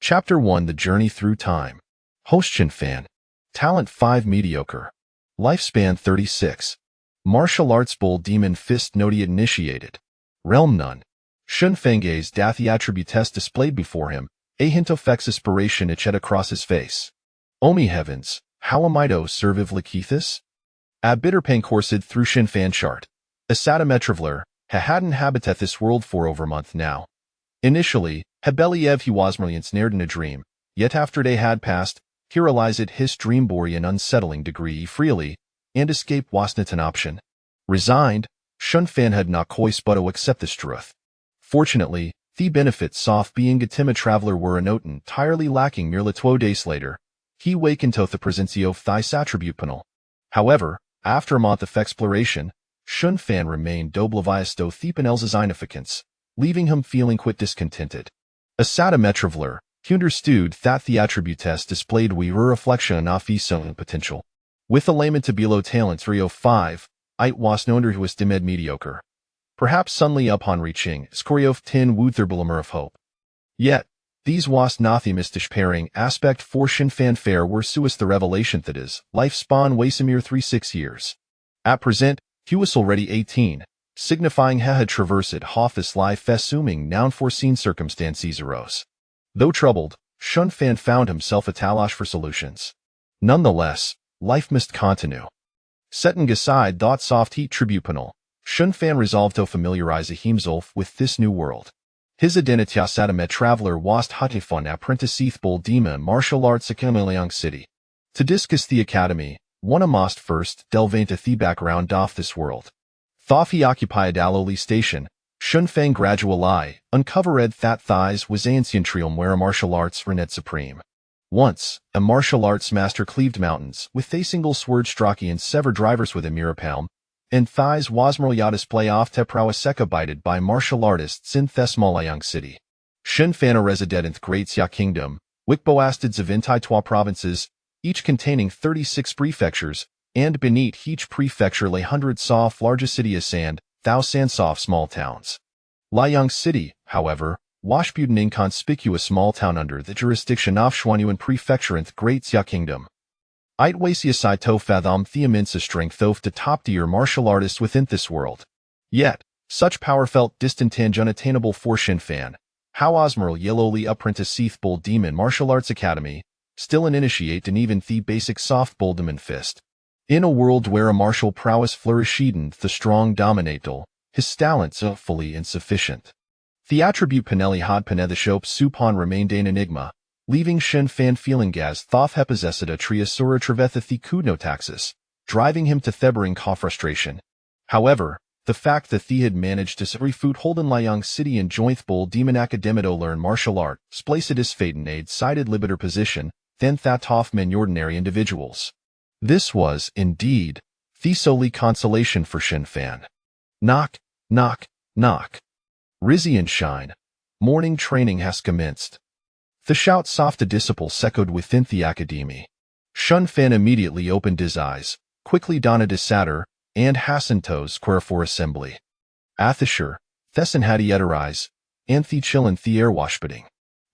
Chapter 1: The Journey Through Time. Host Fan. Talent 5 mediocre. Lifespan 36. Martial arts Bull Demon Fist Noti initiated. Realm none. Shunfeng's Dathi attribute test displayed before him, a hint of Fex aspiration itched across his face. Omi heavens, how am I to survive Lakithis? A bitter pain coursed through Fan chart. Asada Metravler, hadn't habitat this world for over a month now. Initially, Hebeliev he was snared in a dream, yet after they had passed, he realized his dream bore an unsettling degree freely, and escape wasn't an option. Resigned, Shunfan had not choice but to accept this truth. Fortunately, the benefits of being a timid traveler were a note entirely lacking merely 2 days later. He wakened to the presence of this attribute panel. However, after a month of exploration, Shunfan remained oblivious to the panel's significance, leaving him feeling quite discontented. Asada Metravler, he understood that the attribute test displayed a reflection of his own potential. With a layman to below talent 305, it was no wonder he was demed mediocre. Perhaps suddenly upon reaching Skoriov 10 Wutherbilmer of hope. Yet, these was not the mystish pairing aspect for Shunfan fair were suus the revelation that is, life spawn Wasimir 36 years. At present, he was already 18, signifying he had traversed Hoffis life assuming now unforeseen circumstances arose. Though troubled, Shunfan found himself a talash for solutions. Nonetheless, life must continue. Setting aside that soft heat tribute panel, Shunfan resolved to familiarize himself with this new world. His identity as a traveler was Hatifon apprentice Bull Demon Martial Arts Academy Liang City. To discuss the academy, one must first delve into the background of this world. Though he occupied a lowly station, Shunfan gradually uncovered that thighs was ancient trium where a martial arts renet supreme. Once, a martial arts master cleaved mountains with a single sword stroke and severed drivers with a mirapalm, and thighs was merliatis play off te prowess bited by martial artists in Thesmalayang city. Shunfan resident in Great Xia Kingdom, Wikboastids of Intai provinces, each containing 36 prefectures, and beneath each prefecture lay hundreds of largest cities and thousands of small towns. Liang City, however, was an inconspicuous small town under the jurisdiction of Shuanyuan Prefecture in the Great Xia Kingdom. It was aside to fathom the immense strength of the top-tier martial artists within this world. Yet, such power felt distant and unattainable for Shunfan. How Osmerl Yellowly apprentice Bull Demon Martial Arts Academy, still an initiate in even the basic soft Bull Demon Fist. In a world where a martial prowess flourished the strong dominatel, his talents are fully insufficient. The attribute Pinelli had Pinethishop Supon remained an enigma, leaving Shunfan feeling as thoth he possessed a triasura trevetha kudnotaxis, driving him to thebering frustration. However, the fact that he had managed to refute Holden Liang City and joint Bull Demon Academito learn martial art, placed his fate in a sided liberator position, than that of many ordinary individuals. This was, indeed, the solely consolation for Shunfan. Knock, knock, knock. Rizzy and shine. Morning training has commenced. The shout soft disciple echoed within the academy. Shunfan immediately opened his eyes, quickly donned his satyr, and hastened to square for assembly. Athishur, Thesson had eyes, and the chillin the air washbidding.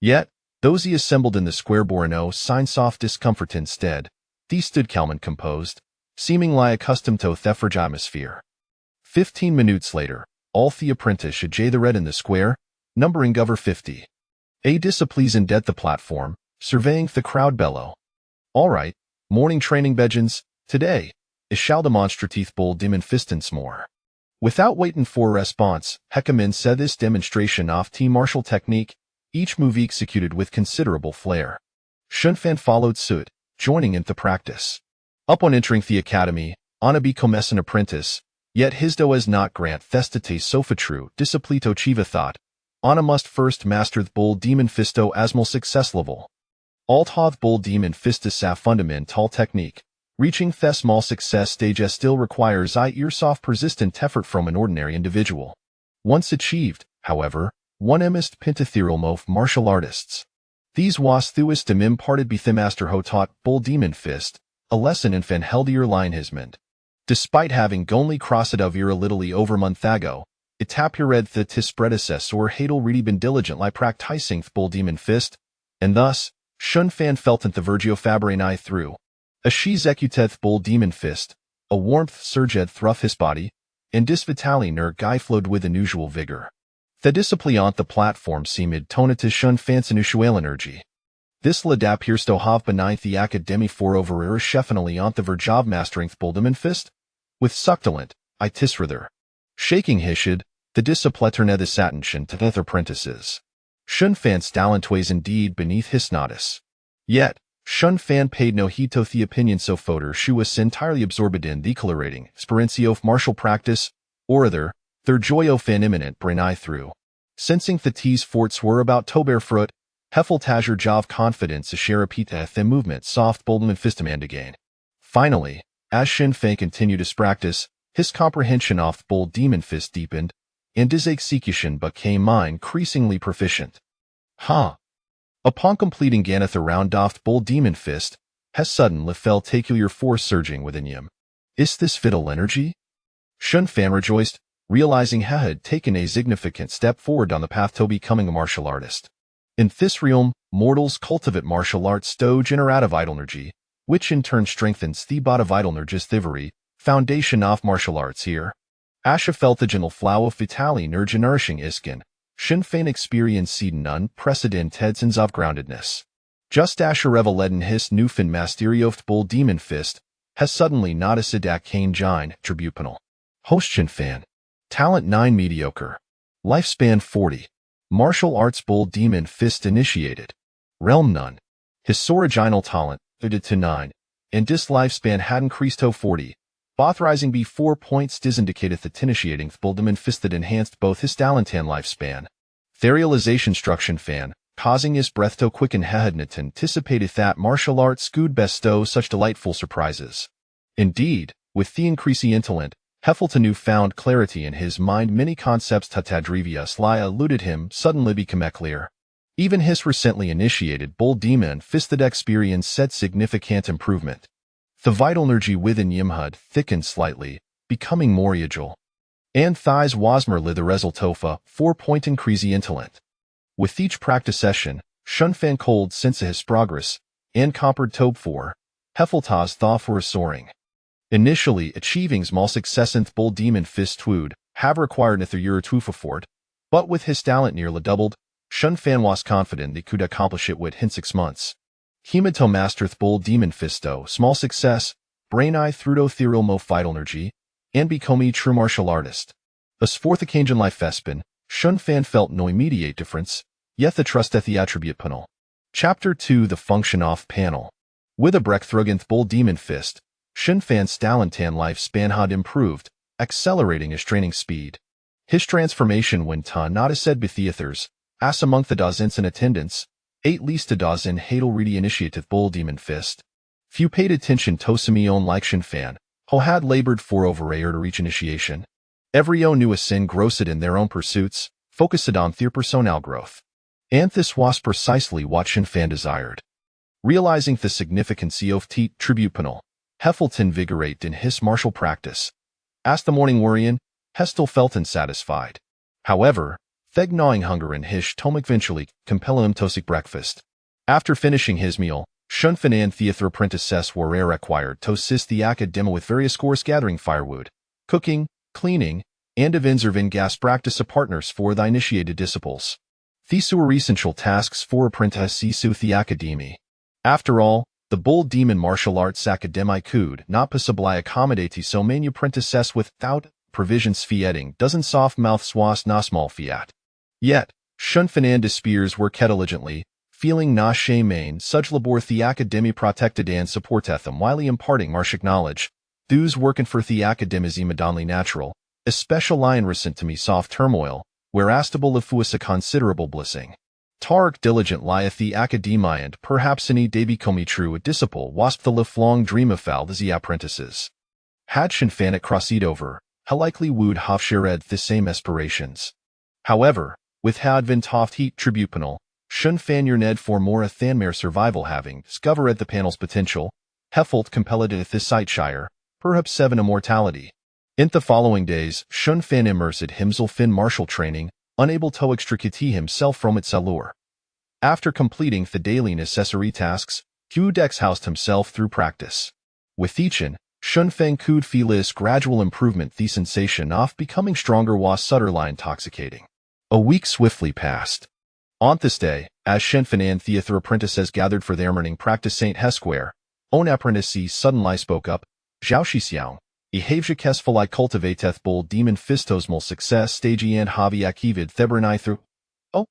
Yet, those he assembled in the square bore no sign soft discomfort instead. These stood calm composed, seeming lie accustomed to the frigid atmosphere. 15 minutes later, all the apprentice should jay the red in the square, numbering over 50. A displeased at the platform, surveying the crowd bellow. All right, morning training begins, today, is shall demonstrative Bull Demon Fistance more. Without waiting for a response, Hekamin said this demonstration of team martial technique, each move executed with considerable flair. Shunfan followed suit, joining in the practice. Upon entering the academy, Anna became an apprentice, yet his do as not grant thestate sofa true disciplito chiva thought. Anna must first master the Bull Demon Fisto asmal success level. Alt hoth Bull Demon Fistus a fundamental technique. Reaching the small success stage still requires earsoft persistent effort from an ordinary individual. Once achieved, however, one emist pentatheril mof martial artists. These was thuist dem imparted be the master ho taught Bull Demon Fist, a lesson in fan heldier line hismend. Despite having only crossed of a littly over month ago, it tapured the tis predecessor hadel really been diligent practicing Bull Demon Fist, And thus, Shun Fan felt the Virgio Fabre nigh through. A she executeth bull demon fist, a warmth surged through his body, and dis vitali ner guy flowed with unusual vigor. The discipliant the platform seemed tonatus Shun Fan's unusual energy. This ladap hirsto have benign the academy for over chefinally on the verjob mastering bull demon fist, with succulent, itisrather. Shaking hishid, the discipleterne the satintion to the apprentices. Shun Fan stalentways indeed beneath his notice. Yet, Shun Fan paid no heed to the opinion so foder she was entirely absorbed in the colorating, experiencio of martial practice, or other, their joy of an imminent brain eye through. Sensing the tease forts were about to bear fruit, Heffel Tajer Jov confidence a share repeateth the movement soft boldman fistement again. Finally, as Shun Fan continued his practice, his comprehension of bold demon fist deepened, and his execution became increasingly proficient. Upon completing Ganeth around doft bold demon fist, has suddenly felt peculiar force surging within him. Is this vital energy? Shun Fan rejoiced, realizing he had taken a significant step forward on the path to becoming a martial artist. In this realm, mortals cultivate martial arts to generate vital energy, which in turn strengthens the body vital energy thievery, foundation of martial arts here. Asha felt the gentle flow of vitali nerge nourishing iskin. Shun Fan experienced unprecedented sense of groundedness. Just Asha reveled his newfound mastery of bull demon fist, has suddenly not a sidak cane gine, tribunal. Host Shun Fan. Talent 9 mediocre. Lifespan 40. Martial arts bull demon fist initiated. Realm none. His original talent, 30 to 9, and dis lifespan had increased to 40. Authorizing B4 points dis indicated the initiating bull demon fist that enhanced both his talent and lifespan. The realization instruction fan, causing his breath to quicken hadn't anticipated that martial arts could bestow such delightful surprises. Indeed, with the increasing intellect, Heffelton newfound clarity in his mind many concepts tatadrivius lie eluded him suddenly become clear. Even his recently initiated bull demon fisted experience said significant improvement. The vital energy within Yimhud thickened slightly, becoming more agile. And thighs wasmer li the resultofa 4-point increasy intellect. With each practice session, Shun Fan cold sense his progress, and compared tobe for, Heffeltas thaw for a soaring. Initially achieving small success in bull demon fist would have required a year or two for, but with his talent nearly doubled, Shun Fan was confident he could accomplish it within 6 months. Hemato masterth bull demon fisto, small success, brain eye through ethereal mo vital energy, and become a true martial artist. As fourth occasion life Vespin, Shun Fan felt no immediate difference, yet the trust at the attribute panel. Chapter 2 The Function Off Panel. With a breakthrough bull demon fist, Shun Fan's talentan lifespan had improved, accelerating his training speed. His transformation went on not as said betheathers, as among the dozens in attendance, 8 least a dozen hadal ready initiative bull demon fist. Few paid attention to Simeon like Shun Fan, who had labored for over a year to reach initiation. Every knew a sin grossed in their own pursuits, focused on their personal growth. And this was precisely what Shun Fan desired. Realizing the significance of the tribunal, Heffelton vigorate in his martial practice. As the morning Warian, Hestel felt unsatisfied. However, the gnawing hunger in his stomach eventually compelled him to seek breakfast. After finishing his meal, Shun Fan and Theater apprentices were required to assist the academy with various course gathering firewood, cooking, cleaning, and observing gas practice of partners for the initiated disciples. These were essential tasks for apprentices of the academy. After all, the bull demon martial arts academy could not possibly accommodate so many apprentices without provisions fieting dozen soft mouth swas na small fiat. Yet, Shun Fan and his spears were diligently, feeling na shame such labor the academy protected and supporteth them while imparting martial knowledge. Those working for the academy madonly natural, especially in recent to me soft turmoil, where astable lefuus a considerable blessing. Tark diligent lieth the academy and perhaps any day become true a disciple wasp the lifelong dream of foul the apprentices. Had Shun Fan it crossed over, how likely would have shared the same aspirations. However, with hadvent toft heat tribunal, Shun Fan yearned for more than mere survival having discovered the panel's potential, Heffelt compelled at this sightshire, perhaps 7 immortality. In the following days, Shun Fan immersed himself in martial training, unable to extricate himself from its allure. After completing the daily necessary tasks, Hu Dexhaused himself through practice. With Thichin, Shunfeng could feel his gradual improvement, the sensation of becoming stronger was subtly intoxicating. A week swiftly passed. On this day, as Shenfen and theatre apprentices gathered for their morning practice, St. Hesquare, own apprentice suddenly spoke up, Zhao Shixiao, Ehavja Kesfali cultivateth bold demon fistosmal success stagi and havi akivid thebrinai through. Oh,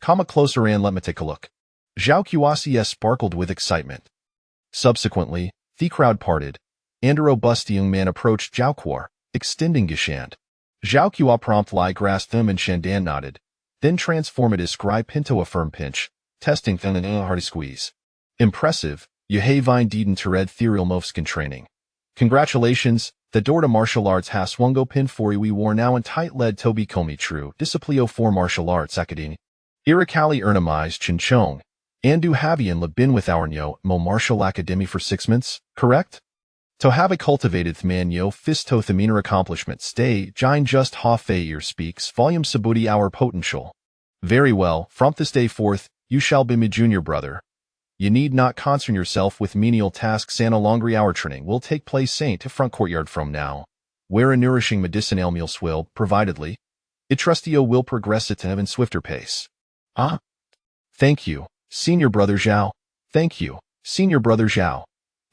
come a closer and let me take a look. Zhao Qiaocies sparkled with excitement. Subsequently, the crowd parted, and a robust young man approached Zhao Kuo, extending his hand. Zhao Kuo promptly grasped him and Shandan nodded, then transformed his scribe into a firm pinch, testing them in a hearty squeeze. Impressive, you have indeed Tered Therial Mofskin training. Congratulations, the door to martial arts has swung open for you. We wore now in tight lead Toby Komi True, Disciplio for Martial Arts Academy. Irakali Ernemise Chinchong, and du Havian been with our Nyo Mo Martial Academy for 6 months, correct? To have a cultivated Thmanyo Fisto Thaminer accomplishment stay, Jine just half a year speaks, volume Sabuti our potential. Very well, from this day forth, you shall be my junior brother. You need not concern yourself with menial tasks, and a longer hour training will take place Saint front courtyard from now, where a nourishing medicinal meal will, providedly, it trustio will progress at an even swifter pace. Ah? Thank you, senior brother Zhao. Thank you, senior brother Zhao.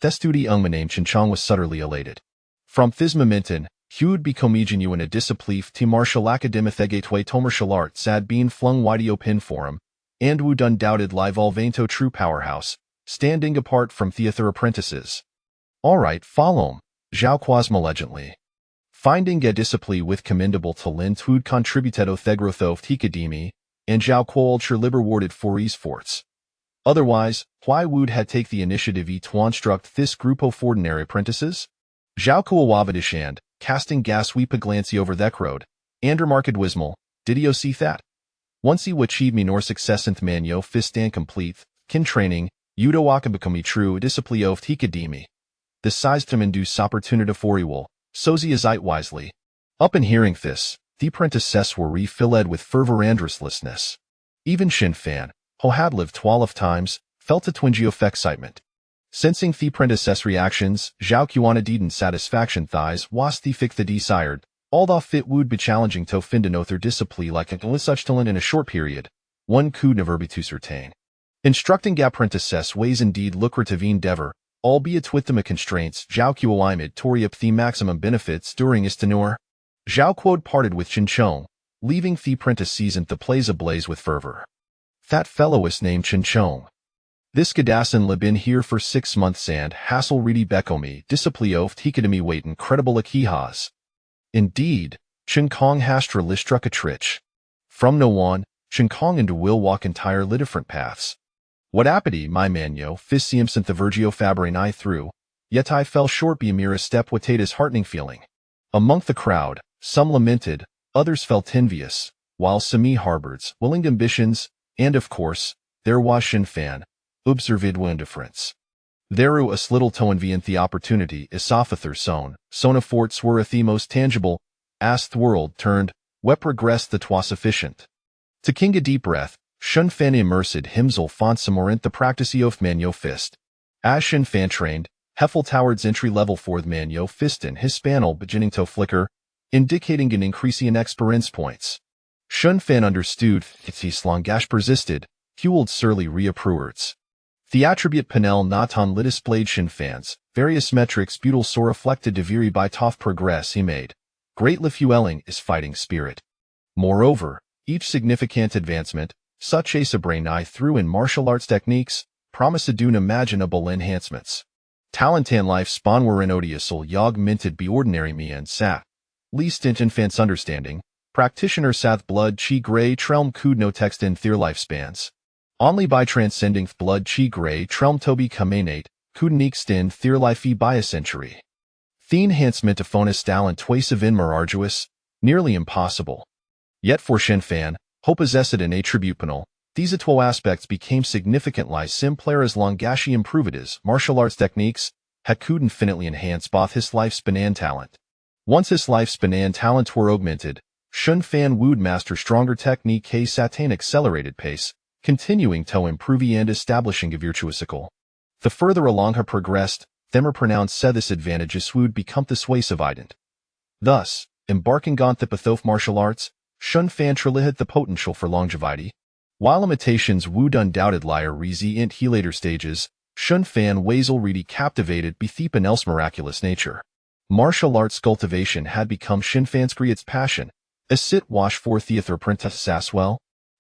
Thestudi Ungmaname Chinchong was subtly elated. From this momentum, Hu'd become you in a disciplif to martial academic gateway to martial arts had been flung wide open for him, and would undoubted live Alvento true powerhouse, standing apart from theatre apprentices. All right, follow him, Zhao Quas malevolently. Finding a discipline with commendable talent who'd contributed othegrotho of Tikademi, and Zhao Quo ultra liber warded for his forts. Otherwise, why would had take the initiative to instruct this group of ordinary apprentices? Zhao Kuawavadish and, casting gas sweep a glancy over that road, and remarked wismal, did you see that? Once he achieve me nor success in Thmanyo fist and complete, kin training, Udo become true discipline of Tikademi. The sized him induce opportunity for will, sozi is it wisely. Up in hearing this, the apprentices were refilled with fervor and restlessness. Even Shin Fan, who had lived 12 times, felt a twinge of excitement. Sensing the apprentice's reactions, Zhao Qianadiden satisfaction thighs was the fic the desired, although it would be challenging to find another discipline like a such talent in a short period, one could never be to certain. Instructing apprentices ways indeed lucrative endeavor, albeit with the constraints Zhao Qianimid tore up the maximum benefits during his tenure. Zhao Quod parted with Chinchong, leaving the apprentice season to blaze ablaze with fervor. That fellow is named Chinchong. This Gadassin been here for 6 months and hassle reedy Bekomi disciplio of Tikademi wait incredible akihas. Indeed, Chinkong hastra listruck a trich. From no on, Chinkong and will walk entire different paths. What appetite my manyo fisium sent the Virgio Fabrine I through, yet I fell short be a mere step watatus heartening feeling. Among the crowd, some lamented, others felt envious, while some harbored willing ambitions, and of course, there was Shin Fan, observid with indifference. There was little to envy the opportunity is Sophather Sona forts were the most tangible, as the world turned, wep regressed the twas sufficient. To king a deep breath, Shun Fan immersed himself fonsamorint the practice of manyo fist. As Shin Fan trained, Heffel towards entry level for the manyo fist in his spanel beginning to flicker, indicating an increase in experience points. Shun Fan understood if his slongash persisted, fueled surly reapproards. The attribute panel not on displayed Shin Fan's, various metrics butyl so reflected de viri by tough progress he made. Greatly fueling his fighting spirit. Moreover, each significant advancement, such as a brain eye through in martial arts techniques, promised unimaginable enhancements. Talent and life spawn were in odiousul yog minted be ordinary me and sat. Least in infant's understanding, practitioner sath blood chi gray trelm could no text in their lifespans. Only by transcending blood chi gray trelm toby kamenate, could next their life by a century. The enhancement of phonus talent twice of inmer arduous, nearly impossible. Yet for Shin Fan, who possessed an attribute panel, these two aspects became significantly simpler as longashi improved his martial arts techniques, had could infinitely enhance both his lifespan and talent. Once his lifespan and talent were augmented, Shun Fan would master stronger technique a satin accelerated pace, continuing to improve and establishing a virtuosical. The further along he progressed, the pronounced this advantages would become persuasive. Thus, embarking on the path of martial arts, Shun Fan had the potential for longevity. While limitations would undoubtedly rise in he later stages, Shun Fan was already captivated by the else miraculous nature. Martial arts cultivation had become Shin Fan's greatest passion, as sit wash for theater apprentice as well.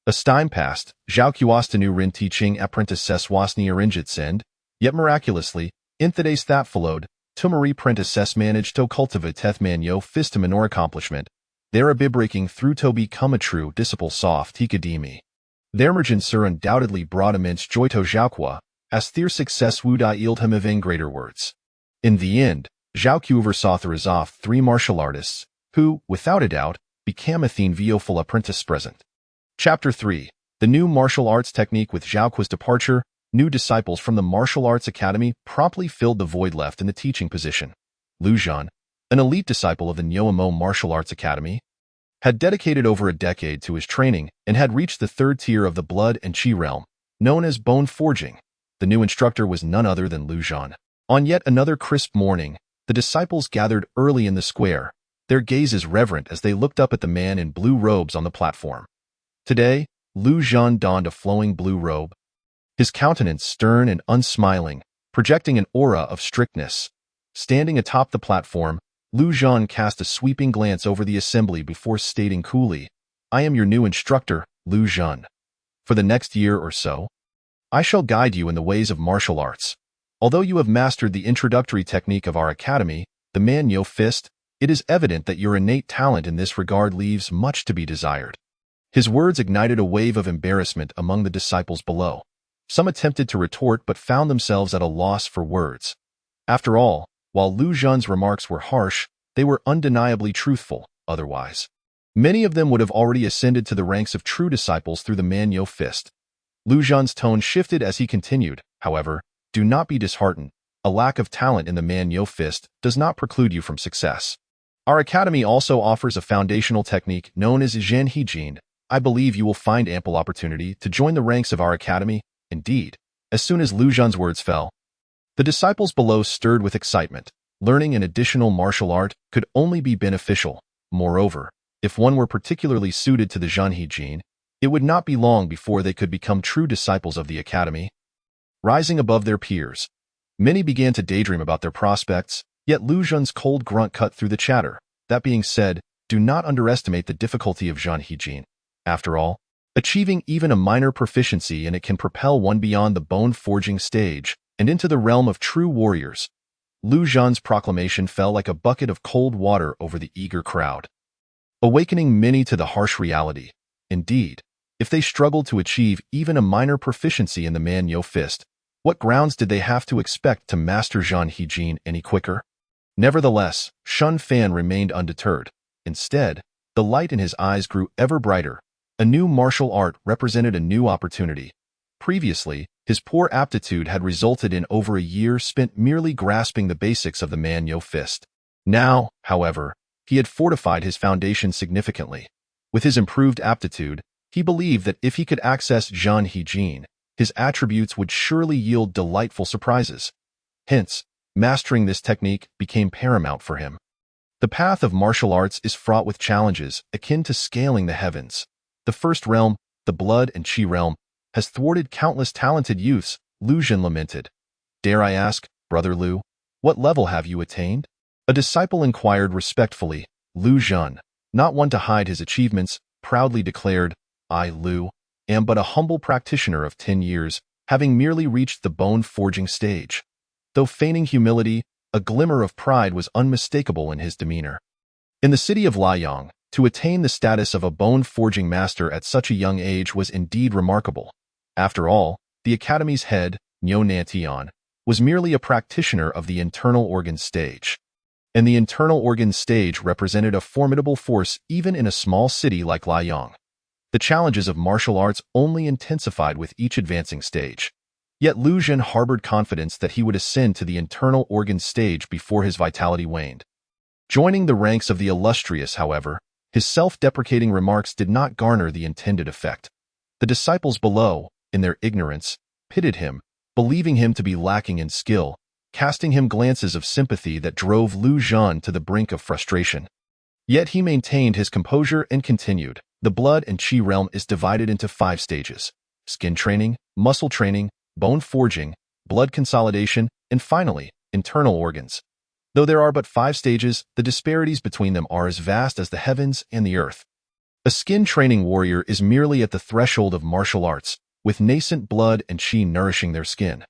As time passed, Zhao Kuostanu rin teaching apprentices wasni arinjitsend, yet miraculously, in the days that followed, Tumari apprentices managed to cultivate Tethmanyo fist to minor accomplishment, their breaking through to become a true disciple soft Hikademi. Their emergence undoubtedly brought immense joy to Zhaokua, as their success would yield him even greater words. In the end, Zhao Ku oversaw the rise of 3 martial artists, who, without a doubt, became a Vioful apprentice present. Chapter 3. The new martial arts technique. With Zhao Ku's departure, new disciples from the Martial Arts Academy promptly filled the void left in the teaching position. Lu Zhan, an elite disciple of the Nyoamo Martial Arts Academy, had dedicated over a decade to his training and had reached the 3rd tier of the blood and chi realm, known as bone forging. The new instructor was none other than Lu Zhan. On yet another crisp morning, the disciples gathered early in the square, their gazes reverent as they looked up at the man in blue robes on the platform. Today, Lu Zhan donned a flowing blue robe, his countenance stern and unsmiling, projecting an aura of strictness. Standing atop the platform, Lu Zhan cast a sweeping glance over the assembly before stating coolly, "I am your new instructor, Lu Zhan. For the next year or so, I shall guide you in the ways of martial arts. Although you have mastered the introductory technique of our academy, the Man-Yo Fist, it is evident that your innate talent in this regard leaves much to be desired." His words ignited a wave of embarrassment among the disciples below. Some attempted to retort but found themselves at a loss for words. After all, while Lu Zhan's remarks were harsh, they were undeniably truthful, otherwise. Many of them would have already ascended to the ranks of true disciples through the Man-Yo Fist. Lu Zhan's tone shifted as he continued, however, "Do not be disheartened. A lack of talent in the Man-Yo Fist does not preclude you from success. Our academy also offers a foundational technique known as Zhen Hijin. I believe you will find ample opportunity to join the ranks of our academy." Indeed, as soon as Lu Zhan's words fell, the disciples below stirred with excitement. Learning an additional martial art could only be beneficial. Moreover, if one were particularly suited to the Zhen Hijin, it would not be long before they could become true disciples of the academy. Rising above their peers, many began to daydream about their prospects, yet Lu Zhan's cold grunt cut through the chatter. That being said, do not underestimate the difficulty of Zhen Hijin. After all, achieving even a minor proficiency in it can propel one beyond the bone-forging stage and into the realm of true warriors. Lu Zhan's proclamation fell like a bucket of cold water over the eager crowd, awakening many to the harsh reality. Indeed, if they struggled to achieve even a minor proficiency in the Man-Yo Fist, what grounds did they have to expect to master Zhen Hijin any quicker? Nevertheless, Shun Fan remained undeterred. Instead, the light in his eyes grew ever brighter. A new martial art represented a new opportunity. Previously, his poor aptitude had resulted in over a year spent merely grasping the basics of the Man-Yo Fist. Now, however, he had fortified his foundation significantly. With his improved aptitude, he believed that if he could access Zhen Hijin, his attributes would surely yield delightful surprises. Hence, mastering this technique became paramount for him. The path of martial arts is fraught with challenges akin to scaling the heavens. The first realm, the blood and chi realm, has thwarted countless talented youths, Lu Zhan lamented. "Dare I ask, Brother Lu, what level have you attained?" A disciple inquired respectfully. Lu Zhan, not one to hide his achievements, proudly declared, "I, Lu, am but a humble practitioner of 10 years, having merely reached the bone-forging stage." Though feigning humility, a glimmer of pride was unmistakable in his demeanor. In the city of Liang, to attain the status of a bone-forging master at such a young age was indeed remarkable. After all, the academy's head, Nyo Nantian, was merely a practitioner of the internal organ stage. And the internal organ stage represented a formidable force even in a small city like Liang. The challenges of martial arts only intensified with each advancing stage. Yet Lu Zhan harbored confidence that he would ascend to the internal organ stage before his vitality waned. Joining the ranks of the illustrious, however, his self-deprecating remarks did not garner the intended effect. The disciples below, in their ignorance, pitied him, believing him to be lacking in skill, casting him glances of sympathy that drove Lu Zhan to the brink of frustration. Yet he maintained his composure and continued. The blood and qi realm is divided into 5 stages: skin training, muscle training, bone forging, blood consolidation, and finally, internal organs. Though there are but 5 stages, the disparities between them are as vast as the heavens and the earth. A skin training warrior is merely at the threshold of martial arts, with nascent blood and qi nourishing their skin.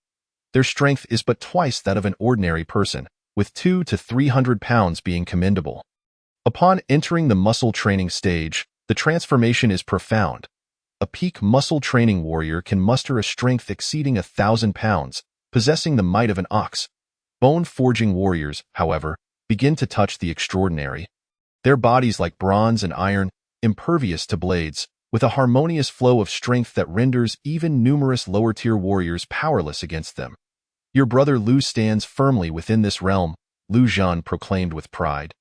Their strength is but twice that of an ordinary person, with 200 to 300 pounds being commendable. Upon entering the muscle training stage, the transformation is profound. A peak muscle training warrior can muster a strength exceeding 1,000 pounds, possessing the might of an ox. Bone forging warriors, however, begin to touch the extraordinary. Their bodies like bronze and iron, impervious to blades, with a harmonious flow of strength that renders even numerous lower-tier warriors powerless against them. Your brother Lu stands firmly within this realm, Lu Zhan proclaimed with pride.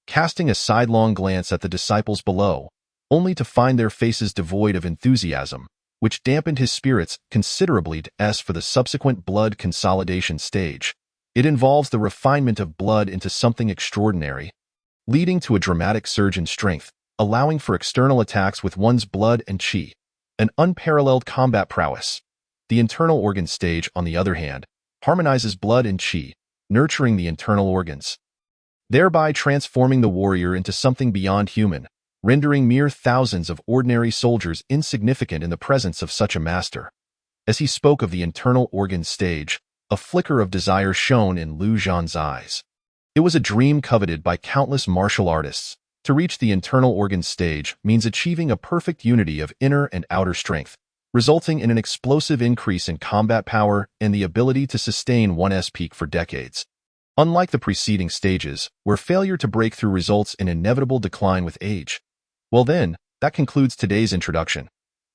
Casting a sidelong glance at the disciples below, only to find their faces devoid of enthusiasm, which dampened his spirits considerably for the subsequent blood consolidation stage. It involves the refinement of blood into something extraordinary, leading to a dramatic surge in strength, allowing for external attacks with one's blood and qi, an unparalleled combat prowess. The internal organ stage, on the other hand, harmonizes blood and qi, nurturing the internal organs, thereby transforming the warrior into something beyond human, rendering mere thousands of ordinary soldiers insignificant in the presence of such a master. As he spoke of the internal organs stage, a flicker of desire shone in Lu Zhan's eyes. It was a dream coveted by countless martial artists. To reach the internal organs stage means achieving a perfect unity of inner and outer strength, resulting in an explosive increase in combat power and the ability to sustain one's peak for decades. Unlike the preceding stages, where failure to break through results in inevitable decline with age. Well then, that concludes today's introduction.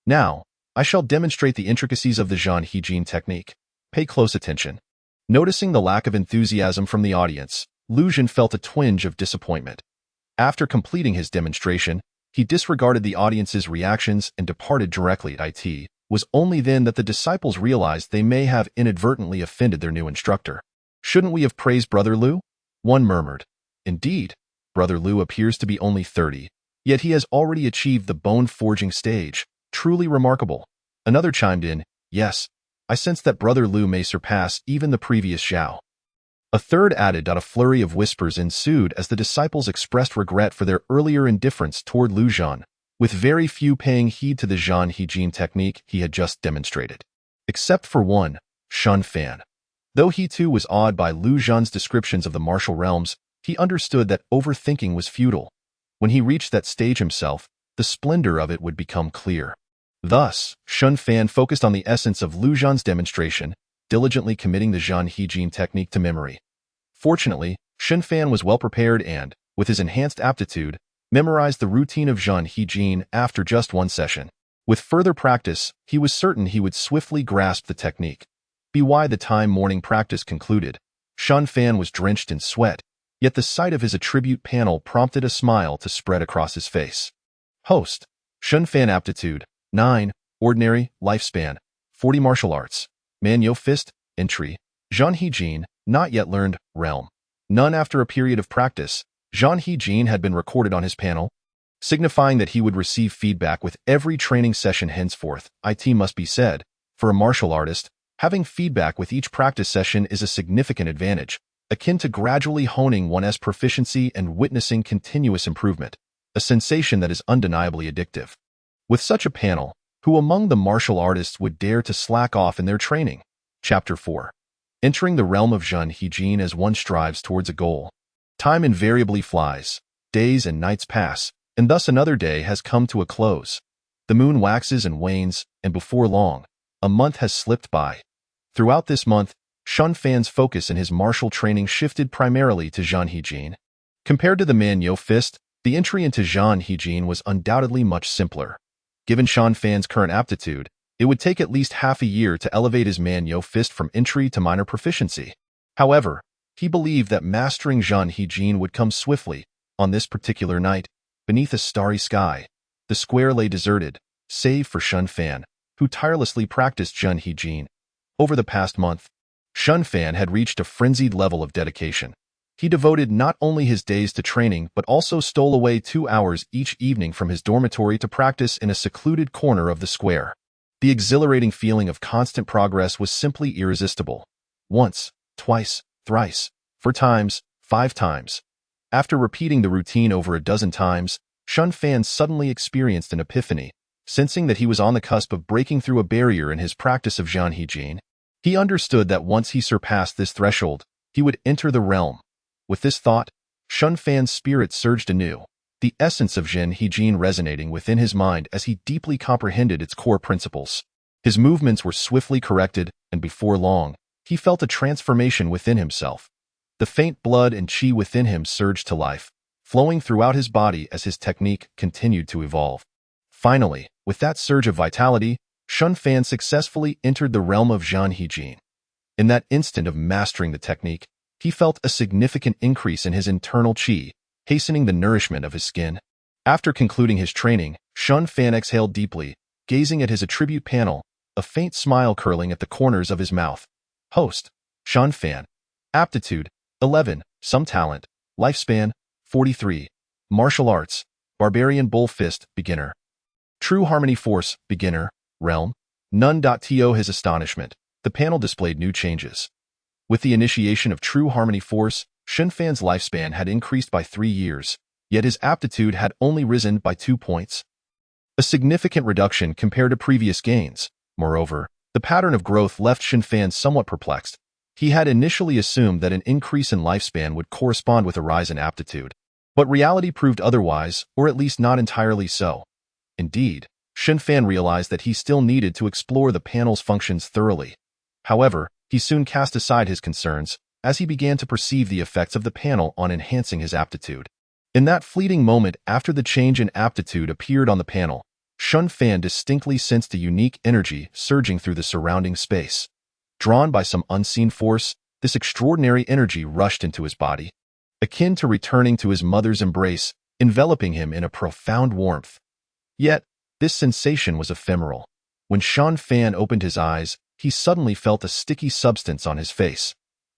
Now, I shall demonstrate the intricacies of the Zhan He technique. Pay close attention. Noticing the lack of enthusiasm from the audience, Lu Zhan felt a twinge of disappointment. After completing his demonstration, he disregarded the audience's reactions and departed directly. It was only then that the disciples realized they may have inadvertently offended their new instructor. Shouldn't we have praised Brother Lu? One murmured. Indeed, Brother Lu appears to be only 30, yet he has already achieved the bone forging stage. Truly remarkable. Another chimed in, yes, I sense that Brother Lu may surpass even the previous Xiao. A third added. A flurry of whispers ensued as the disciples expressed regret for their earlier indifference toward Lu Zhan, with very few paying heed to the Zhan He technique he had just demonstrated. Except for one, Shun Fan. Though he too was awed by Lu Zhan's descriptions of the martial realms, he understood that overthinking was futile. When he reached that stage himself, the splendor of it would become clear. Thus, Shun Fan focused on the essence of Lu Zhan's demonstration, diligently committing the Zhan He technique to memory. Fortunately, Shun Fan was well prepared and, with his enhanced aptitude, memorized the routine of Zhan He after just one session. With further practice, he was certain he would swiftly grasp the technique. By the time morning practice concluded, Shun Fan was drenched in sweat, yet the sight of his attribute panel prompted a smile to spread across his face. Host, Shun Fan aptitude, 9, ordinary, lifespan, 40 martial arts, Manyo fist, entry, Zhan He not yet learned, realm. None. After a period of practice, Zhan He had been recorded on his panel, signifying that he would receive feedback with every training session henceforth. It must be said, for a martial artist, having feedback with each practice session is a significant advantage, akin to gradually honing one's proficiency and witnessing continuous improvement, a sensation that is undeniably addictive. With such a panel, who among the martial artists would dare to slack off in their training? Chapter 4. Entering the realm of Zhan He as one strives towards a goal. Time invariably flies, days and nights pass, and thus another day has come to a close. The moon waxes and wanes, and before long, a month has slipped by. Throughout this month, Shun Fan's focus in his martial training shifted primarily to Zhan He. Compared to the Manyo fist, the entry into Zhan He was undoubtedly much simpler. Given Shun Fan's current aptitude, it would take at least half a year to elevate his Manyo fist from entry to minor proficiency. However, he believed that mastering Zhan He would come swiftly. On this particular night, beneath a starry sky, the square lay deserted, save for Shun Fan, who tirelessly practiced Zhen Hijin. Over the past month, Shun Fan had reached a frenzied level of dedication. He devoted not only his days to training but also stole away 2 hours each evening from his dormitory to practice in a secluded corner of the square. The exhilarating feeling of constant progress was simply irresistible. Once, twice, thrice, 4 times, 5 times. After repeating the routine over a dozen times, Shun Fan suddenly experienced an epiphany, sensing that he was on the cusp of breaking through a barrier in his practice of Zhen Hijin. He understood that once he surpassed this threshold, he would enter the realm. With this thought, Shun Fan's spirit surged anew, the essence of Zhen Hijin resonating within his mind as he deeply comprehended its core principles. His movements were swiftly corrected, and before long, he felt a transformation within himself. The faint blood and qi within him surged to life, flowing throughout his body as his technique continued to evolve. Finally, with that surge of vitality, Shun Fan successfully entered the realm of Zhen Hijin. In that instant of mastering the technique, he felt a significant increase in his internal qi, hastening the nourishment of his skin. After concluding his training, Shun Fan exhaled deeply, gazing at his attribute panel, a faint smile curling at the corners of his mouth. Host: Shun Fan. Aptitude: 11, Some Talent. Lifespan: 43. Martial Arts: Barbarian Bull Fist, Beginner. True Harmony Force, Beginner. Realm: None. To his astonishment, the panel displayed new changes. With the initiation of True Harmony Force, Shun Fan's lifespan had increased by 3 years, yet his aptitude had only risen by 2 points. A significant reduction compared to previous gains. Moreover, the pattern of growth left Shun Fan somewhat perplexed. He had initially assumed that an increase in lifespan would correspond with a rise in aptitude. But reality proved otherwise, or at least not entirely so. Indeed, Shun Fan realized that he still needed to explore the panel's functions thoroughly. However, he soon cast aside his concerns, as he began to perceive the effects of the panel on enhancing his aptitude. In that fleeting moment after the change in aptitude appeared on the panel, Shun Fan distinctly sensed a unique energy surging through the surrounding space. Drawn by some unseen force, this extraordinary energy rushed into his body, akin to returning to his mother's embrace, enveloping him in a profound warmth. Yet, this sensation was ephemeral. When Shun Fan opened his eyes, he suddenly felt a sticky substance on his face.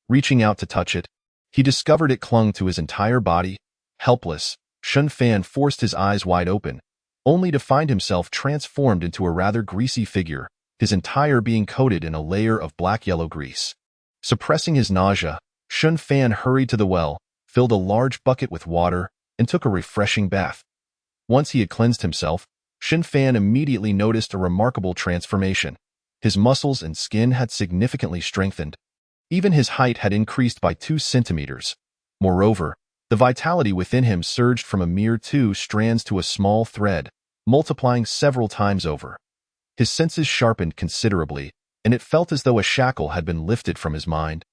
Reaching out to touch it, he discovered it clung to his entire body. Helpless, Shun Fan forced his eyes wide open, only to find himself transformed into a rather greasy figure, his entire being coated in a layer of black-yellow grease. Suppressing his nausea, Shun Fan hurried to the well, filled a large bucket with water, and took a refreshing bath. Once he had cleansed himself, Shun Fan immediately noticed a remarkable transformation. His muscles and skin had significantly strengthened. Even his height had increased by 2 centimeters. Moreover, the vitality within him surged from a mere 2 strands to a small thread, multiplying several times over. His senses sharpened considerably, and it felt as though a shackle had been lifted from his mind,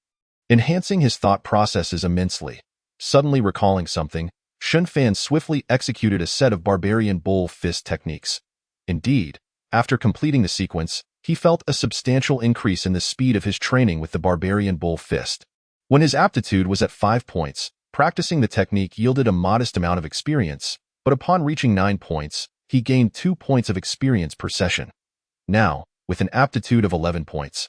enhancing his thought processes immensely. Suddenly recalling something, Shun Fan swiftly executed a set of barbarian bull fist techniques. Indeed, after completing the sequence, he felt a substantial increase in the speed of his training with the barbarian bull fist. When his aptitude was at 5 points, practicing the technique yielded a modest amount of experience, but upon reaching 9 points, he gained 2 points of experience per session. Now, with an aptitude of 11 points,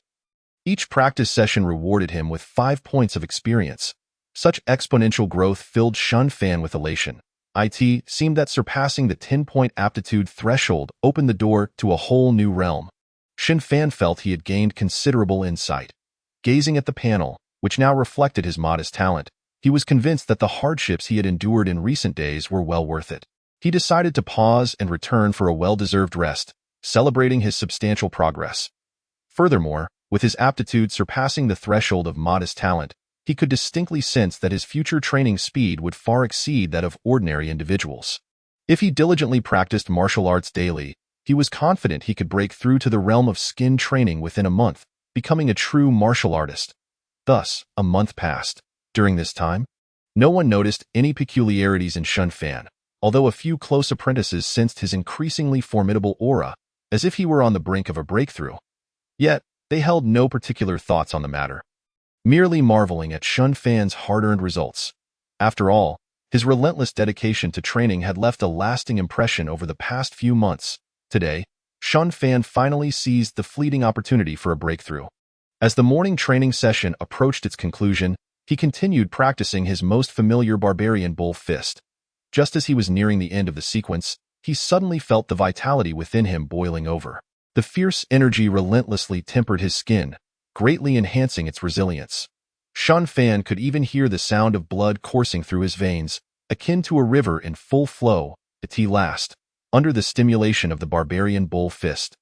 each practice session rewarded him with 5 points of experience. Such exponential growth filled Shun Fan with elation. It seemed that surpassing the 10-point aptitude threshold opened the door to a whole new realm. Shun Fan felt he had gained considerable insight. Gazing at the panel, which now reflected his modest talent, he was convinced that the hardships he had endured in recent days were well worth it. He decided to pause and return for a well-deserved rest, celebrating his substantial progress. Furthermore, with his aptitude surpassing the threshold of modest talent, he could distinctly sense that his future training speed would far exceed that of ordinary individuals. If he diligently practiced martial arts daily, he was confident he could break through to the realm of skin training within a month, becoming a true martial artist. Thus, a month passed. During this time, no one noticed any peculiarities in Shun Fan, although a few close apprentices sensed his increasingly formidable aura, as if he were on the brink of a breakthrough. Yet, they held no particular thoughts on the matter, merely marveling at Shun Fan's hard-earned results. After all, his relentless dedication to training had left a lasting impression over the past few months. Today, Shun Fan finally seized the fleeting opportunity for a breakthrough. As the morning training session approached its conclusion, he continued practicing his most familiar barbarian bull fist. Just as he was nearing the end of the sequence, he suddenly felt the vitality within him boiling over. The fierce energy relentlessly tempered his skin, greatly enhancing its resilience. Shun Fan could even hear the sound of blood coursing through his veins, akin to a river in full flow, at last, under the stimulation of the barbarian bull fist.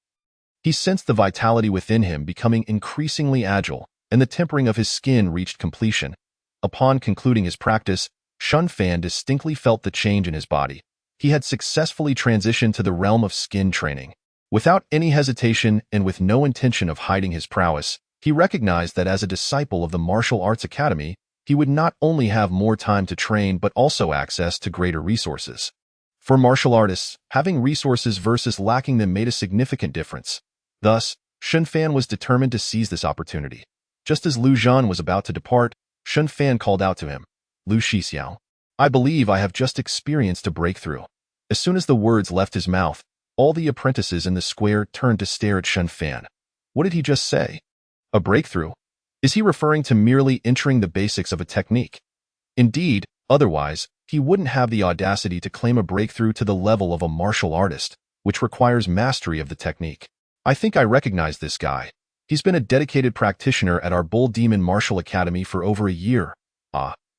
He sensed the vitality within him becoming increasingly agile, and the tempering of his skin reached completion. Upon concluding his practice, Shun Fan distinctly felt the change in his body. He had successfully transitioned to the realm of skin training. Without any hesitation and with no intention of hiding his prowess, he recognized that as a disciple of the Martial Arts Academy, he would not only have more time to train but also access to greater resources. For martial artists, having resources versus lacking them made a significant difference. Thus, Shun Fan was determined to seize this opportunity. Just as Lu Zhan was about to depart, Shun Fan called out to him, "Lu Shixiao, I believe I have just experienced a breakthrough." As soon as the words left his mouth, all the apprentices in the square turned to stare at Shun Fan. What did he just say? A breakthrough? Is he referring to merely entering the basics of a technique? Indeed, otherwise, he wouldn't have the audacity to claim a breakthrough to the level of a martial artist, which requires mastery of the technique. I think I recognize this guy. He's been a dedicated practitioner at our Bull Demon Martial Academy for over a year.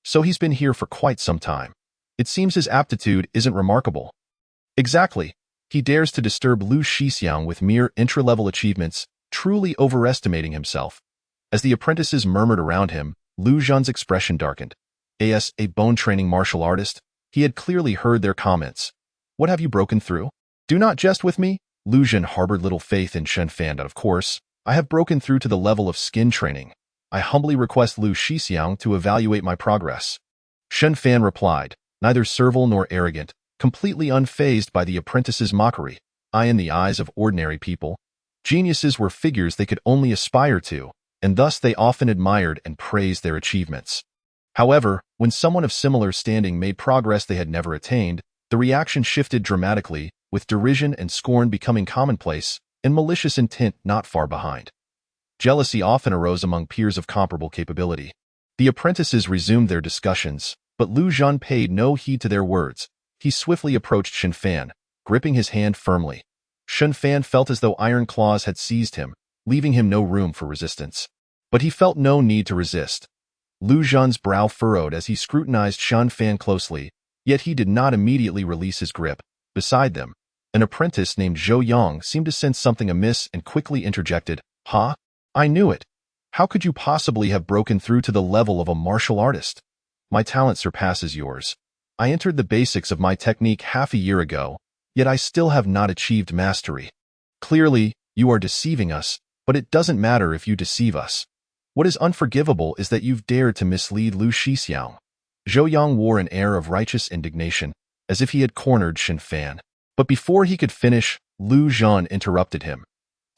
So he's been here for quite some time. It seems his aptitude isn't remarkable. Exactly. He dares to disturb Lu Shixiang with mere intra-level achievements, truly overestimating himself. As the apprentices murmured around him, Lu Zhan's expression darkened. As a bone-training martial artist, he had clearly heard their comments. What have you broken through? Do not jest with me. Lu Zhan harbored little faith in Shun Fan. Of course, I have broken through to the level of skin training. I humbly request Lu Shixiang to evaluate my progress. Shun Fan replied, neither servile nor arrogant, completely unfazed by the apprentice's mockery. In the eyes of ordinary people, geniuses were figures they could only aspire to, and thus they often admired and praised their achievements. However, when someone of similar standing made progress they had never attained, the reaction shifted dramatically, with derision and scorn becoming commonplace, and malicious intent not far behind. Jealousy often arose among peers of comparable capability. The apprentices resumed their discussions, but Lu Zhan paid no heed to their words. He swiftly approached Shun Fan, gripping his hand firmly. Shun Fan felt as though iron claws had seized him, leaving him no room for resistance. But he felt no need to resist. Lu Zhan's brow furrowed as he scrutinized Shun Fan closely, yet he did not immediately release his grip. Beside them, an apprentice named Zhou Yang seemed to sense something amiss and quickly interjected, "Huh? I knew it. How could you possibly have broken through to the level of a martial artist? My talent surpasses yours. I entered the basics of my technique half a year ago, yet I still have not achieved mastery. Clearly, you are deceiving us, but it doesn't matter if you deceive us. What is unforgivable is that you've dared to mislead Lu Shixiao." Zhou Yang wore an air of righteous indignation, as if he had cornered Shun Fan. But before he could finish, Lu Zhan interrupted him.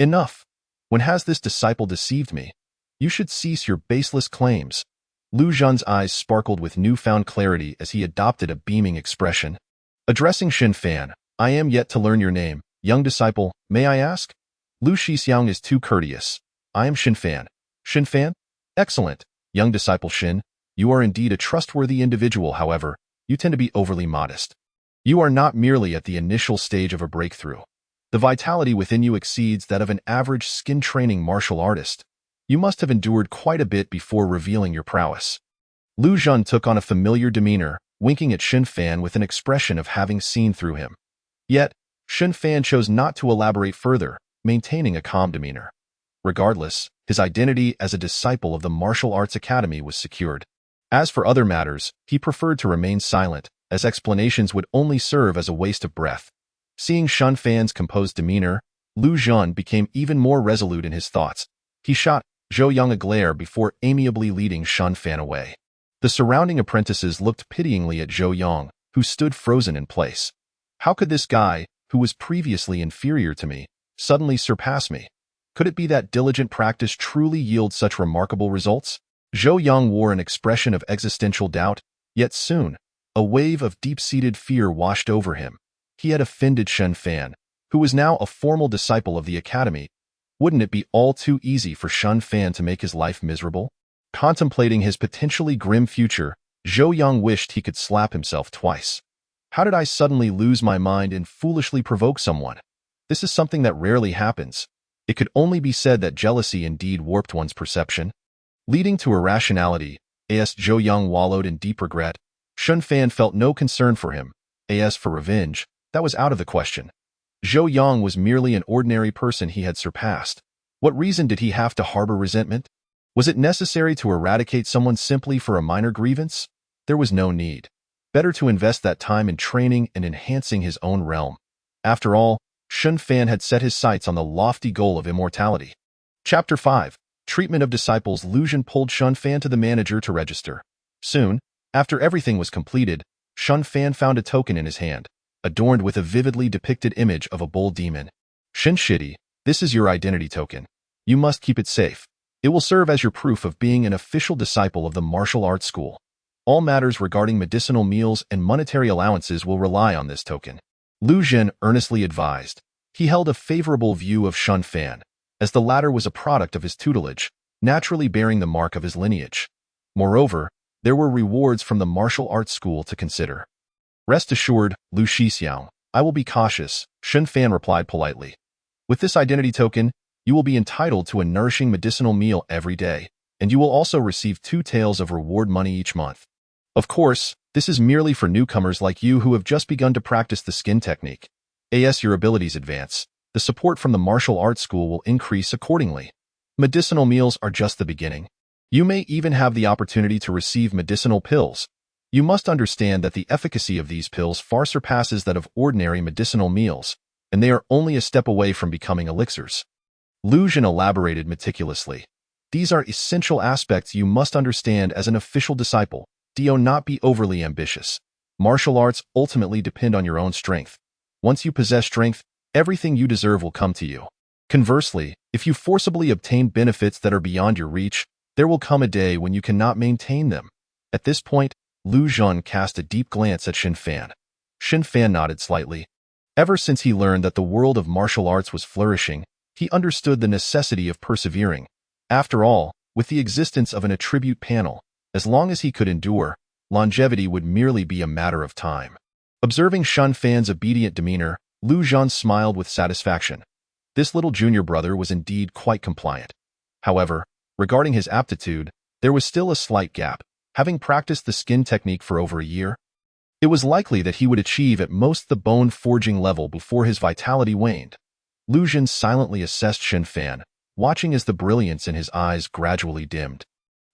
"Enough. When has this disciple deceived me? You should cease your baseless claims." Lu Zhan's eyes sparkled with newfound clarity as he adopted a beaming expression. Addressing Shun Fan, "I am yet to learn your name, young disciple, may I ask?" Lu Shixiang is too courteous. "I am Shun Fan." "Shun Fan? Excellent. Young disciple Shin, you are indeed a trustworthy individual. However, you tend to be overly modest. You are not merely at the initial stage of a breakthrough. The vitality within you exceeds that of an average skin-training martial artist. You must have endured quite a bit before revealing your prowess." Lu Zhan took on a familiar demeanor, winking at Shun Fan with an expression of having seen through him. Yet, Shun Fan chose not to elaborate further, maintaining a calm demeanor. Regardless, his identity as a disciple of the Martial Arts Academy was secured. As for other matters, he preferred to remain silent, as explanations would only serve as a waste of breath. Seeing Shun Fan's composed demeanor, Lu Zhan became even more resolute in his thoughts. He shot Zhou Yang a glare before amiably leading Shun Fan away. The surrounding apprentices looked pityingly at Zhou Yang, who stood frozen in place. How could this guy, who was previously inferior to me, suddenly surpass me? Could it be that diligent practice truly yields such remarkable results? Zhou Yang wore an expression of existential doubt, yet soon, a wave of deep-seated fear washed over him. He had offended Shun Fan, who was now a formal disciple of the academy, wouldn't it be all too easy for Shun Fan to make his life miserable? Contemplating his potentially grim future, Zhou Yang wished he could slap himself twice. How did I suddenly lose my mind and foolishly provoke someone? This is something that rarely happens. It could only be said that jealousy indeed warped one's perception, leading to irrationality. As Zhou Yang wallowed in deep regret, Shun Fan felt no concern for him. As for revenge, that was out of the question. Zhou Yang was merely an ordinary person he had surpassed. What reason did he have to harbor resentment? Was it necessary to eradicate someone simply for a minor grievance? There was no need. Better to invest that time in training and enhancing his own realm. After all, Shun Fan had set his sights on the lofty goal of immortality. Chapter 5. Treatment of Disciples. Lu Zhen pulled Shun Fan to the manager to register. Soon, after everything was completed, Shun Fan found a token in his hand, adorned with a vividly depicted image of a bull demon. Shin Shidi, this is your identity token. You must keep it safe. It will serve as your proof of being an official disciple of the martial arts school. All matters regarding medicinal meals and monetary allowances will rely on this token. Lu Zhen earnestly advised. He held a favorable view of Shun Fan, as the latter was a product of his tutelage, naturally bearing the mark of his lineage. Moreover, there were rewards from the martial arts school to consider. Rest assured, Lu Shixiang, I will be cautious, Shun Fan replied politely. With this identity token, you will be entitled to a nourishing medicinal meal every day, and you will also receive 2 taels of reward money each month. Of course, this is merely for newcomers like you who have just begun to practice the skin technique. As your abilities advance, the support from the martial arts school will increase accordingly. Medicinal meals are just the beginning. You may even have the opportunity to receive medicinal pills. You must understand that the efficacy of these pills far surpasses that of ordinary medicinal meals, and they are only a step away from becoming elixirs. Lu Zhen elaborated meticulously. These are essential aspects you must understand as an official disciple. Do not be overly ambitious. Martial arts ultimately depend on your own strength. Once you possess strength, everything you deserve will come to you. Conversely, if you forcibly obtain benefits that are beyond your reach, there will come a day when you cannot maintain them. At this point, Lu Zhen cast a deep glance at Shin Fan. Shin Fan nodded slightly. Ever since he learned that the world of martial arts was flourishing, he understood the necessity of persevering. After all, with the existence of an attribute panel, as long as he could endure, longevity would merely be a matter of time. Observing Shun Fan's obedient demeanor, Lu Zhen smiled with satisfaction. This little junior brother was indeed quite compliant. However, regarding his aptitude, there was still a slight gap. Having practiced the skin technique for over a year, it was likely that he would achieve at most the bone forging level before his vitality waned. Lu Zhen silently assessed Shin Fan, watching as the brilliance in his eyes gradually dimmed.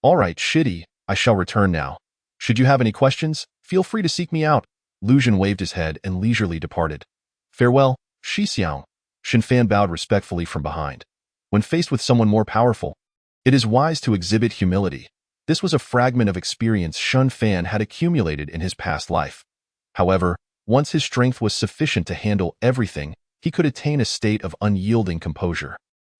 All right, Shidi, I shall return now. Should you have any questions, feel free to seek me out. Lu Zhen waved his head and leisurely departed. Farewell, Shixiang. Shin Fan bowed respectfully from behind. When faced with someone more powerful, it is wise to exhibit humility. This was a fragment of experience Shun Fan had accumulated in his past life. However, once his strength was sufficient to handle everything, he could attain a state of unyielding composure.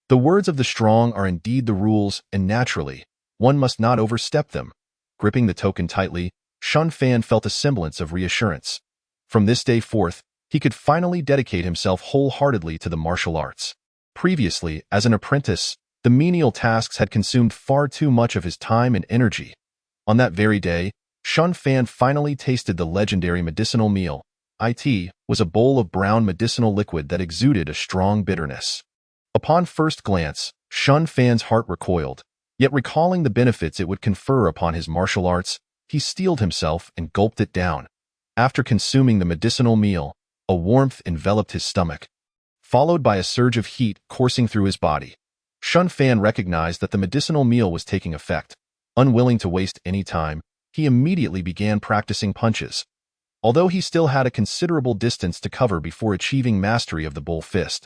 The words of the strong are indeed the rules, and naturally, one must not overstep them. Gripping the token tightly, Shun Fan felt a semblance of reassurance. From this day forth, he could finally dedicate himself wholeheartedly to the martial arts. Previously, as an apprentice, the menial tasks had consumed far too much of his time and energy. On that very day, Shun Fan finally tasted the legendary medicinal meal. It was a bowl of brown medicinal liquid that exuded a strong bitterness. Upon first glance, Shun Fan's heart recoiled, yet recalling the benefits it would confer upon his martial arts, he steeled himself and gulped it down. After consuming the medicinal meal, a warmth enveloped his stomach, followed by a surge of heat coursing through his body. Shun Fan recognized that the medicinal meal was taking effect. Unwilling to waste any time, he immediately began practicing punches. Although he still had a considerable distance to cover before achieving mastery of the bull fist,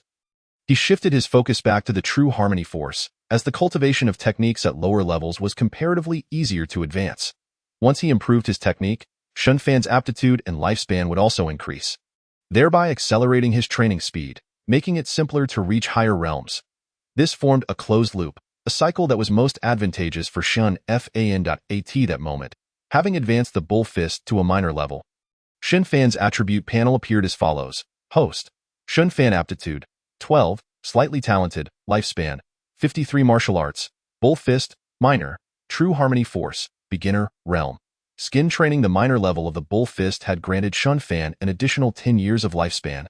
he shifted his focus back to the true harmony force, as the cultivation of techniques at lower levels was comparatively easier to advance. Once he improved his technique, Shun Fan's aptitude and lifespan would also increase, thereby accelerating his training speed, making it simpler to reach higher realms. This formed a closed loop, a cycle that was most advantageous for Shun Fan. At that moment, having advanced the bull fist to a minor level. Shin Fan's attribute panel appeared as follows: Host. Shun Fan aptitude, 12, slightly talented, lifespan, 53 martial arts, bull fist, minor, true harmony force, beginner, realm. Skin training. The minor level of the bull fist had granted Shun Fan an additional 10 years of lifespan,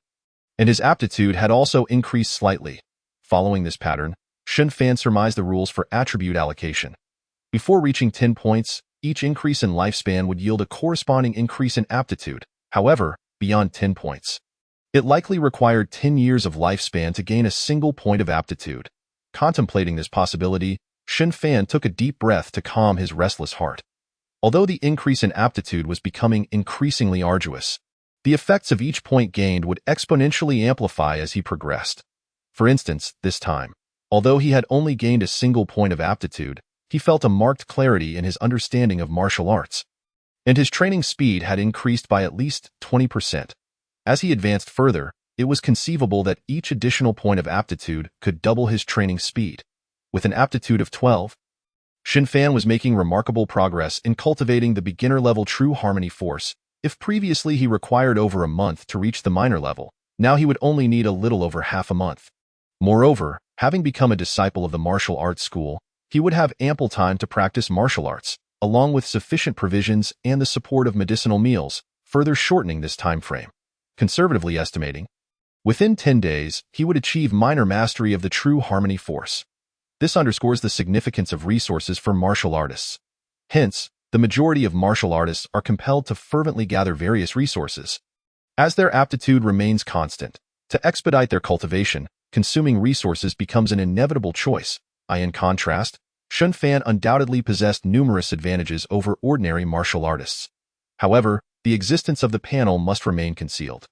and his aptitude had also increased slightly. Following this pattern, Shun Fan surmised the rules for attribute allocation. Before reaching 10 points, each increase in lifespan would yield a corresponding increase in aptitude. However, beyond 10 points, it likely required 10 years of lifespan to gain a single point of aptitude. Contemplating this possibility, Shun Fan took a deep breath to calm his restless heart. Although the increase in aptitude was becoming increasingly arduous, the effects of each point gained would exponentially amplify as he progressed. For instance, this time, although he had only gained a single point of aptitude, he felt a marked clarity in his understanding of martial arts, and his training speed had increased by at least 20%. As he advanced further, it was conceivable that each additional point of aptitude could double his training speed. With an aptitude of 12, Shun Fan was making remarkable progress in cultivating the beginner-level true harmony force. If previously he required over a month to reach the minor level, now he would only need a little over half a month. Moreover, having become a disciple of the martial arts school, he would have ample time to practice martial arts, along with sufficient provisions and the support of medicinal meals, further shortening this time frame. Conservatively estimating, within 10 days, he would achieve minor mastery of the true harmony force. This underscores the significance of resources for martial artists. Hence, the majority of martial artists are compelled to fervently gather various resources, as their aptitude remains constant. To expedite their cultivation, consuming resources becomes an inevitable choice. In contrast, Shun Fan undoubtedly possessed numerous advantages over ordinary martial artists. However, the existence of the panel must remain concealed.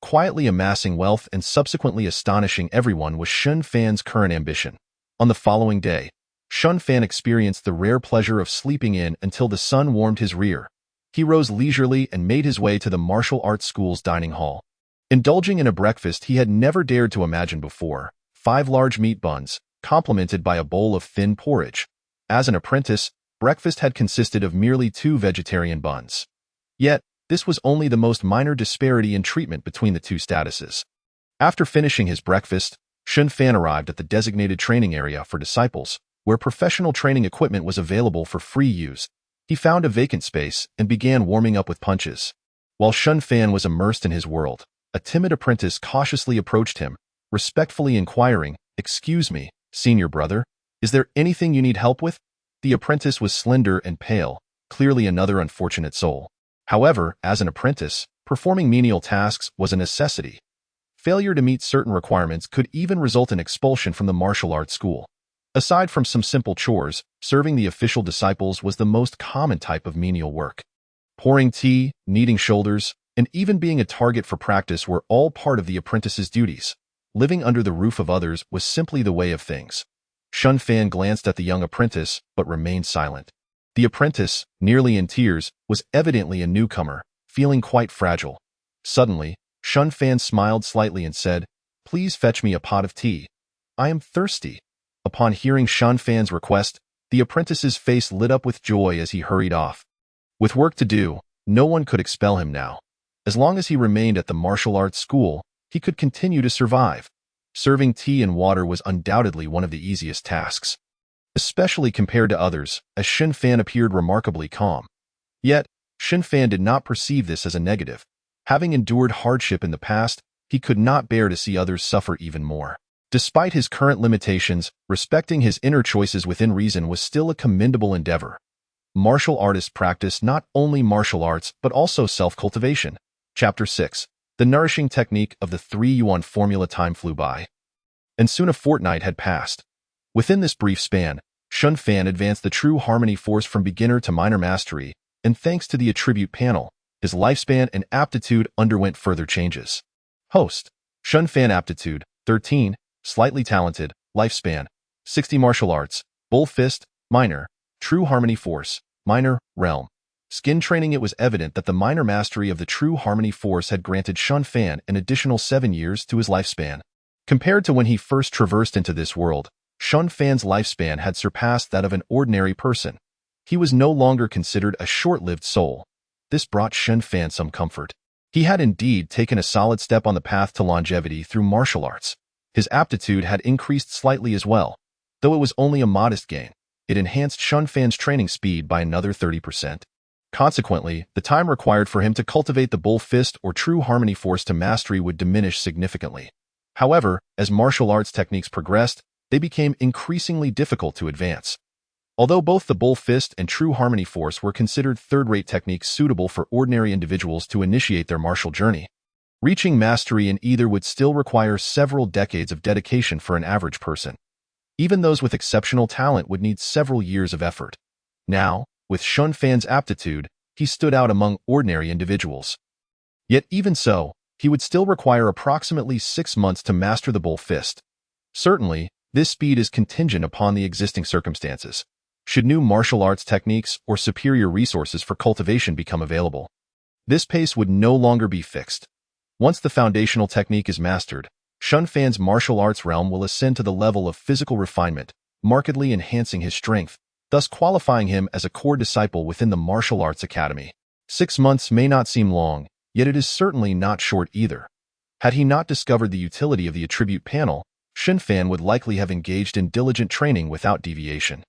Quietly amassing wealth and subsequently astonishing everyone was Shun Fan's current ambition. On the following day, Shun Fan experienced the rare pleasure of sleeping in until the sun warmed his rear. He rose leisurely and made his way to the martial arts school's dining hall. Indulging in a breakfast he had never dared to imagine before, 5 large meat buns, complemented by a bowl of thin porridge. As an apprentice, breakfast had consisted of merely 2 vegetarian buns. Yet, this was only the most minor disparity in treatment between the two statuses. After finishing his breakfast, Shun Fan arrived at the designated training area for disciples, where professional training equipment was available for free use. He found a vacant space and began warming up with punches. While Shun Fan was immersed in his world, a timid apprentice cautiously approached him, respectfully inquiring, "Excuse me, senior brother, is there anything you need help with?" The apprentice was slender and pale, clearly another unfortunate soul. However, as an apprentice, performing menial tasks was a necessity. Failure to meet certain requirements could even result in expulsion from the martial arts school. Aside from some simple chores, serving the official disciples was the most common type of menial work. Pouring tea, kneading shoulders, and even being a target for practice were all part of the apprentice's duties. Living under the roof of others was simply the way of things. Shun Fan glanced at the young apprentice, but remained silent. The apprentice, nearly in tears, was evidently a newcomer, feeling quite fragile. Suddenly, Shun Fan smiled slightly and said, "Please fetch me a pot of tea. I am thirsty." Upon hearing Shun Fan's request, the apprentice's face lit up with joy as he hurried off. With work to do, no one could expel him now. As long as he remained at the martial arts school, he could continue to survive. Serving tea and water was undoubtedly one of the easiest tasks, especially compared to others, as Shun Fan appeared remarkably calm. Yet, Shun Fan did not perceive this as a negative. Having endured hardship in the past, he could not bear to see others suffer even more. Despite his current limitations, respecting his inner choices within reason was still a commendable endeavor. Martial artists practice not only martial arts but also self-cultivation. Chapter 6. The nourishing technique of the 3-yuan formula. Time flew by, and soon a fortnight had passed. Within this brief span, Shun Fan advanced the true harmony force from beginner to minor mastery, and thanks to the attribute panel, his lifespan and aptitude underwent further changes. Host. Shun Fan aptitude, 13, slightly talented, lifespan, 60 martial arts, bull fist, minor, true harmony force, minor, realm. Skin training. It was evident that the minor mastery of the true harmony force had granted Shun Fan an additional 7 years to his lifespan. Compared to when he first traversed into this world, Shun Fan's lifespan had surpassed that of an ordinary person. He was no longer considered a short-lived soul. This brought Shun Fan some comfort. He had indeed taken a solid step on the path to longevity through martial arts. His aptitude had increased slightly as well, though it was only a modest gain. It enhanced Shun Fan's training speed by another 30%. Consequently, the time required for him to cultivate the bull fist or true harmony force to mastery would diminish significantly. However, as martial arts techniques progressed, they became increasingly difficult to advance. Although both the bull fist and true harmony force were considered third-rate techniques suitable for ordinary individuals to initiate their martial journey, reaching mastery in either would still require several decades of dedication for an average person. Even those with exceptional talent would need several years of effort. Now, with Shun Fan's aptitude, he stood out among ordinary individuals. Yet even so, he would still require approximately 6 months to master the bull fist. Certainly, this speed is contingent upon the existing circumstances. Should new martial arts techniques or superior resources for cultivation become available, this pace would no longer be fixed. Once the foundational technique is mastered, Shun Fan's martial arts realm will ascend to the level of physical refinement, markedly enhancing his strength, thus qualifying him as a core disciple within the martial arts academy. 6 months may not seem long, yet it is certainly not short either. Had he not discovered the utility of the attribute panel, Shun Fan would likely have engaged in diligent training without deviation.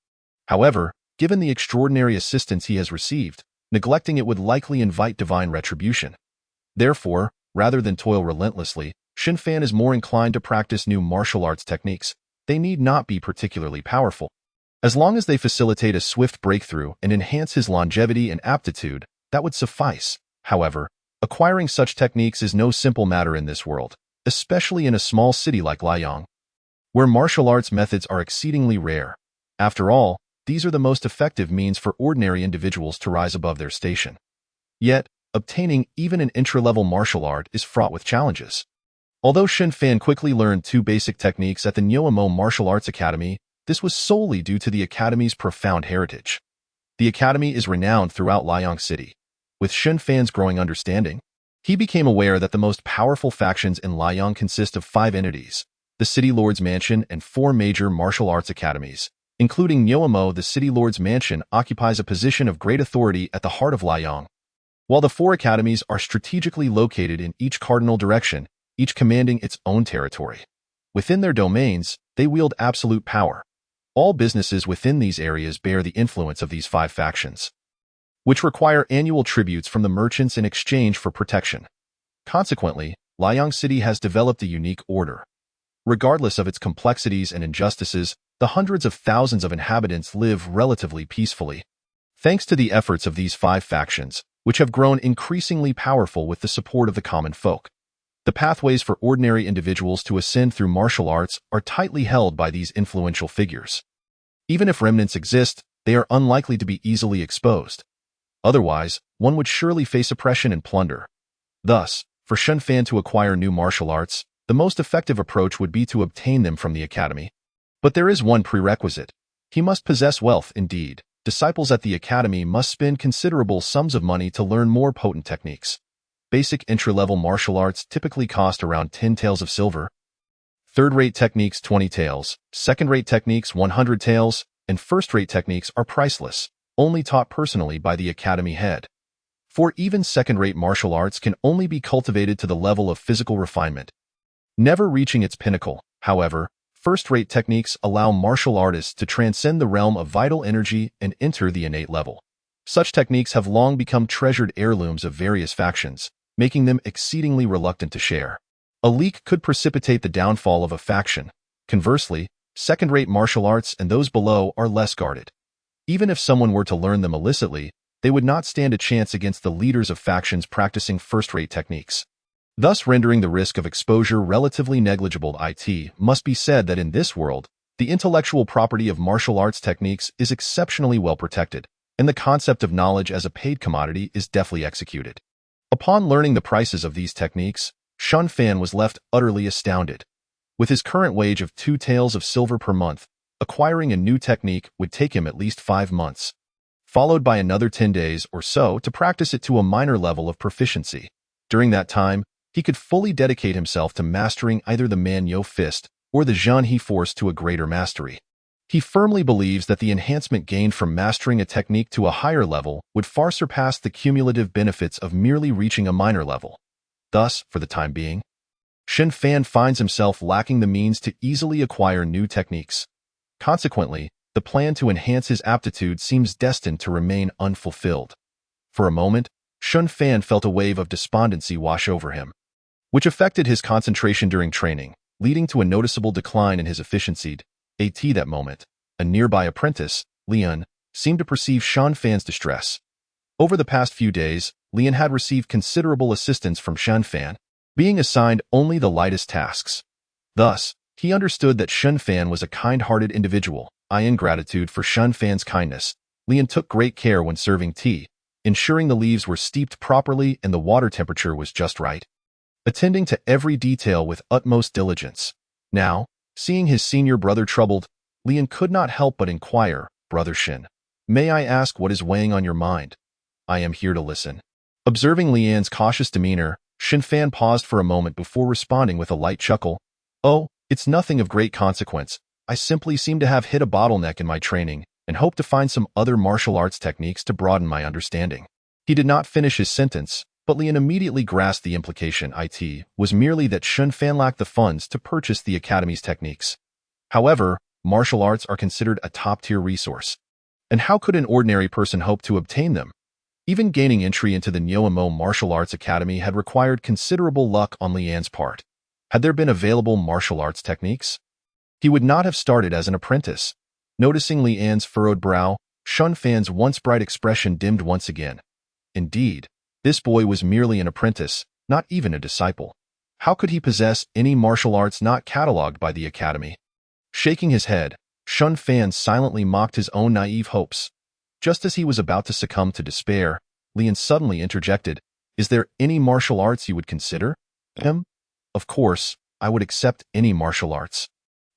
However, given the extraordinary assistance he has received, neglecting it would likely invite divine retribution. Therefore, rather than toil relentlessly, Shun Fan is more inclined to practice new martial arts techniques. They need not be particularly powerful. As long as they facilitate a swift breakthrough and enhance his longevity and aptitude, that would suffice. However, acquiring such techniques is no simple matter in this world, especially in a small city like Liang, where martial arts methods are exceedingly rare. After all, these are the most effective means for ordinary individuals to rise above their station. Yet, obtaining even an intra-level martial art is fraught with challenges. Although Shun Fan quickly learned 2 basic techniques at the Nyoamo Martial Arts Academy, this was solely due to the Academy's profound heritage. The Academy is renowned throughout Liang City. With Shun Fan's growing understanding, he became aware that the most powerful factions in Liang consist of 5 entities: the City Lord's Mansion and 4 major martial arts academies. Including Nyoamo, the City Lord's Mansion occupies a position of great authority at the heart of Liang. While the 4 academies are strategically located in each cardinal direction, each commanding its own territory. Within their domains, they wield absolute power. All businesses within these areas bear the influence of these 5 factions, which require annual tributes from the merchants in exchange for protection. Consequently, Liang City has developed a unique order. Regardless of its complexities and injustices, the hundreds of thousands of inhabitants live relatively peacefully. Thanks to the efforts of these 5 factions, which have grown increasingly powerful with the support of the common folk, the pathways for ordinary individuals to ascend through martial arts are tightly held by these influential figures. Even if remnants exist, they are unlikely to be easily exposed. Otherwise, one would surely face oppression and plunder. Thus, for Shun Fan to acquire new martial arts, the most effective approach would be to obtain them from the academy. But there is one prerequisite. He must possess wealth indeed. Disciples at the academy must spend considerable sums of money to learn more potent techniques. Basic entry-level martial arts typically cost around 10 taels of silver. Third-rate techniques 20 taels, second-rate techniques 100 taels, and first-rate techniques are priceless, only taught personally by the academy head. For even second-rate martial arts can only be cultivated to the level of physical refinement, never reaching its pinnacle. However, first-rate techniques allow martial artists to transcend the realm of vital energy and enter the innate level. Such techniques have long become treasured heirlooms of various factions, making them exceedingly reluctant to share. A leak could precipitate the downfall of a faction. Conversely, second-rate martial arts and those below are less guarded. Even if someone were to learn them illicitly, they would not stand a chance against the leaders of factions practicing first-rate techniques, thus rendering the risk of exposure relatively negligible. It must be said that in this world, the intellectual property of martial arts techniques is exceptionally well protected, and the concept of knowledge as a paid commodity is deftly executed. Upon learning the prices of these techniques, Shun Fan was left utterly astounded. With his current wage of 2 taels of silver per month, acquiring a new technique would take him at least 5 months, followed by another 10 days or so to practice it to a minor level of proficiency. During that time, he could fully dedicate himself to mastering either the Man-Yo Fist or the Zhan-He Force to a greater mastery. He firmly believes that the enhancement gained from mastering a technique to a higher level would far surpass the cumulative benefits of merely reaching a minor level. Thus, for the time being, Shen Fan finds himself lacking the means to easily acquire new techniques. Consequently, the plan to enhance his aptitude seems destined to remain unfulfilled. For a moment, Shen Fan felt a wave of despondency wash over him, which affected his concentration during training, leading to a noticeable decline in his efficiency. At that moment, a nearby apprentice, Leon, seemed to perceive Shen Fan's distress. Over the past few days, Leon had received considerable assistance from Shen Fan, being assigned only the lightest tasks. Thus, he understood that Shen Fan was a kind-hearted individual. In gratitude for Shen Fan's kindness, Leon took great care when serving tea, ensuring the leaves were steeped properly and the water temperature was just right, attending to every detail with utmost diligence. Now, seeing his senior brother troubled, Leon could not help but inquire, "Brother Shen, may I ask what is weighing on your mind? I am here to listen." Observing Leon's cautious demeanor, Shen Fan paused for a moment before responding with a light chuckle. "Oh, it's nothing of great consequence. I simply seem to have hit a bottleneck in my training and hope to find some other martial arts techniques to broaden my understanding." He did not finish his sentence, but Leon immediately grasped the implication. It was merely that Shen Fan lacked the funds to purchase the academy's techniques. However, martial arts are considered a top-tier resource. And how could an ordinary person hope to obtain them? Even gaining entry into the Nyoamo Martial Arts Academy had required considerable luck on Leon's part. Had there been available martial arts techniques, he would not have started as an apprentice. Noticing Leon's furrowed brow, Shen Fan's once bright expression dimmed once again. Indeed, this boy was merely an apprentice, not even a disciple. How could he possess any martial arts not catalogued by the academy? Shaking his head, Shen Fan silently mocked his own naive hopes. Just as he was about to succumb to despair, Leon suddenly interjected, "Is there any martial arts you would consider?" "Of course, I would accept any martial arts.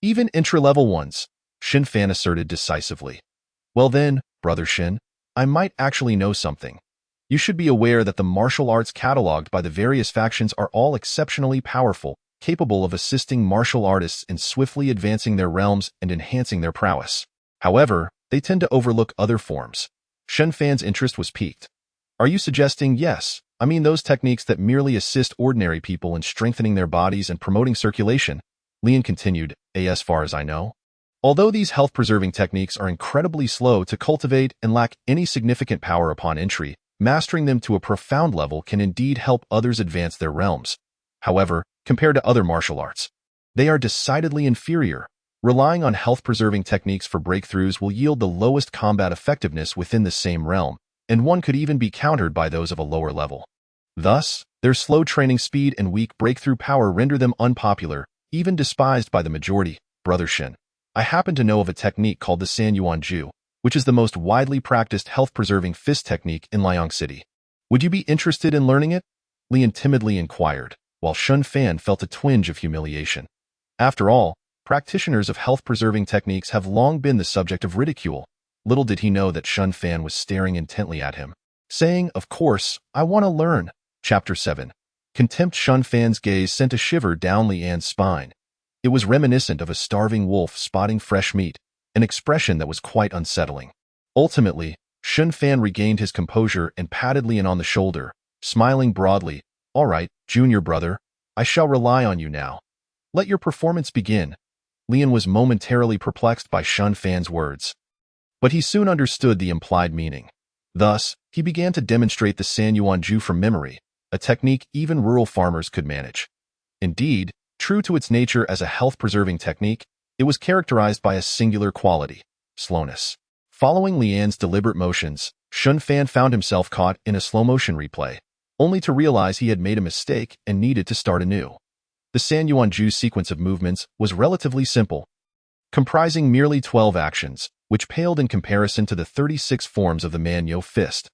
Even entry-level ones," Shen Fan asserted decisively. "Well then, Brother Shen, I might actually know something. You should be aware that the martial arts catalogued by the various factions are all exceptionally powerful, capable of assisting martial artists in swiftly advancing their realms and enhancing their prowess. However, they tend to overlook other forms." Shen Fan's interest was piqued. "Are you suggesting, yes, I mean those techniques that merely assist ordinary people in strengthening their bodies and promoting circulation?" Leon continued, "As far as I know, although these health-preserving techniques are incredibly slow to cultivate and lack any significant power upon entry, mastering them to a profound level can indeed help others advance their realms. However, compared to other martial arts, they are decidedly inferior. Relying on health-preserving techniques for breakthroughs will yield the lowest combat effectiveness within the same realm, and one could even be countered by those of a lower level. Thus, their slow training speed and weak breakthrough power render them unpopular, even despised by the majority. Brother Shen, I happen to know of a technique called the Sanyuan Ju, which is the most widely practiced health-preserving fist technique in Liang City. Would you be interested in learning it?" Leon timidly inquired, while Shen Fan felt a twinge of humiliation. After all, practitioners of health-preserving techniques have long been the subject of ridicule. Little did he know that Shen Fan was staring intently at him, saying, "Of course, I want to learn." Chapter 7. Contempt. Shen Fan's gaze sent a shiver down Leon's spine. It was reminiscent of a starving wolf spotting fresh meat, an expression that was quite unsettling. Ultimately, Shen Fan regained his composure and patted Leon on the shoulder, smiling broadly. "All right, junior brother, I shall rely on you now. Let your performance begin." Leon was momentarily perplexed by Shen Fan's words, but he soon understood the implied meaning. Thus, he began to demonstrate the Sanyuan Ju from memory, a technique even rural farmers could manage. Indeed, true to its nature as a health-preserving technique, it was characterized by a singular quality: slowness. Following Leon's deliberate motions, Shen Fan found himself caught in a slow-motion replay, only to realize he had made a mistake and needed to start anew. The Sanyuan Ju's sequence of movements was relatively simple, comprising merely 12 actions, which paled in comparison to the 36 forms of the Manyo fist.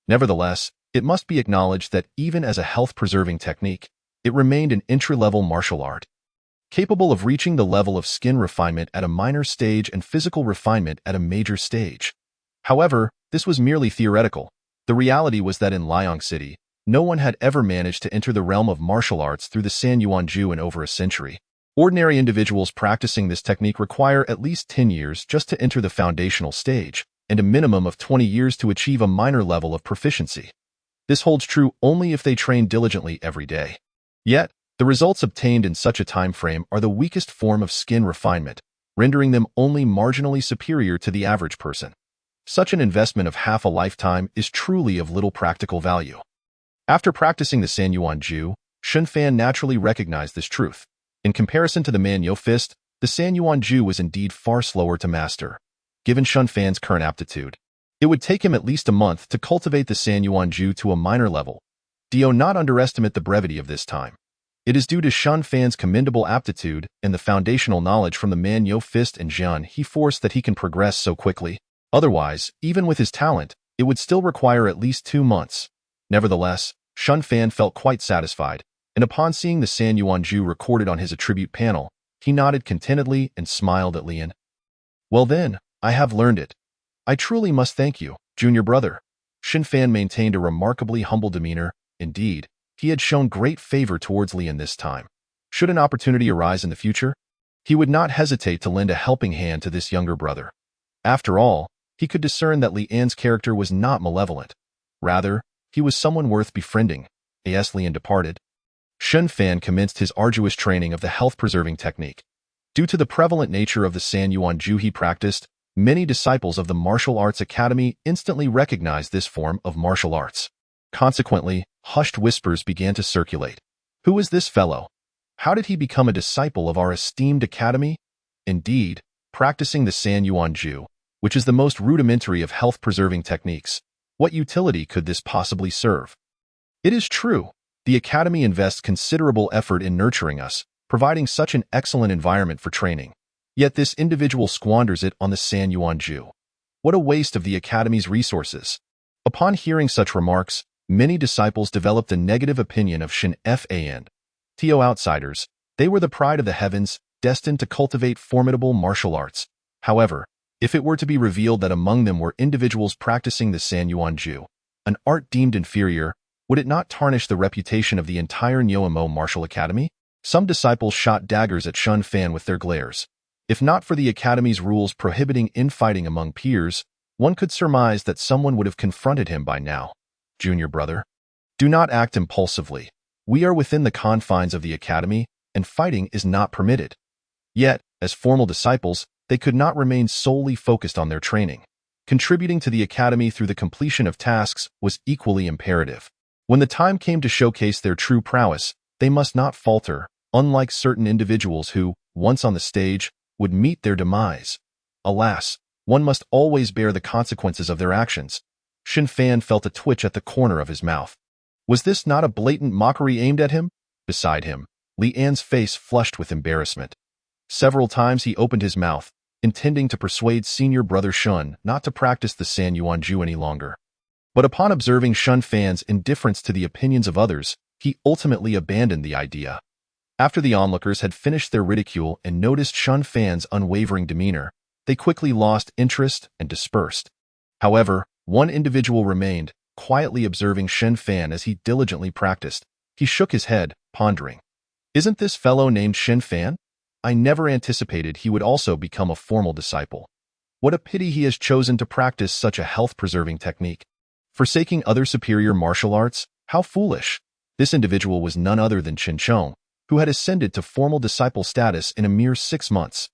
Nevertheless, it must be acknowledged that even as a health-preserving technique, it remained an entry-level martial art, capable of reaching the level of skin refinement at a minor stage and physical refinement at a major stage. However, this was merely theoretical. The reality was that in Liang City, no one had ever managed to enter the realm of martial arts through the Sanyuan Ju in over a century. Ordinary individuals practicing this technique require at least 10 years just to enter the foundational stage, and a minimum of 20 years to achieve a minor level of proficiency. This holds true only if they train diligently every day. Yet, the results obtained in such a time frame are the weakest form of skin refinement, rendering them only marginally superior to the average person. Such an investment of half a lifetime is truly of little practical value. After practicing the Sanyuan Ju, Shun Fan naturally recognized this truth. In comparison to the Manyo Fist, the Sanyuan Ju was indeed far slower to master. Given Shun Fan's current aptitude, it would take him at least a month to cultivate the Sanyuan Ju to a minor level. Do not underestimate the brevity of this time. It is due to Shun Fan's commendable aptitude and the foundational knowledge from the Manyo Fist and Jian He Force that he can progress so quickly. Otherwise, even with his talent, it would still require at least 2 months. Nevertheless, Shun Fan felt quite satisfied, and upon seeing the Sanyuan Ju recorded on his attribute panel, he nodded contentedly and smiled at Lian. Well then, I have learned it. I truly must thank you, junior brother. Shun Fan maintained a remarkably humble demeanor. Indeed, he had shown great favor towards Lian this time. Should an opportunity arise in the future, he would not hesitate to lend a helping hand to this younger brother. After all, he could discern that Lian's character was not malevolent. Rather, he was someone worth befriending. As Lian departed, Shun Fan commenced his arduous training of the health-preserving technique. Due to the prevalent nature of the Sanyuan Ju he practiced, many disciples of the Martial Arts Academy instantly recognized this form of martial arts. Consequently, hushed whispers began to circulate. Who is this fellow? How did he become a disciple of our esteemed academy? Indeed, practicing the Sanyuan Ju, which is the most rudimentary of health-preserving techniques, what utility could this possibly serve? It is true, the academy invests considerable effort in nurturing us, providing such an excellent environment for training. Yet this individual squanders it on the Sanyuan Ju. What a waste of the academy's resources. Upon hearing such remarks, many disciples developed a negative opinion of Shin Fan. To outsiders, they were the pride of the heavens, destined to cultivate formidable martial arts. However, if it were to be revealed that among them were individuals practicing the Sanyuan Ju, an art deemed inferior, would it not tarnish the reputation of the entire Nyomo Martial Academy? Some disciples shot daggers at Shun Fan with their glares. If not for the academy's rules prohibiting infighting among peers, one could surmise that someone would have confronted him by now. Junior brother, do not act impulsively. We are within the confines of the academy, and fighting is not permitted. Yet, as formal disciples, they could not remain solely focused on their training. Contributing to the academy through the completion of tasks was equally imperative. When the time came to showcase their true prowess, they must not falter, unlike certain individuals who, once on the stage, would meet their demise. Alas, one must always bear the consequences of their actions. Shun Fan felt a twitch at the corner of his mouth. Was this not a blatant mockery aimed at him? Beside him, Lian's face flushed with embarrassment. Several times he opened his mouth, intending to persuade senior brother Shun not to practice the Sanyuan Ju any longer. But upon observing Shun Fan's indifference to the opinions of others, he ultimately abandoned the idea. After the onlookers had finished their ridicule and noticed Shun Fan's unwavering demeanor, they quickly lost interest and dispersed. However, one individual remained, quietly observing Shun Fan as he diligently practiced. He shook his head, pondering. Isn't this fellow named Shun Fan? I never anticipated he would also become a formal disciple. What a pity he has chosen to practice such a health-preserving technique. Forsaking other superior martial arts? How foolish! This individual was none other than Chen Chong, who had ascended to formal disciple status in a mere 6 months.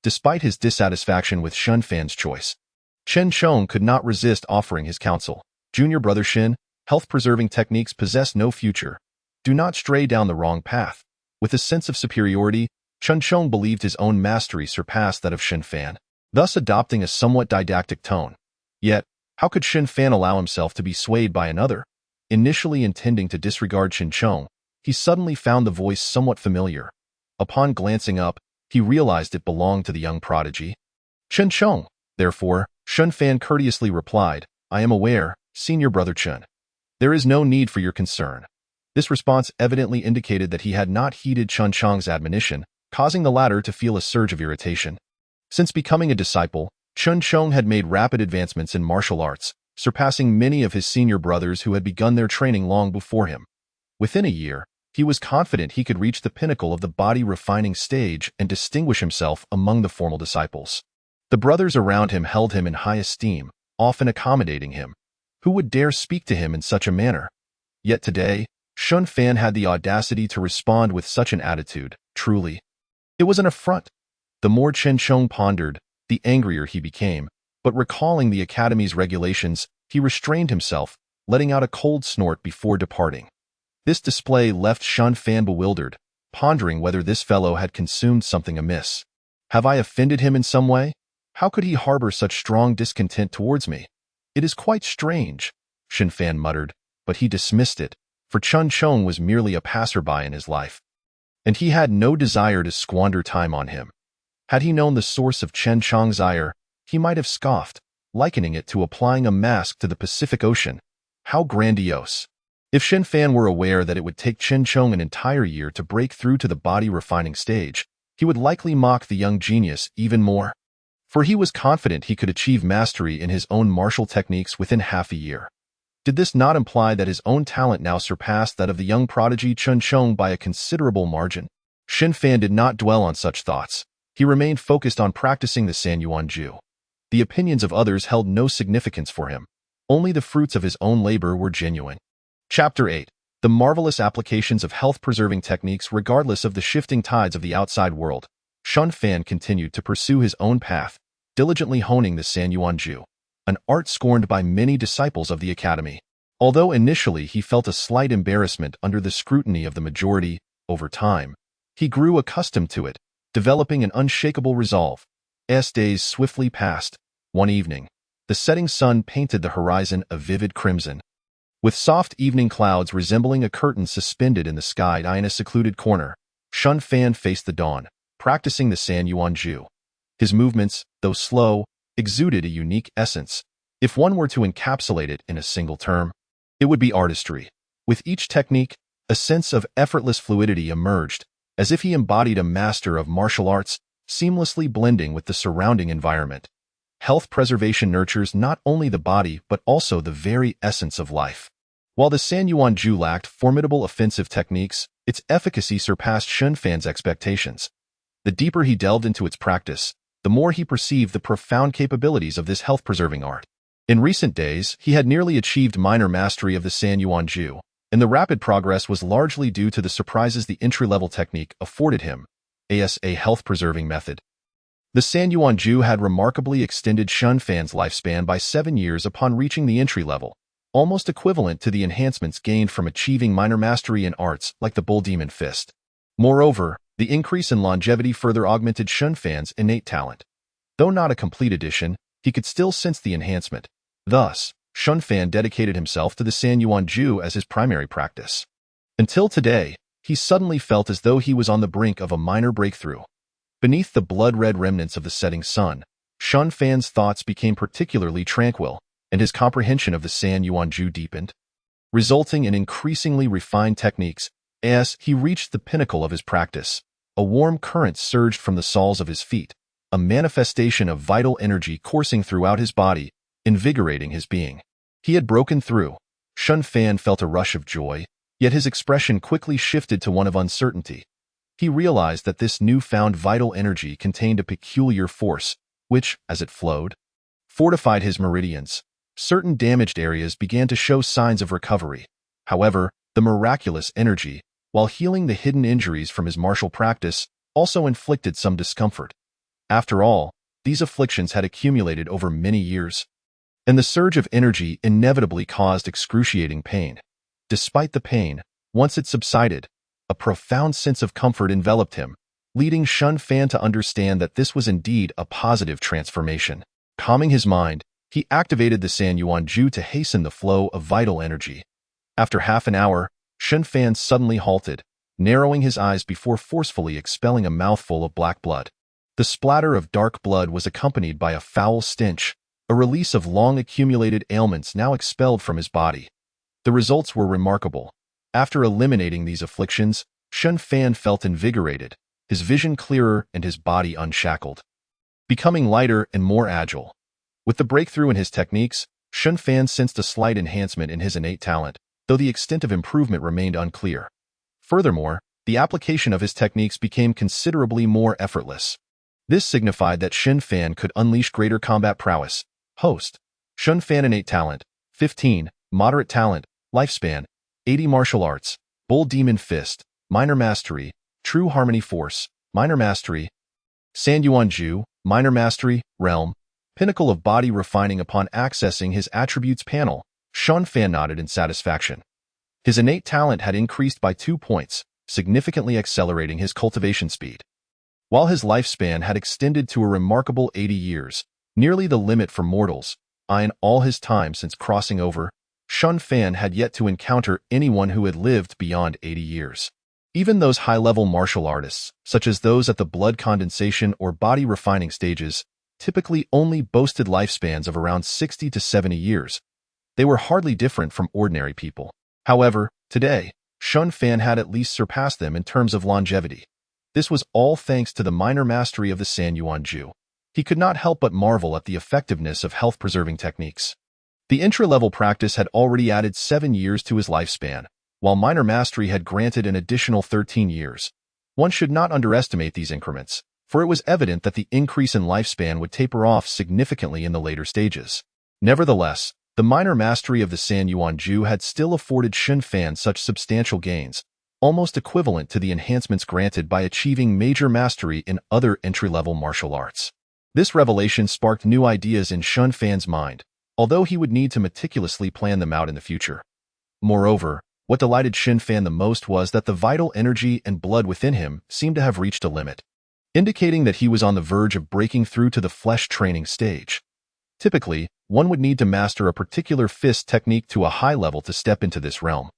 Despite his dissatisfaction with Shun Fan's choice, Chen Chong could not resist offering his counsel. Junior brother Shin, health-preserving techniques possess no future. Do not stray down the wrong path. With a sense of superiority, Chen Chong believed his own mastery surpassed that of Shun Fan, thus adopting a somewhat didactic tone. Yet, how could Shun Fan allow himself to be swayed by another? Initially intending to disregard Chen Chong, he suddenly found the voice somewhat familiar. Upon glancing up, he realized it belonged to the young prodigy. Chen Chong. Therefore, Shun Fan courteously replied, I am aware, senior brother Chen. There is no need for your concern. This response evidently indicated that he had not heeded Chen Chong's admonition, causing the latter to feel a surge of irritation. Since becoming a disciple, Chen Chong had made rapid advancements in martial arts, surpassing many of his senior brothers who had begun their training long before him. Within a year, he was confident he could reach the pinnacle of the body-refining stage and distinguish himself among the formal disciples. The brothers around him held him in high esteem, often accommodating him. Who would dare speak to him in such a manner? Yet today, Shun Fan had the audacity to respond with such an attitude. Truly, it was an affront. The more Chen Chong pondered, the angrier he became, but recalling the academy's regulations, he restrained himself, letting out a cold snort before departing. This display left Shun Fan bewildered, pondering whether this fellow had consumed something amiss. Have I offended him in some way? How could he harbor such strong discontent towards me? It is quite strange, Shun Fan muttered, but he dismissed it, for Chun Chong was merely a passerby in his life, and he had no desire to squander time on him. Had he known the source of Chen Chong's ire, he might have scoffed, likening it to applying a mask to the Pacific Ocean. How grandiose! If Shin Fan were aware that it would take Chen Chong an entire year to break through to the body refining stage, he would likely mock the young genius even more. For he was confident he could achieve mastery in his own martial techniques within half a year. Did this not imply that his own talent now surpassed that of the young prodigy Chun Chong by a considerable margin? Shin Fan did not dwell on such thoughts. He remained focused on practicing the San Yuan Ju. The opinions of others held no significance for him. Only the fruits of his own labor were genuine. Chapter 8. The marvelous applications of health-preserving techniques regardless of the shifting tides of the outside world. Shun Fan continued to pursue his own path, diligently honing the San Yuan Ju, an art scorned by many disciples of the academy. Although initially he felt a slight embarrassment under the scrutiny of the majority, over time, he grew accustomed to it, developing an unshakable resolve. As days swiftly passed, one evening, the setting sun painted the horizon a vivid crimson. With soft evening clouds resembling a curtain suspended in the sky in a secluded corner, Shun Fan faced the dawn, practicing the San Yuan Ju. His movements, though slow, exuded a unique essence. If one were to encapsulate it in a single term, it would be artistry. With each technique, a sense of effortless fluidity emerged, as if he embodied a master of martial arts, seamlessly blending with the surrounding environment. Health preservation nurtures not only the body but also the very essence of life. While the San Yuan Ju lacked formidable offensive techniques, its efficacy surpassed Shun Fan's expectations. The deeper he delved into its practice, the more he perceived the profound capabilities of this health-preserving art. In recent days, he had nearly achieved minor mastery of the San Yuan Ju, and the rapid progress was largely due to the surprises the entry-level technique afforded him, as a health-preserving method. The San Yuan Ju had remarkably extended Shun Fan's lifespan by 7 years upon reaching the entry level, almost equivalent to the enhancements gained from achieving minor mastery in arts like the Bull Demon Fist. Moreover, the increase in longevity further augmented Shun Fan's innate talent. Though not a complete addition, he could still sense the enhancement. Thus, Shun Fan dedicated himself to the San Yuan Ju as his primary practice. Until today, he suddenly felt as though he was on the brink of a minor breakthrough. Beneath the blood-red remnants of the setting sun, Shun Fan's thoughts became particularly tranquil, and his comprehension of the San Yuan Ju deepened, resulting in increasingly refined techniques. As he reached the pinnacle of his practice, a warm current surged from the soles of his feet, a manifestation of vital energy coursing throughout his body, invigorating his being. He had broken through. Shun Fan felt a rush of joy, yet his expression quickly shifted to one of uncertainty. He realized that this newfound vital energy contained a peculiar force, which, as it flowed, fortified his meridians. Certain damaged areas began to show signs of recovery. However, the miraculous energy, while healing the hidden injuries from his martial practice, also inflicted some discomfort. After all, these afflictions had accumulated over many years, and the surge of energy inevitably caused excruciating pain. Despite the pain, once it subsided, a profound sense of comfort enveloped him, leading Shun Fan to understand that this was indeed a positive transformation. Calming his mind, he activated the San Yuan Ju to hasten the flow of vital energy. After half an hour, Shun Fan suddenly halted, narrowing his eyes before forcefully expelling a mouthful of black blood. The splatter of dark blood was accompanied by a foul stench, a release of long-accumulated ailments now expelled from his body. The results were remarkable. After eliminating these afflictions, Shun Fan felt invigorated, his vision clearer and his body unshackled, becoming lighter and more agile. With the breakthrough in his techniques, Shun Fan sensed a slight enhancement in his innate talent, though the extent of improvement remained unclear. Furthermore, the application of his techniques became considerably more effortless. This signified that Shun Fan could unleash greater combat prowess. Host. Shun Fan innate talent, 15, moderate talent, lifespan, 80 Martial Arts, Bull Demon Fist, Minor Mastery, True Harmony Force, Minor Mastery, Sanyuan Ju, Minor Mastery, Realm, Pinnacle of Body Refining. Upon accessing his attributes panel, Shun Fan nodded in satisfaction. His innate talent had increased by 2 points, significantly accelerating his cultivation speed. While his lifespan had extended to a remarkable 80 years, nearly the limit for mortals, in all his time since crossing over, Shun Fan had yet to encounter anyone who had lived beyond 80 years. Even those high-level martial artists, such as those at the blood condensation or body refining stages, typically only boasted lifespans of around 60 to 70 years. They were hardly different from ordinary people. However, today, Shun Fan had at least surpassed them in terms of longevity. This was all thanks to the minor mastery of the Sanyuan Ju. He could not help but marvel at the effectiveness of health-preserving techniques. The intra-level practice had already added 7 years to his lifespan, while minor mastery had granted an additional 13 years. One should not underestimate these increments, for it was evident that the increase in lifespan would taper off significantly in the later stages. Nevertheless, the minor mastery of the Sanyuan Ju had still afforded Shun Fan such substantial gains, almost equivalent to the enhancements granted by achieving major mastery in other entry-level martial arts. This revelation sparked new ideas in Shun Fan's mind, although he would need to meticulously plan them out in the future. Moreover, what delighted Shun Fan the most was that the vital energy and blood within him seemed to have reached a limit, indicating that he was on the verge of breaking through to the flesh training stage. Typically, one would need to master a particular fist technique to a high level to step into this realm.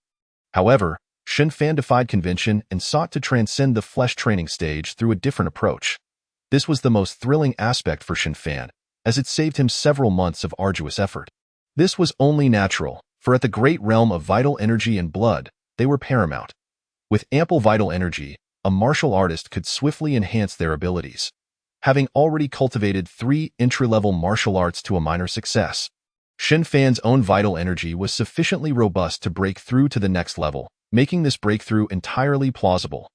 However, Shun Fan defied convention and sought to transcend the flesh training stage through a different approach. This was the most thrilling aspect for Shun Fan, as it saved him several months of arduous effort. This was only natural, for at the great realm of vital energy and blood, they were paramount. With ample vital energy, a martial artist could swiftly enhance their abilities. Having already cultivated 3 entry-level martial arts to a minor success, Shun Fan's own vital energy was sufficiently robust to break through to the next level, making this breakthrough entirely plausible.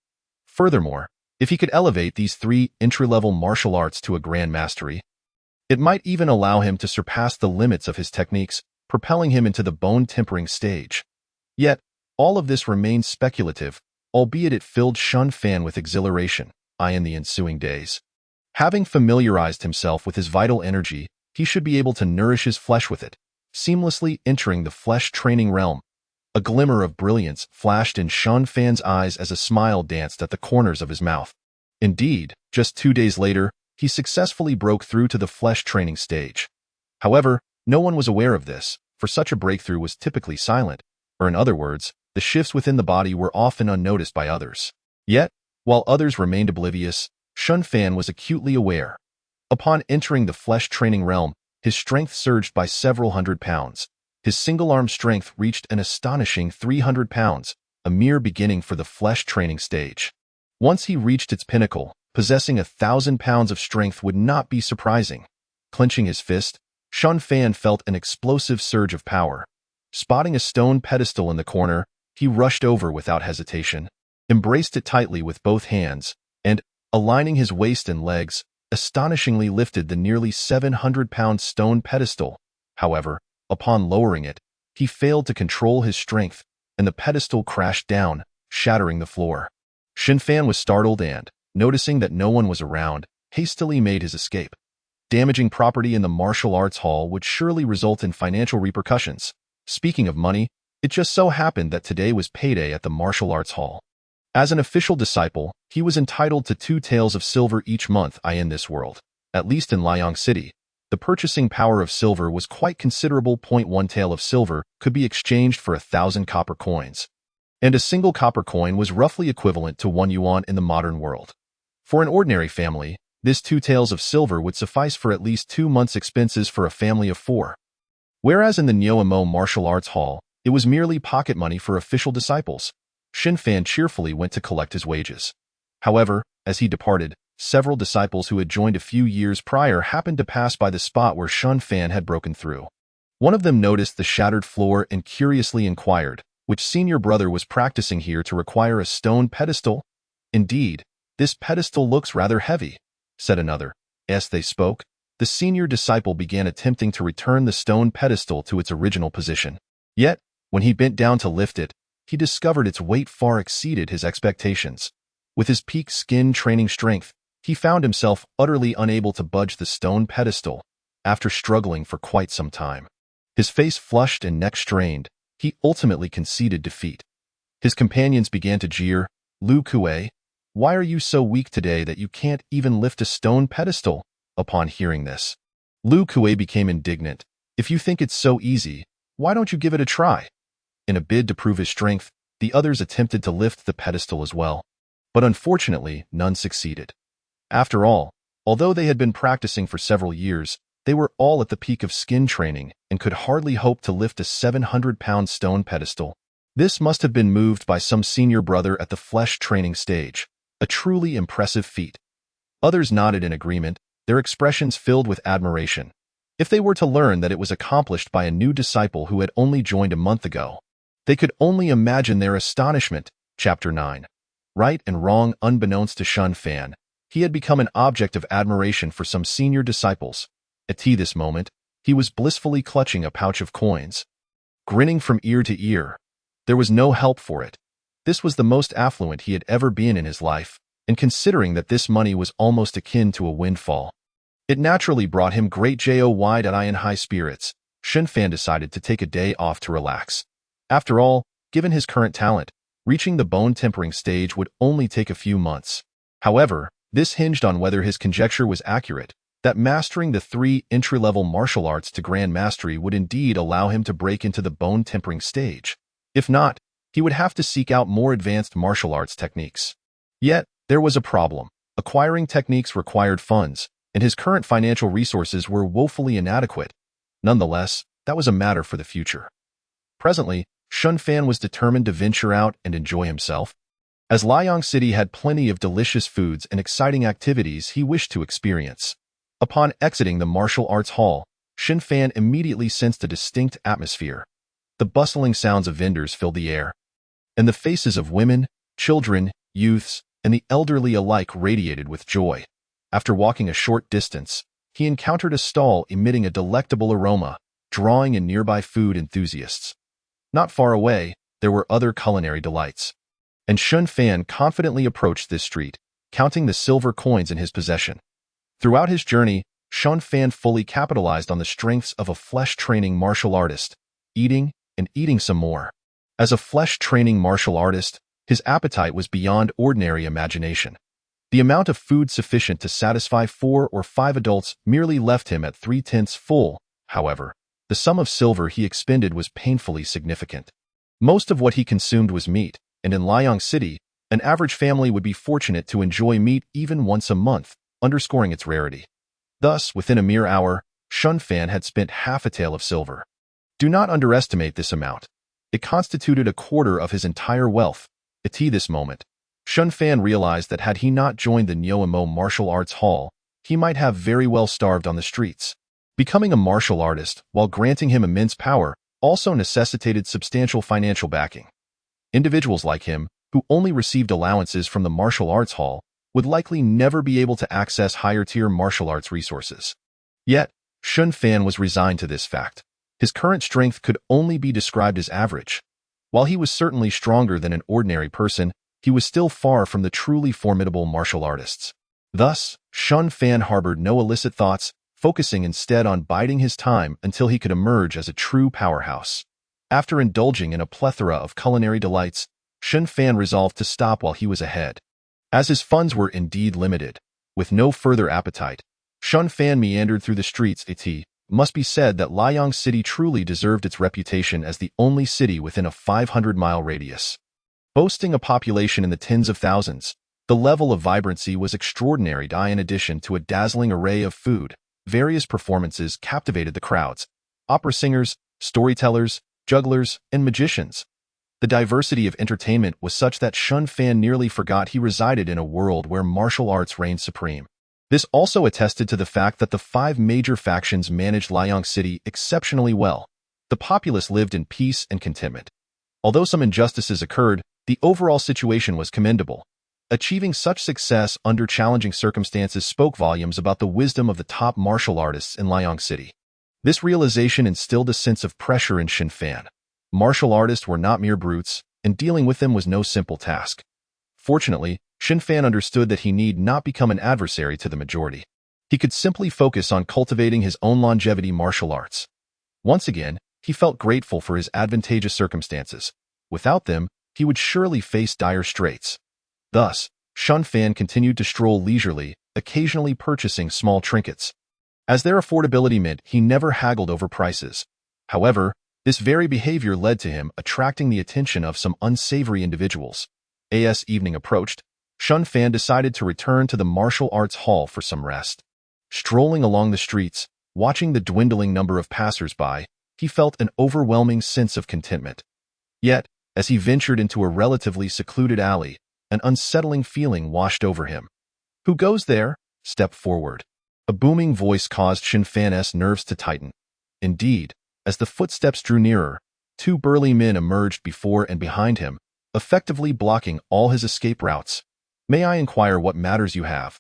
Furthermore, if he could elevate these 3 entry-level martial arts to a grand mastery, it might even allow him to surpass the limits of his techniques, propelling him into the bone-tempering stage. Yet, all of this remained speculative, albeit it filled Shun Fan with exhilaration, in the ensuing days. Having familiarized himself with his vital energy, he should be able to nourish his flesh with it, seamlessly entering the flesh training realm. A glimmer of brilliance flashed in Shun Fan's eyes as a smile danced at the corners of his mouth. Indeed, just 2 days later, he successfully broke through to the flesh training stage. However, no one was aware of this, for such a breakthrough was typically silent, or in other words, the shifts within the body were often unnoticed by others. Yet, while others remained oblivious, Shun Fan was acutely aware. Upon entering the flesh training realm, his strength surged by several hundred pounds. His single-arm strength reached an astonishing 300 pounds, a mere beginning for the flesh training stage. Once he reached its pinnacle, possessing 1,000 pounds of strength would not be surprising. Clenching his fist, Shun Fan felt an explosive surge of power. Spotting a stone pedestal in the corner, he rushed over without hesitation, embraced it tightly with both hands, and, aligning his waist and legs, astonishingly lifted the nearly 700-pound stone pedestal. However, upon lowering it, he failed to control his strength, and the pedestal crashed down, shattering the floor. Shun Fan was startled and, noticing that no one was around, hastily made his escape. Damaging property in the martial arts hall would surely result in financial repercussions. Speaking of money, it just so happened that today was payday at the martial arts hall. As an official disciple, he was entitled to 2 taels of silver each month in this world. At least in Liang City, the purchasing power of silver was quite considerable. 1 tael of silver could be exchanged for 1,000 copper coins. And a single copper coin was roughly equivalent to 1 yuan in the modern world. For an ordinary family, this 2 taels of silver would suffice for at least 2 months' expenses for a family of 4. Whereas in the Nyoamo Martial Arts Hall, it was merely pocket money for official disciples. Shun Fan cheerfully went to collect his wages. However, as he departed, several disciples who had joined a few years prior happened to pass by the spot where Shun Fan had broken through. One of them noticed the shattered floor and curiously inquired, which senior brother was practicing here to require a stone pedestal? Indeed, this pedestal looks rather heavy, said another. As they spoke, the senior disciple began attempting to return the stone pedestal to its original position. Yet, when he bent down to lift it, he discovered its weight far exceeded his expectations. With his peak skin training strength, he found himself utterly unable to budge the stone pedestal after struggling for quite some time. His face flushed and neck strained, he ultimately conceded defeat. His companions began to jeer, "Lu Kuei, why are you so weak today that you can't even lift a stone pedestal?" Upon hearing this, Lu Kuei became indignant. "If you think it's so easy, why don't you give it a try?" In a bid to prove his strength, the others attempted to lift the pedestal as well. But unfortunately, none succeeded. After all, although they had been practicing for several years, they were all at the peak of skin training and could hardly hope to lift a 700-pound stone pedestal. This must have been moved by some senior brother at the flesh training stage, a truly impressive feat. Others nodded in agreement, their expressions filled with admiration. If they were to learn that it was accomplished by a new disciple who had only joined a month ago, they could only imagine their astonishment. Chapter 9. Right and wrong. Unbeknownst to Shun Fan, he had become an object of admiration for some senior disciples. At this moment, he was blissfully clutching a pouch of coins, grinning from ear to ear. There was no help for it. This was the most affluent he had ever been in his life, and considering that this money was almost akin to a windfall, it naturally brought him great joy and high spirits. Shun Fan decided to take a day off to relax. After all, given his current talent, reaching the bone-tempering stage would only take a few months. However, this hinged on whether his conjecture was accurate, that mastering the 3 entry-level martial arts to grand mastery would indeed allow him to break into the bone-tempering stage. If not, he would have to seek out more advanced martial arts techniques. Yet, there was a problem. Acquiring techniques required funds, and his current financial resources were woefully inadequate. Nonetheless, that was a matter for the future. Presently, Shun Fan was determined to venture out and enjoy himself. As Liang City had plenty of delicious foods and exciting activities he wished to experience. Upon exiting the martial arts hall, Shun Fan immediately sensed a distinct atmosphere. The bustling sounds of vendors filled the air, and the faces of women, children, youths, and the elderly alike radiated with joy. After walking a short distance, he encountered a stall emitting a delectable aroma, drawing in nearby food enthusiasts. Not far away, there were other culinary delights, and Shun Fan confidently approached this street, counting the silver coins in his possession. Throughout his journey, Shun Fan fully capitalized on the strengths of a flesh-training martial artist, eating and eating some more. As a flesh-training martial artist, his appetite was beyond ordinary imagination. The amount of food sufficient to satisfy 4 or 5 adults merely left him at 3/10 full. However, the sum of silver he expended was painfully significant. Most of what he consumed was meat, and in Liang City, an average family would be fortunate to enjoy meat even once a month, underscoring its rarity. Thus, within a mere hour, Shun Fan had spent half a tael of silver. Do not underestimate this amount. It constituted a quarter of his entire wealth. At this moment, Shun Fan realized that had he not joined the Nyoemo Martial Arts Hall, he might have very well starved on the streets. Becoming a martial artist, while granting him immense power, also necessitated substantial financial backing. Individuals like him, who only received allowances from the martial arts hall, would likely never be able to access higher-tier martial arts resources. Yet, Shun Fan was resigned to this fact. His current strength could only be described as average. While he was certainly stronger than an ordinary person, he was still far from the truly formidable martial artists. Thus, Shun Fan harbored no illicit thoughts, focusing instead on biding his time until he could emerge as a true powerhouse. After indulging in a plethora of culinary delights, Shun Fan resolved to stop while he was ahead. As his funds were indeed limited, with no further appetite, Shun Fan meandered through the streets. It must be said that Liang City truly deserved its reputation as the only city within a 500-mile radius. Boasting a population in the tens of thousands, the level of vibrancy was extraordinary. In addition to a dazzling array of food, various performances captivated the crowds: opera singers, storytellers, jugglers, and magicians. The diversity of entertainment was such that Shun Fan nearly forgot he resided in a world where martial arts reigned supreme. This also attested to the fact that the 5 major factions managed Liang City exceptionally well. The populace lived in peace and contentment. Although some injustices occurred, the overall situation was commendable. Achieving such success under challenging circumstances spoke volumes about the wisdom of the top martial artists in Liang City. This realization instilled a sense of pressure in Shun Fan. Martial artists were not mere brutes, and dealing with them was no simple task. Fortunately, Xin Fan understood that he need not become an adversary to the majority. He could simply focus on cultivating his own longevity martial arts. Once again, he felt grateful for his advantageous circumstances. Without them, he would surely face dire straits. Thus, Xin Fan continued to stroll leisurely, occasionally purchasing small trinkets. As their affordability meant, he never haggled over prices. However, this very behavior led to him attracting the attention of some unsavory individuals. As evening approached, Xin Fan decided to return to the martial arts hall for some rest. Strolling along the streets, watching the dwindling number of passers-by, he felt an overwhelming sense of contentment. Yet, as he ventured into a relatively secluded alley, an unsettling feeling washed over him. "Who goes there?" "Step forward." A booming voice caused Xin Fan's nerves to tighten. Indeed, as the footsteps drew nearer, two burly men emerged before and behind him, effectively blocking all his escape routes. "May I inquire what matters you have?"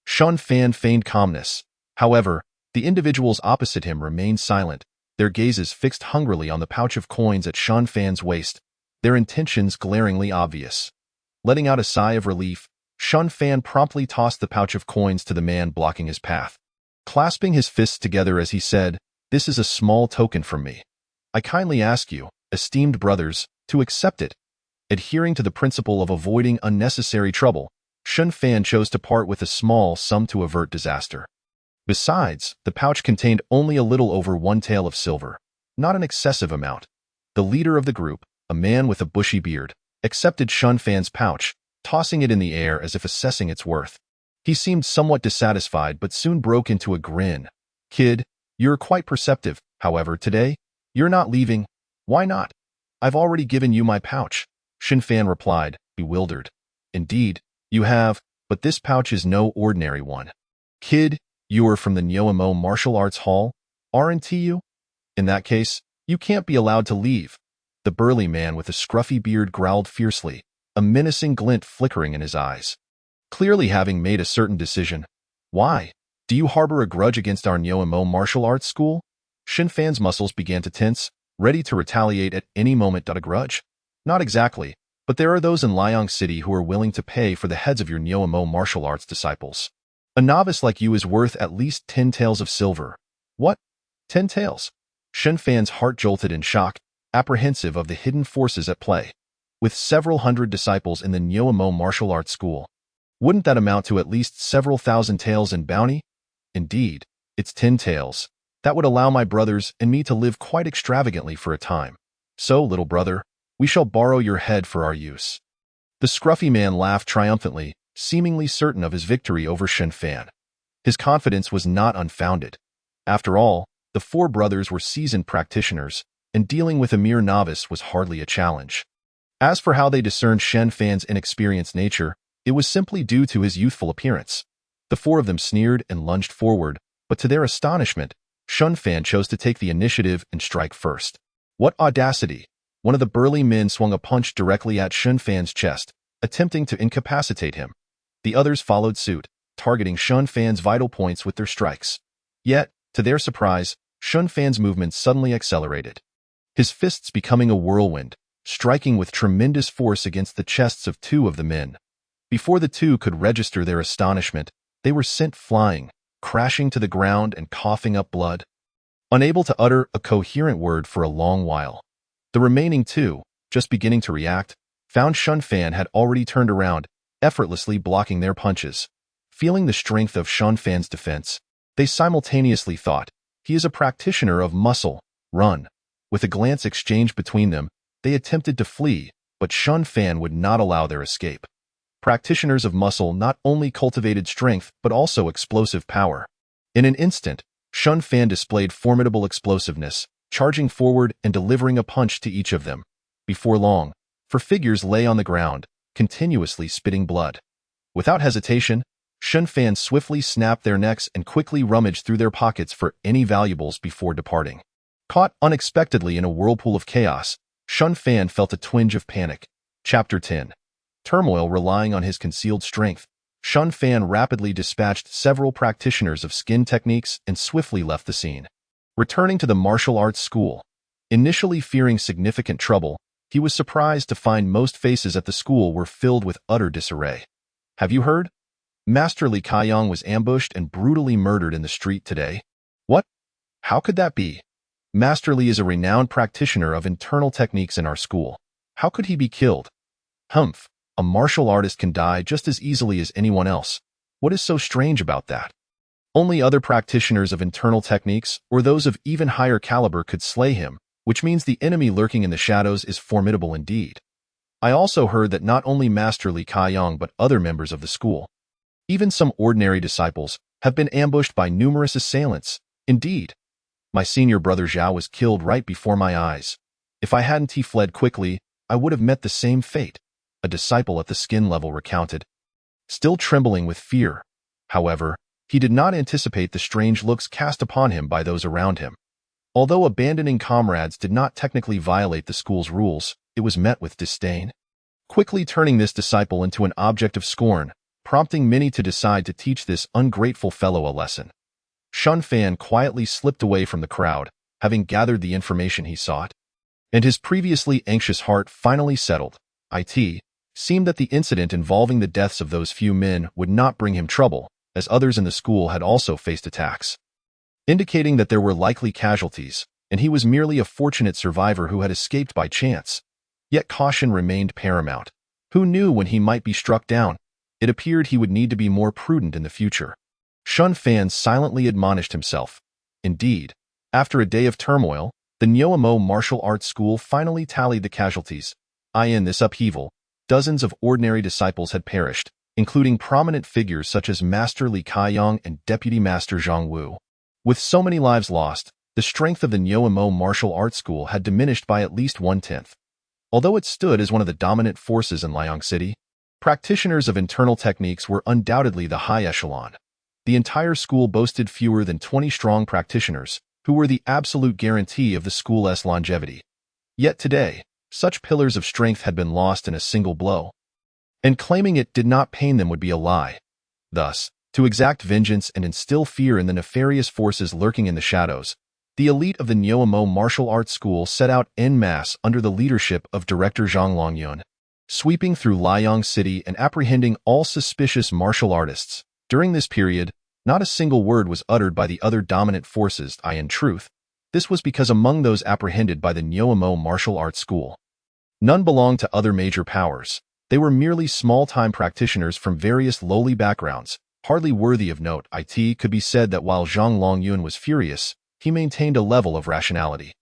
Xin Fan feigned calmness. However, the individuals opposite him remained silent, their gazes fixed hungrily on the pouch of coins at Xin Fan's waist, their intentions glaringly obvious. Letting out a sigh of relief, Xin Fan promptly tossed the pouch of coins to the man blocking his path. Clasping his fists together as he said, "This is a small token from me. I kindly ask you, esteemed brothers, to accept it." Adhering to the principle of avoiding unnecessary trouble, Xin Fan chose to part with a small sum to avert disaster. Besides, the pouch contained only a little over one tael of silver, not an excessive amount. The leader of the group, a man with a bushy beard, accepted Xin Fan's pouch, tossing it in the air as if assessing its worth. He seemed somewhat dissatisfied but soon broke into a grin. "Kid, you're quite perceptive. However, today, you're not leaving. Why not?" "I've already given you my pouch," Xin Fan replied, bewildered. "Indeed, you have, but this pouch is no ordinary one." "Kid, you are from the Immortal Martial Arts Hall, aren't you? In that case, you can't be allowed to leave." The burly man with a scruffy beard growled fiercely, a menacing glint flickering in his eyes. Clearly having made a certain decision. "Why? Do you harbor a grudge against our Immortal Martial Arts School?" Xin Fan's muscles began to tense, ready to retaliate at any moment. "A grudge? Not exactly, but there are those in Liang City who are willing to pay for the heads of your Immortal Martial Arts disciples. A novice like you is worth at least 10 taels of silver." "What? 10 taels?" Xin Fan's heart jolted in shock, apprehensive of the hidden forces at play. With several hundred disciples in the Immortal Martial Arts School, wouldn't that amount to at least several thousand taels in bounty? "Indeed, it's 10 taels. That would allow my brothers and me to live quite extravagantly for a time. So, little brother, we shall borrow your head for our use." The scruffy man laughed triumphantly, seemingly certain of his victory over Xin Fan. His confidence was not unfounded. After all, the four brothers were seasoned practitioners, and dealing with a mere novice was hardly a challenge. As for how they discerned Xin Fan's inexperienced nature, it was simply due to his youthful appearance. The four of them sneered and lunged forward, but to their astonishment, Xin Fan chose to take the initiative and strike first. What audacity! One of the burly men swung a punch directly at Xin Fan's chest, attempting to incapacitate him. The others followed suit, targeting Xin Fan's vital points with their strikes. Yet, to their surprise, Xin Fan's movements suddenly accelerated, his fists becoming a whirlwind, striking with tremendous force against the chests of two of the men. Before the two could register their astonishment, they were sent flying, crashing to the ground and coughing up blood. Unable to utter a coherent word for a long while, the remaining two, just beginning to react, found Xin Fan had already turned around, effortlessly blocking their punches. Feeling the strength of Xin Fan's defense, they simultaneously thought, "He is a practitioner of muscle, run." With a glance exchanged between them, they attempted to flee, but Xin Fan would not allow their escape. Practitioners of muscle not only cultivated strength but also explosive power. In an instant, Xin Fan displayed formidable explosiveness, charging forward and delivering a punch to each of them. Before long, four figures lay on the ground, continuously spitting blood. Without hesitation, Xin Fan swiftly snapped their necks and quickly rummaged through their pockets for any valuables before departing. Caught unexpectedly in a whirlpool of chaos, Xin Fan felt a twinge of panic. Chapter 10. Turmoil. Relying on his concealed strength, Xin Fan rapidly dispatched several practitioners of skin techniques and swiftly left the scene. Returning to the martial arts school, initially fearing significant trouble, He was surprised to find most faces at the school were filled with utter disarray. Have you heard? Master Li Kaiyang was ambushed and brutally murdered in the street today. What? How could that be? Master Li is a renowned practitioner of internal techniques in our school. How could he be killed? Humph, a martial artist can die just as easily as anyone else. What is so strange about that? Only other practitioners of internal techniques or those of even higher caliber could slay him, which means the enemy lurking in the shadows is formidable indeed. I also heard that not only Master Li Kaiyang but other members of the school, even some ordinary disciples, have been ambushed by numerous assailants. Indeed, my senior brother Zhao was killed right before my eyes. If I hadn't fled quickly, I would have met the same fate, a disciple at the skin level recounted. Still trembling with fear, however, he did not anticipate the strange looks cast upon him by those around him. Although abandoning comrades did not technically violate the school's rules, it was met with disdain, quickly turning this disciple into an object of scorn, prompting many to decide to teach this ungrateful fellow a lesson. Shun Fan quietly slipped away from the crowd, having gathered the information he sought, and his previously anxious heart finally settled. It seemed that the incident involving the deaths of those few men would not bring him trouble, as others in the school had also faced attacks, indicating that there were likely casualties, and he was merely a fortunate survivor who had escaped by chance. Yet caution remained paramount. Who knew when he might be struck down? It appeared he would need to be more prudent in the future. Shun Fan silently admonished himself. Indeed, after a day of turmoil, the Nyoamo martial arts school finally tallied the casualties. In this upheaval, dozens of ordinary disciples had perished, including prominent figures such as Master Li Kaiyang and Deputy Master Zhang Wu. With so many lives lost, the strength of the Nyoamo martial arts school had diminished by at least 1/10. Although it stood as one of the dominant forces in Liang City, practitioners of internal techniques were undoubtedly the high echelon. The entire school boasted fewer than 20 strong practitioners, who were the absolute guarantee of the school's longevity. Yet today, such pillars of strength had been lost in a single blow, and claiming it did not pain them would be a lie. Thus, to exact vengeance and instill fear in the nefarious forces lurking in the shadows, the elite of the Nyoamo martial arts school set out en masse under the leadership of Director Zhang Longyun, sweeping through Liang City and apprehending all suspicious martial artists. During this period, not a single word was uttered by the other dominant forces. In truth, this was because among those apprehended by the Nyoamo martial arts school, none belonged to other major powers. They were merely small-time practitioners from various lowly backgrounds, hardly worthy of note. It could be said that while Zhang Longyun was furious, he maintained a level of rationality.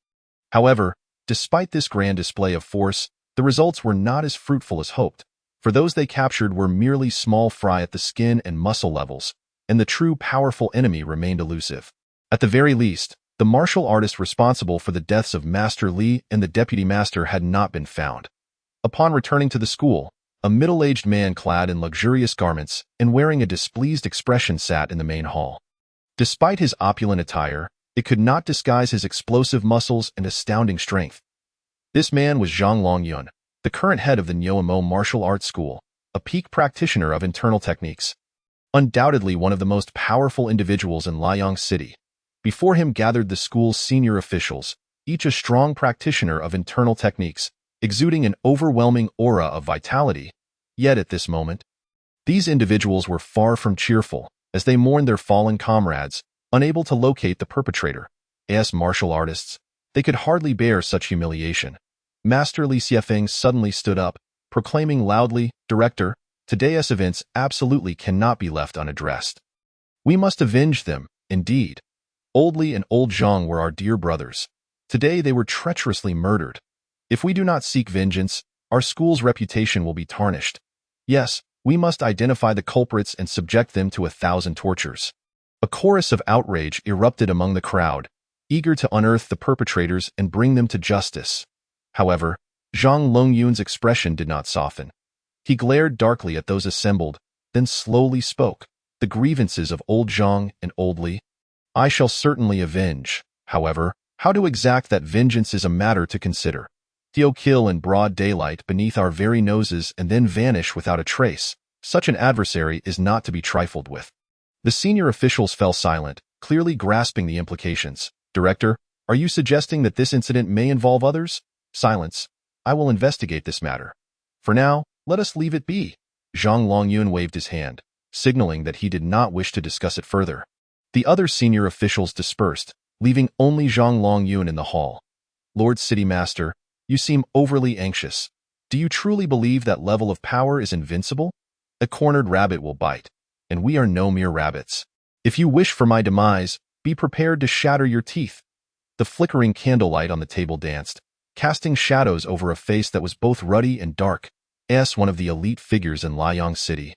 However, despite this grand display of force, the results were not as fruitful as hoped, for those they captured were merely small fry at the skin and muscle levels, and the true powerful enemy remained elusive. At the very least, the martial artist responsible for the deaths of Master Li and the deputy master had not been found. Upon returning to the school, a middle-aged man clad in luxurious garments and wearing a displeased expression sat in the main hall. Despite his opulent attire, it could not disguise his explosive muscles and astounding strength. This man was Zhang Longyun, the current head of the Nyoamo martial arts school, a peak practitioner of internal techniques. Undoubtedly one of the most powerful individuals in Liang City. Before him gathered the school's senior officials, each a strong practitioner of internal techniques, exuding an overwhelming aura of vitality. Yet at this moment, these individuals were far from cheerful, as they mourned their fallen comrades, unable to locate the perpetrator. As martial artists, they could hardly bear such humiliation. Master Li Xiefeng suddenly stood up, proclaiming loudly, "Director, today's events absolutely cannot be left unaddressed. We must avenge them, indeed. Old Li and Old Zhang were our dear brothers. Today they were treacherously murdered. If we do not seek vengeance, our school's reputation will be tarnished. Yes, we must identify the culprits and subject them to 1,000 tortures." A chorus of outrage erupted among the crowd, eager to unearth the perpetrators and bring them to justice. However, Zhang Longyun's expression did not soften. He glared darkly at those assembled, then slowly spoke. "The grievances of Old Zhang and Old Li, I shall certainly avenge. However, how to exact that vengeance is a matter to consider. They'll kill in broad daylight beneath our very noses and then vanish without a trace. Such an adversary is not to be trifled with." The senior officials fell silent, clearly grasping the implications. "Director, are you suggesting that this incident may involve others?" Silence. I will investigate this matter. For now, let us leave it be. Zhang Longyun waved his hand, signaling that he did not wish to discuss it further. The other senior officials dispersed, leaving only Zhang Longyun in the hall. Lord City Master, you seem overly anxious. Do you truly believe that level of power is invincible? A cornered rabbit will bite, and we are no mere rabbits. If you wish for my demise, be prepared to shatter your teeth. The flickering candlelight on the table danced, casting shadows over a face that was both ruddy and dark, as one of the elite figures in Liang City.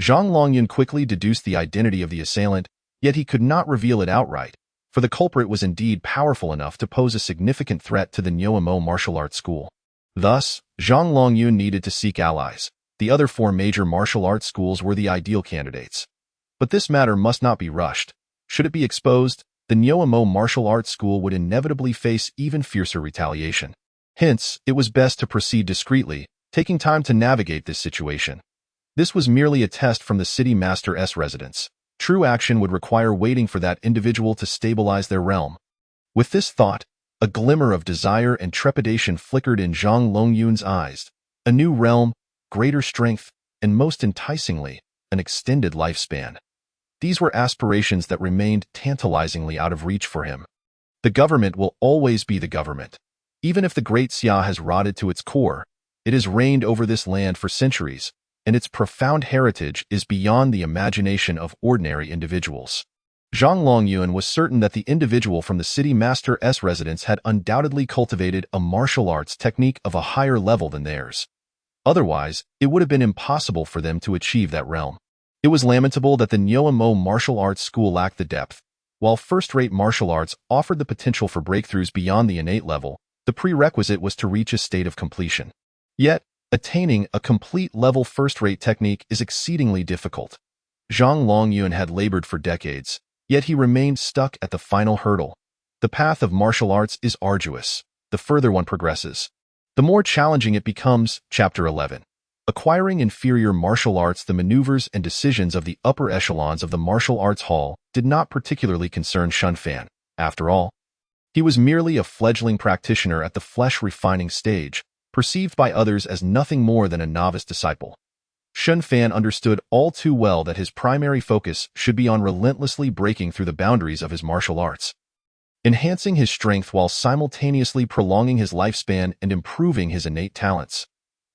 Zhang Longyun quickly deduced the identity of the assailant, yet he could not reveal it outright, for the culprit was indeed powerful enough to pose a significant threat to the Nyoamo martial arts school. Thus, Zhang Longyun needed to seek allies. The other 4 major martial arts schools were the ideal candidates. But this matter must not be rushed. Should it be exposed, the Nyoamo martial arts school would inevitably face even fiercer retaliation. Hence, it was best to proceed discreetly, taking time to navigate this situation. This was merely a test from the city master's residence. True action would require waiting for that individual to stabilize their realm. With this thought, a glimmer of desire and trepidation flickered in Zhang Longyun's eyes. A new realm, greater strength, and most enticingly, an extended lifespan. These were aspirations that remained tantalizingly out of reach for him. The government will always be the government. Even if the Great Xia has rotted to its core, it has reigned over this land for centuries, and its profound heritage is beyond the imagination of ordinary individuals. Zhang Longyun was certain that the individual from the city master's residence had undoubtedly cultivated a martial arts technique of a higher level than theirs. Otherwise, it would have been impossible for them to achieve that realm. It was lamentable that the Nyoamo martial arts school lacked the depth. While first-rate martial arts offered the potential for breakthroughs beyond the innate level, the prerequisite was to reach a state of completion. Yet, attaining a complete-level first-rate technique is exceedingly difficult. Zhang Longyun had labored for decades, yet he remained stuck at the final hurdle. The path of martial arts is arduous. The further one progresses, the more challenging it becomes. Chapter 11. Acquiring inferior martial arts. The maneuvers and decisions of the upper echelons of the martial arts hall did not particularly concern Shunfan. After all, he was merely a fledgling practitioner at the flesh-refining stage, perceived by others as nothing more than a novice disciple. Shunfan understood all too well that his primary focus should be on relentlessly breaking through the boundaries of his martial arts, enhancing his strength while simultaneously prolonging his lifespan and improving his innate talents.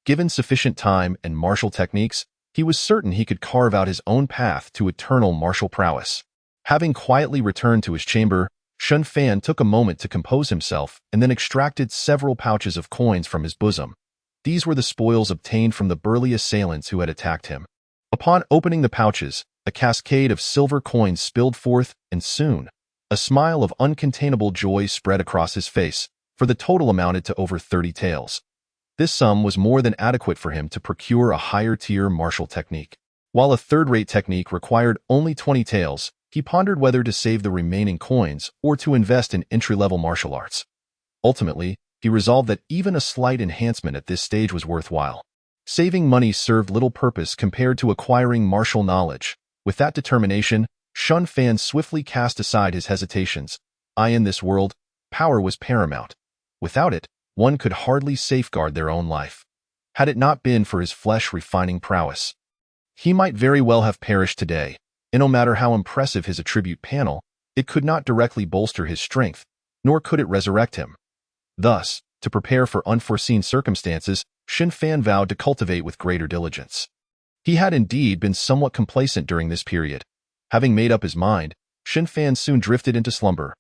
Given sufficient time and martial techniques, he was certain he could carve out his own path to eternal martial prowess. Having quietly returned to his chamber, Shunfan took a moment to compose himself and then extracted several pouches of coins from his bosom. These were the spoils obtained from the burly assailants who had attacked him. Upon opening the pouches, a cascade of silver coins spilled forth, and soon, a smile of uncontainable joy spread across his face, for the total amounted to over 30 taels. This sum was more than adequate for him to procure a higher-tier martial technique. While a third-rate technique required only 20 taels, he pondered whether to save the remaining coins or to invest in entry-level martial arts. Ultimately, he resolved that even a slight enhancement at this stage was worthwhile. Saving money served little purpose compared to acquiring martial knowledge. With that determination, Shunfan swiftly cast aside his hesitations. In this world, power was paramount. Without it, one could hardly safeguard their own life. Had it not been for his flesh-refining prowess, he might very well have perished today, and no matter how impressive his attribute panel, it could not directly bolster his strength, nor could it resurrect him. Thus, to prepare for unforeseen circumstances, Shunfan vowed to cultivate with greater diligence. He had indeed been somewhat complacent during this period. Having made up his mind, Shunfan soon drifted into slumber.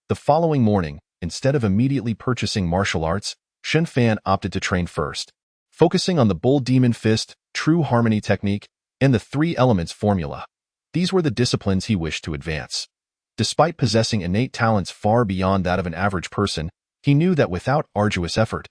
The following morning, instead of immediately purchasing martial arts, Shunfan opted to train first, focusing on the Bull Demon Fist, True Harmony technique, and the Three Elements formula. These were the disciplines he wished to advance. Despite possessing innate talents far beyond that of an average person, he knew that without arduous effort,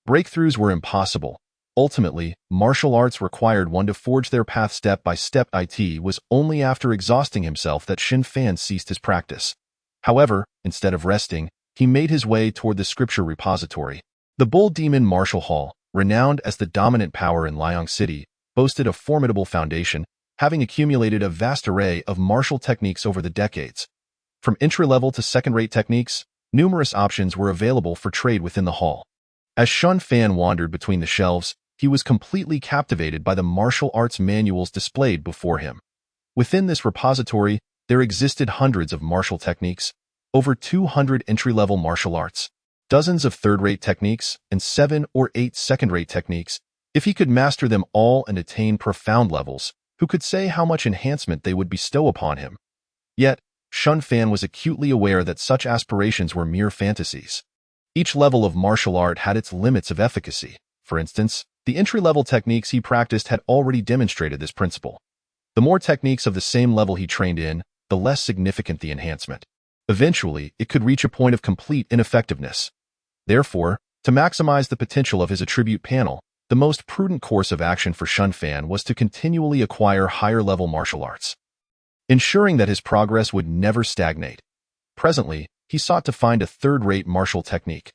breakthroughs were impossible. Ultimately, martial arts required one to forge their path step by step. It was only after exhausting himself that Shunfan ceased his practice. However, instead of resting, he made his way toward the scripture repository. The Bull Demon Martial Hall, renowned as the dominant power in Liang City, boasted a formidable foundation, having accumulated a vast array of martial techniques over the decades. From entry-level to second-rate techniques, numerous options were available for trade within the hall. As Shun Fan wandered between the shelves, he was completely captivated by the martial arts manuals displayed before him. Within this repository, there existed hundreds of martial techniques, over 200 entry-level martial arts, dozens of third-rate techniques, and 7 or 8 second-rate techniques. If he could master them all and attain profound levels, who could say how much enhancement they would bestow upon him? Yet, Shun Fan was acutely aware that such aspirations were mere fantasies. Each level of martial art had its limits of efficacy. For instance, the entry-level techniques he practiced had already demonstrated this principle. The more techniques of the same level he trained in, the less significant the enhancement. Eventually, it could reach a point of complete ineffectiveness. Therefore, to maximize the potential of his attribute panel, the most prudent course of action for Shun Fan was to continually acquire higher-level martial arts, ensuring that his progress would never stagnate. Presently, he sought to find a third-rate martial technique.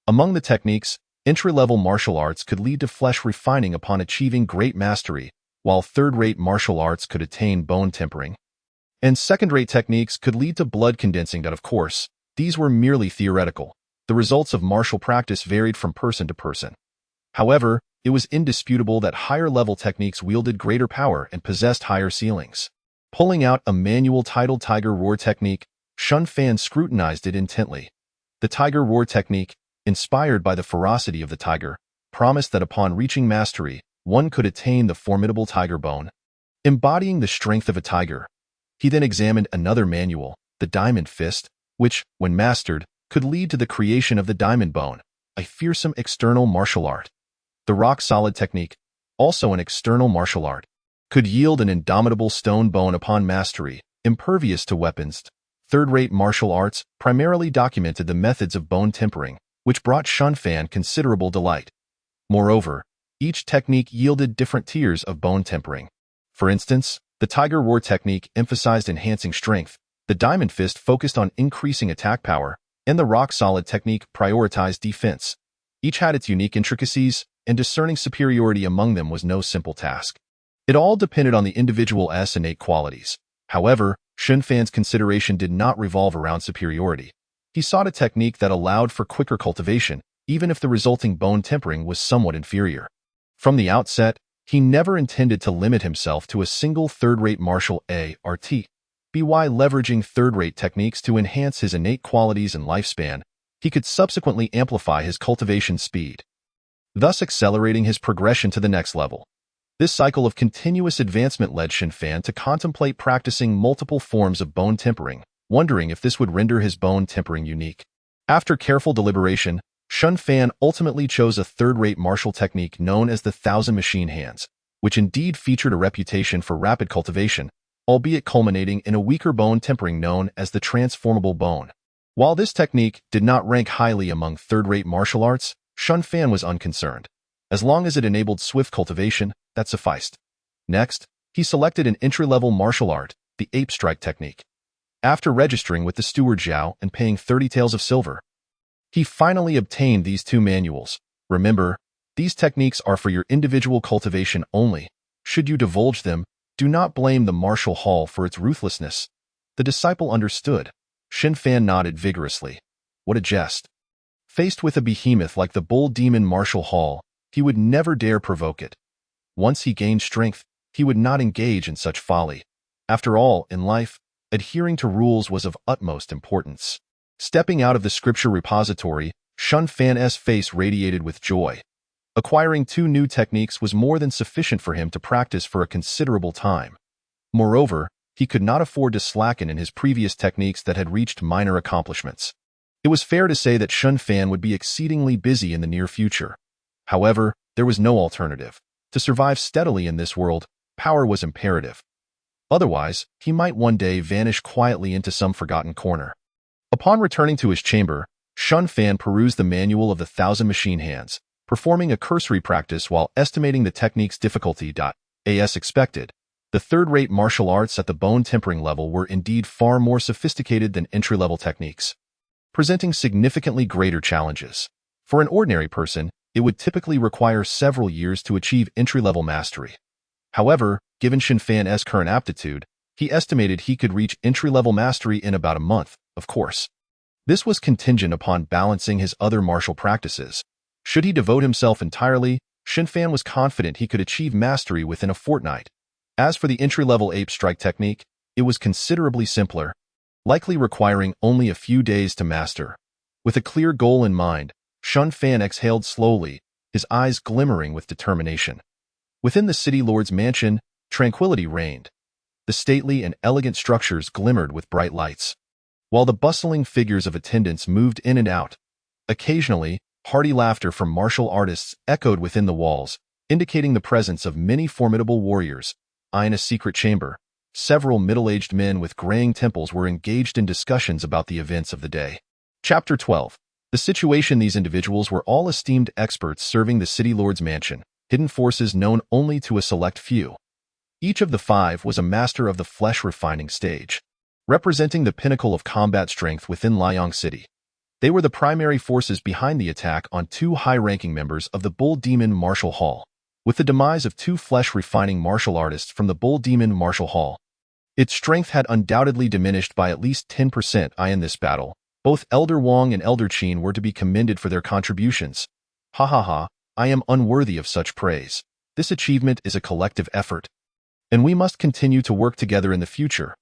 Among the techniques, entry-level martial arts could lead to flesh refining upon achieving great mastery, while third-rate martial arts could attain bone tempering. And second-rate techniques could lead to blood condensing. Of course, these were merely theoretical. The results of martial practice varied from person to person. However, it was indisputable that higher-level techniques wielded greater power and possessed higher ceilings. Pulling out a manual titled Tiger Roar technique, Shun Fan scrutinized it intently. The Tiger Roar technique, inspired by the ferocity of the tiger, promised that upon reaching mastery, one could attain the formidable tiger bone, embodying the strength of a tiger. He then examined another manual, the Diamond Fist, which, when mastered, could lead to the creation of the diamond bone, a fearsome external martial art. The rock-solid technique, also an external martial art, could yield an indomitable stone bone upon mastery, impervious to weapons. Third-rate martial arts primarily documented the methods of bone tempering, which brought Shun Fan considerable delight. Moreover, each technique yielded different tiers of bone tempering. For instance, the Tiger Roar technique emphasized enhancing strength, the Diamond Fist focused on increasing attack power, and the rock-solid technique prioritized defense. Each had its unique intricacies, and discerning superiority among them was no simple task. It all depended on the individual's innate qualities. However, Shun Fan's consideration did not revolve around superiority. He sought a technique that allowed for quicker cultivation, even if the resulting bone tempering was somewhat inferior. From the outset, he never intended to limit himself to a single third-rate martial art, by leveraging third-rate techniques to enhance his innate qualities and lifespan. He could subsequently amplify his cultivation speed, thus accelerating his progression to the next level. This cycle of continuous advancement led Shun Fan to contemplate practicing multiple forms of bone tempering, wondering if this would render his bone tempering unique. After careful deliberation, Shun Fan ultimately chose a third-rate martial technique known as the Thousand Machine Hands, which indeed featured a reputation for rapid cultivation, albeit culminating in a weaker bone tempering known as the Transformable Bone. While this technique did not rank highly among third-rate martial arts, Shun Fan was unconcerned. As long as it enabled swift cultivation, that sufficed. Next, he selected an entry-level martial art, the Ape Strike technique. After registering with the steward Zhao and paying 30 taels of silver, he finally obtained these two manuals. Remember, these techniques are for your individual cultivation only. Should you divulge them, do not blame the martial hall for its ruthlessness. The disciple understood. Shun Fan nodded vigorously. What a jest. Faced with a behemoth like the bull demon martial hall, he would never dare provoke it. Once he gained strength, he would not engage in such folly. After all, in life, adhering to rules was of utmost importance. Stepping out of the scripture repository, Shun Fan's face radiated with joy. Acquiring two new techniques was more than sufficient for him to practice for a considerable time. Moreover, he could not afford to slacken in his previous techniques that had reached minor accomplishments. It was fair to say that Shun Fan would be exceedingly busy in the near future. However, there was no alternative. To survive steadily in this world, power was imperative. Otherwise, he might one day vanish quietly into some forgotten corner. Upon returning to his chamber, Shun Fan perused the manual of the Thousand Machine Hands, performing a cursory practice while estimating the technique's difficulty. As expected, the third-rate martial arts at the bone tempering level were indeed far more sophisticated than entry-level techniques, presenting significantly greater challenges. For an ordinary person, it would typically require several years to achieve entry-level mastery. However, given Shun Fan's current aptitude, he estimated he could reach entry-level mastery in about a month, of course. This was contingent upon balancing his other martial practices. Should he devote himself entirely, Xinfan was confident he could achieve mastery within a fortnight. As for the entry-level ape strike technique, it was considerably simpler, likely requiring only a few days to master. With a clear goal in mind, Xinfan exhaled slowly, his eyes glimmering with determination. Within the city lord's mansion, tranquility reigned. The stately and elegant structures glimmered with bright lights, while the bustling figures of attendants moved in and out. Occasionally, hearty laughter from martial artists echoed within the walls, indicating the presence of many formidable warriors. In a secret chamber, several middle-aged men with graying temples were engaged in discussions about the events of the day. Chapter 12. The situation. These individuals were all esteemed experts serving the city lord's mansion, hidden forces known only to a select few. Each of the five was a master of the flesh-refining stage, representing the pinnacle of combat strength within Liang City. They were the primary forces behind the attack on two high-ranking members of the Bull Demon Martial Hall. With the demise of two flesh-refining martial artists from the Bull Demon Martial Hall, its strength had undoubtedly diminished by at least 10%. In this battle, both Elder Wang and Elder Qin were to be commended for their contributions. I am unworthy of such praise. This achievement is a collective effort, and we must continue to work together in the future.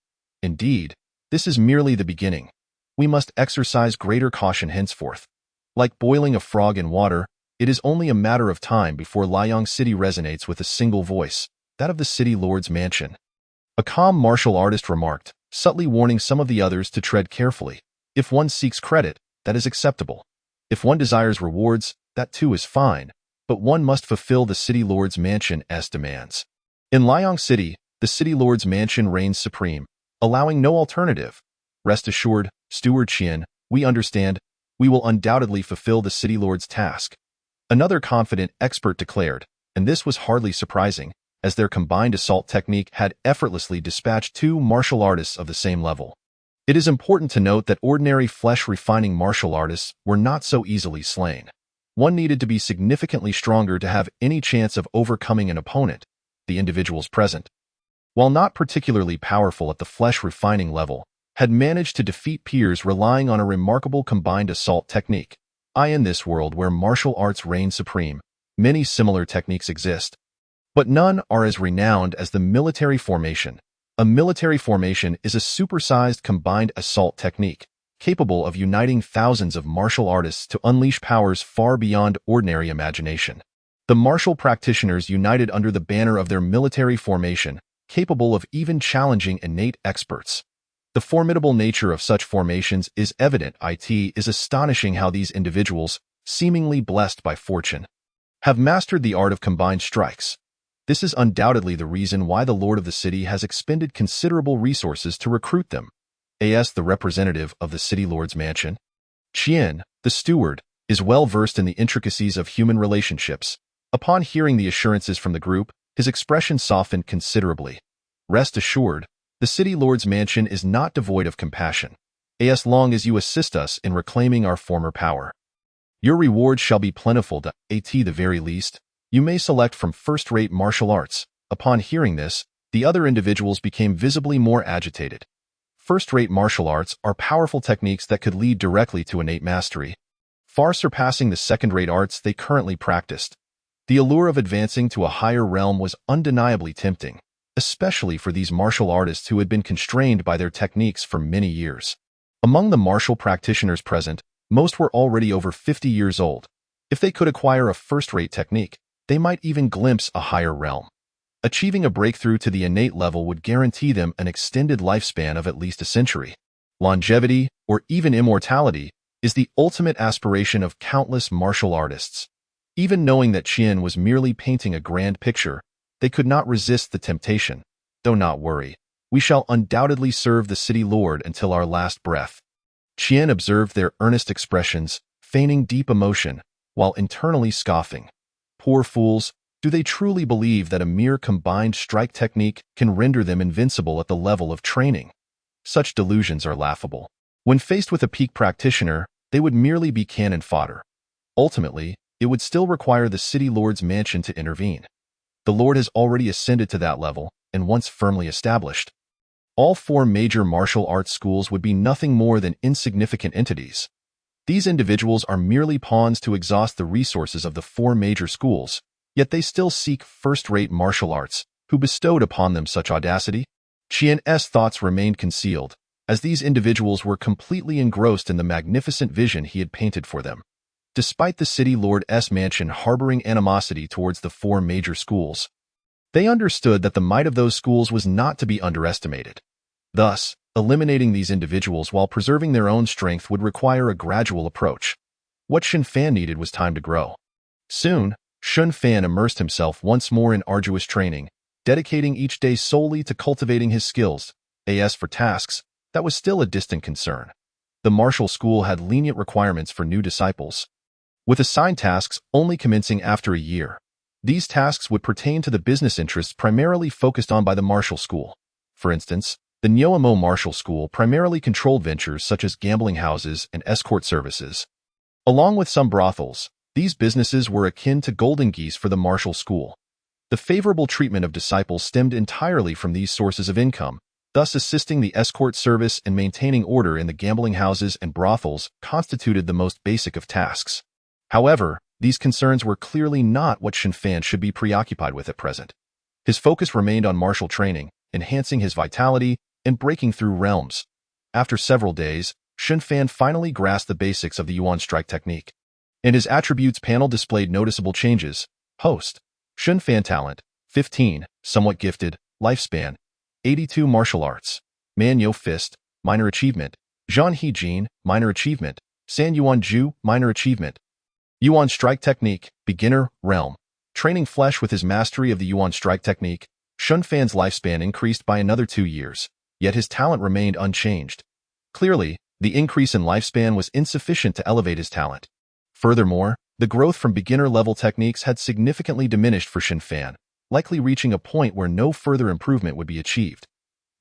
Indeed, this is merely the beginning. We must exercise greater caution henceforth. Like boiling a frog in water, it is only a matter of time before Liang City resonates with a single voice, that of the city lord's mansion. A calm martial artist remarked, subtly warning some of the others to tread carefully. If one seeks credit, that is acceptable. If one desires rewards, that too is fine, but one must fulfill the city lord's mansion's demands. In Liang City, the city lord's mansion reigns supreme, allowing no alternative. Rest assured, Steward Qian, we understand. We will undoubtedly fulfill the city lord's task. Another confident expert declared, and this was hardly surprising, as their combined assault technique had effortlessly dispatched two martial artists of the same level. It is important to note that ordinary flesh-refining martial artists were not so easily slain. One needed to be significantly stronger to have any chance of overcoming an opponent, the individuals present, while not particularly powerful at the flesh-refining level, had managed to defeat peers relying on a remarkable combined assault technique. In this world where martial arts reign supreme, many similar techniques exist, but none are as renowned as the military formation. A military formation is a supersized combined assault technique, capable of uniting thousands of martial artists to unleash powers far beyond ordinary imagination. The martial practitioners united under the banner of their military formation, capable of even challenging innate experts. The formidable nature of such formations is evident. It is astonishing how these individuals, seemingly blessed by fortune, have mastered the art of combined strikes. This is undoubtedly the reason why the lord of the city has expended considerable resources to recruit them. The representative of the city lord's mansion, Qian, the steward, is well versed in the intricacies of human relationships. Upon hearing the assurances from the group, his expression softened considerably. Rest assured, the city lord's mansion is not devoid of compassion, as long as you assist us in reclaiming our former power. Your reward shall be plentiful. At the very least, you may select from first-rate martial arts. Upon hearing this, the other individuals became visibly more agitated. First-rate martial arts are powerful techniques that could lead directly to innate mastery, far surpassing the second-rate arts they currently practiced. The allure of advancing to a higher realm was undeniably tempting, especially for these martial artists who had been constrained by their techniques for many years. Among the martial practitioners present, most were already over 50 years old. If they could acquire a first-rate technique, they might even glimpse a higher realm. Achieving a breakthrough to the innate level would guarantee them an extended lifespan of at least a century. Longevity, or even immortality, is the ultimate aspiration of countless martial artists. Even knowing that Qian was merely painting a grand picture, they could not resist the temptation. Do not worry. We shall undoubtedly serve the city lord until our last breath. Qian observed their earnest expressions, feigning deep emotion, while internally scoffing. Poor fools, do they truly believe that a mere combined strike technique can render them invincible at the level of training? Such delusions are laughable. When faced with a peak practitioner, they would merely be cannon fodder. Ultimately, it would still require the city lord's mansion to intervene. The lord has already ascended to that level, and once firmly established, all four major martial arts schools would be nothing more than insignificant entities. These individuals are merely pawns to exhaust the resources of the four major schools, yet they still seek first-rate martial arts. Who bestowed upon them such audacity? Qian's thoughts remained concealed, as these individuals were completely engrossed in the magnificent vision he had painted for them. Despite the city lord's mansion harboring animosity towards the four major schools, they understood that the might of those schools was not to be underestimated. Thus, eliminating these individuals while preserving their own strength would require a gradual approach. What Xun Fan needed was time to grow. Soon, Xun Fan immersed himself once more in arduous training, dedicating each day solely to cultivating his skills. As for tasks, that was still a distant concern. The martial school had lenient requirements for new disciples, with assigned tasks only commencing after a year. These tasks would pertain to the business interests primarily focused on by the martial school. For instance, the Nyoamo Martial School primarily controlled ventures such as gambling houses and escort services. Along with some brothels, these businesses were akin to golden geese for the martial school. The favorable treatment of disciples stemmed entirely from these sources of income, thus assisting the escort service and maintaining order in the gambling houses and brothels constituted the most basic of tasks. However, these concerns were clearly not what Xun Fan should be preoccupied with at present. His focus remained on martial training, enhancing his vitality, and breaking through realms. After several days, Xun Fan finally grasped the basics of the Yuan strike technique, and his attributes panel displayed noticeable changes. Host: Xun Fan talent, 15, somewhat gifted, lifespan, 82 martial arts, Man Yo Fist, minor achievement, Zhan He Jin, minor achievement, San Yuan Ju, minor achievement. Yuan strike technique, beginner, realm. Training flesh with his mastery of the Yuan strike technique, Xun Fan's lifespan increased by another 2 years, yet his talent remained unchanged. Clearly, the increase in lifespan was insufficient to elevate his talent. Furthermore, the growth from beginner-level techniques had significantly diminished for Xun Fan, likely reaching a point where no further improvement would be achieved.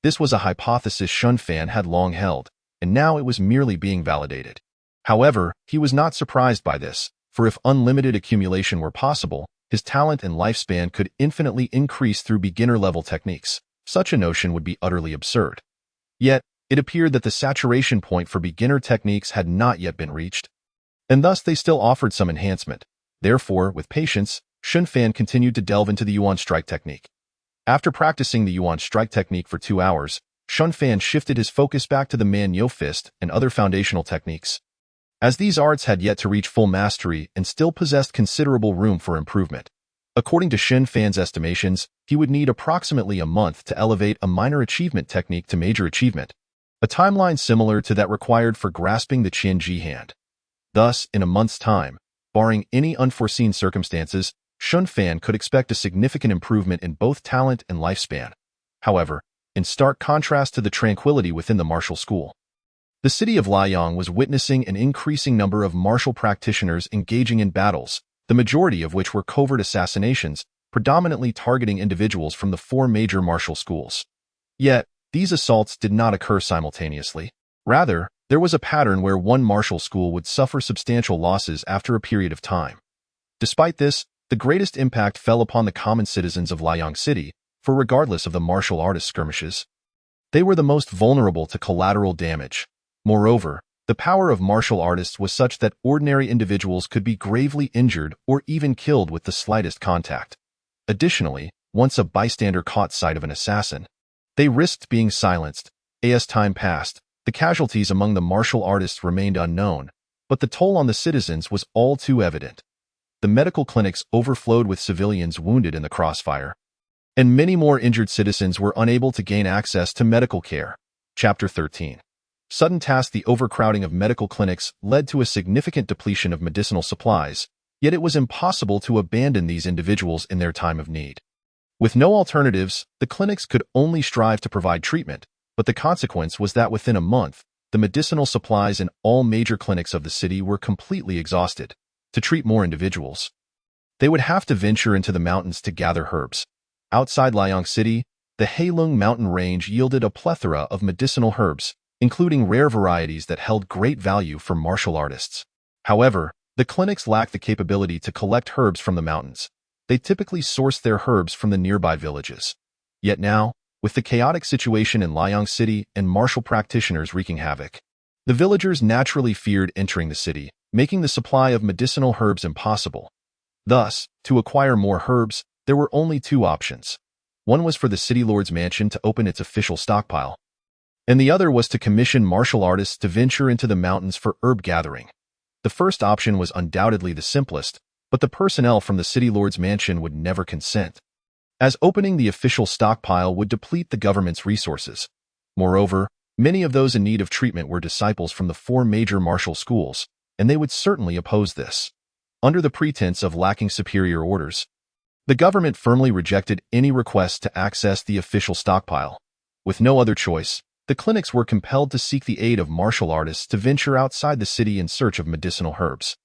This was a hypothesis Xun Fan had long held, and now it was merely being validated. However, he was not surprised by this, for if unlimited accumulation were possible, his talent and lifespan could infinitely increase through beginner-level techniques. Such a notion would be utterly absurd. Yet, it appeared that the saturation point for beginner techniques had not yet been reached, and thus they still offered some enhancement. Therefore, with patience, Xun Fan continued to delve into the Yuan strike technique. After practicing the Yuan strike technique for 2 hours, Xun Fan shifted his focus back to the Man Yo Fist and other foundational techniques. As these arts had yet to reach full mastery and still possessed considerable room for improvement. According to Xun Fan's estimations, he would need approximately a month to elevate a minor achievement technique to major achievement, a timeline similar to that required for grasping the Qianji hand. Thus, in a month's time, barring any unforeseen circumstances, Xun Fan could expect a significant improvement in both talent and lifespan. However, in stark contrast to the tranquility within the martial school, the city of Liang was witnessing an increasing number of martial practitioners engaging in battles, the majority of which were covert assassinations, predominantly targeting individuals from the 4 major martial schools. Yet, these assaults did not occur simultaneously. Rather, there was a pattern where one martial school would suffer substantial losses after a period of time. Despite this, the greatest impact fell upon the common citizens of Liang City, for regardless of the martial artist skirmishes, they were the most vulnerable to collateral damage. Moreover, the power of martial artists was such that ordinary individuals could be gravely injured or even killed with the slightest contact. Additionally, once a bystander caught sight of an assassin, they risked being silenced. As time passed, the casualties among the martial artists remained unknown, but the toll on the citizens was all too evident. The medical clinics overflowed with civilians wounded in the crossfire, and many more injured citizens were unable to gain access to medical care. Chapter 13. Sudden task: the overcrowding of medical clinics led to a significant depletion of medicinal supplies, yet it was impossible to abandon these individuals in their time of need. With no alternatives, the clinics could only strive to provide treatment, but the consequence was that within a month, the medicinal supplies in all major clinics of the city were completely exhausted. To treat more individuals, they would have to venture into the mountains to gather herbs. Outside Liang City, the Heilong mountain range yielded a plethora of medicinal herbs, including rare varieties that held great value for martial artists. However, the clinics lacked the capability to collect herbs from the mountains. They typically sourced their herbs from the nearby villages. Yet now, with the chaotic situation in Liang City and martial practitioners wreaking havoc, The villagers naturally feared entering the city, making the supply of medicinal herbs impossible. Thus, to acquire more herbs, there were only two options. One was for the city lord's mansion to open its official stockpile, and the other was to commission martial artists to venture into the mountains for herb gathering. The first option was undoubtedly the simplest, but the personnel from the city lord's mansion would never consent, as opening the official stockpile would deplete the government's resources. Moreover, many of those in need of treatment were disciples from the four major martial schools, and they would certainly oppose this. Under the pretense of lacking superior orders, the government firmly rejected any request to access the official stockpile. With no other choice, the clinics were compelled to seek the aid of martial artists to venture outside the city in search of medicinal herbs.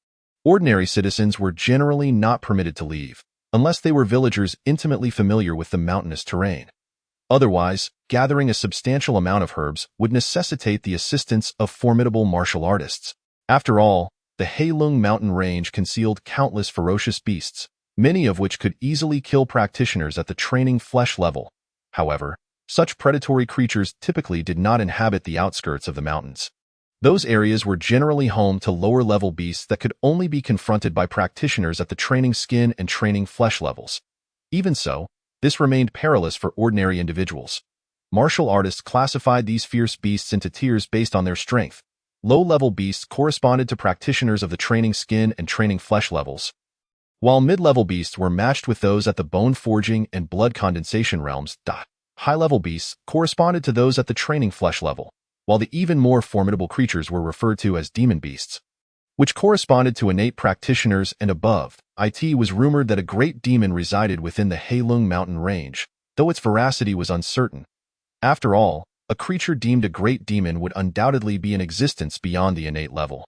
Ordinary citizens were generally not permitted to leave, unless they were villagers intimately familiar with the mountainous terrain. Otherwise, gathering a substantial amount of herbs would necessitate the assistance of formidable martial artists. After all, the Heilung mountain range concealed countless ferocious beasts, many of which could easily kill practitioners at the training flesh level. However, such predatory creatures typically did not inhabit the outskirts of the mountains. Those areas were generally home to lower-level beasts that could only be confronted by practitioners at the training skin and training flesh levels. Even so, this remained perilous for ordinary individuals. Martial artists classified these fierce beasts into tiers based on their strength. Low-level beasts corresponded to practitioners of the training skin and training flesh levels, while mid-level beasts were matched with those at the bone forging and blood condensation realms. High-level beasts corresponded to those at the training flesh level, while the even more formidable creatures were referred to as demon beasts, which corresponded to innate practitioners and above. It was rumored that a great demon resided within the Heilung mountain range, though its veracity was uncertain. After all, a creature deemed a great demon would undoubtedly be in existence beyond the innate level,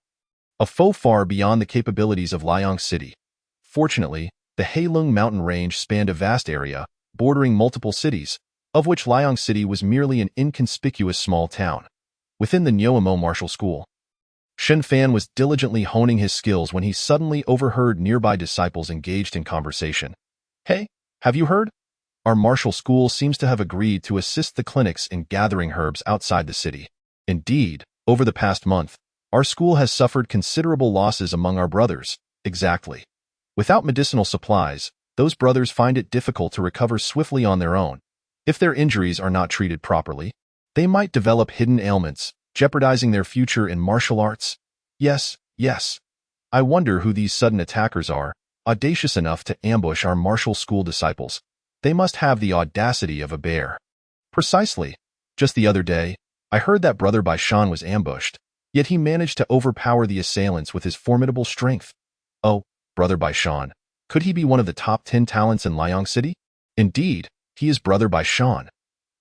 a foe far beyond the capabilities of Liang City. Fortunately, the Heilung mountain range spanned a vast area, bordering multiple cities, of which Liang City was merely an inconspicuous small town. Within the Nyoamo martial school, Shen Fan was diligently honing his skills when he suddenly overheard nearby disciples engaged in conversation. "Hey, have you heard? Our martial school seems to have agreed to assist the clinics in gathering herbs outside the city. Indeed, over the past month, our school has suffered considerable losses among our brothers." Exactly. Without medicinal supplies, those brothers find it difficult to recover swiftly on their own. If their injuries are not treated properly, they might develop hidden ailments, jeopardizing their future in martial arts. Yes. I wonder who these sudden attackers are, audacious enough to ambush our martial school disciples. They must have the audacity of a bear. Precisely. Just the other day, I heard that Brother Bison was ambushed, yet he managed to overpower the assailants with his formidable strength. Oh, Brother Bison. Could he be one of the top 10 talents in Liang City? Indeed, he is Brother Bison.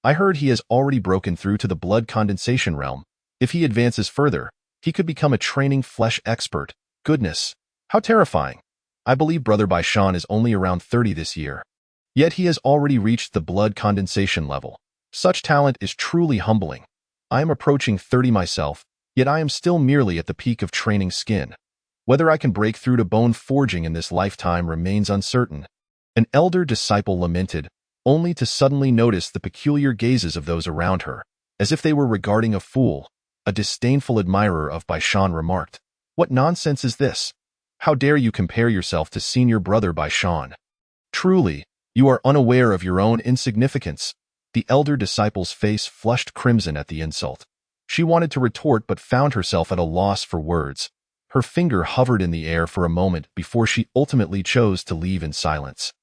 I heard he has already broken through to the blood condensation realm. If he advances further, he could become a training flesh expert. Goodness, how terrifying. I believe Brother Bison is only around 30 this year. Yet he has already reached the blood condensation level. Such talent is truly humbling. I am approaching 30 myself, yet I am still merely at the peak of training skin. Whether I can break through to bone forging in this lifetime remains uncertain. An elder disciple lamented, only to suddenly notice the peculiar gazes of those around her, as if they were regarding a fool. A disdainful admirer of Bison remarked, "What nonsense is this? How dare you compare yourself to senior Brother Bison? Truly, you are unaware of your own insignificance." The elder disciple's face flushed crimson at the insult. She wanted to retort but found herself at a loss for words. Her finger hovered in the air for a moment before she ultimately chose to leave in silence.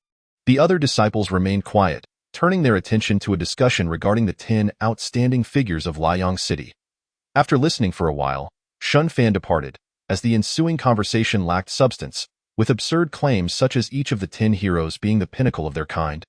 The other disciples remained quiet, turning their attention to a discussion regarding the 10 outstanding figures of Liang City. After listening for a while, Shun Fan departed, as the ensuing conversation lacked substance, with absurd claims such as each of the 10 heroes being the pinnacle of their kind,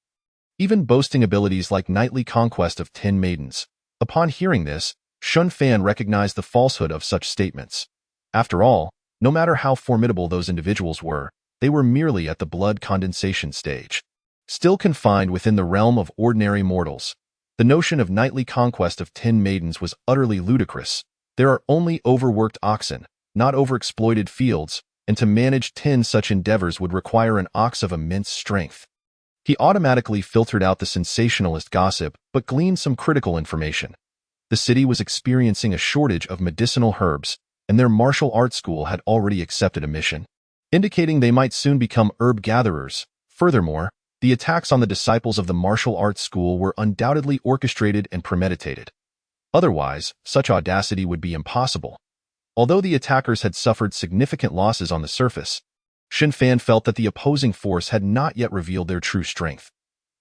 even boasting abilities like knightly conquest of 10 maidens. Upon hearing this, Shun Fan recognized the falsehood of such statements. After all, no matter how formidable those individuals were, they were merely at the blood condensation stage, still confined within the realm of ordinary mortals. The notion of knightly conquest of 10 maidens was utterly ludicrous. There are only overworked oxen, not overexploited fields, and to manage 10 such endeavors would require an ox of immense strength. He automatically filtered out the sensationalist gossip, but gleaned some critical information. The city was experiencing a shortage of medicinal herbs, and their martial arts school had already accepted a mission, indicating they might soon become herb gatherers. Furthermore, the attacks on the disciples of the martial arts school were undoubtedly orchestrated and premeditated. Otherwise, such audacity would be impossible. Although the attackers had suffered significant losses on the surface, Xin Fan felt that the opposing force had not yet revealed their true strength.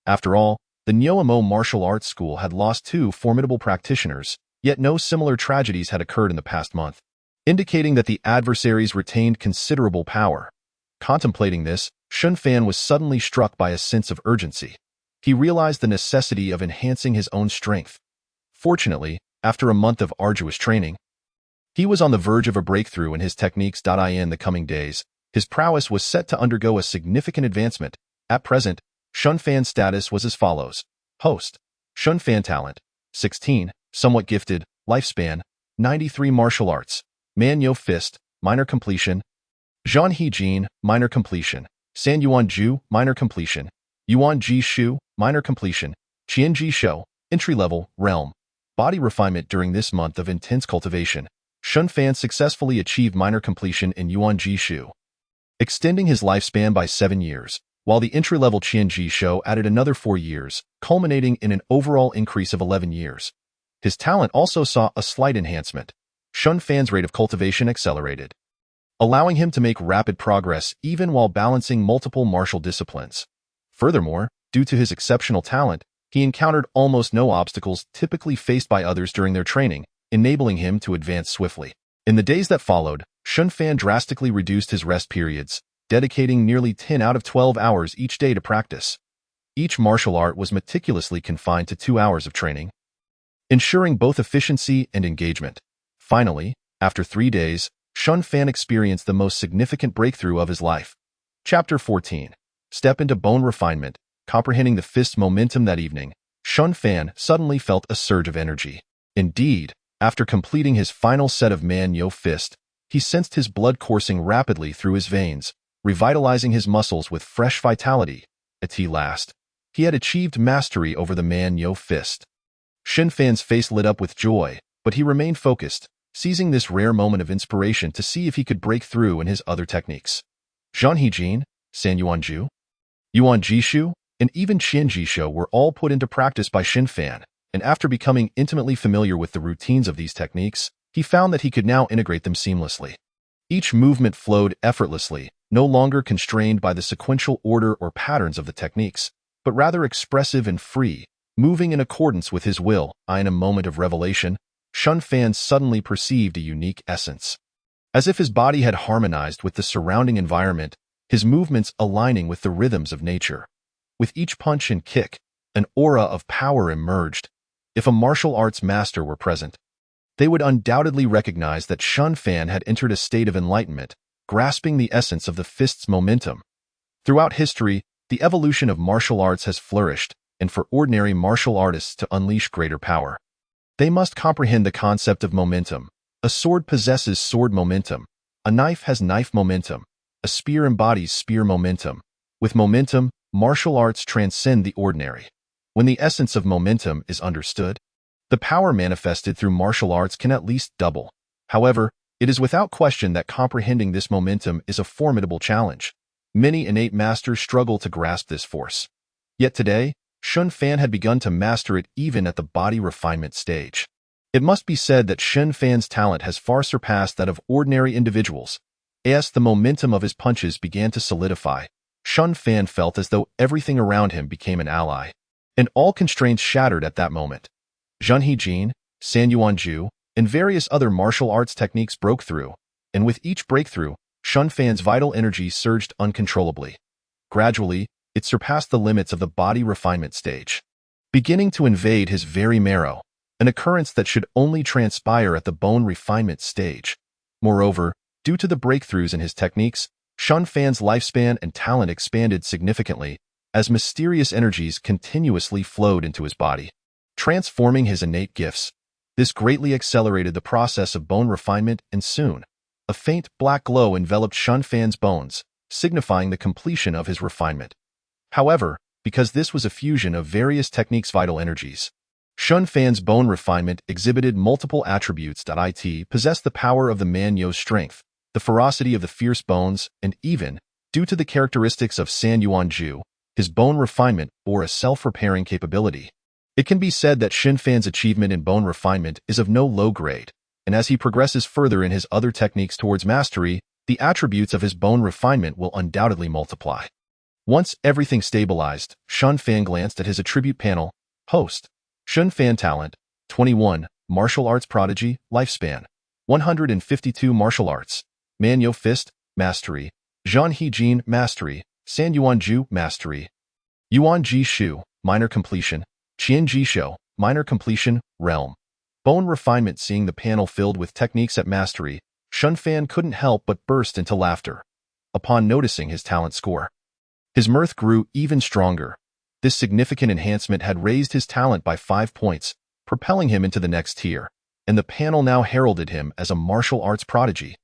After all, the Nyoamo martial arts school had lost 2 formidable practitioners, yet no similar tragedies had occurred in the past month, indicating that the adversaries retained considerable power. Contemplating this, Xin Fan was suddenly struck by a sense of urgency. He realized the necessity of enhancing his own strength. Fortunately, after a month of arduous training, he was on the verge of a breakthrough in his techniques. In the coming days, his prowess was set to undergo a significant advancement. At present, Xin Fan's status was as follows. Host: Xin Fan. Talent: 16, somewhat gifted. Lifespan: 93. Martial arts: Man Yo Fist, minor completion. Zhan He Jin, minor completion. San Yuan Ju, minor completion. Yuan Ji Shu, minor completion. Qian Ji Shou, entry level. Realm: body refinement. During this month of intense cultivation, Xin Fan successfully achieved minor completion in Yuan Ji Shu, extending his lifespan by 7 years, while the entry-level Qian Ji Shou added another 4 years, culminating in an overall increase of 11 years. His talent also saw a slight enhancement. Xin Fan's rate of cultivation accelerated, allowing him to make rapid progress even while balancing multiple martial disciplines. Furthermore, due to his exceptional talent, he encountered almost no obstacles typically faced by others during their training, enabling him to advance swiftly. In the days that followed, Xin Fan drastically reduced his rest periods, dedicating nearly 10 out of 12 hours each day to practice. Each martial art was meticulously confined to 2 hours of training, ensuring both efficiency and engagement. Finally, after 3 days, Xin Fan experienced the most significant breakthrough of his life. Chapter 14. Step into bone refinement. Comprehending the fist's momentum that evening, Xin Fan suddenly felt a surge of energy. Indeed, after completing his final set of Man Yo Fist, he sensed his blood coursing rapidly through his veins, revitalizing his muscles with fresh vitality. At last, he had achieved mastery over the Man Yo Fist. Xin Fan's face lit up with joy, but he remained focused, seizing this rare moment of inspiration to see if he could break through in his other techniques. Zhan He Jin, San Yuan Ju, Yuan Ji Shu, and even Qian Ji Shou were all put into practice by Xin Fan, and after becoming intimately familiar with the routines of these techniques, he found that he could now integrate them seamlessly. Each movement flowed effortlessly, no longer constrained by the sequential order or patterns of the techniques, but rather expressive and free, moving in accordance with his will. In a moment of revelation, Xin Fan suddenly perceived a unique essence. As if his body had harmonized with the surrounding environment, his movements aligning with the rhythms of nature. With each punch and kick, an aura of power emerged. If a martial arts master were present, they would undoubtedly recognize that Xin Fan had entered a state of enlightenment, grasping the essence of the fist's momentum. Throughout history, the evolution of martial arts has flourished, and for ordinary martial artists to unleash greater power, they must comprehend the concept of momentum. A sword possesses sword momentum. A knife has knife momentum. A spear embodies spear momentum. With momentum, martial arts transcend the ordinary. When the essence of momentum is understood, the power manifested through martial arts can at least double. However, it is without question that comprehending this momentum is a formidable challenge. Many innate masters struggle to grasp this force. Yet today, Xin Fan had begun to master it even at the body refinement stage. It must be said that Xin Fan's talent has far surpassed that of ordinary individuals. As the momentum of his punches began to solidify, Xin Fan felt as though everything around him became an ally, and all constraints shattered at that moment. Zhan He Jin, San Yuan Ju, and various other martial arts techniques broke through, and with each breakthrough, Xin Fan's vital energy surged uncontrollably. Gradually, it surpassed the limits of the body refinement stage, beginning to invade his very marrow, an occurrence that should only transpire at the bone refinement stage. Moreover, due to the breakthroughs in his techniques, Xin Fan's lifespan and talent expanded significantly as mysterious energies continuously flowed into his body, transforming his innate gifts. This greatly accelerated the process of bone refinement, and soon, a faint black glow enveloped Xin Fan's bones, signifying the completion of his refinement. However, because this was a fusion of various techniques' vital energies, Shun Fan's bone refinement exhibited multiple attributes. It possessed the power of the Man-Yo's strength, the ferocity of the fierce bones, and even, due to the characteristics of San Yuanju, his bone refinement bore a self-repairing capability. It can be said that Shun Fan's achievement in bone refinement is of no low grade, and as he progresses further in his other techniques towards mastery, the attributes of his bone refinement will undoubtedly multiply. Once everything stabilized, Shun Fan glanced at his attribute panel. Host. Shun Fan Talent. 21. Martial Arts Prodigy. Lifespan. 152 Martial Arts. Man-Yo Fist. Mastery. Zhan He Jin. Mastery. San Yuanju. Mastery. Yuan Ji Shu. Minor Completion. Qian Ji Shou. Minor Completion. Realm. Bone refinement. Seeing the panel filled with techniques at mastery, Shun Fan couldn't help but burst into laughter upon noticing his talent score. His mirth grew even stronger. This significant enhancement had raised his talent by 5 points, propelling him into the next tier, and the panel now heralded him as a martial arts prodigy.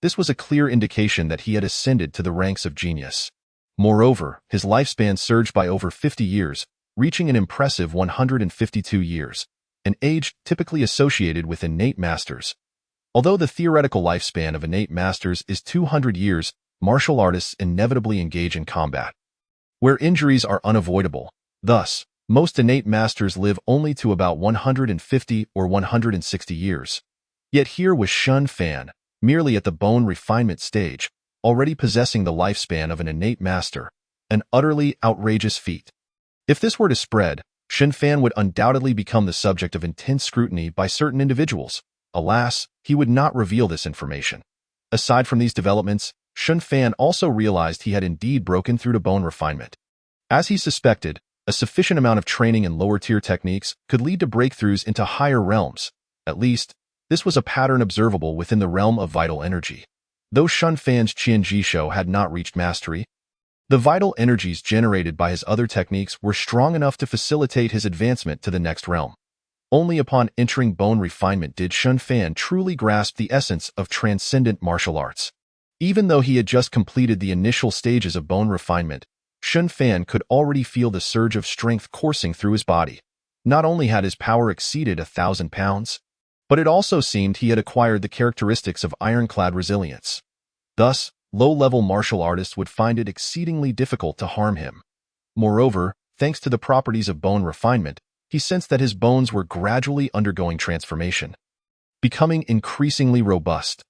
This was a clear indication that he had ascended to the ranks of genius. Moreover, his lifespan surged by over 50 years, reaching an impressive 152 years, an age typically associated with innate masters. Although the theoretical lifespan of innate masters is 200 years, martial artists inevitably engage in combat, where injuries are unavoidable. Thus, most innate masters live only to about 150 or 160 years. Yet here was Shun Fan, merely at the bone refinement stage, already possessing the lifespan of an innate master, an utterly outrageous feat. If this were to spread, Shun Fan would undoubtedly become the subject of intense scrutiny by certain individuals. Alas, he would not reveal this information. Aside from these developments, Shun Fan also realized he had indeed broken through to bone refinement. As he suspected, a sufficient amount of training in lower-tier techniques could lead to breakthroughs into higher realms. At least, this was a pattern observable within the realm of vital energy. Though Shun Fan's Qian Ji Shou had not reached mastery, the vital energies generated by his other techniques were strong enough to facilitate his advancement to the next realm. Only upon entering bone refinement did Shun Fan truly grasp the essence of transcendent martial arts. Even though he had just completed the initial stages of bone refinement, Shun Fan could already feel the surge of strength coursing through his body. Not only had his power exceeded 1,000 pounds, but it also seemed he had acquired the characteristics of ironclad resilience. Thus, low-level martial artists would find it exceedingly difficult to harm him. Moreover, thanks to the properties of bone refinement, he sensed that his bones were gradually undergoing transformation, becoming increasingly robust.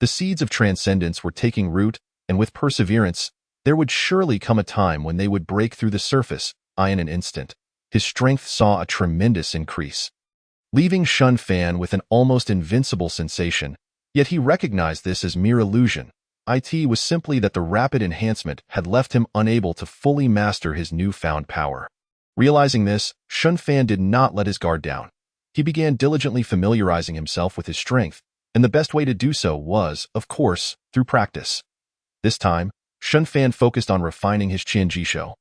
The seeds of transcendence were taking root, and with perseverance, there would surely come a time when they would break through the surface. In an instant, his strength saw a tremendous increase, leaving Shun Fan with an almost invincible sensation. Yet he recognized this as mere illusion. It was simply that the rapid enhancement had left him unable to fully master his newfound power. Realizing this, Shun Fan did not let his guard down. He began diligently familiarizing himself with his strength, and the best way to do so was, of course, through practice. This time, Shun Fan focused on refining his Qian Ji Shou,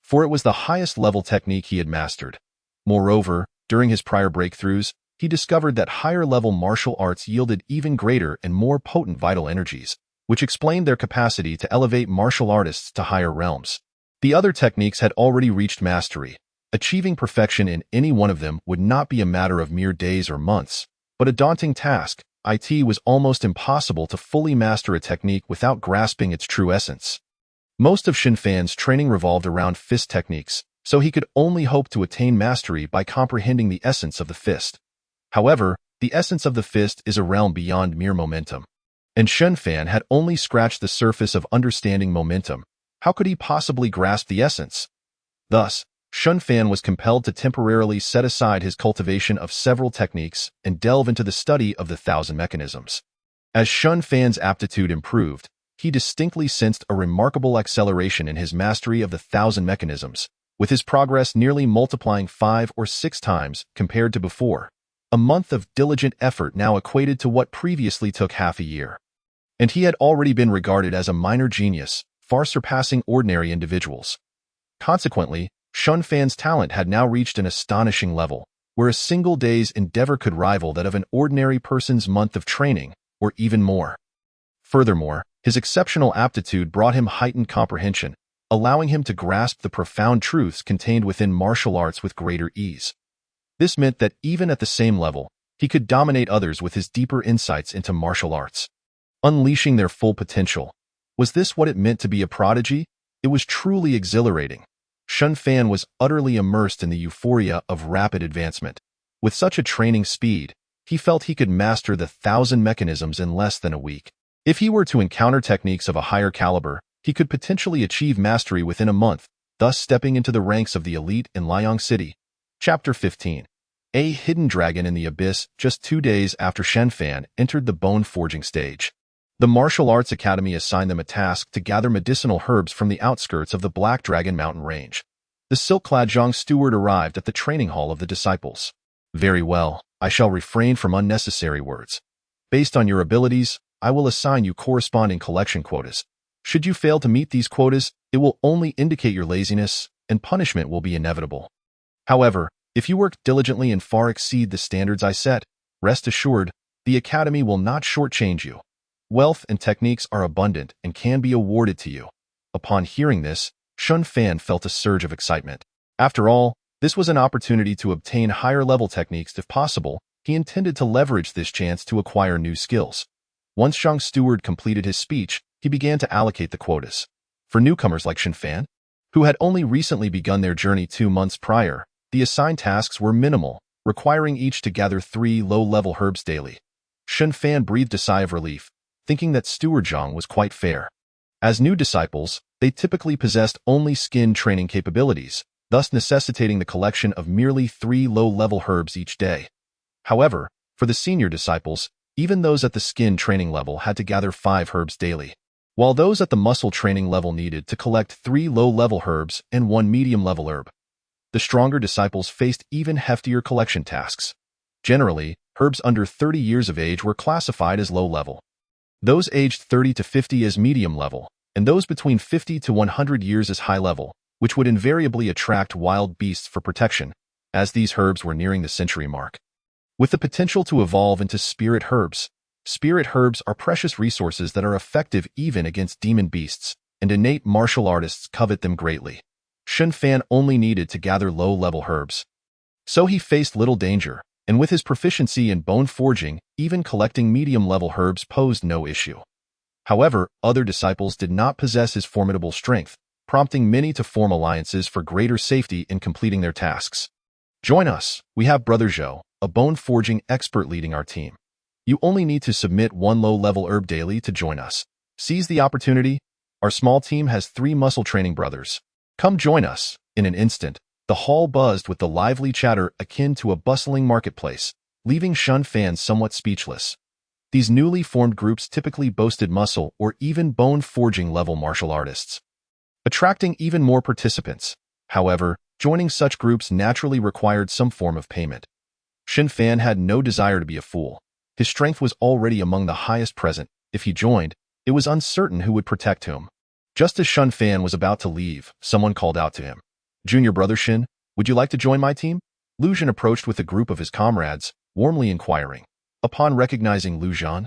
for it was the highest level technique he had mastered. Moreover, during his prior breakthroughs, he discovered that higher level martial arts yielded even greater and more potent vital energies, which explained their capacity to elevate martial artists to higher realms. The other techniques had already reached mastery. Achieving perfection in any one of them would not be a matter of mere days or months, but a daunting task. It was almost impossible to fully master a technique without grasping its true essence. Most of Shun Fan's training revolved around fist techniques, so he could only hope to attain mastery by comprehending the essence of the fist. However, the essence of the fist is a realm beyond mere momentum, and Shun Fan had only scratched the surface of understanding momentum. How could he possibly grasp the essence? Thus, Shun Fan was compelled to temporarily set aside his cultivation of several techniques and delve into the study of the 1,000 mechanisms. As Shun Fan's aptitude improved, he distinctly sensed a remarkable acceleration in his mastery of the 1,000 mechanisms, with his progress nearly multiplying 5 or 6 times compared to before. A month of diligent effort now equated to what previously took half a year. And he had already been regarded as a minor genius, far surpassing ordinary individuals. Consequently, Shun Fan's talent had now reached an astonishing level, where a single day's endeavor could rival that of an ordinary person's month of training, or even more. Furthermore, his exceptional aptitude brought him heightened comprehension, allowing him to grasp the profound truths contained within martial arts with greater ease. This meant that even at the same level, he could dominate others with his deeper insights into martial arts, unleashing their full potential. Was this what it meant to be a prodigy? It was truly exhilarating. Shun Fan was utterly immersed in the euphoria of rapid advancement. With such a training speed, he felt he could master the 1,000 mechanisms in less than a week. If he were to encounter techniques of a higher caliber, he could potentially achieve mastery within a month, thus stepping into the ranks of the elite in Liang City. Chapter 15. A Hidden Dragon in the Abyss. Just 2 days after Shen Fan entered the bone forging stage, the Martial Arts Academy assigned them a task to gather medicinal herbs from the outskirts of the Black Dragon Mountain Range. The silk-clad Zhang steward arrived at the training hall of the disciples. Very well, I shall refrain from unnecessary words. Based on your abilities, I will assign you corresponding collection quotas. Should you fail to meet these quotas, it will only indicate your laziness, and punishment will be inevitable. However, if you work diligently and far exceed the standards I set, rest assured, the Academy will not shortchange you. Wealth and techniques are abundant and can be awarded to you. Upon hearing this, Shun Fan felt a surge of excitement. After all, this was an opportunity to obtain higher-level techniques if possible. He intended to leverage this chance to acquire new skills. Once Zhang Steward completed his speech, he began to allocate the quotas. For newcomers like Shen Fan, who had only recently begun their journey 2 months prior, the assigned tasks were minimal, requiring each to gather 3 low-level herbs daily. Shen Fan breathed a sigh of relief, thinking that Steward Zhang was quite fair. As new disciples, they typically possessed only skin training capabilities, thus necessitating the collection of merely 3 low-level herbs each day. However, for the senior disciples, even those at the skin training level had to gather 5 herbs daily, while those at the muscle training level needed to collect 3 low-level herbs and 1 medium-level herb. The stronger disciples faced even heftier collection tasks. Generally, herbs under 30 years of age were classified as low-level, those aged 30 to 50 as medium-level, and those between 50 to 100 years as high-level, which would invariably attract wild beasts for protection, as these herbs were nearing the century mark. With the potential to evolve into spirit herbs are precious resources that are effective even against demon beasts, and innate martial artists covet them greatly. Shen Fan only needed to gather low-level herbs, so he faced little danger, and with his proficiency in bone forging, even collecting medium-level herbs posed no issue. However, other disciples did not possess his formidable strength, prompting many to form alliances for greater safety in completing their tasks. Join us. We have Brother Zhou, a bone forging expert leading our team. You only need to submit 1 low-level herb daily to join us. Seize the opportunity. Our small team has 3 muscle training brothers. Come join us. In an instant, the hall buzzed with the lively chatter akin to a bustling marketplace, leaving Shun Fan somewhat speechless. These newly formed groups typically boasted muscle or even bone forging level martial artists, attracting even more participants. However, joining such groups naturally required some form of payment. Shen Fan had no desire to be a fool. His strength was already among the highest present. If he joined, it was uncertain who would protect whom. Just as Shun Fan was about to leave, someone called out to him. Junior Brother Shin, would you like to join my team? Lu Zhan approached with a group of his comrades, warmly inquiring. Upon recognizing Lu Zhan,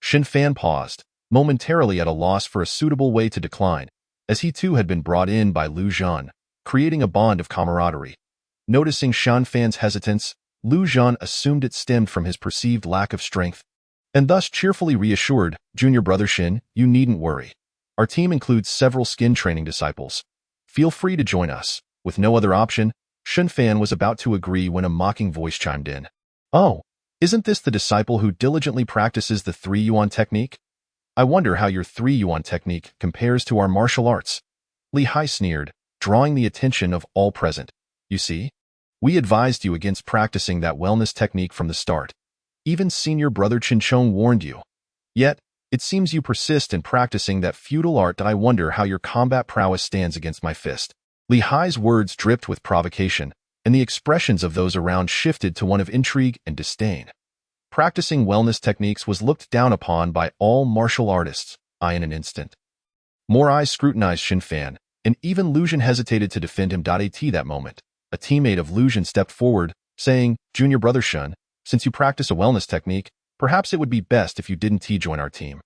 Shen Fan paused, momentarily at a loss for a suitable way to decline, as he too had been brought in by Lu Zhan, creating a bond of camaraderie. Noticing Shen Fan's hesitance, Lu Zhan assumed it stemmed from his perceived lack of strength, and thus cheerfully reassured, Junior Brother Shin, you needn't worry. Our team includes several skin training disciples. Feel free to join us. With no other option, Shen Fan was about to agree when a mocking voice chimed in. Oh, isn't this the disciple who diligently practices the 3 yuan technique? I wonder how your 3 yuan technique compares to our martial arts. Li Hai sneered, drawing the attention of all present. You see? We advised you against practicing that wellness technique from the start. Even Senior Brother Chinchong warned you. Yet, it seems you persist in practicing that feudal art that I wonder how your combat prowess stands against my fist. Li Hai's words dripped with provocation, and the expressions of those around shifted to one of intrigue and disdain. Practicing wellness techniques was looked down upon by all martial artists, in an instant. More eyes scrutinized Shen Fan, and even Lu Zhan hesitated to defend him. At that moment, a teammate of Lu Zhan stepped forward, saying, Junior Brother Shun, since you practice a wellness technique, perhaps it would be best if you didn't join our team.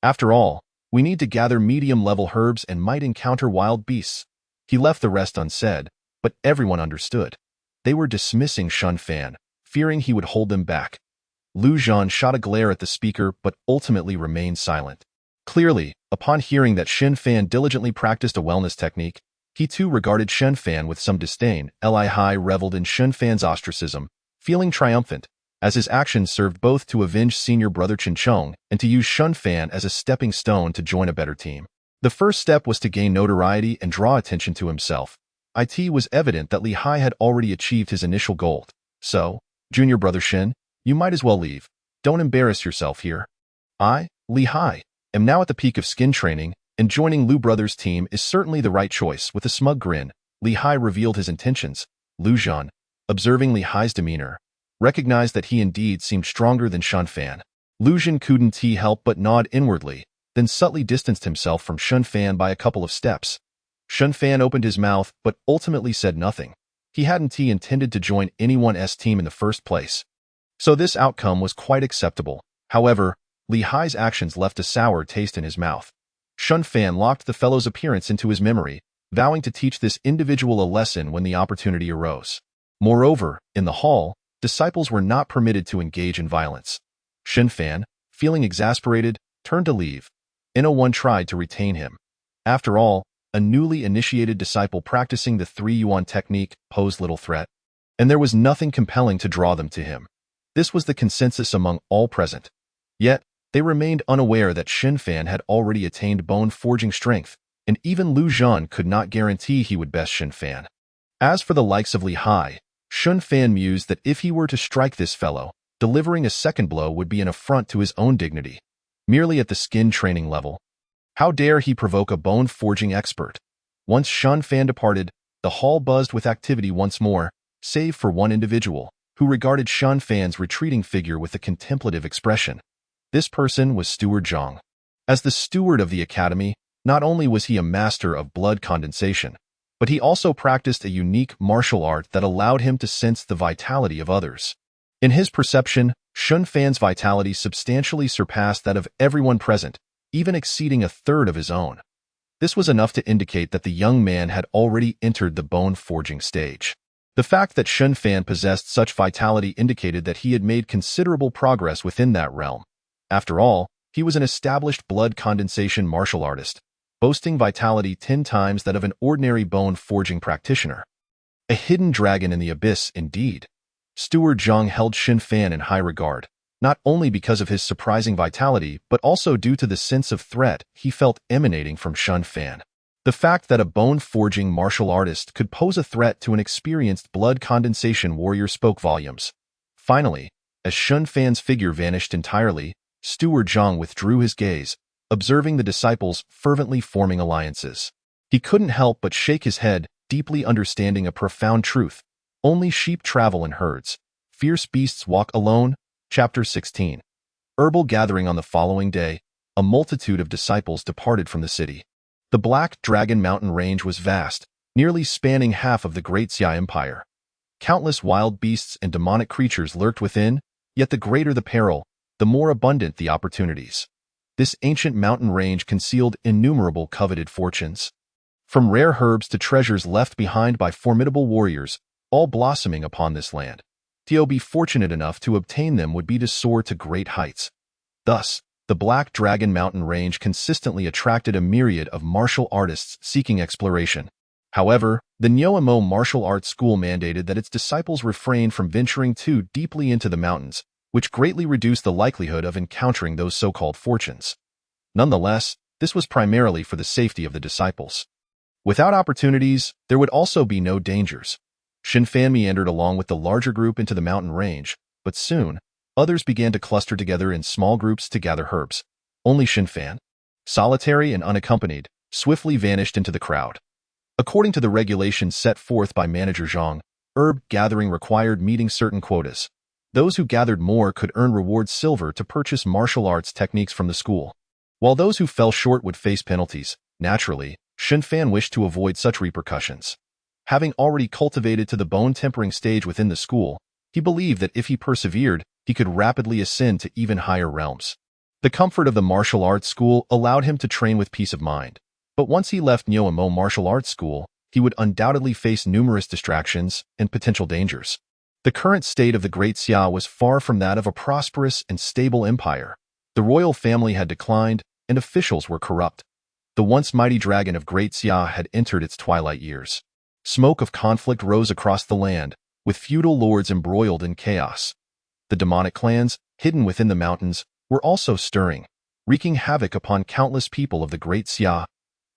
After all, we need to gather medium-level herbs and might encounter wild beasts. He left the rest unsaid, but everyone understood. They were dismissing Shun Fan, fearing he would hold them back. Lu Zhan shot a glare at the speaker but ultimately remained silent. Clearly, upon hearing that Shen Fan diligently practiced a wellness technique, he too regarded Shen Fan with some disdain. Li Hai reveled in Shen Fan's ostracism, feeling triumphant, as his actions served both to avenge senior brother Chen Chong and to use Shun Fan as a stepping stone to join a better team. The first step was to gain notoriety and draw attention to himself. It was evident that Li Hai had already achieved his initial goal. So, junior brother Shen, you might as well leave. Don't embarrass yourself here. I, Li Hai, am now at the peak of skin training, and joining Lu Brothers' team is certainly the right choice. With a smug grin, Li Hai revealed his intentions. Lu Zhan, observing Li Hai's demeanor, recognized that he indeed seemed stronger than Shun Fan. Lu Zhan couldn't help but nod inwardly, then subtly distanced himself from Shun Fan by a couple of steps. Shun Fan opened his mouth but ultimately said nothing. He hadn't intended to join anyone's team in the first place. So this outcome was quite acceptable. However, Li Hai's actions left a sour taste in his mouth. Shun Fan locked the fellow's appearance into his memory, vowing to teach this individual a lesson when the opportunity arose. Moreover, in the hall, disciples were not permitted to engage in violence. Shen Fan, feeling exasperated, turned to leave. One tried to retain him. After all, a newly initiated disciple practicing the 3 Yuan technique posed little threat, and there was nothing compelling to draw them to him. This was the consensus among all present. Yet, they remained unaware that Shen Fan had already attained bone-forging strength, and even Lu Zhan could not guarantee he would best Shen Fan. As for the likes of Li Hai, Shun Fan mused that if he were to strike this fellow, delivering a second blow would be an affront to his own dignity. Merely at the skin training level. How dare he provoke a bone-forging expert? Once Shun Fan departed, the hall buzzed with activity once more, save for one individual, who regarded Shun Fan's retreating figure with a contemplative expression. This person was Steward Zhang. As the steward of the academy, not only was he a master of blood condensation, but he also practiced a unique martial art that allowed him to sense the vitality of others. In his perception, Shun Fan's vitality substantially surpassed that of everyone present, even exceeding a third of his own. This was enough to indicate that the young man had already entered the bone-forging stage. The fact that Shun Fan possessed such vitality indicated that he had made considerable progress within that realm. After all, he was an established blood condensation martial artist, boasting vitality 10 times that of an ordinary bone-forging practitioner. A hidden dragon in the abyss, indeed. Steward Zhang held Shen Fan in high regard, not only because of his surprising vitality but also due to the sense of threat he felt emanating from Shun Fan. The fact that a bone-forging martial artist could pose a threat to an experienced blood condensation warrior spoke volumes. Finally, as Shun Fan's figure vanished entirely, Steward Zhang withdrew his gaze, observing the disciples fervently forming alliances. He couldn't help but shake his head, deeply understanding a profound truth. Only sheep travel in herds. Fierce beasts walk alone. Chapter 16. Herbal gathering. On the following day, a multitude of disciples departed from the city. The Black Dragon Mountain range was vast, nearly spanning half of the Great Xia Empire. Countless wild beasts and demonic creatures lurked within, yet the greater the peril, the more abundant the opportunities. This ancient mountain range concealed innumerable coveted fortunes. From rare herbs to treasures left behind by formidable warriors, all blossoming upon this land. To be fortunate enough to obtain them would be to soar to great heights. Thus, the Black Dragon Mountain range consistently attracted a myriad of martial artists seeking exploration. However, the Nyoamo Martial Arts School mandated that its disciples refrain from venturing too deeply into the mountains, which greatly reduced the likelihood of encountering those so-called fortunes. Nonetheless, this was primarily for the safety of the disciples. Without opportunities, there would also be no dangers. Shen Fan meandered along with the larger group into the mountain range, but soon, others began to cluster together in small groups to gather herbs. Only Shen Fan, solitary and unaccompanied, swiftly vanished into the crowd. According to the regulations set forth by Manager Zhang, herb gathering required meeting certain quotas. Those who gathered more could earn reward silver to purchase martial arts techniques from the school, while those who fell short would face penalties. Naturally, Shen Fan wished to avoid such repercussions. Having already cultivated to the bone-tempering stage within the school, he believed that if he persevered, he could rapidly ascend to even higher realms. The comfort of the martial arts school allowed him to train with peace of mind. But once he left Nyoamo Martial Arts School, he would undoubtedly face numerous distractions and potential dangers. The current state of the Great Xia was far from that of a prosperous and stable empire. The royal family had declined, and officials were corrupt. The once mighty dragon of Great Xia had entered its twilight years. Smoke of conflict rose across the land, with feudal lords embroiled in chaos. The demonic clans, hidden within the mountains, were also stirring, wreaking havoc upon countless people of the Great Xia.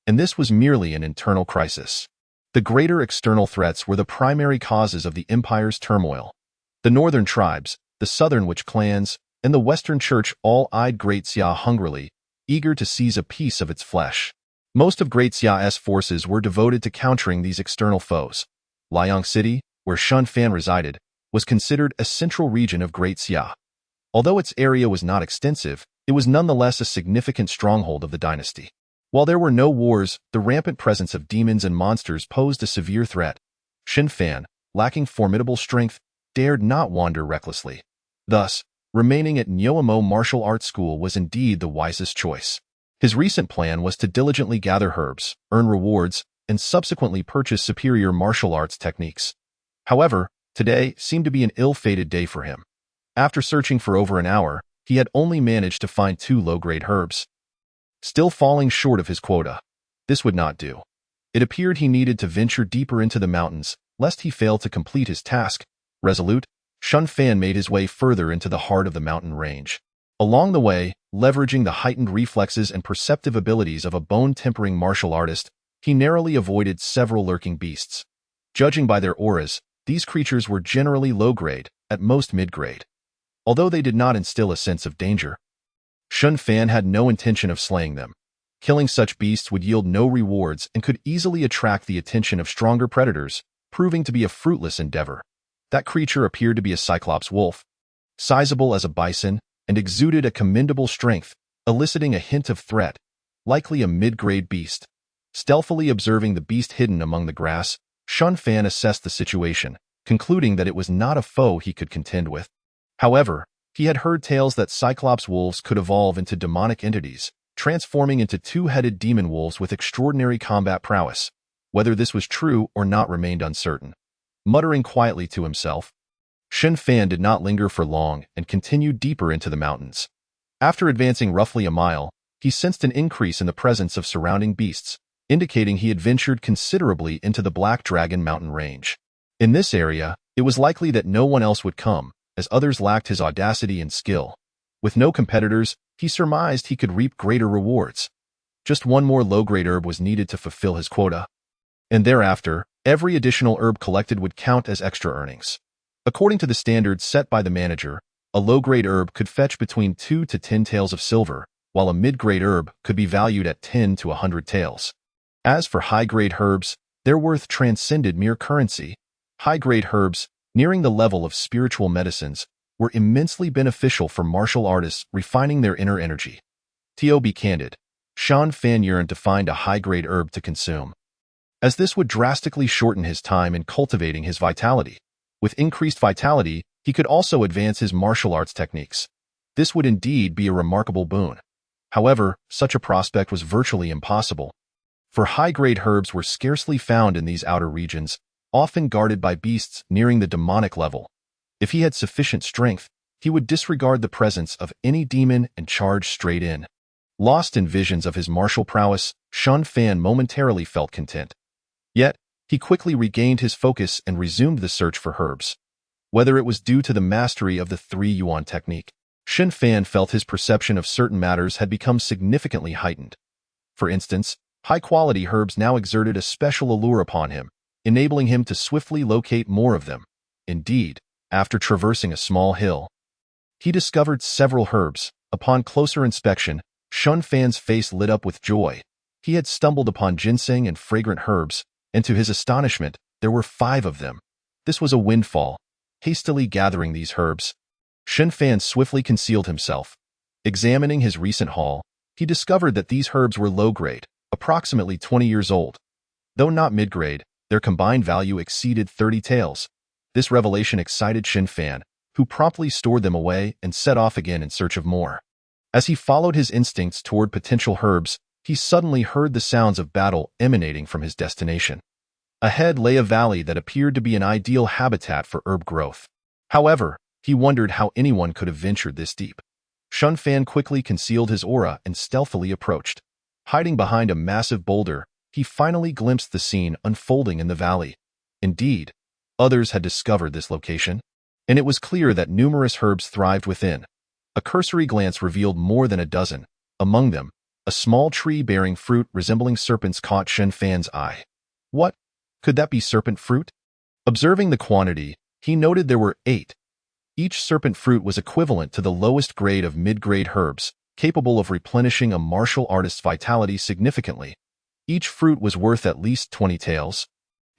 And this was merely an internal crisis. The greater external threats were the primary causes of the empire's turmoil. The northern tribes, the southern witch clans, and the western church all eyed Great Xia hungrily, eager to seize a piece of its flesh. Most of Great Xia's forces were devoted to countering these external foes. Liang City, where Shun Fan resided, was considered a central region of Great Xia. Although its area was not extensive, it was nonetheless a significant stronghold of the dynasty. While there were no wars, the rampant presence of demons and monsters posed a severe threat. Shun Fan, lacking formidable strength, dared not wander recklessly. Thus, remaining at Nyoamo Martial Arts School was indeed the wisest choice. His recent plan was to diligently gather herbs, earn rewards, and subsequently purchase superior martial arts techniques. However, today seemed to be an ill-fated day for him. After searching for over an hour, he had only managed to find 2 low-grade herbs. Still falling short of his quota. This would not do. It appeared he needed to venture deeper into the mountains, lest he fail to complete his task. Resolute, Shun Fan made his way further into the heart of the mountain range. Along the way, leveraging the heightened reflexes and perceptive abilities of a bone-tempering martial artist, he narrowly avoided several lurking beasts. Judging by their auras, these creatures were generally low-grade, at most mid-grade. Although they did not instill a sense of danger, Shun Fan had no intention of slaying them. Killing such beasts would yield no rewards and could easily attract the attention of stronger predators, proving to be a fruitless endeavor. That creature appeared to be a Cyclops wolf, sizable as a bison, and exuded a commendable strength, eliciting a hint of threat, likely a mid-grade beast. Stealthily observing the beast hidden among the grass, Shun Fan assessed the situation, concluding that it was not a foe he could contend with. However, he had heard tales that Cyclops wolves could evolve into demonic entities, transforming into 2-headed demon wolves with extraordinary combat prowess. Whether this was true or not remained uncertain. Muttering quietly to himself, Shun Fan did not linger for long and continued deeper into the mountains. After advancing roughly a mile, he sensed an increase in the presence of surrounding beasts, indicating he had ventured considerably into the Black Dragon mountain range. In this area, it was likely that no one else would come, as others lacked his audacity and skill. With no competitors, he surmised he could reap greater rewards. Just 1 more low-grade herb was needed to fulfill his quota. And thereafter, every additional herb collected would count as extra earnings. According to the standards set by the manager, a low-grade herb could fetch between 2 to 10 taels of silver, while a mid-grade herb could be valued at 10 to 100 taels. As for high-grade herbs, their worth transcended mere currency. High-grade herbs, nearing the level of spiritual medicines, were immensely beneficial for martial artists refining their inner energy. To be candid, Shun Fan yearned to find a high-grade herb to consume, as this would drastically shorten his time in cultivating his vitality. With increased vitality, he could also advance his martial arts techniques. This would indeed be a remarkable boon. However, such a prospect was virtually impossible, for high-grade herbs were scarcely found in these outer regions, often guarded by beasts nearing the demonic level. If he had sufficient strength, he would disregard the presence of any demon and charge straight in. Lost in visions of his martial prowess, Shun Fan momentarily felt content. Yet, he quickly regained his focus and resumed the search for herbs. Whether it was due to the mastery of the 3-yuan technique, Shun Fan felt his perception of certain matters had become significantly heightened. For instance, high-quality herbs now exerted a special allure upon him, enabling him to swiftly locate more of them. Indeed, after traversing a small hill, he discovered several herbs. Upon closer inspection, Shun Fan's face lit up with joy. He had stumbled upon ginseng and fragrant herbs, and to his astonishment, there were 5 of them. This was a windfall. Hastily gathering these herbs, Shun Fan swiftly concealed himself. Examining his recent haul, he discovered that these herbs were low-grade, approximately 20 years old. Though not mid-grade, their combined value exceeded 30 taels. This revelation excited Shun Fan, who promptly stored them away and set off again in search of more. As he followed his instincts toward potential herbs, he suddenly heard the sounds of battle emanating from his destination. Ahead lay a valley that appeared to be an ideal habitat for herb growth. However, he wondered how anyone could have ventured this deep. Shun Fan quickly concealed his aura and stealthily approached. Hiding behind a massive boulder, he finally glimpsed the scene unfolding in the valley. Indeed, others had discovered this location, and it was clear that numerous herbs thrived within. A cursory glance revealed more than a dozen. Among them, a small tree bearing fruit resembling serpents caught Shun Fan's eye. What? Could that be serpent fruit? Observing the quantity, he noted there were 8. Each serpent fruit was equivalent to the lowest grade of mid-grade herbs, capable of replenishing a martial artist's vitality significantly. Each fruit was worth at least 20 taels.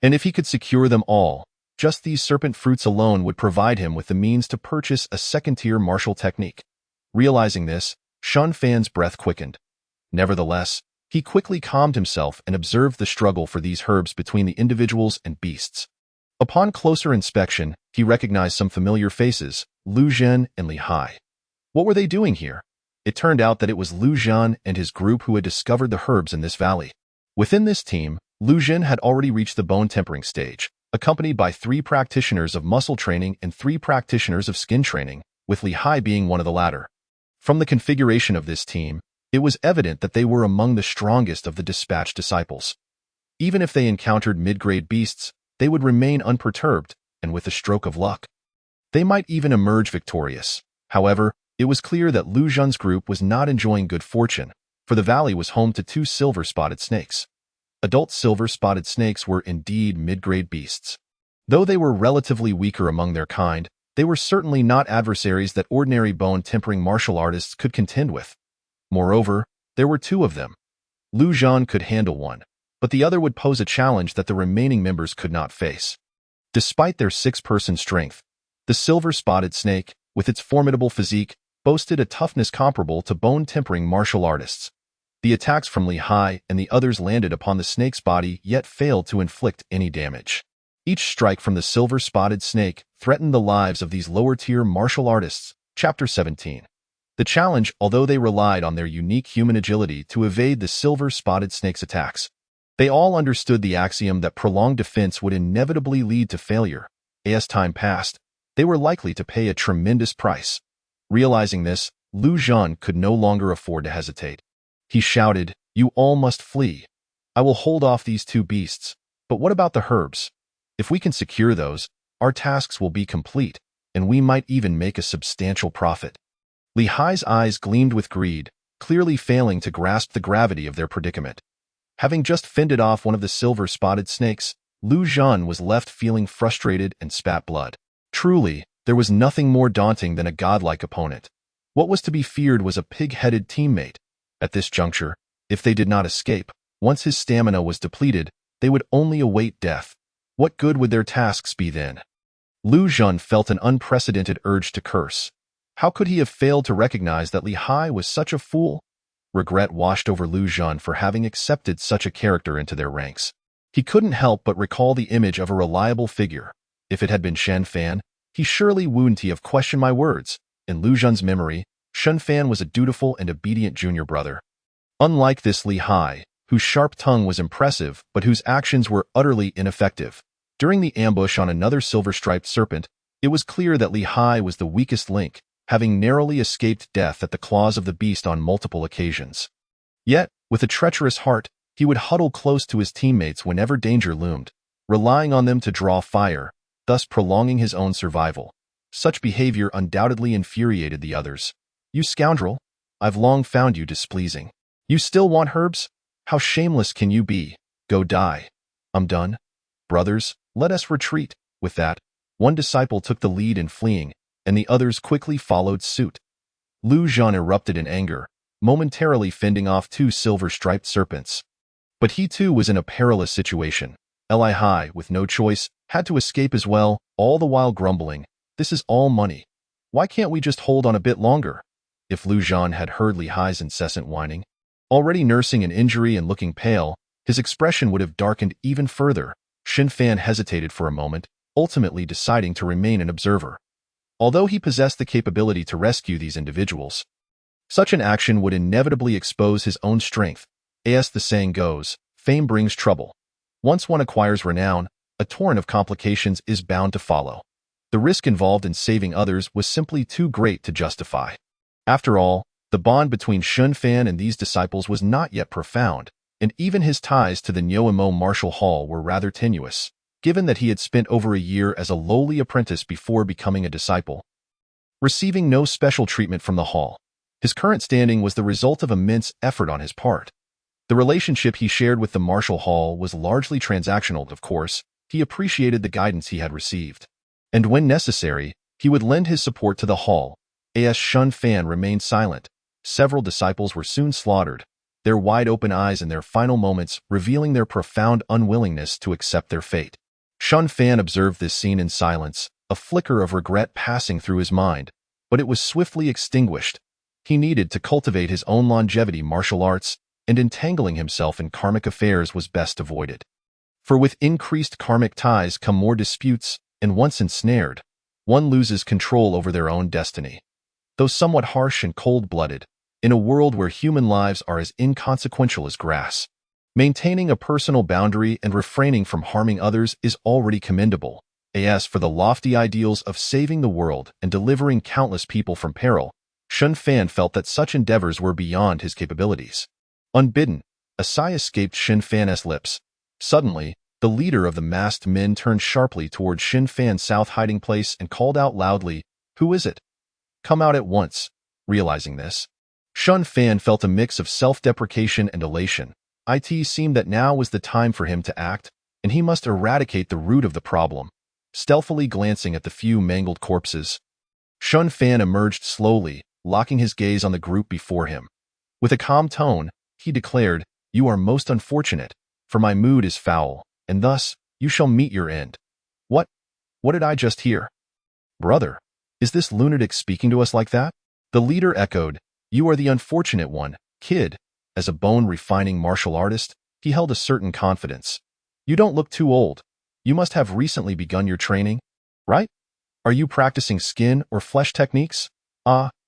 And if he could secure them all, just these serpent fruits alone would provide him with the means to purchase a second-tier martial technique. Realizing this, Shun Fan's breath quickened. Nevertheless, he quickly calmed himself and observed the struggle for these herbs between the individuals and beasts. Upon closer inspection, he recognized some familiar faces, Lu Zhen and Li Hai. What were they doing here? It turned out that it was Lu Zhen and his group who had discovered the herbs in this valley. Within this team, Lu Zhen had already reached the bone tempering stage, accompanied by 3 practitioners of muscle training and 3 practitioners of skin training, with Li Hai being one of the latter. From the configuration of this team, it was evident that they were among the strongest of the dispatched disciples. Even if they encountered mid-grade beasts, they would remain unperturbed, and with a stroke of luck, they might even emerge victorious. However, it was clear that Lu Zhen's group was not enjoying good fortune, for the valley was home to 2 silver-spotted snakes. Adult silver-spotted snakes were indeed mid-grade beasts. Though they were relatively weaker among their kind, they were certainly not adversaries that ordinary bone-tempering martial artists could contend with. Moreover, there were 2 of them. Lu Zhen could handle one, but the other would pose a challenge that the remaining members could not face. Despite their 6-person strength, the silver-spotted snake, with its formidable physique, boasted a toughness comparable to bone-tempering martial artists. The attacks from Li Hai and the others landed upon the snake's body yet failed to inflict any damage. Each strike from the silver-spotted snake threatened the lives of these lower-tier martial artists. Chapter 17. The challenge, although they relied on their unique human agility to evade the silver-spotted snake's attacks. They all understood the axiom that prolonged defense would inevitably lead to failure. As time passed, they were likely to pay a tremendous price. Realizing this, Lu Zhen could no longer afford to hesitate. He shouted, "You all must flee. I will hold off these 2 beasts, but what about the herbs? If we can secure those, our tasks will be complete, and we might even make a substantial profit." Li Hai's eyes gleamed with greed, clearly failing to grasp the gravity of their predicament. Having just fended off one of the silver-spotted snakes, Lu Zhen was left feeling frustrated and spat blood. Truly, there was nothing more daunting than a godlike opponent. What was to be feared was a pig-headed teammate. At this juncture, if they did not escape, once his stamina was depleted, they would only await death. What good would their tasks be then? Lu Zhen felt an unprecedented urge to curse. How could he have failed to recognize that Li Hai was such a fool? Regret washed over Lu Zhen for having accepted such a character into their ranks. He couldn't help but recall the image of a reliable figure. If it had been Shun Fan, he surely wouldn't have questioned my words. In Lu Zhen's memory, Shun Fan was a dutiful and obedient junior brother. Unlike this Li Hai, whose sharp tongue was impressive but whose actions were utterly ineffective. During the ambush on another silver-striped serpent, it was clear that Li Hai was the weakest link, having narrowly escaped death at the claws of the beast on multiple occasions. Yet, with a treacherous heart, he would huddle close to his teammates whenever danger loomed, relying on them to draw fire, thus prolonging his own survival. Such behavior undoubtedly infuriated the others. "You scoundrel! I've long found you displeasing. You still want herbs? How shameless can you be? Go die. I'm done. Brothers, let us retreat." With that, one disciple took the lead in fleeing, and the others quickly followed suit. Lu Zhen erupted in anger, momentarily fending off 2 silver-striped serpents. But he too was in a perilous situation. Li Hai, with no choice, had to escape as well, all the while grumbling, "This is all money. Why can't we just hold on a bit longer?" If Lu Zhen had heard Li Hai's incessant whining, already nursing an injury and looking pale, his expression would have darkened even further. Shun Fan hesitated for a moment, ultimately deciding to remain an observer. Although he possessed the capability to rescue these individuals, such an action would inevitably expose his own strength. As the saying goes, fame brings trouble. Once one acquires renown, a torrent of complications is bound to follow. The risk involved in saving others was simply too great to justify. After all, the bond between Shun Fan and these disciples was not yet profound, and even his ties to the Nyoemo Martial Hall were rather tenuous, given that he had spent over a year as a lowly apprentice before becoming a disciple. Receiving no special treatment from the hall, his current standing was the result of immense effort on his part. The relationship he shared with the Martial Hall was largely transactional, of course. He appreciated the guidance he had received, and when necessary, he would lend his support to the hall. As Shun Fan remained silent, several disciples were soon slaughtered, their wide-open eyes in their final moments revealing their profound unwillingness to accept their fate. Shun Fan observed this scene in silence, a flicker of regret passing through his mind, but it was swiftly extinguished. He needed to cultivate his own longevity martial arts, and entangling himself in karmic affairs was best avoided. For with increased karmic ties come more disputes, and once ensnared, one loses control over their own destiny. Though somewhat harsh and cold-blooded, in a world where human lives are as inconsequential as grass, maintaining a personal boundary and refraining from harming others is already commendable. As for the lofty ideals of saving the world and delivering countless people from peril, Shun Fan felt that such endeavors were beyond his capabilities. Unbidden, a sigh escaped Shun Fan's lips. Suddenly, the leader of the masked men turned sharply toward Shun Fan's south hiding place and called out loudly, "Who is it? Come out at once." Realizing this, Shun Fan felt a mix of self-deprecation and elation. It seemed that now was the time for him to act, and he must eradicate the root of the problem. Stealthily glancing at the few mangled corpses, Shun Fan emerged slowly, locking his gaze on the group before him. With a calm tone, he declared, "You are most unfortunate, for my mood is foul, and thus you shall meet your end." What did I just hear? Brother, is this lunatic speaking to us like that? The leader echoed, "You are the unfortunate one, kid." As a bone-refining martial artist, he held a certain confidence. "You don't look too old. You must have recently begun your training, right? Are you practicing skin or flesh techniques?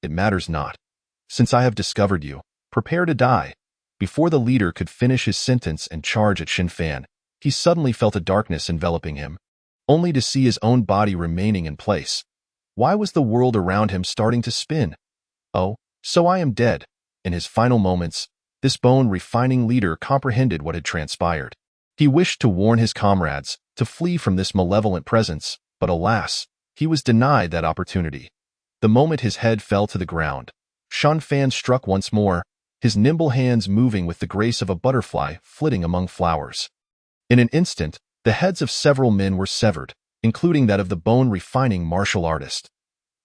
It matters not. Since I have discovered you, prepare to die." Before the leader could finish his sentence and charge at Shun Fan, he suddenly felt a darkness enveloping him, only to see his own body remaining in place. Why was the world around him starting to spin? "Oh, so I am dead." In his final moments, this bone-refining leader comprehended what had transpired. He wished to warn his comrades, to flee from this malevolent presence, but alas, he was denied that opportunity. The moment his head fell to the ground, Shun Fan struck once more, his nimble hands moving with the grace of a butterfly flitting among flowers. In an instant, the heads of several men were severed, including that of the bone-refining martial artist.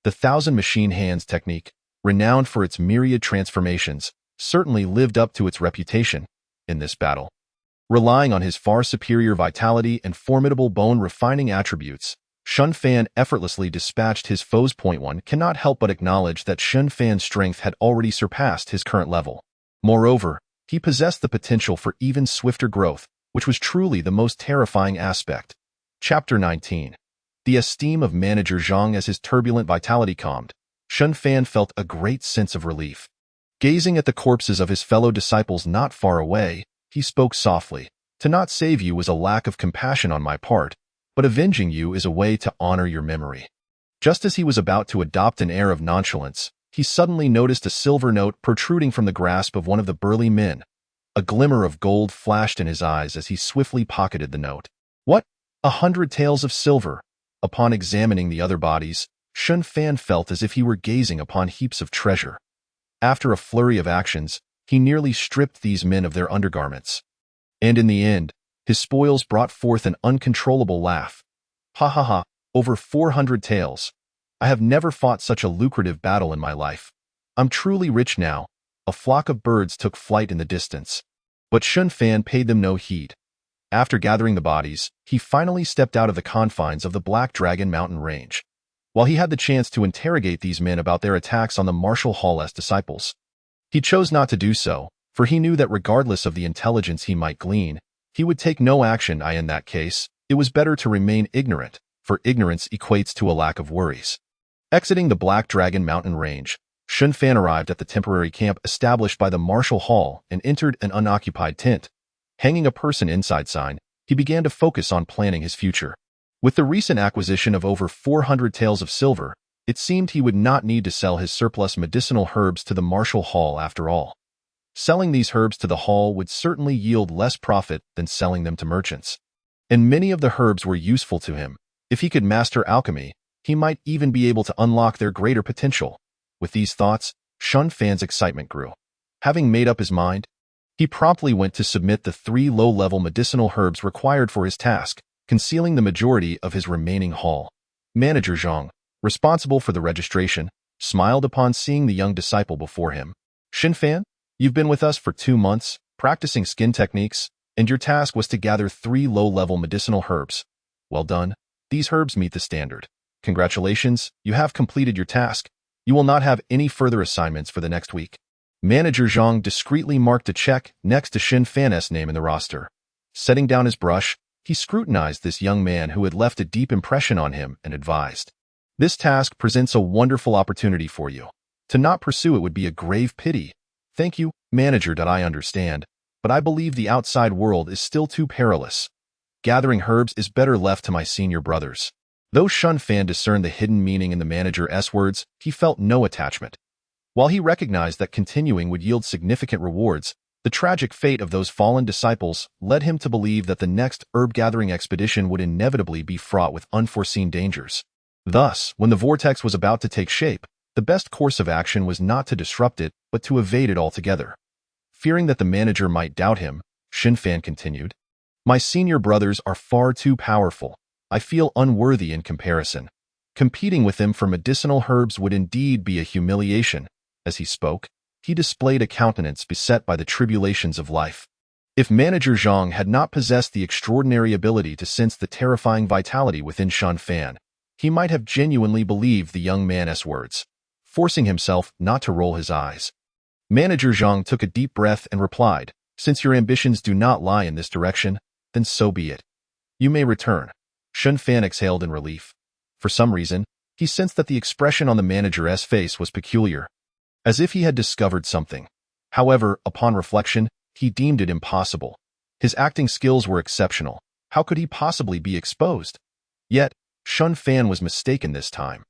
The thousand machine hands technique, renowned for its myriad transformations, certainly lived up to its reputation in this battle. Relying on his far superior vitality and formidable bone-refining attributes, Shun Fan effortlessly dispatched his foes. One cannot help but acknowledge that Shun Fan's strength had already surpassed his current level. Moreover, he possessed the potential for even swifter growth, which was truly the most terrifying aspect. Chapter 19. The esteem of Manager Zhang as his turbulent vitality calmed, Shun Fan felt a great sense of relief. Gazing at the corpses of his fellow disciples not far away, he spoke softly. "To not save you was a lack of compassion on my part, but avenging you is a way to honor your memory." Just as he was about to adopt an air of nonchalance, he suddenly noticed a silver note protruding from the grasp of one of the burly men. A glimmer of gold flashed in his eyes as he swiftly pocketed the note. What? 100 taels of silver! Upon examining the other bodies, Shun Fan felt as if he were gazing upon heaps of treasure. After a flurry of actions, he nearly stripped these men of their undergarments. And in the end, his spoils brought forth an uncontrollable laugh. "Ha ha ha, over 400 taels. I have never fought such a lucrative battle in my life. I'm truly rich now." A flock of birds took flight in the distance. But Shun Fan paid them no heed. After gathering the bodies, he finally stepped out of the confines of the Black Dragon Mountain Range. While he had the chance to interrogate these men about their attacks on the Martial Hall's disciples, he chose not to do so, for he knew that regardless of the intelligence he might glean, he would take no action. In that case, it was better to remain ignorant, for ignorance equates to a lack of worries. Exiting the Black Dragon Mountain Range, Shun Fan arrived at the temporary camp established by the Martial Hall and entered an unoccupied tent. Hanging a person inside sign, he began to focus on planning his future. With the recent acquisition of over 400 taels of silver, it seemed he would not need to sell his surplus medicinal herbs to the Martial Hall after all. Selling these herbs to the hall would certainly yield less profit than selling them to merchants. And many of the herbs were useful to him. If he could master alchemy, he might even be able to unlock their greater potential. With these thoughts, Shun Fan's excitement grew. Having made up his mind, he promptly went to submit the 3 low-level medicinal herbs required for his task, concealing the majority of his remaining haul. Manager Zhang, responsible for the registration, smiled upon seeing the young disciple before him. Xin Fan, you've been with us for 2 months, practicing skin techniques, and your task was to gather 3 low-level medicinal herbs. Well done. These herbs meet the standard. Congratulations, you have completed your task. You will not have any further assignments for the next week. Manager Zhang discreetly marked a check next to Xin Fan's name in the roster. Setting down his brush, he scrutinized this young man who had left a deep impression on him and advised. This task presents a wonderful opportunity for you. To not pursue it would be a grave pity. Thank you, manager, that I understand, but I believe the outside world is still too perilous. Gathering herbs is better left to my senior brothers. Though Shun Fan discerned the hidden meaning in the manager's words, he felt no attachment. While he recognized that continuing would yield significant rewards, the tragic fate of those fallen disciples led him to believe that the next herb-gathering expedition would inevitably be fraught with unforeseen dangers. Thus, when the vortex was about to take shape, the best course of action was not to disrupt it, but to evade it altogether. Fearing that the manager might doubt him, Xin Fan continued, "My senior brothers are far too powerful. I feel unworthy in comparison. Competing with them for medicinal herbs would indeed be a humiliation." As he spoke, he displayed a countenance beset by the tribulations of life. If Manager Zhang had not possessed the extraordinary ability to sense the terrifying vitality within Shun Fan, he might have genuinely believed the young man's words, forcing himself not to roll his eyes. Manager Zhang took a deep breath and replied, "Since your ambitions do not lie in this direction, then so be it. You may return." Shun Fan exhaled in relief. For some reason, he sensed that the expression on the manager's face was peculiar, as if he had discovered something. However, upon reflection, he deemed it impossible. His acting skills were exceptional. How could he possibly be exposed? Yet, Shun Fan was mistaken this time.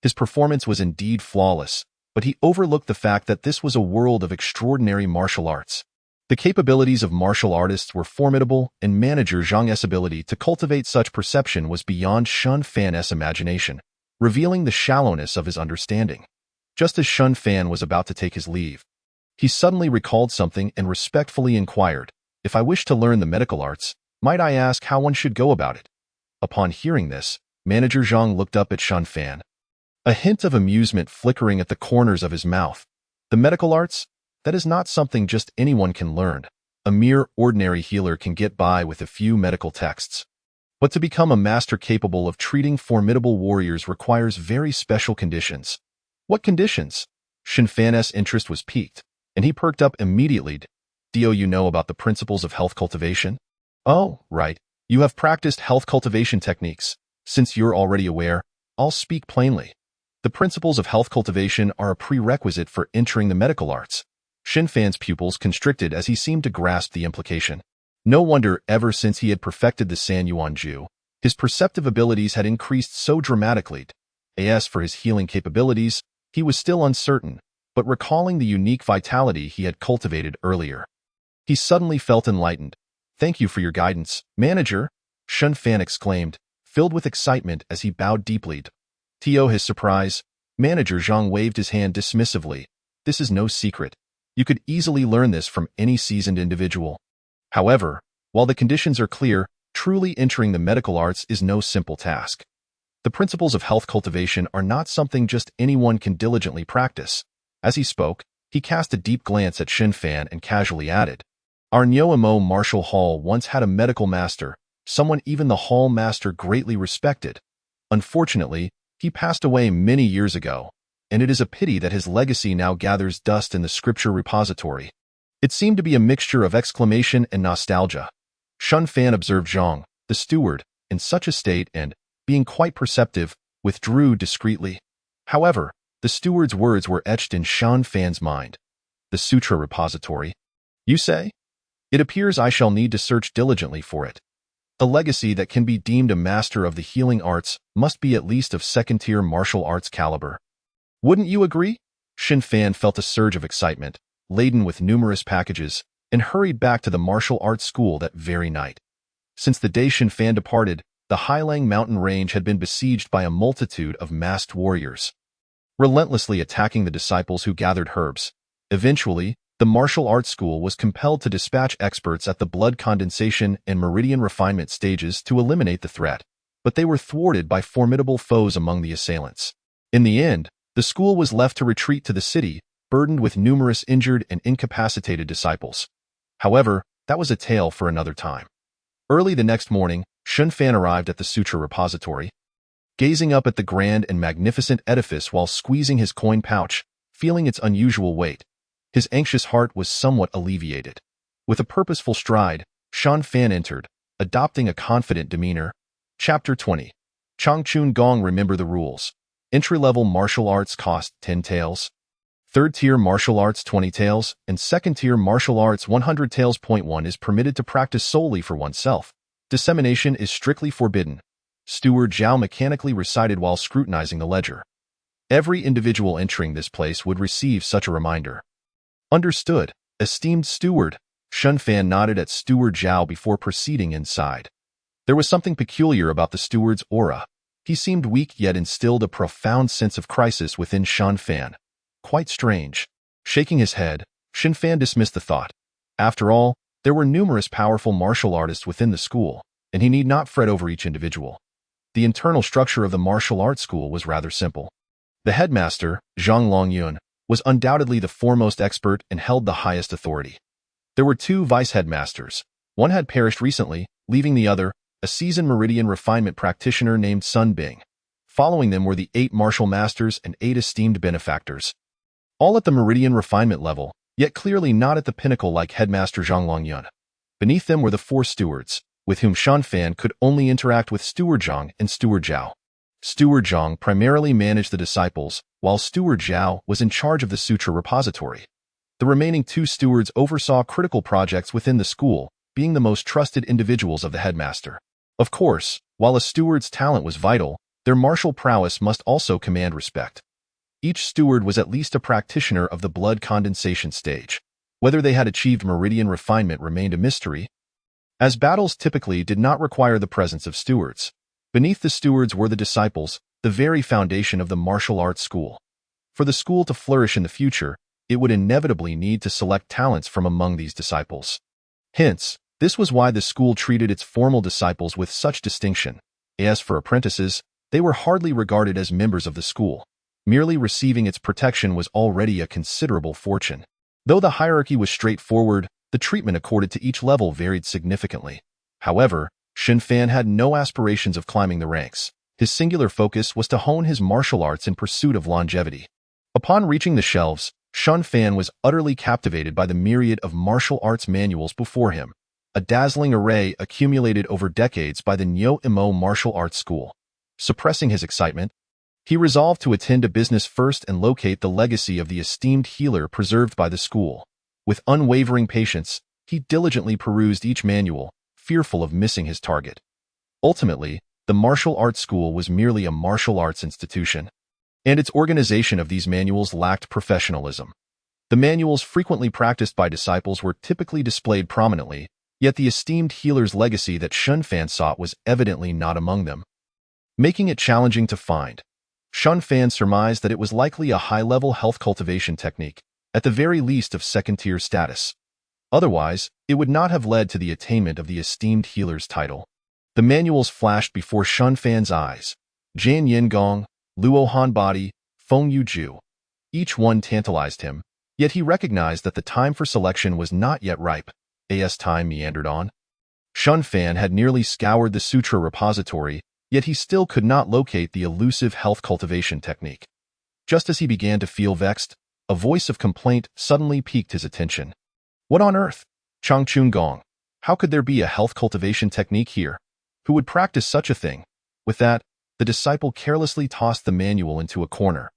His performance was indeed flawless, but he overlooked the fact that this was a world of extraordinary martial arts. The capabilities of martial artists were formidable, and Manager Zhang's ability to cultivate such perception was beyond Shun Fan's imagination, revealing the shallowness of his understanding. Just as Shun Fan was about to take his leave, he suddenly recalled something and respectfully inquired, "If I wish to learn the medical arts, might I ask how one should go about it?" Upon hearing this, Manager Zhang looked up at Shun Fan, a hint of amusement flickering at the corners of his mouth. "The medical arts? That is not something just anyone can learn. A mere ordinary healer can get by with a few medical texts. But to become a master capable of treating formidable warriors requires very special conditions." "What conditions?" Xin Fan's interest was piqued, and he perked up immediately. "Do you know about the principles of health cultivation?" "Oh, right. You have practiced health cultivation techniques. Since you're already aware, I'll speak plainly. The principles of health cultivation are a prerequisite for entering the medical arts." Xin Fan's pupils constricted as he seemed to grasp the implication. No wonder, ever since he had perfected the San Yuan Ju, his perceptive abilities had increased so dramatically. As for his healing capabilities, he was still uncertain, but recalling the unique vitality he had cultivated earlier, he suddenly felt enlightened. "Thank you for your guidance, manager," Shun Fan exclaimed, filled with excitement as he bowed deeply. To his surprise, Manager Zhang waved his hand dismissively. "This is no secret. You could easily learn this from any seasoned individual. However, while the conditions are clear, truly entering the medical arts is no simple task. The principles of health cultivation are not something just anyone can diligently practice." As he spoke, he cast a deep glance at Xin Fan and casually added, "Our Nyomo Martial Hall once had a medical master, someone even the hall master greatly respected. Unfortunately, he passed away many years ago, and it is a pity that his legacy now gathers dust in the scripture repository." It seemed to be a mixture of exclamation and nostalgia. Shun Fan observed Zhang, the steward, in such a state and, being quite perceptive, withdrew discreetly. However, the steward's words were etched in Shun Fan's mind. "The sutra repository? You say? It appears I shall need to search diligently for it." A legacy that can be deemed a master of the healing arts must be at least of second-tier martial arts caliber. Wouldn't you agree? Xin Fan felt a surge of excitement, laden with numerous packages, and hurried back to the martial arts school that very night. Since the day Xin Fan departed, the Highlang mountain range had been besieged by a multitude of masked warriors, relentlessly attacking the disciples who gathered herbs. Eventually, the martial arts school was compelled to dispatch experts at the blood condensation and meridian refinement stages to eliminate the threat, but they were thwarted by formidable foes among the assailants. In the end, the school was left to retreat to the city, burdened with numerous injured and incapacitated disciples. However, that was a tale for another time. Early the next morning, Xin Fan arrived at the sutra repository. Gazing up at the grand and magnificent edifice while squeezing his coin pouch, feeling its unusual weight, his anxious heart was somewhat alleviated. With a purposeful stride, Xin Fan entered, adopting a confident demeanor. Chapter 20. Changchun Gong. Remember the rules. Entry-level martial arts cost 10 taels. Third-tier martial arts 20 taels, and second-tier martial arts 100 taels. Point 1 is permitted to practice solely for oneself. Dissemination is strictly forbidden. Steward Zhao mechanically recited while scrutinizing the ledger. Every individual entering this place would receive such a reminder. Understood, esteemed steward. Xin Fan nodded at Steward Zhao before proceeding inside. There was something peculiar about the steward's aura. He seemed weak yet instilled a profound sense of crisis within Xin Fan. Quite strange. Shaking his head, Xin Fan dismissed the thought. After all, there were numerous powerful martial artists within the school, and he need not fret over each individual. The internal structure of the martial arts school was rather simple. The headmaster, Zhang Longyun, was undoubtedly the foremost expert and held the highest authority. There were 2 vice-headmasters. One had perished recently, leaving the other, a seasoned meridian refinement practitioner named Sun Bing. Following them were the 8 martial masters and 8 esteemed benefactors. All at the meridian refinement level, yet clearly not at the pinnacle like headmaster Zhang Longyun. Beneath them were the 4 stewards, with whom Xin Fan could only interact with Steward Zhang and Steward Zhao. Steward Zhang primarily managed the disciples, while Steward Zhao was in charge of the sutra repository. The remaining 2 stewards oversaw critical projects within the school, being the most trusted individuals of the headmaster. Of course, while a steward's talent was vital, their martial prowess must also command respect. Each steward was at least a practitioner of the blood condensation stage. Whether they had achieved meridian refinement remained a mystery, as battles typically did not require the presence of stewards. Beneath the stewards were the disciples, the very foundation of the martial arts school. For the school to flourish in the future, it would inevitably need to select talents from among these disciples. Hence, this was why the school treated its formal disciples with such distinction. As for apprentices, they were hardly regarded as members of the school. Merely receiving its protection was already a considerable fortune. Though the hierarchy was straightforward, the treatment accorded to each level varied significantly. However, Xin Fan had no aspirations of climbing the ranks. His singular focus was to hone his martial arts in pursuit of longevity. Upon reaching the shelves, Xin Fan was utterly captivated by the myriad of martial arts manuals before him, a dazzling array accumulated over decades by the Nyo-Imo Martial Arts School. Suppressing his excitement, he resolved to attend to business first and locate the legacy of the esteemed healer preserved by the school. With unwavering patience, he diligently perused each manual, fearful of missing his target. Ultimately, the martial arts school was merely a martial arts institution, and its organization of these manuals lacked professionalism. The manuals frequently practiced by disciples were typically displayed prominently, yet the esteemed healer's legacy that Xin Fan sought was evidently not among them, making it challenging to find. Xin Fan surmised that it was likely a high-level health cultivation technique, at the very least of second-tier status. Otherwise, it would not have led to the attainment of the esteemed healer's title. The manuals flashed before Xin Fan's eyes. Jian Yin Gong, Luo Han Body, Feng Yu Ju. Each one tantalized him, yet he recognized that the time for selection was not yet ripe. As time meandered on, Xin Fan had nearly scoured the sutra repository, yet he still could not locate the elusive health cultivation technique. Just as he began to feel vexed, a voice of complaint suddenly piqued his attention. What on earth? Changchun Gong. How could there be a health cultivation technique here? Who would practice such a thing? With that, the disciple carelessly tossed the manual into a corner.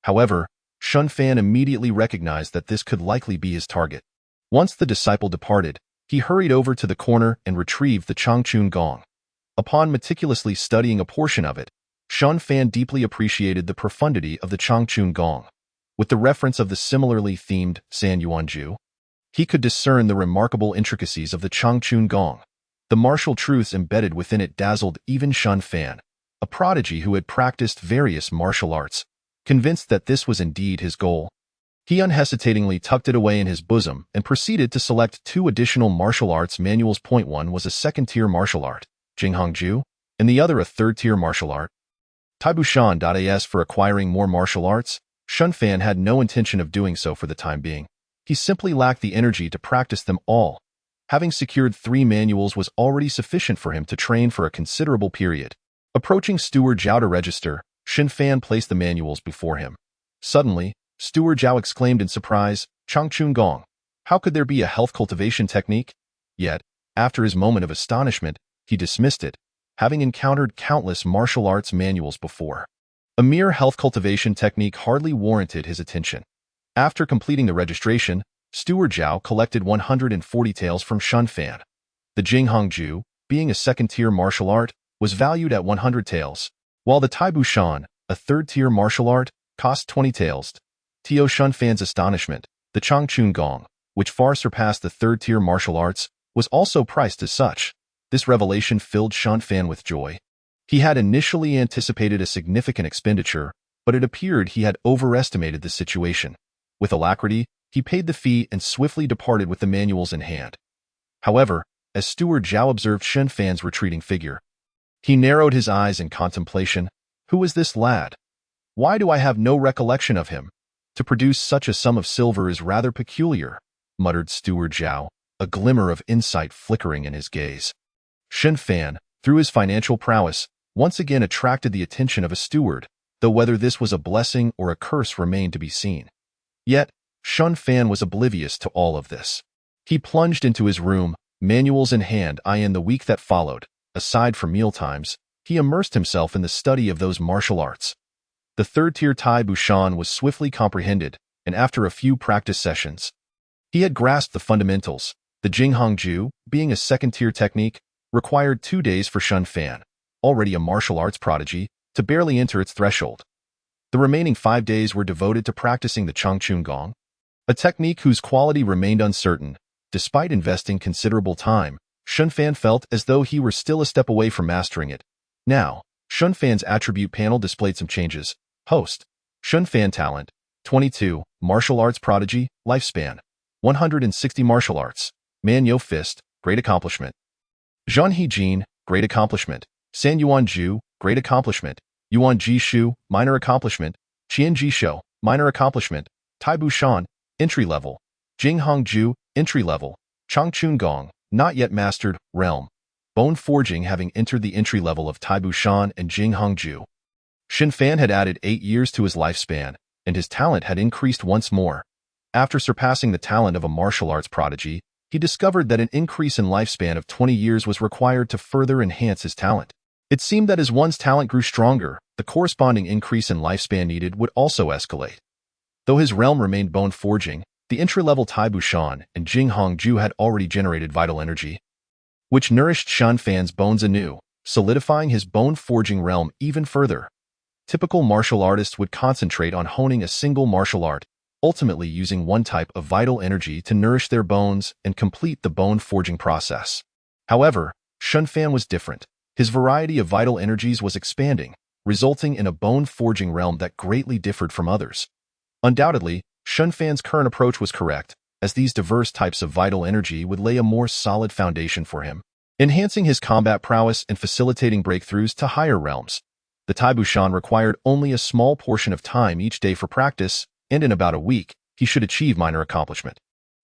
However, Xin Fan immediately recognized that this could likely be his target. Once the disciple departed, he hurried over to the corner and retrieved the Changchun Gong. Upon meticulously studying a portion of it, Shun Fan deeply appreciated the profundity of the Changchun Gong. With the reference of the similarly themed San Yuanju, he could discern the remarkable intricacies of the Changchun Gong. The martial truths embedded within it dazzled even Shun Fan, a prodigy who had practiced various martial arts. Convinced that this was indeed his goal, he unhesitatingly tucked it away in his bosom and proceeded to select 2 additional martial arts manuals. One was a second-tier martial art, Jinghongju, and the other a third-tier martial art, Taibushan.as. For acquiring more martial arts, Shun Fan had no intention of doing so for the time being. He simply lacked the energy to practice them all. Having secured 3 manuals was already sufficient for him to train for a considerable period. Approaching Steward Zhao to register, Shun Fan placed the manuals before him. Suddenly, Steward Zhao exclaimed in surprise, "Changchun Gong. How could there be a health cultivation technique?" Yet, after his moment of astonishment, he dismissed it, having encountered countless martial arts manuals before. A mere health cultivation technique hardly warranted his attention. After completing the registration, Steward Zhao collected 140 taels from Shun Fan. The Jinghongju, being a second-tier martial art, was valued at 100 taels, while the Taibushan, a third-tier martial art, cost 20 taels. To Shun Fan's astonishment, the Changchun Gong, which far surpassed the third-tier martial arts, was also priced as such. This revelation filled Shun Fan with joy. He had initially anticipated a significant expenditure, but it appeared he had overestimated the situation. With alacrity, he paid the fee and swiftly departed with the manuals in hand. However, as Steward Zhao observed Shun Fan's retreating figure, he narrowed his eyes in contemplation. Who is this lad? Why do I have no recollection of him? To produce such a sum of silver is rather peculiar, muttered Steward Zhao, a glimmer of insight flickering in his gaze. Shun Fan, through his financial prowess, once again attracted the attention of a steward, though whether this was a blessing or a curse remained to be seen. Yet, Shun Fan was oblivious to all of this. He plunged into his room, manuals in hand. In the week that followed, aside from mealtimes, he immersed himself in the study of those martial arts. The third-tier Tai Bushan was swiftly comprehended, and after a few practice sessions, he had grasped the fundamentals. The Jinghongju, being a second-tier technique, required 2 days for Shun Fan, already a martial arts prodigy, to barely enter its threshold. The remaining 5 days were devoted to practicing the Changchun Gong, a technique whose quality remained uncertain. Despite investing considerable time, Shun Fan felt as though he were still a step away from mastering it. Now, Shun Fan's attribute panel displayed some changes. Host: Shun Fan talent, 22, martial arts prodigy, lifespan, 160 martial arts, Man Yo Fist, great accomplishment. Zhan He Jin, great accomplishment. San Yuan Ju, great accomplishment. Yuan Ji Shu, minor accomplishment. Qian Ji Shou, minor accomplishment. Taibu Shan, entry level. Jinghong Ju, entry level. Changchun Gong, not yet mastered, realm. Bone forging having entered the entry level of Taibu Shan and Jinghong Ju. Shun Fan had added 8 years to his lifespan, and his talent had increased once more. After surpassing the talent of a martial arts prodigy, he discovered that an increase in lifespan of 20 years was required to further enhance his talent. It seemed that as one's talent grew stronger, the corresponding increase in lifespan needed would also escalate. Though his realm remained bone forging, the entry-level Taibu Shan and Jinghong Ju had already generated vital energy, which nourished Shun Fan's bones anew, solidifying his bone forging realm even further. Typical martial artists would concentrate on honing a single martial art, ultimately using one type of vital energy to nourish their bones and complete the bone forging process. However, Shun Fan was different. His variety of vital energies was expanding, resulting in a bone forging realm that greatly differed from others. Undoubtedly, Shun Fan's current approach was correct, as these diverse types of vital energy would lay a more solid foundation for him, enhancing his combat prowess and facilitating breakthroughs to higher realms. The Taibu Shan required only a small portion of time each day for practice, and in about a week, he should achieve minor accomplishment.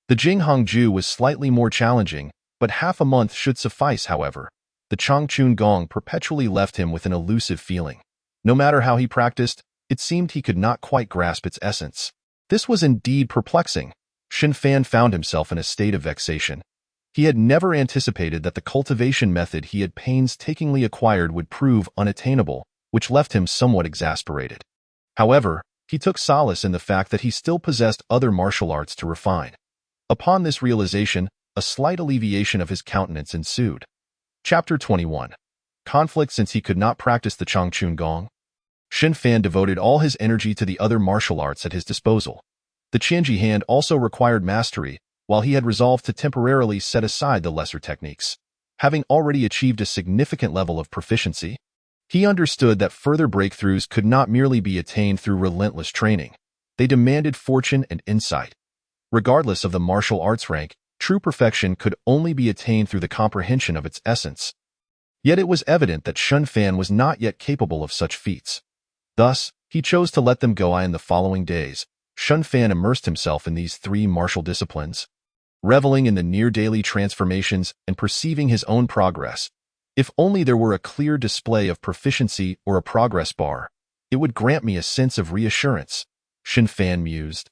The Jinghongju was slightly more challenging, but half a month should suffice. However, the Changchun Gong perpetually left him with an elusive feeling. No matter how he practiced, it seemed he could not quite grasp its essence. This was indeed perplexing. Shun Fan found himself in a state of vexation. He had never anticipated that the cultivation method he had painstakingly acquired would prove unattainable, which left him somewhat exasperated. However, he took solace in the fact that he still possessed other martial arts to refine. Upon this realization, a slight alleviation of his countenance ensued. Chapter 21. conflict since he could not practice the Changchun Gong. Xin Fan devoted all his energy to the other martial arts at his disposal. The Qianji hand also required mastery, while he had resolved to temporarily set aside the lesser techniques. Having already achieved a significant level of proficiency, he understood that further breakthroughs could not merely be attained through relentless training. They demanded fortune and insight. Regardless of the martial arts rank, true perfection could only be attained through the comprehension of its essence. Yet it was evident that Xin Fan was not yet capable of such feats. Thus, he chose to let them go. In the following days, Xin Fan immersed himself in these three martial disciplines, reveling in the near-daily transformations and perceiving his own progress. If only there were a clear display of proficiency or a progress bar, it would grant me a sense of reassurance, Xin Fan mused.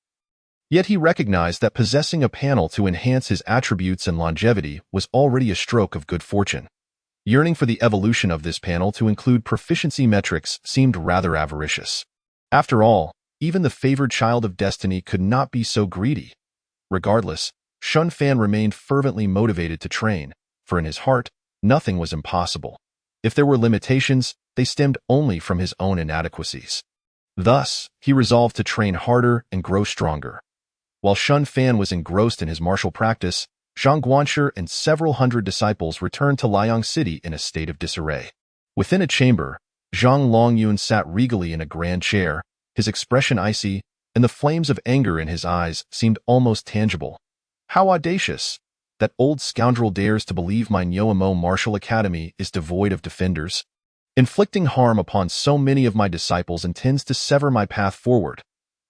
Yet he recognized that possessing a panel to enhance his attributes and longevity was already a stroke of good fortune. Yearning for the evolution of this panel to include proficiency metrics seemed rather avaricious. After all, even the favored child of destiny could not be so greedy. Regardless, Xin Fan remained fervently motivated to train, for in his heart, nothing was impossible. If there were limitations, they stemmed only from his own inadequacies. Thus, he resolved to train harder and grow stronger. While Xin Fan was engrossed in his martial practice, Zhang Guanshi and several hundred disciples returned to Liang City in a state of disarray. Within a chamber, Zhang Longyun sat regally in a grand chair, his expression icy, and the flames of anger in his eyes seemed almost tangible. How audacious! That old scoundrel dares to believe my Nyoamo Martial Academy is devoid of defenders. Inflicting harm upon so many of my disciples intends to sever my path forward.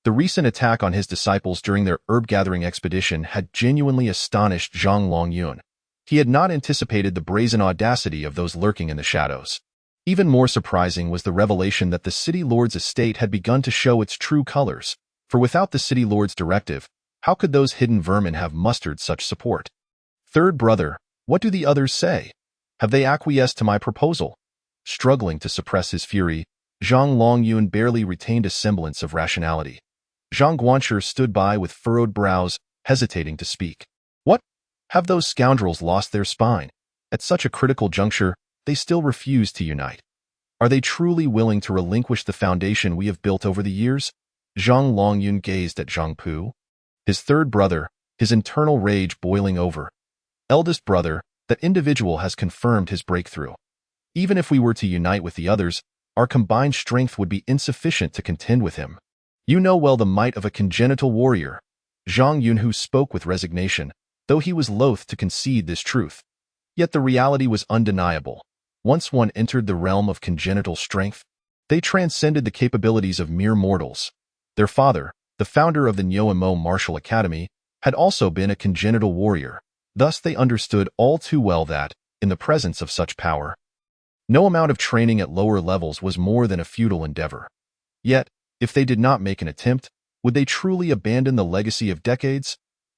The recent attack on his disciples during their herb-gathering expedition had genuinely astonished Zhang Longyun. He had not anticipated the brazen audacity of those lurking in the shadows. Even more surprising was the revelation that the City Lord's estate had begun to show its true colors, for without the City Lord's directive, how could those hidden vermin have mustered such support? Third brother, what do the others say? Have they acquiesced to my proposal? Struggling to suppress his fury, Zhang Longyun barely retained a semblance of rationality. Zhang Guanshi stood by with furrowed brows, hesitating to speak. What? Have those scoundrels lost their spine? At such a critical juncture, they still refuse to unite. Are they truly willing to relinquish the foundation we have built over the years? Zhang Longyun gazed at Zhang Pu, his third brother, his internal rage boiling over. Eldest brother, that individual has confirmed his breakthrough. Even if we were to unite with the others, our combined strength would be insufficient to contend with him. You know well the might of a congenital warrior. Zhang Yunhu spoke with resignation, though he was loath to concede this truth. Yet the reality was undeniable. Once one entered the realm of congenital strength, they transcended the capabilities of mere mortals. Their father, the founder of the Nyoamo Martial Academy, had also been a congenital warrior. Thus they understood all too well that, in the presence of such power, no amount of training at lower levels was more than a futile endeavor. Yet, if they did not make an attempt, would they truly abandon the legacy of decades?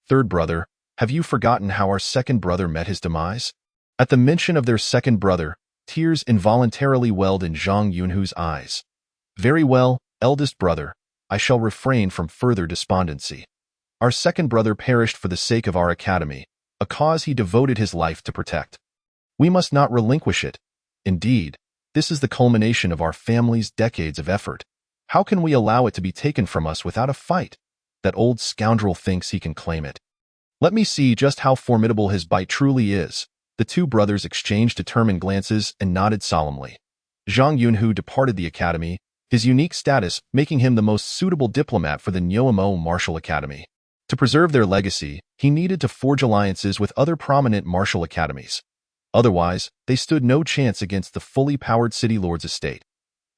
Third brother, have you forgotten how our second brother met his demise? At the mention of their second brother, tears involuntarily welled in Zhang Yunhu's eyes. Very well, eldest brother, I shall refrain from further despondency. Our second brother perished for the sake of our academy, a cause he devoted his life to protect. We must not relinquish it. Indeed, this is the culmination of our family's decades of effort. How can we allow it to be taken from us without a fight? That old scoundrel thinks he can claim it. Let me see just how formidable his bite truly is. The two brothers exchanged determined glances and nodded solemnly. Zhang Yunhu departed the academy, his unique status making him the most suitable diplomat for the Nyoamo Martial Academy. To preserve their legacy, he needed to forge alliances with other prominent martial academies. Otherwise, they stood no chance against the fully powered City Lord's estate.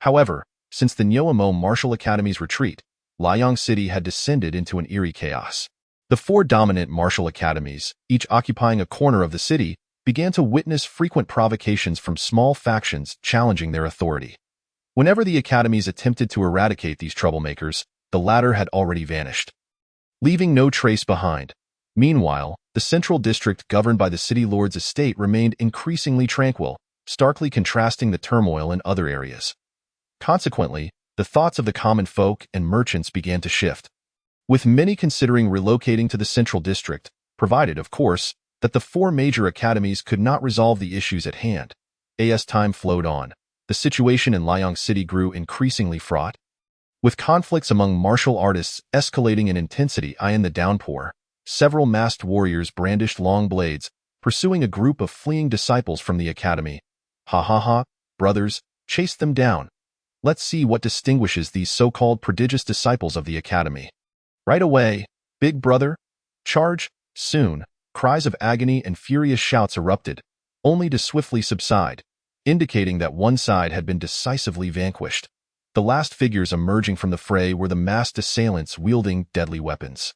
However, since the Nyoamo Martial Academy's retreat, Liang City had descended into an eerie chaos. The four dominant martial academies, each occupying a corner of the city, began to witness frequent provocations from small factions challenging their authority. Whenever the academies attempted to eradicate these troublemakers, the latter had already vanished, leaving no trace behind. Meanwhile, the central district governed by the City Lord's estate remained increasingly tranquil, starkly contrasting the turmoil in other areas. Consequently, the thoughts of the common folk and merchants began to shift, with many considering relocating to the central district, provided, of course, that the four major academies could not resolve the issues at hand. As time flowed on, the situation in Liang City grew increasingly fraught, with conflicts among martial artists escalating in intensity. In the downpour, several masked warriors brandished long blades, pursuing a group of fleeing disciples from the academy. Ha ha ha, brothers, chase them down. Let's see what distinguishes these so-called prodigious disciples of the academy. Right away, big brother, charge. Soon, cries of agony and furious shouts erupted, only to swiftly subside, indicating that one side had been decisively vanquished. The last figures emerging from the fray were the masked assailants wielding deadly weapons.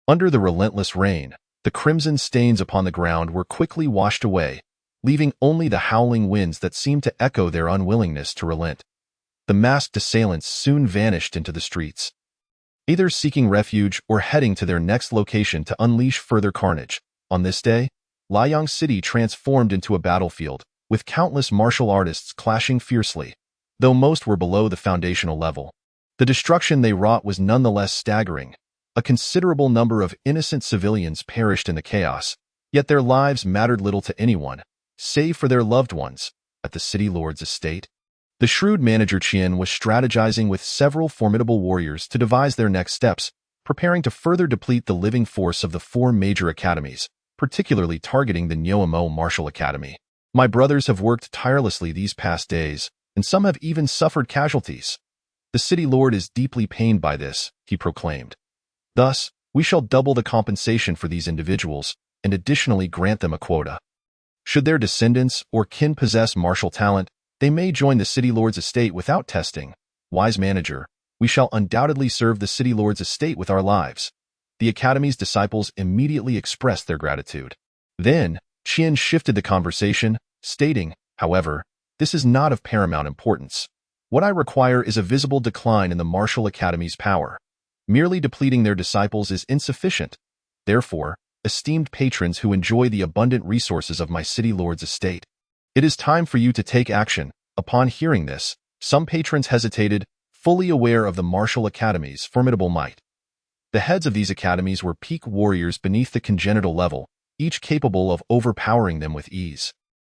Under the relentless rain, the crimson stains upon the ground were quickly washed away, leaving only the howling winds that seemed to echo their unwillingness to relent. The masked assailants soon vanished into the streets, either seeking refuge or heading to their next location to unleash further carnage. On this day, Liang City transformed into a battlefield, with countless martial artists clashing fiercely, though most were below the foundational level. The destruction they wrought was nonetheless staggering. A considerable number of innocent civilians perished in the chaos, yet their lives mattered little to anyone, save for their loved ones. At the city lord's estate, the shrewd manager Qian was strategizing with several formidable warriors to devise their next steps, preparing to further deplete the living force of the four major academies, particularly targeting the Nyoamo Martial Academy. My brothers have worked tirelessly these past days, and some have even suffered casualties. The city lord is deeply pained by this, he proclaimed. Thus, we shall double the compensation for these individuals, and additionally grant them a quota. Should their descendants or kin possess martial talent, they may join the city lord's estate without testing. Wise manager, we shall undoubtedly serve the city lord's estate with our lives. The academy's disciples immediately expressed their gratitude. Then, Qian shifted the conversation, stating, however, this is not of paramount importance. What I require is a visible decline in the martial academy's power. Merely depleting their disciples is insufficient. Therefore, esteemed patrons who enjoy the abundant resources of my city lord's estate, it is time for you to take action. Upon hearing this, some patrons hesitated, fully aware of the martial academy's formidable might. The heads of these academies were peak warriors beneath the congenital level, each capable of overpowering them with ease.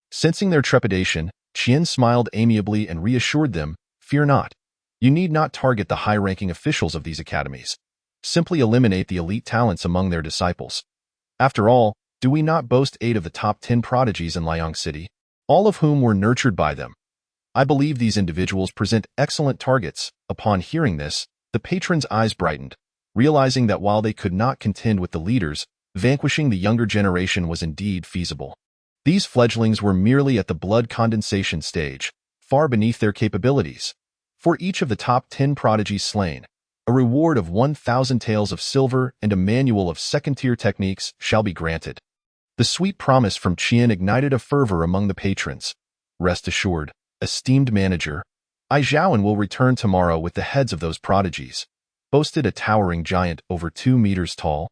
Sensing their trepidation, Qian smiled amiably and reassured them, fear not. You need not target the high-ranking officials of these academies. Simply eliminate the elite talents among their disciples. After all, do we not boast 8 of the top 10 prodigies in Liang City, all of whom were nurtured by them? I believe these individuals present excellent targets. Upon hearing this, the patrons' eyes brightened, realizing that while they could not contend with the leaders, vanquishing the younger generation was indeed feasible. These fledglings were merely at the blood condensation stage, far beneath their capabilities. For each of the top 10 prodigies slain, a reward of 1,000 taels of silver and a manual of second-tier techniques shall be granted. The sweet promise from Qian ignited a fervor among the patrons. Rest assured, esteemed manager, I Zhaoan will return tomorrow with the heads of those prodigies, boasted a towering giant over 2 meters tall,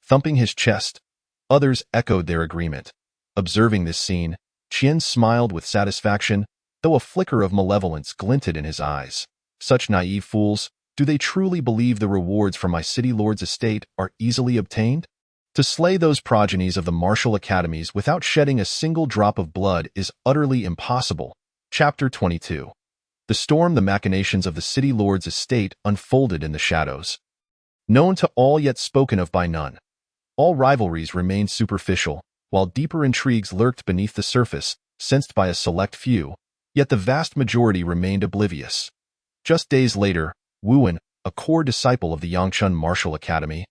thumping his chest. Others echoed their agreement. Observing this scene, Qian smiled with satisfaction, though a flicker of malevolence glinted in his eyes. Such naive fools, do they truly believe the rewards from my city lord's estate are easily obtained? To slay those progenies of the martial academies without shedding a single drop of blood is utterly impossible. Chapter 22. The storm. The machinations of the city lord's estate unfolded in the shadows. Known to all yet spoken of by none. All rivalries remained superficial, while deeper intrigues lurked beneath the surface, sensed by a select few, yet the vast majority remained oblivious. Just days later, Wuan, a core disciple of the Yangchun Martial Academy,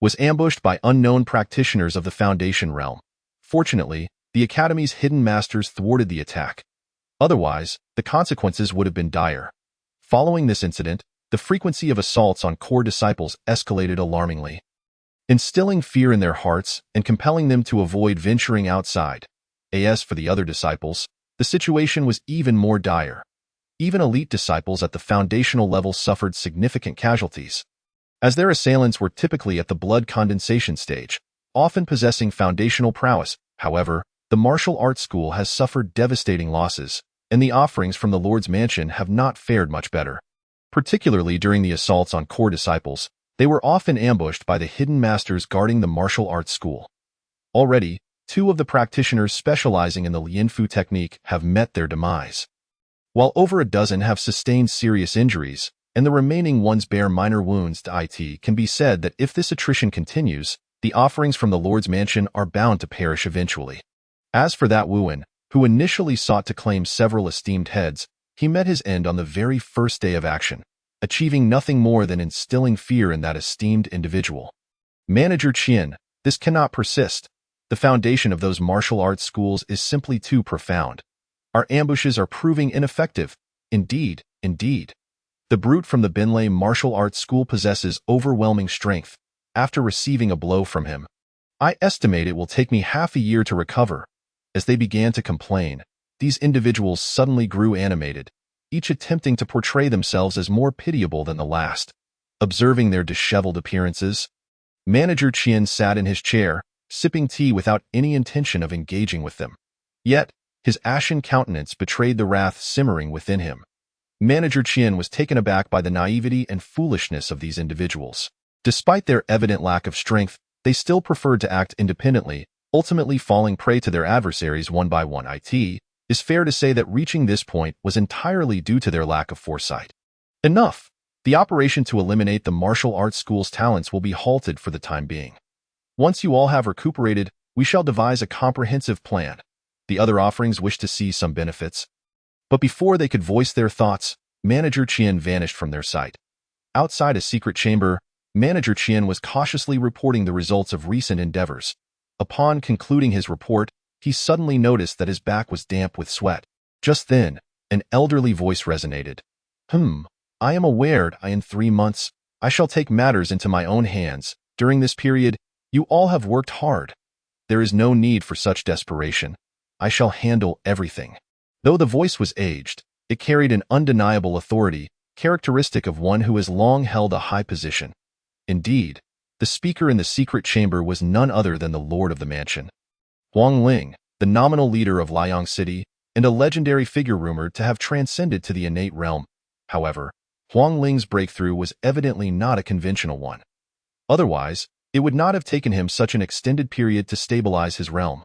was ambushed by unknown practitioners of the Foundation realm. Fortunately, the Academy's hidden masters thwarted the attack. Otherwise, the consequences would have been dire. Following this incident, the frequency of assaults on core disciples escalated alarmingly, instilling fear in their hearts and compelling them to avoid venturing outside. As for the other disciples, the situation was even more dire. Even elite disciples at the foundational level suffered significant casualties. As their assailants were typically at the blood condensation stage, often possessing foundational prowess. However, the martial arts school has suffered devastating losses, and the offerings from the Lord's mansion have not fared much better. Particularly during the assaults on core disciples, they were often ambushed by the hidden masters guarding the martial arts school. Already, two of the practitioners specializing in the Lianfu technique have met their demise, while over a dozen have sustained serious injuries, and the remaining ones bear minor wounds. It can be said that if this attrition continues, the offerings from the Lord's mansion are bound to perish eventually. As for that Wuan, who initially sought to claim several esteemed heads, he met his end on the very first day of action, achieving nothing more than instilling fear in that esteemed individual. Manager Qian, this cannot persist. The foundation of those martial arts schools is simply too profound. Our ambushes are proving ineffective. Indeed. The brute from the Binlei martial arts school possesses overwhelming strength. After receiving a blow from him, I estimate it will take me half a year to recover. As they began to complain, these individuals suddenly grew animated, each attempting to portray themselves as more pitiable than the last. Observing their disheveled appearances, Manager Qian sat in his chair, sipping tea without any intention of engaging with them. Yet, his ashen countenance betrayed the wrath simmering within him. Manager Qian was taken aback by the naivety and foolishness of these individuals. Despite their evident lack of strength, they still preferred to act independently, ultimately falling prey to their adversaries one by one. It is fair to say that reaching this point was entirely due to their lack of foresight. Enough! The operation to eliminate the martial arts school's talents will be halted for the time being. Once you all have recuperated, we shall devise a comprehensive plan. The other offerings wish to see some benefits. But before they could voice their thoughts, Manager Qian vanished from their sight. Outside a secret chamber, Manager Qian was cautiously reporting the results of recent endeavors. Upon concluding his report, he suddenly noticed that his back was damp with sweat. Just then, an elderly voice resonated. I am aware that in 3 months, I shall take matters into my own hands. During this period, you all have worked hard. There is no need for such desperation. I shall handle everything. Though the voice was aged, it carried an undeniable authority, characteristic of one who has long held a high position. Indeed, the speaker in the secret chamber was none other than the Lord of the Mansion. Huang Ling, the nominal leader of Liang City, and a legendary figure rumored to have transcended to the innate realm. However, Huang Ling's breakthrough was evidently not a conventional one. Otherwise, it would not have taken him such an extended period to stabilize his realm.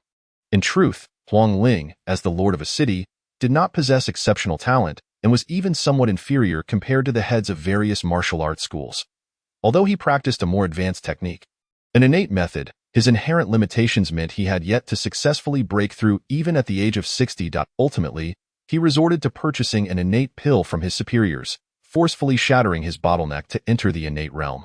In truth, Huang Ling, as the lord of a city, did not possess exceptional talent and was even somewhat inferior compared to the heads of various martial arts schools. Although he practiced a more advanced technique, an innate method, his inherent limitations meant he had yet to successfully break through even at the age of 60. Ultimately, he resorted to purchasing an innate pill from his superiors, forcefully shattering his bottleneck to enter the innate realm.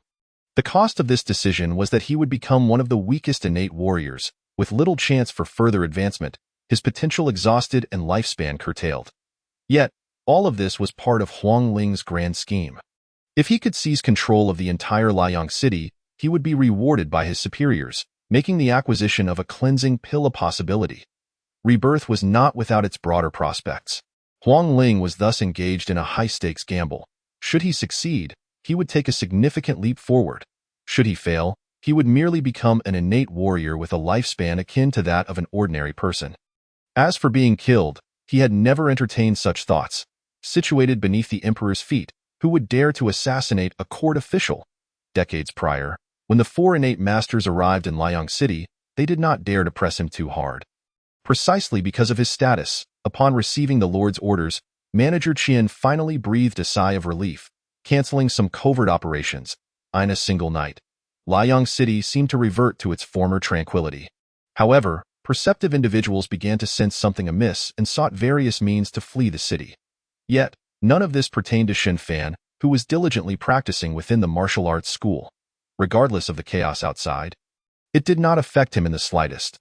The cost of this decision was that he would become one of the weakest innate warriors, with little chance for further advancement, his potential exhausted and lifespan curtailed. Yet, all of this was part of Huang Ling's grand scheme. If he could seize control of the entire Liang City, he would be rewarded by his superiors, making the acquisition of a cleansing pill a possibility. Rebirth was not without its broader prospects. Huang Ling was thus engaged in a high-stakes gamble. Should he succeed, he would take a significant leap forward. Should he fail, he would merely become an innate warrior with a lifespan akin to that of an ordinary person. As for being killed, he had never entertained such thoughts. Situated beneath the emperor's feet, who would dare to assassinate a court official? Decades prior, when the 4 innate masters arrived in Liang City, they did not dare to press him too hard. Precisely because of his status, upon receiving the Lord's orders, Manager Qian finally breathed a sigh of relief, canceling some covert operations. In a single night, Liang City seemed to revert to its former tranquility. However, perceptive individuals began to sense something amiss and sought various means to flee the city. Yet, none of this pertained to Xin Fan, who was diligently practicing within the martial arts school. Regardless of the chaos outside, it did not affect him in the slightest.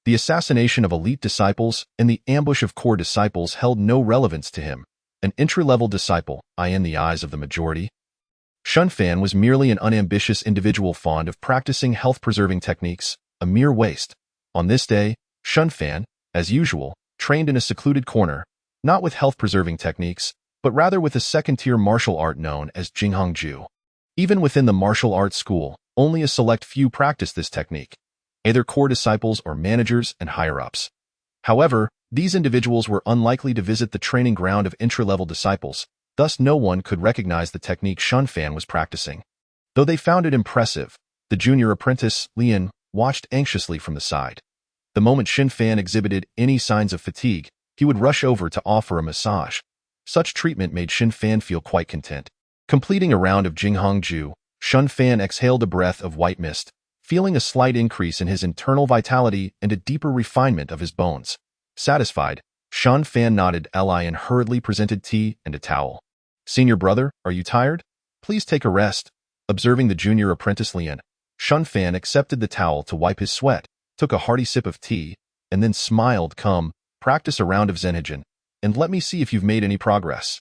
The assassination of elite disciples and the ambush of core disciples held no relevance to him, an entry-level disciple, in the eyes of the majority. Xin Fan was merely an unambitious individual fond of practicing health-preserving techniques, a mere waste. On this day, Xin Fan, as usual, trained in a secluded corner, not with health-preserving techniques, but rather with a second-tier martial art known as Jinghongju. Even within the martial arts school, only a select few practiced this technique, either core disciples or managers and higher-ups. However, these individuals were unlikely to visit the training ground of entry-level disciples, thus no one could recognize the technique Xin Fan was practicing. Though they found it impressive, the junior apprentice, Lian, watched anxiously from the side. The moment Xin Fan exhibited any signs of fatigue, he would rush over to offer a massage. Such treatment made Xin Fan feel quite content. Completing a round of Jinghongju, Xin Fan exhaled a breath of white mist, feeling a slight increase in his internal vitality and a deeper refinement of his bones. Satisfied, Xin Fan nodded ally and hurriedly presented tea and a towel. "Senior brother, are you tired? Please take a rest." Observing the junior apprentice Lian, Xin Fan accepted the towel to wipe his sweat, took a hearty sip of tea, and then smiled. "Come, practice a round of Zenhijin, and let me see if you've made any progress."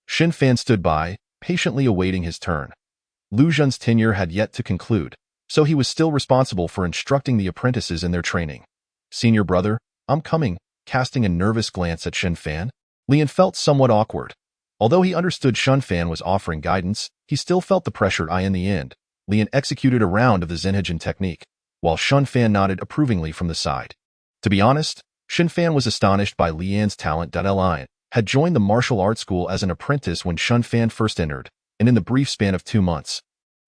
Xin Fan stood by, patiently awaiting his turn. Lu Zhen's tenure had yet to conclude, so he was still responsible for instructing the apprentices in their training. "Senior brother, I'm coming," casting a nervous glance at Xin Fan. Lian felt somewhat awkward. Although he understood Xin Fan was offering guidance, he still felt the pressure. In the end, Lian executed a round of the Zenhijin technique, while Xin Fan nodded approvingly from the side. To be honest, Xin Fan was astonished by Lian's talent. Lian had joined the martial arts school as an apprentice when Xin Fan first entered, and in the brief span of 2 months,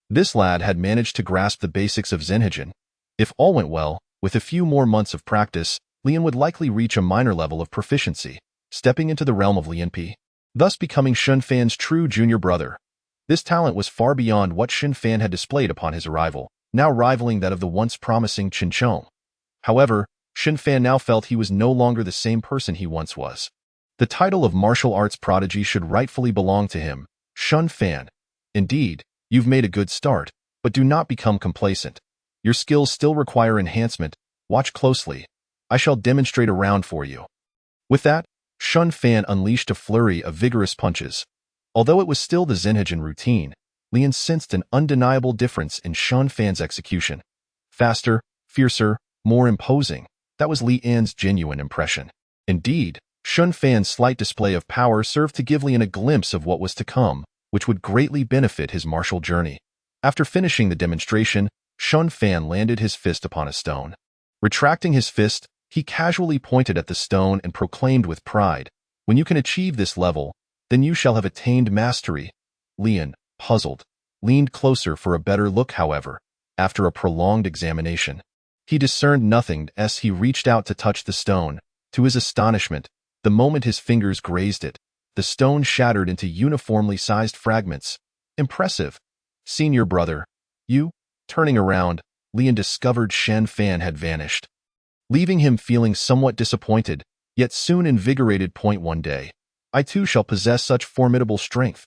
this lad had managed to grasp the basics of Zenhijin. If all went well, with a few more months of practice, Lian would likely reach a minor level of proficiency, stepping into the realm of Lianpi, thus becoming Xin Fan's true junior brother. This talent was far beyond what Xin Fan had displayed upon his arrival, now rivaling that of the once promising Qin Chong. However, Xin Fan now felt he was no longer the same person he once was. The title of martial arts prodigy should rightfully belong to him, Xin Fan. Indeed, you've made a good start, but do not become complacent. Your skills still require enhancement. Watch closely. I shall demonstrate a round for you. With that, Xin Fan unleashed a flurry of vigorous punches. Although it was still the Zenhijin routine, Lian sensed an undeniable difference in Xin Fan's execution. Faster, fiercer, more imposing. That was Lian's genuine impression. Indeed, Xin Fan's slight display of power served to give Lian a glimpse of what was to come, which would greatly benefit his martial journey. After finishing the demonstration, Xin Fan landed his fist upon a stone. Retracting his fist, he casually pointed at the stone and proclaimed with pride, "When you can achieve this level, then you shall have attained mastery." Lian, puzzled, leaned closer for a better look. However, after a prolonged examination, he discerned nothing as he reached out to touch the stone. To his astonishment, the moment his fingers grazed it, the stone shattered into uniformly sized fragments. "Impressive. Senior brother, you?" Turning around, Lian discovered Xin Fan had vanished, leaving him feeling somewhat disappointed, yet soon invigorated. One day, I too shall possess such formidable strength.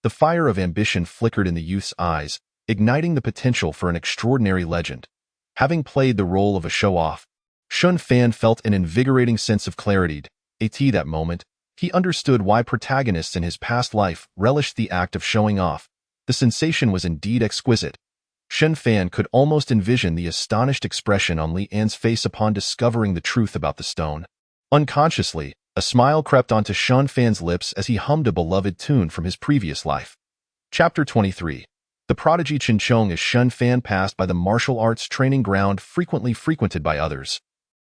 The fire of ambition flickered in the youth's eyes, igniting the potential for an extraordinary legend. Having played the role of a show-off, Xin Fan felt an invigorating sense of clarity. At that moment, he understood why protagonists in his past life relished the act of showing off. The sensation was indeed exquisite. Xin Fan could almost envision the astonished expression on Lian's face upon discovering the truth about the stone. Unconsciously, a smile crept onto Xin Fan's lips as he hummed a beloved tune from his previous life. Chapter 23. The prodigy Qin Chong as Xin Fan passed by the martial arts training ground frequently frequented by others.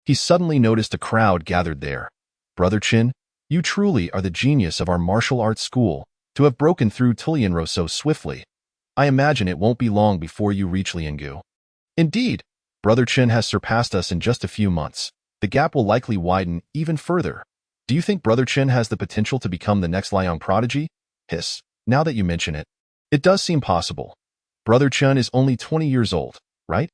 He suddenly noticed a crowd gathered there. "Brother Qin, you truly are the genius of our martial arts school, to have broken through Tulianro so swiftly. I imagine it won't be long before you reach Liangu." "Indeed, Brother Qin has surpassed us in just a few months. The gap will likely widen even further. Do you think Brother Qin has the potential to become the next Liang prodigy?" "Hiss, now that you mention it, it does seem possible. Brother Qin is only 20 years old, right?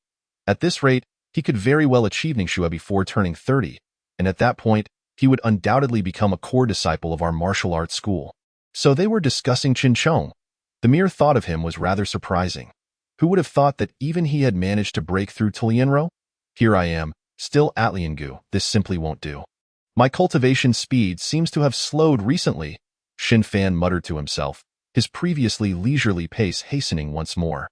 At this rate, he could very well achieve Ningxue before turning 30, and at that point, he would undoubtedly become a core disciple of our martial arts school." So they were discussing Qin Chong. The mere thought of him was rather surprising. Who would have thought that even he had managed to break through Tulianro? Here I am, still at Liangu. This simply won't do. My cultivation speed seems to have slowed recently, Xin Fan muttered to himself, his previously leisurely pace hastening once more.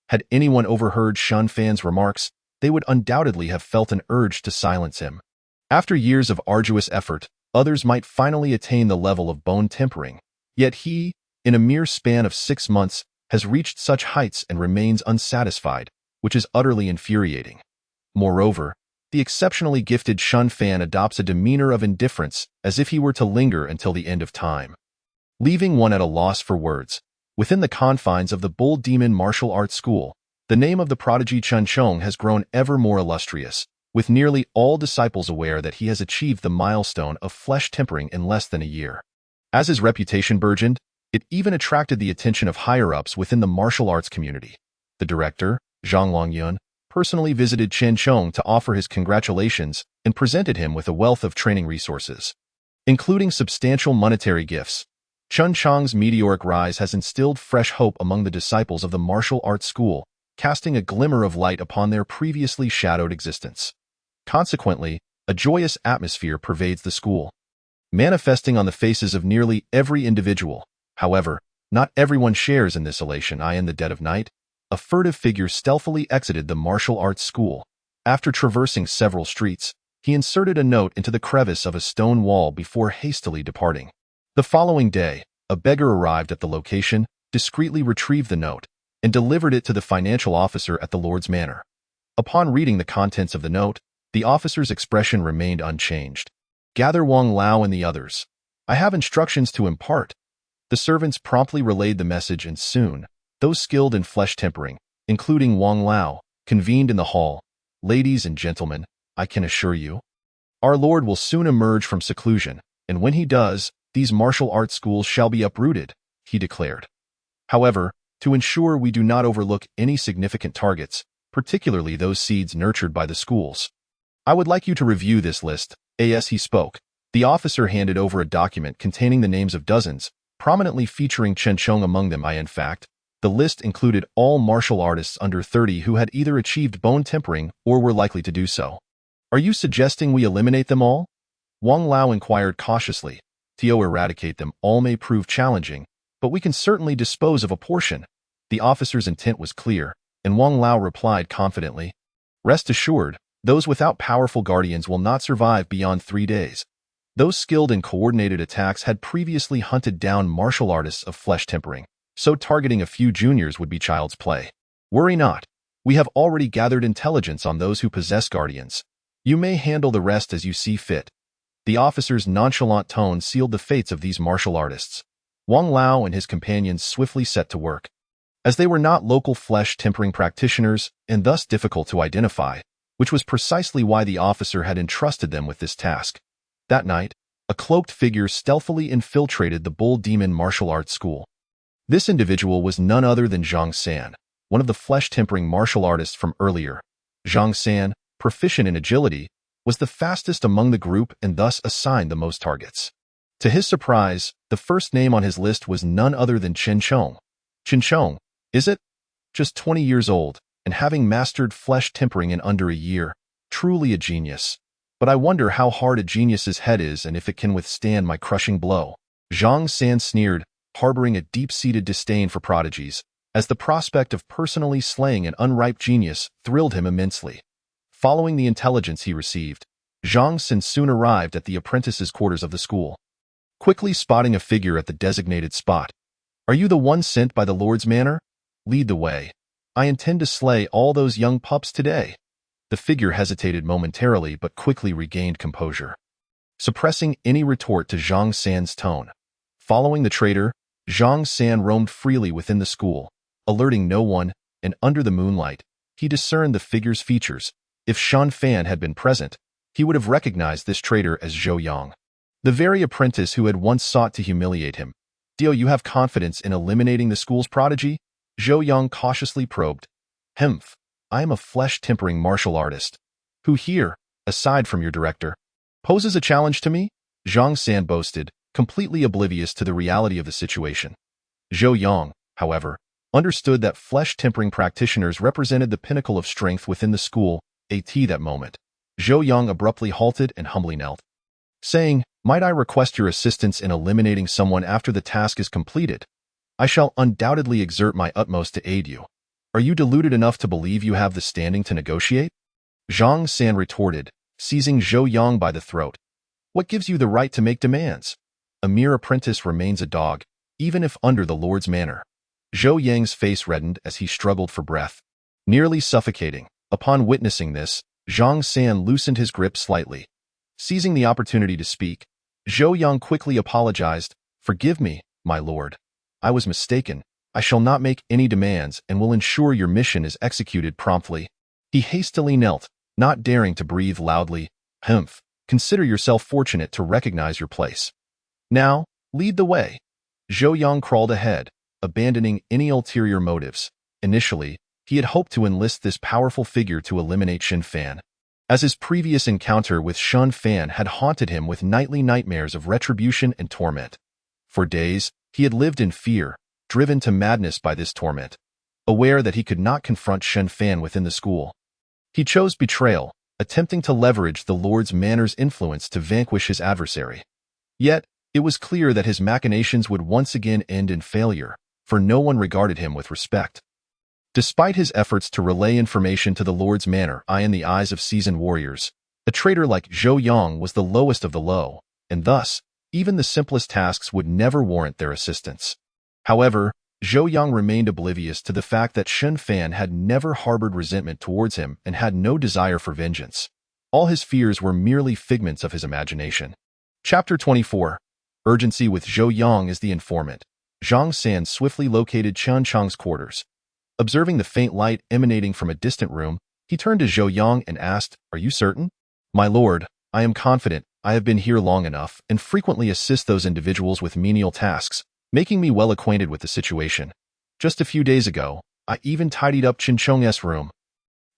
Had anyone overheard Xin Fan's remarks, they would undoubtedly have felt an urge to silence him. After years of arduous effort, others might finally attain the level of bone tempering. Yet he, in a mere span of 6 months, has reached such heights and remains unsatisfied, which is utterly infuriating. Moreover, the exceptionally gifted Xin Fan adopts a demeanor of indifference as if he were to linger until the end of time, leaving one at a loss for words. Within the confines of the Bull Demon Martial Arts School, the name of the prodigy Qin Chong has grown ever more illustrious, with nearly all disciples aware that he has achieved the milestone of flesh tempering in less than a year. As his reputation burgeoned, it even attracted the attention of higher-ups within the martial arts community. The director, Zhang Longyun, personally visited Chen Chong to offer his congratulations and presented him with a wealth of training resources, including substantial monetary gifts. Chen Chong's meteoric rise has instilled fresh hope among the disciples of the martial arts school, casting a glimmer of light upon their previously shadowed existence. Consequently, a joyous atmosphere pervades the school, manifesting on the faces of nearly every individual. However, not everyone shares in this elation. In the dead of night, a furtive figure stealthily exited the martial arts school. After traversing several streets, he inserted a note into the crevice of a stone wall before hastily departing. The following day, a beggar arrived at the location, discreetly retrieved the note, and delivered it to the financial officer at the Lord's Manor. Upon reading the contents of the note, the officer's expression remained unchanged. "Gather Wang Lao and the others. I have instructions to impart." The servants promptly relayed the message, and soon, those skilled in flesh tempering, including Wang Lao, convened in the hall. "Ladies and gentlemen, I can assure you, our Lord will soon emerge from seclusion, and when he does, these martial arts schools shall be uprooted," he declared. However, to ensure we do not overlook any significant targets, particularly those seeds nurtured by the schools, I would like you to review this list. As he spoke, the officer handed over a document containing the names of dozens, prominently featuring Chen Chong among them. In fact, the list included all martial artists under 30 who had either achieved bone tempering or were likely to do so. "Are you suggesting we eliminate them all?" Wang Lao inquired cautiously. "To eradicate them all may prove challenging, but we can certainly dispose of a portion." The officer's intent was clear, and Wang Lao replied confidently, "Rest assured, those without powerful guardians will not survive beyond 3 days." Those skilled in coordinated attacks had previously hunted down martial artists of flesh tempering, so targeting a few juniors would be child's play. "Worry not. We have already gathered intelligence on those who possess guardians. You may handle the rest as you see fit." The officer's nonchalant tone sealed the fates of these martial artists. Wang Lao and his companions swiftly set to work. As they were not local flesh tempering practitioners and thus difficult to identify, which was precisely why the officer had entrusted them with this task. That night, a cloaked figure stealthily infiltrated the Bull Demon martial arts school. This individual was none other than Zhang San, one of the flesh-tempering martial artists from earlier. Zhang San, proficient in agility, was the fastest among the group and thus assigned the most targets. To his surprise, the first name on his list was none other than Chen Chong. "Chen Chong, is it? Just 20 years old, and having mastered flesh tempering in under a year. Truly a genius. But I wonder how hard a genius's head is and if it can withstand my crushing blow." Zhang San sneered, harboring a deep-seated disdain for prodigies, as the prospect of personally slaying an unripe genius thrilled him immensely. Following the intelligence he received, Zhang San soon arrived at the apprentices' quarters of the school. Quickly spotting a figure at the designated spot, "Are you the one sent by the Lord's Manor? Lead the way. I intend to slay all those young pups today." The figure hesitated momentarily but quickly regained composure, suppressing any retort to Zhang San's tone. Following the traitor, Zhang San roamed freely within the school, alerting no one, and under the moonlight, he discerned the figure's features. If Shan Fan had been present, he would have recognized this traitor as Zhou Yang, the very apprentice who had once sought to humiliate him. "Do you have confidence in eliminating the school's prodigy?" Zhou Yang cautiously probed. "Humph. I am a flesh-tempering martial artist. Who here, aside from your director, poses a challenge to me?" Zhang San boasted, completely oblivious to the reality of the situation. Zhou Yang, however, understood that flesh-tempering practitioners represented the pinnacle of strength within the school. At that moment, Zhou Yang abruptly halted and humbly knelt, saying, "Might I request your assistance in eliminating someone after the task is completed? I shall undoubtedly exert my utmost to aid you. Are you deluded enough to believe you have the standing to negotiate?" Zhang San retorted, seizing Zhou Yang by the throat. "What gives you the right to make demands? A mere apprentice remains a dog, even if under the Lord's Manor." Zhou Yang's face reddened as he struggled for breath, nearly suffocating. Upon witnessing this, Zhang San loosened his grip slightly. Seizing the opportunity to speak, Zhou Yang quickly apologized. "Forgive me, my lord. I was mistaken. I shall not make any demands and will ensure your mission is executed promptly." He hastily knelt, not daring to breathe loudly. Humph, consider yourself fortunate to recognize your place. Now, lead the way. Zhou Yang crawled ahead, abandoning any ulterior motives. Initially, he had hoped to enlist this powerful figure to eliminate Xin Fan, as his previous encounter with Xin Fan had haunted him with nightly nightmares of retribution and torment. For days, he had lived in fear, driven to madness by this torment. Aware that he could not confront Xin Fan within the school, he chose betrayal, attempting to leverage the Lord's Manor's influence to vanquish his adversary. Yet, it was clear that his machinations would once again end in failure, for no one regarded him with respect. Despite his efforts to relay information to the Lord's Manor, in the eyes of seasoned warriors, a traitor like Zhou Yang was the lowest of the low, and thus, even the simplest tasks would never warrant their assistance. However, Zhou Yang remained oblivious to the fact that Xin Fan had never harbored resentment towards him and had no desire for vengeance. All his fears were merely figments of his imagination. Chapter 24. Urgency with Zhou Yang as the informant. Zhang San swiftly located Qian Chang's quarters. Observing the faint light emanating from a distant room, he turned to Zhou Yang and asked, "Are you certain?" "My lord, I am confident. I have been here long enough and frequently assist those individuals with menial tasks, making me well acquainted with the situation. Just a few days ago, I even tidied up Qin Chong's room."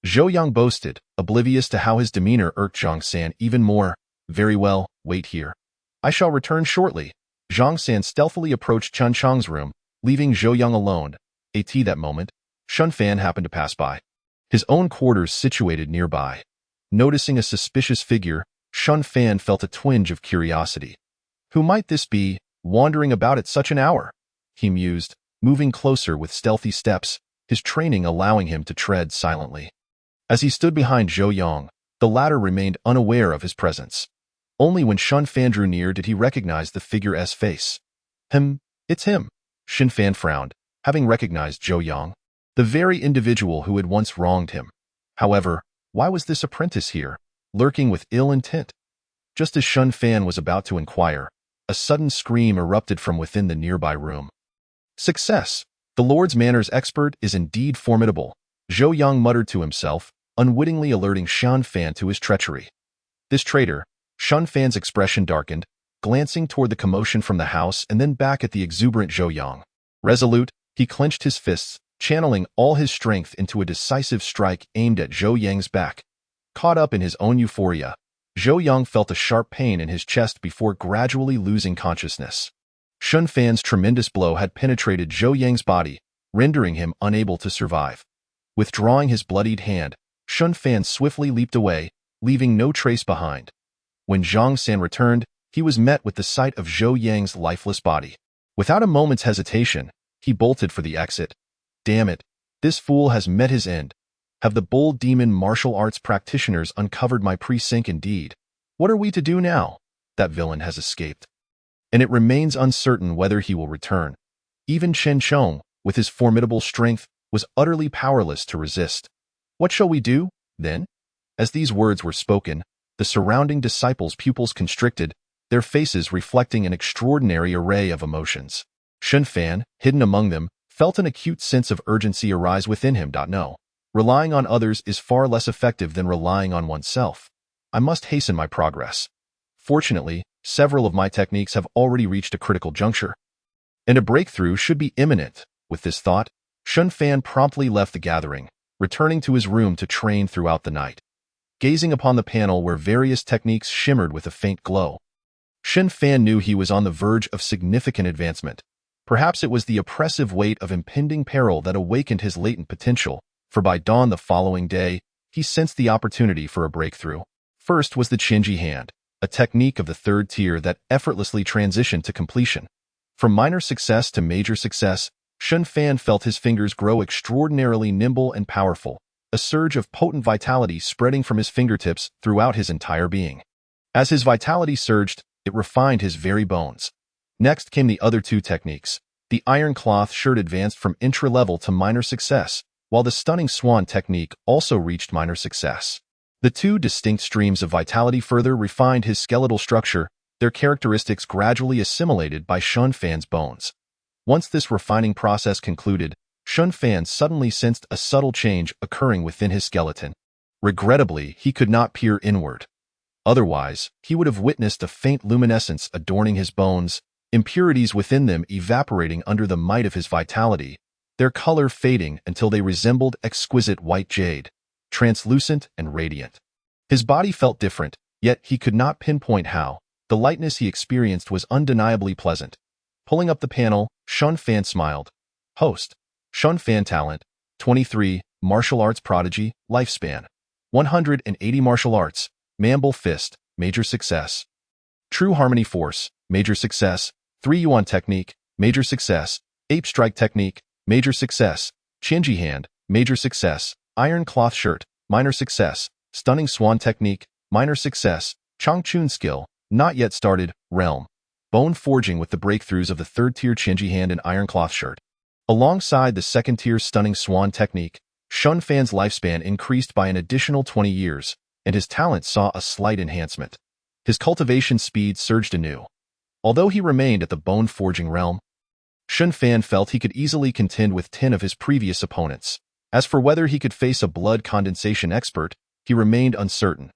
Zhou Yang boasted, oblivious to how his demeanor irked Zhang San even more. "Very well, wait here. I shall return shortly." Zhang San stealthily approached Qian Chang's room, leaving Zhou Yang alone. That moment, Xin Fan happened to pass by, his own quarters situated nearby. Noticing a suspicious figure, Xin Fan felt a twinge of curiosity. Who might this be, wandering about at such an hour? He mused, moving closer with stealthy steps, his training allowing him to tread silently. As he stood behind Zhou Yang, the latter remained unaware of his presence. Only when Xin Fan drew near did he recognize the figure's face. It's him. Xin Fan frowned, having recognized Zhou Yang, the very individual who had once wronged him. However, why was this apprentice here, lurking with ill intent? Just as Xin Fan was about to inquire, a sudden scream erupted from within the nearby room. "Success! The Lord's Manor's expert is indeed formidable," Zhou Yang muttered to himself, unwittingly alerting Xin Fan to his treachery. This traitor, Xin Fan's expression darkened, glancing toward the commotion from the house and then back at the exuberant Zhou Yang. Resolute, he clenched his fists, channeling all his strength into a decisive strike aimed at Zhou Yang's back. Caught up in his own euphoria, Zhou Yang felt a sharp pain in his chest before gradually losing consciousness. Xin Fan's tremendous blow had penetrated Zhou Yang's body, rendering him unable to survive. Withdrawing his bloodied hand, Xin Fan swiftly leaped away, leaving no trace behind. When Zhang San returned, he was met with the sight of Zhou Yang's lifeless body. Without a moment's hesitation, he bolted for the exit. Damn it, this fool has met his end. Have the bold demon martial arts practitioners uncovered my precinct indeed? What are we to do now? That villain has escaped, and it remains uncertain whether he will return. Even Chen Chong, with his formidable strength, was utterly powerless to resist. What shall we do, then? As these words were spoken, the surrounding disciples' pupils constricted, their faces reflecting an extraordinary array of emotions. Xin Fan, hidden among them, felt an acute sense of urgency arise within him. No. Relying on others is far less effective than relying on oneself. I must hasten my progress. Fortunately, several of my techniques have already reached a critical juncture, and a breakthrough should be imminent. With this thought, Xin Fan promptly left the gathering, returning to his room to train throughout the night. Gazing upon the panel where various techniques shimmered with a faint glow, Xin Fan knew he was on the verge of significant advancement. Perhaps it was the oppressive weight of impending peril that awakened his latent potential, for by dawn the following day, he sensed the opportunity for a breakthrough. First was the Chenji hand, a technique of the third tier that effortlessly transitioned to completion. From minor success to major success, Xin Fan felt his fingers grow extraordinarily nimble and powerful, a surge of potent vitality spreading from his fingertips throughout his entire being. As his vitality surged, it refined his very bones. Next came the other two techniques. The iron cloth shirt advanced from intra-level to minor success, while the stunning swan technique also reached minor success. The two distinct streams of vitality further refined his skeletal structure, their characteristics gradually assimilated by Xin Fan's bones. Once this refining process concluded, Xin Fan suddenly sensed a subtle change occurring within his skeleton. Regrettably, he could not peer inward. Otherwise, he would have witnessed a faint luminescence adorning his bones, impurities within them evaporating under the might of his vitality, their color fading until they resembled exquisite white jade, translucent and radiant. His body felt different, yet he could not pinpoint how. The lightness he experienced was undeniably pleasant. Pulling up the panel, Shun Fan smiled. Host. Shun Fan talent. 23, martial arts prodigy, lifespan. 180 martial arts, Mamble Fist, major success. True Harmony Force, major success. 3 Yuan Technique, major success. Ape Strike Technique, major success. Chinji Hand, major success. Iron Cloth Shirt, minor success. Stunning Swan Technique, minor success. Changchun Skill, not yet started. Realm. Bone Forging with the breakthroughs of the 3rd tier Chinji Hand and Iron Cloth Shirt. Alongside the 2nd tier Stunning Swan Technique, Shun Fan's lifespan increased by an additional 20 years, and his talent saw a slight enhancement. His cultivation speed surged anew. Although he remained at the Bone Forging realm, Shun Fan felt he could easily contend with 10 of his previous opponents. As for whether he could face a blood condensation expert, he remained uncertain.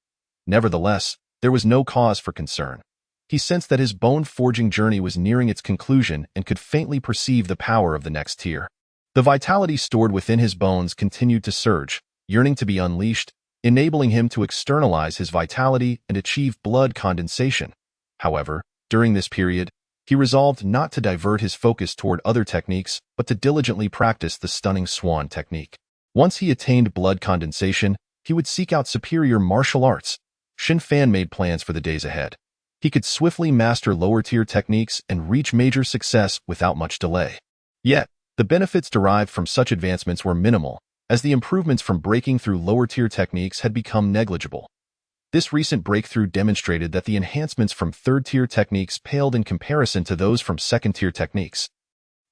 Nevertheless, there was no cause for concern. He sensed that his bone forging journey was nearing its conclusion and could faintly perceive the power of the next tier. The vitality stored within his bones continued to surge, yearning to be unleashed, enabling him to externalize his vitality and achieve blood condensation. However, during this period, he resolved not to divert his focus toward other techniques, but to diligently practice the Stunning Swan technique. Once he attained blood condensation, he would seek out superior martial arts. Shun Fan made plans for the days ahead. He could swiftly master lower-tier techniques and reach major success without much delay. Yet, the benefits derived from such advancements were minimal, as the improvements from breaking through lower-tier techniques had become negligible. This recent breakthrough demonstrated that the enhancements from 3rd-tier techniques paled in comparison to those from 2nd-tier techniques.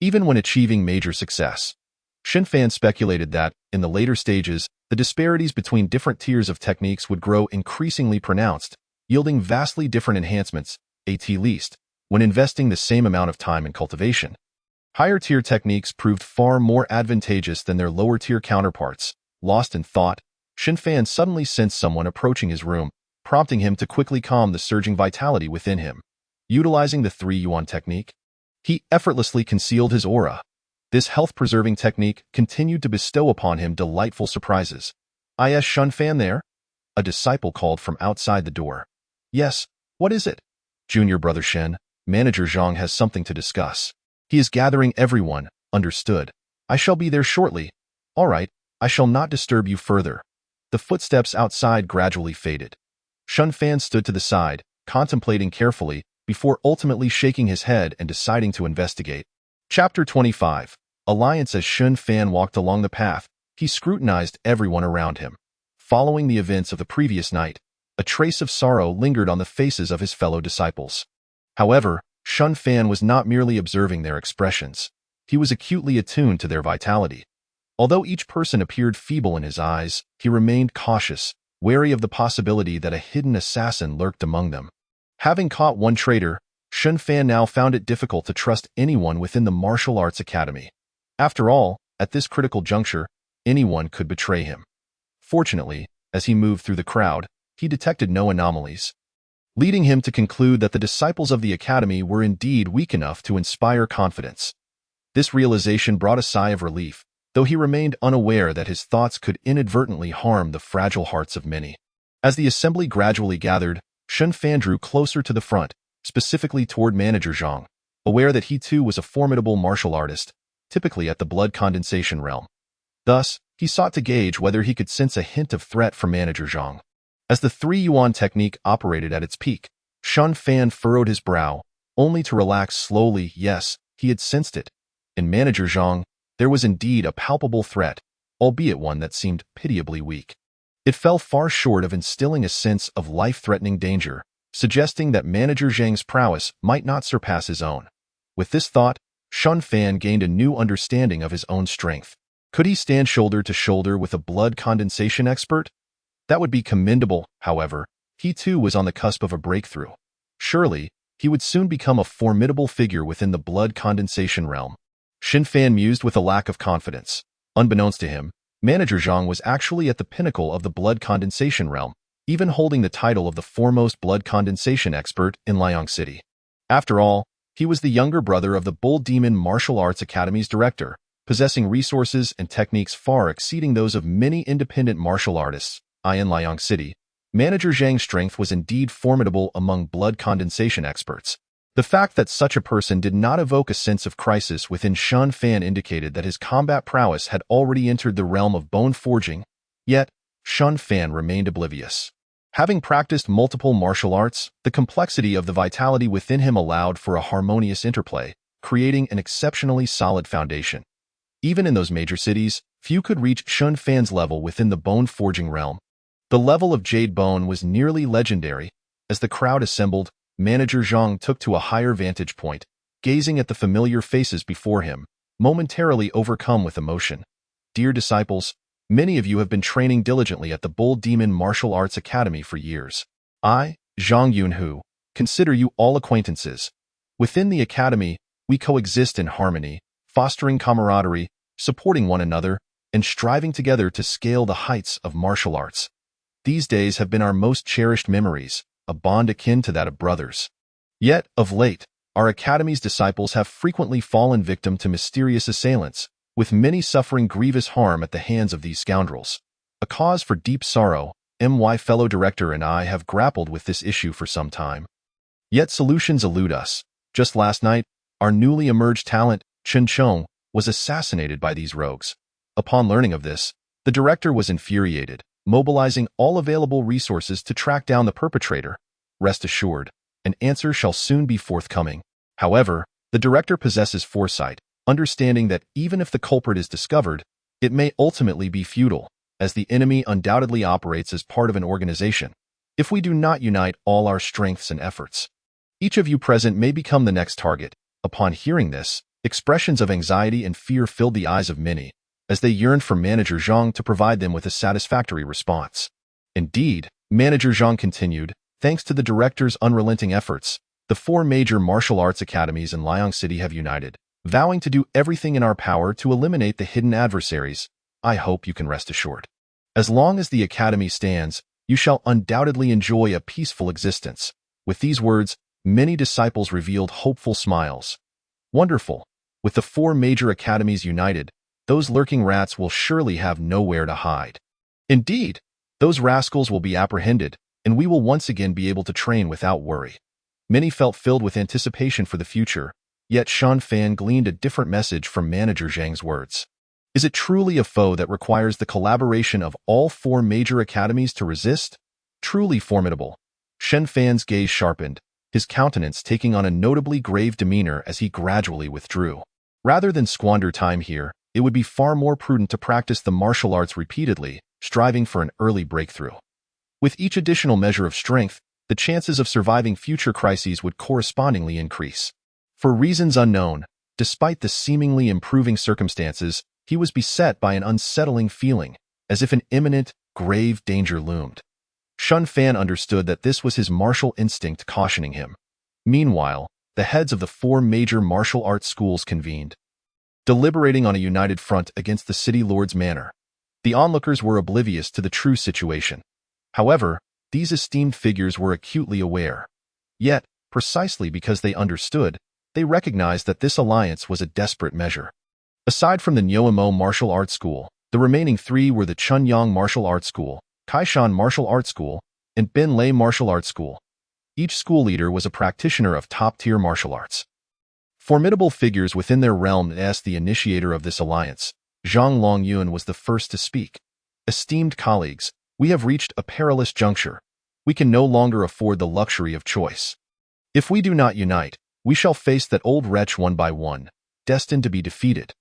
Even when achieving major success, Shun Fan speculated that, in the later stages, the disparities between different tiers of techniques would grow increasingly pronounced, yielding vastly different enhancements, at least, when investing the same amount of time in cultivation. Higher-tier techniques proved far more advantageous than their lower-tier counterparts. Lost in thought, Shun Fan suddenly sensed someone approaching his room, prompting him to quickly calm the surging vitality within him. Utilizing the 3 Yuan technique, he effortlessly concealed his aura. This health-preserving technique continued to bestow upon him delightful surprises. "Is Shun Fan there?" A disciple called from outside the door. "Yes, what is it?" "Junior Brother Shen, Manager Zhang has something to discuss. He is gathering everyone." "Understood. I shall be there shortly." "All right, I shall not disturb you further." The footsteps outside gradually faded. Shun Fan stood to the side, contemplating carefully, before ultimately shaking his head and deciding to investigate. Chapter 25. Alliance. As Shun Fan walked along the path, he scrutinized everyone around him. Following the events of the previous night, a trace of sorrow lingered on the faces of his fellow disciples. However, Shun Fan was not merely observing their expressions. He was acutely attuned to their vitality. Although each person appeared feeble in his eyes, he remained cautious, wary of the possibility that a hidden assassin lurked among them. Having caught one traitor, Shun Fan now found it difficult to trust anyone within the martial arts academy. After all, at this critical juncture, anyone could betray him. Fortunately, as he moved through the crowd, he detected no anomalies, leading him to conclude that the disciples of the academy were indeed weak enough to inspire confidence. This realization brought a sigh of relief, though he remained unaware that his thoughts could inadvertently harm the fragile hearts of many. As the assembly gradually gathered, Shun Fan drew closer to the front, specifically toward Manager Zhang, aware that he too was a formidable martial artist, typically at the blood condensation realm. Thus, he sought to gauge whether he could sense a hint of threat from Manager Zhang. As the 3 Yuan technique operated at its peak, Shun Fan furrowed his brow, only to relax slowly. Yes, he had sensed it. In Manager Zhang, there was indeed a palpable threat, albeit one that seemed pitiably weak. It fell far short of instilling a sense of life-threatening danger, suggesting that Manager Zhang's prowess might not surpass his own. With this thought, Shun Fan gained a new understanding of his own strength. Could he stand shoulder to shoulder with a blood condensation expert? That would be commendable. However, he too was on the cusp of a breakthrough. Surely, he would soon become a formidable figure within the blood condensation realm. Shun Fan mused with a lack of confidence. Unbeknownst to him, Manager Zhang was actually at the pinnacle of the blood condensation realm, even holding the title of the foremost blood condensation expert in Liang City. After all, he was the younger brother of the Bull Demon Martial Arts Academy's director, possessing resources and techniques far exceeding those of many independent martial artists. In Liang City, Manager Zhang's strength was indeed formidable among blood condensation experts. The fact that such a person did not evoke a sense of crisis within Shun Fan indicated that his combat prowess had already entered the realm of bone forging, yet Shun Fan remained oblivious. Having practiced multiple martial arts, the complexity of the vitality within him allowed for a harmonious interplay, creating an exceptionally solid foundation. Even in those major cities, few could reach Shun Fan's level within the bone forging realm. The level of Jade Bone was nearly legendary. As the crowd assembled, Manager Zhang took to a higher vantage point, gazing at the familiar faces before him, momentarily overcome with emotion. Dear disciples, many of you have been training diligently at the Bull Demon Martial Arts Academy for years. I, Zhang Yunhu, consider you all acquaintances. Within the academy, we coexist in harmony, fostering camaraderie, supporting one another, and striving together to scale the heights of martial arts. These days have been our most cherished memories, a bond akin to that of brothers. Yet, of late, our academy's disciples have frequently fallen victim to mysterious assailants, with many suffering grievous harm at the hands of these scoundrels. A cause for deep sorrow. My fellow director and I have grappled with this issue for some time. Yet solutions elude us. Just last night, our newly emerged talent, Chen Chong, was assassinated by these rogues. Upon learning of this, the director was infuriated, mobilizing all available resources to track down the perpetrator. Rest assured, an answer shall soon be forthcoming. However, the director possesses foresight, understanding that even if the culprit is discovered, it may ultimately be futile, as the enemy undoubtedly operates as part of an organization. If we do not unite all our strengths and efforts, each of you present may become the next target. Upon hearing this, expressions of anxiety and fear filled the eyes of many, as they yearned for Manager Zhang to provide them with a satisfactory response. Indeed, Manager Zhang continued, thanks to the director's unrelenting efforts, the 4 major martial arts academies in Liang City have united, vowing to do everything in our power to eliminate the hidden adversaries. I hope you can rest assured. As long as the academy stands, you shall undoubtedly enjoy a peaceful existence. With these words, many disciples revealed hopeful smiles. Wonderful! With the 4 major academies united, those lurking rats will surely have nowhere to hide. Indeed, those rascals will be apprehended, and we will once again be able to train without worry. Many felt filled with anticipation for the future, yet Shun Fan gleaned a different message from Manager Zhang's words. Is it truly a foe that requires the collaboration of all 4 major academies to resist? Truly formidable. Shen Fan's gaze sharpened, his countenance taking on a notably grave demeanor as he gradually withdrew. Rather than squander time here, it would be far more prudent to practice the martial arts repeatedly, striving for an early breakthrough. With each additional measure of strength, the chances of surviving future crises would correspondingly increase. For reasons unknown, despite the seemingly improving circumstances, he was beset by an unsettling feeling, as if an imminent, grave danger loomed. Shun Fan understood that this was his martial instinct cautioning him. Meanwhile, the heads of the 4 major martial arts schools convened, deliberating on a united front against the city lord's manor. The onlookers were oblivious to the true situation. However, these esteemed figures were acutely aware. Yet, precisely because they understood, they recognized that this alliance was a desperate measure. Aside from the Nyoamo Martial Arts School, the remaining 3 were the Chunyang Martial Arts School, Kaishan Martial Arts School, and Ben Lei Martial Arts School. Each school leader was a practitioner of top-tier martial arts. Formidable figures within their realm asked the initiator of this alliance. Zhang Longyun was the first to speak. Esteemed colleagues, we have reached a perilous juncture. We can no longer afford the luxury of choice. If we do not unite, we shall face that old wretch one by one, destined to be defeated.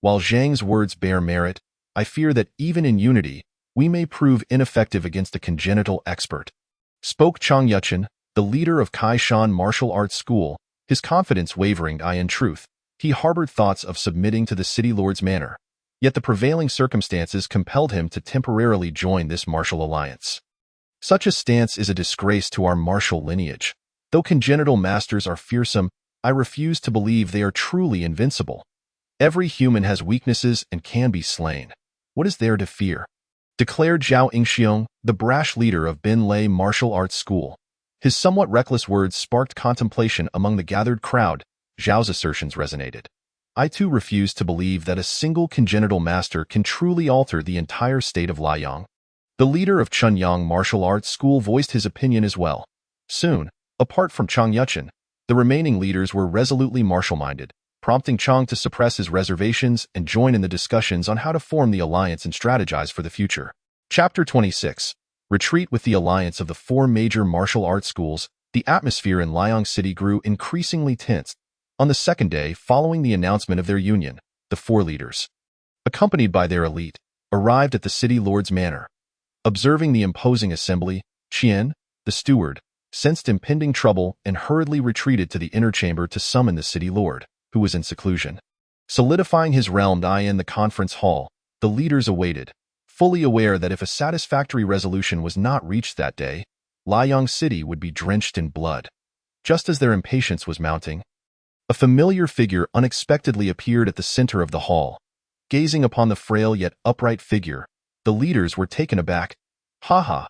While Zhang's words bear merit, I fear that even in unity, we may prove ineffective against a congenital expert. Spoke Chang Yuchen, the leader of Kaishan Martial Arts School, his confidence wavering. In truth, he harbored thoughts of submitting to the city lord's manor, yet the prevailing circumstances compelled him to temporarily join this martial alliance. Such a stance is a disgrace to our martial lineage. Though congenital masters are fearsome, I refuse to believe they are truly invincible. Every human has weaknesses and can be slain. What is there to fear? Declared Zhao Yingxiong, the brash leader of Bin Lei martial arts school. His somewhat reckless words sparked contemplation among the gathered crowd. Zhao's assertions resonated. I too refuse to believe that a single congenital master can truly alter the entire state of Liang. The leader of Chunyang martial arts school voiced his opinion as well. Soon, apart from Chang Yuchen, the remaining leaders were resolutely martial-minded, prompting Chang to suppress his reservations and join in the discussions on how to form the alliance and strategize for the future. Chapter 26. Retreat. With the alliance of the four major martial arts schools, the atmosphere in Liang City grew increasingly tense. On the second day following the announcement of their union, the four leaders, accompanied by their elite, arrived at the city lord's manor. Observing the imposing assembly, Qian, the steward, sensed impending trouble and hurriedly retreated to the inner chamber to summon the city lord, who was in seclusion. Solidifying his realm in the conference hall, the leaders awaited, fully aware that if a satisfactory resolution was not reached that day, Liang City would be drenched in blood. Just as their impatience was mounting, a familiar figure unexpectedly appeared at the center of the hall. Gazing upon the frail yet upright figure, the leaders were taken aback. "Ha ha!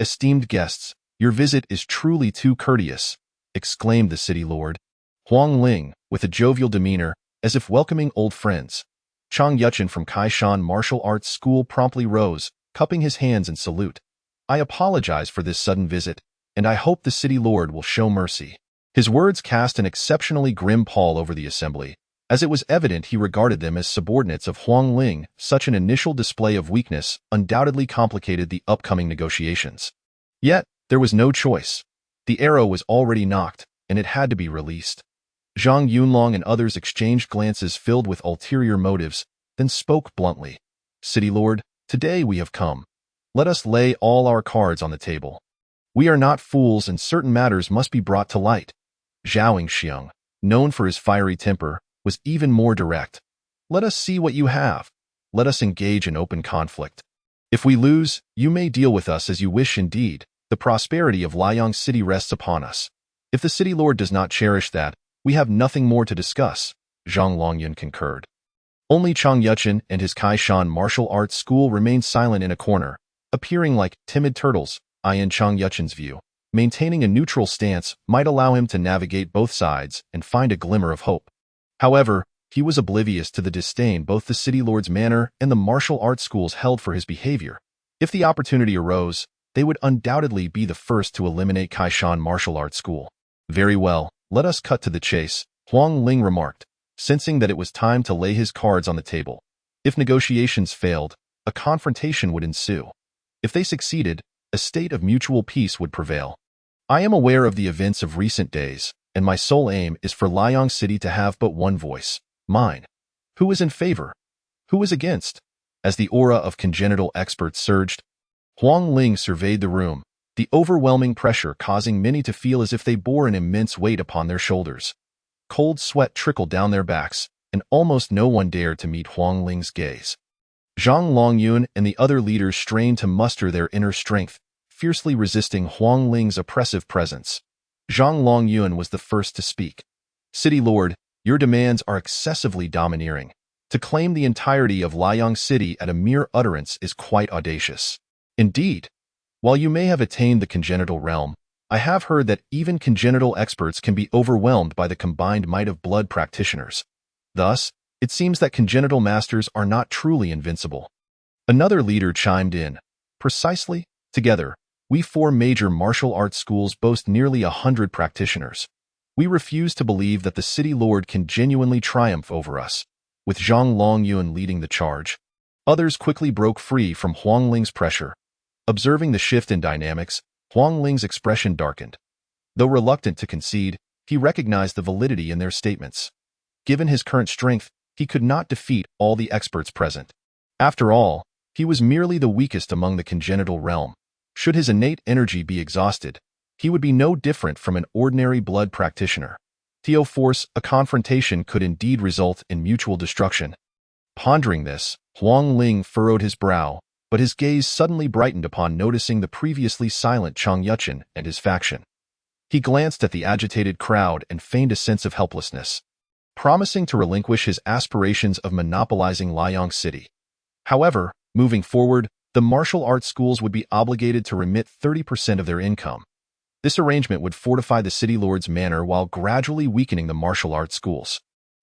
Esteemed guests, your visit is truly too courteous," exclaimed the city lord. Huang Ling, with a jovial demeanor, as if welcoming old friends. Chang Yuchen from Kaishan Martial Arts School promptly rose, cupping his hands in salute. "I apologize for this sudden visit, and I hope the city lord will show mercy." His words cast an exceptionally grim pall over the assembly, as it was evident he regarded them as subordinates of Huang Ling. Such an initial display of weakness undoubtedly complicated the upcoming negotiations. Yet, there was no choice. The arrow was already nocked, and it had to be released. Zhang Yunlong and others exchanged glances filled with ulterior motives, then spoke bluntly. "City Lord, today we have come. Let us lay all our cards on the table. We are not fools and certain matters must be brought to light." Zhao Yingxiong, known for his fiery temper, was even more direct. "Let us see what you have. Let us engage in open conflict. If we lose, you may deal with us as you wish. Indeed, the prosperity of Liang City rests upon us. If the city lord does not cherish that, we have nothing more to discuss." Zhang Longyun concurred. Only Chang Yuchen and his Kaishan martial arts school remained silent in a corner, appearing like timid turtles. In Chang Yuchen's view, maintaining a neutral stance might allow him to navigate both sides and find a glimmer of hope. However, he was oblivious to the disdain both the city lord's manor and the martial arts schools held for his behavior. If the opportunity arose, they would undoubtedly be the first to eliminate Kaishan martial arts school. "Very well, let us cut to the chase," Huang Ling remarked, sensing that it was time to lay his cards on the table. If negotiations failed, a confrontation would ensue. If they succeeded, a state of mutual peace would prevail. "I am aware of the events of recent days, and my sole aim is for Liang City to have but one voice, mine. Who is in favor? Who is against?" As the aura of congenital experts surged, Huang Ling surveyed the room, the overwhelming pressure causing many to feel as if they bore an immense weight upon their shoulders. Cold sweat trickled down their backs, and almost no one dared to meet Huang Ling's gaze. Zhang Longyun and the other leaders strained to muster their inner strength, fiercely resisting Huang Ling's oppressive presence. Zhang Longyun was the first to speak. "City Lord, your demands are excessively domineering. To claim the entirety of Liang City at a mere utterance is quite audacious. Indeed, while you may have attained the congenital realm, I have heard that even congenital experts can be overwhelmed by the combined might of blood practitioners. Thus, it seems that congenital masters are not truly invincible." Another leader chimed in. "Precisely. Together, we four major martial arts schools boast nearly 100 practitioners. We refuse to believe that the city lord can genuinely triumph over us." With Zhang Longyun leading the charge, others quickly broke free from Huang Ling's pressure. Observing the shift in dynamics, Huang Ling's expression darkened. Though reluctant to concede, he recognized the validity in their statements. Given his current strength, he could not defeat all the experts present. After all, he was merely the weakest among the congenital realm. Should his innate energy be exhausted, he would be no different from an ordinary blood practitioner. To force a confrontation could indeed result in mutual destruction. Pondering this, Huang Ling furrowed his brow, but his gaze suddenly brightened upon noticing the previously silent Chang Yuchen and his faction. He glanced at the agitated crowd and feigned a sense of helplessness, promising to relinquish his aspirations of monopolizing Liang City. However, Moving forward, the martial arts schools would be obligated to remit 30% of their income. This arrangement would fortify the city lord's manor while gradually weakening the martial arts schools,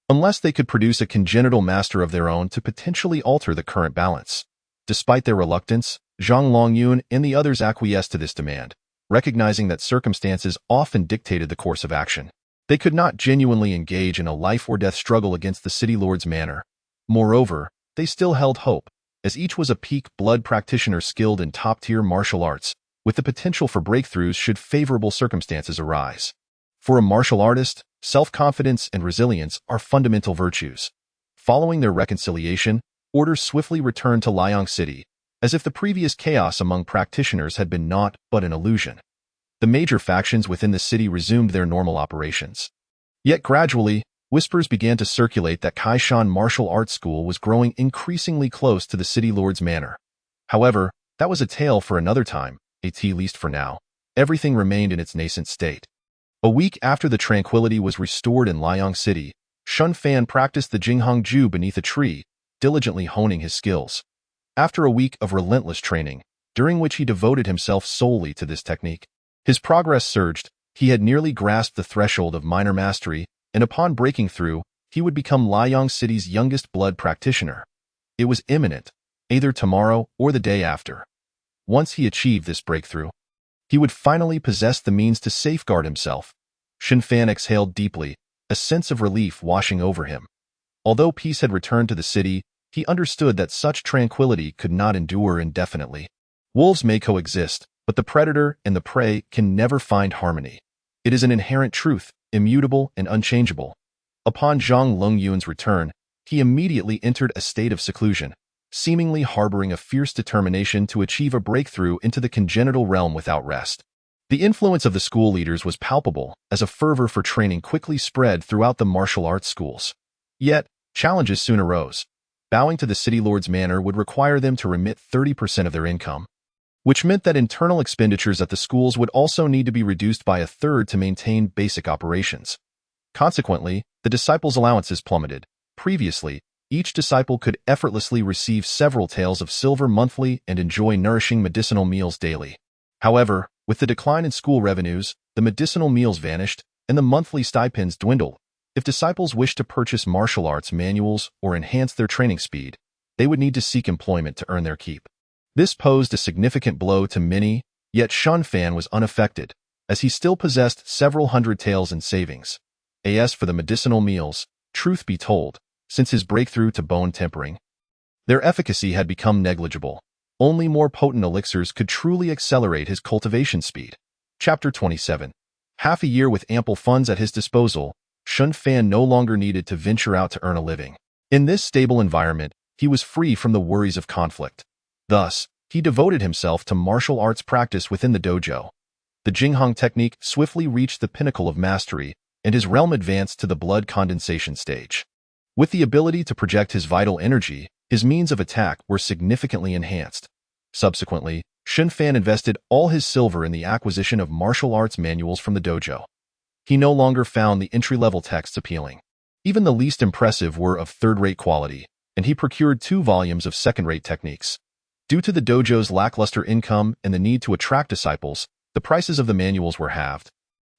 unless they could produce a congenital master of their own to potentially alter the current balance. Despite their reluctance, Zhang Longyun and the others acquiesced to this demand, recognizing that circumstances often dictated the course of action. They could not genuinely engage in a life-or-death struggle against the city lord's manor. Moreover, they still held hope, as each was a peak blood practitioner skilled in top-tier martial arts, with the potential for breakthroughs should favorable circumstances arise. For a martial artist, self-confidence and resilience are fundamental virtues. Following their reconciliation, orders swiftly returned to Liang City, as if the previous chaos among practitioners had been naught but an illusion. The major factions within the city resumed their normal operations. Yet gradually, whispers began to circulate that Kaishan Martial Arts School was growing increasingly close to the city lord's manor. However, that was a tale for another time, at least for now. Everything remained in its nascent state. A week after the tranquility was restored in Liang City, Shun Fan practiced the Jinghong Ju beneath a tree, diligently honing his skills. After a week of relentless training, during which he devoted himself solely to this technique, his progress surged. He had nearly grasped the threshold of minor mastery, and upon breaking through, he would become Liang City's youngest blood practitioner. It was imminent, either tomorrow or the day after. Once he achieved this breakthrough, he would finally possess the means to safeguard himself. Shun Fan exhaled deeply, a sense of relief washing over him. Although peace had returned to the city, he understood that such tranquility could not endure indefinitely. Wolves may coexist, but the predator and the prey can never find harmony. It is an inherent truth, immutable and unchangeable. Upon Zhang Longyun's return, he immediately entered a state of seclusion, seemingly harboring a fierce determination to achieve a breakthrough into the congenital realm without rest. The influence of the school leaders was palpable, as a fervor for training quickly spread throughout the martial arts schools. Yet, challenges soon arose. Bowing to the city lord's manor would require them to remit 30% of their income, which meant that internal expenditures at the schools would also need to be reduced by a third to maintain basic operations. Consequently, the disciples' allowances plummeted. Previously, each disciple could effortlessly receive several taels of silver monthly and enjoy nourishing medicinal meals daily. However, with the decline in school revenues, the medicinal meals vanished, and the monthly stipends dwindled. If disciples wished to purchase martial arts manuals or enhance their training speed, they would need to seek employment to earn their keep. This posed a significant blow to many, yet Shun Fan was unaffected, as he still possessed several hundred taels in savings. As for the medicinal meals, truth be told, since his breakthrough to bone tempering, their efficacy had become negligible. Only more potent elixirs could truly accelerate his cultivation speed. Chapter 27. Half a year with ample funds at his disposal, Shun Fan no longer needed to venture out to earn a living. In this stable environment, he was free from the worries of conflict. Thus, he devoted himself to martial arts practice within the dojo. The Jinghong technique swiftly reached the pinnacle of mastery, and his realm advanced to the blood condensation stage. With the ability to project his vital energy, his means of attack were significantly enhanced. Subsequently, Shun Fan invested all his silver in the acquisition of martial arts manuals from the dojo. He no longer found the entry-level texts appealing. Even the least impressive were of third-rate quality, and he procured 2 volumes of second-rate techniques. Due to the dojo's lackluster income and the need to attract disciples, the prices of the manuals were halved,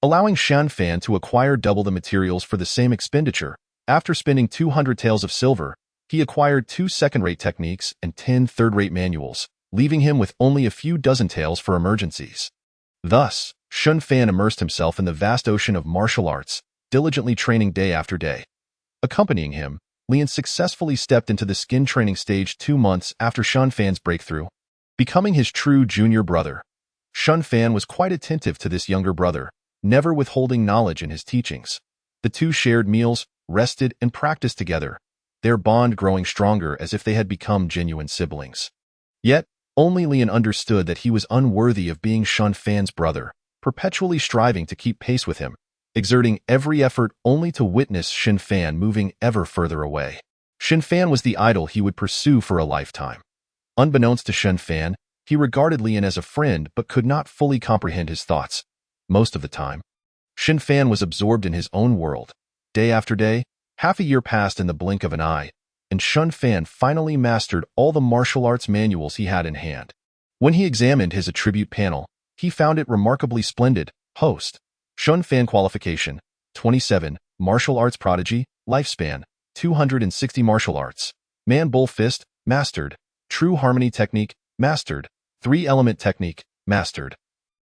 allowing Shun Fan to acquire double the materials for the same expenditure. After spending 200 taels of silver, he acquired 2 second-rate techniques and 10 third-rate manuals, leaving him with only a few dozen taels for emergencies. Thus, Shun Fan immersed himself in the vast ocean of martial arts, diligently training day after day. Accompanying him, Lian successfully stepped into the skin training stage 2 months after Shun Fan's breakthrough, becoming his true junior brother. Shun Fan was quite attentive to this younger brother, never withholding knowledge in his teachings. The two shared meals, rested, and practiced together, their bond growing stronger as if they had become genuine siblings. Yet, only Lian understood that he was unworthy of being Shun Fan's brother, perpetually striving to keep pace with him, exerting every effort only to witness Shun Fan moving ever further away. Shun Fan was the idol he would pursue for a lifetime. Unbeknownst to Shun Fan, he regarded Lian as a friend but could not fully comprehend his thoughts. Most of the time, Shun Fan was absorbed in his own world. Day after day, half a year passed in the blink of an eye, and Shun Fan finally mastered all the martial arts manuals he had in hand. When he examined his attribute panel, he found it remarkably splendid. Host. Shun Fan qualification, 27, martial arts prodigy, lifespan, 260 martial arts. Man Bull Fist, mastered. True Harmony Technique, mastered. 3-Element Technique, mastered.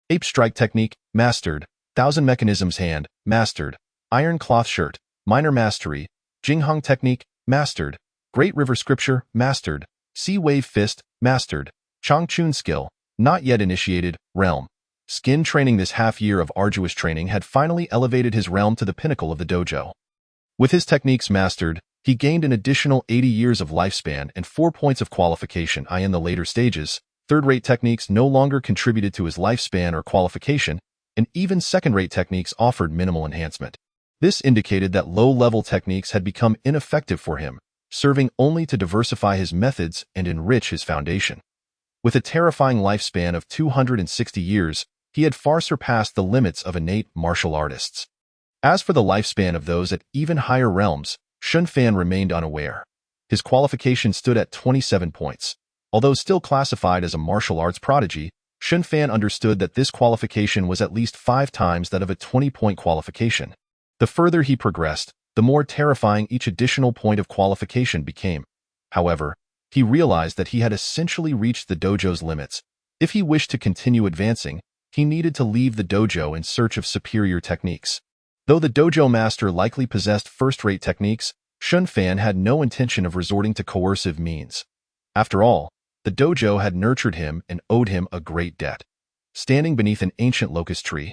Ape Strike Technique, mastered. Thousand Mechanisms Hand, mastered. Iron Cloth Shirt, minor mastery. Jinghong Technique, mastered. Great River Scripture, mastered. Sea Wave Fist, mastered. Changchun Skill, not yet initiated, realm. Skin training. This half-year of arduous training had finally elevated his realm to the pinnacle of the dojo. With his techniques mastered, he gained an additional 80 years of lifespan and 4 points of qualification. In the later stages, third-rate techniques no longer contributed to his lifespan or qualification, and even second-rate techniques offered minimal enhancement. This indicated that low-level techniques had become ineffective for him, serving only to diversify his methods and enrich his foundation. With a terrifying lifespan of 260 years, he had far surpassed the limits of innate martial artists. As for the lifespan of those at even higher realms, Shun Fan remained unaware. His qualification stood at 27 points. Although still classified as a martial arts prodigy, Shun Fan understood that this qualification was at least 5 times that of a 20-point qualification. The further he progressed, the more terrifying each additional point of qualification became. However, he realized that he had essentially reached the dojo's limits. If he wished to continue advancing, he needed to leave the dojo in search of superior techniques. Though the dojo master likely possessed first-rate techniques, Shun Fan had no intention of resorting to coercive means. After all, the dojo had nurtured him and owed him a great debt. Standing beneath an ancient locust tree,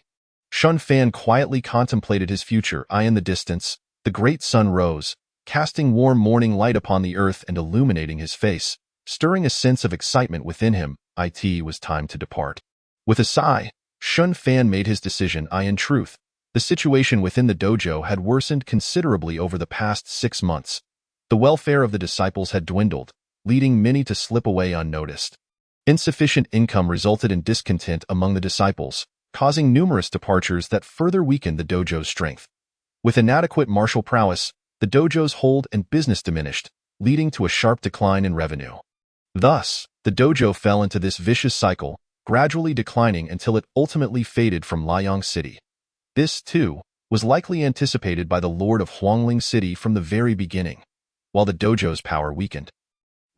Shun Fan quietly contemplated his future. In the distance, the great sun rose, casting warm morning light upon the earth and illuminating his face, stirring a sense of excitement within him. It was time to depart. With a sigh, Shun Fan made his decision. In truth, the situation within the dojo had worsened considerably over the past 6 months. The welfare of the disciples had dwindled, leading many to slip away unnoticed. Insufficient income resulted in discontent among the disciples, causing numerous departures that further weakened the dojo's strength. With inadequate martial prowess, the dojo's hold and business diminished, leading to a sharp decline in revenue. Thus, the dojo fell into this vicious cycle, gradually declining until it ultimately faded from Liang City. This, too, was likely anticipated by the Lord of Huangling City from the very beginning, while the dojo's power weakened.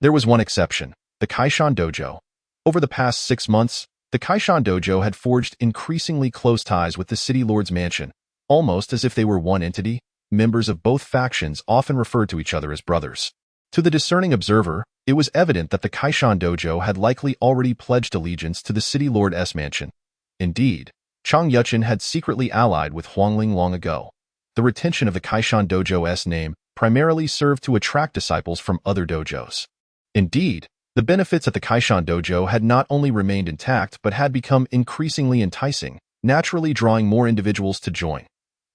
There was one exception, the Kaishan Dojo. Over the past 6 months, the Kaishan Dojo had forged increasingly close ties with the city lord's mansion, almost as if they were one entity. Members of both factions often referred to each other as brothers. To the discerning observer, it was evident that the Kaishan Dojo had likely already pledged allegiance to the city lord's mansion. Indeed, Chang Yuchen had secretly allied with Huangling long ago. The retention of the Kaishan Dojo's name primarily served to attract disciples from other dojos. Indeed, the benefits at the Kaishan Dojo had not only remained intact but had become increasingly enticing, naturally drawing more individuals to join.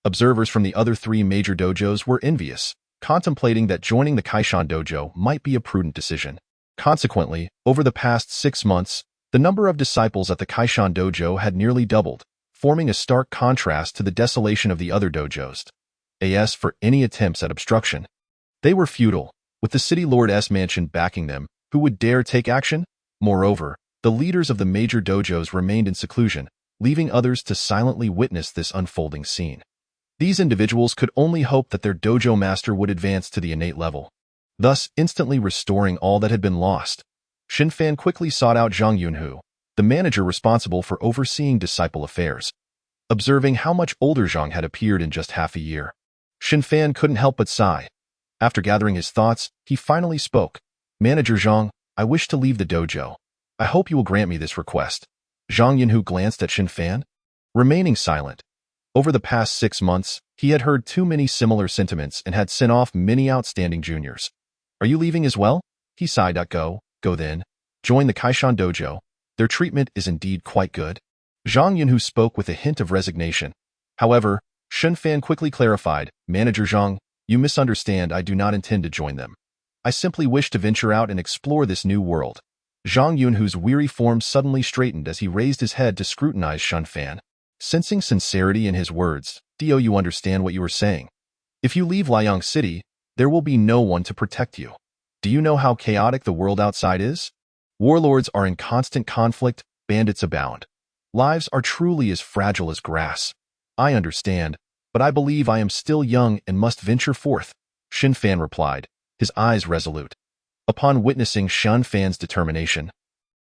Observers from the other 3 major dojos were envious, contemplating that joining the Kaishan Dojo might be a prudent decision. Consequently, over the past 6 months, the number of disciples at the Kaishan Dojo had nearly doubled, forming a stark contrast to the desolation of the other dojos. As for any attempts at obstruction, they were futile, with the city lord's mansion backing them. Who would dare take action? Moreover, the leaders of the major dojos remained in seclusion, leaving others to silently witness this unfolding scene. These individuals could only hope that their dojo master would advance to the innate level, thus instantly restoring all that had been lost. Shun Fan quickly sought out Zhang Yunhu, the manager responsible for overseeing disciple affairs. Observing how much older Zhang had appeared in just half a year, Shun Fan couldn't help but sigh. After gathering his thoughts, he finally spoke. Manager Zhang, I wish to leave the dojo. I hope you will grant me this request. Zhang Yunhu glanced at Shun Fan, remaining silent. Over the past 6 months, he had heard too many similar sentiments and had sent off many outstanding juniors. Are you leaving as well? He sighed. Go then. Join the Kaishan Dojo. Their treatment is indeed quite good. Zhang Yunhu spoke with a hint of resignation. However, Shun Fan quickly clarified, Manager Zhang, you misunderstand. I do not intend to join them. I simply wish to venture out and explore this new world. Zhang Yunhu's weary form suddenly straightened as he raised his head to scrutinize Shun Fan. Sensing sincerity in his words, Do you understand what you are saying? If you leave Liang City, there will be no one to protect you. Do you know how chaotic the world outside is? Warlords are in constant conflict, bandits abound. Lives are truly as fragile as grass. I understand, but I believe I am still young and must venture forth, Shen Fan replied, his eyes resolute. Upon witnessing Shen Fan's determination,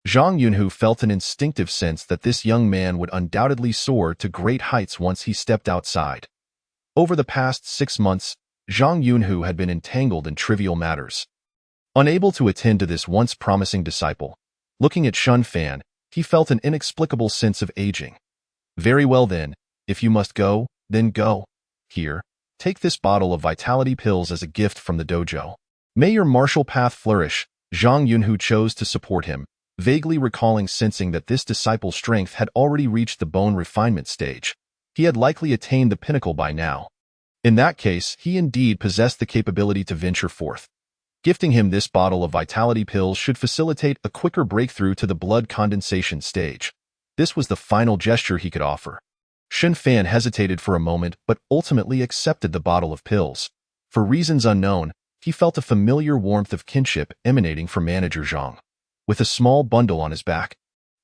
Zhang Yunhu felt an instinctive sense that this young man would undoubtedly soar to great heights once he stepped outside. Over the past 6 months, Zhang Yunhu had been entangled in trivial matters. Unable to attend to this once promising disciple, looking at Shen Fan, he felt an inexplicable sense of aging. Very well then, if you must go, then go. Here, take this bottle of vitality pills as a gift from the dojo. May your martial path flourish. Zhang Yunhu chose to support him, vaguely sensing that this disciple's strength had already reached the bone refinement stage. He had likely attained the pinnacle by now. In that case, he indeed possessed the capability to venture forth. Gifting him this bottle of vitality pills should facilitate a quicker breakthrough to the blood condensation stage. This was the final gesture he could offer. Shen Fan hesitated for a moment but ultimately accepted the bottle of pills. For reasons unknown, he felt a familiar warmth of kinship emanating from Manager Zhang. With a small bundle on his back,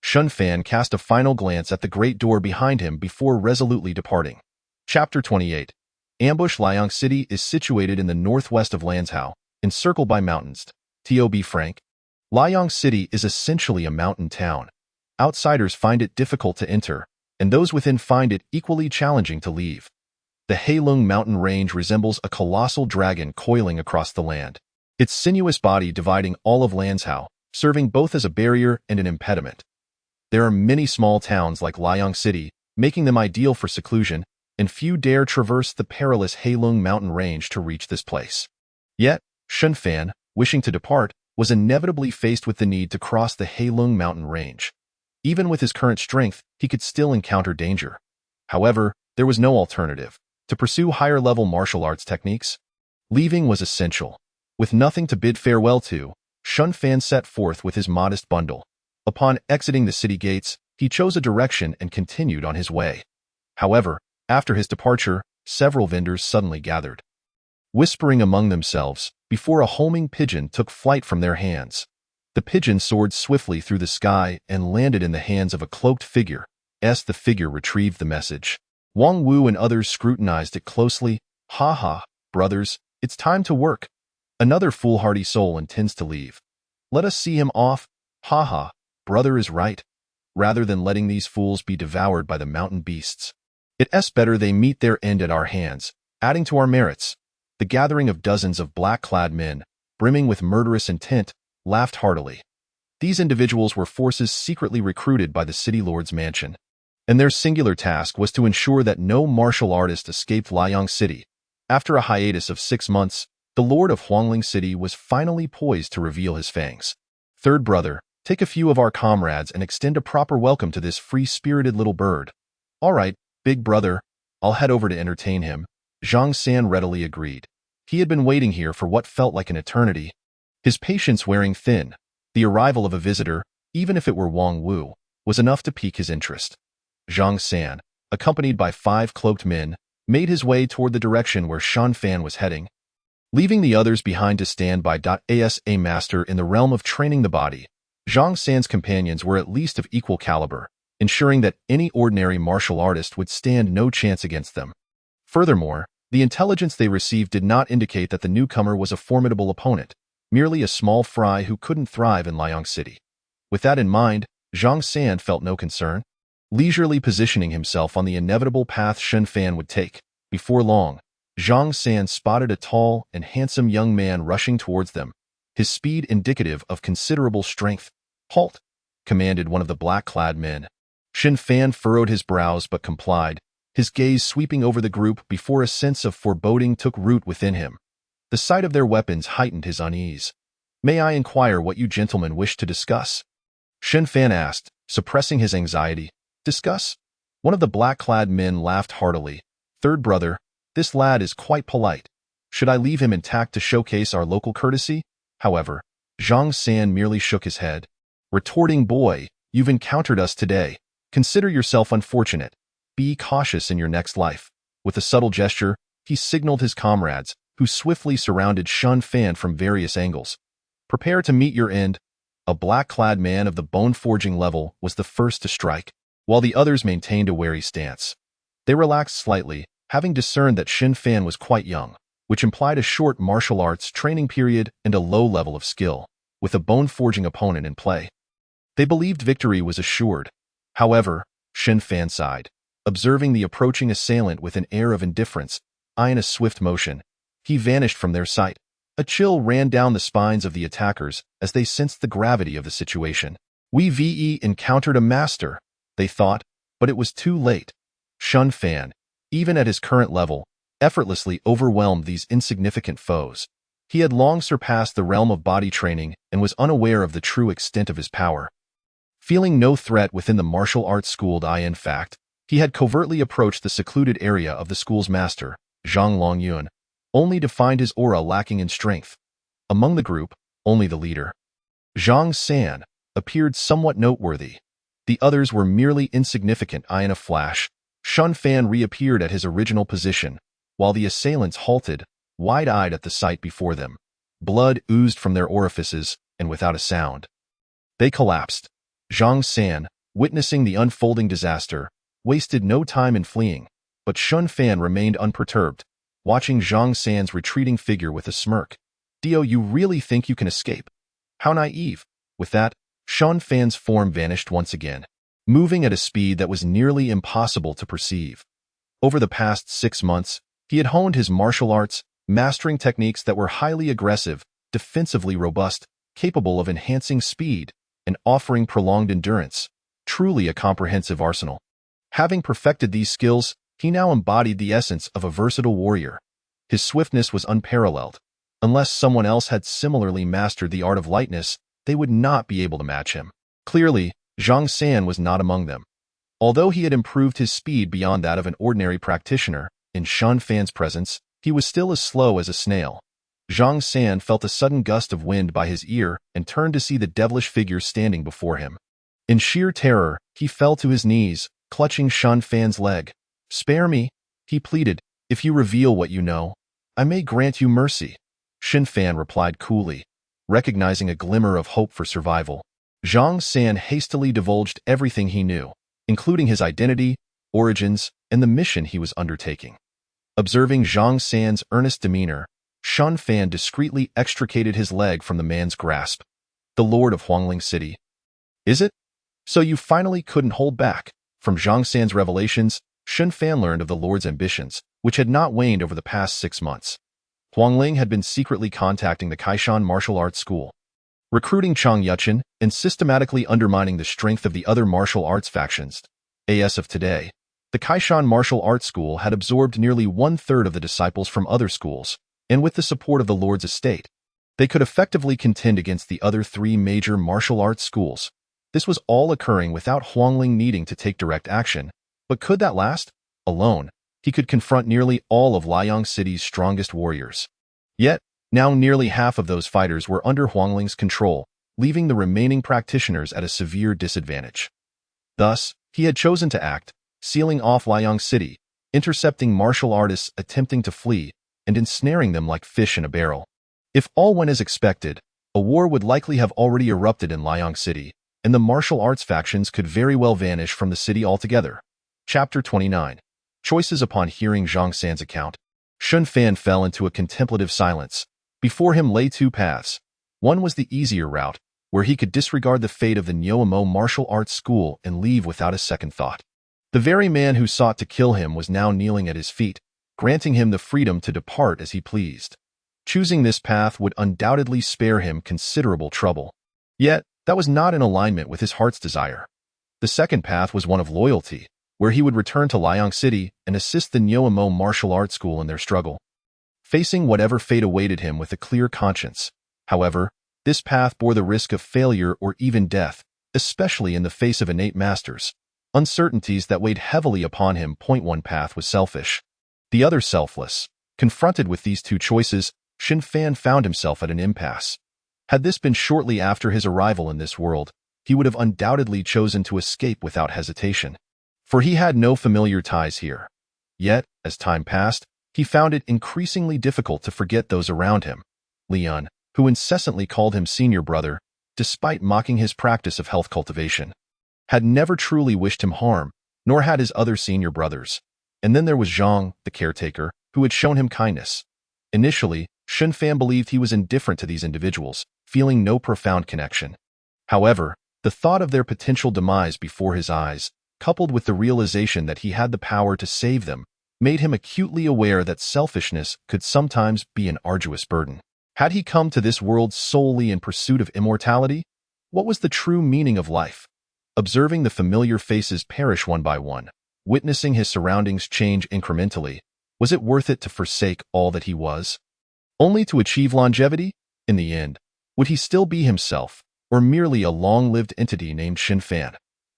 Shen Fan cast a final glance at the great door behind him before resolutely departing. Chapter 28. Ambush. Liang City is situated in the northwest of Lanzhou, encircled by mountains. To be frank, Liang City is essentially a mountain town. Outsiders find it difficult to enter, and those within find it equally challenging to leave. The Heilong mountain range resembles a colossal dragon coiling across the land, its sinuous body dividing all of Lanzhou, serving both as a barrier and an impediment. There are many small towns like Liang City, making them ideal for seclusion, and few dare traverse the perilous Heilong mountain range to reach this place. Yet, Shen Fan, wishing to depart, was inevitably faced with the need to cross the Heilong mountain range. Even with his current strength, he could still encounter danger. However, there was no alternative. To pursue higher-level martial arts techniques, leaving was essential. With nothing to bid farewell to, Shen Fan set forth with his modest bundle. Upon exiting the city gates, he chose a direction and continued on his way. However, after his departure, several vendors suddenly gathered, whispering among themselves, before a homing pigeon took flight from their hands. The pigeon soared swiftly through the sky and landed in the hands of a cloaked figure. The figure retrieved the message. Wang Wu and others scrutinized it closely. Ha ha, brothers, it's time to work. Another foolhardy soul intends to leave. Let us see him off. Ha ha, brother is right. Rather than letting these fools be devoured by the mountain beasts, it's better they meet their end at our hands, adding to our merits. The gathering of dozens of black-clad men, brimming with murderous intent, laughed heartily. These individuals were forces secretly recruited by the city lord's mansion, and their singular task was to ensure that no martial artist escaped Liang City. After a hiatus of 6 months, the lord of Huangling City was finally poised to reveal his fangs. Third brother, take a few of our comrades and extend a proper welcome to this free-spirited little bird. All right, big brother, I'll head over to entertain him. Zhang San readily agreed. He had been waiting here for what felt like an eternity, his patience wearing thin. The arrival of a visitor, even if it were Wang Wu, was enough to pique his interest. Zhang San, accompanied by 5 cloaked men, made his way toward the direction where Shen Fan was heading, leaving the others behind to stand by. As a master in the realm of training the body, Zhang San's companions were at least of equal caliber, ensuring that any ordinary martial artist would stand no chance against them. Furthermore, the intelligence they received did not indicate that the newcomer was a formidable opponent, merely a small fry who couldn't thrive in Liang City. With that in mind, Zhang San felt no concern, leisurely positioning himself on the inevitable path Shen Fan would take. Before long, Zhang San spotted a tall and handsome young man rushing towards them, his speed indicative of considerable strength. Halt! Commanded one of the black-clad men. Shen Fan furrowed his brows but complied, his gaze sweeping over the group before a sense of foreboding took root within him. The sight of their weapons heightened his unease. May I inquire what you gentlemen wish to discuss? Shen Fan asked, suppressing his anxiety. Discuss? One of the black-clad men laughed heartily. Third brother, this lad is quite polite. Should I leave him intact to showcase our local courtesy? However, Zhang San merely shook his head, retorting, boy, you've encountered us today. Consider yourself unfortunate. Be cautious in your next life. With a subtle gesture, he signaled his comrades, who swiftly surrounded Shun Fan from various angles. "Prepare to meet your end." A black-clad man of the bone-forging level was the first to strike, while the others maintained a wary stance. They relaxed slightly, having discerned that Shin Fan was quite young, which implied a short martial arts training period and a low level of skill, with a bone-forging opponent in play. They believed victory was assured. However, Shin Fan sighed, observing the approaching assailant with an air of indifference. In a swift motion, he vanished from their sight. A chill ran down the spines of the attackers as they sensed the gravity of the situation. "We've encountered a master," they thought, but it was too late. Shun Fan, even at his current level, effortlessly overwhelmed these insignificant foes. He had long surpassed the realm of body training and was unaware of the true extent of his power. Feeling no threat within the martial arts school, in fact, he had covertly approached the secluded area of the school's master, Zhang Longyun, only to find his aura lacking in strength. Among the group, only the leader, Zhang San, appeared somewhat noteworthy. The others were merely insignificant. In a flash, Shun Fan reappeared at his original position, while the assailants halted, wide-eyed at the sight before them. Blood oozed from their orifices, and without a sound, they collapsed. Zhang San, witnessing the unfolding disaster, wasted no time in fleeing, but Shun Fan remained unperturbed, watching Zhang San's retreating figure with a smirk. "Dio, you really think you can escape? How naive." With that, Shun Fan's form vanished once again, moving at a speed that was nearly impossible to perceive. Over the past 6 months, he had honed his martial arts, mastering techniques that were highly aggressive, defensively robust, capable of enhancing speed, and offering prolonged endurance. Truly a comprehensive arsenal. Having perfected these skills, he now embodied the essence of a versatile warrior. His swiftness was unparalleled. Unless someone else had similarly mastered the art of lightness, they would not be able to match him. Clearly, Zhang San was not among them. Although he had improved his speed beyond that of an ordinary practitioner, in Shun Fan's presence, he was still as slow as a snail. Zhang San felt a sudden gust of wind by his ear and turned to see the devilish figure standing before him. In sheer terror, he fell to his knees, clutching Shun Fan's leg. "Spare me," he pleaded. "If you reveal what you know, I may grant you mercy." Shin Fan replied coolly, recognizing a glimmer of hope for survival. Zhang San hastily divulged everything he knew, including his identity, origins, and the mission he was undertaking. Observing Zhang San's earnest demeanor, Shun Fan discreetly extricated his leg from the man's grasp. "The Lord of Huangling City. Is it? So you finally couldn't hold back." From Zhang San's revelations, Shun Fan learned of the Lord's ambitions, which had not waned over the past 6 months. Huangling had been secretly contacting the Kaishan Martial Arts School, recruiting Chang Yuchen, and systematically undermining the strength of the other martial arts factions. As of today, the Kaishan Martial Arts School had absorbed nearly 1/3 of the disciples from other schools, and with the support of the Lord's estate, they could effectively contend against the other 3 major martial arts schools. This was all occurring without Huangling needing to take direct action. But could that last? Alone, he could confront nearly all of Liang City's strongest warriors. Yet, now nearly half of those fighters were under Huangling's control, leaving the remaining practitioners at a severe disadvantage. Thus, he had chosen to act, sealing off Liang City, intercepting martial artists attempting to flee, and ensnaring them like fish in a barrel. If all went as expected, a war would likely have already erupted in Liang City, and the martial arts factions could very well vanish from the city altogether. Chapter 29. Choices. Upon hearing Zhang San's account, Shun Fan fell into a contemplative silence. Before him lay 2 paths. One was the easier route, where he could disregard the fate of the Nyoamo Martial Arts School and leave without a second thought. The very man who sought to kill him was now kneeling at his feet, granting him the freedom to depart as he pleased. Choosing this path would undoubtedly spare him considerable trouble. Yet, that was not in alignment with his heart's desire. The second path was one of loyalty, where he would return to Liang City and assist the Nyoamo Martial Arts School in their struggle, facing whatever fate awaited him with a clear conscience. However, this path bore the risk of failure or even death, especially in the face of innate masters, uncertainties that weighed heavily upon him. One path was selfish, the other selfless. Confronted with these 2 choices, Shin Fan found himself at an impasse. Had this been shortly after his arrival in this world, he would have undoubtedly chosen to escape without hesitation, for he had no familiar ties here. Yet, as time passed, He found it increasingly difficult to forget those around him. Leon, who incessantly called him senior brother, despite mocking his practice of health cultivation, had never truly wished him harm, nor had his other senior brothers. And then there was Zhang, the caretaker, who had shown him kindness. Initially, Shunfan believed he was indifferent to these individuals, feeling no profound connection. However, the thought of their potential demise before his eyes, coupled with the realization that he had the power to save them, made him acutely aware that selfishness could sometimes be an arduous burden. Had he come to this world solely in pursuit of immortality? What was the true meaning of life? Observing the familiar faces perish one by one, witnessing his surroundings change incrementally, was it worth it to forsake all that he was? Only to achieve longevity? In the end, would he still be himself, or merely a long-lived entity named Shunfan?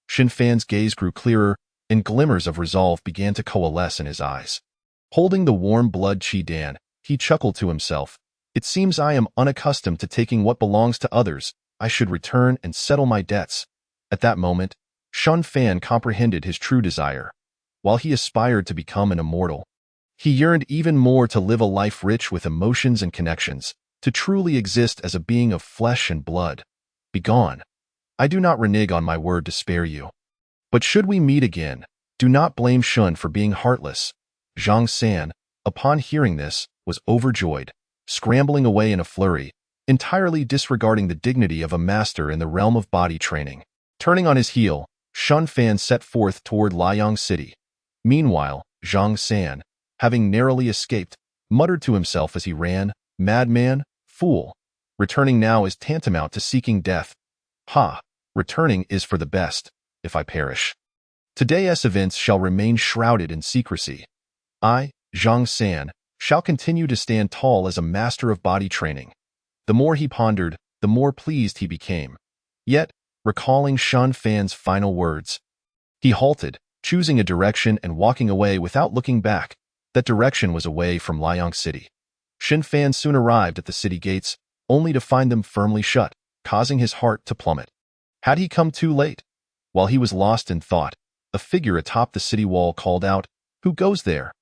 Shunfan's gaze grew clearer, and glimmers of resolve began to coalesce in his eyes. Holding the warm blood Qi Dan, he chuckled to himself. It seems I am unaccustomed to taking what belongs to others. I should return and settle my debts. At that moment, Shunfan comprehended his true desire. While he aspired to become an immortal, he yearned even more to live a life rich with emotions and connections, to truly exist as a being of flesh and blood. Begone. I do not renege on my word to spare you. But should we meet again, do not blame Shun for being heartless. Zhang San, upon hearing this, was overjoyed, scrambling away in a flurry, entirely disregarding the dignity of a master in the realm of body training. Turning on his heel, Shunfan set forth toward Liang City. Meanwhile, Zhang San, having narrowly escaped, muttered to himself as he ran, "Madman, fool. Returning now is tantamount to seeking death. Ha! Returning is for the best, if I perish. Today's events shall remain shrouded in secrecy. I, Zhang San, shall continue to stand tall as a master of body training." The more he pondered, the more pleased he became. Yet, recalling Shunfan's final words, he halted, choosing a direction and walking away without looking back. That direction was away from Liang City. Shunfan soon arrived at the city gates, only to find them firmly shut, causing his heart to plummet. Had he come too late? While he was lost in thought, a figure atop the city wall called out, "Who goes there?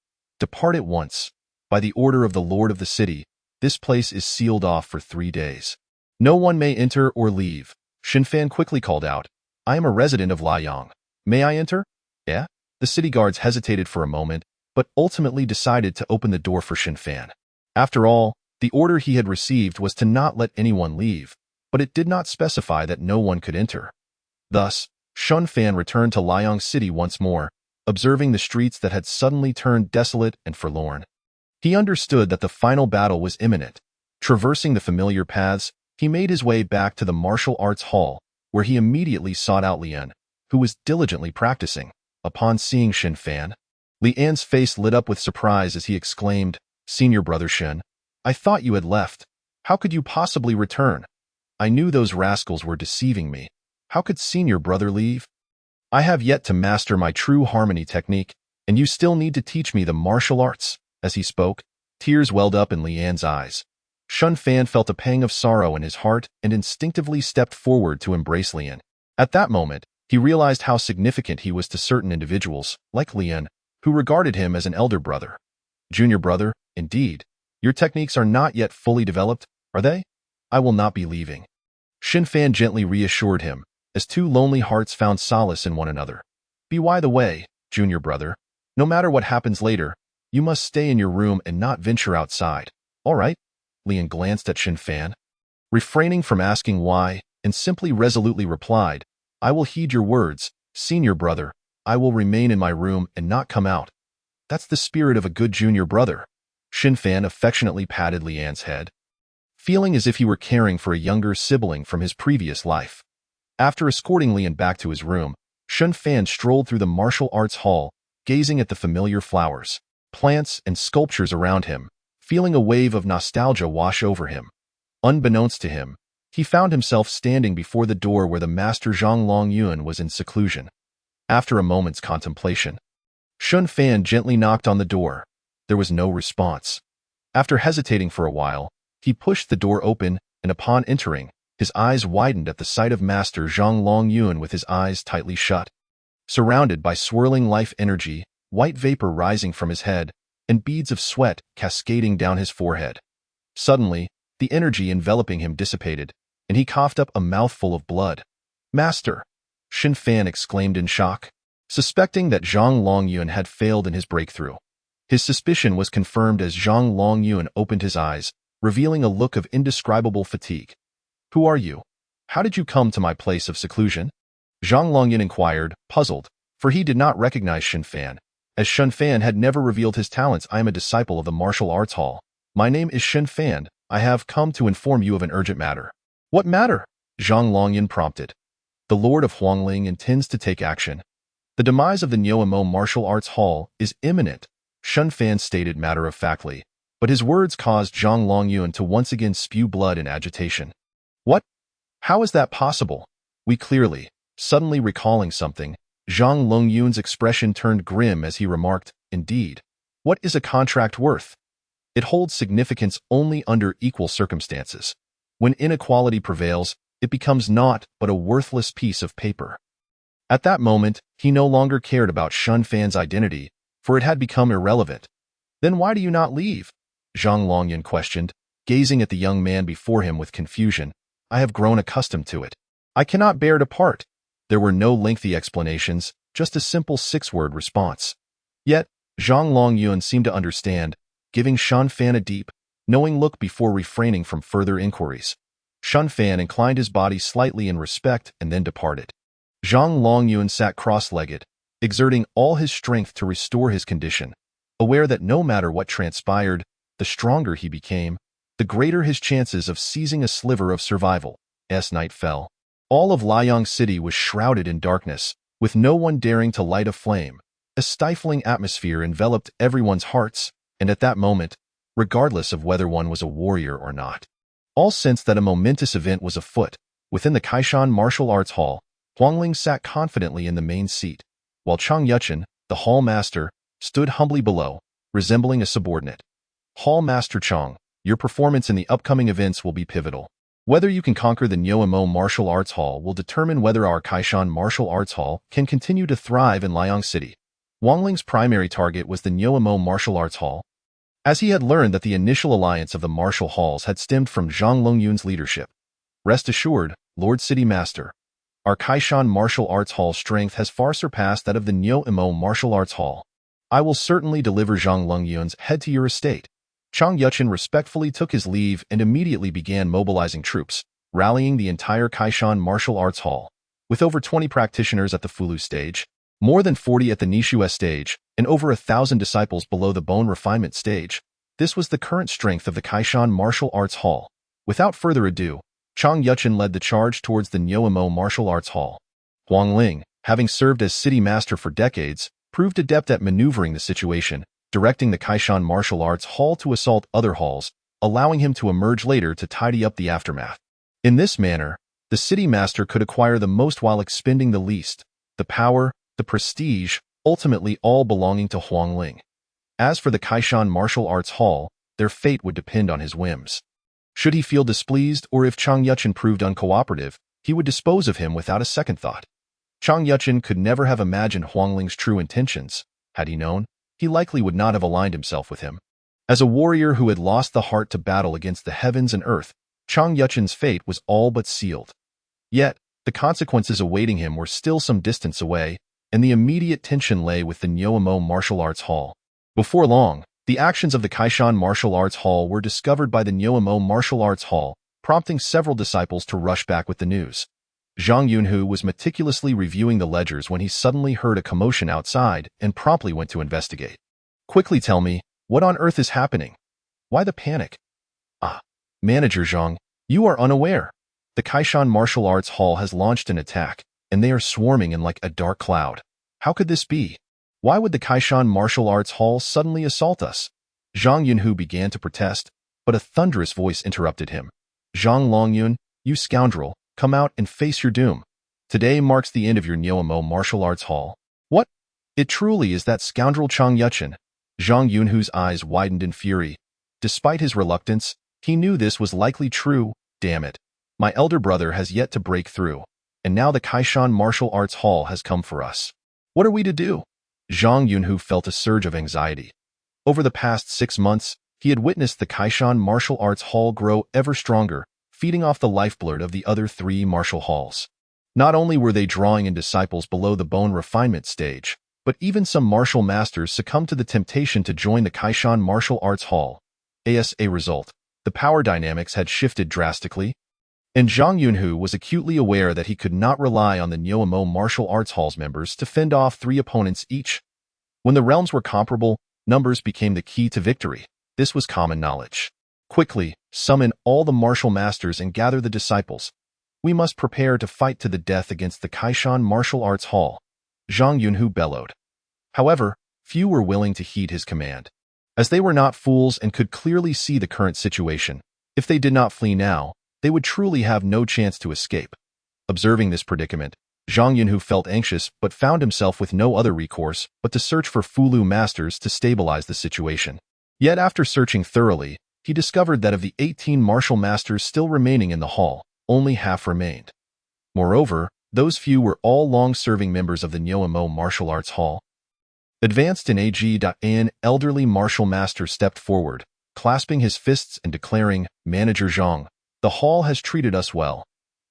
Depart at once. By the order of the lord of the city, this place is sealed off for 3 days. No one may enter or leave." Shunfan quickly called out, "I am a resident of Liang. May I enter?" "Yeah?" The city guards hesitated for a moment, but ultimately decided to open the door for Shunfan. After all, the order he had received was to not let anyone leave, but it did not specify that no one could enter. Thus, Shunfan returned to Liang City once more, observing the streets that had suddenly turned desolate and forlorn. He understood that the final battle was imminent. Traversing the familiar paths, he made his way back to the martial arts hall, where he immediately sought out Lian, who was diligently practicing. Upon seeing Shunfan, Lian's face lit up with surprise as he exclaimed, "Senior brother Shun, I thought you had left. How could you possibly return? I knew those rascals were deceiving me. How could senior brother leave? I have yet to master my true harmony technique, and you still need to teach me the martial arts." As he spoke, tears welled up in Lian's eyes. Shunfan felt a pang of sorrow in his heart and instinctively stepped forward to embrace Lian. At that moment, he realized how significant he was to certain individuals, like Lian, who regarded him as an elder brother. "Junior brother, indeed. Your techniques are not yet fully developed, are they? I will not be leaving." Shunfan gently reassured him, as two lonely hearts found solace in one another. "Be by the way, junior brother. No matter what happens later, you must stay in your room and not venture outside. All right?" Lian glanced at Shunfan, refraining from asking why, and simply resolutely replied, "I will heed your words, senior brother. I will remain in my room and not come out." "That's the spirit of a good junior brother." Shunfan affectionately patted Lian's head, feeling as if he were caring for a younger sibling from his previous life. After escorting Lian back to his room, Shunfan strolled through the martial arts hall, gazing at the familiar flowers, plants, and sculptures around him, feeling a wave of nostalgia wash over him. Unbeknownst to him, he found himself standing before the door where the master Zhang Longyuan was in seclusion. After a moment's contemplation, Shunfan gently knocked on the door. There was no response. After hesitating for a while, he pushed the door open, and upon entering, his eyes widened at the sight of Master Zhang Longyuan with his eyes tightly shut. Surrounded by swirling life energy, white vapor rising from his head, and beads of sweat cascading down his forehead. Suddenly, the energy enveloping him dissipated, and he coughed up a mouthful of blood. "Master!" Xin Fan exclaimed in shock, suspecting that Zhang Longyun had failed in his breakthrough. His suspicion was confirmed as Zhang Longyun opened his eyes, revealing a look of indescribable fatigue. "Who are you? How did you come to my place of seclusion?" Zhang Longyun inquired, puzzled, for he did not recognize Xin Fan, as Xin Fan had never revealed his talents. "I am a disciple of the martial arts hall. My name is Xin Fan. I have come to inform you of an urgent matter." "What matter?" Zhang Longyun prompted. "The Lord of Huangling intends to take action. The demise of the Nyoemo Martial Arts Hall is imminent," Xin Fan stated matter-of-factly, but his words caused Zhang Longyun to once again spew blood in agitation. "What? How is that possible?" "We clearly." Suddenly recalling something, Zhang Longyun's expression turned grim as he remarked, "Indeed. What is a contract worth? It holds significance only under equal circumstances. When inequality prevails, it becomes naught but a worthless piece of paper." At that moment, he no longer cared about Xin Fan's identity, for it had become irrelevant. "Then why do you not leave?" Zhang Longyun questioned, gazing at the young man before him with confusion. "I have grown accustomed to it. I cannot bear to part." There were no lengthy explanations, just a simple 6-word response. Yet, Zhang Longyun seemed to understand, giving Xin Fan a deep, knowing look before refraining from further inquiries. Xin Fan inclined his body slightly in respect and then departed. Zhang Longyun sat cross-legged, exerting all his strength to restore his condition, aware that no matter what transpired, the stronger he became, the greater his chances of seizing a sliver of survival. As night fell, all of Liang City was shrouded in darkness, with no one daring to light a flame. A stifling atmosphere enveloped everyone's hearts, and at that moment, regardless of whether one was a warrior or not, all sensed that a momentous event was afoot. Within the Kaishan Martial Arts Hall, Huangling sat confidently in the main seat, while Chang Yuchen, the hall master, stood humbly below, resembling a subordinate. "Hall Master Chang, your performance in the upcoming events will be pivotal. Whether you can conquer the Nyoemo Martial Arts Hall will determine whether our Kaishan Martial Arts Hall can continue to thrive in Liang City." Huangling's primary target was the Nyoemo Martial Arts Hall, as he had learned that the initial alliance of the martial halls had stemmed from Zhang Longyun's leadership. "Rest assured, Lord City Master, our Kaishan Martial Arts Hall strength has far surpassed that of the Nyoemo Martial Arts Hall. I will certainly deliver Zhang Longyun's head to your estate." Chang Yuchen respectfully took his leave and immediately began mobilizing troops, rallying the entire Kaishan Martial Arts Hall. With over 20 practitioners at the Fulu stage, more than 40 at the Nishue stage, and over 1,000 disciples below the bone refinement stage, this was the current strength of the Kaishan Martial Arts Hall. Without further ado, Chang Yuchen led the charge towards the Nyoemo Martial Arts Hall. Huangling, having served as city master for decades, proved adept at maneuvering the situation, directing the Kaishan Martial Arts Hall to assault other halls, allowing him to emerge later to tidy up the aftermath. In this manner, the city master could acquire the most while expending the least, the power, the prestige, ultimately all belonging to Huangling. As for the Kaishan Martial Arts Hall, their fate would depend on his whims. Should he feel displeased or if Chang Yuchen proved uncooperative, he would dispose of him without a second thought. Chang Yuchen could never have imagined Huangling's true intentions. Had he known, he likely would not have aligned himself with him. As a warrior who had lost the heart to battle against the heavens and earth, Chang Yuchen's fate was all but sealed. Yet, the consequences awaiting him were still some distance away, and the immediate tension lay with the Nyoemo Martial Arts Hall. Before long, the actions of the Kaishan Martial Arts Hall were discovered by the Nyoemo Martial Arts Hall, prompting several disciples to rush back with the news. Zhang Yunhu was meticulously reviewing the ledgers when he suddenly heard a commotion outside and promptly went to investigate. "Quickly tell me, what on earth is happening? Why the panic?" "Ah, Manager Zhang, you are unaware. The Kaishan Martial Arts Hall has launched an attack, and they are swarming in like a dark cloud. How could this be? Why would the Kaishan Martial Arts Hall suddenly assault us?" Zhang Yunhu began to protest, but a thunderous voice interrupted him. "Zhang Longyun, you scoundrel, come out and face your doom. Today marks the end of your Nyoemo Martial Arts Hall." "What? It truly is that scoundrel Chang Yuchen." Zhang Yunhu's eyes widened in fury. Despite his reluctance, he knew this was likely true. "Damn it. My elder brother has yet to break through, and now the Kaishan Martial Arts Hall has come for us. What are we to do?" Zhang Yunhu felt a surge of anxiety. Over the past 6 months, he had witnessed the Kaishan Martial Arts Hall grow ever stronger, feeding off the lifeblood of the other 3 martial halls. Not only were they drawing in disciples below the bone refinement stage, but even some martial masters succumbed to the temptation to join the Kaishan Martial Arts Hall. As a result, the power dynamics had shifted drastically, and Zhang Yunhu was acutely aware that he could not rely on the Nyoamo Martial Arts Hall's members to fend off 3 opponents each. When the realms were comparable, numbers became the key to victory. This was common knowledge. Quickly, summon all the martial masters and gather the disciples. We must prepare to fight to the death against the Kaishan Martial Arts Hall, Zhang Yunhu bellowed. However, few were willing to heed his command. As they were not fools and could clearly see the current situation, if they did not flee now, they would truly have no chance to escape. Observing this predicament, Zhang Yunhu felt anxious but found himself with no other recourse but to search for Fulu masters to stabilize the situation. Yet after searching thoroughly, he discovered that of the 18 martial masters still remaining in the hall, only half remained. Moreover, those few were all long-serving members of the Nyoamo Martial Arts Hall. Advanced in AG. An elderly martial master stepped forward, clasping his fists and declaring, "Manager Zhang, the hall has treated us well.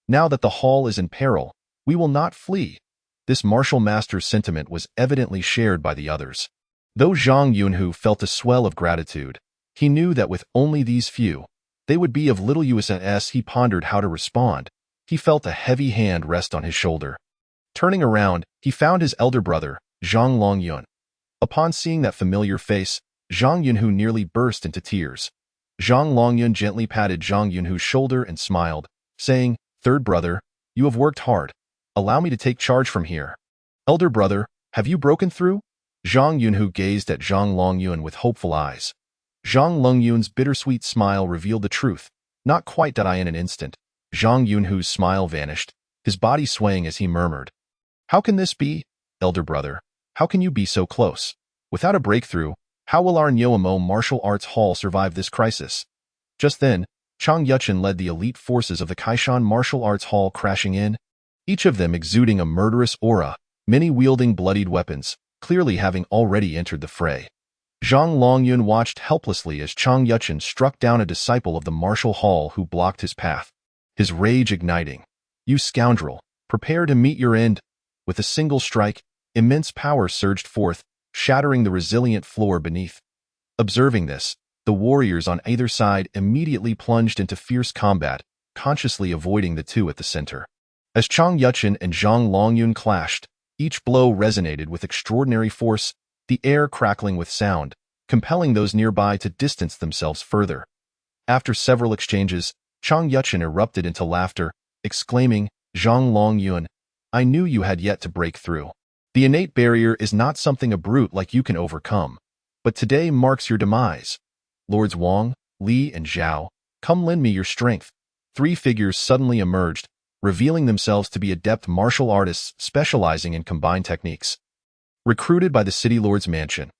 Now that the hall is in peril, we will not flee." This martial master's sentiment was evidently shared by the others. Though Zhang Yunhu felt a swell of gratitude, he knew that with only these few, they would be of little use. As he pondered how to respond, he felt a heavy hand rest on his shoulder. Turning around, he found his elder brother, Zhang Longyun. Upon seeing that familiar face, Zhang Yunhu nearly burst into tears. Zhang Longyun gently patted Zhang Yunhu's shoulder and smiled, saying, "Third brother, you have worked hard. Allow me to take charge from here." "Elder brother, have you broken through?" Zhang Yunhu gazed at Zhang Longyun with hopeful eyes. Zhang Longyun's bittersweet smile revealed the truth. Not quite. In an instant, Zhang Yunhu's smile vanished, his body swaying as he murmured, "How can this be? Elder brother, how can you be so close? Without a breakthrough, how will our Nyoamo Martial Arts Hall survive this crisis?" Just then, Chang Yuchen led the elite forces of the Kaishan Martial Arts Hall crashing in, each of them exuding a murderous aura, many wielding bloodied weapons, clearly having already entered the fray. Zhang Longyun watched helplessly as Chang Yuchen struck down a disciple of the martial hall who blocked his path, his rage igniting. "You scoundrel, prepare to meet your end." With a single strike, immense power surged forth, shattering the resilient floor beneath. Observing this, the warriors on either side immediately plunged into fierce combat, consciously avoiding the two at the center. As Chang Yuchen and Zhang Longyun clashed, each blow resonated with extraordinary force, the air crackling with sound, compelling those nearby to distance themselves further. After several exchanges, Chang Yuchen erupted into laughter, exclaiming, "Zhang Longyun, I knew you had yet to break through. The innate barrier is not something a brute like you can overcome, but today marks your demise. Lords Wang, Li, and Zhao, come lend me your strength." 3 figures suddenly emerged, revealing themselves to be adept martial artists specializing in combined techniques. Recruited by the city lord's mansion.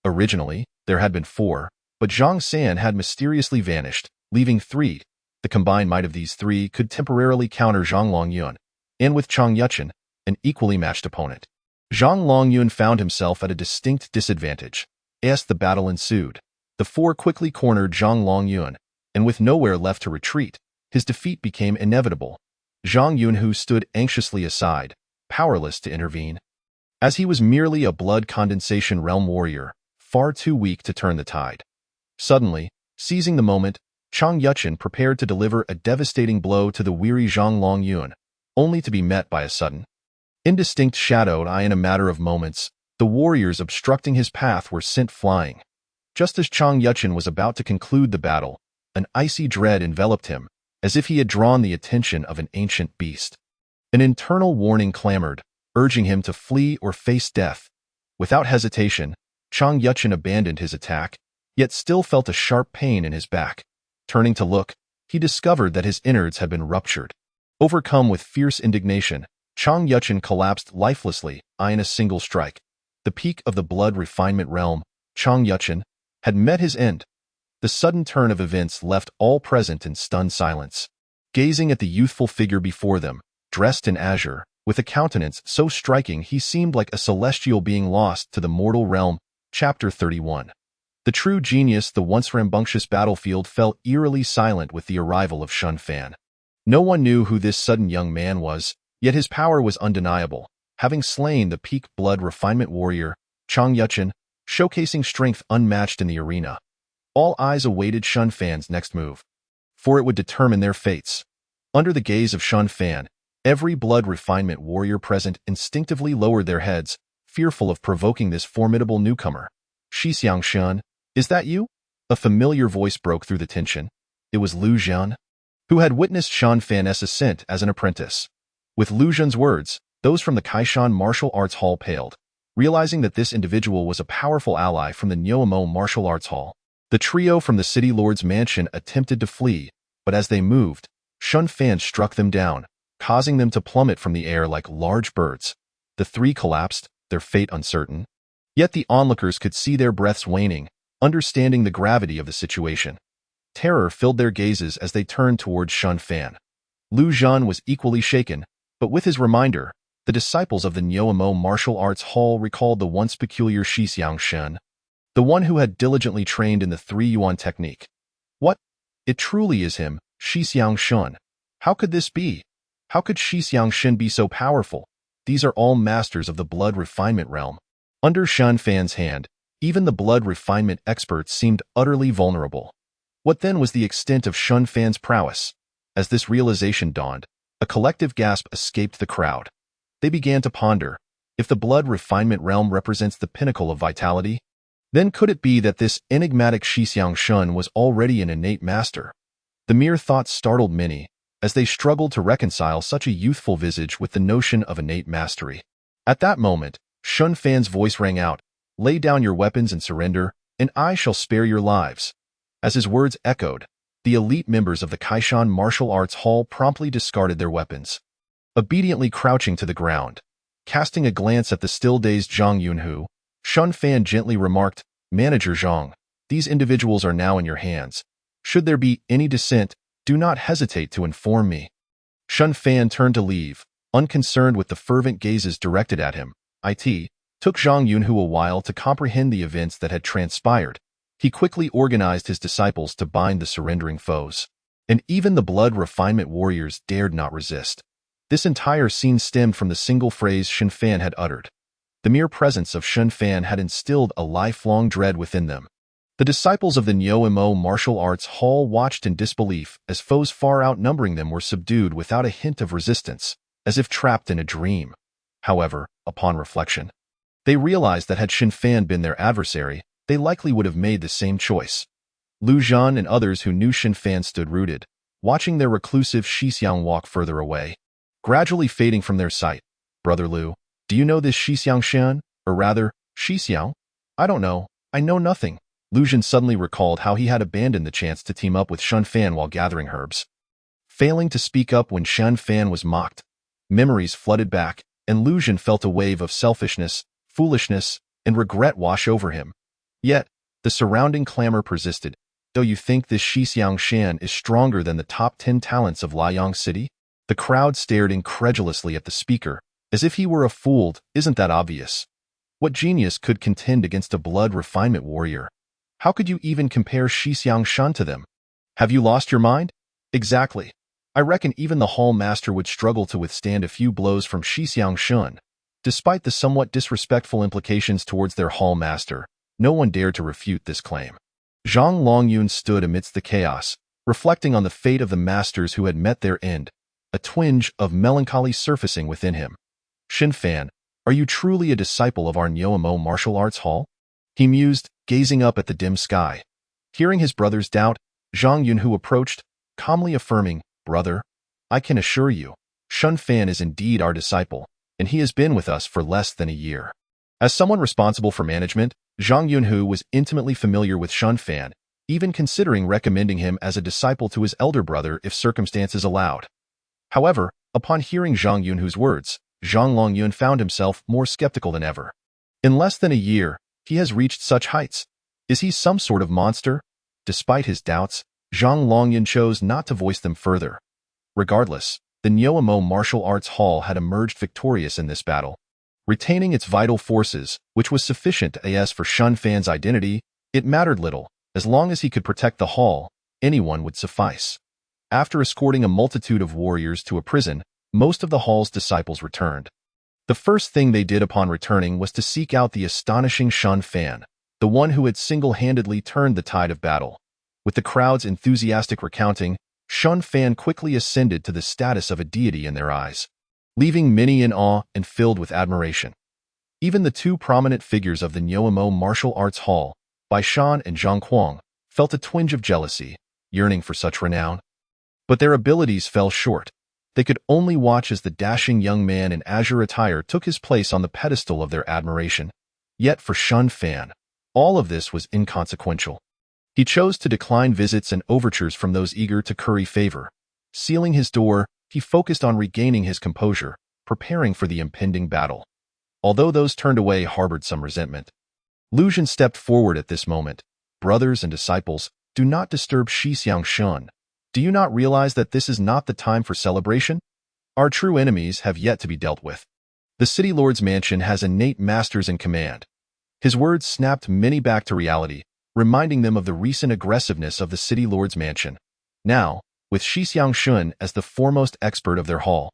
Originally, there had been 4, but Zhang San had mysteriously vanished, leaving 3. The combined might of these 3 could temporarily counter Zhang Longyun, and with Chang Yuchen, an equally matched opponent. Zhang Longyun found himself at a distinct disadvantage. As the battle ensued, the 4 quickly cornered Zhang Longyun, and with nowhere left to retreat, his defeat became inevitable. Zhang Yunhu stood anxiously aside, powerless to intervene, as he was merely a blood condensation realm warrior, far too weak to turn the tide. Suddenly, seizing the moment, Chang Yuchen prepared to deliver a devastating blow to the weary Zhang Longyun, only to be met by a sudden, indistinct shadowed eye. In a matter of moments, the warriors obstructing his path were sent flying. Just as Chang Yuchen was about to conclude the battle, an icy dread enveloped him, as if he had drawn the attention of an ancient beast. An internal warning clamored, urging him to flee or face death. Without hesitation, Chang Yuchen abandoned his attack, yet still felt a sharp pain in his back. Turning to look, he discovered that his innards had been ruptured. Overcome with fierce indignation, Chang Yuchen collapsed lifelessly, in a single strike. The peak of the blood refinement realm, Chang Yuchen, had met his end. The sudden turn of events left all present in stunned silence. Gazing at the youthful figure before them, dressed in azure, with a countenance so striking he seemed like a celestial being lost to the mortal realm. Chapter 31. The true genius, the once rambunctious battlefield fell eerily silent with the arrival of Shun Fan. No one knew who this sudden young man was, yet his power was undeniable, having slain the peak blood refinement warrior, Chang Yuchen, showcasing strength unmatched in the arena. All eyes awaited Shun Fan's next move, for it would determine their fates. Under the gaze of Shun Fan, every blood refinement warrior present instinctively lowered their heads, fearful of provoking this formidable newcomer. Xixiang Shun, is that you? A familiar voice broke through the tension. It was Lu Jian, who had witnessed Shun Fan's ascent as an apprentice. With Lu Jian's words, those from the Kaishan Martial Arts Hall paled, realizing that this individual was a powerful ally from the Nyoamo Martial Arts Hall. The trio from the City Lord's mansion attempted to flee, but as they moved, Shun Fan struck them down, causing them to plummet from the air like large birds. The three collapsed, their fate uncertain. Yet the onlookers could see their breaths waning, understanding the gravity of the situation. Terror filled their gazes as they turned towards Shun Fan. Lu Jian was equally shaken, but with his reminder, the disciples of the Nyoamo Martial Arts Hall recalled the once peculiar Xixiang Shun, the one who had diligently trained in the 3-yuan technique. What? It truly is him, Xixiang Shun. How could this be? How could Xixiang Shun be so powerful? These are all masters of the blood refinement realm. Under Shun Fan's hand, even the blood refinement experts seemed utterly vulnerable. What then was the extent of Shun Fan's prowess? As this realization dawned, a collective gasp escaped the crowd. They began to ponder, if the blood refinement realm represents the pinnacle of vitality, then could it be that this enigmatic Xixiang Shun was already an innate master? The mere thought startled many, as they struggled to reconcile such a youthful visage with the notion of innate mastery. At that moment, Shun Fan's voice rang out, "Lay down your weapons and surrender, and I shall spare your lives." As his words echoed, the elite members of the Kaishan Martial Arts Hall promptly discarded their weapons. Obediently crouching to the ground, casting a glance at the still-dazed Zhang Yunhu, Shun Fan gently remarked, "Manager Zhang, these individuals are now in your hands. Should there be any dissent, do not hesitate to inform me." Shun Fan turned to leave, unconcerned with the fervent gazes directed at him. It took Zhang Yunhu a while to comprehend the events that had transpired. He quickly organized his disciples to bind the surrendering foes. And even the blood refinement warriors dared not resist. This entire scene stemmed from the single phrase Shun Fan had uttered. The mere presence of Shun Fan had instilled a lifelong dread within them. The disciples of the Nyoamo Martial Arts Hall watched in disbelief as foes far outnumbering them were subdued without a hint of resistance, as if trapped in a dream. However, upon reflection, they realized that had Shun Fan been their adversary, they likely would have made the same choice. Lu Jian and others who knew Shun Fan stood rooted, watching their reclusive Xixiang walk further away, gradually fading from their sight. "Brother Lu, do you know this Xixiang Shun, or rather, Xixiang?" "I don't know. I know nothing." Lu Jian suddenly recalled how he had abandoned the chance to team up with Shun Fan while gathering herbs. Failing to speak up when Shun Fan was mocked, memories flooded back, and Lu Jian felt a wave of selfishness, foolishness, and regret wash over him. Yet, the surrounding clamor persisted. "Do you think this Xixiang Shun is stronger than the top 10 talents of Liang City?" The crowd stared incredulously at the speaker, as if he were a fool. "Isn't that obvious? What genius could contend against a blood refinement warrior? How could you even compare Xixiang Shun to them? Have you lost your mind?" "Exactly. I reckon even the Hall Master would struggle to withstand a few blows from Xixiang Shun." Despite the somewhat disrespectful implications towards their Hall Master, no one dared to refute this claim. Zhang Longyun stood amidst the chaos, reflecting on the fate of the masters who had met their end, a twinge of melancholy surfacing within him. "Shun Fan, are you truly a disciple of our Nyoamo Martial Arts Hall?" he mused, gazing up at the dim sky. Hearing his brother's doubt, Zhang Yunhu approached, calmly affirming, "Brother, I can assure you, Shun Fan is indeed our disciple, and he has been with us for less than a year." As someone responsible for management, Zhang Yunhu was intimately familiar with Shun Fan, even considering recommending him as a disciple to his elder brother if circumstances allowed. However, upon hearing Zhang Yunhu's words, Zhang Longyun found himself more skeptical than ever. In less than a year, he has reached such heights. Is he some sort of monster? Despite his doubts, Zhang Longyun chose not to voice them further. Regardless, the Nyoamo Martial Arts Hall had emerged victorious in this battle, retaining its vital forces, which was sufficient as for Shun Fan's identity It mattered little. As long as he could protect the hall, anyone would suffice. After escorting a multitude of warriors to a prison, most of the hall's disciples returned. The first thing they did upon returning was to seek out the astonishing Shun Fan, the one who had single-handedly turned the tide of battle. With the crowd's enthusiastic recounting, Shun Fan quickly ascended to the status of a deity in their eyes, leaving many in awe and filled with admiration. Even the two prominent figures of the Nyoamo Martial Arts Hall, Bison and Zhang Kuang, felt a twinge of jealousy, yearning for such renown. But their abilities fell short. They could only watch as the dashing young man in azure attire took his place on the pedestal of their admiration. Yet for Shun Fan, all of this was inconsequential. He chose to decline visits and overtures from those eager to curry favor. Sealing his door, he focused on regaining his composure, preparing for the impending battle. Although those turned away harbored some resentment. Lu Zhen stepped forward at this moment. Brothers and disciples, do not disturb Shixiang Shun. Do you not realize that this is not the time for celebration? Our true enemies have yet to be dealt with. The City Lord's mansion has innate masters in command. His words snapped many back to reality, reminding them of the recent aggressiveness of the City Lord's mansion. Now, with Shixiang Shun as the foremost expert of their hall,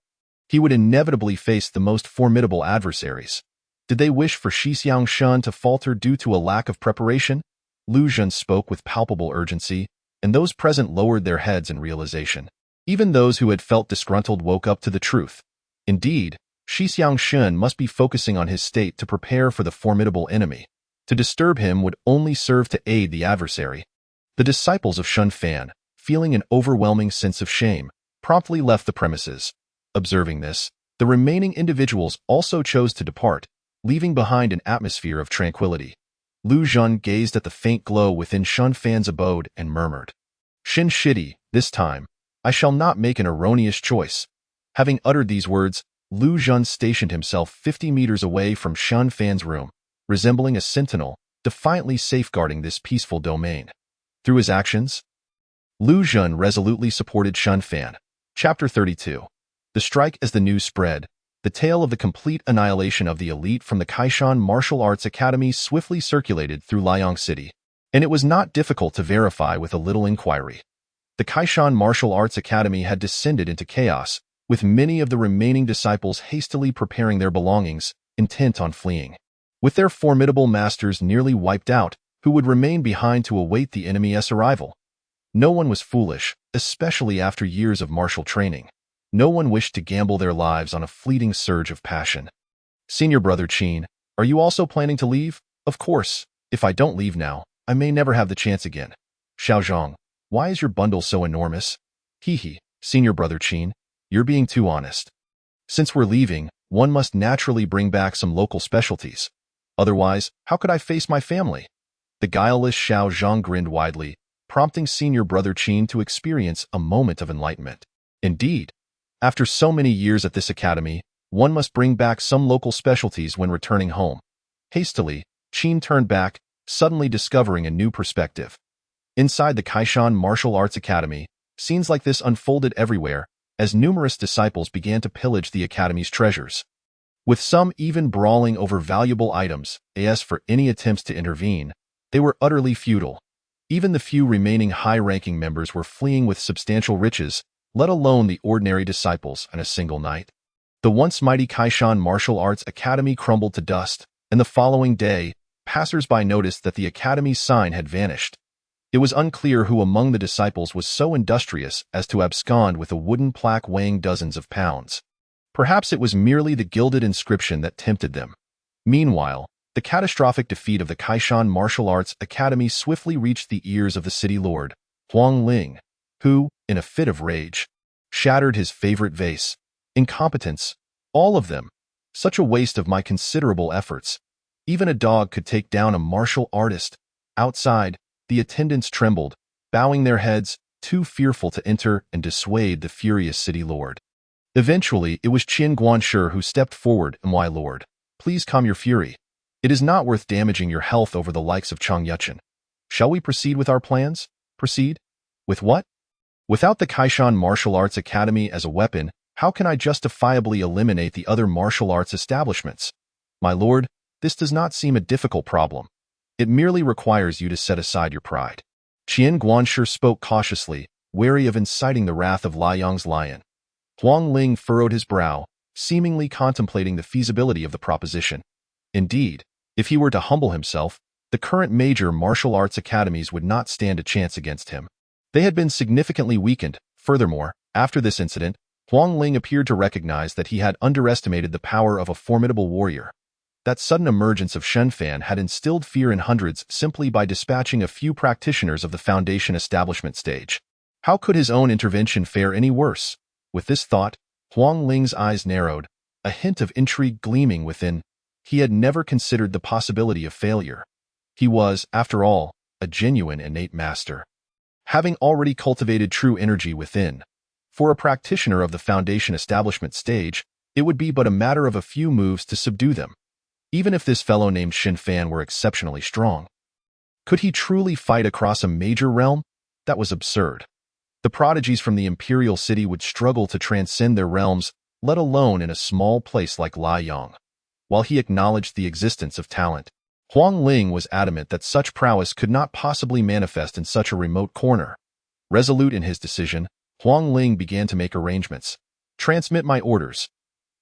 he would inevitably face the most formidable adversaries. Did they wish for Shixiang Shun to falter due to a lack of preparation? Lu Zhen spoke with palpable urgency, and those present lowered their heads in realization. Even those who had felt disgruntled woke up to the truth. Indeed, Shixiang Shun must be focusing on his state to prepare for the formidable enemy. To disturb him would only serve to aid the adversary. The disciples of Shun Fan, feeling an overwhelming sense of shame, promptly left the premises. Observing this, the remaining individuals also chose to depart, leaving behind an atmosphere of tranquility. Lu Zhen gazed at the faint glow within Shun Fan's abode and murmured, "Shin Shidi, this time, I shall not make an erroneous choice." Having uttered these words, Lu Zhen stationed himself 50 meters away from Shun Fan's room, resembling a sentinel, defiantly safeguarding this peaceful domain. Through his actions, Lu Zhen resolutely supported Shun Fan. Chapter 32. The strike. As the news spread, the tale of the complete annihilation of the elite from the Kaishan Martial Arts Academy swiftly circulated through Liang City, and it was not difficult to verify with a little inquiry. The Kaishan Martial Arts Academy had descended into chaos, with many of the remaining disciples hastily preparing their belongings, intent on fleeing. With their formidable masters nearly wiped out, who would remain behind to await the enemy's arrival? No one was foolish, especially after years of martial training. No one wished to gamble their lives on a fleeting surge of passion. "Senior brother Qin, are you also planning to leave?" "Of course. If I don't leave now, I may never have the chance again." "Xiaozhong, why is your bundle so enormous?" "Hee, senior brother Qin, you're being too honest. Since we're leaving, one must naturally bring back some local specialties. Otherwise, how could I face my family?" The guileless Xiaozhong grinned widely, prompting senior brother Qin to experience a moment of enlightenment. Indeed, after so many years at this academy, one must bring back some local specialties when returning home. Hastily, Qin turned back, suddenly discovering a new perspective. Inside the Kaishan Martial Arts Academy, scenes like this unfolded everywhere, as numerous disciples began to pillage the academy's treasures. With some even brawling over valuable items, as for any attempts to intervene, they were utterly futile. Even the few remaining high-ranking members were fleeing with substantial riches, let alone the ordinary disciples, in a single night. The once mighty Kaishan Martial Arts Academy crumbled to dust, and the following day, passers-by noticed that the academy's sign had vanished. It was unclear who among the disciples was so industrious as to abscond with a wooden plaque weighing dozens of pounds. Perhaps it was merely the gilded inscription that tempted them. Meanwhile, the catastrophic defeat of the Kaishan Martial Arts Academy swiftly reached the ears of the city lord, Huang Ling, who, in a fit of rage, shattered his favorite vase. "Incompetence, all of them. Such a waste of my considerable efforts. Even a dog could take down a martial artist." Outside, the attendants trembled, bowing their heads, too fearful to enter and dissuade the furious city lord. Eventually, it was Qin Guanshi who stepped forward. "My lord, please calm your fury. It is not worth damaging your health over the likes of Chang Yuchen. Shall we proceed with our plans?" "Proceed? With what?" "Without the Kaishan Martial Arts Academy as a weapon, how can I justifiably eliminate the other martial arts establishments?" "My lord, this does not seem a difficult problem. It merely requires you to set aside your pride. Qian Guanshi spoke cautiously, wary of inciting the wrath of Liang's lion. Huang Ling furrowed his brow, seemingly contemplating the feasibility of the proposition. Indeed, if he were to humble himself, the current major martial arts academies would not stand a chance against him. They had been significantly weakened. Furthermore, after this incident, Huang Ling appeared to recognize that he had underestimated the power of a formidable warrior. That sudden emergence of Shen Fan had instilled fear in hundreds simply by dispatching a few practitioners of the Foundation establishment stage. How could his own intervention fare any worse? With this thought, Huang Ling's eyes narrowed, a hint of intrigue gleaming within. He had never considered the possibility of failure. He was, after all, a genuine innate master, having already cultivated true energy within. For a practitioner of the Foundation establishment stage, it would be but a matter of a few moves to subdue them. Even if this fellow named Shen Fan were exceptionally strong, could he truly fight across a major realm? That was absurd. The prodigies from the imperial city would struggle to transcend their realms, let alone in a small place like Liang. While he acknowledged the existence of talent, Huang Ling was adamant that such prowess could not possibly manifest in such a remote corner. Resolute in his decision, Huang Ling began to make arrangements. Transmit my orders.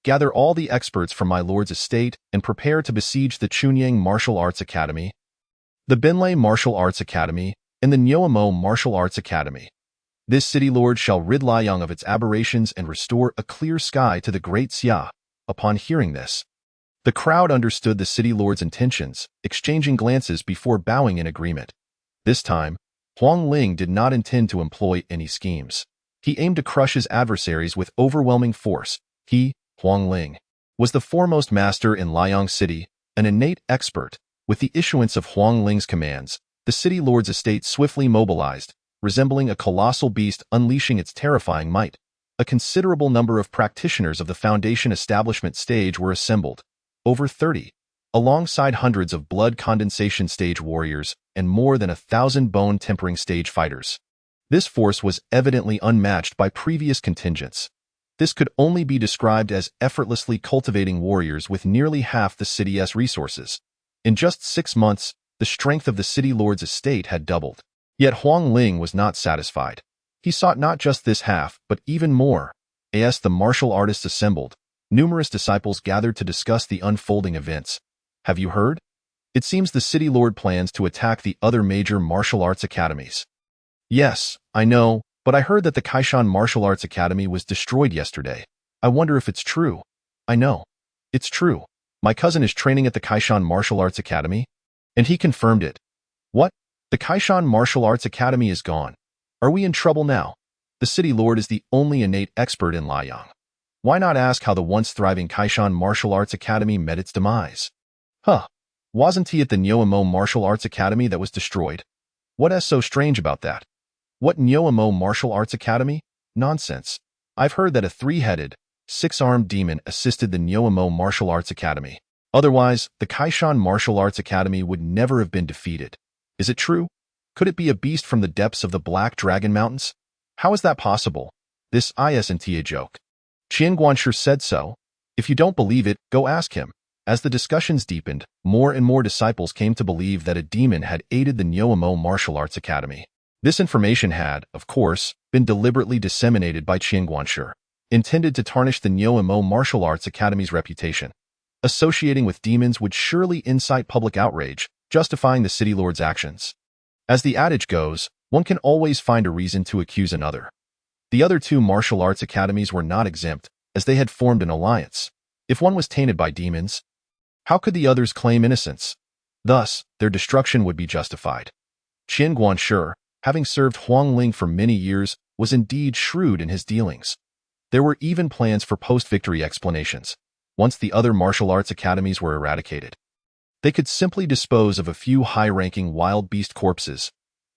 Gather all the experts from my lord's estate and prepare to besiege the Chunyang Martial Arts Academy, the Binlei Martial Arts Academy, and the Nyoamo Martial Arts Academy. This city lord shall rid Liang of its aberrations and restore a clear sky to the great Xia. Upon hearing this, the crowd understood the city lord's intentions, exchanging glances before bowing in agreement. This time, Huang Ling did not intend to employ any schemes. He aimed to crush his adversaries with overwhelming force. He, Huang Ling, was the foremost master in Liang City, an innate expert. With the issuance of Huang Ling's commands, the city lord's estate swiftly mobilized, resembling a colossal beast unleashing its terrifying might. A considerable number of practitioners of the Foundation establishment stage were assembled, over 30, alongside hundreds of blood condensation stage warriors and more than 1,000 bone-tempering stage fighters. This force was evidently unmatched by previous contingents. This could only be described as effortlessly cultivating warriors with nearly half the city's resources. In just 6 months, the strength of the city lord's estate had doubled. Yet Huang Ling was not satisfied. He sought not just this half, but even more. As the martial artists assembled, numerous disciples gathered to discuss the unfolding events. Have you heard? It seems the city lord plans to attack the other major martial arts academies. Yes, I know, but I heard that the Kaishan Martial Arts Academy was destroyed yesterday. I wonder if it's true. I know. It's true. My cousin is training at the Kaishan Martial Arts Academy, and he confirmed it. What? The Kaishan Martial Arts Academy is gone. Are we in trouble now? The city lord is the only innate expert in Liang. Why not ask how the once thriving Kaishan Martial Arts Academy met its demise? Huh. Wasn't he at the Nyoamo Martial Arts Academy that was destroyed? What is so strange about that? What Nyoamo Martial Arts Academy? Nonsense. I've heard that a 3-headed, 6-armed demon assisted the Nyoamo Martial Arts Academy. Otherwise, the Kaishan Martial Arts Academy would never have been defeated. Is it true? Could it be a beast from the depths of the Black Dragon Mountains? How is that possible? This isn't a joke. Qian Guanshi said so. If you don't believe it, go ask him. As the discussions deepened, more and more disciples came to believe that a demon had aided the Nyoamo Martial Arts Academy. This information had, of course, been deliberately disseminated by Qian Guanshi, intended to tarnish the Nyoamo Martial Arts Academy's reputation. Associating with demons would surely incite public outrage, justifying the city lord's actions. As the adage goes, one can always find a reason to accuse another. The other 2 martial arts academies were not exempt, as they had formed an alliance. If one was tainted by demons, how could the others claim innocence? Thus, their destruction would be justified. Qian Guanshi, having served Huang Ling for many years, was indeed shrewd in his dealings. There were even plans for post-victory explanations. Once the other martial arts academies were eradicated, they could simply dispose of a few high-ranking wild beast corpses.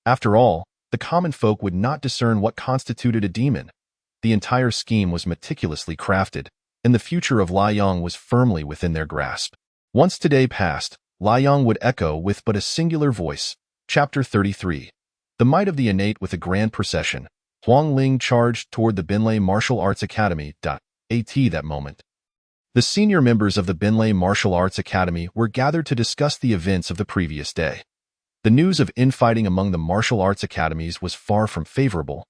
After all, the common folk would not discern what constituted a demon. The entire scheme was meticulously crafted, and the future of Liang was firmly within their grasp. Once today passed, Liang would echo with but a singular voice. Chapter 33. The might of the innate. With a grand procession, Huang Ling charged toward the Binlei Martial Arts Academy. At that moment, the senior members of the Binlei Martial Arts Academy were gathered to discuss the events of the previous day. The news of infighting among the martial arts academies was far from favorable,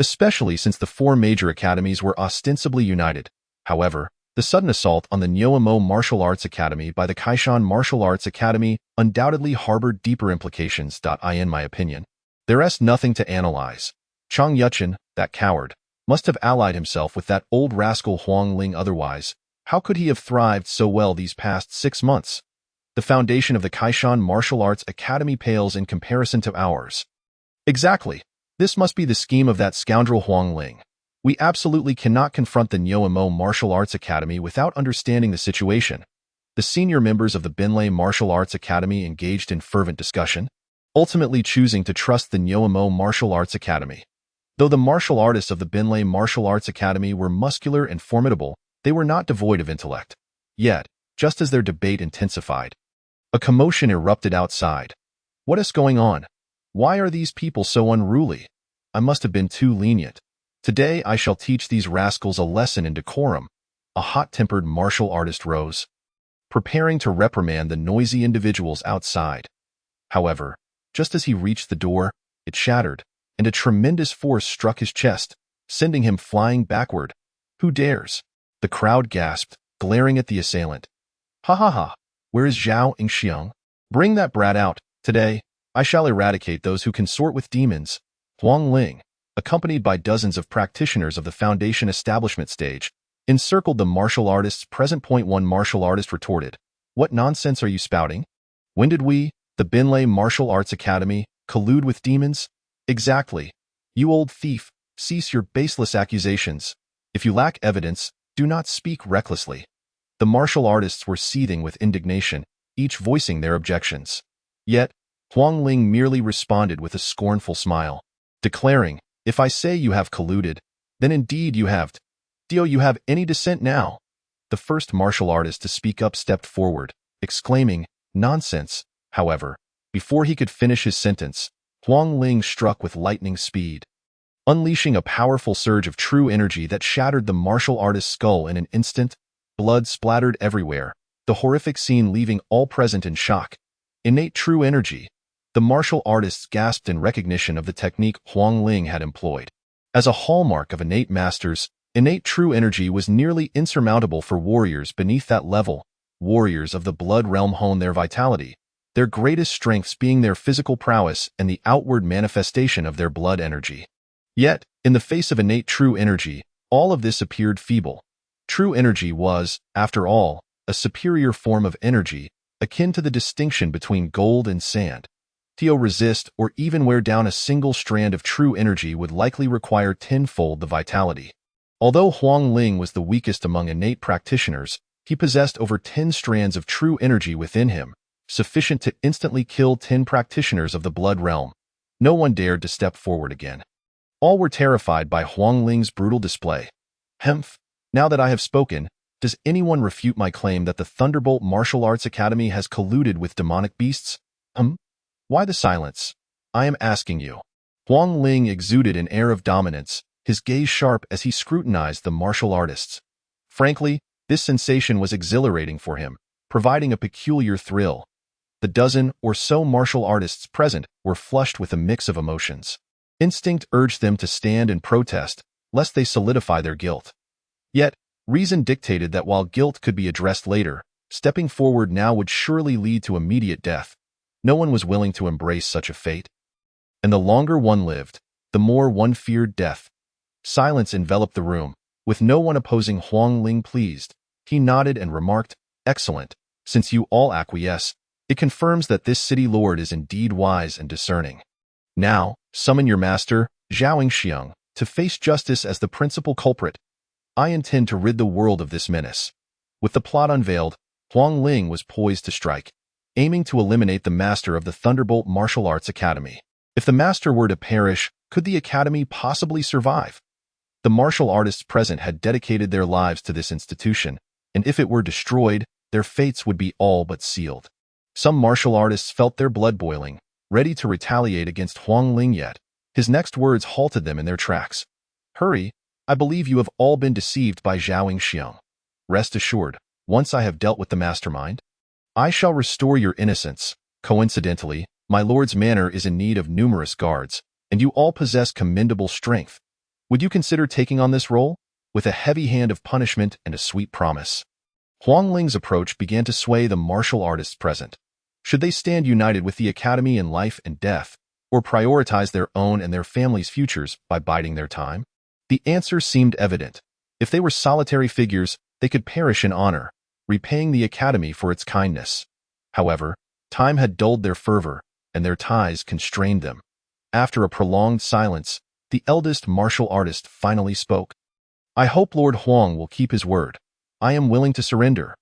especially since the four major academies were ostensibly united. However, the sudden assault on the Nyoamo Martial Arts Academy by the Kaishan Martial Arts Academy undoubtedly harbored deeper implications. In my opinion, there's nothing to analyze. Chang Yuchen, that coward, must have allied himself with that old rascal Huang Ling, otherwise, how could he have thrived so well these past 6 months? The foundation of the Kaishan Martial Arts Academy pales in comparison to ours. Exactly. This must be the scheme of that scoundrel Huang Ling. We absolutely cannot confront the Nyoamo Martial Arts Academy without understanding the situation. The senior members of the Binlei Martial Arts Academy engaged in fervent discussion, ultimately choosing to trust the Nyoamo Martial Arts Academy. Though the martial artists of the Binlei Martial Arts Academy were muscular and formidable, they were not devoid of intellect. Yet, just as their debate intensified, a commotion erupted outside. What is going on? Why are these people so unruly? I must have been too lenient. Today I shall teach these rascals a lesson in decorum. A hot-tempered martial artist rose, preparing to reprimand the noisy individuals outside. However, just as he reached the door, it shattered, and a tremendous force struck his chest, sending him flying backward. Who dares? The crowd gasped, glaring at the assailant. Ha ha ha! Where is Zhao Yingxiang? Bring that brat out. Today, I shall eradicate those who consort with demons. Huang Ling, accompanied by dozens of practitioners of the Foundation establishment stage, encircled the martial artists present. One martial artist retorted, "What nonsense are you spouting? When did we, the Binlei Martial Arts Academy, collude with demons?" "Exactly. You old thief, cease your baseless accusations. If you lack evidence, do not speak recklessly." The martial artists were seething with indignation, each voicing their objections. Yet, Huang Ling merely responded with a scornful smile, declaring, "If I say you have colluded, then indeed you have. Do you have any dissent now?" The first martial artist to speak up stepped forward, exclaiming, "Nonsense." However, before he could finish his sentence, Huang Ling struck with lightning speed, unleashing a powerful surge of true energy that shattered the martial artist's skull in an instant. Blood splattered everywhere, the horrific scene leaving all present in shock. Innate true energy. The martial artists gasped in recognition of the technique Huang Ling had employed. As a hallmark of innate masters, innate true energy was nearly insurmountable for warriors beneath that level. Warriors of the blood realm hone their vitality, their greatest strengths being their physical prowess and the outward manifestation of their blood energy. Yet, in the face of innate true energy, all of this appeared feeble. True energy was, after all, a superior form of energy, akin to the distinction between gold and sand. To resist or even wear down a single strand of true energy would likely require tenfold the vitality. Although Huang Ling was the weakest among innate practitioners, he possessed over 10 strands of true energy within him, sufficient to instantly kill 10 practitioners of the blood realm. No one dared to step forward again. All were terrified by Huang Ling's brutal display. Hemph! Now that I have spoken, does anyone refute my claim that the Thunderbolt Martial Arts Academy has colluded with demonic beasts? Why the silence? I am asking you. Huang Ling exuded an air of dominance, his gaze sharp as he scrutinized the martial artists. Frankly, this sensation was exhilarating for him, providing a peculiar thrill. The dozen or so martial artists present were flushed with a mix of emotions. Instinct urged them to stand and protest, lest they solidify their guilt. Yet, reason dictated that while guilt could be addressed later, stepping forward now would surely lead to immediate death. No one was willing to embrace such a fate. And the longer one lived, the more one feared death. Silence enveloped the room, with no one opposing. Huang Ling pleased. He nodded and remarked, "Excellent. Since you all acquiesce, it confirms that this city lord is indeed wise and discerning. Now, summon your master, Zhao Yingxiang, to face justice as the principal culprit. I intend to rid the world of this menace." With the plot unveiled, Huang Ling was poised to strike, aiming to eliminate the master of the Thunderbolt Martial Arts Academy. If the master were to perish, could the academy possibly survive? The martial artists present had dedicated their lives to this institution, and if it were destroyed, their fates would be all but sealed. Some martial artists felt their blood boiling, ready to retaliate against Huang Ling, yet his next words halted them in their tracks. "Hurry, I believe you have all been deceived by Zhao Yingxiang. Rest assured, once I have dealt with the mastermind, I shall restore your innocence." Coincidentally, My lord's manor is in need of numerous guards, and you all possess commendable strength. Would you consider taking on this role? With a heavy hand of punishment and a sweet promise. Huang Ling's approach began to sway the martial artists present. Should they stand united with the academy in life and death, or prioritize their own and their families' futures by biding their time? The answer seemed evident. If they were solitary figures, they could perish in honor, repaying the academy for its kindness. However, time had dulled their fervor, and their ties constrained them. After a prolonged silence, the eldest martial artist finally spoke. I hope Lord Huang will keep his word. I am willing to surrender.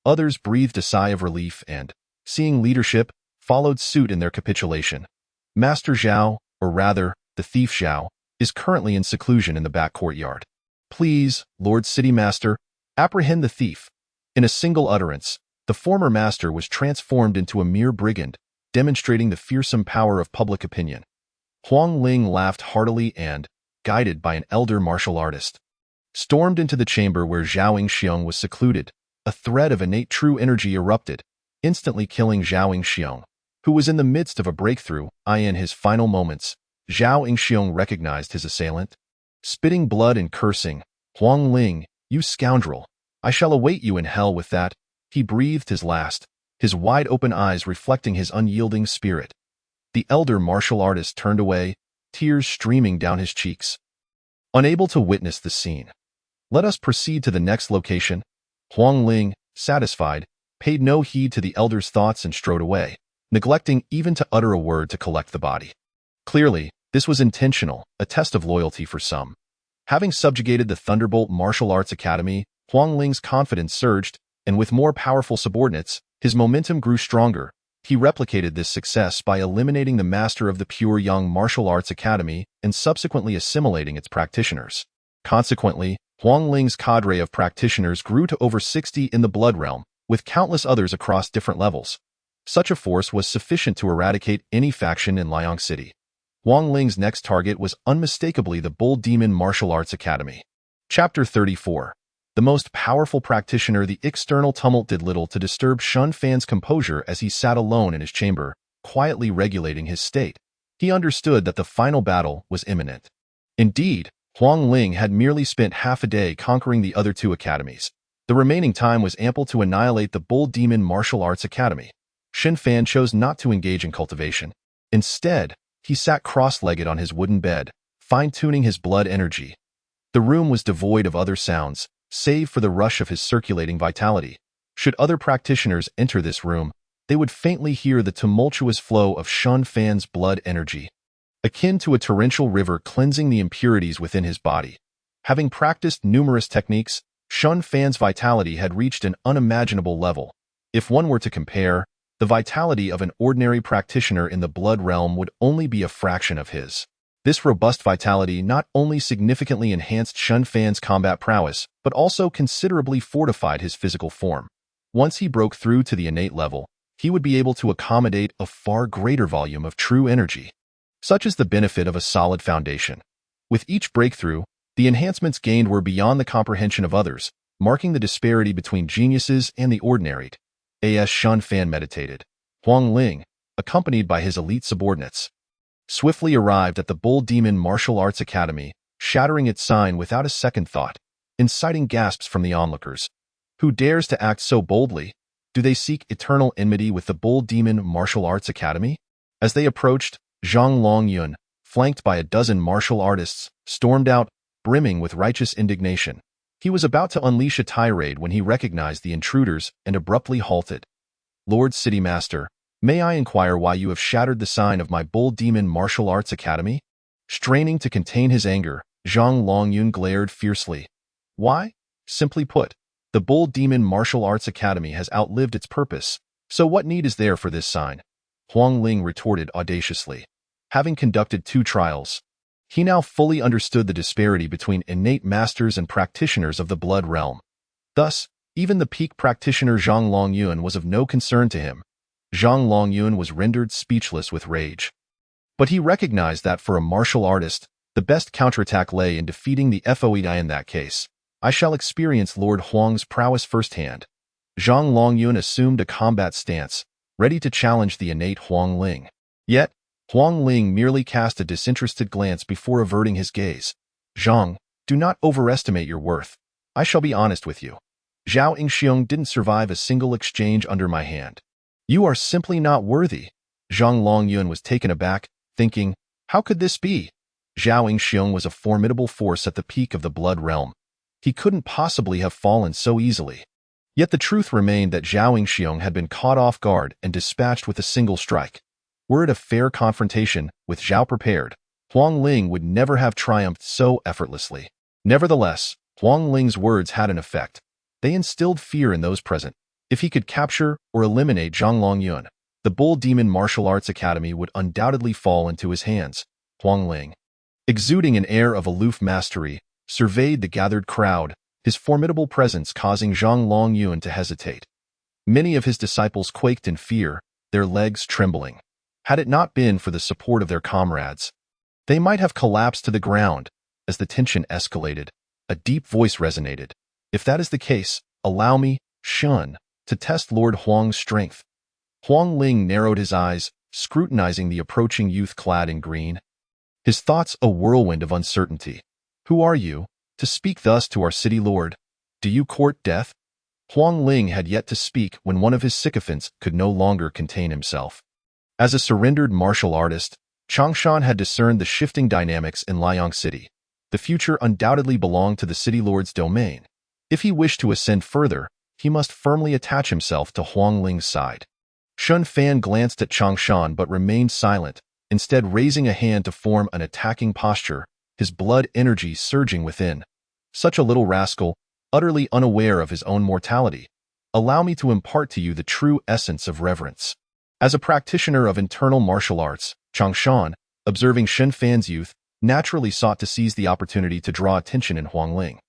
Others breathed a sigh of relief and, seeing leadership, followed suit in their capitulation. Master Zhao, or rather, the thief Zhao, is currently in seclusion in the back courtyard. Please, Lord City Master, apprehend the thief. In a single utterance, the former master was transformed into a mere brigand, demonstrating the fearsome power of public opinion. Huang Ling laughed heartily and, guided by an elder martial artist, stormed into the chamber where Zhao Yingxiong was secluded. A thread of innate true energy erupted, instantly killing Zhao Yingxiong, who was in the midst of a breakthrough. In his final moments, Zhao Yingxiong recognized his assailant. Spitting blood and cursing, Huang Ling, you scoundrel, I shall await you in hell with that. He breathed his last, his wide-open eyes reflecting his unyielding spirit. The elder martial artist turned away, tears streaming down his cheeks. Unable to witness the scene. Let us proceed to the next location. Huang Ling, satisfied, paid no heed to the elder's thoughts and strode away, neglecting even to utter a word to collect the body. Clearly, this was intentional, a test of loyalty for some. Having subjugated the Thunderbolt Martial Arts Academy, Huang Ling's confidence surged, and with more powerful subordinates, his momentum grew stronger. He replicated this success by eliminating the master of the Pure Young Martial Arts Academy and subsequently assimilating its practitioners. Consequently, Huang Ling's cadre of practitioners grew to over 60 in the Blood Realm, with countless others across different levels. Such a force was sufficient to eradicate any faction in Liang City. Huang Ling's next target was unmistakably the Bull Demon Martial Arts Academy. Chapter 34. The most powerful practitioner. The external tumult did little to disturb Shun Fan's composure as he sat alone in his chamber, quietly regulating his state. He understood that the final battle was imminent. Indeed, Huang Ling had merely spent half a day conquering the other two academies. The remaining time was ample to annihilate the Bull Demon Martial Arts Academy. Shun Fan chose not to engage in cultivation. Instead, he sat cross-legged on his wooden bed, fine-tuning his blood energy. The room was devoid of other sounds, save for the rush of his circulating vitality. Should other practitioners enter this room, they would faintly hear the tumultuous flow of Shun Fan's blood energy, akin to a torrential river cleansing the impurities within his body. Having practiced numerous techniques, Shun Fan's vitality had reached an unimaginable level. If one were to compare, the vitality of an ordinary practitioner in the blood realm would only be a fraction of his. This robust vitality not only significantly enhanced Shun Fan's combat prowess, but also considerably fortified his physical form. Once he broke through to the innate level, he would be able to accommodate a far greater volume of true energy. Such is the benefit of a solid foundation. With each breakthrough, the enhancements gained were beyond the comprehension of others, marking the disparity between geniuses and the ordinary. As Shun Fan meditated, Huang Ling, accompanied by his elite subordinates, swiftly arrived at the Bull Demon Martial Arts Academy, shattering its sign without a second thought, inciting gasps from the onlookers. Who dares to act so boldly? Do they seek eternal enmity with the Bull Demon Martial Arts Academy? As they approached, Zhang Longyun, flanked by a dozen martial artists, stormed out, brimming with righteous indignation. He was about to unleash a tirade when he recognized the intruders and abruptly halted. Lord City Master, may I inquire why you have shattered the sign of my Bull Demon Martial Arts Academy? Straining to contain his anger, Zhang Longyun glared fiercely. Why? Simply put, the Bull Demon Martial Arts Academy has outlived its purpose, so what need is there for this sign? Huang Ling retorted audaciously. Having conducted 2 trials, he now fully understood the disparity between innate masters and practitioners of the blood realm. Thus, even the peak practitioner Zhang Longyun was of no concern to him. Zhang Longyun was rendered speechless with rage. But he recognized that for a martial artist, the best counterattack lay in defeating the FOEI in that case. I shall experience Lord Huang's prowess firsthand. Zhang Longyun assumed a combat stance, ready to challenge the innate Huang Ling. Yet, Huang Ling merely cast a disinterested glance before averting his gaze. Zhang, do not overestimate your worth. I shall be honest with you. Zhao Yingxiong didn't survive a single exchange under my hand. You are simply not worthy. Zhang Longyun was taken aback, thinking, how could this be? Zhao Yingxiong was a formidable force at the peak of the Blood Realm. He couldn't possibly have fallen so easily. Yet the truth remained that Zhao Yingxiong had been caught off guard and dispatched with a single strike. Were it a fair confrontation, with Zhao prepared, Huang Ling would never have triumphed so effortlessly. Nevertheless, Huang Ling's words had an effect. They instilled fear in those present. If he could capture or eliminate Zhang Longyun, the Bull Demon Martial Arts Academy would undoubtedly fall into his hands. Huang Ling, exuding an air of aloof mastery, surveyed the gathered crowd, his formidable presence causing Zhang Longyun to hesitate. Many of his disciples quaked in fear, their legs trembling. Had it not been for the support of their comrades, they might have collapsed to the ground. As the tension escalated, a deep voice resonated. If that is the case, allow me, Shun, to test Lord Huang's strength. Huang Ling narrowed his eyes, scrutinizing the approaching youth clad in green. His thoughts a whirlwind of uncertainty. Who are you, to speak thus to our city lord? Do you court death? Huang Ling had yet to speak when one of his sycophants could no longer contain himself. As a surrendered martial artist, Changshan had discerned the shifting dynamics in Liang City. The future undoubtedly belonged to the city lord's domain. If he wished to ascend further, he must firmly attach himself to Huang Ling's side. Shun Fan glanced at Changshan but remained silent, instead raising a hand to form an attacking posture, his blood energy surging within. Such a little rascal, utterly unaware of his own mortality. Allow me to impart to you the true essence of reverence. As a practitioner of internal martial arts, Changshan, observing Shun Fan's youth, naturally sought to seize the opportunity to draw attention in Huang Ling.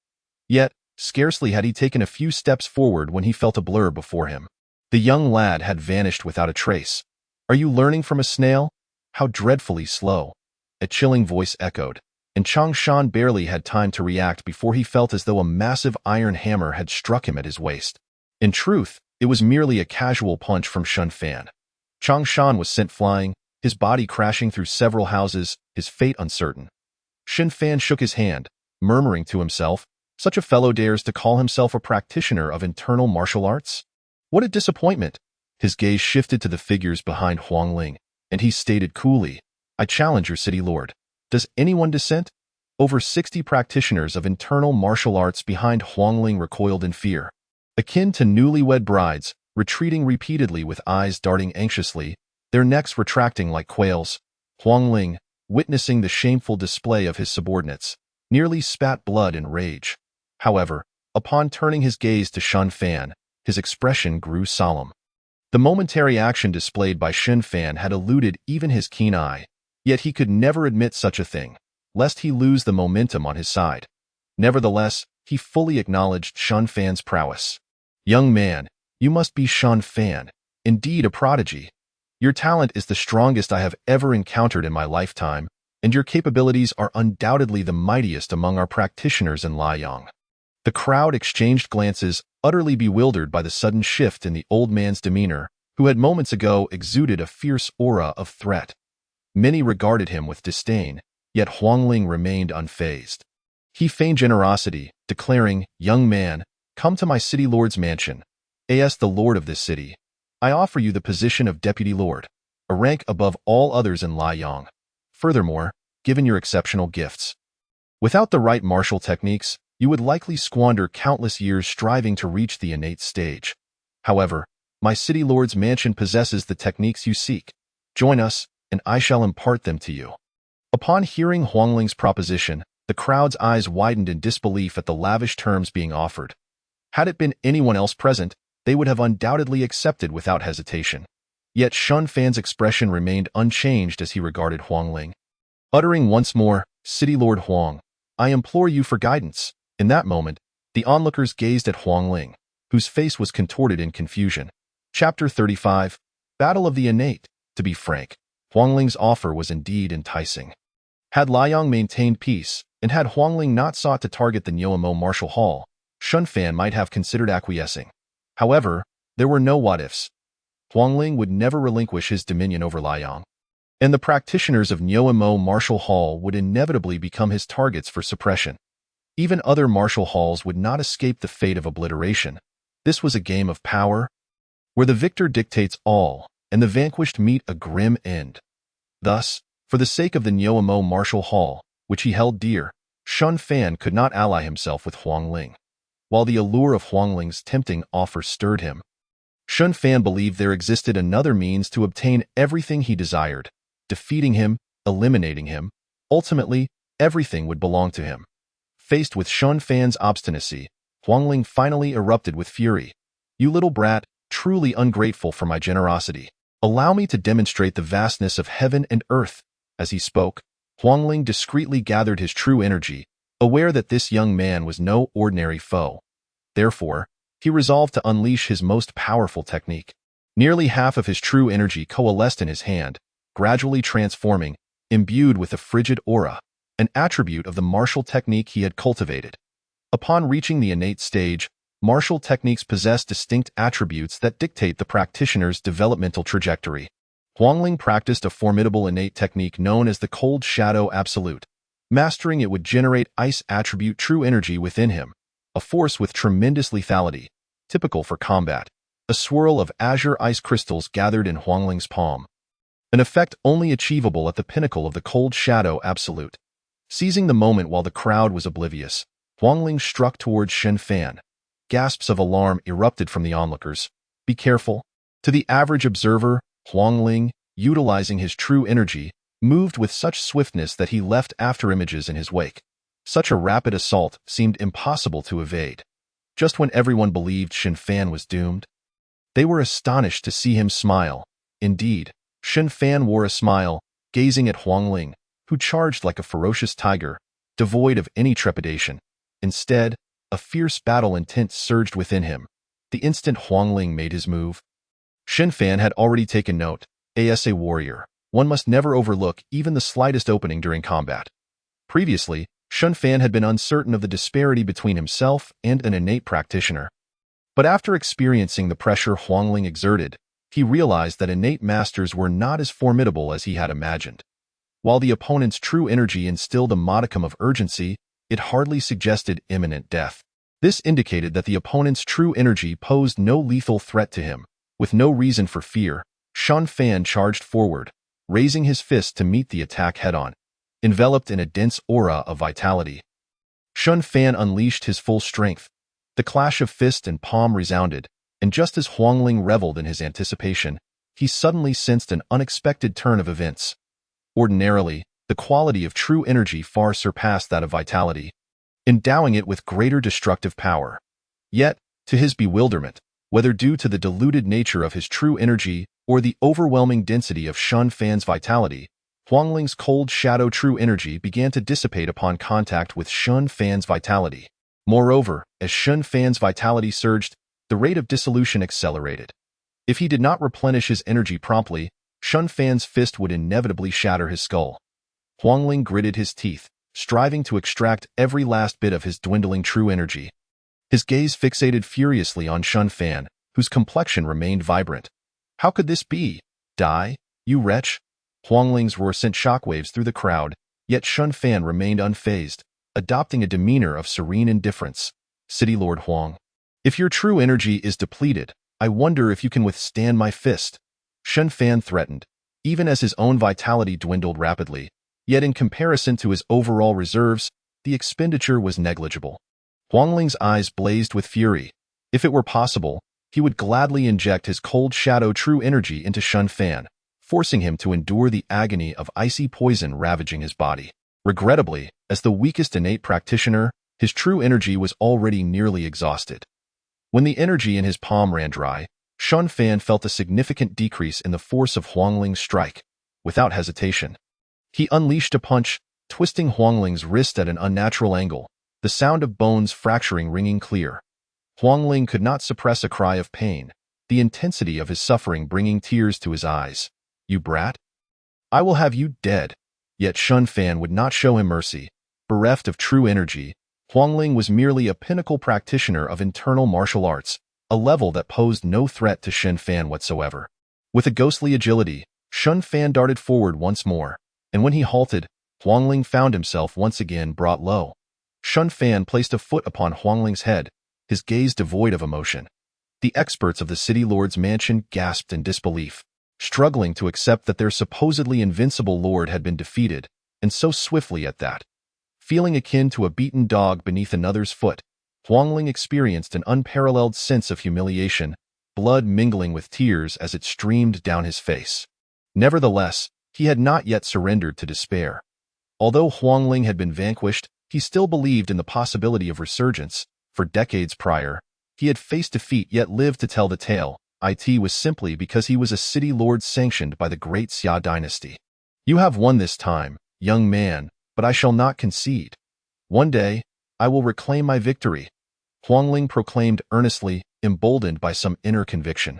Yet, scarcely had he taken a few steps forward when he felt a blur before him. The young lad had vanished without a trace. Are you learning from a snail? How dreadfully slow. A chilling voice echoed, and Changshan barely had time to react before he felt as though a massive iron hammer had struck him at his waist. In truth, it was merely a casual punch from Shun Fan. Changshan was sent flying, his body crashing through several houses, his fate uncertain. Shun Fan shook his hand, murmuring to himself, such a fellow dares to call himself a practitioner of internal martial arts? What a disappointment! His gaze shifted to the figures behind Huang Ling, and he stated coolly, I challenge your city lord. Does anyone dissent? Over 60 practitioners of internal martial arts behind Huang Ling recoiled in fear. Akin to newlywed brides, retreating repeatedly with eyes darting anxiously, their necks retracting like quails, Huang Ling, witnessing the shameful display of his subordinates, nearly spat blood in rage. However, upon turning his gaze to Shun Fan, his expression grew solemn. The momentary action displayed by Shun Fan had eluded even his keen eye, yet he could never admit such a thing, lest he lose the momentum on his side. Nevertheless, he fully acknowledged Shun Fan's prowess. Young man, you must be Shun Fan, indeed a prodigy. Your talent is the strongest I have ever encountered in my lifetime, and your capabilities are undoubtedly the mightiest among our practitioners in Liang. The crowd exchanged glances, utterly bewildered by the sudden shift in the old man's demeanor, who had moments ago exuded a fierce aura of threat. Many regarded him with disdain, yet Huang Ling remained unfazed. He feigned generosity, declaring, Young man, come to my city lord's mansion. As the lord of this city, I offer you the position of deputy lord, a rank above all others in Liang. Furthermore, given your exceptional gifts, without the right martial techniques, you would likely squander countless years striving to reach the innate stage. However, my city lord's mansion possesses the techniques you seek. Join us, and I shall impart them to you. Upon hearing Huang Ling's proposition, the crowd's eyes widened in disbelief at the lavish terms being offered. Had it been anyone else present, they would have undoubtedly accepted without hesitation. Yet Shun Fan's expression remained unchanged as he regarded Huang Ling. Uttering once more, City Lord Huang, I implore you for guidance. In that moment, the onlookers gazed at Huang Ling, whose face was contorted in confusion. Chapter 35, Battle of the Innate. To be frank, Huang Ling's offer was indeed enticing. Had Liang maintained peace, and had Huang Ling not sought to target the Nyoamo Martial Hall, Shun Fan might have considered acquiescing. However, there were no what-ifs. Huang Ling would never relinquish his dominion over Liang. and the practitioners of Nyoemo Martial Hall would inevitably become his targets for suppression. Even other martial halls would not escape the fate of obliteration. This was a game of power, where the victor dictates all, and the vanquished meet a grim end. Thus, for the sake of the Nyoemo Martial Hall, which he held dear, Shun Fan could not ally himself with Huang Ling. While the allure of Huang Ling's tempting offer stirred him, Shun Fan believed there existed another means to obtain everything he desired. Defeating him, eliminating him, ultimately, everything would belong to him. Faced with Shun Fan's obstinacy, Huang Ling finally erupted with fury. "You little brat, truly ungrateful for my generosity. Allow me to demonstrate the vastness of heaven and earth." As he spoke, Huang Ling discreetly gathered his true energy, aware that this young man was no ordinary foe. Therefore, he resolved to unleash his most powerful technique. Nearly half of his true energy coalesced in his hand, gradually transforming, imbued with a frigid aura, an attribute of the martial technique he had cultivated. Upon reaching the innate stage, martial techniques possess distinct attributes that dictate the practitioner's developmental trajectory. Huang Ling practiced a formidable innate technique known as the Cold Shadow Absolute. Mastering it would generate ice attribute true energy within him, a force with tremendous lethality, typical for combat. A swirl of azure ice crystals gathered in Huang Ling's palm, an effect only achievable at the pinnacle of the Cold Shadow Absolute. Seizing the moment while the crowd was oblivious, Huang Ling struck towards Shun Fan. Gasps of alarm erupted from the onlookers. "Be careful." To the average observer, Huang Ling, utilizing his true energy, moved with such swiftness that he left afterimages in his wake. Such a rapid assault seemed impossible to evade. Just when everyone believed Shun Fan was doomed, they were astonished to see him smile. Indeed, Shun Fan wore a smile, gazing at Huang Ling, who charged like a ferocious tiger, devoid of any trepidation. Instead, a fierce battle intent surged within him. The instant Huang Ling made his move, Shun Fan had already taken note. As a warrior, one must never overlook even the slightest opening during combat. Previously, Shun Fan had been uncertain of the disparity between himself and an innate practitioner. But after experiencing the pressure Huang Ling exerted, he realized that innate masters were not as formidable as he had imagined. While the opponent's true energy instilled a modicum of urgency, it hardly suggested imminent death. This indicated that the opponent's true energy posed no lethal threat to him. With no reason for fear, Shun Fan charged forward, raising his fist to meet the attack head-on. Enveloped in a dense aura of vitality, Shun Fan unleashed his full strength. The clash of fist and palm resounded, and just as Huang Ling reveled in his anticipation, he suddenly sensed an unexpected turn of events. Ordinarily, the quality of true energy far surpassed that of vitality, endowing it with greater destructive power. Yet, to his bewilderment, whether due to the diluted nature of his true energy or the overwhelming density of Shun Fan's vitality, Huang Ling's cold shadow true energy began to dissipate upon contact with Shun Fan's vitality. Moreover, as Shun Fan's vitality surged, the rate of dissolution accelerated. If he did not replenish his energy promptly, Shun Fan's fist would inevitably shatter his skull. Huang Ling gritted his teeth, striving to extract every last bit of his dwindling true energy. His gaze fixated furiously on Shun Fan, whose complexion remained vibrant. "How could this be? Die, you wretch?" Huang Ling's roar sent shockwaves through the crowd, yet Shun Fan remained unfazed, adopting a demeanor of serene indifference. "City Lord Huang, if your true energy is depleted, I wonder if you can withstand my fist," Shun Fan threatened, even as his own vitality dwindled rapidly. Yet in comparison to his overall reserves, the expenditure was negligible. Huang Ling's eyes blazed with fury. If it were possible, he would gladly inject his cold shadow true energy into Shun Fan, forcing him to endure the agony of icy poison ravaging his body. Regrettably, as the weakest innate practitioner, his true energy was already nearly exhausted. When the energy in his palm ran dry, Shun Fan felt a significant decrease in the force of Huang Ling's strike. Without hesitation, he unleashed a punch, twisting Huang Ling's wrist at an unnatural angle, the sound of bones fracturing ringing clear. Huang Ling could not suppress a cry of pain, the intensity of his suffering bringing tears to his eyes. "You brat! I will have you dead." Yet Shun Fan would not show him mercy. Bereft of true energy, Huang Ling was merely a pinnacle practitioner of internal martial arts, a level that posed no threat to Shun Fan whatsoever. With a ghostly agility, Shun Fan darted forward once more, and when he halted, Huangling found himself once again brought low. Shun Fan placed a foot upon Huangling's head, his gaze devoid of emotion. The experts of the City Lord's mansion gasped in disbelief, struggling to accept that their supposedly invincible lord had been defeated, and so swiftly at that. Feeling akin to a beaten dog beneath another's foot, Huangling experienced an unparalleled sense of humiliation, blood mingling with tears as it streamed down his face. Nevertheless, he had not yet surrendered to despair. Although Huangling had been vanquished, he still believed in the possibility of resurgence. For decades prior, he had faced defeat yet lived to tell the tale. It was simply because he was a city lord sanctioned by the great Xia dynasty. You have won this time, young man, but I shall not concede. One day, I will reclaim my victory, Huangling proclaimed earnestly, emboldened by some inner conviction.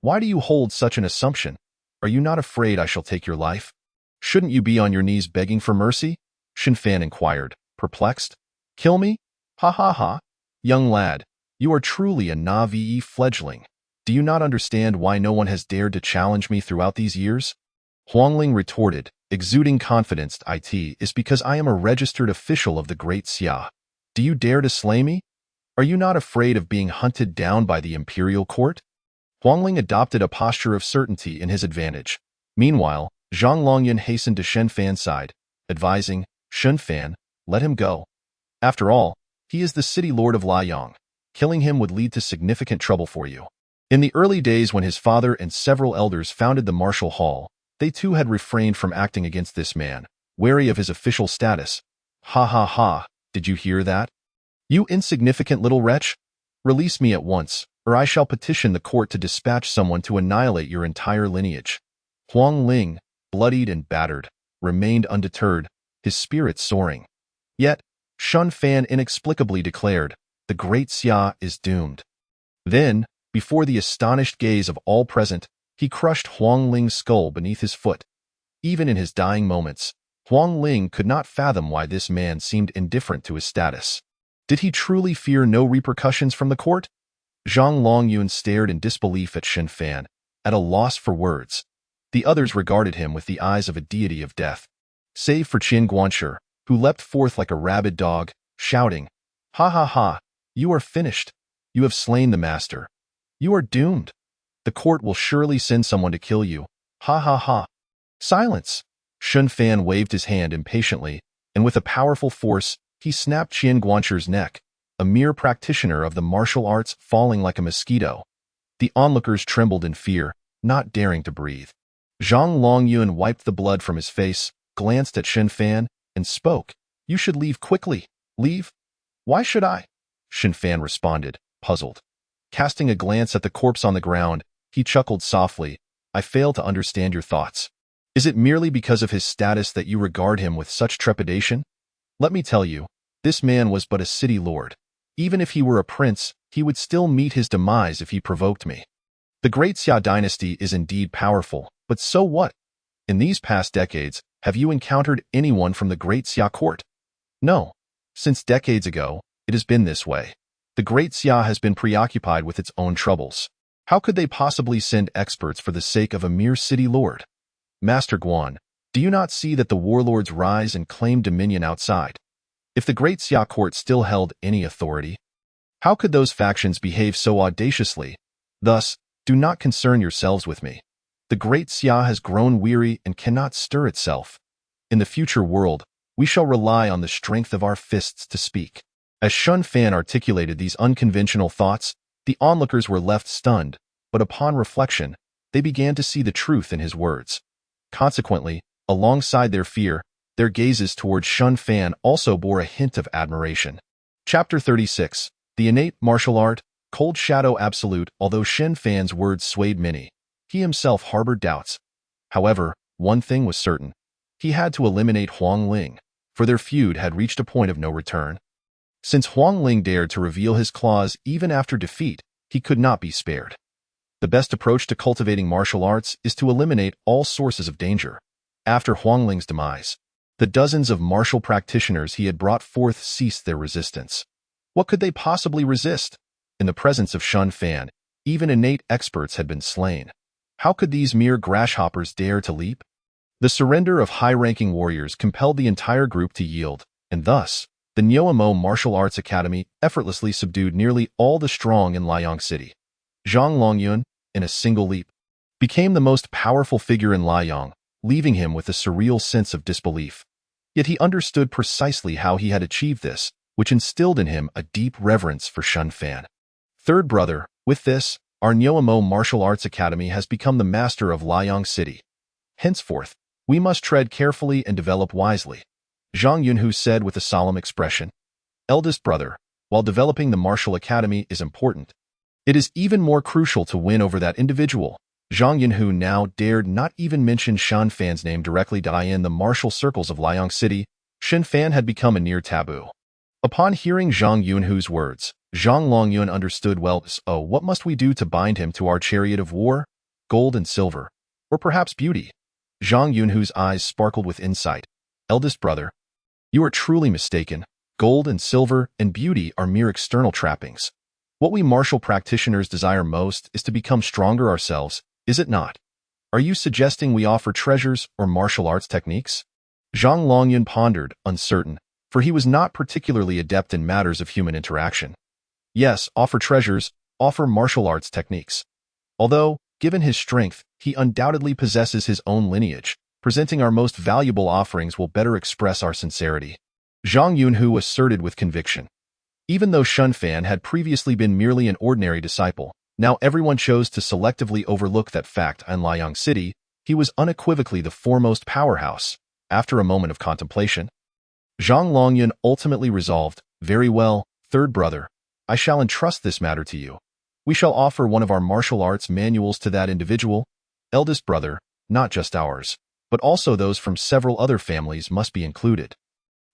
Why do you hold such an assumption? Are you not afraid I shall take your life? Shouldn't you be on your knees begging for mercy? Shun Fan inquired, perplexed. Kill me? Ha ha ha. Young lad, you are truly a Na'vi fledgling. Do you not understand why no one has dared to challenge me throughout these years? Huangling retorted, exuding confidence. It is because I am a registered official of the great Xia. Do you dare to slay me? Are you not afraid of being hunted down by the imperial court? Huangling adopted a posture of certainty in his advantage. Meanwhile, Zhang Longyan hastened to Shun Fan's side, advising, Shun Fan, let him go. After all, he is the city lord of Liang. Killing him would lead to significant trouble for you. In the early days when his father and several elders founded the martial hall, they too had refrained from acting against this man, wary of his official status. Ha ha ha, did you hear that? You insignificant little wretch? Release me at once, or I shall petition the court to dispatch someone to annihilate your entire lineage. Huangling, bloodied and battered, remained undeterred, his spirits soaring. Yet, Shun Fan inexplicably declared, the great Xia is doomed. Then, before the astonished gaze of all present, he crushed Huangling's skull beneath his foot. Even in his dying moments, Huangling could not fathom why this man seemed indifferent to his status. Did he truly fear no repercussions from the court? Zhang Longyun stared in disbelief at Shun Fan, at a loss for words. The others regarded him with the eyes of a deity of death. Save for Qin Guanshi, who leapt forth like a rabid dog, shouting, Ha ha ha, you are finished. You have slain the master. You are doomed. The court will surely send someone to kill you. Ha ha ha. Silence! Shun Fan waved his hand impatiently, and with a powerful force, he snapped Qin Guanshi's neck, a mere practitioner of the martial arts falling like a mosquito. The onlookers trembled in fear, not daring to breathe. Zhang Longyun wiped the blood from his face, glanced at Shun Fan, and spoke. You should leave quickly. Leave? Why should I? Shun Fan responded, puzzled. Casting a glance at the corpse on the ground, he chuckled softly. I fail to understand your thoughts. Is it merely because of his status that you regard him with such trepidation? Let me tell you, this man was but a city lord. Even if he were a prince, he would still meet his demise if he provoked me. The great Xia dynasty is indeed powerful, but so what? In these past decades, have you encountered anyone from the great Xia court? No. Since decades ago, it has been this way. The great Xia has been preoccupied with its own troubles. How could they possibly send experts for the sake of a mere city lord? Master Guan, do you not see that the warlords rise and claim dominion outside? If the great Xia court still held any authority, how could those factions behave so audaciously? Thus, do not concern yourselves with me. The great Xia has grown weary and cannot stir itself. In the future world, we shall rely on the strength of our fists to speak. As Shun Fan articulated these unconventional thoughts, the onlookers were left stunned, but upon reflection, they began to see the truth in his words. Consequently, alongside their fear, their gazes towards Shun Fan also bore a hint of admiration. Chapter 36. The innate martial art, cold shadow absolute. Although Shun Fan's words swayed many, he himself harbored doubts. However, one thing was certain. He had to eliminate Huangling, for their feud had reached a point of no return. Since Huangling dared to reveal his claws even after defeat, he could not be spared. The best approach to cultivating martial arts is to eliminate all sources of danger. After Huangling's demise, the dozens of martial practitioners he had brought forth ceased their resistance. What could they possibly resist? In the presence of Shun Fan, even innate experts had been slain. How could these mere grasshoppers dare to leap? The surrender of high-ranking warriors compelled the entire group to yield, and thus, the Nyoamo Martial Arts Academy effortlessly subdued nearly all the strong in Liang City. Zhang Longyun, in a single leap, became the most powerful figure in Liang, leaving him with a surreal sense of disbelief. Yet he understood precisely how he had achieved this, which instilled in him a deep reverence for Shun Fan. Third brother, with this, our Nyoamo Martial Arts Academy has become the master of Liang City. Henceforth, we must tread carefully and develop wisely, Zhang Yunhu said with a solemn expression. Eldest brother, while developing the martial academy is important, it is even more crucial to win over that individual. Zhang Yunhu now dared not even mention Shun Fan's name directly. In the martial circles of Liang City, Shun Fan had become a near taboo. Upon hearing Zhang Yunhu's words, Zhang Longyun understood well. Oh, what must we do to bind him to our chariot of war? Gold and silver, or perhaps beauty? Zhang Yunhu's eyes sparkled with insight. Eldest brother, you are truly mistaken. Gold and silver and beauty are mere external trappings. What we martial practitioners desire most is to become stronger ourselves, is it not? Are you suggesting we offer treasures or martial arts techniques? Zhang Longyun pondered, uncertain, for he was not particularly adept in matters of human interaction. Yes, offer treasures, offer martial arts techniques. Although, given his strength, he undoubtedly possesses his own lineage. Presenting our most valuable offerings will better express our sincerity, Zhang Yunhu asserted with conviction. Even though Shun Fan had previously been merely an ordinary disciple, now everyone chose to selectively overlook that fact. In Liang City, he was unequivocally the foremost powerhouse. After a moment of contemplation, Zhang Longyun ultimately resolved, very well, third brother, I shall entrust this matter to you. We shall offer one of our martial arts manuals to that individual. Eldest brother, not just ours, but also those from several other families must be included.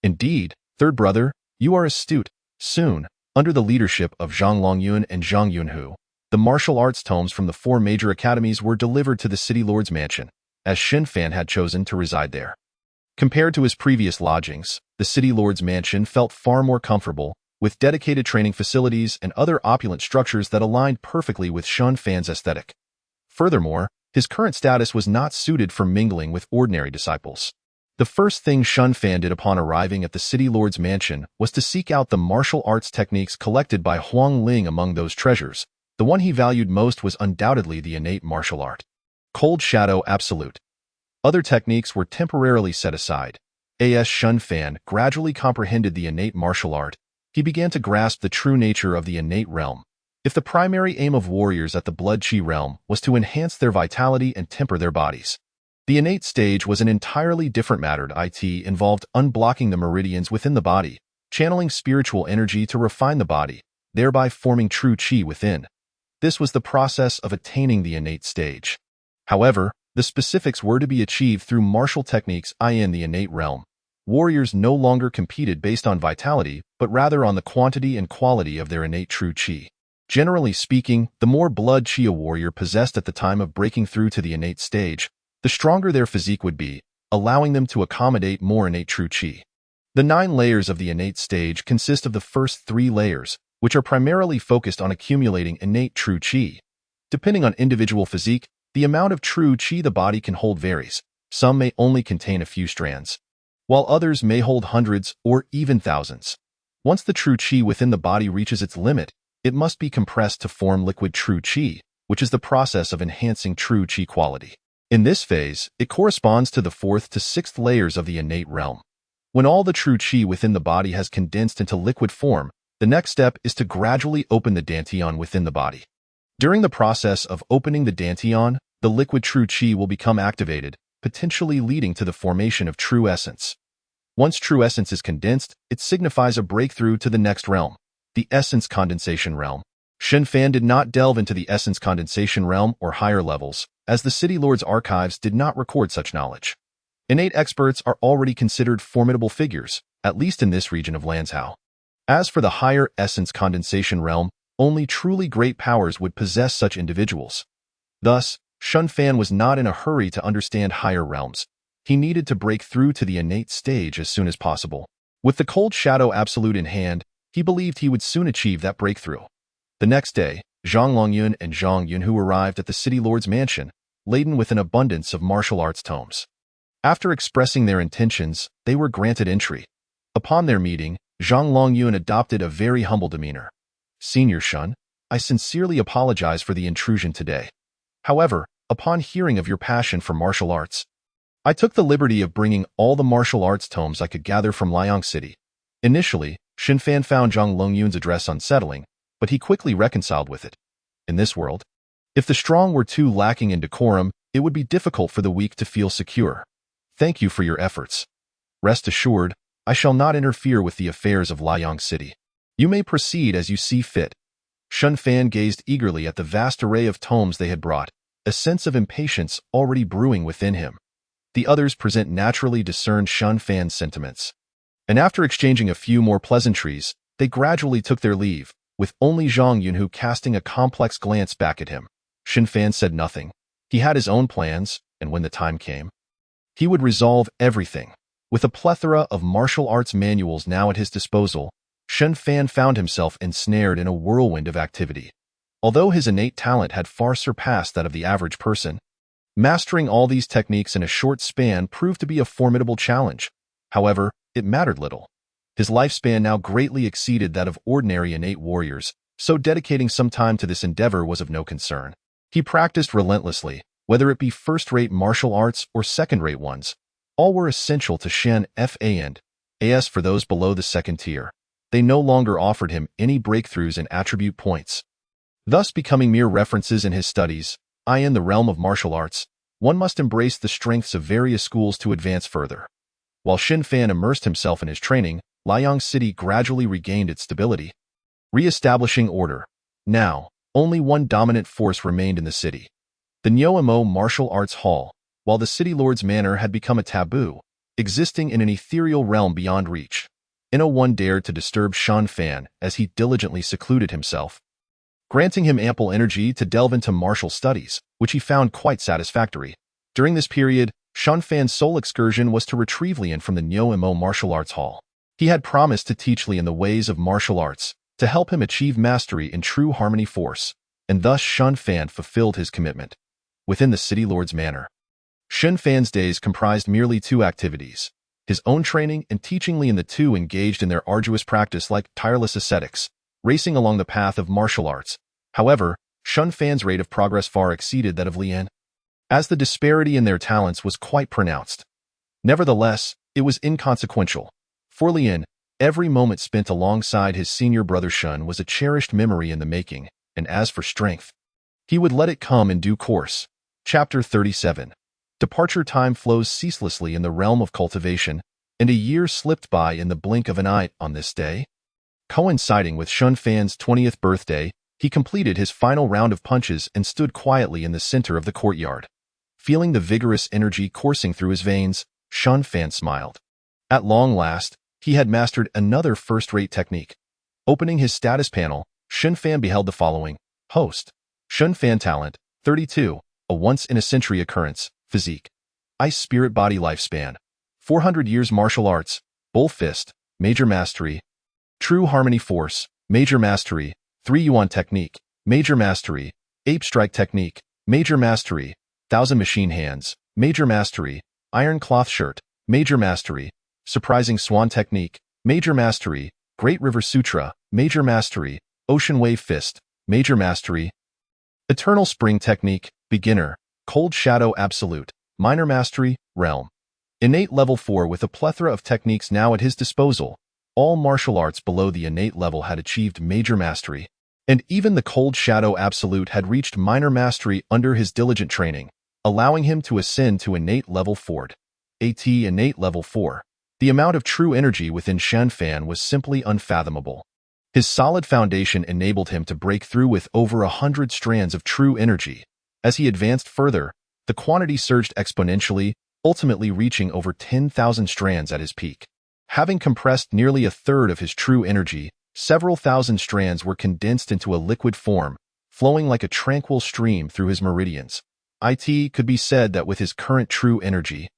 Indeed, third brother, you are astute. Soon, under the leadership of Zhang Longyun and Zhang Yunhu, the martial arts tomes from the 4 major academies were delivered to the city lord's mansion, as Shun Fan had chosen to reside there. Compared to his previous lodgings, the city lord's mansion felt far more comfortable, with dedicated training facilities and other opulent structures that aligned perfectly with Shun Fan's aesthetic. Furthermore, his current status was not suited for mingling with ordinary disciples. The first thing Shun Fan did upon arriving at the city lord's mansion was to seek out the martial arts techniques collected by Huang Ling. Among those treasures, the one he valued most was undoubtedly the innate martial art, Cold Shadow Absolute. Other techniques were temporarily set aside. As Shun Fan gradually comprehended the innate martial art, he began to grasp the true nature of the innate realm. If the primary aim of warriors at the blood chi realm was to enhance their vitality and temper their bodies, the innate stage was an entirely different matter. It involved unblocking the meridians within the body, channeling spiritual energy to refine the body, thereby forming true chi within. This was the process of attaining the innate stage. However, the specifics were to be achieved through martial techniques in the innate realm. Warriors no longer competed based on vitality, but rather on the quantity and quality of their innate true chi. Generally speaking, the more blood chi a warrior possessed at the time of breaking through to the innate stage, the stronger their physique would be, allowing them to accommodate more innate true chi. The 9 layers of the innate stage consist of the first 3 layers, which are primarily focused on accumulating innate true chi. Depending on individual physique, the amount of true chi the body can hold varies. Some may only contain a few strands, while others may hold hundreds or even thousands. Once the true chi within the body reaches its limit, it must be compressed to form liquid true chi, which is the process of enhancing true chi quality. In this phase, it corresponds to the 4th to 6th layers of the innate realm. When all the true chi within the body has condensed into liquid form, the next step is to gradually open the dantian within the body. During the process of opening the dantian, the liquid true chi will become activated, potentially leading to the formation of true essence. Once true essence is condensed, it signifies a breakthrough to the next realm, the essence condensation realm. Shun Fan did not delve into the essence condensation realm or higher levels, as the City Lord's archives did not record such knowledge. Innate experts are already considered formidable figures, at least in this region of Lanzhou. As for the higher essence condensation realm, only truly great powers would possess such individuals. Thus, Shun Fan was not in a hurry to understand higher realms. He needed to break through to the innate stage as soon as possible. With the Cold Shadow Absolute in hand, he believed he would soon achieve that breakthrough. The next day, Zhang Longyun and Zhang Yunhu arrived at the City Lord's mansion, laden with an abundance of martial arts tomes. After expressing their intentions, they were granted entry. Upon their meeting, Zhang Longyun adopted a very humble demeanor. "Senior Shun, I sincerely apologize for the intrusion today. However, upon hearing of your passion for martial arts, I took the liberty of bringing all the martial arts tomes I could gather from Liang City." Initially, Xinfan found Zhang Longyun's address unsettling, but he quickly reconciled with it. In this world, if the strong were too lacking in decorum, it would be difficult for the weak to feel secure. "Thank you for your efforts. Rest assured, I shall not interfere with the affairs of Liang City. You may proceed as you see fit." Xinfan gazed eagerly at the vast array of tomes they had brought, a sense of impatience already brewing within him. The others present naturally discerned Xinfan's sentiments, and after exchanging a few more pleasantries, they gradually took their leave, with only Zhang Yunhu casting a complex glance back at him. Xinfan said nothing. He had his own plans, and when the time came, he would resolve everything. With a plethora of martial arts manuals now at his disposal, Xinfan found himself ensnared in a whirlwind of activity. Although his innate talent had far surpassed that of the average person, mastering all these techniques in a short span proved to be a formidable challenge. However, it mattered little. His lifespan now greatly exceeded that of ordinary innate warriors, so dedicating some time to this endeavor was of no concern. He practiced relentlessly, whether it be first-rate martial arts or second-rate ones. All were essential to Shen Fa and As for those below the second tier. They no longer offered him any breakthroughs in attribute points, thus becoming mere references in his studies. In the realm of martial arts, one must embrace the strengths of various schools to advance further. While Xinfan immersed himself in his training, Liang City gradually regained its stability, re-establishing order. Now, only one dominant force remained in the city: the Nyomo Martial Arts Hall. While the city lord's manor had become a taboo, existing in an ethereal realm beyond reach, no one dared to disturb Xinfan as he diligently secluded himself, granting him ample energy to delve into martial studies, which he found quite satisfactory. During this period, Xinfan's sole excursion was to retrieve Lian from the Nyomo Martial Arts Hall. He had promised to teach Lian the ways of martial arts, to help him achieve mastery in true harmony force, and thus Xinfan fulfilled his commitment. Within the city lord's manor, Xinfan's days comprised merely two activities: his own training and teaching Lian. The two engaged in their arduous practice like tireless ascetics, racing along the path of martial arts. However, Xinfan's rate of progress far exceeded that of Lian, as the disparity in their talents was quite pronounced. Nevertheless, it was inconsequential. For Lian, every moment spent alongside his senior brother Shun was a cherished memory in the making, and as for strength, he would let it come in due course. Chapter 37. Departure time flows ceaselessly in the realm of cultivation, and a year slipped by in the blink of an eye. On this day, coinciding with Xinfan's 20th birthday, he completed his final round of punches and stood quietly in the center of the courtyard. Feeling the vigorous energy coursing through his veins, Xinfan smiled. At long last, he had mastered another first-rate technique. Opening his status panel, Xinfan beheld the following: Host: Xinfan Talent, 32, a once-in-a-century occurrence. Physique: Ice Spirit. Body lifespan: 400 years. Martial arts: Bull Fist, Major Mastery. True Harmony Force, Major Mastery. 3 Yuan Technique, Major Mastery. Ape Strike Technique, Major Mastery. 1000 Machine Hands, Major Mastery. Iron Cloth Shirt, Major Mastery. Surprising Swan Technique, Major Mastery. Great River Sutra, Major Mastery. Ocean Wave Fist, Major Mastery. Eternal Spring Technique, Beginner. Cold Shadow Absolute, Minor Mastery. Realm: Innate Level 4. With a plethora of techniques now at his disposal, all martial arts below the innate level had achieved major mastery, and even the Cold Shadow Absolute had reached minor mastery under his diligent training, allowing him to ascend to innate level 4. Innate level 4. The amount of true energy within Xinfan was simply unfathomable. His solid foundation enabled him to break through with over 100 strands of true energy. As he advanced further, the quantity surged exponentially, ultimately reaching over 10,000 strands at his peak. Having compressed nearly a third of his true energy, several thousand strands were condensed into a liquid form, flowing like a tranquil stream through his meridians. It could be said that with his current true energy,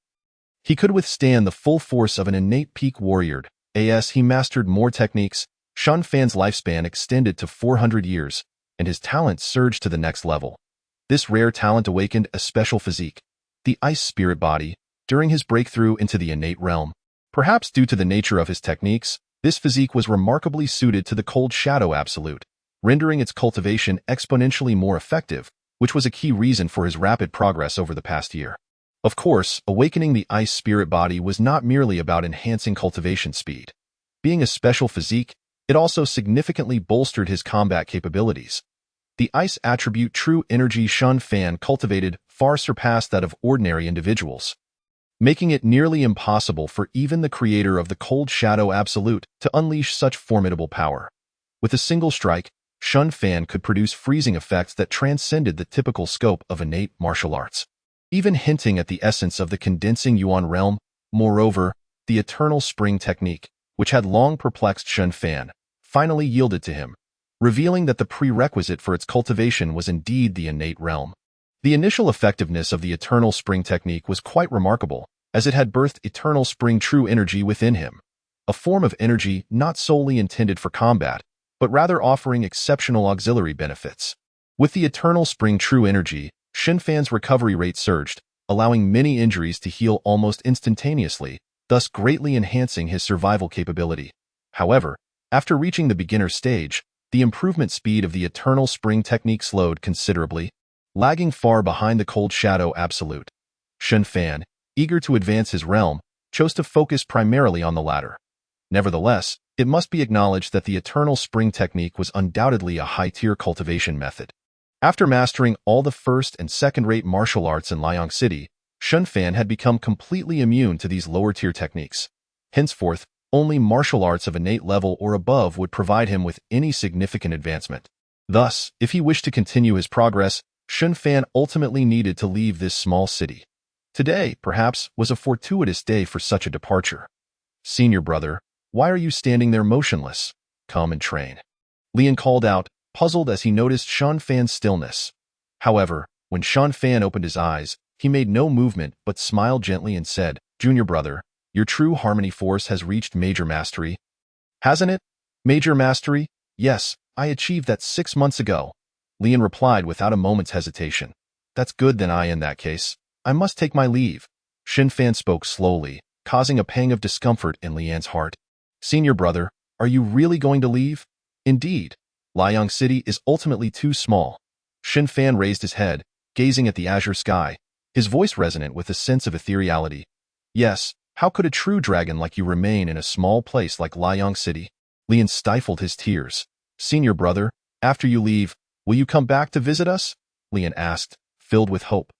he could withstand the full force of an innate peak warrior. As he mastered more techniques, Xinfan's lifespan extended to 400 years, and his talent surged to the next level. This rare talent awakened a special physique, the ice spirit body, during his breakthrough into the innate realm. Perhaps due to the nature of his techniques, this physique was remarkably suited to the cold shadow absolute, rendering its cultivation exponentially more effective, which was a key reason for his rapid progress over the past year. Of course, awakening the ice spirit body was not merely about enhancing cultivation speed. Being a special physique, it also significantly bolstered his combat capabilities. The ice attribute true energy Shun Fan cultivated far surpassed that of ordinary individuals, making it nearly impossible for even the creator of the cold shadow absolute to unleash such formidable power. With a single strike, Shun Fan could produce freezing effects that transcended the typical scope of innate martial arts, even hinting at the essence of the condensing Yuan realm. Moreover, the Eternal Spring technique, which had long perplexed Shun Fan, finally yielded to him, revealing that the prerequisite for its cultivation was indeed the innate realm. The initial effectiveness of the Eternal Spring technique was quite remarkable, as it had birthed Eternal Spring true energy within him, a form of energy not solely intended for combat, but rather offering exceptional auxiliary benefits. With the Eternal Spring true energy, Shun Fan's recovery rate surged, allowing many injuries to heal almost instantaneously, thus greatly enhancing his survival capability. However, after reaching the beginner stage, the improvement speed of the Eternal Spring technique slowed considerably, lagging far behind the Cold Shadow Absolute. Shun Fan, eager to advance his realm, chose to focus primarily on the latter. Nevertheless, it must be acknowledged that the Eternal Spring technique was undoubtedly a high-tier cultivation method. After mastering all the first- and second-rate martial arts in Liang City, Shun Fan had become completely immune to these lower-tier techniques. Henceforth, only martial arts of innate level or above would provide him with any significant advancement. Thus, if he wished to continue his progress, Shun Fan ultimately needed to leave this small city. Today, perhaps, was a fortuitous day for such a departure. "Senior brother, why are you standing there motionless? Come and train," Lian called out, puzzled as he noticed Shun Fan's stillness. However, when Shun Fan opened his eyes, he made no movement but smiled gently and said, "Junior brother, your true harmony force has reached major mastery, hasn't it?" "Major mastery? Yes, I achieved that 6 months ago," Lian replied without a moment's hesitation. "That's good then. In that case, I must take my leave." Shun Fan spoke slowly, causing a pang of discomfort in Lian's heart. "Senior brother, are you really going to leave?" "Indeed. Liang City is ultimately too small." Shun Fan raised his head, gazing at the azure sky, his voice resonant with a sense of ethereality. "Yes, how could a true dragon like you remain in a small place like Liang City?" Lian stifled his tears. "Senior brother, after you leave, will you come back to visit us?" Lian asked, filled with hope.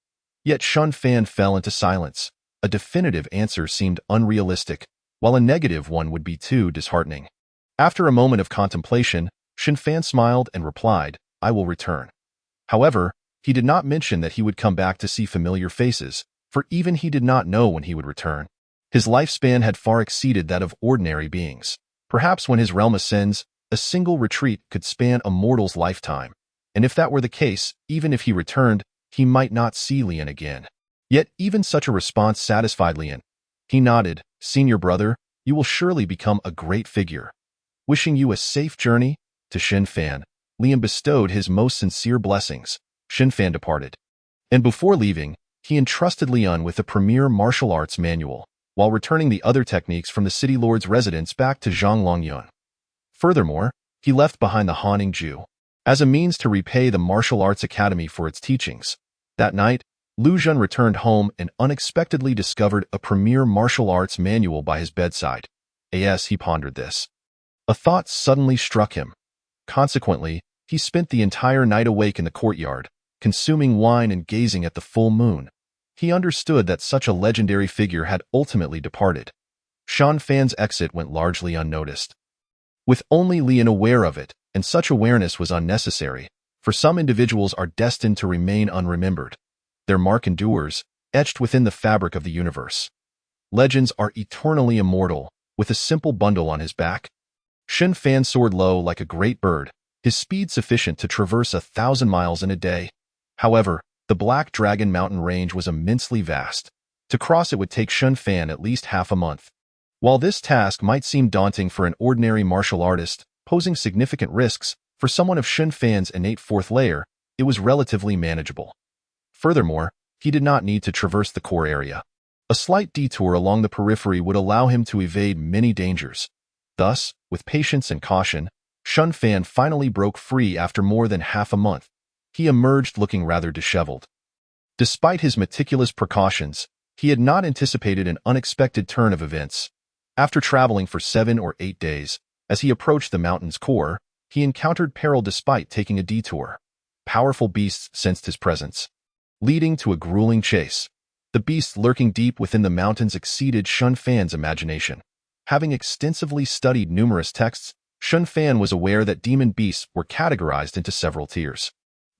Yet Shun Fan fell into silence. A definitive answer seemed unrealistic, while a negative one would be too disheartening. After a moment of contemplation, Shun Fan smiled and replied, "I will return." However, he did not mention that he would come back to see familiar faces, for even he did not know when he would return. His lifespan had far exceeded that of ordinary beings. Perhaps when his realm ascends, a single retreat could span a mortal's lifetime, and if that were the case, even if he returned, he might not see Lian again. Yet even such a response satisfied Lian. He nodded, "Senior brother, you will surely become a great figure. Wishing you a safe journey." To Shun Fan, Lian bestowed his most sincere blessings. Shun Fan departed. And before leaving, he entrusted Lian with a premier martial arts manual, while returning the other techniques from the city lord's residence back to Zhonglongyun. Furthermore, he left behind the Haning Ju as a means to repay the martial arts academy for its teachings. That night, Lu Zhen returned home and unexpectedly discovered a premier martial arts manual by his bedside. As he pondered this, a thought suddenly struck him. Consequently, he spent the entire night awake in the courtyard, consuming wine and gazing at the full moon. He understood that such a legendary figure had ultimately departed. Shun Fan's exit went largely unnoticed, with only Lian aware of it, and such awareness was unnecessary, for some individuals are destined to remain unremembered. Their mark endures, etched within the fabric of the universe. Legends are eternally immortal, with a simple bundle on his back. Shun Fan soared low like a great bird, his speed sufficient to traverse 1,000 miles in a day. However, the Black Dragon Mountain range was immensely vast. To cross it would take Shun Fan at least half a month. While this task might seem daunting for an ordinary martial artist, posing significant risks, for someone of Shun Fan's innate fourth layer, it was relatively manageable. Furthermore, he did not need to traverse the core area. A slight detour along the periphery would allow him to evade many dangers. Thus, with patience and caution, Shun Fan finally broke free after more than half a month. He emerged looking rather disheveled. Despite his meticulous precautions, he had not anticipated an unexpected turn of events. After traveling for 7 or 8 days, as he approached the mountain's core, he encountered peril despite taking a detour. Powerful beasts sensed his presence, leading to a grueling chase. The beasts lurking deep within the mountains exceeded Shun Fan's imagination. Having extensively studied numerous texts, Shun Fan was aware that demon beasts were categorized into several tiers.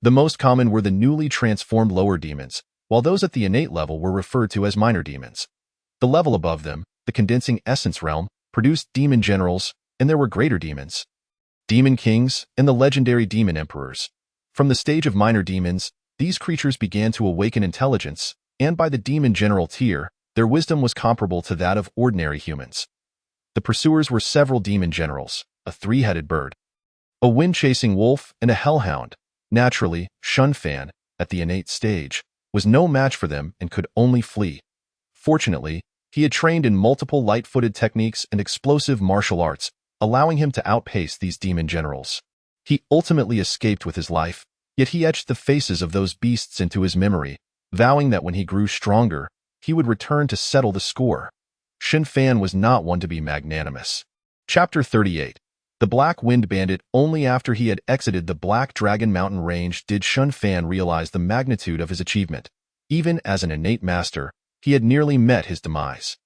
The most common were the newly transformed lower demons, while those at the innate level were referred to as minor demons. The level above them, the condensing essence realm, produced demon generals, and there were greater demons, demon kings, and the legendary demon emperors. From the stage of minor demons, these creatures began to awaken intelligence, and by the demon general tier, their wisdom was comparable to that of ordinary humans. The pursuers were several demon generals, a 3-headed bird, a wind-chasing wolf, and a hellhound. Naturally, Shun Fan, at the innate stage, was no match for them and could only flee. Fortunately, he had trained in multiple light-footed techniques and explosive martial arts, allowing him to outpace these demon generals. He ultimately escaped with his life, yet he etched the faces of those beasts into his memory, vowing that when he grew stronger, he would return to settle the score. Shun Fan was not one to be magnanimous. Chapter 38. The Black Wind Bandit. Only after he had exited the Black Dragon Mountain range did Shun Fan realize the magnitude of his achievement. Even as an innate master, he had nearly met his demise.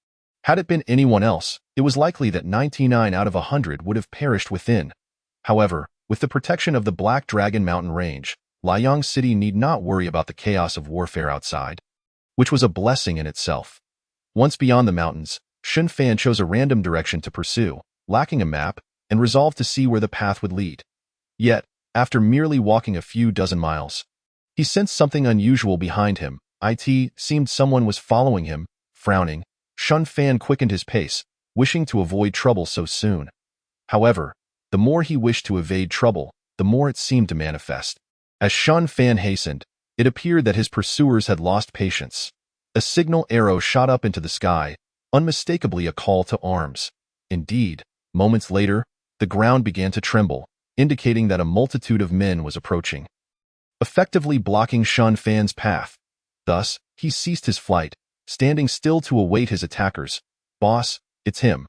Had it been anyone else, it was likely that 99 out of 100 would have perished within. However, with the protection of the Black Dragon Mountain range, Liang City need not worry about the chaos of warfare outside, which was a blessing in itself. Once beyond the mountains, Shun Fan chose a random direction to pursue, lacking a map, and resolved to see where the path would lead. Yet, after merely walking a few dozen miles, he sensed something unusual behind him. It seemed someone was following him. Frowning, Shun Fan quickened his pace, wishing to avoid trouble so soon. However, the more he wished to evade trouble, the more it seemed to manifest. As Shun Fan hastened, it appeared that his pursuers had lost patience. A signal arrow shot up into the sky, unmistakably a call to arms. Indeed, moments later, the ground began to tremble, indicating that a multitude of men was approaching, effectively blocking Shun Fan's path. Thus, he ceased his flight, standing still to await his attackers. "Boss, it's him.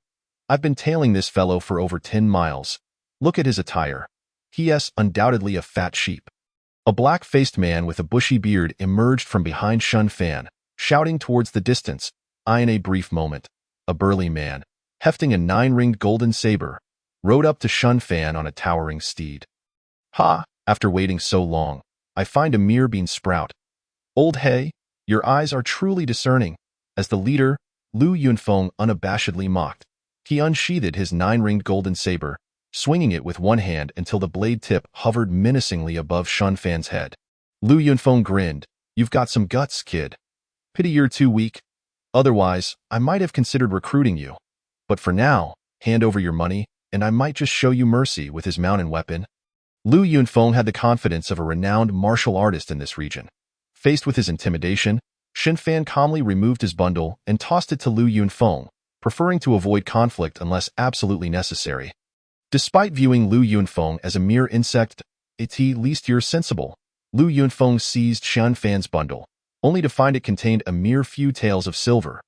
I've been tailing this fellow for over 10 miles. Look at his attire. He's undoubtedly a fat sheep." A black-faced man with a bushy beard emerged from behind Shun Fan, shouting towards the distance. In a brief moment, a burly man, hefting a 9-ringed golden saber, rode up to Shun Fan on a towering steed. "Ha! After waiting so long, I find a mere bean sprout. Old Hay, your eyes are truly discerning." As the leader, Lu Yunfeng unabashedly mocked. He unsheathed his 9-ringed golden saber, swinging it with one hand until the blade tip hovered menacingly above Shun Fan's head. Lu Yunfeng grinned. "You've got some guts, kid. Pity you're too weak. Otherwise, I might have considered recruiting you. But for now, hand over your money, and I might just show you mercy." With his mountain weapon, Lu Yunfeng had the confidence of a renowned martial artist in this region. Faced with his intimidation, Shun Fan calmly removed his bundle and tossed it to Lu Yunfeng, preferring to avoid conflict unless absolutely necessary. Despite viewing Lu Yunfeng as a mere insect, at least you're sensible. Lu Yunfeng seized Shun Fan's bundle, only to find it contained a mere few taels of silver.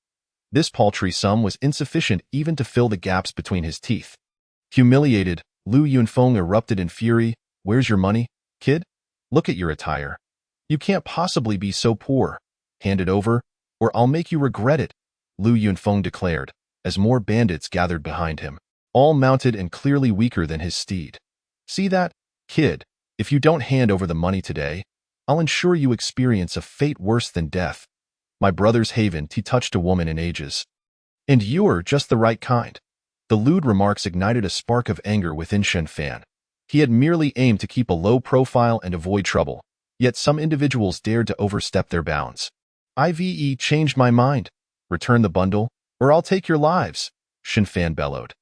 This paltry sum was insufficient even to fill the gaps between his teeth. Humiliated, Lu Yunfeng erupted in fury. "Where's your money, kid? Look at your attire. You can't possibly be so poor. Hand it over, or I'll make you regret it," Lu Yunfeng declared, as more bandits gathered behind him, all mounted and clearly weaker than his steed. "See that, kid? If you don't hand over the money today, I'll ensure you experience a fate worse than death. My brother's haven." He touched a woman in ages. "And you're just the right kind." The lewd remarks ignited a spark of anger within Shun Fan. He had merely aimed to keep a low profile and avoid trouble, yet some individuals dared to overstep their bounds. "I've changed my mind. Return the bundle, or I'll take your lives," Shun Fan bellowed.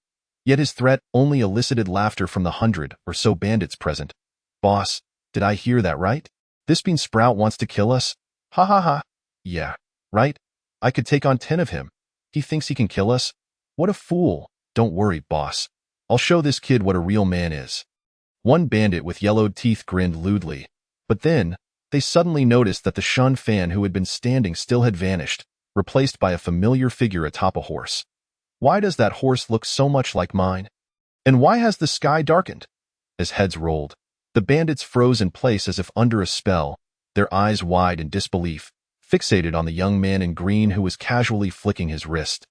Yet his threat only elicited laughter from the 100 or so bandits present. "Boss, did I hear that right? This bean sprout wants to kill us? Ha ha ha. Yeah, right? I could take on 10 of him. He thinks he can kill us? What a fool. Don't worry, boss. I'll show this kid what a real man is. One bandit with yellowed teeth grinned lewdly, but then they suddenly noticed that the Shun fan who had been standing still had vanished, replaced by a familiar figure atop a horse. Why does that horse look so much like mine? And why has the sky darkened? As heads rolled, the bandits froze in place as if under a spell, their eyes wide in disbelief, fixated on the young man in green who was casually flicking his wrist.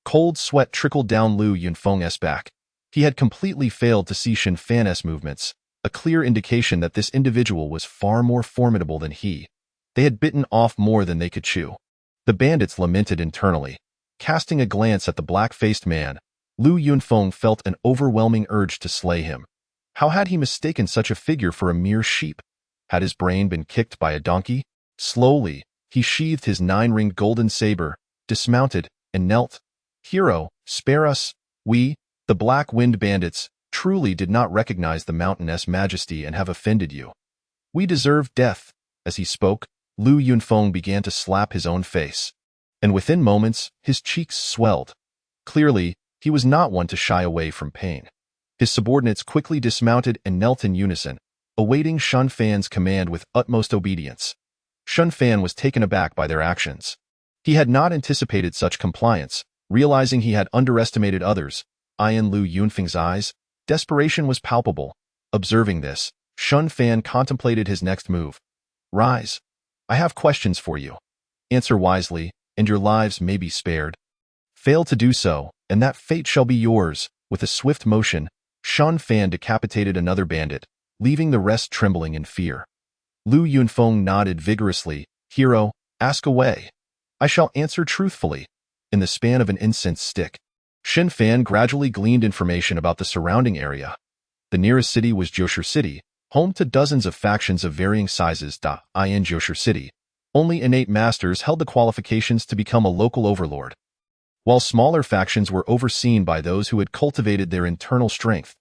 Cold sweat trickled down Lu Yunfeng's back. He had completely failed to see Shen Fan's movements, a clear indication that this individual was far more formidable than he. They had bitten off more than they could chew. The bandits lamented internally. Casting a glance at the black-faced man, Lu Yunfeng felt an overwhelming urge to slay him. How had he mistaken such a figure for a mere sheep? Had his brain been kicked by a donkey? Slowly, he sheathed his 9-ringed golden saber, dismounted, and knelt. Hero, spare us. We, the Black Wind Bandits, truly did not recognize the mountain's majesty and have offended you. We deserve death. As he spoke, Lu Yunfeng began to slap his own face. And within moments, his cheeks swelled. Clearly, he was not one to shy away from pain. His subordinates quickly dismounted and knelt in unison, awaiting Shun Fan's command with utmost obedience. Shun Fan was taken aback by their actions. He had not anticipated such compliance, realizing he had underestimated others. In Lu Yunfeng's eyes, desperation was palpable. Observing this, Shun Fan contemplated his next move. Rise. I have questions for you. Answer wisely, and your lives may be spared. Fail to do so, and that fate shall be yours. With a swift motion, Shun Fan decapitated another bandit, leaving the rest trembling in fear. Lu Yunfeng nodded vigorously. Hero, ask away. I shall answer truthfully. In the span of an incense stick, Shen Fan gradually gleaned information about the surrounding area. The nearest city was Joshur City, home to dozens of factions of varying sizes. In Joshur City, only innate masters held the qualifications to become a local overlord, while smaller factions were overseen by those who had cultivated their internal strength.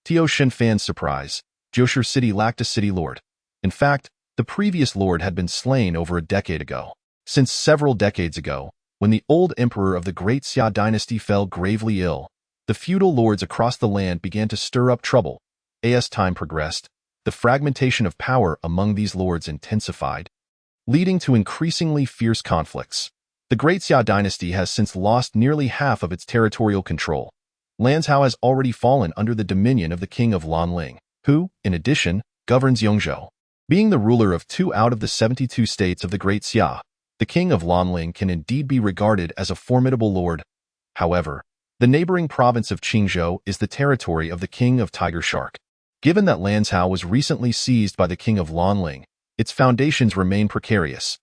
To Shen Fan's surprise, Joshur City lacked a city lord. In fact, the previous lord had been slain over a decade ago. Since several decades ago, when the old emperor of the Great Xia dynasty fell gravely ill, the feudal lords across the land began to stir up trouble. As time progressed, the fragmentation of power among these lords intensified, leading to increasingly fierce conflicts. The Great Xia dynasty has since lost nearly half of its territorial control. Lanzhou has already fallen under the dominion of the king of Lanling, who, in addition, governs Yongzhou. Being the ruler of 2 out of the 72 states of the Great Xia, the king of Lanling can indeed be regarded as a formidable lord. However, the neighboring province of Qingzhou is the territory of the king of Tiger Shark. Given that Lanzhou was recently seized by the king of Lanling, its foundations remain precarious.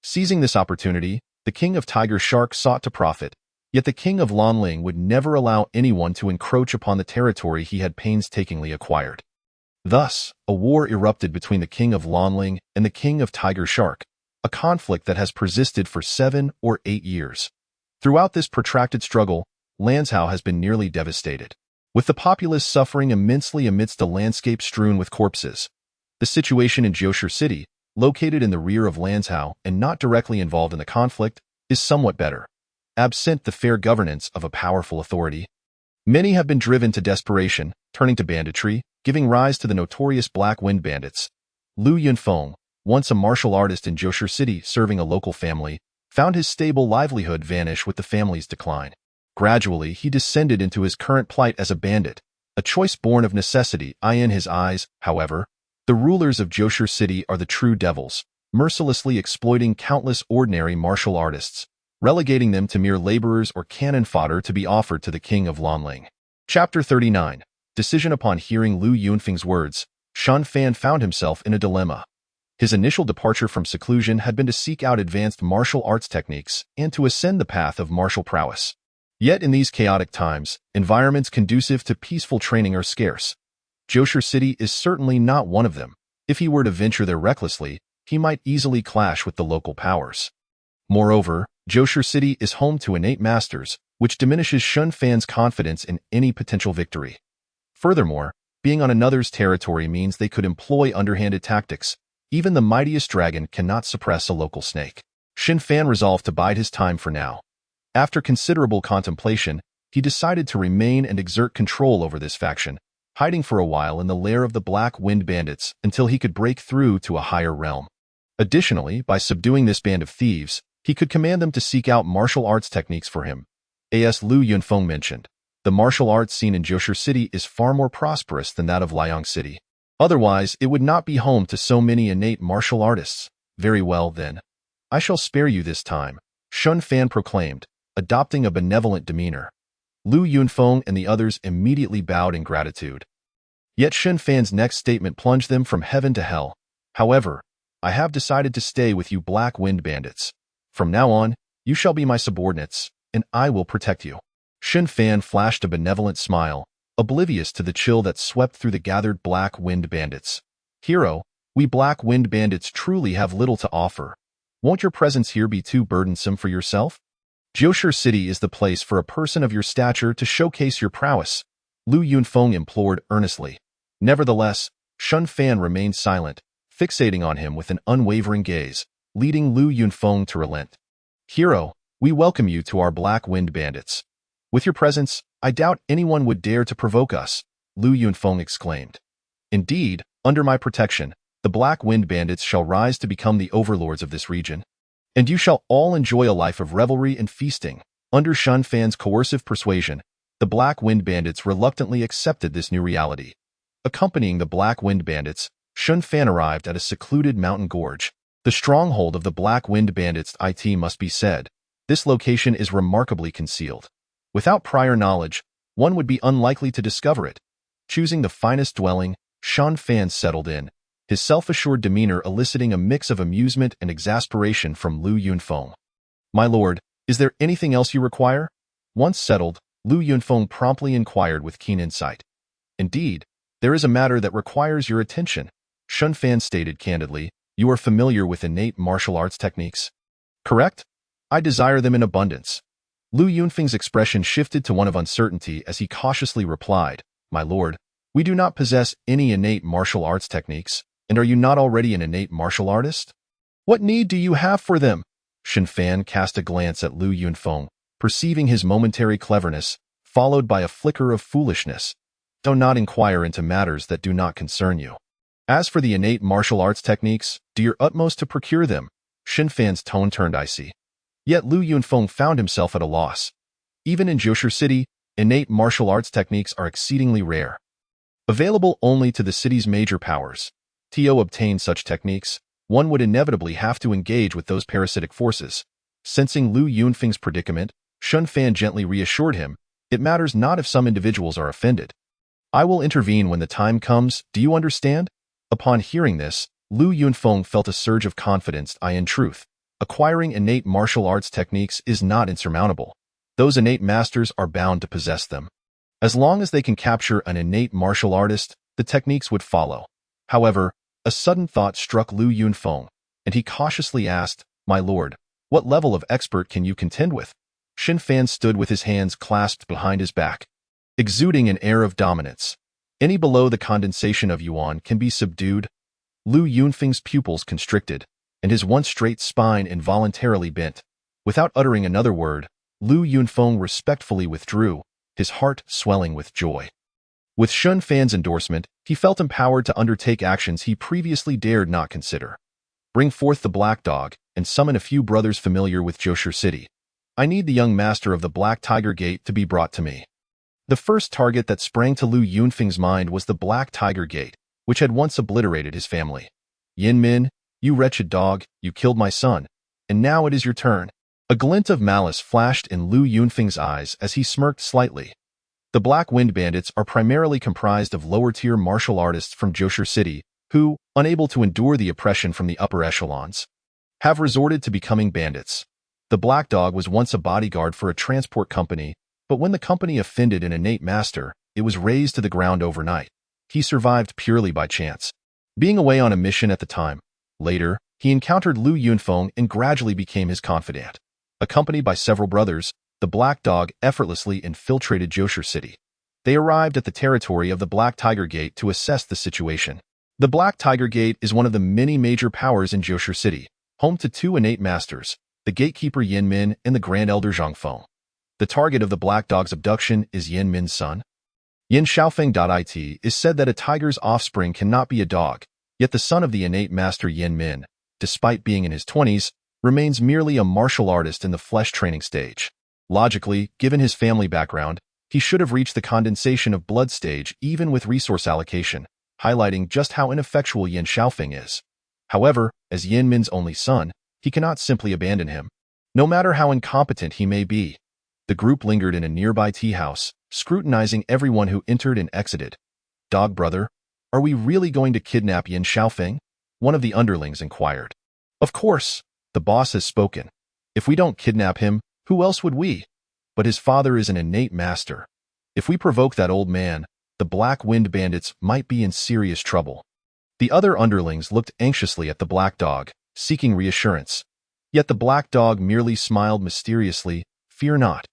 Seizing this opportunity, the king of Tiger Shark sought to profit, yet the king of Lanling would never allow anyone to encroach upon the territory he had painstakingly acquired. Thus, a war erupted between the king of Lanling and the king of Tiger Shark, a conflict that has persisted for 7 or 8 years. Throughout this protracted struggle, Lanzhou has been nearly devastated, with the populace suffering immensely amidst a landscape strewn with corpses. The situation in Joshur City, located in the rear of Lanzhou and not directly involved in the conflict, is somewhat better. Absent the fair governance of a powerful authority, many have been driven to desperation, turning to banditry, giving rise to the notorious Black Wind Bandits. Lu Yunfeng, once a martial artist in Joshur City serving a local family, found his stable livelihood vanish with the family's decline. Gradually, he descended into his current plight as a bandit, a choice born of necessity. In his eyes, however, the rulers of Joshur City are the true devils, mercilessly exploiting countless ordinary martial artists, relegating them to mere laborers or cannon fodder to be offered to the king of Lanling. Chapter 39. Decision. Upon hearing Lu Yunfeng's words, Shun Fan found himself in a dilemma. His initial departure from seclusion had been to seek out advanced martial arts techniques and to ascend the path of martial prowess. Yet in these chaotic times, environments conducive to peaceful training are scarce. Joshur City is certainly not one of them. If he were to venture there recklessly, he might easily clash with the local powers. Moreover, Joshur City is home to innate masters, which diminishes Shun Fan's confidence in any potential victory. Furthermore, being on another's territory means they could employ underhanded tactics, Even the mightiest dragon cannot suppress a local snake. Xin Fan resolved to bide his time for now. After considerable contemplation, he decided to remain and exert control over this faction, hiding for a while in the lair of the Black Wind Bandits until he could break through to a higher realm. Additionally, by subduing this band of thieves, he could command them to seek out martial arts techniques for him. As Lu Yunfeng mentioned, the martial arts scene in Jiushi City is far more prosperous than that of Liang City. Otherwise, it would not be home to so many innate martial artists. Very well, then. I shall spare you this time, Xin Fan proclaimed, adopting a benevolent demeanor. Lu Yunfeng and the others immediately bowed in gratitude. Yet Xin Fan's next statement plunged them from heaven to hell. However, I have decided to stay with you Black Wind Bandits. From now on, you shall be my subordinates, and I will protect you. Xin Fan flashed a benevolent smile, oblivious to the chill that swept through the gathered Black Wind Bandits. Hero, we Black Wind Bandits truly have little to offer. Won't your presence here be too burdensome for yourself? Jiushi City is the place for a person of your stature to showcase your prowess, Lu Yunfeng implored earnestly. Nevertheless, Xin Fan remained silent, fixating on him with an unwavering gaze, leading Lu Yunfeng to relent. Hero, we welcome you to our Black Wind Bandits. With your presence, I doubt anyone would dare to provoke us, Lu Yunfeng exclaimed. Indeed, under my protection, the Black Wind Bandits shall rise to become the overlords of this region. And you shall all enjoy a life of revelry and feasting. Under Xin Fan's coercive persuasion, the Black Wind Bandits reluctantly accepted this new reality. Accompanying the Black Wind Bandits, Xin Fan arrived at a secluded mountain gorge, the stronghold of the Black Wind Bandits. It must be said, this location is remarkably concealed. Without prior knowledge, one would be unlikely to discover it. Choosing the finest dwelling, Xin Fan settled in, his self-assured demeanor eliciting a mix of amusement and exasperation from Lu Yunfeng. My lord, is there anything else you require? Once settled, Lu Yunfeng promptly inquired with keen insight. Indeed, there is a matter that requires your attention, Xin Fan stated candidly. You are familiar with innate martial arts techniques? Correct? I desire them in abundance. Lu Yunfeng's expression shifted to one of uncertainty as he cautiously replied, My lord, we do not possess any innate martial arts techniques. And are you not already an innate martial artist? What need do you have for them? Xin Fan cast a glance at Lu Yunfeng, perceiving his momentary cleverness, followed by a flicker of foolishness. Do not inquire into matters that do not concern you. As for the innate martial arts techniques, do your utmost to procure them. Xin Fan's tone turned icy. Yet Lu Yunfeng found himself at a loss. Even in Jiushi City, innate martial arts techniques are exceedingly rare. Available only to the city's major powers. To obtain such techniques, one would inevitably have to engage with those parasitic forces. Sensing Lu Yunfeng's predicament, Xin Fan gently reassured him, it matters not if some individuals are offended. I will intervene when the time comes, do you understand? Upon hearing this, Lu Yunfeng felt a surge of confidence. In truth, acquiring innate martial arts techniques is not insurmountable. Those innate masters are bound to possess them. As long as they can capture an innate martial artist, the techniques would follow. However, a sudden thought struck Lu Yunfeng, and he cautiously asked, My lord, what level of expert can you contend with? Xin Fan stood with his hands clasped behind his back, exuding an air of dominance. Any below the condensation of yuan can be subdued. Lu Yunfeng's pupils constricted, and his once straight spine involuntarily bent. Without uttering another word, Lu Yunfeng respectfully withdrew, his heart swelling with joy. With Xin Fan's endorsement, he felt empowered to undertake actions he previously dared not consider. Bring forth the Black Dog, and summon a few brothers familiar with Jiushi City. I need the young master of the Black Tiger Gate to be brought to me. The first target that sprang to Lu Yunfeng's mind was the Black Tiger Gate, which had once obliterated his family. Yin Min, you wretched dog, you killed my son, and now it is your turn. A glint of malice flashed in Lu Yunfeng's eyes as he smirked slightly. The Black Wind Bandits are primarily comprised of lower-tier martial artists from Jiushi City, who, unable to endure the oppression from the upper echelons, have resorted to becoming bandits. The Black Dog was once a bodyguard for a transport company, but when the company offended an innate master, it was razed to the ground overnight. He survived purely by chance, being away on a mission at the time. Later, he encountered Lu Yunfeng and gradually became his confidant. Accompanied by several brothers, the Black Dog effortlessly infiltrated Jiushi City. They arrived at the territory of the Black Tiger Gate to assess the situation. The Black Tiger Gate is one of the many major powers in Jiushi City, home to two innate masters, the gatekeeper Yin Min and the Grand Elder Zhang Feng. The target of the Black Dog's abduction is Yin Min's son. Yin Xiaofeng.it is said that a tiger's offspring cannot be a dog, yet the son of the innate master Yin Min, despite being in his 20s, remains merely a martial artist in the flesh training stage. Logically, given his family background, he should have reached the condensation of blood stage even with resource allocation, highlighting just how ineffectual Yin Xiaofeng is. However, as Yin Min's only son, he cannot simply abandon him, no matter how incompetent he may be. The group lingered in a nearby tea house, scrutinizing everyone who entered and exited. "Dog brother, are we really going to kidnap Yin Xiaofeng?" one of the underlings inquired. "Of course, the boss has spoken. If we don't kidnap him, who else would we? But his father is an innate master. If we provoke that old man, the Black Wind Bandits might be in serious trouble." The other underlings looked anxiously at the Black Dog, seeking reassurance. Yet the Black Dog merely smiled mysteriously, "Fear not.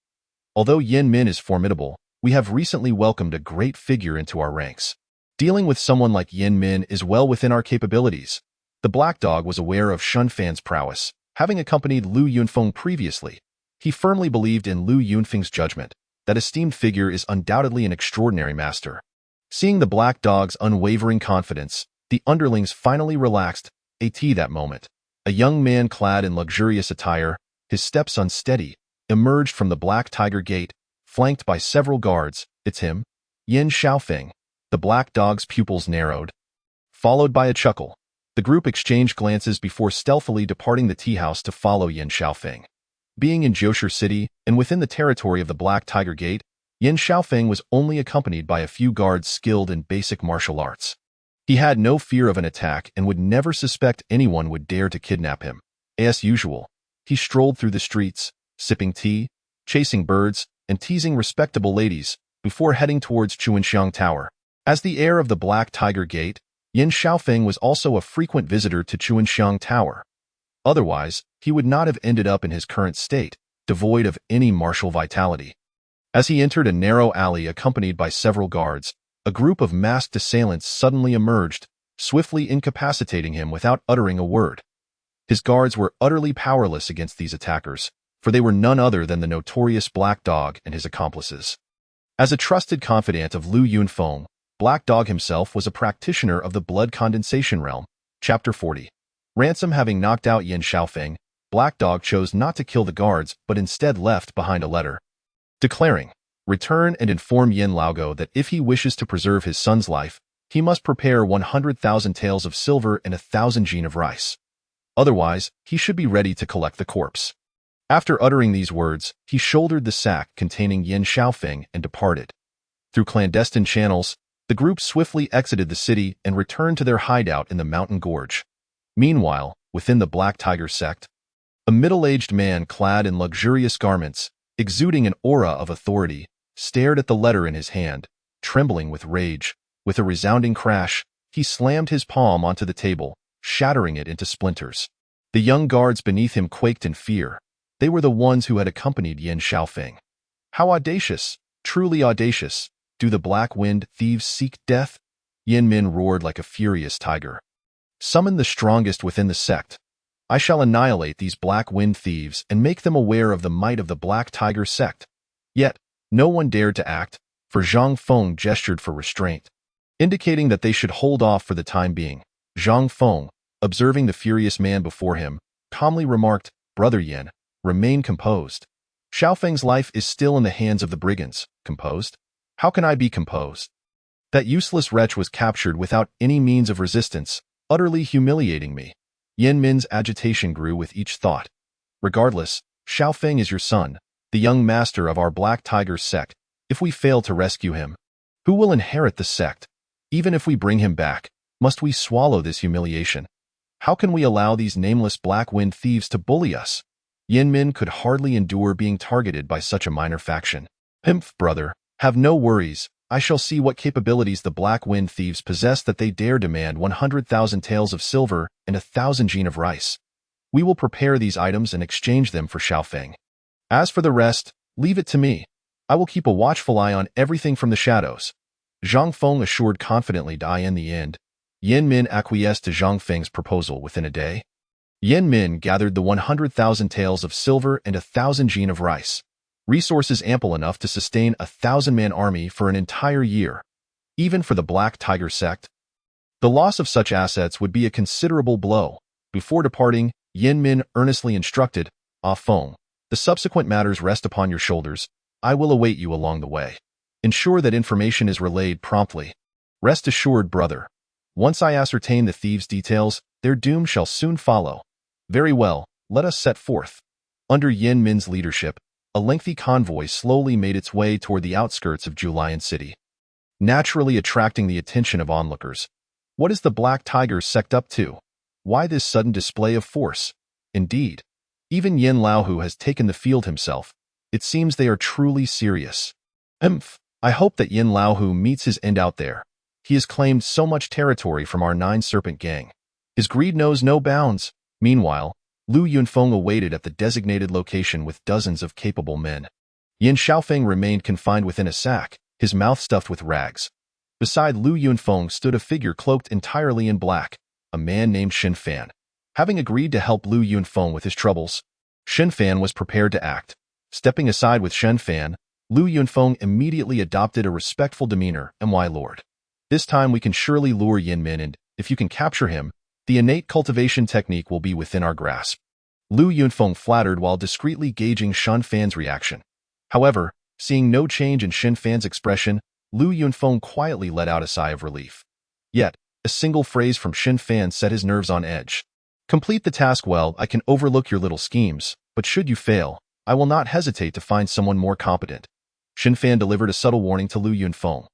Although Yin Min is formidable, we have recently welcomed a great figure into our ranks. Dealing with someone like Yin Min is well within our capabilities." The Black Dog was aware of Shun Fan's prowess, having accompanied Lu Yunfeng previously. He firmly believed in Lu Yunfeng's judgment. That esteemed figure is undoubtedly an extraordinary master. Seeing the Black Dog's unwavering confidence, the underlings finally relaxed. That moment, a young man clad in luxurious attire, his steps unsteady, emerged from the Black Tiger Gate, flanked by several guards. "It's him, Yin Xiaofeng." The Black Dog's pupils narrowed. Followed by a chuckle, the group exchanged glances before stealthily departing the tea house to follow Yin Xiaofeng. Being in Jiushi City and within the territory of the Black Tiger Gate, Yin Xiaofeng was only accompanied by a few guards skilled in basic martial arts. He had no fear of an attack and would never suspect anyone would dare to kidnap him. As usual, he strolled through the streets, sipping tea, chasing birds, and teasing respectable ladies, before heading towards Chuanxiang Tower. As the heir of the Black Tiger Gate, Yin Xiaofeng was also a frequent visitor to Chuanxiang Tower. Otherwise, he would not have ended up in his current state, devoid of any martial vitality. As he entered a narrow alley accompanied by several guards, a group of masked assailants suddenly emerged, swiftly incapacitating him without uttering a word. His guards were utterly powerless against these attackers, for they were none other than the notorious Black Dog and his accomplices. As a trusted confidant of Lu Yunfeng, Black Dog himself was a practitioner of the blood condensation realm. Chapter 40. Ransom having knocked out Yin Xiaofeng, Black Dog chose not to kill the guards but instead left behind a letter, declaring, "Return and inform Yin Laogo that if he wishes to preserve his son's life, he must prepare 100,000 taels of silver and 1,000 jin of rice. Otherwise, he should be ready to collect the corpse." After uttering these words, he shouldered the sack containing Yin Xiaofeng and departed. Through clandestine channels, the group swiftly exited the city and returned to their hideout in the mountain gorge. Meanwhile, within the Black Tiger sect, a middle-aged man clad in luxurious garments, exuding an aura of authority, stared at the letter in his hand, trembling with rage. With a resounding crash, he slammed his palm onto the table, shattering it into splinters. The young guards beneath him quaked in fear. They were the ones who had accompanied Yin Xiaofeng. How audacious, truly audacious. Do the Black Wind thieves seek death? Yin Min roared like a furious tiger. "Summon the strongest within the sect. I shall annihilate these Black Wind thieves and make them aware of the might of the Black Tiger sect." Yet, no one dared to act, for Zhang Feng gestured for restraint, indicating that they should hold off for the time being. Zhang Feng, observing the furious man before him, calmly remarked, "Brother Yin, remain composed. Xiaofeng's life is still in the hands of the brigands." "Composed? How can I be composed? That useless wretch was captured without any means of resistance, utterly humiliating me." Yin Min's agitation grew with each thought. "Regardless, Xiaofeng is your son, the young master of our Black Tiger sect. If we fail to rescue him, who will inherit the sect? Even if we bring him back, must we swallow this humiliation? How can we allow these nameless Black Wind thieves to bully us?" Yin Min could hardly endure being targeted by such a minor faction. "Pimph, brother, have no worries. I shall see what capabilities the Black Wind thieves possess that they dare demand 100,000 taels of silver and 1,000 jin of rice. We will prepare these items and exchange them for Xiaofeng. As for the rest, leave it to me. I will keep a watchful eye on everything from the shadows." Zhang Feng assured confidently. In the end, Yan Min acquiesced to Zhang Feng's proposal within a day. Yan Min gathered the 100,000 taels of silver and 1,000 jin of rice, resources ample enough to sustain a 1,000-man army for an entire year, even for the Black Tiger sect. The loss of such assets would be a considerable blow. Before departing, Yan Min earnestly instructed, "Ah Feng, the subsequent matters rest upon your shoulders. I will await you along the way. Ensure that information is relayed promptly. Rest assured, brother. Once I ascertain the thieves' details, their doom shall soon follow." Very well, let us set forth. Under Yan Min's leadership, a lengthy convoy slowly made its way toward the outskirts of Julian City, naturally attracting the attention of onlookers. What is the Black Tiger sect up to? Why this sudden display of force? Indeed, even Yin Laohu has taken the field himself. It seems they are truly serious. I hope that Yin Laohu meets his end out there. He has claimed so much territory from our 9-serpent gang. His greed knows no bounds. Meanwhile, Lu Yunfeng awaited at the designated location with dozens of capable men. Yin Xiaofeng remained confined within a sack, his mouth stuffed with rags. Beside Lu Yunfeng stood a figure cloaked entirely in black, a man named Xin Fan. Having agreed to help Lu Yunfeng with his troubles, Xin Fan was prepared to act. Stepping aside with Xin Fan, Lu Yunfeng immediately adopted a respectful demeanor. "My lord, this time we can surely lure Yin Min, and if you can capture him, the innate cultivation technique will be within our grasp." Lu Yunfeng flattered while discreetly gauging Xin Fan's reaction. However, seeing no change in Xin Fan's expression, Lu Yunfeng quietly let out a sigh of relief. Yet, a single phrase from Xin Fan set his nerves on edge. "Complete the task well. I can overlook your little schemes, but should you fail, I will not hesitate to find someone more competent." Xin Fan delivered a subtle warning to Lu Yunfeng.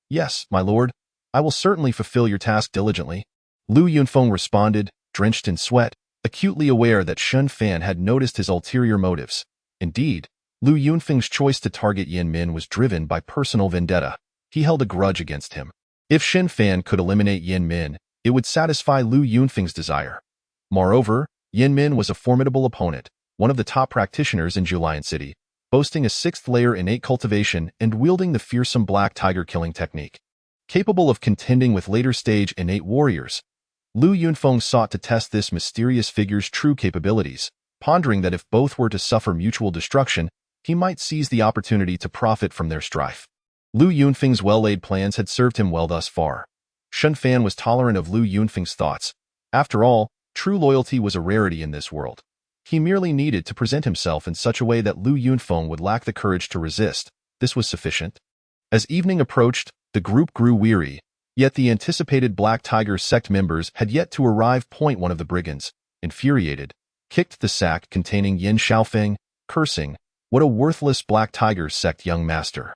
"Yes, my lord, I will certainly fulfill your task diligently." Lu Yunfeng responded, drenched in sweat, acutely aware that Xin Fan had noticed his ulterior motives. Indeed, Lu Yunfeng's choice to target Yan Min was driven by personal vendetta. He held a grudge against him. If Xin Fan could eliminate Yan Min, it would satisfy Lu Yunfeng's desire. Moreover, Yan Min was a formidable opponent, one of the top practitioners in Julian City, boasting a 6th-layer innate cultivation and wielding the fearsome Black Tiger killing technique. Capable of contending with later-stage innate warriors, Lu Yunfeng sought to test this mysterious figure's true capabilities, pondering that if both were to suffer mutual destruction, he might seize the opportunity to profit from their strife. Lu Yunfeng's well-laid plans had served him well thus far. Xin Fan was tolerant of Lu Yunfeng's thoughts. After all, true loyalty was a rarity in this world. He merely needed to present himself in such a way that Lu Yunfeng would lack the courage to resist. This was sufficient. As evening approached, the group grew weary. Yet the anticipated Black Tiger sect members had yet to arrive. One of the brigands, infuriated, kicked the sack containing Yin Xiaofeng, cursing, "What a worthless Black Tiger sect young master.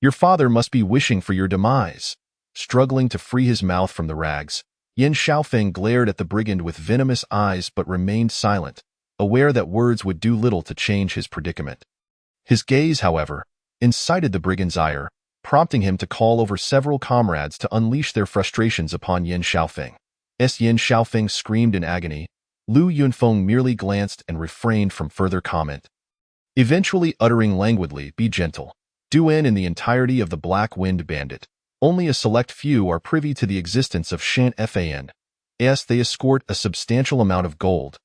Your father must be wishing for your demise." Struggling to free his mouth from the rags, Yin Xiaofeng glared at the brigand with venomous eyes but remained silent, aware that words would do little to change his predicament. His gaze, however, incited the brigand's ire, prompting him to call over several comrades to unleash their frustrations upon Yin Xiaofeng. As Yin Xiaofeng screamed in agony, Lu Yunfeng merely glanced and refrained from further comment, eventually uttering languidly, "Be gentle. Duan in the entirety of the Black Wind Bandit. Only a select few are privy to the existence of Shan Fan. As they escort a substantial amount of gold,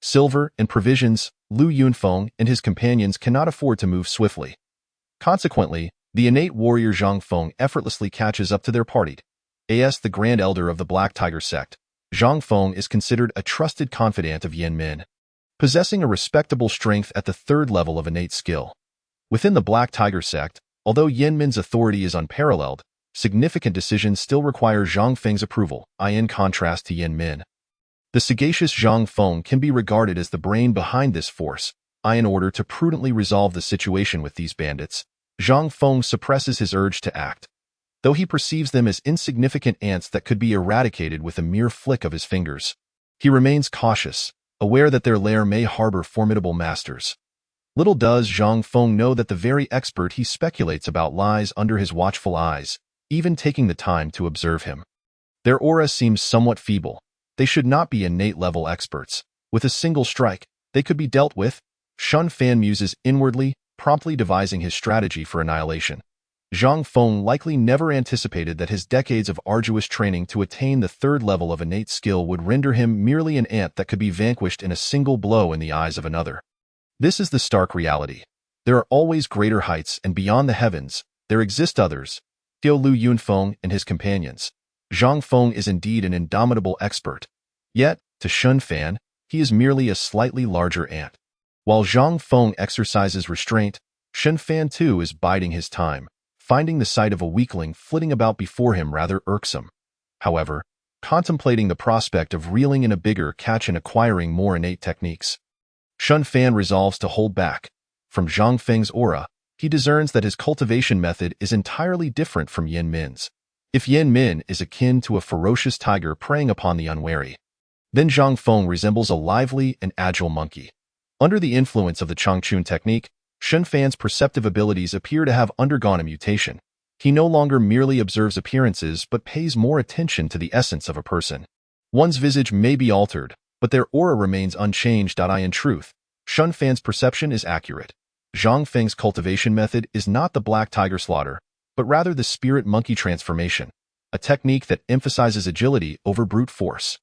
silver, and provisions, Lu Yunfeng and his companions cannot afford to move swiftly. Consequently, the innate warrior Zhang Feng effortlessly catches up to their party. As the Grand Elder of the Black Tiger sect, Zhang Feng is considered a trusted confidant of Yan Min, possessing a respectable strength at the 3rd level of innate skill. Within the Black Tiger sect, although Yan Min's authority is unparalleled, significant decisions still require Zhang Feng's approval, in contrast to Yan Min. The sagacious Zhang Feng can be regarded as the brain behind this force. In order to prudently resolve the situation with these bandits, Zhang Feng suppresses his urge to act, though he perceives them as insignificant ants that could be eradicated with a mere flick of his fingers. He remains cautious, aware that their lair may harbor formidable masters. Little does Zhang Feng know that the very expert he speculates about lies under his watchful eyes, even taking the time to observe him. Their aura seems somewhat feeble. They should not be innate-level experts. With a single strike, they could be dealt with. Xin Fan muses inwardly, promptly devising his strategy for annihilation. Zhang Feng likely never anticipated that his decades of arduous training to attain the third level of innate skill would render him merely an ant that could be vanquished in a single blow in the eyes of another. This is the stark reality. There are always greater heights, and beyond the heavens, there exist others. Xiao Lu Yunfeng and his companions. Zhang Feng is indeed an indomitable expert. Yet, to Shun Fan, he is merely a slightly larger ant. While Zhang Feng exercises restraint, Shun Fan too is biding his time, finding the sight of a weakling flitting about before him rather irksome. However, contemplating the prospect of reeling in a bigger catch and acquiring more innate techniques, Shun Fan resolves to hold back. From Zhang Feng's aura, he discerns that his cultivation method is entirely different from Yin Min's. If Yin Min is akin to a ferocious tiger preying upon the unwary, then Zhang Feng resembles a lively and agile monkey. Under the influence of the Changchun technique, Shun Fan's perceptive abilities appear to have undergone a mutation. He no longer merely observes appearances but pays more attention to the essence of a person. One's visage may be altered, but their aura remains unchanged. In truth, Shun Fan's perception is accurate. Zhang Feng's cultivation method is not the black tiger slaughter, but rather the spirit monkey transformation, a technique that emphasizes agility over brute force.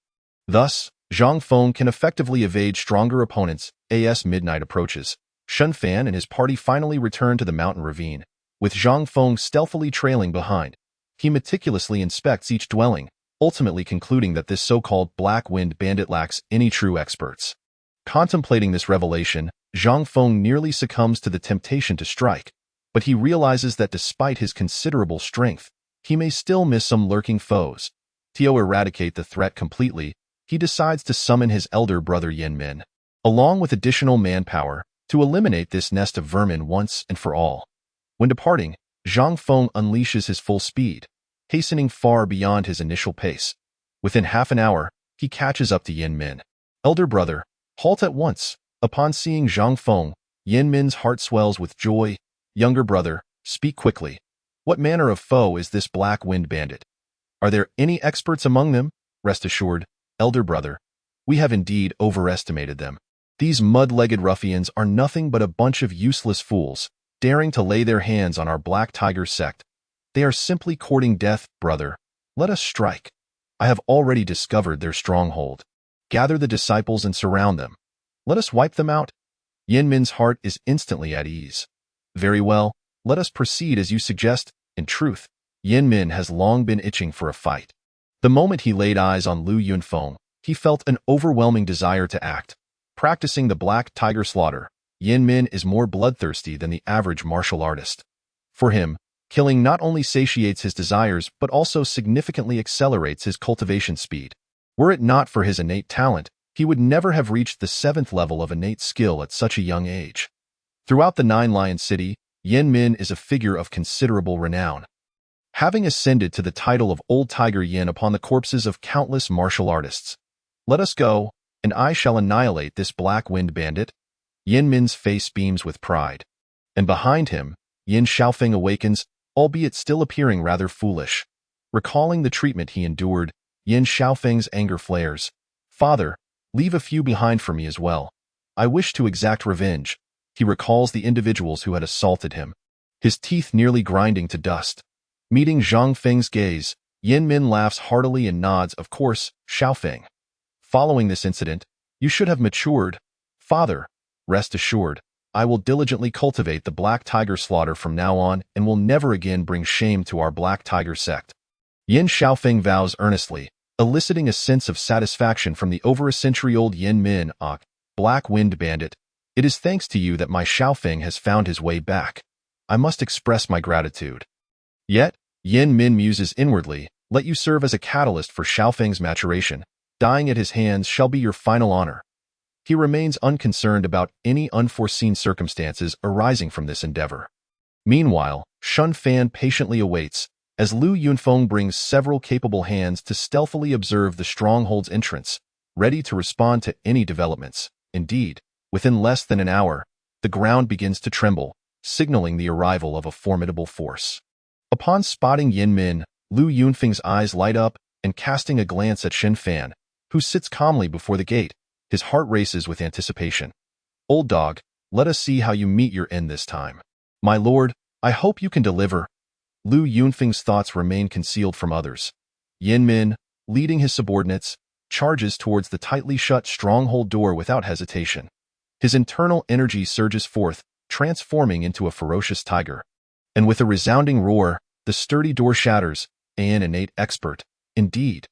Thus, Zhang Feng can effectively evade stronger opponents as midnight approaches. Shun Fan and his party finally return to the mountain ravine, with Zhang Feng stealthily trailing behind. He meticulously inspects each dwelling, ultimately concluding that this so-called Black Wind bandit lacks any true experts. Contemplating this revelation, Zhang Feng nearly succumbs to the temptation to strike, but he realizes that despite his considerable strength, he may still miss some lurking foes. To eradicate the threat completely, he decides to summon his elder brother Yin Min, along with additional manpower, to eliminate this nest of vermin once and for all. When departing, Zhang Feng unleashes his full speed, hastening far beyond his initial pace. Within half an hour, he catches up to Yin Min. Elder brother, halt at once. Upon seeing Zhang Feng, Yin Min's heart swells with joy. Younger brother, speak quickly. What manner of foe is this Black Wind bandit? Are there any experts among them? Rest assured, elder brother, we have indeed overestimated them. These mud-legged ruffians are nothing but a bunch of useless fools, daring to lay their hands on our Black Tiger sect. They are simply courting death, brother. Let us strike. I have already discovered their stronghold. Gather the disciples and surround them. Let us wipe them out. Yin Min's heart is instantly at ease. Very well, let us proceed as you suggest. In truth, Yin Min has long been itching for a fight. The moment he laid eyes on Lu Yunfeng, he felt an overwhelming desire to act. Practicing the Black Tiger slaughter, Yin Min is more bloodthirsty than the average martial artist. For him, killing not only satiates his desires but also significantly accelerates his cultivation speed. Were it not for his innate talent, he would never have reached the 7th level of innate skill at such a young age. Throughout the Nine Lion City, Yin Min is a figure of considerable renown. Having ascended to the title of Old Tiger Yin upon the corpses of countless martial artists. Let us go, and I shall annihilate this Black Wind bandit. Yin Min's face beams with pride. And behind him, Yin Xiaofeng awakens, albeit still appearing rather foolish. Recalling the treatment he endured, Yin Xiaofeng's anger flares. Father, leave a few behind for me as well. I wish to exact revenge. He recalls the individuals who had assaulted him, his teeth nearly grinding to dust. Meeting Zhang Feng's gaze, Yin Min laughs heartily and nods, of course, Xiaofeng. Following this incident, you should have matured. Father, rest assured, I will diligently cultivate the Black Tiger slaughter from now on and will never again bring shame to our Black Tiger sect. Yin Xiaofeng vows earnestly, eliciting a sense of satisfaction from the over a century-old Yin Min. Black Wind bandit, it is thanks to you that my Xiaofeng has found his way back. I must express my gratitude. Yet, Yin Min muses inwardly, let you serve as a catalyst for Xiaofeng's maturation. Dying at his hands shall be your final honor. He remains unconcerned about any unforeseen circumstances arising from this endeavor. Meanwhile, Shun Fan patiently awaits, as Lu Yunfeng brings several capable hands to stealthily observe the stronghold's entrance, ready to respond to any developments. Indeed, within less than an hour, the ground begins to tremble, signaling the arrival of a formidable force. Upon spotting Yin Min, Lu Yunfeng's eyes light up, and casting a glance at Shun Fan, who sits calmly before the gate, his heart races with anticipation. Old dog, let us see how you meet your end this time. My lord, I hope you can deliver. Lu Yunfeng's thoughts remain concealed from others. Yin Min, leading his subordinates, charges towards the tightly shut stronghold door without hesitation. His internal energy surges forth, transforming into a ferocious tiger. And with a resounding roar, the sturdy door shatters, an innate expert, indeed.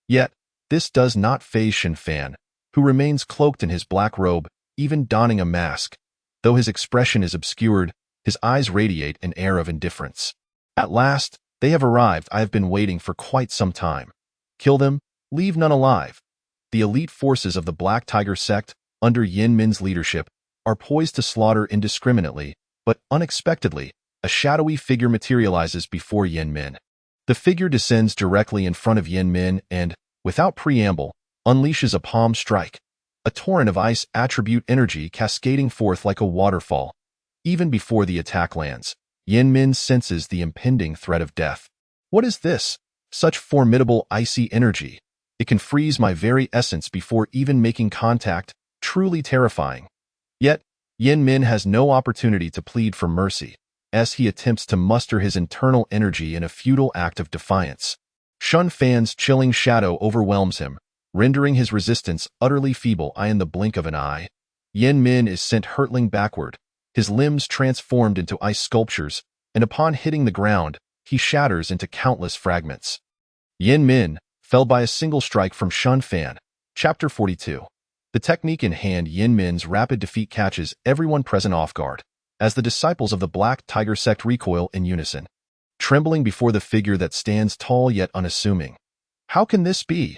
Yet, this does not faze Xin Fan, who remains cloaked in his black robe, even donning a mask. Though his expression is obscured, his eyes radiate an air of indifference. At last, they have arrived. I have been waiting for quite some time. Kill them, leave none alive. The elite forces of the Black Tiger sect, under Yin Min's leadership, are poised to slaughter indiscriminately, but unexpectedly, a shadowy figure materializes before Yin Min. The figure descends directly in front of Yin Min and, without preamble, unleashes a palm strike, a torrent of ice attribute energy cascading forth like a waterfall. Even before the attack lands, Yin Min senses the impending threat of death. What is this? Such formidable icy energy. It can freeze my very essence before even making contact, truly terrifying. Yet, Yin Min has no opportunity to plead for mercy, as he attempts to muster his internal energy in a futile act of defiance. Xin Fan's chilling shadow overwhelms him, rendering his resistance utterly feeble. In the blink of an eye, Yin Min is sent hurtling backward, his limbs transformed into ice sculptures, and upon hitting the ground, he shatters into countless fragments. Yin Min fell by a single strike from Xin Fan. Chapter 42. The technique in hand, Yin Min's rapid defeat catches everyone present off guard, as the disciples of the Black Tiger sect recoil in unison, trembling before the figure that stands tall yet unassuming. How can this be?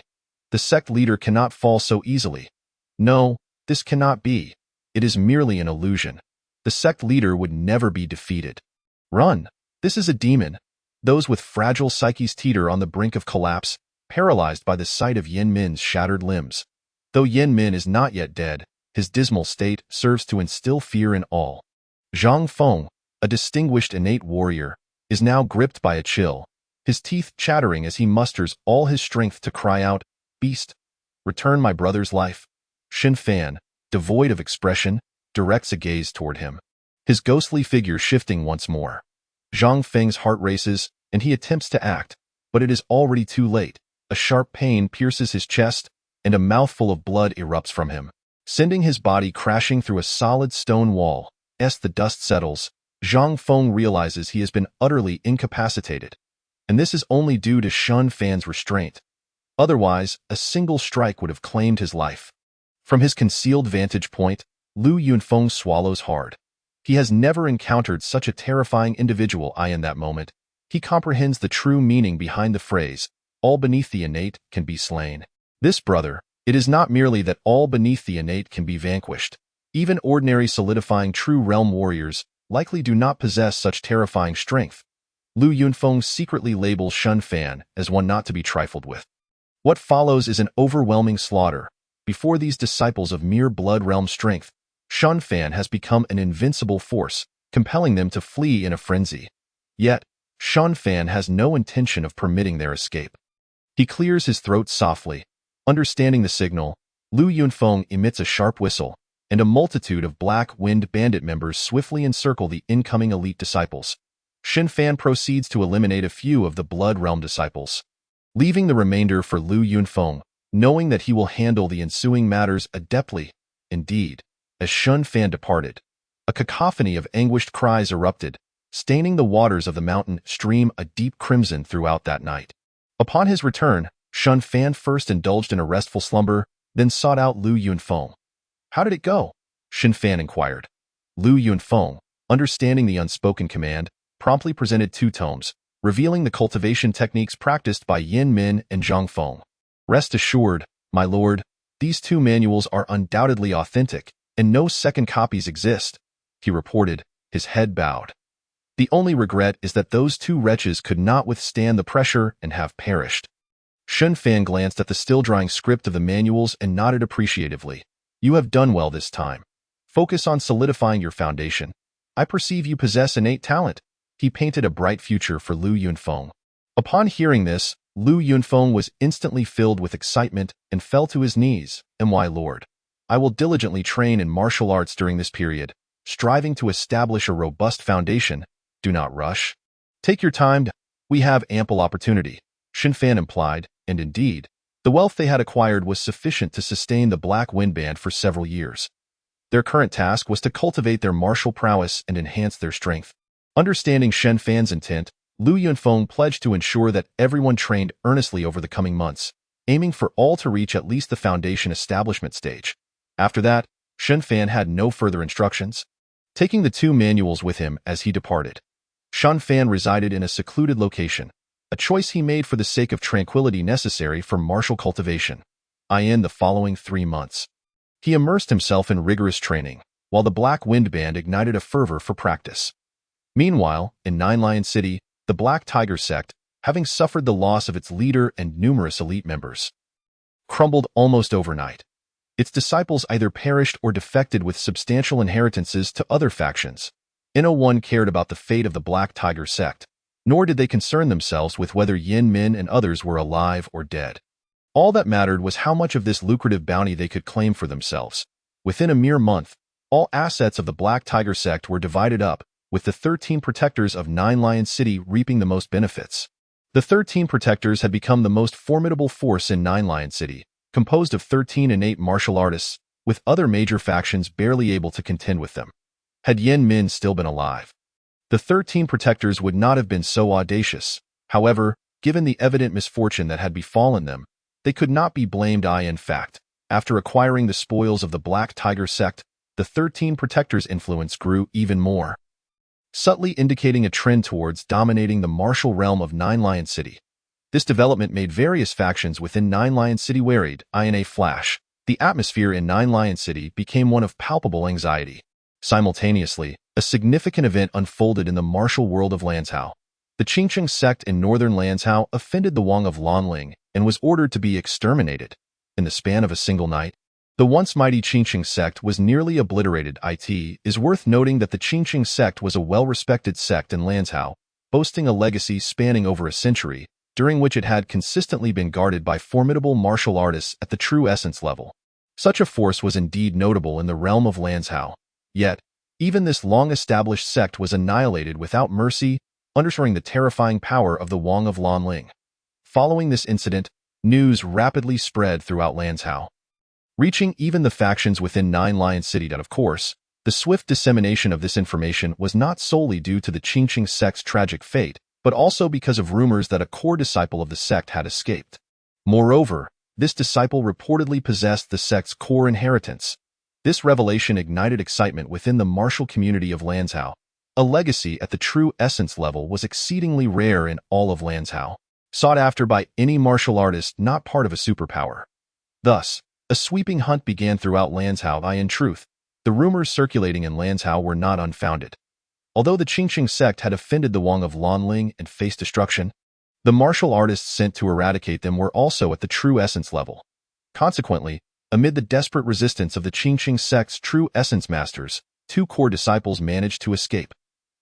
The sect leader cannot fall so easily. No, this cannot be. It is merely an illusion. The sect leader would never be defeated. Run! This is a demon. Those with fragile psyches teeter on the brink of collapse, paralyzed by the sight of Yin Min's shattered limbs. Though Yin Min is not yet dead, his dismal state serves to instill fear in all. Zhang Feng, a distinguished innate warrior, is now gripped by a chill, his teeth chattering as he musters all his strength to cry out, "Beast, return my brother's life." Xin Fan, devoid of expression, directs a gaze toward him, his ghostly figure shifting once more. Zhang Feng's heart races, and he attempts to act, but it is already too late. A sharp pain pierces his chest, and a mouthful of blood erupts from him, sending his body crashing through a solid stone wall. As the dust settles, Zhang Feng realizes he has been utterly incapacitated, and this is only due to Xin Fan's restraint. Otherwise, a single strike would have claimed his life. From his concealed vantage point, Lu Yunfeng swallows hard. He has never encountered such a terrifying individual. In that moment, he comprehends the true meaning behind the phrase, "All beneath the innate can be slain." This, brother, it is not merely that all beneath the innate can be vanquished. Even ordinary solidifying true realm warriors likely do not possess such terrifying strength. Lu Yunfeng secretly labels Xin Fan as one not to be trifled with. What follows is an overwhelming slaughter. Before these disciples of mere blood realm strength, Xin Fan has become an invincible force, compelling them to flee in a frenzy. Yet, Xin Fan has no intention of permitting their escape. He clears his throat softly. Understanding the signal, Lu Yunfeng emits a sharp whistle, and a multitude of Black-Wind Bandit members swiftly encircle the incoming elite disciples. Xin Fan proceeds to eliminate a few of the Blood Realm disciples, leaving the remainder for Lu Yunfeng, knowing that he will handle the ensuing matters adeptly. Indeed, as Xin Fan departed, a cacophony of anguished cries erupted, staining the waters of the mountain stream a deep crimson throughout that night. Upon his return, Xin Fan first indulged in a restful slumber, then sought out Lu Yunfeng. "How did it go?" Xin Fan inquired. Lu Yunfeng, understanding the unspoken command, promptly presented 2 tomes, revealing the cultivation techniques practiced by Yin Min and Zhang Feng. "Rest assured, my lord, these 2 manuals are undoubtedly authentic, and no second copies exist," he reported, his head bowed. "The only regret is that those 2 wretches could not withstand the pressure and have perished." Xin Fan glanced at the still-drying script of the manuals and nodded appreciatively. "You have done well this time. Focus on solidifying your foundation. I perceive you possess innate talent." He painted a bright future for Lu Yunfeng. Upon hearing this, Lu Yunfeng was instantly filled with excitement and fell to his knees. "My lord, I will diligently train in martial arts during this period, striving to establish a robust foundation. Do not rush." Take your time. We have ample opportunity, Xinfan implied, and indeed, the wealth they had acquired was sufficient to sustain the Black Wind Band for several years. Their current task was to cultivate their martial prowess and enhance their strength. Understanding Xinfan's intent, Lu Yunfeng pledged to ensure that everyone trained earnestly over the coming months, aiming for all to reach at least the foundation establishment stage. After that, Xinfan had no further instructions, taking the two manuals with him as he departed. Xinfan resided in a secluded location, a choice he made for the sake of tranquility necessary for martial cultivation. In the following 3 months, he immersed himself in rigorous training, while the Black Wind Band ignited a fervor for practice. Meanwhile, in Nine Lion City, the Black Tiger sect, having suffered the loss of its leader and numerous elite members, crumbled almost overnight. Its disciples either perished or defected with substantial inheritances to other factions. No one cared about the fate of the Black Tiger sect, nor did they concern themselves with whether Yin Min and others were alive or dead. All that mattered was how much of this lucrative bounty they could claim for themselves. Within a mere month, all assets of the Black Tiger sect were divided up, with the 13 protectors of Nine Lion City reaping the most benefits. The 13 protectors had become the most formidable force in Nine Lion City, composed of 13 innate martial artists, with other major factions barely able to contend with them. Had Yin Min still been alive, the 13 protectors would not have been so audacious. However, given the evident misfortune that had befallen them, they could not be blamed. In fact, after acquiring the spoils of the Black Tiger sect, the 13 protectors' influence grew even more, subtly indicating a trend towards dominating the martial realm of Nine Lion City. This development made various factions within Nine Lion City worried. In a flash, the atmosphere in Nine Lion City became one of palpable anxiety. Simultaneously, a significant event unfolded in the martial world of Lanzhou. The Qingqing sect in northern Lanzhou offended the Wang of Lanling and was ordered to be exterminated. In the span of a single night, the once mighty Qingqing sect was nearly obliterated. It is worth noting that the Qingqing sect was a well-respected sect in Lanzhou, boasting a legacy spanning over a century, during which it had consistently been guarded by formidable martial artists at the true essence level. Such a force was indeed notable in the realm of Lanzhou. Yet, even this long-established sect was annihilated without mercy, underscoring the terrifying power of the Wang of Lanling. Following this incident, news rapidly spread throughout Lanzhou, reaching even the factions within Nine Lion City. Of course, the swift dissemination of this information was not solely due to the Qingqing sect's tragic fate, but also because of rumors that a core disciple of the sect had escaped. Moreover, this disciple reportedly possessed the sect's core inheritance. This revelation ignited excitement within the martial community of Lanzhou. A legacy at the true essence level was exceedingly rare in all of Lanzhou, sought after by any martial artist not part of a superpower. Thus, a sweeping hunt began throughout Lanzhou. In truth, the rumors circulating in Lanzhou were not unfounded. Although the Qingqing sect had offended the Wang of Lanling and faced destruction, the martial artists sent to eradicate them were also at the true essence level. Consequently, amid the desperate resistance of the Qingqing sect's true essence masters, 2 core disciples managed to escape.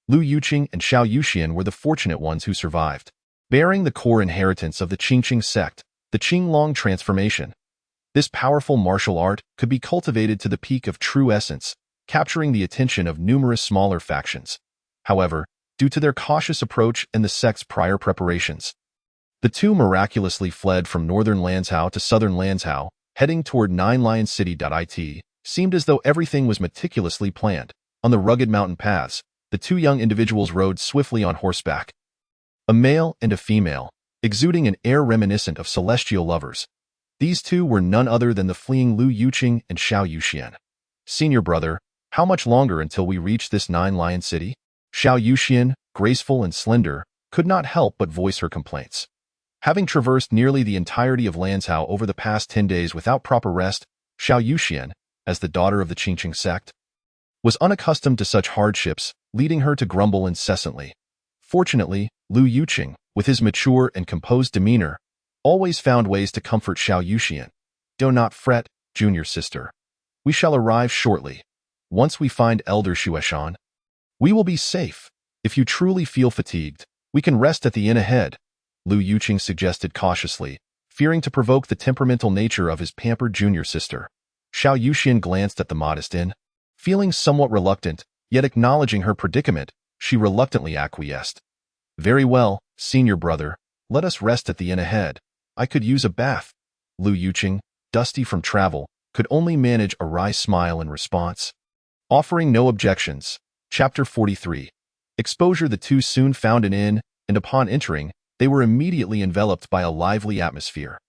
Lu Yuqing and Xiao Yuxian were the fortunate ones who survived, bearing the core inheritance of the Qingqing sect, the Qinglong transformation. This powerful martial art could be cultivated to the peak of true essence, capturing the attention of numerous smaller factions. However, due to their cautious approach and the sect's prior preparations, the 2 miraculously fled from northern Lanzhou to southern Lanzhou, heading toward Nine Lion City. It seemed as though everything was meticulously planned. On the rugged mountain paths, the 2 young individuals rode swiftly on horseback, a male and a female, exuding an air reminiscent of celestial lovers. These 2 were none other than the fleeing Lu Yuqing and Xiao Yuxian. Senior brother, how much longer until we reach this Nine Lion City? Xiao Yuxian, graceful and slender, could not help but voice her complaints. Having traversed nearly the entirety of Lanzhou over the past 10 days without proper rest, Xiao Yuxian, as the daughter of the Qingqing sect, was unaccustomed to such hardships, leading her to grumble incessantly. Fortunately, Lu Yuqing, with his mature and composed demeanor, always found ways to comfort Xiao Yuxian. Do not fret, junior sister. We shall arrive shortly. Once we find Elder Xueshan, we will be safe. If you truly feel fatigued, we can rest at the inn ahead, Lu Yuqing suggested cautiously, fearing to provoke the temperamental nature of his pampered junior sister. Xiao Yuxian glanced at the modest inn. Feeling somewhat reluctant, yet acknowledging her predicament, she reluctantly acquiesced. Very well, senior brother. Let us rest at the inn ahead. I could use a bath. Lu Yuqing, dusty from travel, could only manage a wry smile in response. Offering no objections. Chapter 43. Exposure. The two soon found an inn, and upon entering, they were immediately enveloped by a lively atmosphere.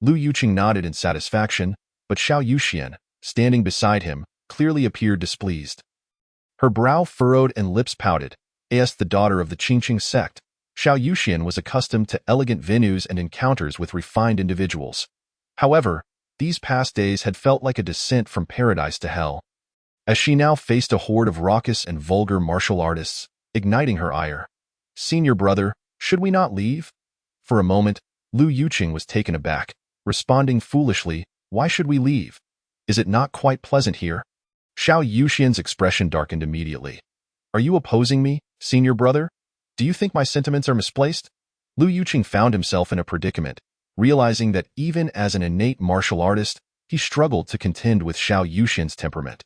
Lu Yuqing nodded in satisfaction, but Xiao Yuxian, standing beside him, clearly appeared displeased. Her brow furrowed and lips pouted. As the daughter of the Qingqing sect, Xiao Yuxian was accustomed to elegant venues and encounters with refined individuals. However, these past days had felt like a descent from paradise to hell. As she now faced a horde of raucous and vulgar martial artists, igniting her ire. Senior brother, should we not leave? For a moment, Lu Yuqing was taken aback, responding foolishly, why should we leave? Is it not quite pleasant here? Xiao Yuxian's expression darkened immediately. Are you opposing me, senior brother? Do you think my sentiments are misplaced? Lu Yuqing found himself in a predicament, realizing that even as an innate martial artist, he struggled to contend with Xiao Yuxian's temperament.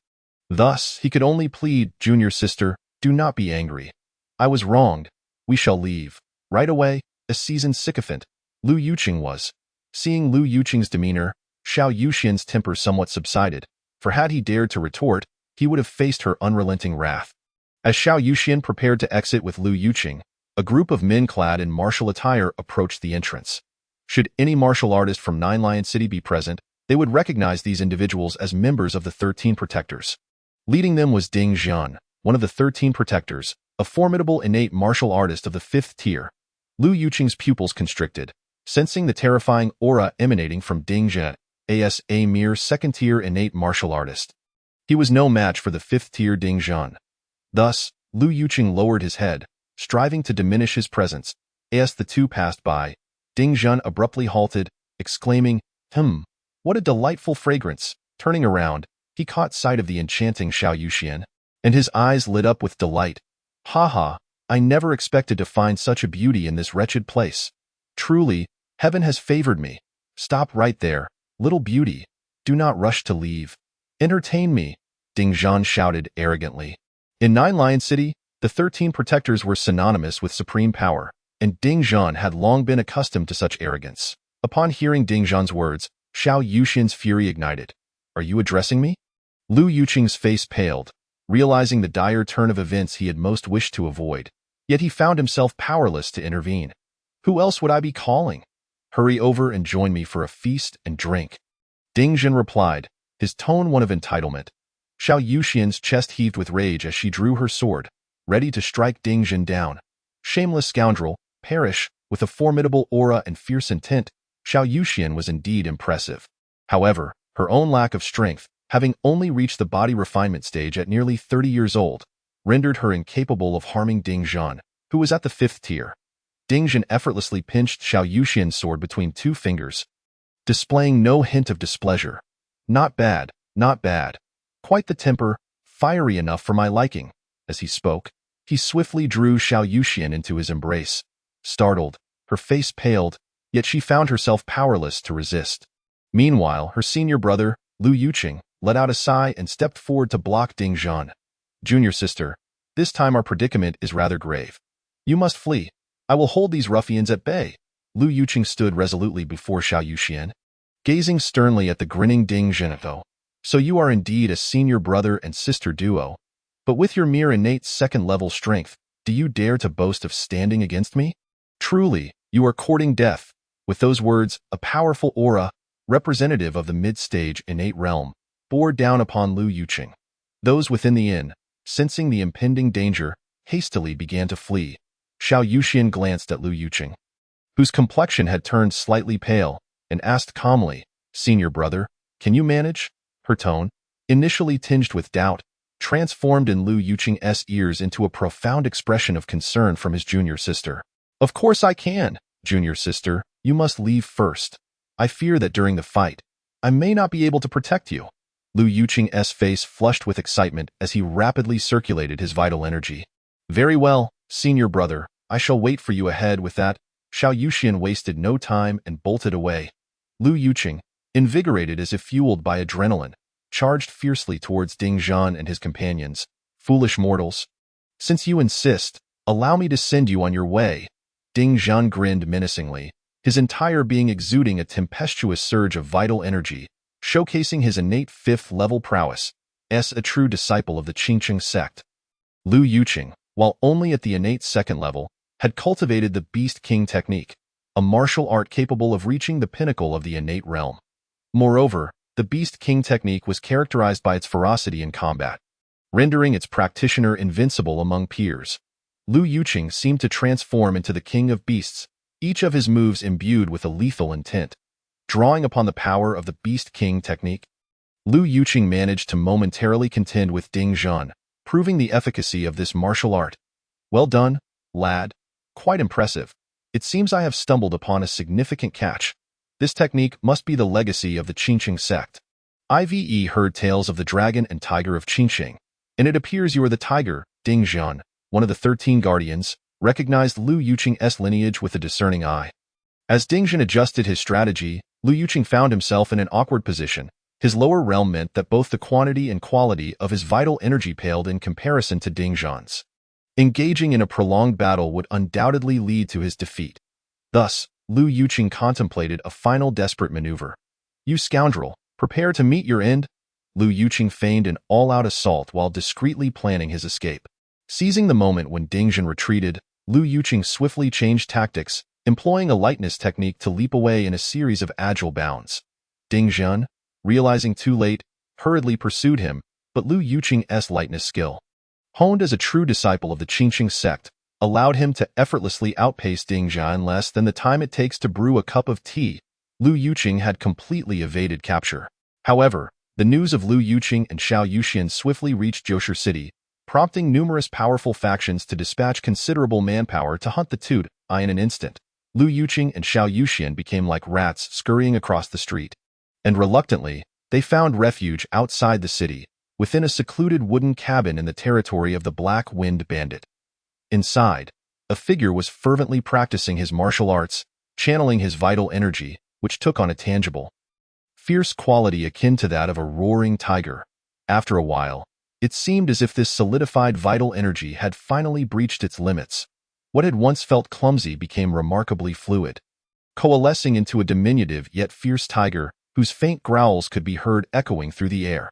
Thus, he could only plead, junior sister, do not be angry. I was wronged. We shall leave. Right away, a seasoned sycophant, Lu Yuqing was. Seeing Lu Yuqing's demeanor, Xiao Yuxian's temper somewhat subsided, for had he dared to retort, he would have faced her unrelenting wrath. As Xiao Yuxian prepared to exit with Lu Yuqing, a group of men clad in martial attire approached the entrance. Should any martial artist from Nine Lion City be present, they would recognize these individuals as members of the 13 Protectors. Leading them was Ding Jian, one of the 13 Protectors, a formidable innate martial artist of the 5th tier. Lu Yuqing's pupils constricted, sensing the terrifying aura emanating from Ding Jian, as a mere 2nd-tier innate martial artist. He was no match for the 5th-tier Ding Jian. Thus, Lu Yuqing lowered his head, striving to diminish his presence. As the two passed by, Ding Jian abruptly halted, exclaiming, what a delightful fragrance. Turning around, he caught sight of the enchanting Xiao Yuxian, and his eyes lit up with delight. Ha! I never expected to find such a beauty in this wretched place. Truly, heaven has favored me. Stop right there, little beauty. Do not rush to leave. Entertain me, Ding Jian shouted arrogantly. In Nine Lion City, the 13 Protectors were synonymous with supreme power, and Ding Jian had long been accustomed to such arrogance. Upon hearing Ding Jian's words, Xiao Yuxian's fury ignited. Are you addressing me? Lu Yuqing's face paled, realizing the dire turn of events he had most wished to avoid. Yet he found himself powerless to intervene. Who else would I be calling? Hurry over and join me for a feast and drink. Ding Jian replied, his tone one of entitlement. Xiao Yuxian's chest heaved with rage as she drew her sword, ready to strike Ding Jian down. Shameless scoundrel, perish. With a formidable aura and fierce intent, Xiao Yuxian was indeed impressive. However, her own lack of strength, having only reached the body refinement stage at nearly 30 years old, rendered her incapable of harming Ding Jian, who was at the 5th tier. Ding Jian effortlessly pinched Xiao Yuxian's sword between 2 fingers, displaying no hint of displeasure. Not bad, not bad. Quite the temper, fiery enough for my liking. As he spoke, he swiftly drew Xiao Yuxian into his embrace. Startled, her face paled, yet she found herself powerless to resist. Meanwhile, her senior brother, Lu Yuqing, let out a sigh and stepped forward to block Ding Jian. Junior sister, this time our predicament is rather grave. You must flee. I will hold these ruffians at bay. Lu Yuqing stood resolutely before Xiao Yuxian, gazing sternly at the grinning Ding Jian. So you are indeed a senior brother and sister duo. But with your mere innate 2nd-level strength, do you dare to boast of standing against me? Truly, you are courting death. With those words, a powerful aura, representative of the mid-stage innate realm, bore down upon Lu Yuqing. Those within the inn, sensing the impending danger, hastily began to flee. Xiao Yuxian glanced at Lu Yuqing, whose complexion had turned slightly pale, and asked calmly, Senior brother, can you manage? Her tone, initially tinged with doubt, transformed in Lu Yuqing's ears into a profound expression of concern from his junior sister. Of course I can, junior sister. You must leave first. I fear that during the fight, I may not be able to protect you. Lu Yuqing's face flushed with excitement as he rapidly circulated his vital energy. Very well, senior brother, I shall wait for you ahead with that. Xiao Yuxian wasted no time and bolted away. Lu Yuqing, invigorated as if fueled by adrenaline, charged fiercely towards Ding Jian and his companions. Foolish mortals. Since you insist, Allow me to send you on your way. Ding Zhan grinned menacingly, his entire being exuding a tempestuous surge of vital energy, showcasing his innate fifth-level prowess, as a true disciple of the Qingqing sect. Lu Yuqing, while only at the innate second level, had cultivated the Beast King technique, a martial art capable of reaching the pinnacle of the innate realm. Moreover, the Beast King technique was characterized by its ferocity in combat, rendering its practitioner invincible among peers. Lu Yuqing seemed to transform into the king of beasts, each of his moves imbued with a lethal intent. Drawing upon the power of the Beast King technique, Lu Yuqing managed to momentarily contend with Ding Zhan, proving the efficacy of this martial art. Well done, lad. Quite impressive. It seems I have stumbled upon a significant catch. This technique must be the legacy of the Qingqing sect. I've heard tales of the dragon and tiger of Qingqing, and it appears you are the tiger. Ding Zhan, one of the 13 guardians, recognized Lu Yuqing's lineage with a discerning eye. As Ding Zhan adjusted his strategy, Lu Yuqing found himself in an awkward position. His lower realm meant that both the quantity and quality of his vital energy paled in comparison to Ding Zhan's. Engaging in a prolonged battle would undoubtedly lead to his defeat. Thus, Lu Yuqing contemplated a final desperate maneuver. You scoundrel, prepare to meet your end. Lu Yuqing feigned an all-out assault while discreetly planning his escape. Seizing the moment when Ding Zhan retreated, Lu Yuqing swiftly changed tactics, employing a lightness technique to leap away in a series of agile bounds. Ding Zhan, realizing too late, hurriedly pursued him, but Lu Yuqing's lightness skill, honed as a true disciple of the Qingqing sect, allowed him to effortlessly outpace Ding Zhan in less than the time it takes to brew a cup of tea. Lu Yuqing had completely evaded capture. However, the news of Lu Yuqing and Xiao Yuxian swiftly reached Joshi City, prompting numerous powerful factions to dispatch considerable manpower to hunt the two. In an instant, Lu Yuqing and Xiao Yuxian became like rats scurrying across the street. And reluctantly, they found refuge outside the city, within a secluded wooden cabin in the territory of the Black Wind Bandit. Inside, a figure was fervently practicing his martial arts, channeling his vital energy, which took on a tangible, fierce quality akin to that of a roaring tiger. After a while, it seemed as if this solidified vital energy had finally breached its limits. What had once felt clumsy became remarkably fluid, coalescing into a diminutive yet fierce tiger whose faint growls could be heard echoing through the air.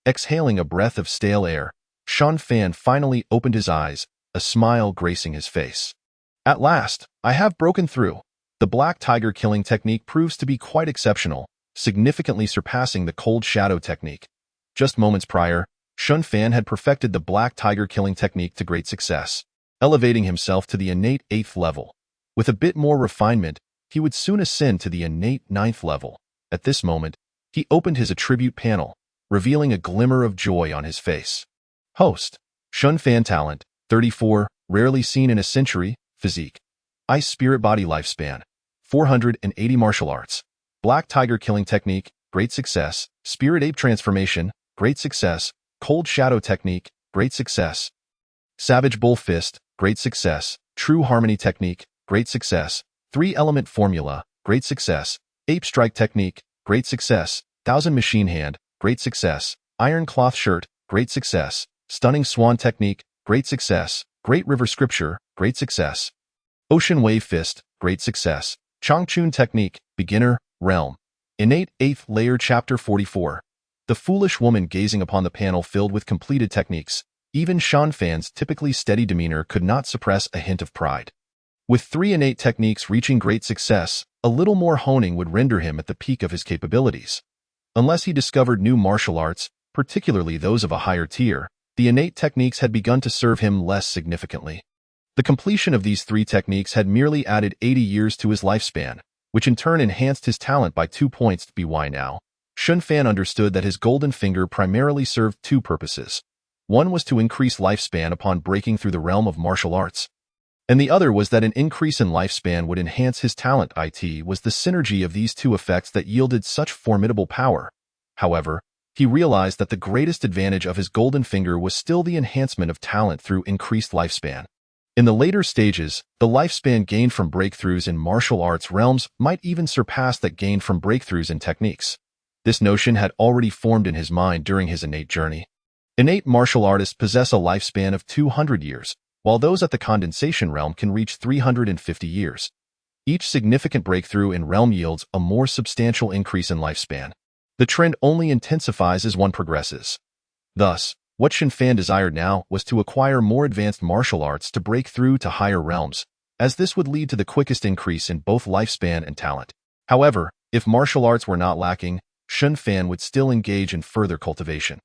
Exhaling a breath of stale air, Shan Fan finally opened his eyes, a smile gracing his face. At last, I have broken through. The black tiger killing technique proves to be quite exceptional, significantly surpassing the cold shadow technique. Just moments prior, Shan Fan had perfected the black tiger killing technique to great success, elevating himself to the innate 8th level. With a bit more refinement, he would soon ascend to the innate 9th level. At this moment, he opened his attribute panel, revealing a glimmer of joy on his face. Host, Shan Fan talent, 34, rarely seen in a century, physique. Ice spirit body lifespan, 480 martial arts. Black tiger killing technique, great success. Spirit ape transformation, great success. Cold shadow technique, great success. Savage bull fist, great success. True harmony technique, great success. 3-element formula, great success. Ape strike technique, great success. Thousand machine hand, great success. Iron cloth shirt, great success. Stunning swan technique, great success. Great river scripture, great success. Ocean wave fist, great success. Changchun technique, beginner, realm. Innate 8th layer chapter 44. The foolish woman gazing upon the panel filled with completed techniques. Even Shan Fan's typically steady demeanor could not suppress a hint of pride. With 3 innate techniques reaching great success, a little more honing would render him at the peak of his capabilities. Unless he discovered new martial arts, particularly those of a higher tier, the innate techniques had begun to serve him less significantly. The completion of these 3 techniques had merely added 80 years to his lifespan, which in turn enhanced his talent by 2 points. By now, Shan Fan understood that his golden finger primarily served 2 purposes. One was to increase lifespan upon breaking through the realm of martial arts, and the other was that an increase in lifespan would enhance his talent. It was the synergy of these 2 effects that yielded such formidable power. However, he realized that the greatest advantage of his golden finger was still the enhancement of talent through increased lifespan. In the later stages, the lifespan gained from breakthroughs in martial arts realms might even surpass that gained from breakthroughs in techniques. This notion had already formed in his mind during his innate journey. Innate martial artists possess a lifespan of 200 years, while those at the condensation realm can reach 350 years. Each significant breakthrough in realm yields a more substantial increase in lifespan. The trend only intensifies as one progresses. Thus, what Xin Fan desired now was to acquire more advanced martial arts to break through to higher realms, as this would lead to the quickest increase in both lifespan and talent. However, if martial arts were not lacking, Xin Fan would still engage in further cultivation.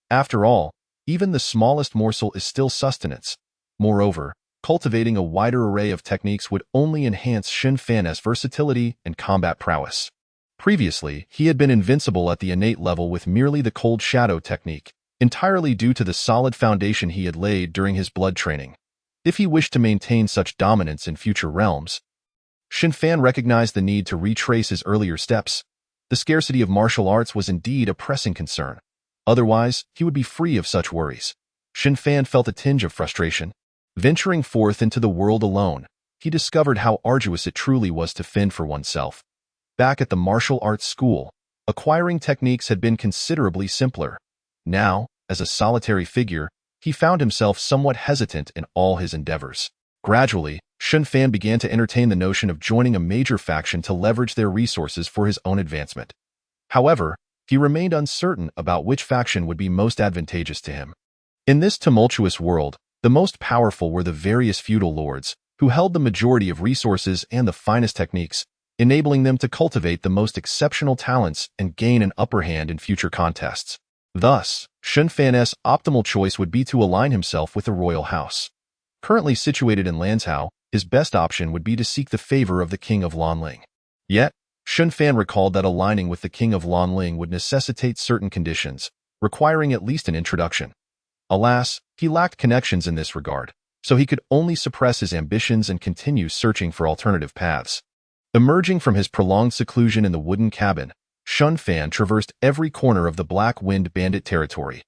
After all, even the smallest morsel is still sustenance. Moreover, cultivating a wider array of techniques would only enhance Xin Fan's versatility and combat prowess. Previously, he had been invincible at the innate level with merely the cold shadow technique, entirely due to the solid foundation he had laid during his blood training. If he wished to maintain such dominance in future realms, Xin Fan recognized the need to retrace his earlier steps. The scarcity of martial arts was indeed a pressing concern. Otherwise, he would be free of such worries. Xin Fan felt a tinge of frustration. Venturing forth into the world alone, he discovered how arduous it truly was to fend for oneself. Back at the martial arts school, acquiring techniques had been considerably simpler. Now, as a solitary figure, he found himself somewhat hesitant in all his endeavors. Gradually, Xin Fan began to entertain the notion of joining a major faction to leverage their resources for his own advancement. However, he remained uncertain about which faction would be most advantageous to him. In this tumultuous world, the most powerful were the various feudal lords, who held the majority of resources and the finest techniques, enabling them to cultivate the most exceptional talents and gain an upper hand in future contests. Thus, Xin Fan's optimal choice would be to align himself with the royal house. Currently situated in Lanzhou, his best option would be to seek the favor of the king of Lanling. Yet, Xin Fan recalled that aligning with the king of Lanling would necessitate certain conditions, requiring at least an introduction. Alas, he lacked connections in this regard, so he could only suppress his ambitions and continue searching for alternative paths. Emerging from his prolonged seclusion in the wooden cabin, Xin Fan traversed every corner of the Black Wind Bandit territory.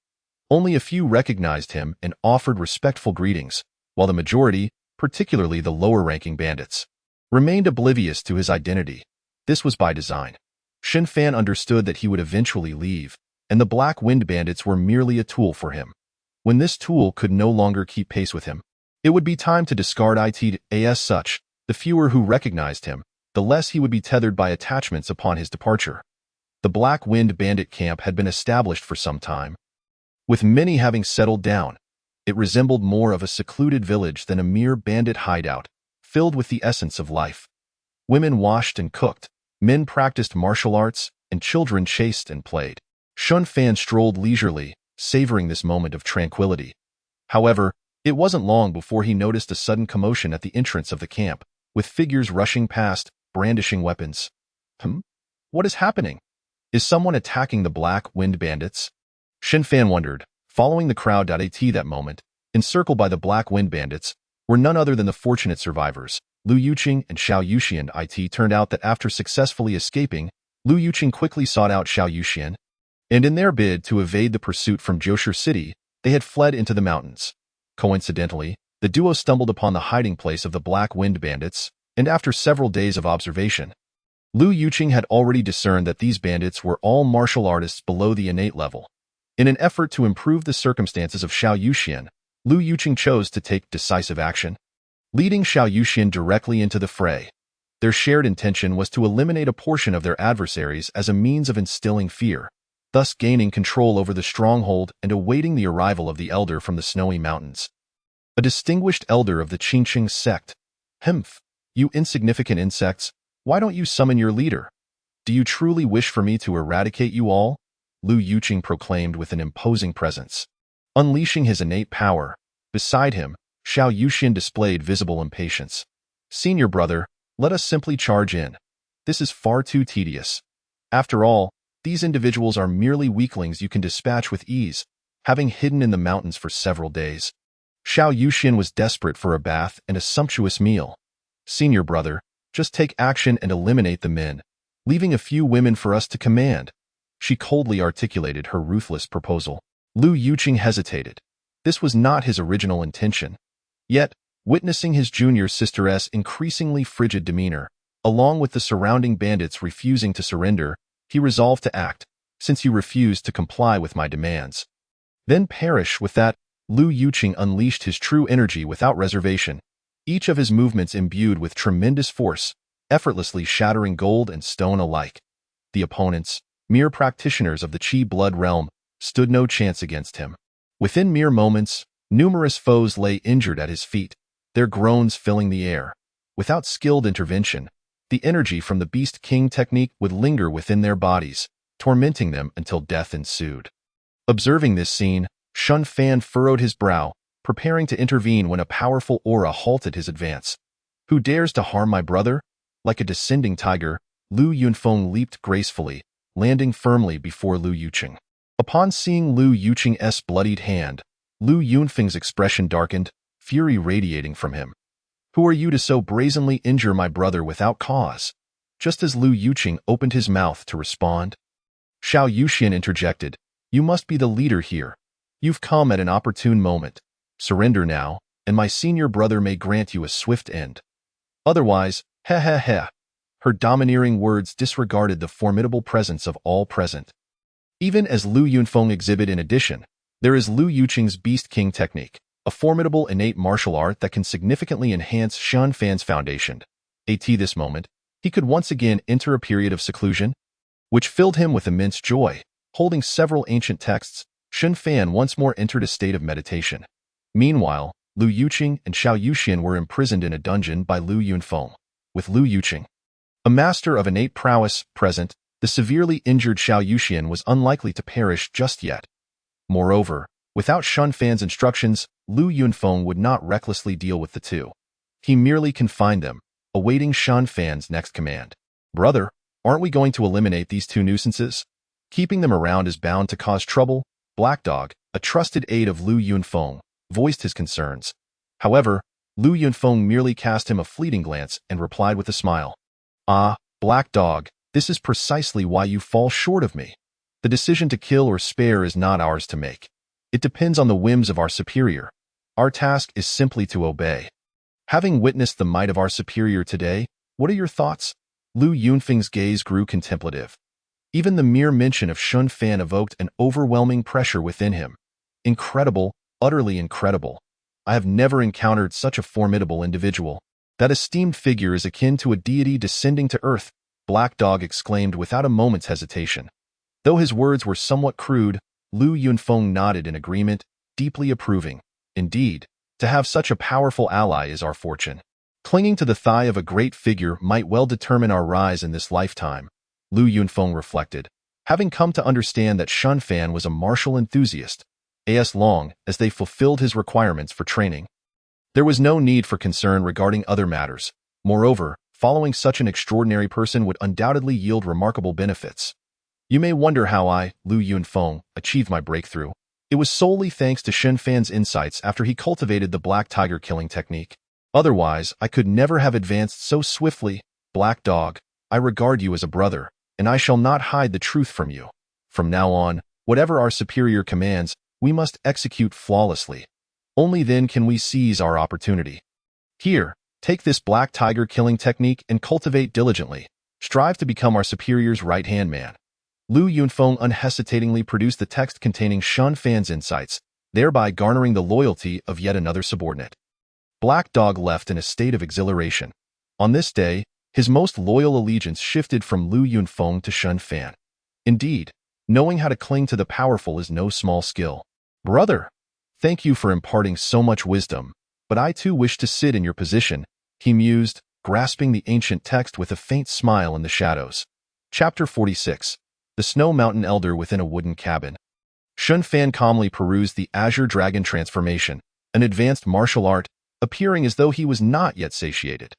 Only a few recognized him and offered respectful greetings, while the majority, particularly the lower-ranking bandits, remained oblivious to his identity. This was by design. Xin Fan understood that he would eventually leave, and the Black Wind Bandits were merely a tool for him. When this tool could no longer keep pace with him, it would be time to discard it. As such, the fewer who recognized him, the less he would be tethered by attachments upon his departure. The Black Wind Bandit camp had been established for some time. With many having settled down, it resembled more of a secluded village than a mere bandit hideout, filled with the essence of life. Women washed and cooked, men practiced martial arts, and children chased and played. Xin Fan strolled leisurely, savoring this moment of tranquility. However, it wasn't long before he noticed a sudden commotion at the entrance of the camp, with figures rushing past, brandishing weapons. What is happening? Is someone attacking the Black Wind Bandits? Xin Fan wondered, following the crowd. That moment, encircled by the Black Wind Bandits, were none other than the fortunate survivors, Lu Yuqing and Xiao Yuxian. It turned out that after successfully escaping, Lu Yuqing quickly sought out Xiao Yuxian, and in their bid to evade the pursuit from Zhoushu City, they had fled into the mountains. Coincidentally, the duo stumbled upon the hiding place of the Black Wind Bandits, and after several days of observation, Lu Yuqing had already discerned that these bandits were all martial artists below the innate level. In an effort to improve the circumstances of Xiao Yuxian, Lu Yuqing chose to take decisive action, leading Xiao Yuxian directly into the fray. Their shared intention was to eliminate a portion of their adversaries as a means of instilling fear, thus gaining control over the stronghold and awaiting the arrival of the elder from the snowy mountains. A distinguished elder of the Qingqing sect. You insignificant insects, why don't you summon your leader? Do you truly wish for me to eradicate you all? Lu Yuqing proclaimed with an imposing presence. Unleashing his innate power, beside him, Xiao Yuxian displayed visible impatience. Senior brother, let us simply charge in. This is far too tedious. After all, these individuals are merely weaklings you can dispatch with ease, having hidden in the mountains for several days. Xiao Yuxian was desperate for a bath and a sumptuous meal. Senior brother, just take action and eliminate the men, leaving a few women for us to command. She coldly articulated her ruthless proposal. Lu Yuqing hesitated. This was not his original intention. Yet, witnessing his junior sister's increasingly frigid demeanor, along with the surrounding bandits refusing to surrender, he resolved to act, since you refused to comply with my demands. Then perish with that. Lu Yuqing unleashed his true energy without reservation, each of his movements imbued with tremendous force, effortlessly shattering gold and stone alike. The opponents, mere practitioners of the Qi blood realm, stood no chance against him. Within mere moments, numerous foes lay injured at his feet, their groans filling the air. Without skilled intervention, the energy from the Beast King technique would linger within their bodies, tormenting them until death ensued. Observing this scene, Shun Fan furrowed his brow, preparing to intervene when a powerful aura halted his advance. "Who dares to harm my brother?" Like a descending tiger, Lu Yunfeng leaped gracefully, landing firmly before Lu Yuqing. Upon seeing Lu Yuqing's bloodied hand, Lu Yunfeng's expression darkened, fury radiating from him. "Who are you to so brazenly injure my brother without cause?" Just as Lu Yuqing opened his mouth to respond, Xiao Yuxian interjected, "You must be the leader here. You've come at an opportune moment. Surrender now, and my senior brother may grant you a swift end. Otherwise, heh heh heh." Her domineering words disregarded the formidable presence of all present. Even as Lu Yunfeng exhibit in addition, there is Lu Yuqing's Beast King technique, a formidable innate martial art that can significantly enhance Shun Fan's foundation. At this moment, he could once again enter a period of seclusion, which filled him with immense joy. Holding several ancient texts, Shun Fan once more entered a state of meditation. Meanwhile, Lu Yuqing and Xiao Yuxian were imprisoned in a dungeon by Lu Yunfeng. With Lu Yuqing, a master of innate prowess, present, the severely injured Xiao Yuxian was unlikely to perish just yet. Moreover, without Shun Fan's instructions, Lu Yunfeng would not recklessly deal with the two. He merely confined them, awaiting Shun Fan's next command. "Brother, aren't we going to eliminate these two nuisances? Keeping them around is bound to cause trouble." Black Dog, a trusted aide of Lu Yunfeng, voiced his concerns. However, Lu Yunfeng merely cast him a fleeting glance and replied with a smile. "Ah, Black Dog, this is precisely why you fall short of me. The decision to kill or spare is not ours to make. It depends on the whims of our superior. Our task is simply to obey." Having witnessed the might of our superior today, what are your thoughts? Lu Yunfeng's gaze grew contemplative. Even the mere mention of Shun Fan evoked an overwhelming pressure within him. Incredible, utterly incredible. I have never encountered such a formidable individual. That esteemed figure is akin to a deity descending to earth, Black Dog exclaimed without a moment's hesitation. Though his words were somewhat crude, Lu Yunfeng nodded in agreement, deeply approving. Indeed, to have such a powerful ally is our fortune. Clinging to the thigh of a great figure might well determine our rise in this lifetime, Lu Yunfeng reflected, having come to understand that Shun Fan was a martial enthusiast, as long as they fulfilled his requirements for training. There was no need for concern regarding other matters. Moreover, following such an extraordinary person would undoubtedly yield remarkable benefits. You may wonder how I, Lu Yunfeng, achieved my breakthrough. It was solely thanks to Shun Fan's insights after he cultivated the Black Tiger killing technique. Otherwise, I could never have advanced so swiftly. Black Dog, I regard you as a brother, and I shall not hide the truth from you. From now on, whatever our superior commands, we must execute flawlessly. Only then can we seize our opportunity. Here, take this Black Tiger killing technique and cultivate diligently. Strive to become our superior's right-hand man. Lu Yunfeng unhesitatingly produced the text containing Shun Fan's insights, thereby garnering the loyalty of yet another subordinate. Black Dog left in a state of exhilaration. On this day, his most loyal allegiance shifted from Lu Yunfeng to Shun Fan. Indeed, knowing how to cling to the powerful is no small skill. "Brother, thank you for imparting so much wisdom, but I too wish to sit in your position," he mused, grasping the ancient text with a faint smile in the shadows. Chapter 46. The Snow Mountain Elder Within a Wooden Cabin. Shun Fan calmly perused the Azure Dragon transformation, an advanced martial art, appearing as though he was not yet satiated.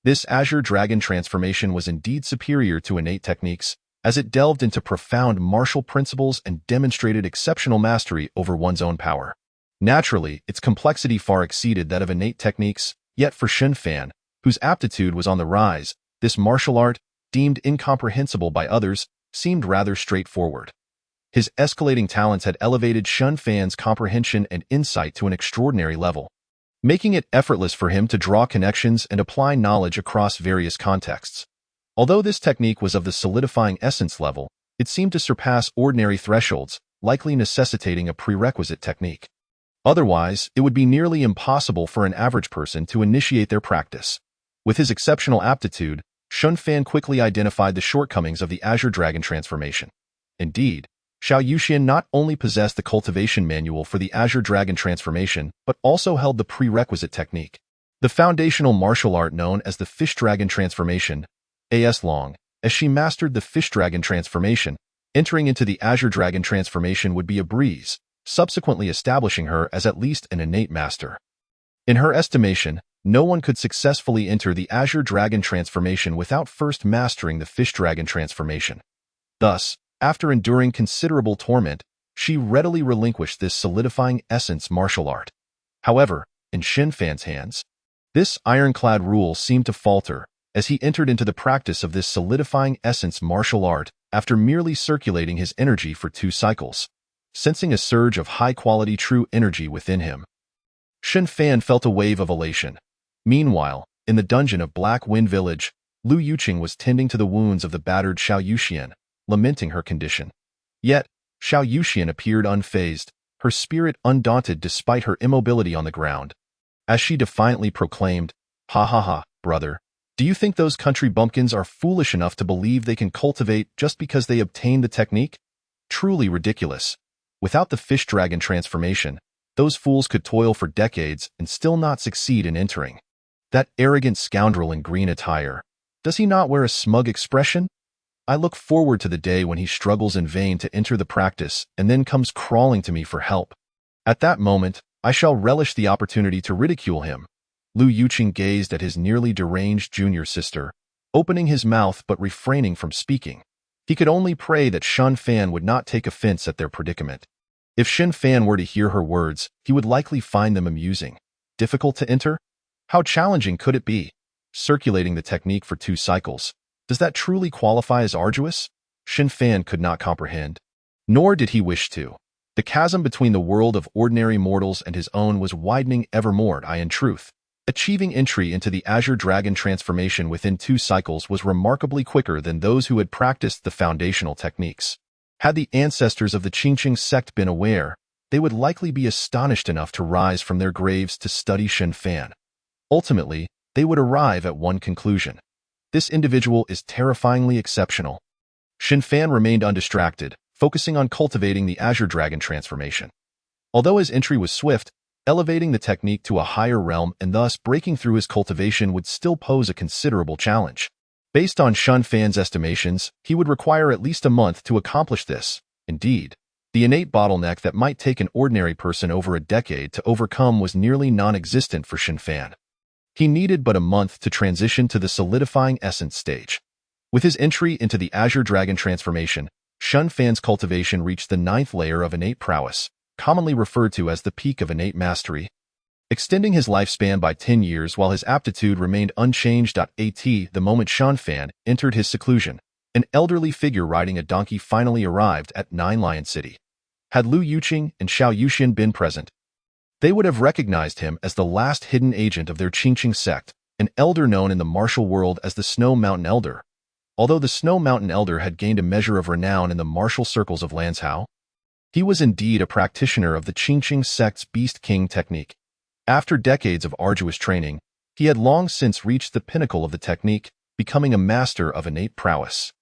This Azure Dragon transformation was indeed superior to innate techniques, as it delved into profound martial principles and demonstrated exceptional mastery over one's own power. Naturally, its complexity far exceeded that of innate techniques, yet for Shun Fan, whose aptitude was on the rise, this martial art, deemed incomprehensible by others, seemed rather straightforward. His escalating talents had elevated Shun Fan's comprehension and insight to an extraordinary level, making it effortless for him to draw connections and apply knowledge across various contexts. Although this technique was of the solidifying essence level, it seemed to surpass ordinary thresholds, likely necessitating a prerequisite technique. Otherwise, it would be nearly impossible for an average person to initiate their practice. With his exceptional aptitude, Shun Fan quickly identified the shortcomings of the Azure Dragon transformation. Indeed, Xiao Yuxian not only possessed the cultivation manual for the Azure Dragon transformation, but also held the prerequisite technique. The foundational martial art known as the Fish Dragon transformation, as long as she mastered the Fish Dragon transformation, entering into the Azure Dragon transformation would be a breeze, subsequently establishing her as at least an innate master. In her estimation, no one could successfully enter the Azure Dragon transformation without first mastering the Fish Dragon transformation. Thus, after enduring considerable torment, she readily relinquished this solidifying essence martial art. However, in Xin Fan's hands, this ironclad rule seemed to falter as he entered into the practice of this solidifying essence martial art after merely circulating his energy for 2 cycles. Sensing a surge of high-quality true energy within him, Xin Fan felt a wave of elation. Meanwhile, in the dungeon of Black Wind Village, Lu Yuqing was tending to the wounds of the battered Xiao Yuxian, lamenting her condition. Yet, Xiao Yuxian appeared unfazed, her spirit undaunted despite her immobility on the ground. As she defiantly proclaimed, "Ha ha ha, brother. Do you think those country bumpkins are foolish enough to believe they can cultivate just because they obtained the technique? Truly ridiculous. Without the Fish Dragon transformation, those fools could toil for decades and still not succeed in entering. That arrogant scoundrel in green attire, does he not wear a smug expression? I look forward to the day when he struggles in vain to enter the practice and then comes crawling to me for help. At that moment, I shall relish the opportunity to ridicule him." Lu Yuqing gazed at his nearly deranged junior sister, opening his mouth but refraining from speaking. He could only pray that Xin Fan would not take offense at their predicament. If Xin Fan were to hear her words, he would likely find them amusing. Difficult to enter? How challenging could it be? Circulating the technique for 2 cycles. Does that truly qualify as arduous? Xin Fan could not comprehend. Nor did he wish to. The chasm between the world of ordinary mortals and his own was widening ever more. In truth, achieving entry into the Azure Dragon transformation within 2 cycles was remarkably quicker than those who had practiced the foundational techniques. Had the ancestors of the Qingqing sect been aware, they would likely be astonished enough to rise from their graves to study Xin Fan. Ultimately, they would arrive at one conclusion. This individual is terrifyingly exceptional. Xin Fan remained undistracted, focusing on cultivating the Azure Dragon transformation. Although his entry was swift, elevating the technique to a higher realm and thus breaking through his cultivation would still pose a considerable challenge. Based on Xin Fan's estimations, he would require at least a month to accomplish this. Indeed, the innate bottleneck that might take an ordinary person over a decade to overcome was nearly non-existent for Xin Fan. He needed but a month to transition to the solidifying essence stage. With his entry into the Azure Dragon transformation, Xin Fan's cultivation reached the 9th layer of innate prowess, commonly referred to as the peak of innate mastery, extending his lifespan by 10 years while his aptitude remained unchanged. The moment Xin Fan entered his seclusion, an elderly figure riding a donkey finally arrived at Nine Lion City. Had Lu Yuqing and Xiao Yuxian been present, they would have recognized him as the last hidden agent of their Qingqing sect, an elder known in the martial world as the Snow Mountain Elder. Although the Snow Mountain Elder had gained a measure of renown in the martial circles of Lanzhou, he was indeed a practitioner of the Qingqing sect's Beast King technique. After decades of arduous training, he had long since reached the pinnacle of the technique, becoming a master of innate prowess.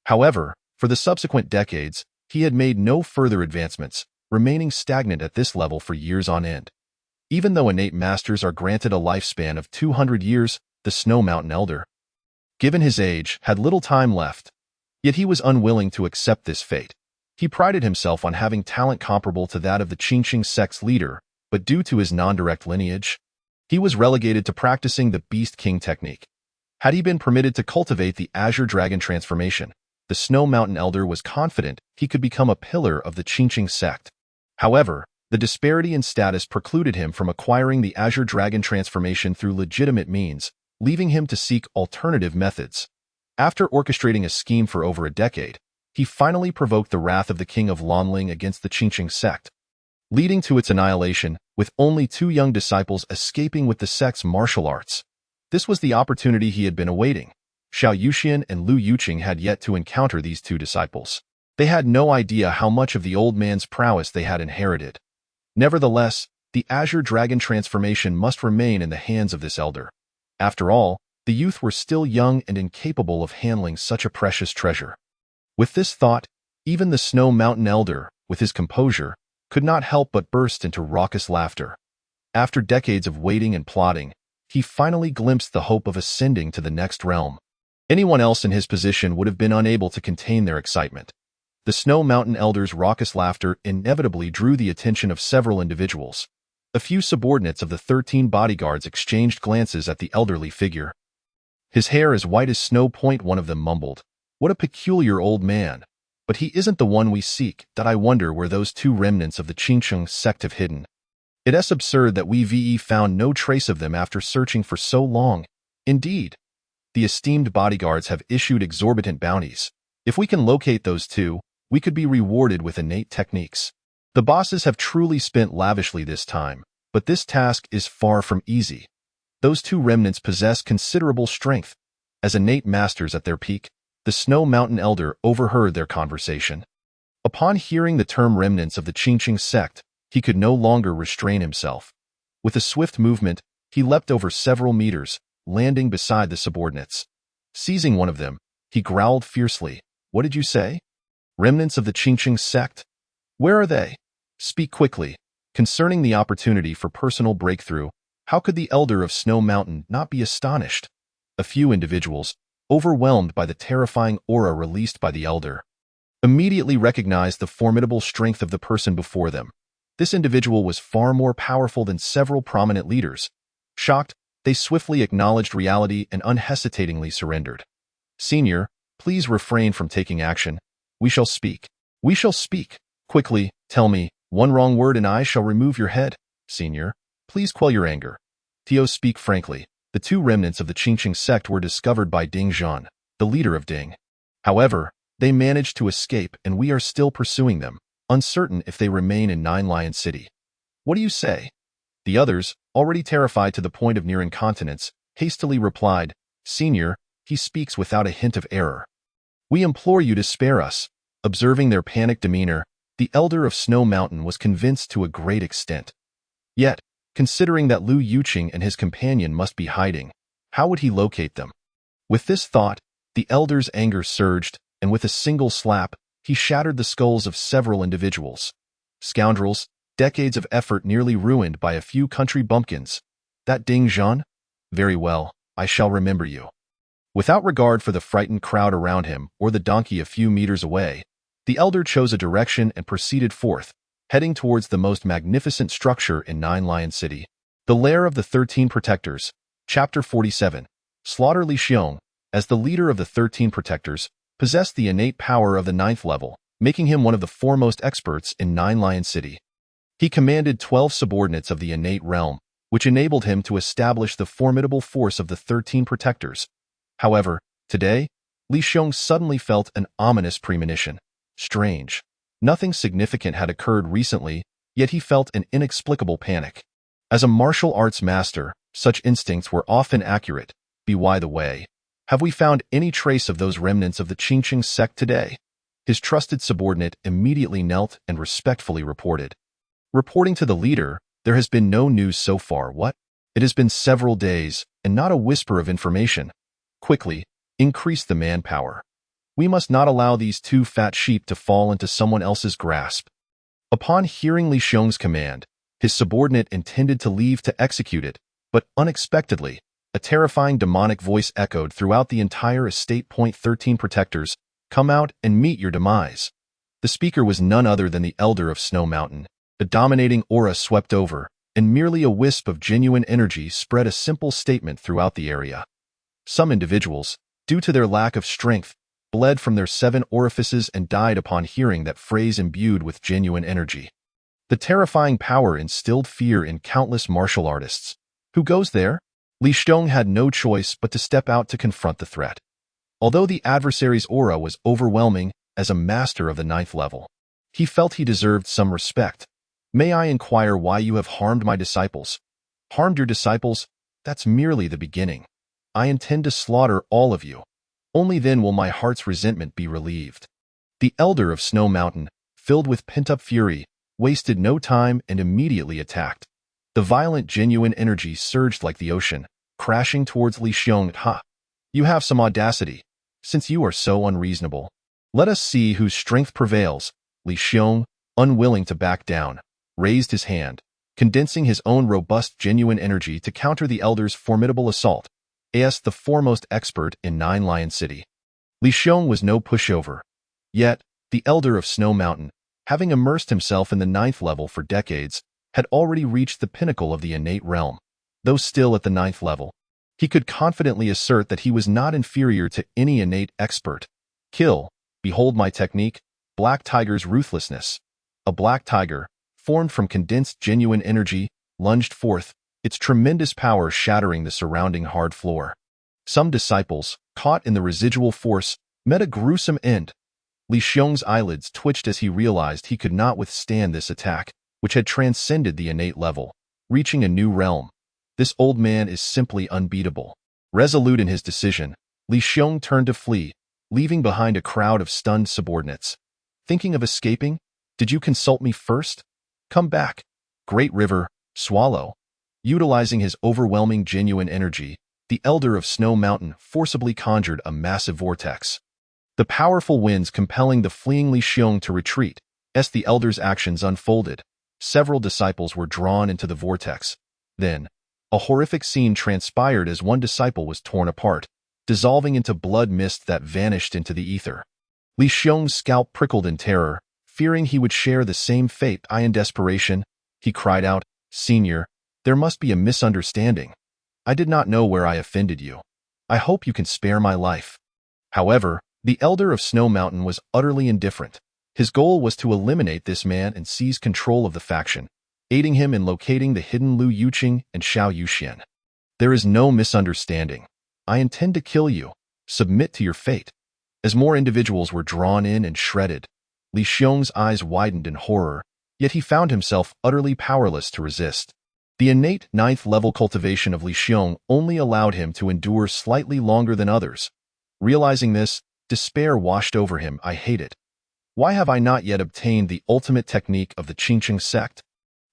However, for the subsequent decades, he had made no further advancements, remaining stagnant at this level for years on end. Even though innate masters are granted a lifespan of 200 years, the Snow Mountain Elder, given his age, had little time left. Yet he was unwilling to accept this fate. He prided himself on having talent comparable to that of the Qingqing sect's leader, but due to his non-direct lineage, he was relegated to practicing the Beast King technique. Had he been permitted to cultivate the Azure Dragon transformation, the Snow Mountain Elder was confident he could become a pillar of the Qingqing sect. However, the disparity in status precluded him from acquiring the Azure Dragon transformation through legitimate means, leaving him to seek alternative methods. After orchestrating a scheme for over a decade, he finally provoked the wrath of the king of Lanling against the Qingqing sect, leading to its annihilation, with only 2 young disciples escaping with the sect's martial arts. This was the opportunity he had been awaiting. Xiao Yuxian and Lu Yuqing had yet to encounter these 2 disciples. They had no idea how much of the old man's prowess they had inherited. Nevertheless, the Azure Dragon transformation must remain in the hands of this elder. After all, the youth were still young and incapable of handling such a precious treasure. With this thought, even the Snow Mountain Elder, with his composure, could not help but burst into raucous laughter. After decades of waiting and plotting, he finally glimpsed the hope of ascending to the next realm. Anyone else in his position would have been unable to contain their excitement. The Snow Mountain Elder's raucous laughter inevitably drew the attention of several individuals. A few subordinates of the 13 bodyguards exchanged glances at the elderly figure. "His hair as white as snow," one of them mumbled. "What a peculiar old man. But he isn't the one we seek. That I wonder where those 2 remnants of the Qingsheng sect have hidden. It's absurd that we found no trace of them after searching for so long. Indeed, the esteemed bodyguards have issued exorbitant bounties. If we can locate those 2, we could be rewarded with innate techniques. The bosses have truly spent lavishly this time, but this task is far from easy. Those 2 remnants possess considerable strength. As innate masters at their peak, the Snow Mountain Elder overheard their conversation. Upon hearing the term remnants of the Qingsheng sect, he could no longer restrain himself. With a swift movement, he leapt over several meters, landing beside the subordinates. Seizing one of them, he growled fiercely. "What did you say? Remnants of the Qingsheng sect? Where are they? Speak quickly." Concerning the opportunity for personal breakthrough, how could the Elder of Snow Mountain not be astonished? A few individuals, overwhelmed by the terrifying aura released by the Elder, immediately recognized the formidable strength of the person before them. This individual was far more powerful than several prominent leaders. Shocked, they swiftly acknowledged reality and unhesitatingly surrendered. "Senior, please refrain from taking action. We shall speak. We shall speak. Quickly, tell me, one wrong word and I shall remove your head. Senior, please quell your anger. Tio, speak frankly." The 2 remnants of the Qingsheng sect were discovered by Ding Zhan, the leader of Ding. However, they managed to escape and we are still pursuing them, uncertain if they remain in Nine Lion City. "What do you say?" The others, already terrified to the point of near incontinence, hastily replied, "Senior, he speaks without a hint of error. We implore you to spare us." Observing their panicked demeanor, the Elder of Snow Mountain was convinced to a great extent. Yet, considering that Lu Yuqing and his companion must be hiding, how would he locate them? With this thought, the Elder's anger surged, and with a single slap, he shattered the skulls of several individuals. Scoundrels, decades of effort nearly ruined by a few country bumpkins. That Ding Zhan? Very well, I shall remember you. Without regard for the frightened crowd around him or the donkey a few meters away, the Elder chose a direction and proceeded forth, heading towards the most magnificent structure in Nine Lion City. The Lair of the 13 Protectors, Chapter 47. Slaughter Li Xiong, as the leader of the 13 Protectors, possessed the innate power of the 9th level, making him one of the foremost experts in Nine Lion City. He commanded 12 subordinates of the innate realm, which enabled him to establish the formidable force of the 13 Protectors. However, today, Li Xiong suddenly felt an ominous premonition. Strange. Nothing significant had occurred recently, yet he felt an inexplicable panic. As a martial arts master, such instincts were often accurate. By the way, have we found any trace of those remnants of the Qingsheng sect today? His trusted subordinate immediately knelt and respectfully reported. Reporting to the leader, there has been no news so far. What? It has been several days, and not a whisper of information. Quickly, increase the manpower. We must not allow these 2 fat sheep to fall into someone else's grasp. Upon hearing Li Xiong's command, his subordinate intended to leave to execute it, but unexpectedly, a terrifying demonic voice echoed throughout the entire estate. 13 Protectors, come out and meet your demise. The speaker was none other than the Elder of Snow Mountain. A dominating aura swept over, and merely a wisp of genuine energy spread a simple statement throughout the area. Some individuals, due to their lack of strength, bled from their 7 orifices and died upon hearing that phrase imbued with genuine energy. The terrifying power instilled fear in countless martial artists. Who goes there? Li Xiong had no choice but to step out to confront the threat. Although the adversary's aura was overwhelming, as a master of the 9th level, he felt he deserved some respect. May I inquire why you have harmed my disciples? Harmed your disciples? That's merely the beginning. I intend to slaughter all of you. Only then will my heart's resentment be relieved. The Elder of Snow Mountain, filled with pent-up fury, wasted no time and immediately attacked. The violent genuine energy surged like the ocean, crashing towards Li Xiong. Ha! You have some audacity, since you are so unreasonable. Let us see whose strength prevails. Li Xiong, unwilling to back down, raised his hand, condensing his own robust genuine energy to counter the elder's formidable assault. As the foremost expert in Nine Lion City, Li Xiong was no pushover. Yet, the elder of Snow Mountain, having immersed himself in the 9th level for decades, had already reached the pinnacle of the innate realm. Though still at the 9th level, he could confidently assert that he was not inferior to any innate expert. Kill, behold my technique, Black Tiger's ruthlessness. A black tiger, formed from condensed genuine energy, lunged forth, its tremendous power shattering the surrounding hard floor. Some disciples, caught in the residual force, met a gruesome end. Li Xiong's eyelids twitched as he realized he could not withstand this attack, which had transcended the innate level, reaching a new realm. This old man is simply unbeatable. Resolute in his decision, Li Xiong turned to flee, leaving behind a crowd of stunned subordinates. Thinking of escaping? Did you consult me first? Come back. Great River, Swallow. Utilizing his overwhelming genuine energy, the Elder of Snow Mountain forcibly conjured a massive vortex. The powerful winds compelling the fleeing Li Xiong to retreat. As the Elder's actions unfolded, several disciples were drawn into the vortex. Then, a horrific scene transpired as one disciple was torn apart, dissolving into blood mist that vanished into the ether. Li Xiong's scalp prickled in terror, fearing he would share the same fate. In desperation, he cried out, "Senior, there must be a misunderstanding. I did not know where I offended you. I hope you can spare my life." However, the Elder of Snow Mountain was utterly indifferent. His goal was to eliminate this man and seize control of the faction, aiding him in locating the hidden Lu Yuqing and Xiao Yuxian. "There is no misunderstanding. I intend to kill you. Submit to your fate." As more individuals were drawn in and shredded, Li Xiong's eyes widened in horror, yet he found himself utterly powerless to resist. The innate 9th level cultivation of Li Xiong only allowed him to endure slightly longer than others. Realizing this, despair washed over him. "I hate it. Why have I not yet obtained the ultimate technique of the Qingqing sect?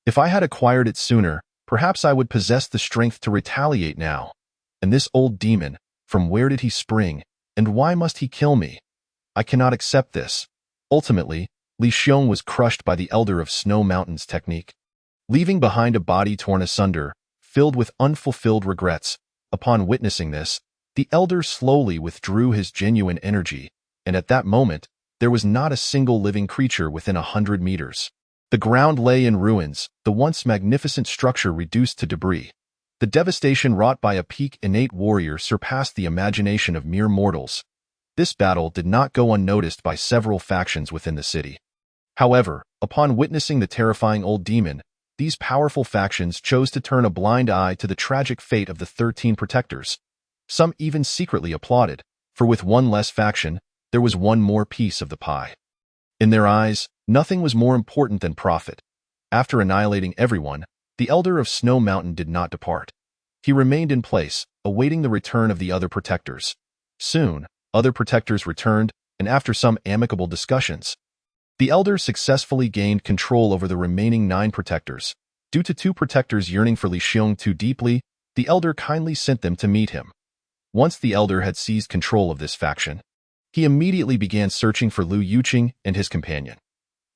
If I had acquired it sooner, perhaps I would possess the strength to retaliate now. And this old demon, from where did he spring, and why must he kill me? I cannot accept this." Ultimately, Li Xiong was crushed by the Elder of Snow Mountain's technique. Leaving behind a body torn asunder, filled with unfulfilled regrets, upon witnessing this, the Elder slowly withdrew his genuine energy, and at that moment, there was not a single living creature within 100 meters. The ground lay in ruins, the once magnificent structure reduced to debris. The devastation wrought by a peak innate warrior surpassed the imagination of mere mortals. This battle did not go unnoticed by several factions within the city. However, upon witnessing the terrifying old demon, these powerful factions chose to turn a blind eye to the tragic fate of the 13 protectors. Some even secretly applauded, for with one less faction, there was one more piece of the pie. In their eyes, nothing was more important than profit. After annihilating everyone, the Elder of Snow Mountain did not depart. He remained in place, awaiting the return of the other protectors. Soon, other protectors returned, and after some amicable discussions, the Elder successfully gained control over the remaining 9 protectors. Due to 2 protectors yearning for Li Xiong too deeply, the Elder kindly sent them to meet him. Once the Elder had seized control of this faction, he immediately began searching for Lu Yuqing and his companion.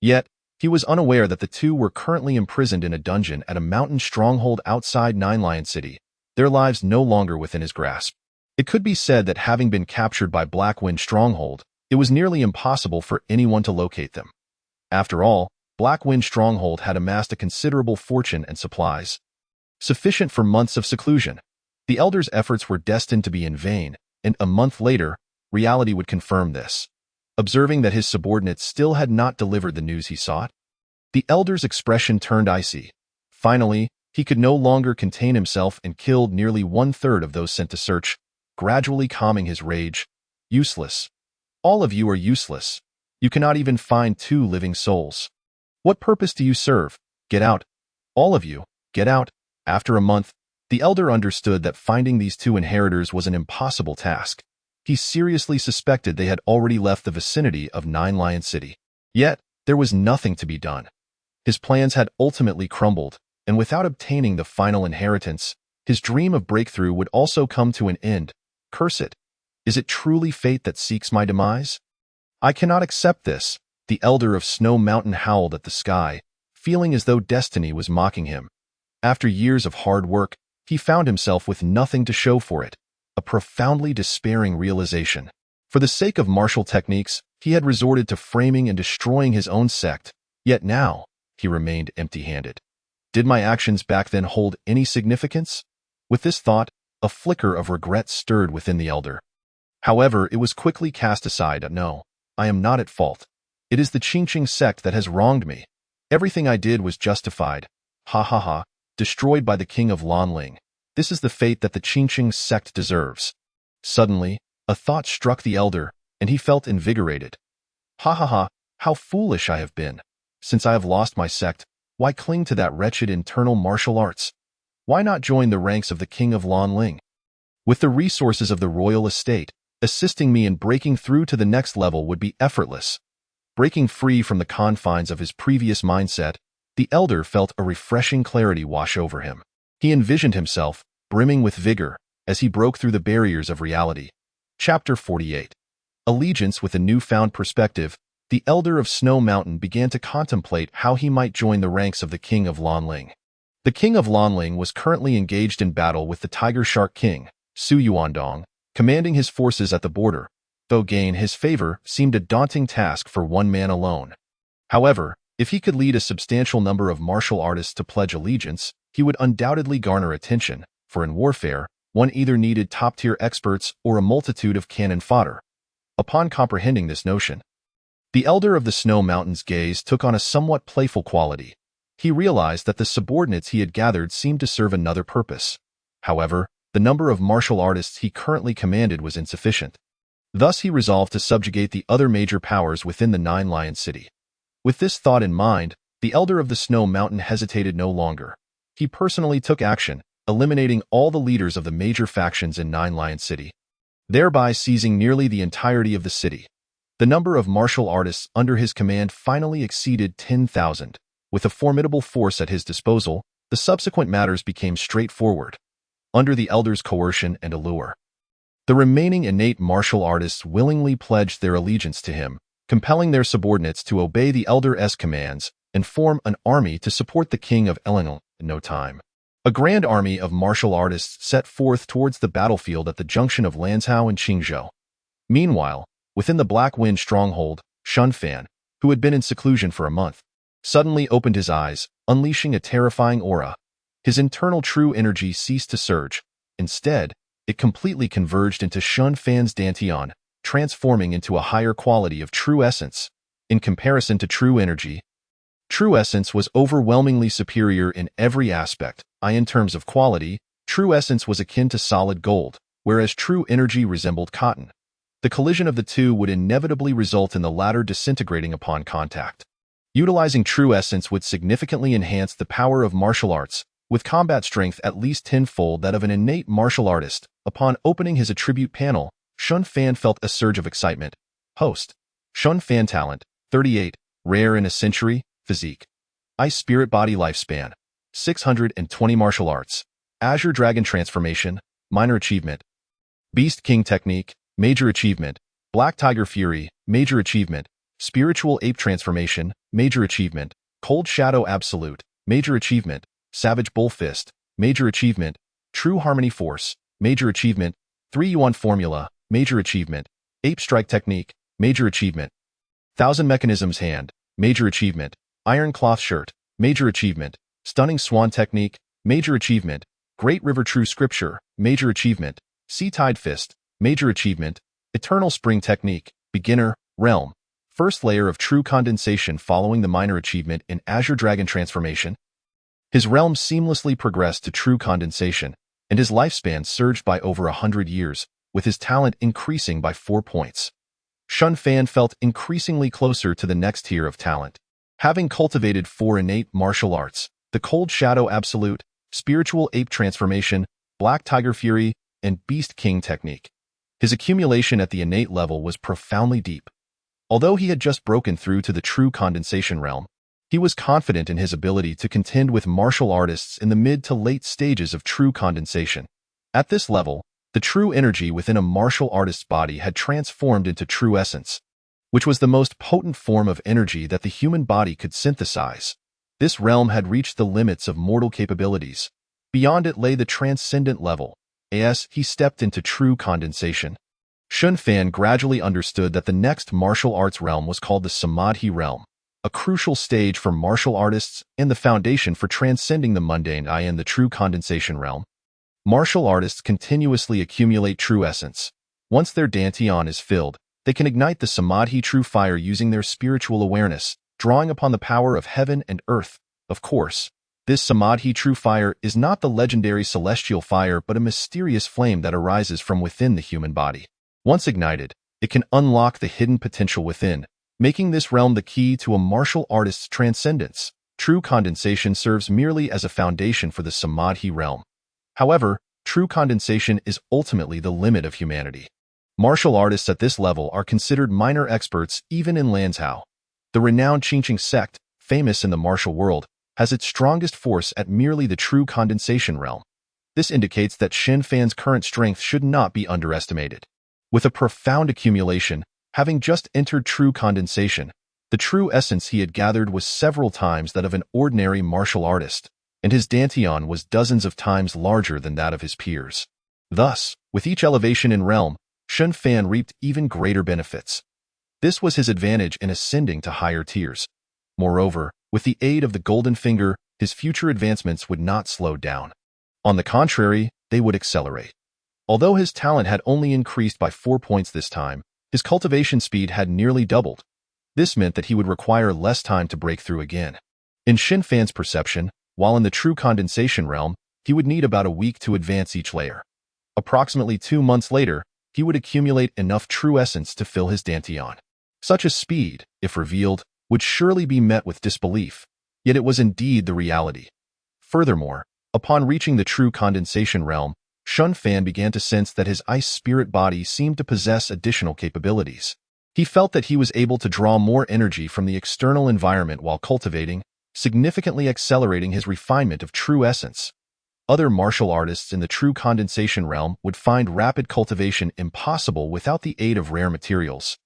Yet, he was unaware that the 2 were currently imprisoned in a dungeon at a mountain stronghold outside Nine Lion City, their lives no longer within his grasp. It could be said that having been captured by Blackwind Stronghold, it was nearly impossible for anyone to locate them. After all, Blackwind Stronghold had amassed a considerable fortune and supplies, sufficient for months of seclusion. The Elder's efforts were destined to be in vain, and a month later, reality would confirm this. Observing that his subordinates still had not delivered the news he sought, the Elder's expression turned icy. Finally, he could no longer contain himself and killed nearly 1/3 of those sent to search, gradually calming his rage. "Useless. All of you are useless. You cannot even find 2 living souls. What purpose do you serve? Get out. All of you, get out." After a month, the Elder understood that finding these 2 inheritors was an impossible task. He seriously suspected they had already left the vicinity of Nine Lion City. Yet, there was nothing to be done. His plans had ultimately crumbled. and without obtaining the final inheritance, his dream of breakthrough would also come to an end. Curse it! Is it truly fate that seeks my demise? I cannot accept this, the elder of Snow Mountain howled at the sky, feeling as though destiny was mocking him. After years of hard work, he found himself with nothing to show for it, a profoundly despairing realization. For the sake of martial techniques, he had resorted to framing and destroying his own sect, yet now, he remained empty-handed. Did my actions back then hold any significance? With this thought, a flicker of regret stirred within the elder. However, it was quickly cast aside. No, I am not at fault. It is the Qingqing sect that has wronged me. Everything I did was justified. Ha ha ha, destroyed by the king of Lanling. This is the fate that the Qingqing sect deserves. Suddenly, a thought struck the elder, and he felt invigorated. Ha ha ha, how foolish I have been. Since I have lost my sect, why cling to that wretched internal martial arts? Why not join the ranks of the king of Lanling? With the resources of the royal estate, assisting me in breaking through to the next level would be effortless. Breaking free from the confines of his previous mindset, the elder felt a refreshing clarity wash over him. He envisioned himself, brimming with vigor, as he broke through the barriers of reality. Chapter 48. Allegiance. With a newfound perspective, the elder of Snow Mountain began to contemplate how he might join the ranks of the king of Lanling. The king of Lanling was currently engaged in battle with the Tiger Shark King, Su Yuandong, commanding his forces at the border, though gain his favor seemed a daunting task for one man alone. However, if he could lead a substantial number of martial artists to pledge allegiance, he would undoubtedly garner attention, for in warfare, one either needed top-tier experts or a multitude of cannon fodder. Upon comprehending this notion, the elder of the Snow Mountain's gaze took on a somewhat playful quality. He realized that the subordinates he had gathered seemed to serve another purpose. However, the number of martial artists he currently commanded was insufficient. Thus he resolved to subjugate the other major powers within the Nine-Lion City. With this thought in mind, the elder of the Snow Mountain hesitated no longer. He personally took action, eliminating all the leaders of the major factions in Nine-Lion City, thereby seizing nearly the entirety of the city. The number of martial artists under his command finally exceeded 10,000. With a formidable force at his disposal, the subsequent matters became straightforward. Under the elder's coercion and allure, the remaining innate martial artists willingly pledged their allegiance to him, compelling their subordinates to obey the elder's commands and form an army to support the king of Elengel in no time. A grand army of martial artists set forth towards the battlefield at the junction of Lanzhou and Qingzhou. Meanwhile, within the Black Wind stronghold, Shunfan, who had been in seclusion for a month, suddenly opened his eyes, unleashing a terrifying aura. His internal true energy ceased to surge. Instead, it completely converged into Shunfan's Dantian, transforming into a higher quality of true essence. In comparison to true energy, true essence was overwhelmingly superior in every aspect. In terms of quality, true essence was akin to solid gold, whereas true energy resembled cotton. The collision of the two would inevitably result in the latter disintegrating upon contact. Utilizing true essence would significantly enhance the power of martial arts, with combat strength at least tenfold that of an innate martial artist. Upon opening his attribute panel, Shunfan felt a surge of excitement. Host. Shunfan talent, 38, rare in a century, physique. Ice Spirit Body lifespan, 620 martial arts. Azure Dragon transformation, minor achievement. Beast King technique, major achievement. Black Tiger Fury, major achievement. Spiritual Ape transformation, major achievement. Cold Shadow absolute, major achievement. Savage Bull Fist, major achievement. True Harmony Force, major achievement. 3 Yuan formula, major achievement. Ape Strike technique, major achievement. Thousand Mechanisms hand, major achievement. Iron Cloth shirt, major achievement. Stunning Swan technique, major achievement. Great River True Scripture, major achievement. Sea Tide Fist, major achievement. Eternal Spring technique, beginner, realm. First layer of true condensation following the minor achievement in Azure Dragon transformation. His realm seamlessly progressed to true condensation, and his lifespan surged by over 100 years, with his talent increasing by 4 points. Shunfan felt increasingly closer to the next tier of talent. Having cultivated 4 innate martial arts, the Cold Shadow Absolute, Spiritual Ape Transformation, Black Tiger Fury, and Beast King technique, his accumulation at the innate level was profoundly deep. Although he had just broken through to the true condensation realm, He was confident in his ability to contend with martial artists in the mid to late stages of true condensation. At this level, the true energy within a martial artist's body had transformed into true essence, which was the most potent form of energy that the human body could synthesize. This realm had reached the limits of mortal capabilities. Beyond it lay the transcendent level. As he stepped into true condensation, Shun Fan gradually understood that the next martial arts realm was called the Samadhi realm, a crucial stage for martial artists and the foundation for transcending the mundane in the true condensation realm. Martial artists continuously accumulate true essence. Once their dantian is filled, they can ignite the Samadhi true fire using their spiritual awareness, drawing upon the power of heaven and earth. Of course, this Samadhi true fire is not the legendary celestial fire but a mysterious flame that arises from within the human body. Once ignited, it can unlock the hidden potential within, making this realm the key to a martial artist's transcendence. True condensation serves merely as a foundation for the Samadhi realm. However, true condensation is ultimately the limit of humanity. Martial artists at this level are considered minor experts even in Lanzhou. The renowned Qingqing sect, famous in the martial world, has its strongest force at merely the true condensation realm. This indicates that Shen Fan's current strength should not be underestimated. With a profound accumulation, having just entered true condensation, the true essence he had gathered was several times that of an ordinary martial artist, and his dantian was dozens of times larger than that of his peers. Thus, with each elevation in realm, Shen Fan reaped even greater benefits. This was his advantage in ascending to higher tiers. Moreover, with the aid of the Golden Finger, his future advancements would not slow down. On the contrary, they would accelerate. Although his talent had only increased by 4 points this time, his cultivation speed had nearly doubled. This meant that he would require less time to break through again. In Shen Fan's perception, while in the true condensation realm, he would need about a week to advance each layer. Approximately 2 months later, he would accumulate enough true essence to fill his dantian. Such a speed, if revealed, would surely be met with disbelief, yet it was indeed the reality. Furthermore, upon reaching the true condensation realm, Shun Fan began to sense that his ice spirit body seemed to possess additional capabilities. He felt that he was able to draw more energy from the external environment while cultivating, significantly accelerating his refinement of true essence. Other martial artists in the true condensation realm would find rapid cultivation impossible without the aid of rare materials.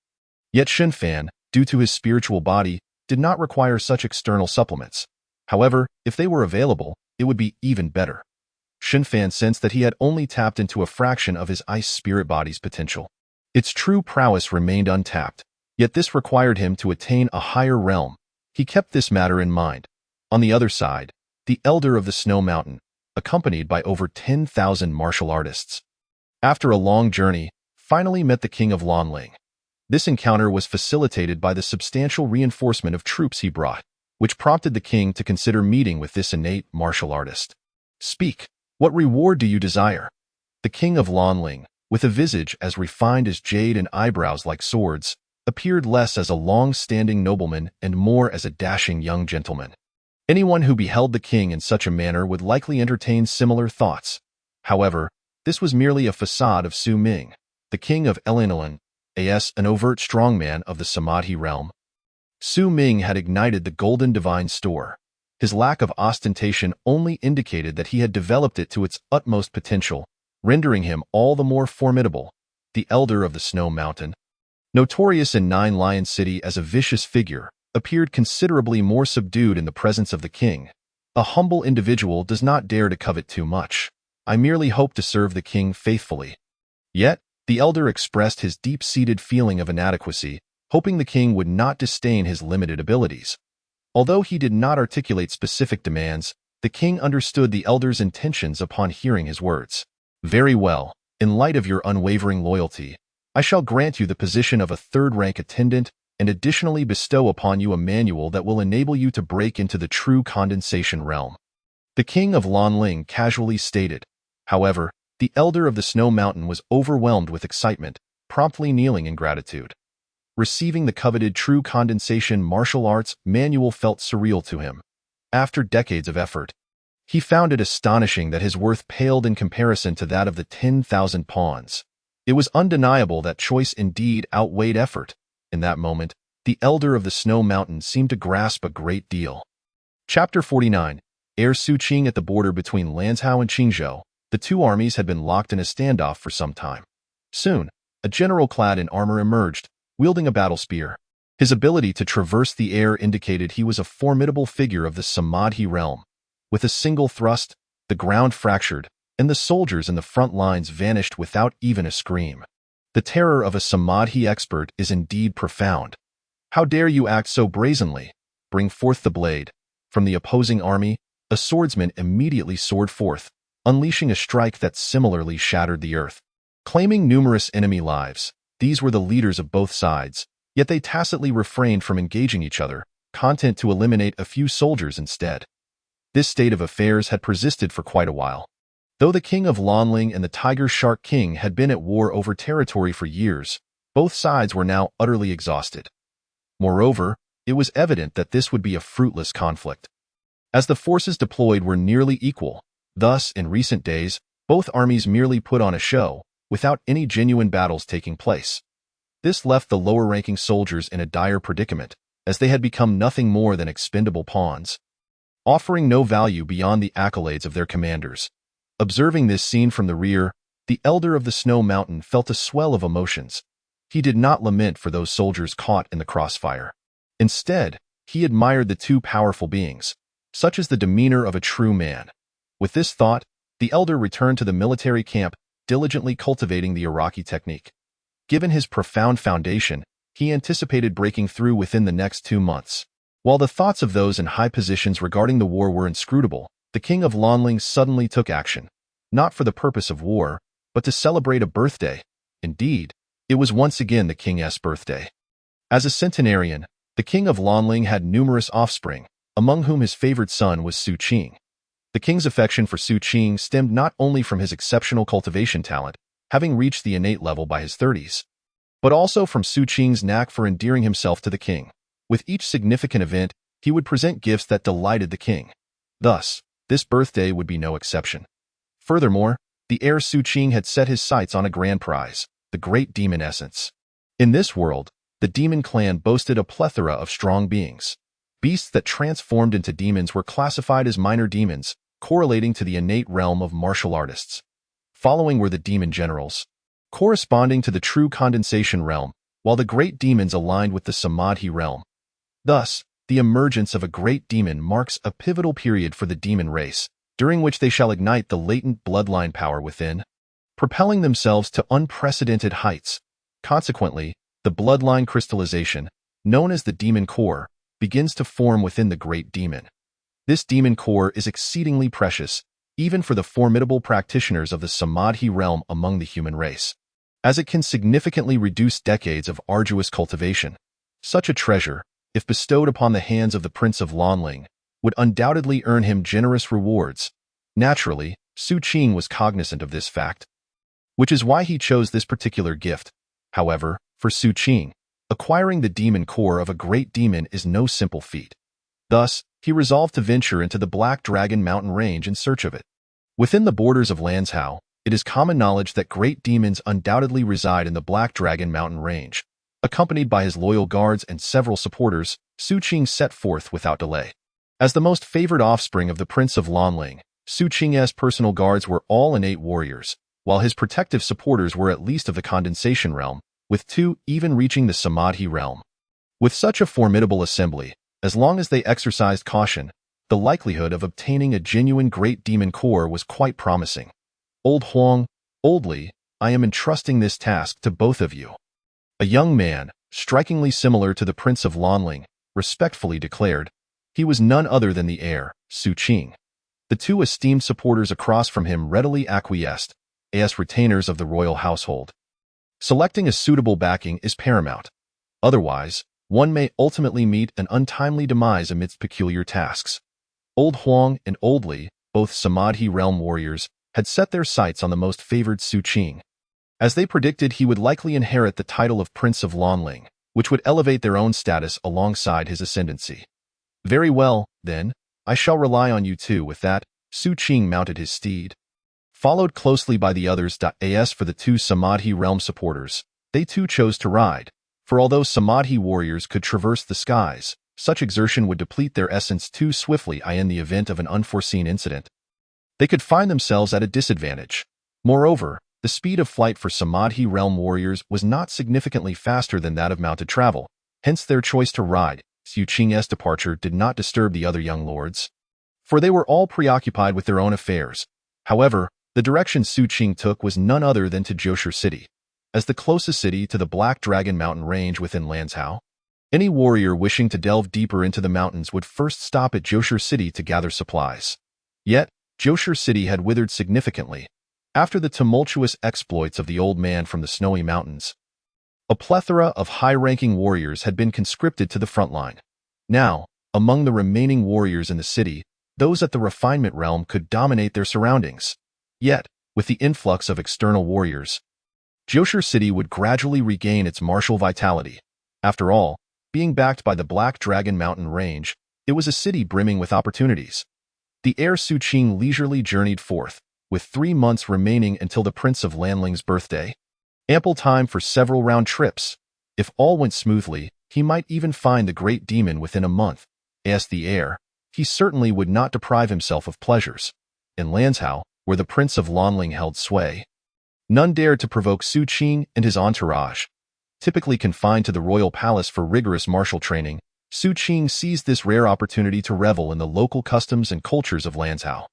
Yet Shun Fan, due to his spiritual body, did not require such external supplements. However, if they were available, it would be even better. Shun Fan sensed that he had only tapped into a fraction of his ice spirit body's potential. Its true prowess remained untapped, yet this required him to attain a higher realm. He kept this matter in mind. On the other side, the Elder of the Snow Mountain, accompanied by over 10,000 martial artists, after a long journey, finally met the King of Lanling. This encounter was facilitated by the substantial reinforcement of troops he brought, which prompted the king to consider meeting with this innate martial artist. "Speak. What reward do you desire?" The King of Lanling, with a visage as refined as jade and eyebrows like swords, appeared less as a long-standing nobleman and more as a dashing young gentleman. Anyone who beheld the king in such a manner would likely entertain similar thoughts. However, this was merely a facade of Su Ming, the king of Elinalan, an overt strongman of the Samadhi realm. Su Ming had ignited the Golden Divine Store. His lack of ostentation only indicated that he had developed it to its utmost potential, rendering him all the more formidable. The Elder of the Snow Mountain, notorious in Nine Lion City as a vicious figure, appeared considerably more subdued in the presence of the king. A humble individual does not dare to covet too much. I merely hope to serve the king faithfully. Yet, the elder expressed his deep-seated feeling of inadequacy, hoping the king would not disdain his limited abilities. Although he did not articulate specific demands, the king understood the elder's intentions upon hearing his words. "Very well. In light of your unwavering loyalty, I shall grant you the position of a third-rank attendant and additionally bestow upon you a manual that will enable you to break into the true condensation realm," the king of Lanling casually stated. However, the elder of the Snow Mountain was overwhelmed with excitement, promptly kneeling in gratitude. Receiving the coveted true condensation martial arts manual felt surreal to him. After decades of effort, he found it astonishing that his worth paled in comparison to that of the 10,000 pawns. It was undeniable that choice indeed outweighed effort. In that moment, the elder of the Snow Mountain seemed to grasp a great deal. Chapter 49. Heir Suqing. At the border between Lanzhou and Qingzhou, the two armies had been locked in a standoff for some time. Soon, a general clad in armor emerged, wielding a battle spear. His ability to traverse the air indicated he was a formidable figure of the Samadhi realm. With a single thrust, the ground fractured, and the soldiers in the front lines vanished without even a scream. The terror of a Samadhi expert is indeed profound. How dare you act so brazenly? Bring forth the blade. From the opposing army, a swordsman immediately soared forth, unleashing a strike that similarly shattered the earth. Claiming numerous enemy lives, these were the leaders of both sides, yet they tacitly refrained from engaging each other, content to eliminate a few soldiers instead. This state of affairs had persisted for quite a while. Though the king of Lanling and the Tiger Shark King had been at war over territory for years, both sides were now utterly exhausted. Moreover, it was evident that this would be a fruitless conflict, as the forces deployed were nearly equal. Thus, in recent days, both armies merely put on a show, without any genuine battles taking place. This left the lower-ranking soldiers in a dire predicament, as they had become nothing more than expendable pawns, offering no value beyond the accolades of their commanders. Observing this scene from the rear, the elder of the Snow Mountain felt a swell of emotions. He did not lament for those soldiers caught in the crossfire. Instead, he admired the two powerful beings. Such is the demeanor of a true man. With this thought, the elder returned to the military camp, diligently cultivating the Iraqi technique. Given his profound foundation, he anticipated breaking through within the next 2 months. While the thoughts of those in high positions regarding the war were inscrutable, the king of Lanling suddenly took action, not for the purpose of war, but to celebrate a birthday. Indeed, it was once again the king's birthday. As a centenarian, the king of Lanling had numerous offspring, among whom his favorite son was Suqing. The king's affection for Suqing stemmed not only from his exceptional cultivation talent, having reached the innate level by his 30s, but also from Suqing's knack for endearing himself to the king. With each significant event, he would present gifts that delighted the king. Thus, this birthday would be no exception. Furthermore, the heir Suqing had set his sights on a grand prize, the great demon essence. In this world, the demon clan boasted a plethora of strong beings. Beasts that transformed into demons were classified as minor demons, correlating to the innate realm of martial artists. Following were the demon generals, corresponding to the true condensation realm, while the great demons aligned with the Samadhi realm. Thus, the emergence of a great demon marks a pivotal period for the demon race, during which they shall ignite the latent bloodline power within, propelling themselves to unprecedented heights. Consequently, the bloodline crystallization, known as the demon core, begins to form within the great demon. This demon core is exceedingly precious, even for the formidable practitioners of the Samadhi realm among the human race, as it can significantly reduce decades of arduous cultivation. Such a treasure, if bestowed upon the hands of the Prince of Lanling, would undoubtedly earn him generous rewards. Naturally, Suqing was cognizant of this fact, which is why he chose this particular gift. However, for Suqing, acquiring the demon core of a great demon is no simple feat. Thus, he resolved to venture into the Black Dragon mountain range in search of it. Within the borders of Lanzhou, it is common knowledge that great demons undoubtedly reside in the Black Dragon mountain range. Accompanied by his loyal guards and several supporters, Suqing set forth without delay. As the most favored offspring of the Prince of Lanling, Suqing's personal guards were all innate warriors, while his protective supporters were at least of the condensation realm, with 2 even reaching the Samadhi realm. With such a formidable assembly, as long as they exercised caution, the likelihood of obtaining a genuine great demon core was quite promising. Old Huang, Old Li, I am entrusting this task to both of you. A young man, strikingly similar to the Prince of Lanling, respectfully declared. He was none other than the heir, Suqing. The 2 esteemed supporters across from him readily acquiesced, as retainers of the royal household. Selecting a suitable backing is paramount. Otherwise, one may ultimately meet an untimely demise amidst peculiar tasks. Old Huang and Old Li, both Samadhi realm warriors, had set their sights on the most favored Suqing. As they predicted, he would likely inherit the title of Prince of Lanling, which would elevate their own status alongside his ascendancy. Very well, then, I shall rely on you too. With that, Suqing mounted his steed, followed closely by the others. As for the 2 Samadhi realm supporters, they too chose to ride, For although Samadhi warriors could traverse the skies, such exertion would deplete their essence too swiftly in the event of an unforeseen incident. They could find themselves at a disadvantage. Moreover, the speed of flight for Samadhi realm warriors was not significantly faster than that of mounted travel, hence their choice to ride. Su Qing's departure did not disturb the other young lords, for they were all preoccupied with their own affairs. However, the direction Su Qing took was none other than to Joshur City. As the closest city to the Black Dragon Mountain range within Lanzhou, any warrior wishing to delve deeper into the mountains would first stop at Joshur City to gather supplies. Yet, Joshur City had withered significantly after the tumultuous exploits of the old man from the snowy mountains. A plethora of high-ranking warriors had been conscripted to the front line. Now, among the remaining warriors in the city, those at the refinement realm could dominate their surroundings. Yet, with the influx of external warriors, Joshur City would gradually regain its martial vitality. After all, being backed by the Black Dragon Mountain range, it was a city brimming with opportunities. The heir Su Qing leisurely journeyed forth, with 3 months remaining until the Prince of Lanling's birthday. Ample time for several round trips. If all went smoothly, he might even find the great demon within a month. As the heir, he certainly would not deprive himself of pleasures. In Lanzhou, where the Prince of Lanling held sway, none dared to provoke Su Qing and his entourage. Typically confined to the royal palace for rigorous martial training, Su Qing seized this rare opportunity to revel in the local customs and cultures of Lanzhou.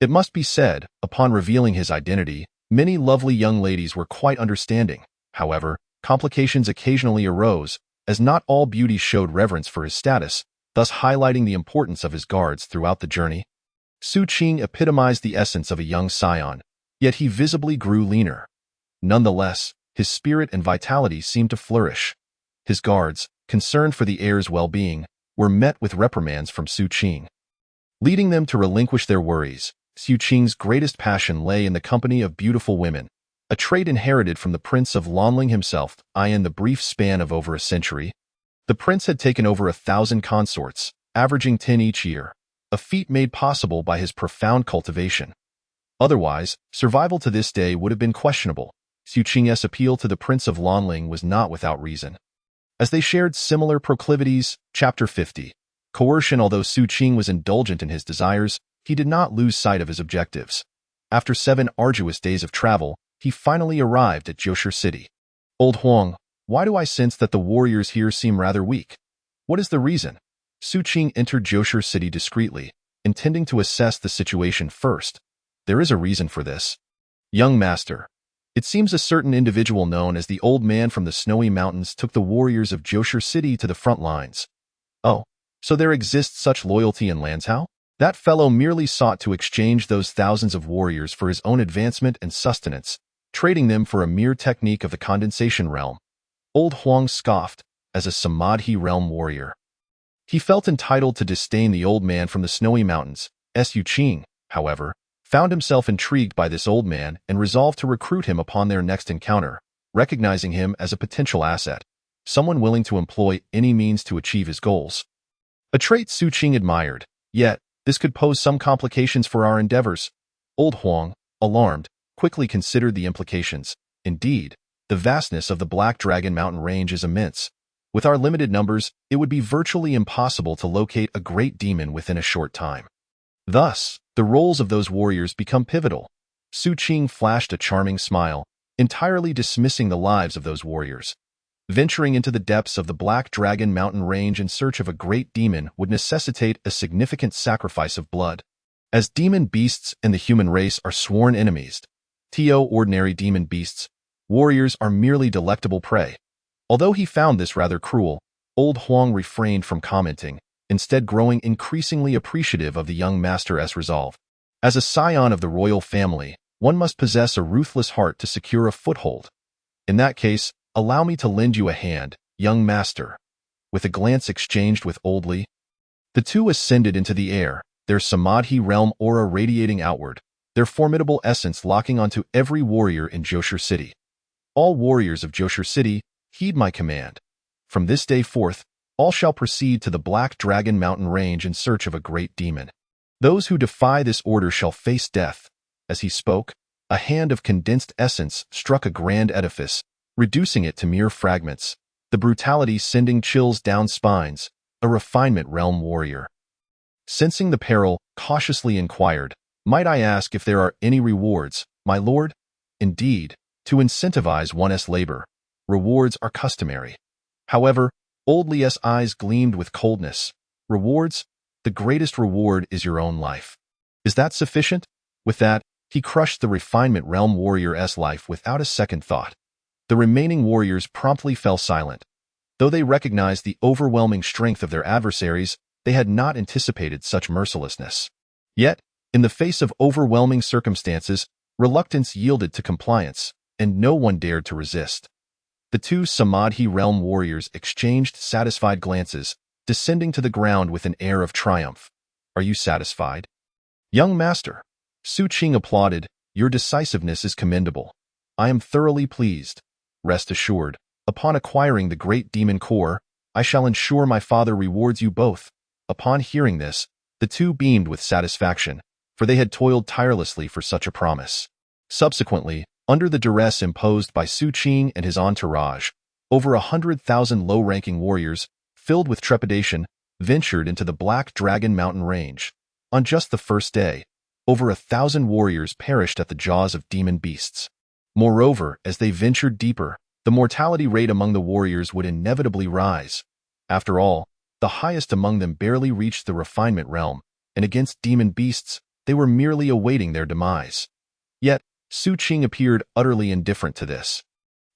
It must be said, upon revealing his identity, many lovely young ladies were quite understanding. However, complications occasionally arose, as not all beauty showed reverence for his status, thus highlighting the importance of his guards throughout the journey. Su Qing epitomized the essence of a young scion, yet he visibly grew leaner. Nonetheless, his spirit and vitality seemed to flourish. His guards, concerned for the heir's well-being, were met with reprimands from Su Qing, leading them to relinquish their worries. Su Qing's greatest passion lay in the company of beautiful women, a trait inherited from the Prince of Lanling himself. In the brief span of over a century, the prince had taken over 1,000 consorts, averaging 10 each year, a feat made possible by his profound cultivation. Otherwise, survival to this day would have been questionable. Su Qing's appeal to the Prince of Lanling was not without reason, as they shared similar proclivities. Chapter 50. Coercion. Although Su Qing was indulgent in his desires, he did not lose sight of his objectives. After 7 arduous days of travel, he finally arrived at Joshur City. Old Huang, why do I sense that the warriors here seem rather weak? What is the reason? Su Qing entered Joshur City discreetly, intending to assess the situation first. There is a reason for this. Young master, it seems a certain individual known as the Old Man from the Snowy Mountains took the warriors of Joshur City to the front lines. Oh, so there exists such loyalty in Lanzhou? That fellow merely sought to exchange those thousands of warriors for his own advancement and sustenance, trading them for a mere technique of the condensation realm. Old Huang scoffed, as a Samadhi realm warrior. He felt entitled to disdain the old man from the Snowy Mountains. Su Qing, however, found himself intrigued by this old man and resolved to recruit him upon their next encounter, recognizing him as a potential asset, someone willing to employ any means to achieve his goals. A trait Su Qing admired, yet this could pose some complications for our endeavors. Old Huang, alarmed, quickly considered the implications. Indeed, the vastness of the Black Dragon Mountain range is immense. With our limited numbers, it would be virtually impossible to locate a great demon within a short time. Thus, the roles of those warriors become pivotal. Su Qing flashed a charming smile, entirely dismissing the lives of those warriors. Venturing into the depths of the Black Dragon Mountain range in search of a great demon would necessitate a significant sacrifice of blood. As demon beasts and the human race are sworn enemies, ordinary demon beasts, warriors are merely delectable prey. Although he found this rather cruel, Old Huang refrained from commenting, instead growing increasingly appreciative of the young master's resolve. As a scion of the royal family, one must possess a ruthless heart to secure a foothold. In that case, allow me to lend you a hand, young master. With a glance exchanged with Old Li, the two ascended into the air, their Samadhi realm aura radiating outward, their formidable essence locking onto every warrior in Joshur City. All warriors of Joshur City, heed my command. From this day forth, all shall proceed to the Black Dragon Mountain range in search of a great demon. Those who defy this order shall face death. As he spoke, a hand of condensed essence struck a grand edifice, reducing it to mere fragments. the brutality sending chills down spines, a refinement realm warrior. Sensing the peril, cautiously inquired, "Might I ask if there are any rewards, my lord?" "Indeed, to incentivize one's labor. Rewards are customary." However, old Lee's eyes gleamed with coldness. "Rewards? The greatest reward is your own life. Is that sufficient?" With that, he crushed the refinement realm warrior's life without a second thought. The remaining warriors promptly fell silent. Though they recognized the overwhelming strength of their adversaries, they had not anticipated such mercilessness. Yet, in the face of overwhelming circumstances, reluctance yielded to compliance, and no one dared to resist. The two Samadhi realm warriors exchanged satisfied glances, descending to the ground with an air of triumph. "Are you satisfied?" "Young master," Su Qing applauded, "your decisiveness is commendable. I am thoroughly pleased. Rest assured, upon acquiring the great demon core, I shall ensure my father rewards you both." Upon hearing this, the two beamed with satisfaction, for they had toiled tirelessly for such a promise. Subsequently, under the duress imposed by Su Qing and his entourage, over 100,000 low-ranking warriors, filled with trepidation, ventured into the Black Dragon Mountain range. On just the first day, over 1,000 warriors perished at the jaws of demon beasts. Moreover, as they ventured deeper, the mortality rate among the warriors would inevitably rise. After all, the highest among them barely reached the refinement realm, and against demon beasts, they were merely awaiting their demise. Yet, Su Qing appeared utterly indifferent to this.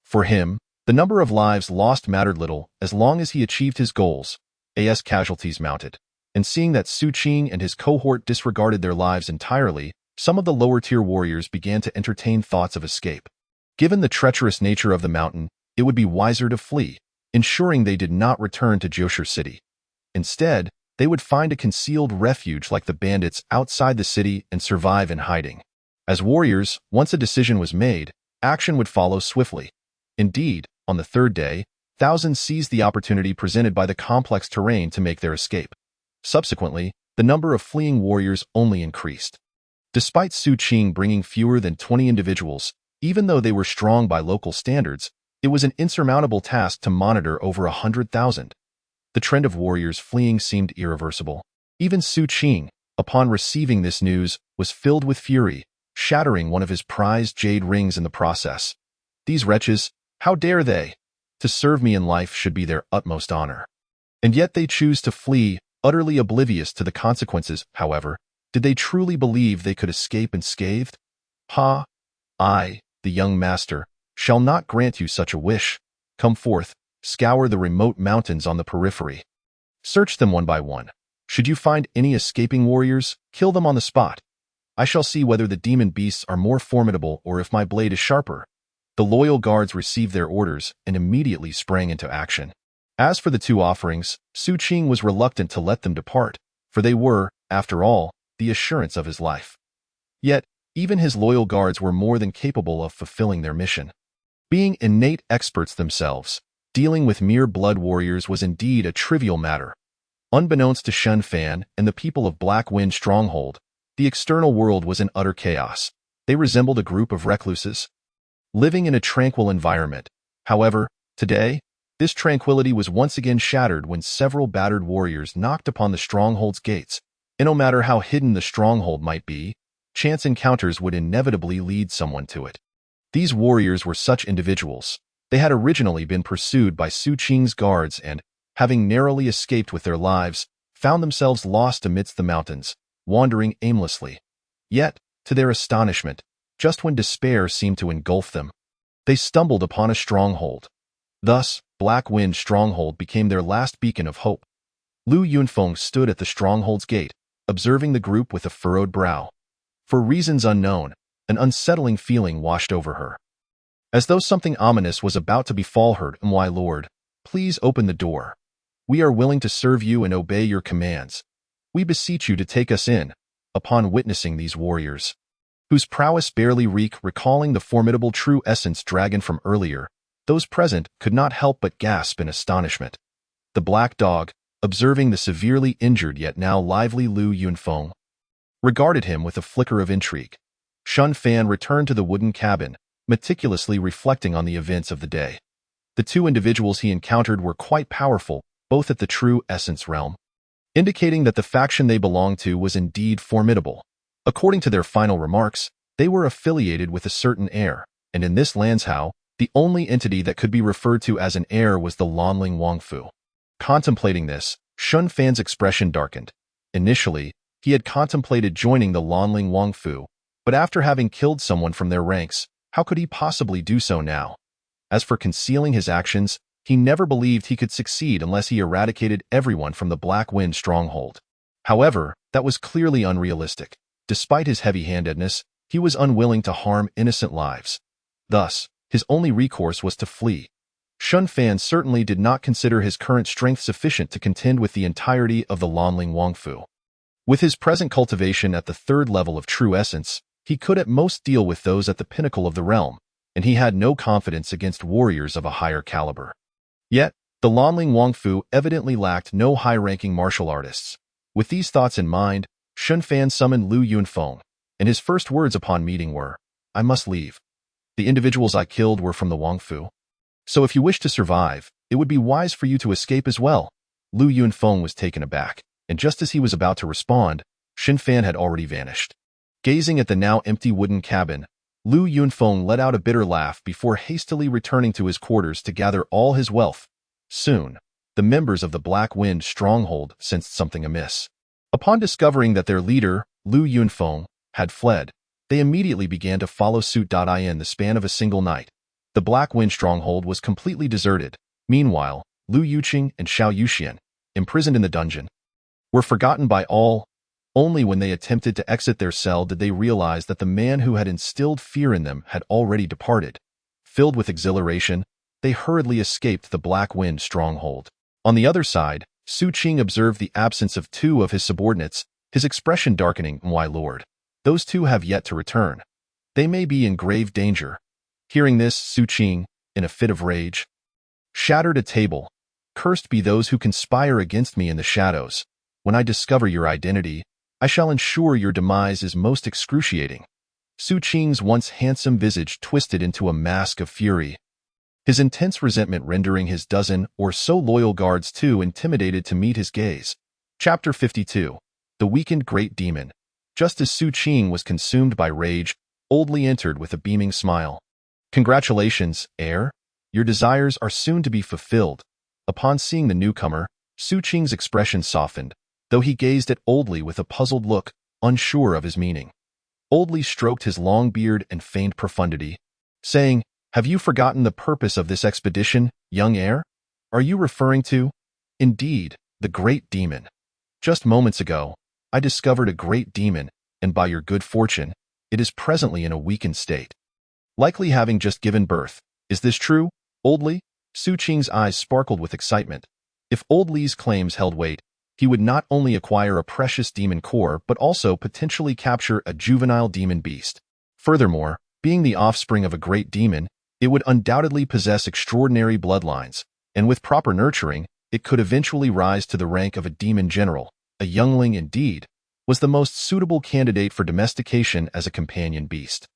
For him, the number of lives lost mattered little as long as he achieved his goals. As casualties mounted, and seeing that Su Qing and his cohort disregarded their lives entirely, some of the lower-tier warriors began to entertain thoughts of escape. Given the treacherous nature of the mountain, it would be wiser to flee, ensuring they did not return to Joshire City. Instead, they would find a concealed refuge like the bandits outside the city and survive in hiding. As warriors, once a decision was made, action would follow swiftly. Indeed, on the third day, thousands seized the opportunity presented by the complex terrain to make their escape. Subsequently, the number of fleeing warriors only increased. Despite Su Qing bringing fewer than 20 individuals, even though they were strong by local standards, it was an insurmountable task to monitor over 100,000. The trend of warriors fleeing seemed irreversible. Even Su Qing, upon receiving this news, was filled with fury, shattering one of his prized jade rings in the process. "These wretches, how dare they? To serve me in life should be their utmost honor. And yet they choose to flee, utterly oblivious to the consequences. However, did they truly believe they could escape unscathed? Ha! I, the young master, shall not grant you such a wish. Come forth, scour the remote mountains on the periphery. Search them one by one. Should you find any escaping warriors, kill them on the spot. I shall see whether the demon beasts are more formidable or if my blade is sharper." The loyal guards received their orders and immediately sprang into action. As for the two offerings, Su Qing was reluctant to let them depart, for they were, after all, the assurance of his life. Yet, even his loyal guards were more than capable of fulfilling their mission. Being innate experts themselves, dealing with mere blood warriors was indeed a trivial matter. Unbeknownst to Shun Fan and the people of Black Wind Stronghold, the external world was in utter chaos. They resembled a group of recluses, living in a tranquil environment. However, today, this tranquility was once again shattered when several battered warriors knocked upon the stronghold's gates, and no matter how hidden the stronghold might be, chance encounters would inevitably lead someone to it. These warriors were such individuals. They had originally been pursued by Su Qing's guards and, having narrowly escaped with their lives, found themselves lost amidst the mountains, wandering aimlessly. Yet, to their astonishment, just when despair seemed to engulf them, they stumbled upon a stronghold. Thus, Black Wind Stronghold became their last beacon of hope. Lu Yunfeng stood at the stronghold's gate, observing the group with a furrowed brow. For reasons unknown, an unsettling feeling washed over her. As though something ominous was about to befall her. "My lord, please open the door. We are willing to serve you and obey your commands. We beseech you to take us in." Upon witnessing these warriors, whose prowess barely recalling the formidable true essence dragon from earlier, those present could not help but gasp in astonishment. The black dog, observing the severely injured yet now lively Lu Yunfeng, regarded him with a flicker of intrigue. Shun Fan returned to the wooden cabin, meticulously reflecting on the events of the day. The two individuals he encountered were quite powerful, both at the true essence realm, indicating that the faction they belonged to was indeed formidable. According to their final remarks, they were affiliated with a certain heir, and in this Lanzhou, the only entity that could be referred to as an heir was the Lanling Wangfu. Contemplating this, Shun Fan's expression darkened. Initially, he had contemplated joining the Lanling Wangfu, but after having killed someone from their ranks, how could he possibly do so now? As for concealing his actions, he never believed he could succeed unless he eradicated everyone from the Black Wind stronghold. However, that was clearly unrealistic. Despite his heavy-handedness, he was unwilling to harm innocent lives. Thus, his only recourse was to flee. Shun Fan certainly did not consider his current strength sufficient to contend with the entirety of the Lanling Wangfu. With his present cultivation at the third level of true essence, he could at most deal with those at the pinnacle of the realm, and he had no confidence against warriors of a higher caliber. Yet, the Lanling Wangfu evidently lacked no high-ranking martial artists. With these thoughts in mind, Shun Fan summoned Lu Yunfeng, and his first words upon meeting were, "I must leave. The individuals I killed were from the Wangfu. So if you wish to survive, it would be wise for you to escape as well." Lu Yunfeng was taken aback, and just as he was about to respond, Shun Fan had already vanished. Gazing at the now empty wooden cabin, Lu Yunfeng let out a bitter laugh before hastily returning to his quarters to gather all his wealth. Soon, the members of the Black Wind stronghold sensed something amiss. Upon discovering that their leader, Lu Yunfeng, had fled, they immediately began to follow suit. In the span of a single night, the Black Wind stronghold was completely deserted. Meanwhile, Lu Yuqing and Xiao Yuxian, imprisoned in the dungeon, were forgotten by all. Only when they attempted to exit their cell did they realize that the man who had instilled fear in them had already departed. Filled with exhilaration, they hurriedly escaped the Black Wind stronghold. On the other side, Su Qing observed the absence of two of his subordinates, his expression darkening. "My lord, those two have yet to return. They may be in grave danger." Hearing this, Su Qing, in a fit of rage, shattered a table. "Cursed be those who conspire against me in the shadows. When I discover your identity, I shall ensure your demise is most excruciating." Su Qing's once handsome visage twisted into a mask of fury, his intense resentment rendering his dozen or so loyal guards too intimidated to meet his gaze. Chapter 52. The Weakened Great Demon. Just as Su Qing was consumed by rage, Old Li entered with a beaming smile. "Congratulations, heir. Your desires are soon to be fulfilled." Upon seeing the newcomer, Su Qing's expression softened, though he gazed at Old Li with a puzzled look, unsure of his meaning. Old Li stroked his long beard and feigned profundity, saying, "Have you forgotten the purpose of this expedition, young heir? Are you referring to, indeed, the great demon? Just moments ago, I discovered a great demon, and by your good fortune, it is presently in a weakened state. Likely having just given birth. Is this true, Old Li?" Su Qing's eyes sparkled with excitement. If Old Li's claims held weight, he would not only acquire a precious demon core but also potentially capture a juvenile demon beast. Furthermore, being the offspring of a great demon, it would undoubtedly possess extraordinary bloodlines, and with proper nurturing, it could eventually rise to the rank of a demon general. A youngling, indeed, was the most suitable candidate for domestication as a companion beast.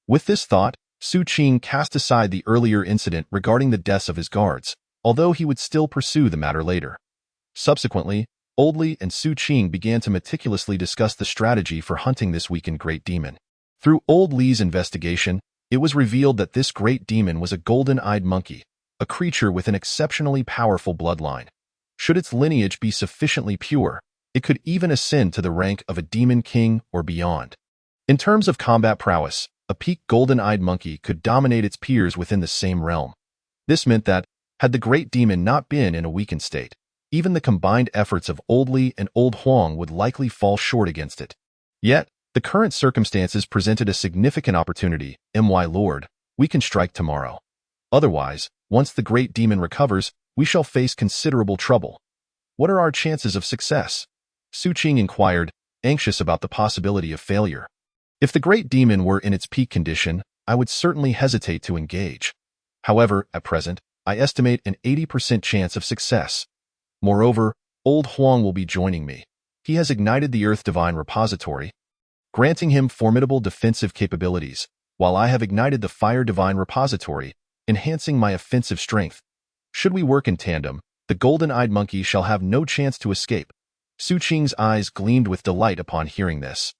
With this thought, Su Qing cast aside the earlier incident regarding the deaths of his guards, although he would still pursue the matter later. Subsequently, Old Li and Su Qing began to meticulously discuss the strategy for hunting this weakened great demon. Through Old Li's investigation, it was revealed that this great demon was a golden-eyed monkey, a creature with an exceptionally powerful bloodline. Should its lineage be sufficiently pure, it could even ascend to the rank of a demon king or beyond. In terms of combat prowess, a peak golden-eyed monkey could dominate its peers within the same realm. This meant that, had the great demon not been in a weakened state, even the combined efforts of Old Li and Old Huang would likely fall short against it. Yet, the current circumstances presented a significant opportunity. My lord, we can strike tomorrow. Otherwise, once the great demon recovers, we shall face considerable trouble. What are our chances of success? Su Qing inquired, anxious about the possibility of failure. If the great demon were in its peak condition, I would certainly hesitate to engage. However, at present, I estimate an 80% chance of success. Moreover, Old Huang will be joining me. He has ignited the Earth Divine Repository, granting him formidable defensive capabilities, while I have ignited the Fire Divine Repository, enhancing my offensive strength. Should we work in tandem, the golden-eyed monkey shall have no chance to escape. Su Qing's eyes gleamed with delight upon hearing this,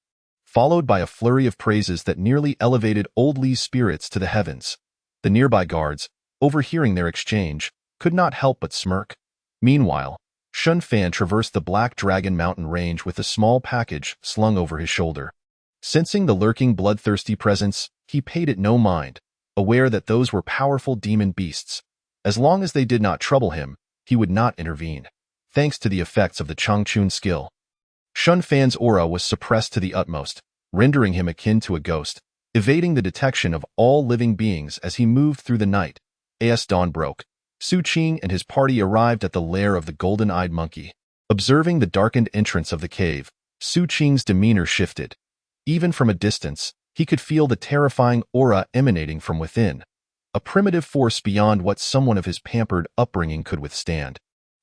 followed by a flurry of praises that nearly elevated Old Li's spirits to the heavens. The nearby guards, overhearing their exchange, could not help but smirk. Meanwhile, Shun Fan traversed the Black Dragon Mountain range with a small package slung over his shoulder. Sensing the lurking bloodthirsty presence, he paid it no mind, aware that those were powerful demon beasts. As long as they did not trouble him, he would not intervene, thanks to the effects of the Changchun skill. Shun Fan's aura was suppressed to the utmost, rendering him akin to a ghost, evading the detection of all living beings as he moved through the night. As dawn broke, Su Qing and his party arrived at the lair of the golden-eyed monkey. Observing the darkened entrance of the cave, Su Qing's demeanor shifted. Even from a distance, he could feel the terrifying aura emanating from within, a primitive force beyond what someone of his pampered upbringing could withstand.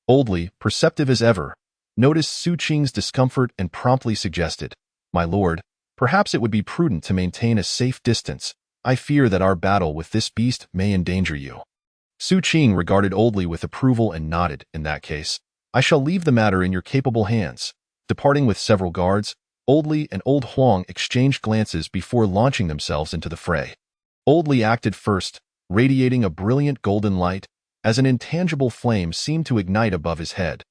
Old Li, perceptive as ever, noticed Su Qing's discomfort and promptly suggested, "My lord, perhaps it would be prudent to maintain a safe distance. I fear that our battle with this beast may endanger you." Su Qing regarded Old Li with approval and nodded. "In that case, I shall leave the matter in your capable hands." Departing with several guards, Old Li and Old Huang exchanged glances before launching themselves into the fray. Old Li acted first, radiating a brilliant golden light, as an intangible flame seemed to ignite above his head.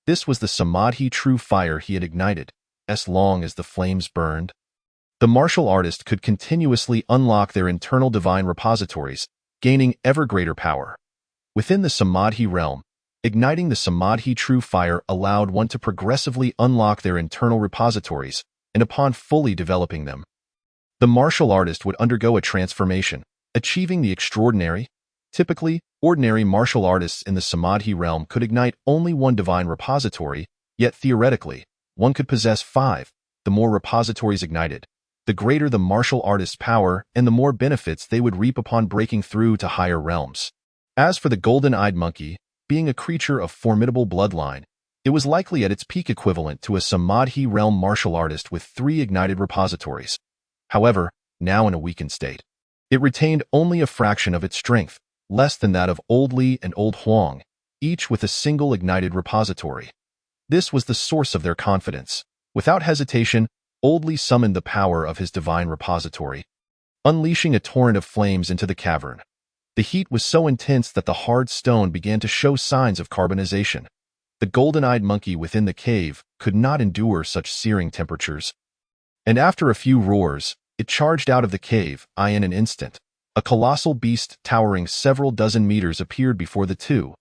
This was the Samadhi true fire he had ignited. As long as the flames burned, the martial artist could continuously unlock their internal divine repositories, gaining ever greater power. Within the Samadhi realm, igniting the Samadhi true fire allowed one to progressively unlock their internal repositories, and upon fully developing them, the martial artist would undergo a transformation, achieving the extraordinary. Typically, ordinary martial artists in the Samadhi realm could ignite only one divine repository, yet theoretically, one could possess 5. The more repositories ignited, the greater the martial artist's power and the more benefits they would reap upon breaking through to higher realms. As for the golden-eyed monkey, being a creature of formidable bloodline, it was likely at its peak equivalent to a Samadhi realm martial artist with 3 ignited repositories. However, now in a weakened state, it retained only a fraction of its strength, less than that of Old Li and Old Huang, each with a single ignited repository. This was the source of their confidence. Without hesitation, Old Li summoned the power of his divine repository, unleashing a torrent of flames into the cavern. The heat was so intense that the hard stone began to show signs of carbonization. The golden-eyed monkey within the cave could not endure such searing temperatures, and after a few roars, it charged out of the cave. In an instant, a colossal beast towering several dozen meters appeared before the two.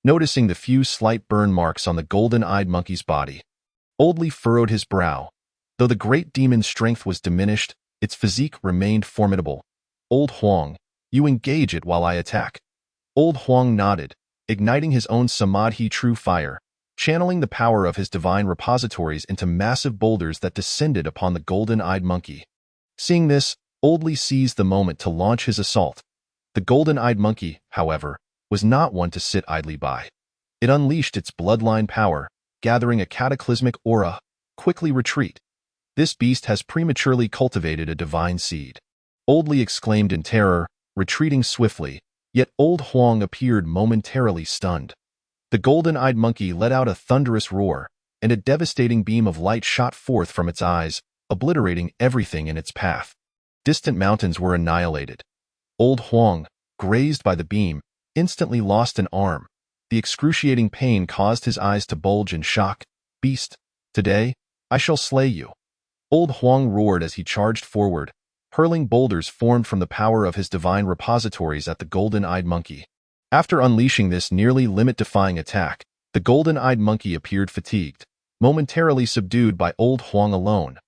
Noticing the few slight burn marks on the golden-eyed monkey's body, Old Li furrowed his brow. Though the great demon's strength was diminished, its physique remained formidable. "Old Huang, you engage it while I attack." Old Huang nodded, igniting his own Samadhi true fire, channeling the power of his divine repositories into massive boulders that descended upon the golden-eyed monkey. Seeing this, Old Li seized the moment to launch his assault. The golden-eyed monkey, however, was not one to sit idly by. It unleashed its bloodline power, gathering a cataclysmic aura. "Quickly retreat. This beast has prematurely cultivated a divine seed." Old Li exclaimed in terror, retreating swiftly, yet Old Huang appeared momentarily stunned. The golden-eyed monkey let out a thunderous roar, and a devastating beam of light shot forth from its eyes, obliterating everything in its path. Distant mountains were annihilated. Old Huang, grazed by the beam, instantly lost an arm. The excruciating pain caused his eyes to bulge in shock. "Beast, today, I shall slay you." Old Huang roared as he charged forward, hurling boulders formed from the power of his divine repositories at the golden-eyed monkey. After unleashing this nearly limit-defying attack, the golden-eyed monkey appeared fatigued, momentarily subdued by Old Huang alone.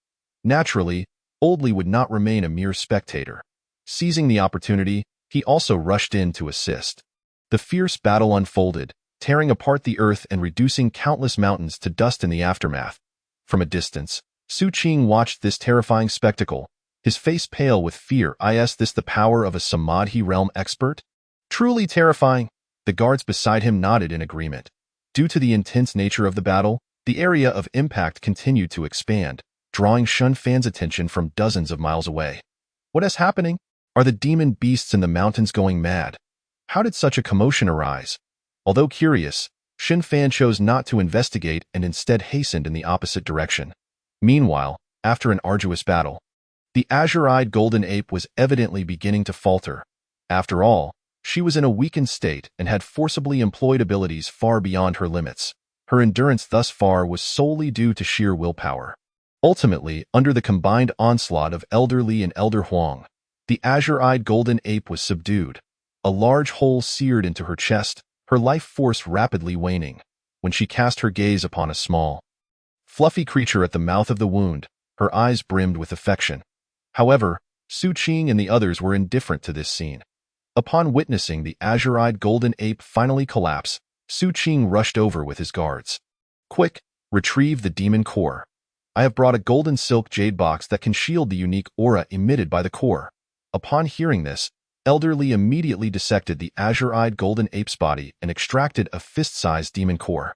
Naturally, Old Li would not remain a mere spectator. Seizing the opportunity, he also rushed in to assist. The fierce battle unfolded, tearing apart the earth and reducing countless mountains to dust in the aftermath. From a distance, Su Qing watched this terrifying spectacle, his face pale with fear. Is this the power of a Samadhi realm expert? Truly terrifying. The guards beside him nodded in agreement. Due to the intense nature of the battle, the area of impact continued to expand, drawing Shun Fan's attention from dozens of miles away. What is happening? Are the demon beasts in the mountains going mad? How did such a commotion arise? Although curious, Xin Fan chose not to investigate and instead hastened in the opposite direction. Meanwhile, after an arduous battle, the azure-eyed golden ape was evidently beginning to falter. After all, she was in a weakened state and had forcibly employed abilities far beyond her limits. Her endurance thus far was solely due to sheer willpower. Ultimately, under the combined onslaught of Elder Li and Elder Huang, the azure-eyed golden ape was subdued. A large hole seared into her chest, her life force rapidly waning. When she cast her gaze upon a small, fluffy creature at the mouth of the wound, her eyes brimmed with affection. However, Su Qing and the others were indifferent to this scene. Upon witnessing the azure-eyed golden ape finally collapse, Su Qing rushed over with his guards. Quick, retrieve the demon core. I have brought a golden silk jade box that can shield the unique aura emitted by the core. Upon hearing this, Elder Li immediately dissected the azure-eyed golden ape's body and extracted a fist-sized demon core.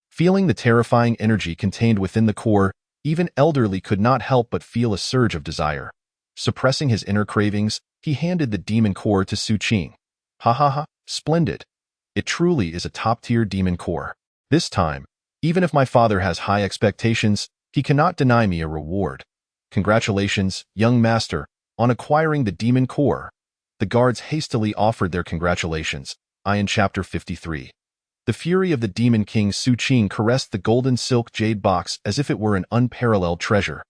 Feeling the terrifying energy contained within the core, even Elder Li could not help but feel a surge of desire. Suppressing his inner cravings, he handed the demon core to Su Qing. Ha ha ha, splendid. It truly is a top-tier demon core. This time, even if my father has high expectations, he cannot deny me a reward. Congratulations, young master, on acquiring the demon core. The guards hastily offered their congratulations. In Chapter 53. The fury of the Demon King Su Qing caressed the golden silk jade box as if it were an unparalleled treasure.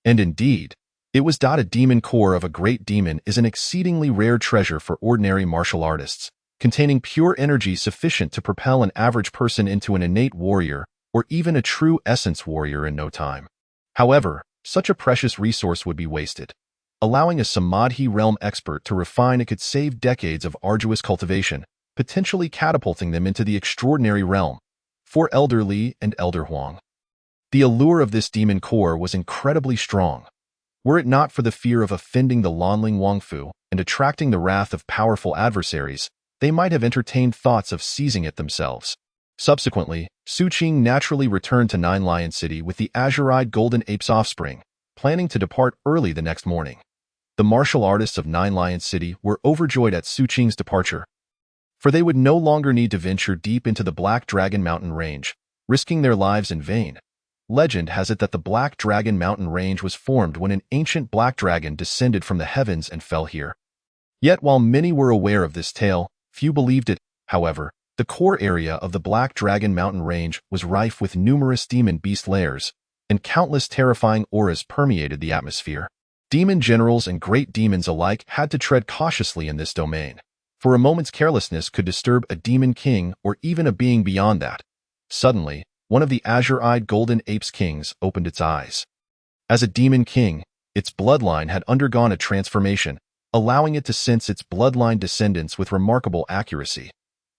And indeed, it was. A demon core of a great demon is an exceedingly rare treasure for ordinary martial artists, containing pure energy sufficient to propel an average person into an innate warrior or even a true essence warrior in no time. However, such a precious resource would be wasted. Allowing a Samadhi realm expert to refine it could save decades of arduous cultivation, potentially catapulting them into the extraordinary realm. For Elder Li and Elder Huang, the allure of this demon core was incredibly strong. Were it not for the fear of offending the Lanling Wangfu and attracting the wrath of powerful adversaries, they might have entertained thoughts of seizing it themselves. Subsequently, Su Qing naturally returned to Nine Lion City with the azure-eyed golden ape's offspring, planning to depart early the next morning. The martial artists of Nine Lion City were overjoyed at Su Qing's departure, for they would no longer need to venture deep into the Black Dragon Mountain Range, risking their lives in vain. Legend has it that the Black Dragon Mountain Range was formed when an ancient black dragon descended from the heavens and fell here. Yet while many were aware of this tale, few believed it. However, the core area of the Black Dragon Mountain Range was rife with numerous demon beast lairs, and countless terrifying auras permeated the atmosphere. Demon generals and great demons alike had to tread cautiously in this domain, for a moment's carelessness could disturb a demon king or even a being beyond that. Suddenly, one of the azure-eyed golden ape's kings opened its eyes. As a demon king, its bloodline had undergone a transformation, allowing it to sense its bloodline descendants with remarkable accuracy.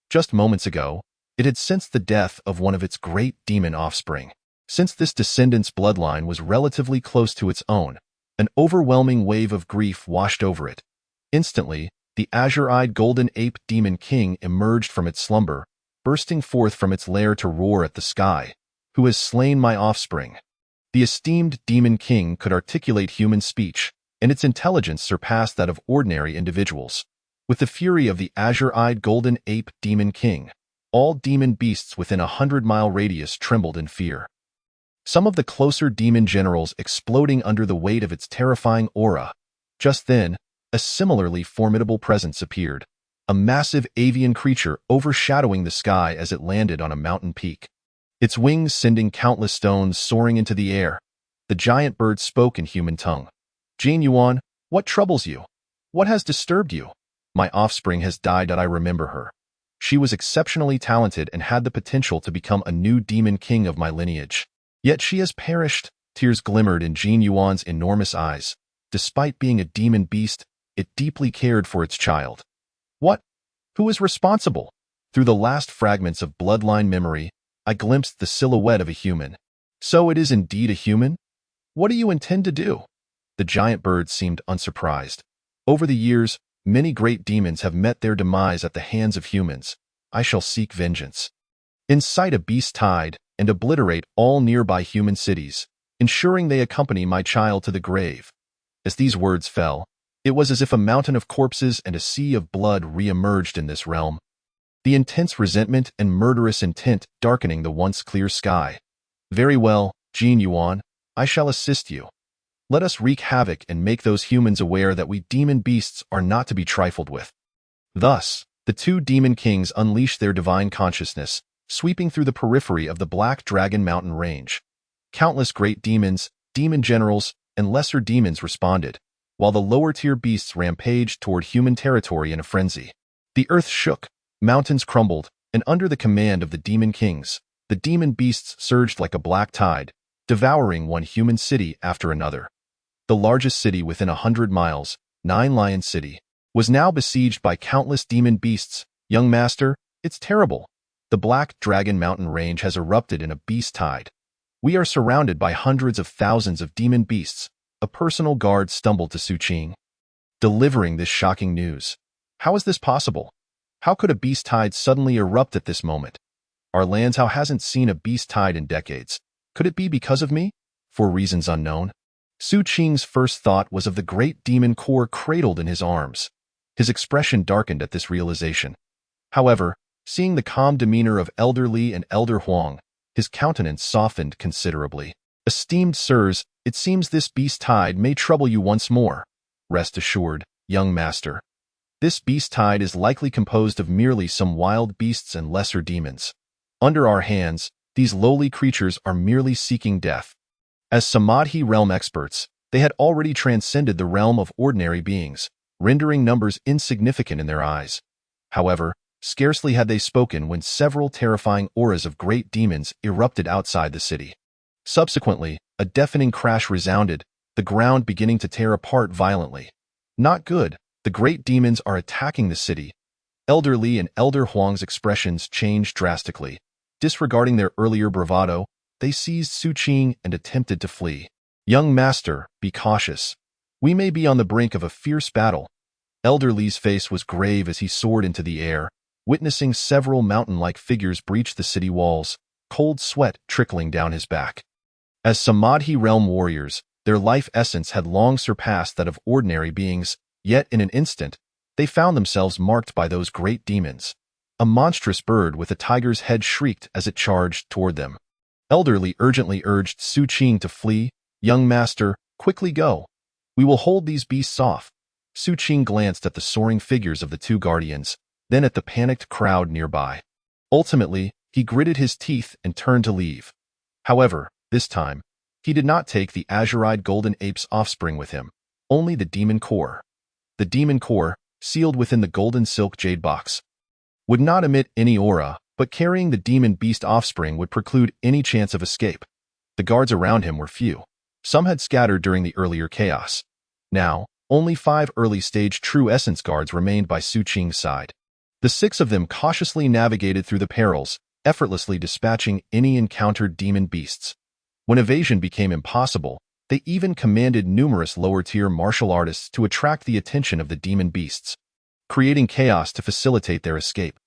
Just moments ago, it had sensed the death of one of its great demon offspring. Since this descendant's bloodline was relatively close to its own, an overwhelming wave of grief washed over it. Instantly, the azure-eyed golden ape demon king emerged from its slumber, bursting forth from its lair to roar at the sky. Who has slain my offspring? The esteemed demon king could articulate human speech, and its intelligence surpassed that of ordinary individuals. With the fury of the azure-eyed golden ape demon king, all demon beasts within a 100-mile radius trembled in fear. Some of the closer demon generals exploding under the weight of its terrifying aura. Just then, a similarly formidable presence appeared, a massive avian creature overshadowing the sky as it landed on a mountain peak. Its wings sending countless stones soaring into the air. The giant bird spoke in human tongue. Jin Yuan, what troubles you? What has disturbed you? My offspring has died and I remember her. She was exceptionally talented and had the potential to become a new demon king of my lineage. Yet she has perished. Tears glimmered in Jin Yuan's enormous eyes. Despite being a demon beast, it deeply cared for its child. What? Who is responsible? Through the last fragments of bloodline memory, I glimpsed the silhouette of a human. So it is indeed a human? What do you intend to do? The giant bird seemed unsurprised. Over the years, many great demons have met their demise at the hands of humans. I shall seek vengeance. Incite a beast tide and obliterate all nearby human cities, ensuring they accompany my child to the grave. As these words fell, it was as if a mountain of corpses and a sea of blood re-emerged in this realm. the intense resentment and murderous intent darkening the once clear sky. Very well, Jin Yuan, I shall assist you. Let us wreak havoc and make those humans aware that we demon beasts are not to be trifled with. Thus, the two demon kings unleashed their divine consciousness, sweeping through the periphery of the Black Dragon Mountain range. Countless great demons, demon generals, and lesser demons responded, while the lower-tier beasts rampaged toward human territory in a frenzy. The earth shook, mountains crumbled, and under the command of the demon kings, the demon beasts surged like a black tide, devouring one human city after another. The largest city within 100 miles, Nine Lion City, was now besieged by countless demon beasts. Young master, it's terrible. The Black Dragon Mountain range has erupted in a beast tide. We are surrounded by hundreds of thousands of demon beasts. A personal guard stumbled to Su Qing, delivering this shocking news. How is this possible? How could a beast tide suddenly erupt at this moment? Our Lanzhou hasn't seen a beast tide in decades. Could it be because of me? For reasons unknown. Su Qing's first thought was of the great demon core cradled in his arms. His expression darkened at this realization. However, seeing the calm demeanor of Elder Li and Elder Huang, his countenance softened considerably. Esteemed sirs, it seems this beast tide may trouble you once more. Rest assured, young master. This beast tide is likely composed of merely some wild beasts and lesser demons. Under our hands, these lowly creatures are merely seeking death. As Samadhi realm experts, they had already transcended the realm of ordinary beings, rendering numbers insignificant in their eyes. However, scarcely had they spoken when several terrifying auras of great demons erupted outside the city. Subsequently, a deafening crash resounded, the ground beginning to tear apart violently. Not good, the great demons are attacking the city. Elder Li and Elder Huang's expressions changed drastically. Disregarding their earlier bravado, they seized Su Qing and attempted to flee. Young master, be cautious. We may be on the brink of a fierce battle. Elder Li's face was grave as he soared into the air, witnessing several mountain-like figures breach the city walls, cold sweat trickling down his back. As Samadhi realm warriors, their life essence had long surpassed that of ordinary beings, yet in an instant, they found themselves marked by those great demons. A monstrous bird with a tiger's head shrieked as it charged toward them. Elder Li urgently urged Su Qing to flee. Young master, quickly go. We will hold these beasts off. Su Qing glanced at the soaring figures of the two guardians, then at the panicked crowd nearby. Ultimately, he gritted his teeth and turned to leave. However, this time, he did not take the azure-eyed golden ape's offspring with him, only the demon core. The demon core, sealed within the golden silk jade box, would not emit any aura, but carrying the demon beast offspring would preclude any chance of escape. The guards around him were few. Some had scattered during the earlier chaos. Now, only 5 early-stage true essence guards remained by Su Qing's side. The 6 of them cautiously navigated through the perils, effortlessly dispatching any encountered demon beasts. When evasion became impossible, they even commanded numerous lower-tier martial artists to attract the attention of the demon beasts, creating chaos to facilitate their escape.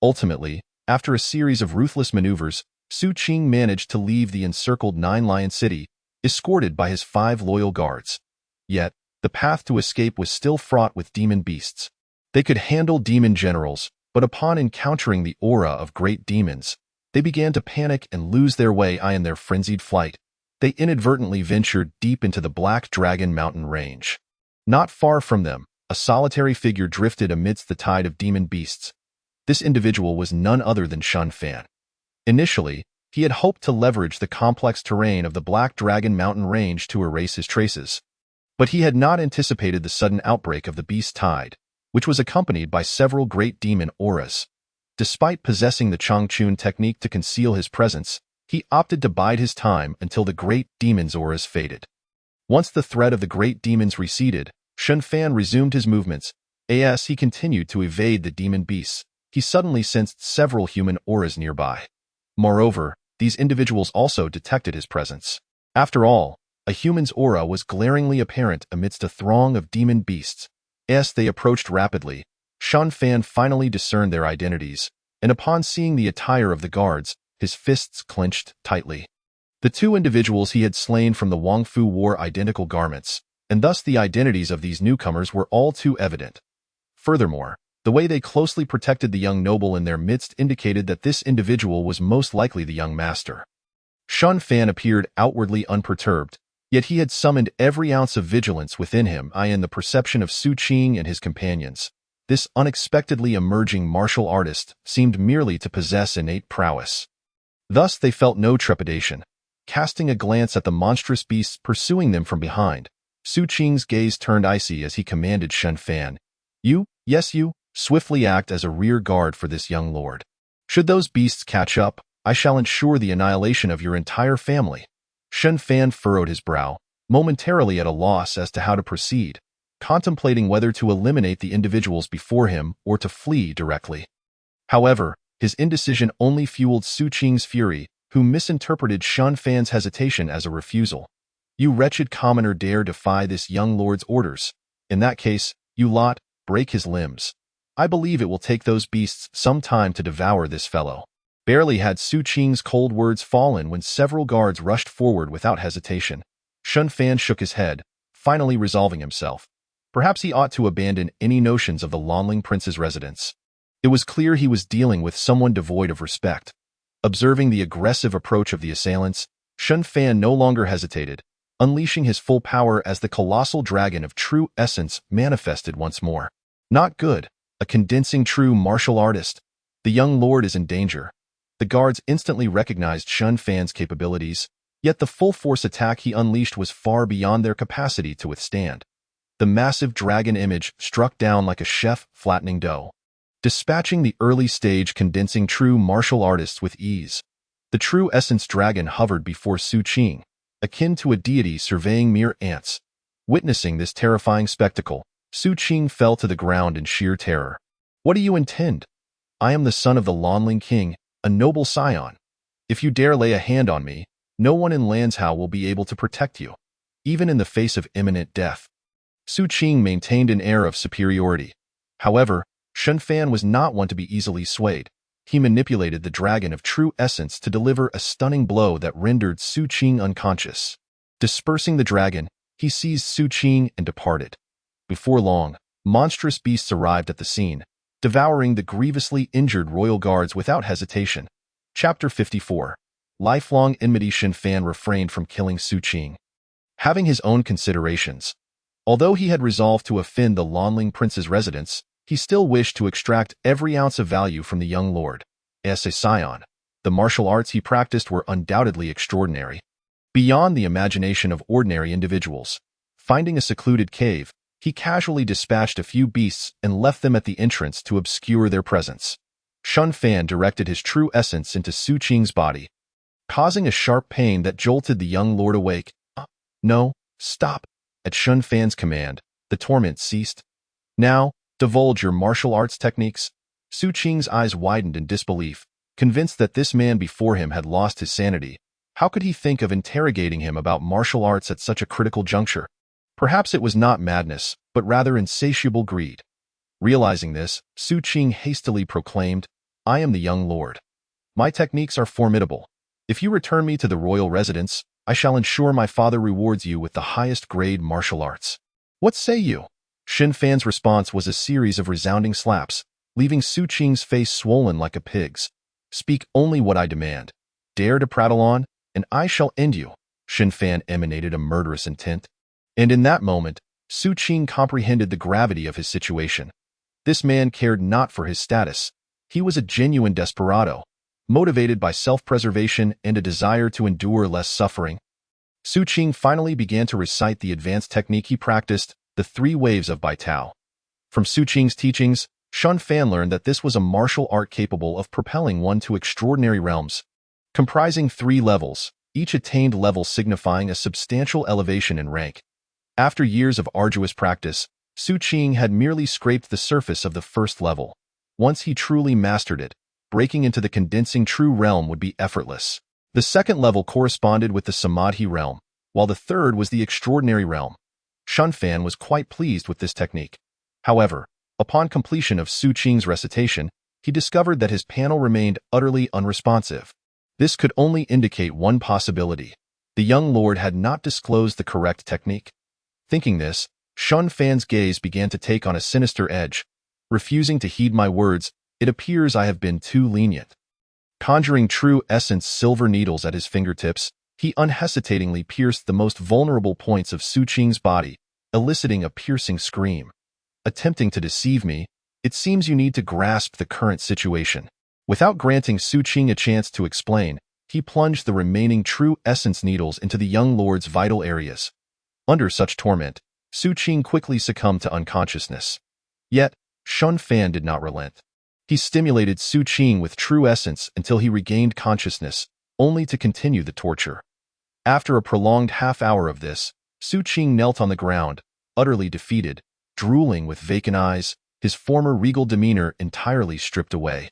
Ultimately, after a series of ruthless maneuvers, Su Qing managed to leave the encircled Nine Lion City, escorted by his 5 loyal guards. Yet, the path to escape was still fraught with demon beasts. They could handle demon generals, but upon encountering the aura of great demons, they began to panic and lose their way. In their frenzied flight, they inadvertently ventured deep into the Black Dragon Mountain range. Not far from them, a solitary figure drifted amidst the tide of demon beasts. This individual was none other than Shun Fan. Initially, he had hoped to leverage the complex terrain of the Black Dragon Mountain range to erase his traces. But he had not anticipated the sudden outbreak of the beast tide, which was accompanied by several great demon auras. Despite possessing the Changchun technique to conceal his presence, he opted to bide his time until the great demon's auras faded. Once the threat of the great demons receded, Shun Fan resumed his movements. As he continued to evade the demon beasts, he suddenly sensed several human auras nearby. Moreover, these individuals also detected his presence. After all, a human's aura was glaringly apparent amidst a throng of demon beasts. As they approached rapidly, Shun Fan finally discerned their identities, and upon seeing the attire of the guards, his fists clenched tightly. The 2 individuals he had slain from the Wangfu wore identical garments, and thus the identities of these newcomers were all too evident. Furthermore, The way they closely protected the young noble in their midst indicated that this individual was most likely the young master. Shun Fan appeared outwardly unperturbed, yet he had summoned every ounce of vigilance within him in the perception of Su Qing and his companions. This unexpectedly emerging martial artist seemed merely to possess innate prowess. Thus they felt no trepidation. Casting a glance at the monstrous beasts pursuing them from behind, Su Qing's gaze turned icy as he commanded Shun Fan, "You, yes you, swiftly act as a rear guard for this young lord. Should those beasts catch up, I shall ensure the annihilation of your entire family." Shun Fan furrowed his brow, momentarily at a loss as to how to proceed, contemplating whether to eliminate the individuals before him or to flee directly. However, his indecision only fueled Su Qing's fury, who misinterpreted Shun Fan's hesitation as a refusal. "You wretched commoner dare defy this young lord's orders. In that case, you lot, break his limbs. I believe it will take those beasts some time to devour this fellow." Barely had Su Qing's cold words fallen when several guards rushed forward without hesitation. Shun Fan shook his head, finally resolving himself. Perhaps he ought to abandon any notions of the Lanling prince's residence. It was clear he was dealing with someone devoid of respect. Observing the aggressive approach of the assailants, Shun Fan no longer hesitated, unleashing his full power as the colossal dragon of true essence manifested once more. Not good, a condensing true martial artist. The young lord is in danger. The guards instantly recognized Shun Fan's capabilities, yet the full-force attack he unleashed was far beyond their capacity to withstand. The massive dragon image struck down like a chef flattening dough, dispatching the early-stage condensing true martial artists with ease. The true essence dragon hovered before Su Qing, akin to a deity surveying mere ants. Witnessing this terrifying spectacle, Su Qing fell to the ground in sheer terror. "What do you intend? I am the son of the Lanling king, a noble scion. If you dare lay a hand on me, no one in Lanzhou will be able to protect you, even in the face of imminent death." Su Qing maintained an air of superiority. However, Shun Fan was not one to be easily swayed. He manipulated the dragon of true essence to deliver a stunning blow that rendered Su Qing unconscious. Dispersing the dragon, he seized Su Qing and departed. Before long, monstrous beasts arrived at the scene, devouring the grievously injured royal guards without hesitation. Chapter 54. Lifelong enmity. Shun Fan refrained from killing Su Qing, having his own considerations. Although he had resolved to offend the Lanling prince's residence, he still wished to extract every ounce of value from the young lord. As a scion, the martial arts he practiced were undoubtedly extraordinary, beyond the imagination of ordinary individuals. Finding a secluded cave, he casually dispatched a few beasts and left them at the entrance to obscure their presence. Shun Fan directed his true essence into Su Qing's body, causing a sharp pain that jolted the young lord awake. "No, stop." At Shun Fan's command, the torment ceased. "Now, divulge your martial arts techniques." Su Qing's eyes widened in disbelief, convinced that this man before him had lost his sanity. How could he think of interrogating him about martial arts at such a critical juncture? Perhaps it was not madness, but rather insatiable greed. Realizing this, Su Qing hastily proclaimed, "I am the young lord. My techniques are formidable. If you return me to the royal residence, I shall ensure my father rewards you with the highest grade martial arts. What say you?" Shun Fan's response was a series of resounding slaps, leaving Su Qing's face swollen like a pig's. "Speak only what I demand. Dare to prattle on, and I shall end you." Shun Fan emanated a murderous intent. And in that moment, Su Qing comprehended the gravity of his situation. This man cared not for his status. He was a genuine desperado, motivated by self-preservation and a desire to endure less suffering. Su Qing finally began to recite the advanced technique he practiced, the 3 waves of Bai Tao. From Su Qing's teachings, Shun Fan learned that this was a martial art capable of propelling one to extraordinary realms. Comprising 3 levels, each attained level signifying a substantial elevation in rank. After years of arduous practice, Su Qing had merely scraped the surface of the first level. Once he truly mastered it, breaking into the condensing true realm would be effortless. The second level corresponded with the Samadhi realm, while the third was the extraordinary realm. Shun Fan was quite pleased with this technique. However, upon completion of Su Qing's recitation, he discovered that his panel remained utterly unresponsive. This could only indicate one possibility. The young lord had not disclosed the correct technique. Thinking this, Shun Fan's gaze began to take on a sinister edge. refusing to heed my words. It appears I have been too lenient. Conjuring true essence silver needles at his fingertips, he unhesitatingly pierced the most vulnerable points of Su Qing's body, eliciting a piercing scream. Attempting to deceive me, it seems you need to grasp the current situation. Without granting Su Qing a chance to explain, he plunged the remaining true essence needles into the young lord's vital areas. Under such torment, Su Qing quickly succumbed to unconsciousness. Yet, Shun Fan did not relent. He stimulated Su Qing with true essence until he regained consciousness, only to continue the torture. After a prolonged half-hour of this, Su Qing knelt on the ground, utterly defeated, drooling with vacant eyes, his former regal demeanor entirely stripped away.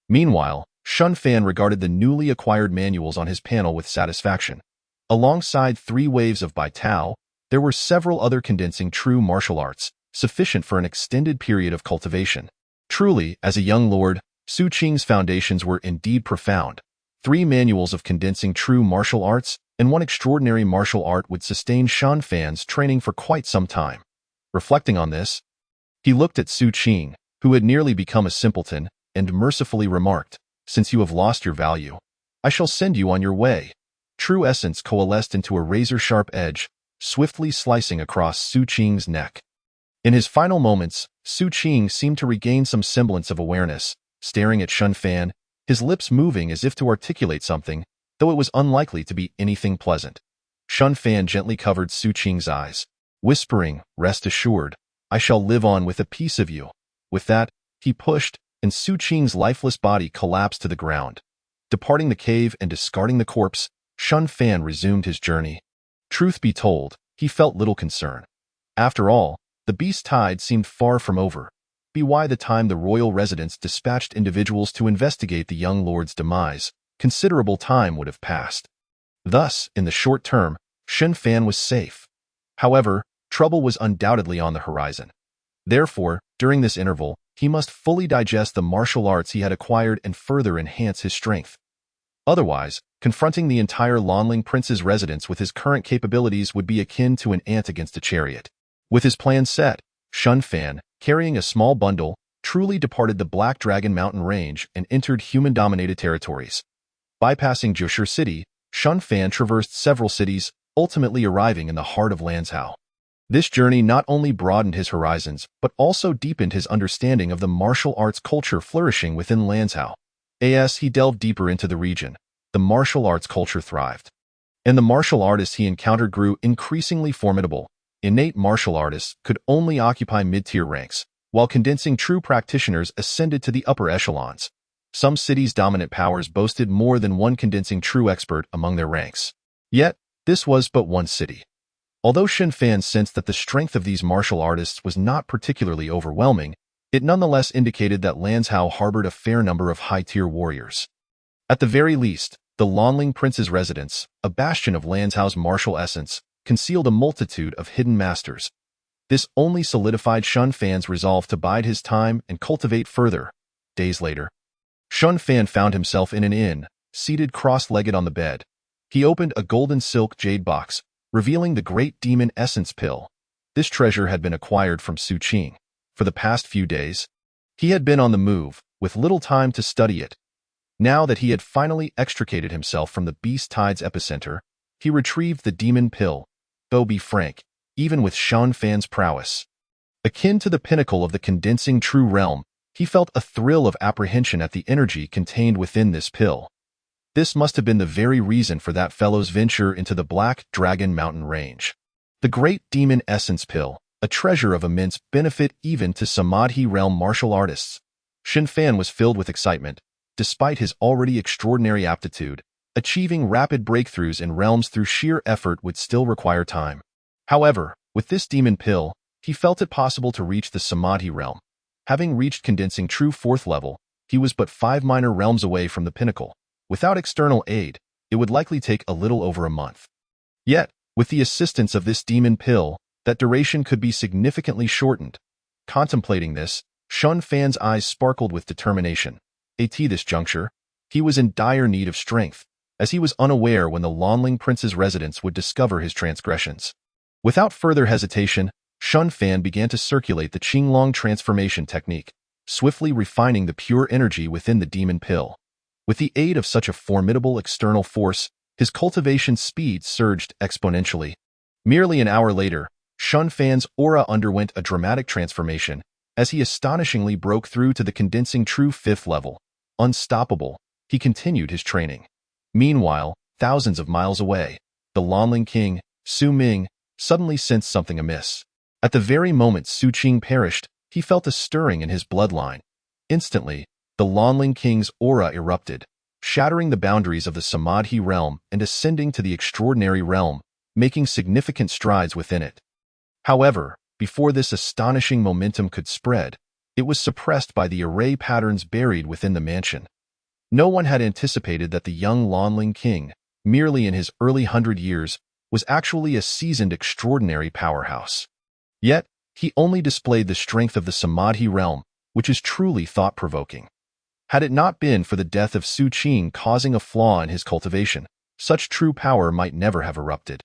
Meanwhile, Shun Fan regarded the newly acquired manuals on his panel with satisfaction. Alongside 3 waves of Bai Tao, there were several other condensing true martial arts, sufficient for an extended period of cultivation. Truly, as a young lord, Su Qing's foundations were indeed profound. 3 manuals of condensing true martial arts and 1 extraordinary martial art would sustain Shun Fan's training for quite some time. Reflecting on this, he looked at Su Qing, who had nearly become a simpleton, and mercifully remarked, "Since you have lost your value, I shall send you on your way." True essence coalesced into a razor-sharp edge, swiftly slicing across Su Qing's neck. In his final moments, Su Qing seemed to regain some semblance of awareness, staring at Shun Fan, his lips moving as if to articulate something, though it was unlikely to be anything pleasant. Shun Fan gently covered Su Qing's eyes, whispering, "Rest assured, I shall live on with a piece of you." With that, he pushed, and Su Qing's lifeless body collapsed to the ground. Departing the cave and discarding the corpse, Shun Fan resumed his journey. Truth be told, he felt little concern. After all, the beast tide seemed far from over. By the time the royal residents dispatched individuals to investigate the young lord's demise, considerable time would have passed. Thus, in the short term, Shun Fan was safe. However, trouble was undoubtedly on the horizon. Therefore, during this interval, he must fully digest the martial arts he had acquired and further enhance his strength. Otherwise, confronting the entire Lanling prince's residence with his current capabilities would be akin to an ant against a chariot. With his plan set, Shun Fan, carrying a small bundle, truly departed the Black Dragon Mountain Range and entered human-dominated territories. Bypassing Jushir City, Shun Fan traversed several cities, ultimately arriving in the heart of Lanzhou. This journey not only broadened his horizons, but also deepened his understanding of the martial arts culture flourishing within Lanzhou. As he delved deeper into the region, the martial arts culture thrived. And the martial artists he encountered grew increasingly formidable. Innate martial artists could only occupy mid-tier ranks, while condensing true practitioners ascended to the upper echelons. Some cities' dominant powers boasted more than one condensing true expert among their ranks. Yet, this was but one city. Although Shun Fan sensed that the strength of these martial artists was not particularly overwhelming, it nonetheless indicated that Lanzhou harbored a fair number of high-tier warriors. At the very least, the Lanling Prince's residence, a bastion of Lanzhou's martial essence, concealed a multitude of hidden masters. This only solidified Shun Fan's resolve to bide his time and cultivate further. Days later, Shun Fan found himself in an inn, seated cross-legged on the bed. He opened a golden silk jade box, revealing the great demon essence pill. This treasure had been acquired from Su Qing. For the past few days, he had been on the move, with little time to study it. Now that he had finally extricated himself from the beast tide's epicenter, he retrieved the demon pill. Though be frank, even with Shun Fan's prowess, akin to the pinnacle of the condensing true realm, he felt a thrill of apprehension at the energy contained within this pill. This must have been the very reason for that fellow's venture into the Black Dragon Mountain Range. The great demon essence pill, a treasure of immense benefit even to Samadhi realm martial artists. Shun Fan was filled with excitement. Despite his already extraordinary aptitude, achieving rapid breakthroughs in realms through sheer effort would still require time. However, with this demon pill, he felt it possible to reach the Samadhi realm. Having reached condensing true 4th level, he was but 5 minor realms away from the pinnacle. Without external aid, it would likely take a little over a month. Yet, with the assistance of this demon pill, that duration could be significantly shortened. Contemplating this, Shun Fan's eyes sparkled with determination. At this juncture, he was in dire need of strength, as he was unaware when the Lanling Prince's residents would discover his transgressions. Without further hesitation, Shun Fan began to circulate the Qinglong transformation technique, swiftly refining the pure energy within the demon pill. With the aid of such a formidable external force, his cultivation speed surged exponentially. Merely an hour later, Shun Fan's aura underwent a dramatic transformation as he astonishingly broke through to the condensing true 5th level. Unstoppable, he continued his training. Meanwhile, thousands of miles away, the Lanling King, Su Ming, suddenly sensed something amiss. At the very moment Su Qing perished, he felt a stirring in his bloodline. Instantly, the Lanling King's aura erupted, shattering the boundaries of the Samadhi realm and ascending to the extraordinary realm, making significant strides within it. However, before this astonishing momentum could spread, it was suppressed by the array patterns buried within the mansion. No one had anticipated that the young Lanling King, merely in his early 100 years, was actually a seasoned extraordinary powerhouse. Yet, he only displayed the strength of the Samadhi realm, which is truly thought-provoking. Had it not been for the death of Su Qing causing a flaw in his cultivation, such true power might never have erupted.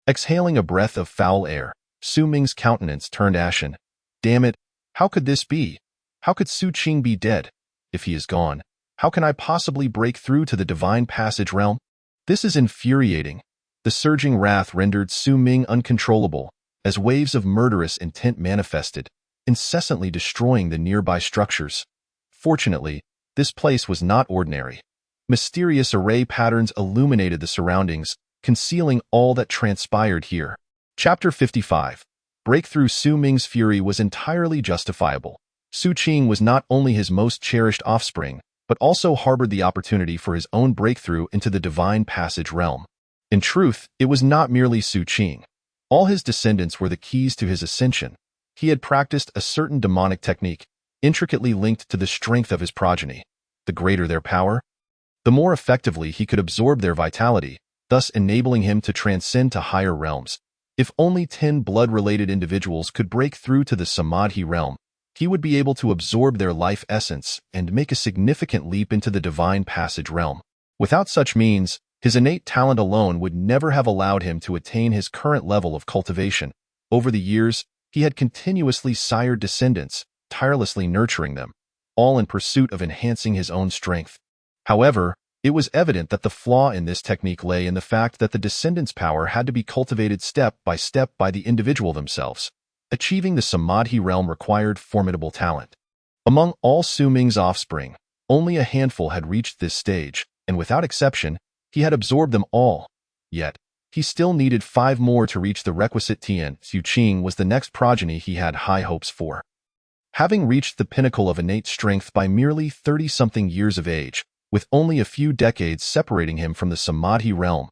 Exhaling a breath of foul air, Su Ming's countenance turned ashen. Damn it, how could this be? How could Su Qing be dead? If he is gone, how can I possibly break through to the divine passage realm? This is infuriating. The surging wrath rendered Su Ming uncontrollable, as waves of murderous intent manifested, incessantly destroying the nearby structures. Fortunately, this place was not ordinary. Mysterious array patterns illuminated the surroundings, concealing all that transpired here. Chapter 55. Breakthrough. Su Ming's fury was entirely justifiable. Su Qing was not only his most cherished offspring, but also harbored the opportunity for his own breakthrough into the divine passage realm. In truth, it was not merely Su Qing. All his descendants were the keys to his ascension. He had practiced a certain demonic technique, intricately linked to the strength of his progeny. The greater their power, the more effectively he could absorb their vitality, thus enabling him to transcend to higher realms. If only 10 blood-related individuals could break through to the Samadhi realm, he would be able to absorb their life essence and make a significant leap into the divine passage realm. Without such means, his innate talent alone would never have allowed him to attain his current level of cultivation. Over the years, he had continuously sired descendants, tirelessly nurturing them, all in pursuit of enhancing his own strength. However, it was evident that the flaw in this technique lay in the fact that the descendants' power had to be cultivated step by the individual themselves. Achieving the Samadhi realm required formidable talent. Among all Su Ming's offspring, only a handful had reached this stage, and without exception, he had absorbed them all. Yet, he still needed 5 more to reach the requisite tian. Su Qing was the next progeny he had high hopes for. Having reached the pinnacle of innate strength by merely 30-something years of age, with only a few decades separating him from the Samadhi realm.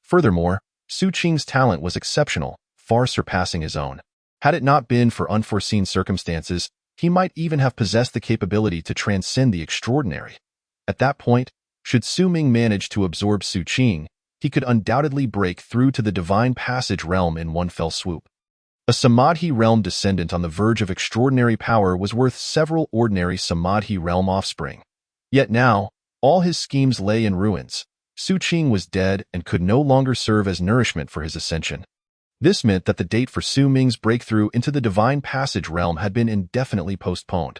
Furthermore, Su Qing's talent was exceptional, far surpassing his own. Had it not been for unforeseen circumstances, he might even have possessed the capability to transcend the extraordinary. At that point, should Su Ming manage to absorb Su Qing, he could undoubtedly break through to the divine passage realm in one fell swoop. A Samadhi realm descendant on the verge of extraordinary power was worth several ordinary Samadhi realm offspring. Yet now, all his schemes lay in ruins. Su Qing was dead and could no longer serve as nourishment for his ascension. This meant that the date for Su Ming's breakthrough into the divine passage realm had been indefinitely postponed.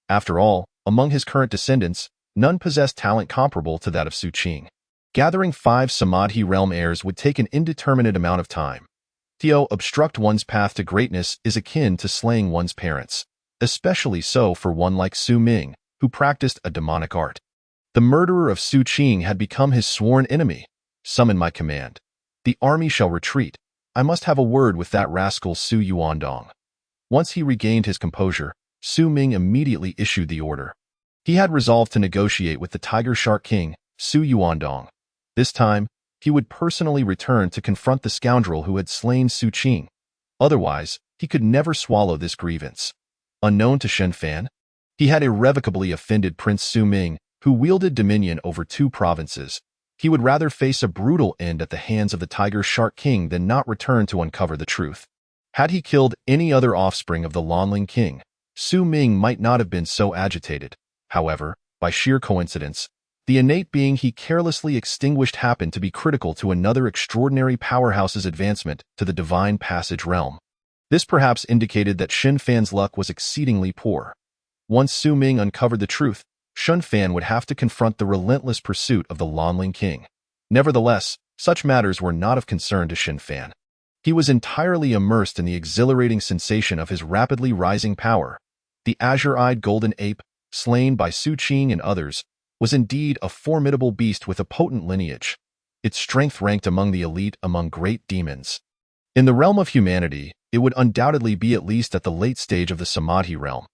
After all, among his current descendants, none possessed talent comparable to that of Su Qing. Gathering 5 Samadhi realm heirs would take an indeterminate amount of time. To obstruct one's path to greatness is akin to slaying one's parents, especially so for one like Su Ming, who practiced a demonic art. The murderer of Su Qing had become his sworn enemy. Summon my command. The army shall retreat. I must have a word with that rascal Su Yuandong. Once he regained his composure, Su Ming immediately issued the order. He had resolved to negotiate with the Tiger Shark King, Su Yuandong. This time, he would personally return to confront the scoundrel who had slain Su Qing. Otherwise, he could never swallow this grievance. Unknown to Shen Fan, he had irrevocably offended Prince Su Ming, who wielded dominion over 2 provinces. He would rather face a brutal end at the hands of the Tiger Shark King than not return to uncover the truth. Had he killed any other offspring of the Lanling King, Su Ming might not have been so agitated. However, by sheer coincidence, the innate being he carelessly extinguished happened to be critical to another extraordinary powerhouse's advancement to the divine passage realm. This perhaps indicated that Xin Fan's luck was exceedingly poor. Once Su Ming uncovered the truth, Xin Fan would have to confront the relentless pursuit of the Lanling King. Nevertheless, such matters were not of concern to Xin Fan. He was entirely immersed in the exhilarating sensation of his rapidly rising power. The azure-eyed golden ape, slain by Su Qing and others, was indeed a formidable beast with a potent lineage. Its strength ranked among the elite among great demons. In the realm of humanity, it would undoubtedly be at least at the late stage of the Samadhi realm.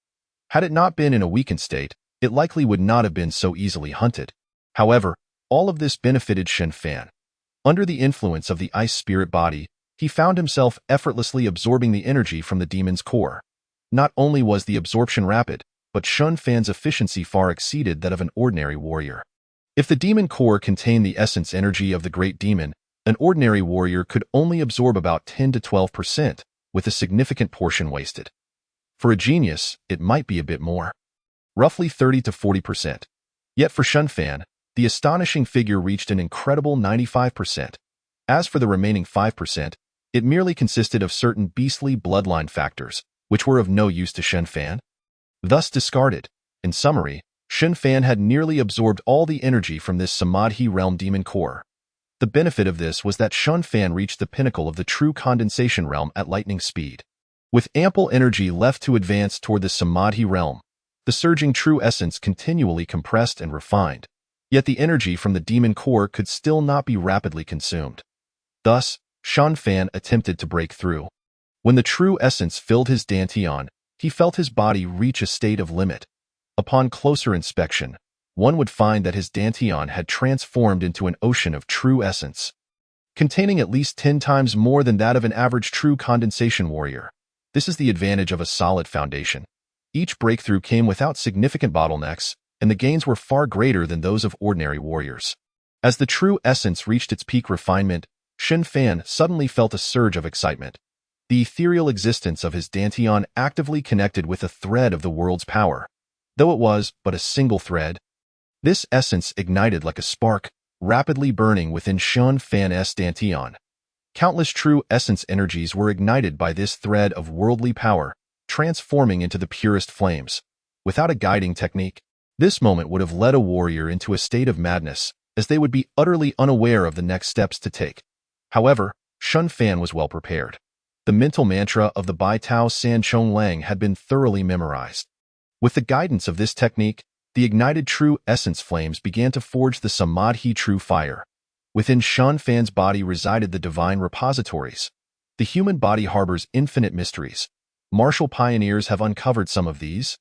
Had it not been in a weakened state, it likely would not have been so easily hunted. However, all of this benefited Xin Fan. Under the influence of the ice spirit body, he found himself effortlessly absorbing the energy from the demon's core. Not only was the absorption rapid, but Xin Fan's efficiency far exceeded that of an ordinary warrior. If the demon core contained the essence energy of the great demon, an ordinary warrior could only absorb about 10 to 12%, with a significant portion wasted. For a genius, it might be a bit more. Roughly 30 to 40%. Yet for Xin Fan, the astonishing figure reached an incredible 95%. As for the remaining 5%, it merely consisted of certain beastly bloodline factors, which were of no use to Xin Fan. Thus discarded. In summary, Xin Fan had nearly absorbed all the energy from this Samadhi realm demon core. The benefit of this was that Xin Fan reached the pinnacle of the true condensation realm at lightning speed. With ample energy left to advance toward the Samadhi realm, the surging true essence continually compressed and refined. Yet the energy from the demon core could still not be rapidly consumed. Thus, Xin Fan attempted to break through. When the true essence filled his dantian, he felt his body reach a state of limit. Upon closer inspection, one would find that his dantian had transformed into an ocean of true essence, containing at least 10 times more than that of an average true condensation warrior. This is the advantage of a solid foundation. Each breakthrough came without significant bottlenecks, and the gains were far greater than those of ordinary warriors. As the true essence reached its peak refinement, Xin Fan suddenly felt a surge of excitement. The ethereal existence of his dantian actively connected with a thread of the world's power. Though it was but a single thread, this essence ignited like a spark, rapidly burning within Xin Fan's dantian. Countless true essence energies were ignited by this thread of worldly power, transforming into the purest flames. Without a guiding technique, this moment would have led a warrior into a state of madness, as they would be utterly unaware of the next steps to take. However, Xin Fan was well prepared. The mental mantra of the Bai Tao San Chong Lang had been thoroughly memorized. With the guidance of this technique, the ignited true essence flames began to forge the Samadhi true fire. Within Xin Fan's body resided the divine repositories. The human body harbors infinite mysteries. Martial pioneers have uncovered some of these,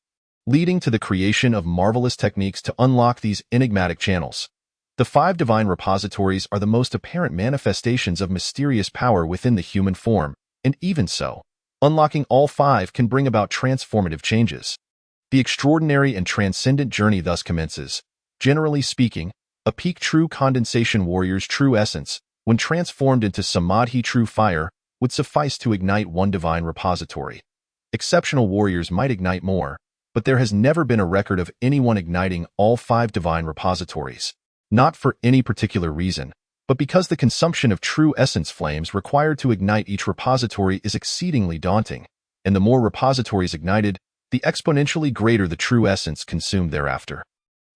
leading to the creation of marvelous techniques to unlock these enigmatic channels. The 5 divine repositories are the most apparent manifestations of mysterious power within the human form, and even so, unlocking all 5 can bring about transformative changes. The extraordinary and transcendent journey thus commences. Generally speaking, a peak true condensation warrior's true essence, when transformed into Samadhi true fire, would suffice to ignite one divine repository. Exceptional warriors might ignite more, but there has never been a record of anyone igniting all 5 divine repositories. Not for any particular reason, but because the consumption of true essence flames required to ignite each repository is exceedingly daunting, and the more repositories ignited, the exponentially greater the true essence consumed thereafter.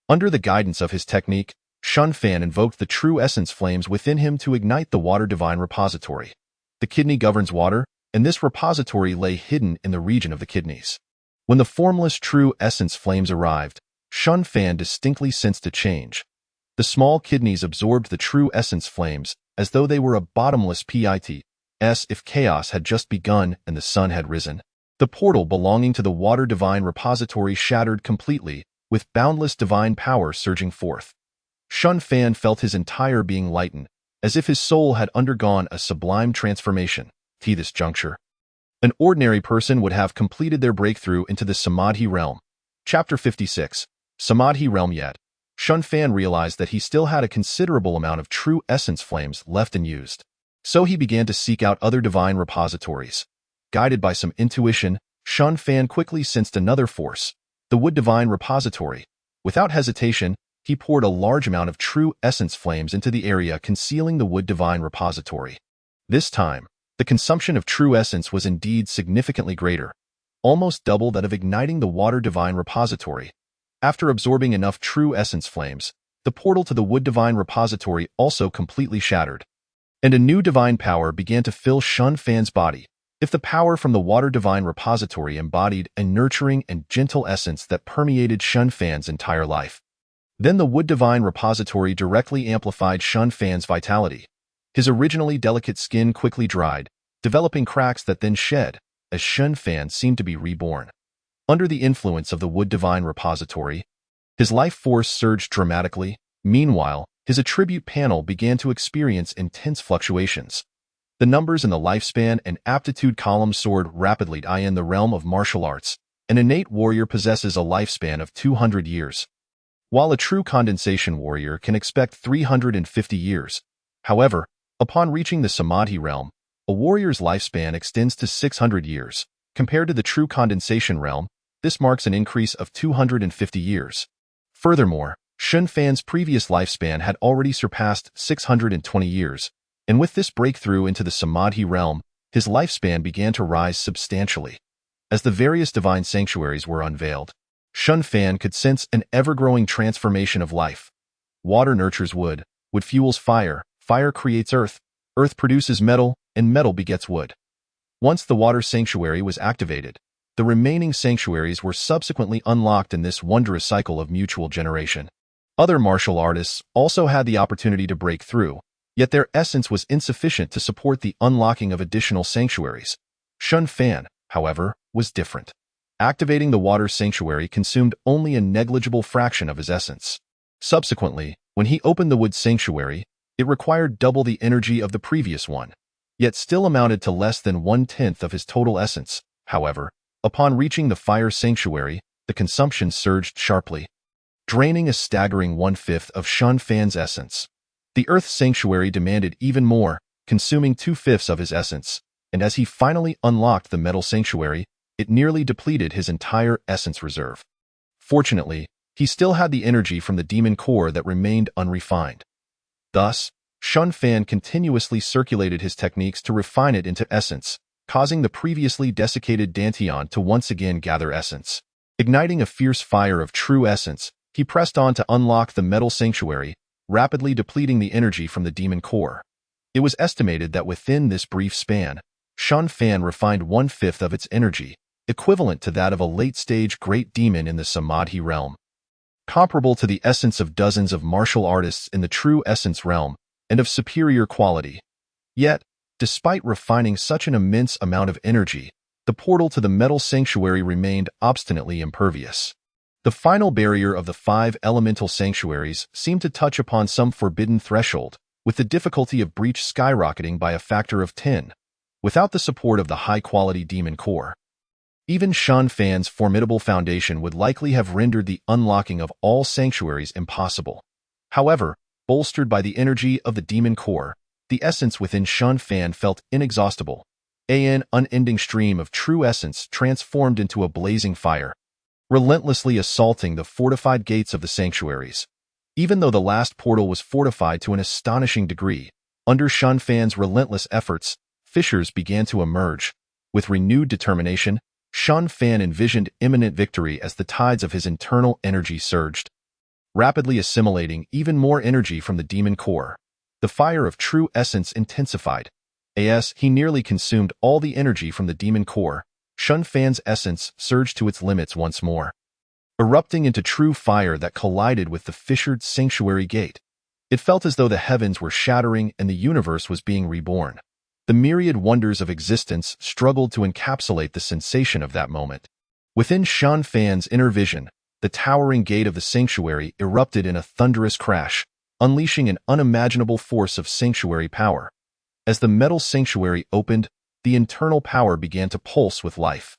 Under the guidance of his technique, Xin Fan invoked the true essence flames within him to ignite the water divine repository. The kidney governs water, and this repository lay hidden in the region of the kidneys. When the formless true essence flames arrived, Xin Fan distinctly sensed a change. The small kidneys absorbed the true essence flames as though they were a bottomless pit, as if chaos had just begun and the sun had risen. The portal belonging to the water divine repository shattered completely, with boundless divine power surging forth. Xin Fan felt his entire being lighten, as if his soul had undergone a sublime transformation. At this juncture, an ordinary person would have completed their breakthrough into the Samadhi realm. Chapter 56. Samadhi realm. Yet, Xin Fan realized that he still had a considerable amount of true essence flames left unused. So he began to seek out other divine repositories. Guided by some intuition, Xin Fan quickly sensed another force, the wood divine repository. Without hesitation, he poured a large amount of true essence flames into the area concealing the wood divine repository. This time, The consumption of true essence was indeed significantly greater, almost double that of igniting the water divine repository. After absorbing enough true essence flames, the portal to the wood divine repository also completely shattered, and a new divine power began to fill Shun Fan's body. If the power from the water divine repository embodied a nurturing and gentle essence that permeated Shun Fan's entire life, then the wood divine repository directly amplified Shun Fan's vitality. His originally delicate skin quickly dried, developing cracks that then shed, as Shun Fan seemed to be reborn. Under the influence of the wood divine repository, his life force surged dramatically. Meanwhile, his attribute panel began to experience intense fluctuations. The numbers in the lifespan and aptitude columns soared rapidly. In the realm of martial arts, an innate warrior possesses a lifespan of 200 years, while a true condensation warrior can expect 350 years. However, upon reaching the Samadhi realm, a warrior's lifespan extends to 600 years. Compared to the true condensation realm, this marks an increase of 250 years. Furthermore, Shun Fan's previous lifespan had already surpassed 620 years, and with this breakthrough into the Samadhi realm, his lifespan began to rise substantially. As the various divine sanctuaries were unveiled, Shun Fan could sense an ever-growing transformation of life. Water nurtures wood, wood fuels fire, fire creates earth, earth produces metal, and metal begets wood. Once the water sanctuary was activated, the remaining sanctuaries were subsequently unlocked in this wondrous cycle of mutual generation. Other martial artists also had the opportunity to break through, yet their essence was insufficient to support the unlocking of additional sanctuaries. Shun Fan, however, was different. Activating the water sanctuary consumed only a negligible fraction of his essence. Subsequently, when he opened the wood sanctuary, it required double the energy of the previous one, yet still amounted to less than 1/10 of his total essence. However, upon reaching the fire sanctuary, the consumption surged sharply, draining a staggering 1/5 of Shun Fan's essence. The earth sanctuary demanded even more, consuming 2/5 of his essence, and as he finally unlocked the metal sanctuary, it nearly depleted his entire essence reserve. Fortunately, he still had the energy from the demon core that remained unrefined. Thus, Shun Fan continuously circulated his techniques to refine it into essence, causing the previously desiccated Dantian to once again gather essence. Igniting a fierce fire of true essence, he pressed on to unlock the metal sanctuary, rapidly depleting the energy from the demon core. It was estimated that within this brief span, Shun Fan refined 1/5 of its energy, equivalent to that of a late-stage great demon in the Samadhi realm. Comparable to the essence of dozens of martial artists in the true essence realm, and of superior quality. Yet, despite refining such an immense amount of energy, the portal to the metal sanctuary remained obstinately impervious. The final barrier of the 5 elemental sanctuaries seemed to touch upon some forbidden threshold, with the difficulty of breach skyrocketing by a factor of 10, without the support of the high-quality demon core. Even Shun Fan's formidable foundation would likely have rendered the unlocking of all sanctuaries impossible. However, bolstered by the energy of the demon core, the essence within Shun Fan felt inexhaustible. An unending stream of true essence transformed into a blazing fire, relentlessly assaulting the fortified gates of the sanctuaries. Even though the last portal was fortified to an astonishing degree, under Shun Fan's relentless efforts, fissures began to emerge. With renewed determination, Shun Fan envisioned imminent victory as the tides of his internal energy surged, rapidly assimilating even more energy from the demon core. The fire of true essence intensified. As he nearly consumed all the energy from the demon core, Shun Fan's essence surged to its limits once more, erupting into true fire that collided with the fissured sanctuary gate. It felt as though the heavens were shattering and the universe was being reborn. The myriad wonders of existence struggled to encapsulate the sensation of that moment. Within Shun Fan's inner vision, the towering gate of the sanctuary erupted in a thunderous crash, unleashing an unimaginable force of sanctuary power. As the metal sanctuary opened, the internal power began to pulse with life.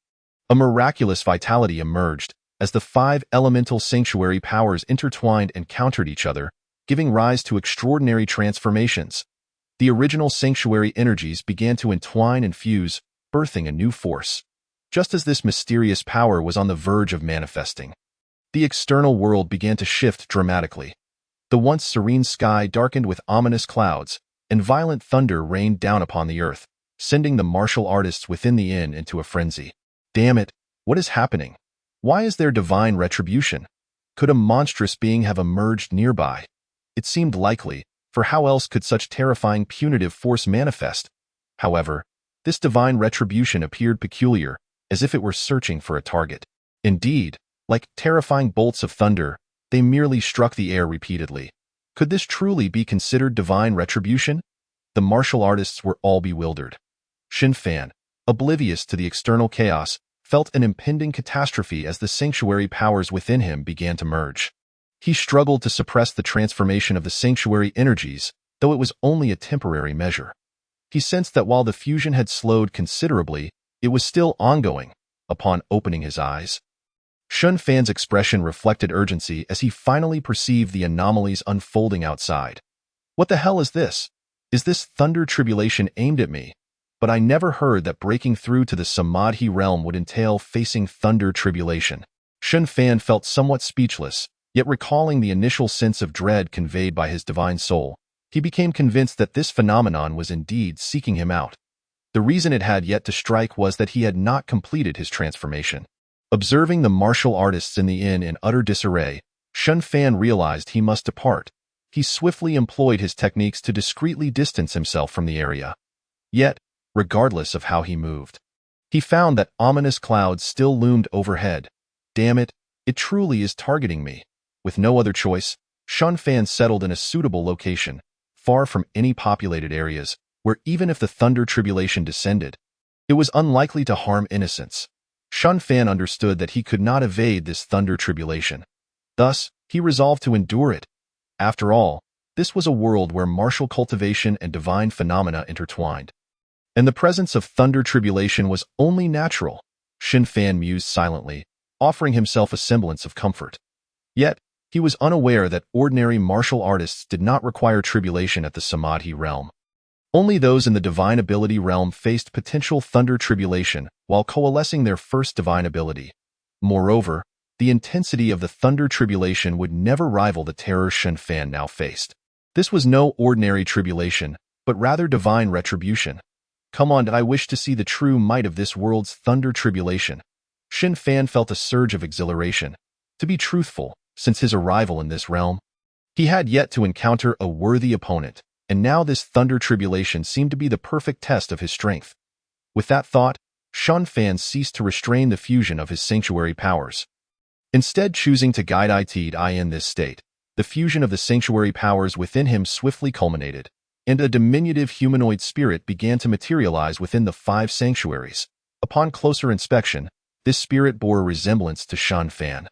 A miraculous vitality emerged as the 5 elemental sanctuary powers intertwined and countered each other, giving rise to extraordinary transformations. The original sanctuary energies began to entwine and fuse, birthing a new force. Just as this mysterious power was on the verge of manifesting, the external world began to shift dramatically. The once serene sky darkened with ominous clouds, and violent thunder rained down upon the earth. sending the martial artists within the inn into a frenzy. Damn it, what is happening? Why is there divine retribution? Could a monstrous being have emerged nearby? It seemed likely, for how else could such terrifying punitive force manifest? However, this divine retribution appeared peculiar, as if it were searching for a target. Indeed, like terrifying bolts of thunder, they merely struck the air repeatedly. Could this truly be considered divine retribution? The martial artists were all bewildered. Xin Fan, oblivious to the external chaos, felt an impending catastrophe as the sanctuary powers within him began to merge. He struggled to suppress the transformation of the sanctuary energies, though it was only a temporary measure. He sensed that while the fusion had slowed considerably, it was still ongoing. Upon opening his eyes, Xin Fan's expression reflected urgency as he finally perceived the anomalies unfolding outside. What the hell is this? Is this thunder tribulation aimed at me? But I never heard that breaking through to the Samadhi realm would entail facing thunder tribulation. Xin Fan felt somewhat speechless, yet recalling the initial sense of dread conveyed by his divine soul, he became convinced that this phenomenon was indeed seeking him out. The reason it had yet to strike was that he had not completed his transformation. Observing the martial artists in the inn in utter disarray, Xin Fan realized he must depart. He swiftly employed his techniques to discreetly distance himself from the area. Yet, regardless of how he moved, he found that ominous clouds still loomed overhead. Damn it, it truly is targeting me. With no other choice, Xin Fan settled in a suitable location, far from any populated areas, where even if the thunder tribulation descended, it was unlikely to harm innocents. Xin Fan understood that he could not evade this thunder tribulation. Thus, he resolved to endure it. After all, this was a world where martial cultivation and divine phenomena intertwined. And the presence of thunder tribulation was only natural. Xin Fan mused silently, offering himself a semblance of comfort. Yet, he was unaware that ordinary martial artists did not require tribulation at the Samadhi realm. Only those in the divine ability realm faced potential thunder tribulation while coalescing their first divine ability. Moreover, the intensity of the thunder tribulation would never rival the terror Xin Fan now faced. This was no ordinary tribulation, but rather divine retribution. Come on, I wish to see the true might of this world's thunder tribulation. Xin Fan felt a surge of exhilaration. To be truthful, since his arrival in this realm, he had yet to encounter a worthy opponent, and now this thunder tribulation seemed to be the perfect test of his strength. With that thought, Xin Fan ceased to restrain the fusion of his sanctuary powers. Instead choosing to guide it in this state, the fusion of the sanctuary powers within him swiftly culminated, and a diminutive humanoid spirit began to materialize within the 5 sanctuaries. Upon closer inspection, this spirit bore a resemblance to Xin Fan,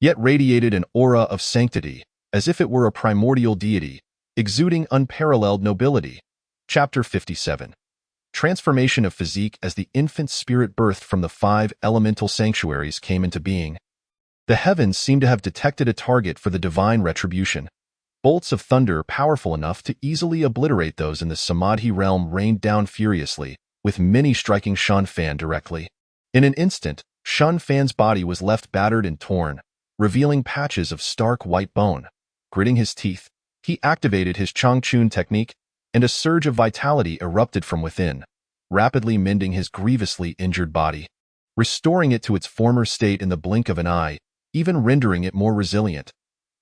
yet radiated an aura of sanctity, as if it were a primordial deity, exuding unparalleled nobility. Chapter 57. Transformation of physique. As the infant spirit birthed from the 5 elemental sanctuaries came into being, the heavens seemed to have detected a target for the divine retribution. Bolts of thunder powerful enough to easily obliterate those in the Samadhi realm rained down furiously, with many striking Xin Fan directly. In an instant, Xin Fan's body was left battered and torn, revealing patches of stark white bone. Gritting his teeth, he activated his Changchun technique, and a surge of vitality erupted from within, rapidly mending his grievously injured body, restoring it to its former state in the blink of an eye, even rendering it more resilient.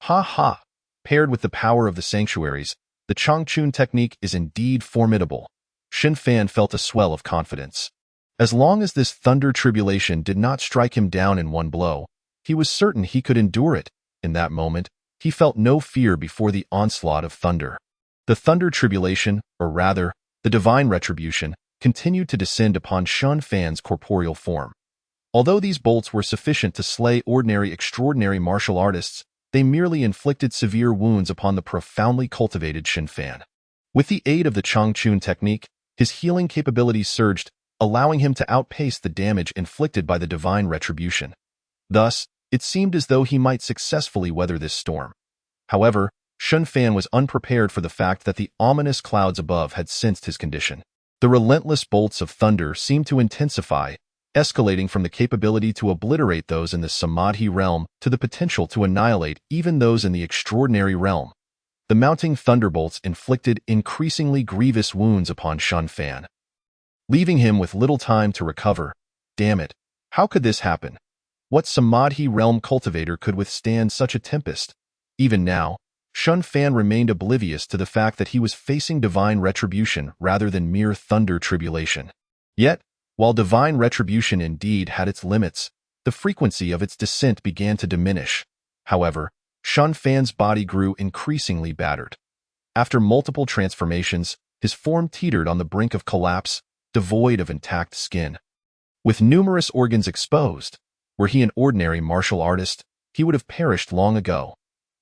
Ha ha! Paired with the power of the sanctuaries, the Changchun technique is indeed formidable. Xin Fan felt a swell of confidence. As long as this thunder tribulation did not strike him down in one blow, he was certain he could endure it. In that moment, he felt no fear before the onslaught of thunder. The thunder tribulation, or rather, the divine retribution, continued to descend upon Xin Fan's corporeal form. Although these bolts were sufficient to slay ordinary extraordinary martial artists, they merely inflicted severe wounds upon the profoundly cultivated Xin Fan. With the aid of the Changchun technique, his healing capabilities surged, allowing him to outpace the damage inflicted by the divine retribution. Thus, it seemed as though he might successfully weather this storm. However, Xin Fan was unprepared for the fact that the ominous clouds above had sensed his condition. The relentless bolts of thunder seemed to intensify, escalating from the capability to obliterate those in the Samadhi realm to the potential to annihilate even those in the extraordinary realm. The mounting thunderbolts inflicted increasingly grievous wounds upon Xin Fan. leaving him with little time to recover. Damn it. How could this happen? What Samadhi realm cultivator could withstand such a tempest? Even now, Shun Fan remained oblivious to the fact that he was facing divine retribution rather than mere thunder tribulation. Yet, while divine retribution indeed had its limits, the frequency of its descent began to diminish. However, Shun Fan's body grew increasingly battered. After multiple transformations, his form teetered on the brink of collapse, devoid of intact skin. With numerous organs exposed, were he an ordinary martial artist, he would have perished long ago.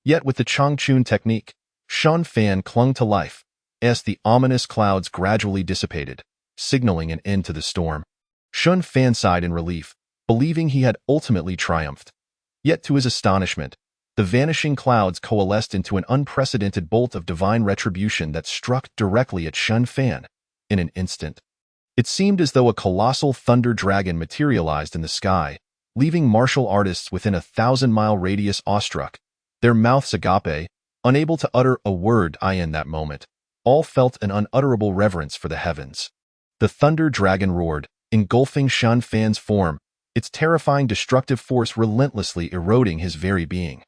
Yet with the Changchun technique, Shun Fan clung to life, as the ominous clouds gradually dissipated, signaling an end to the storm. Shun Fan sighed in relief, believing he had ultimately triumphed. Yet to his astonishment, the vanishing clouds coalesced into an unprecedented bolt of divine retribution that struck directly at Shun Fan. In an instant, it seemed as though a colossal thunder dragon materialized in the sky, leaving martial artists within a 1,000-mile radius awestruck, their mouths agape, unable to utter a word. In that moment, all felt an unutterable reverence for the heavens. The thunder dragon roared, engulfing Shun Fan's form, its terrifying destructive force relentlessly eroding his very being.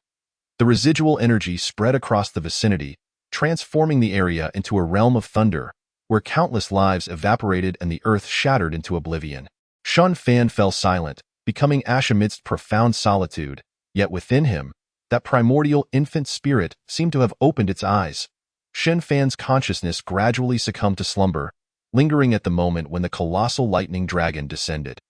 The residual energy spread across the vicinity, transforming the area into a realm of thunder, where countless lives evaporated and the earth shattered into oblivion. Shun Fan fell silent, becoming ash amidst profound solitude, yet within him, that primordial infant spirit seemed to have opened its eyes. Shun Fan's consciousness gradually succumbed to slumber, lingering at the moment when the colossal lightning dragon descended.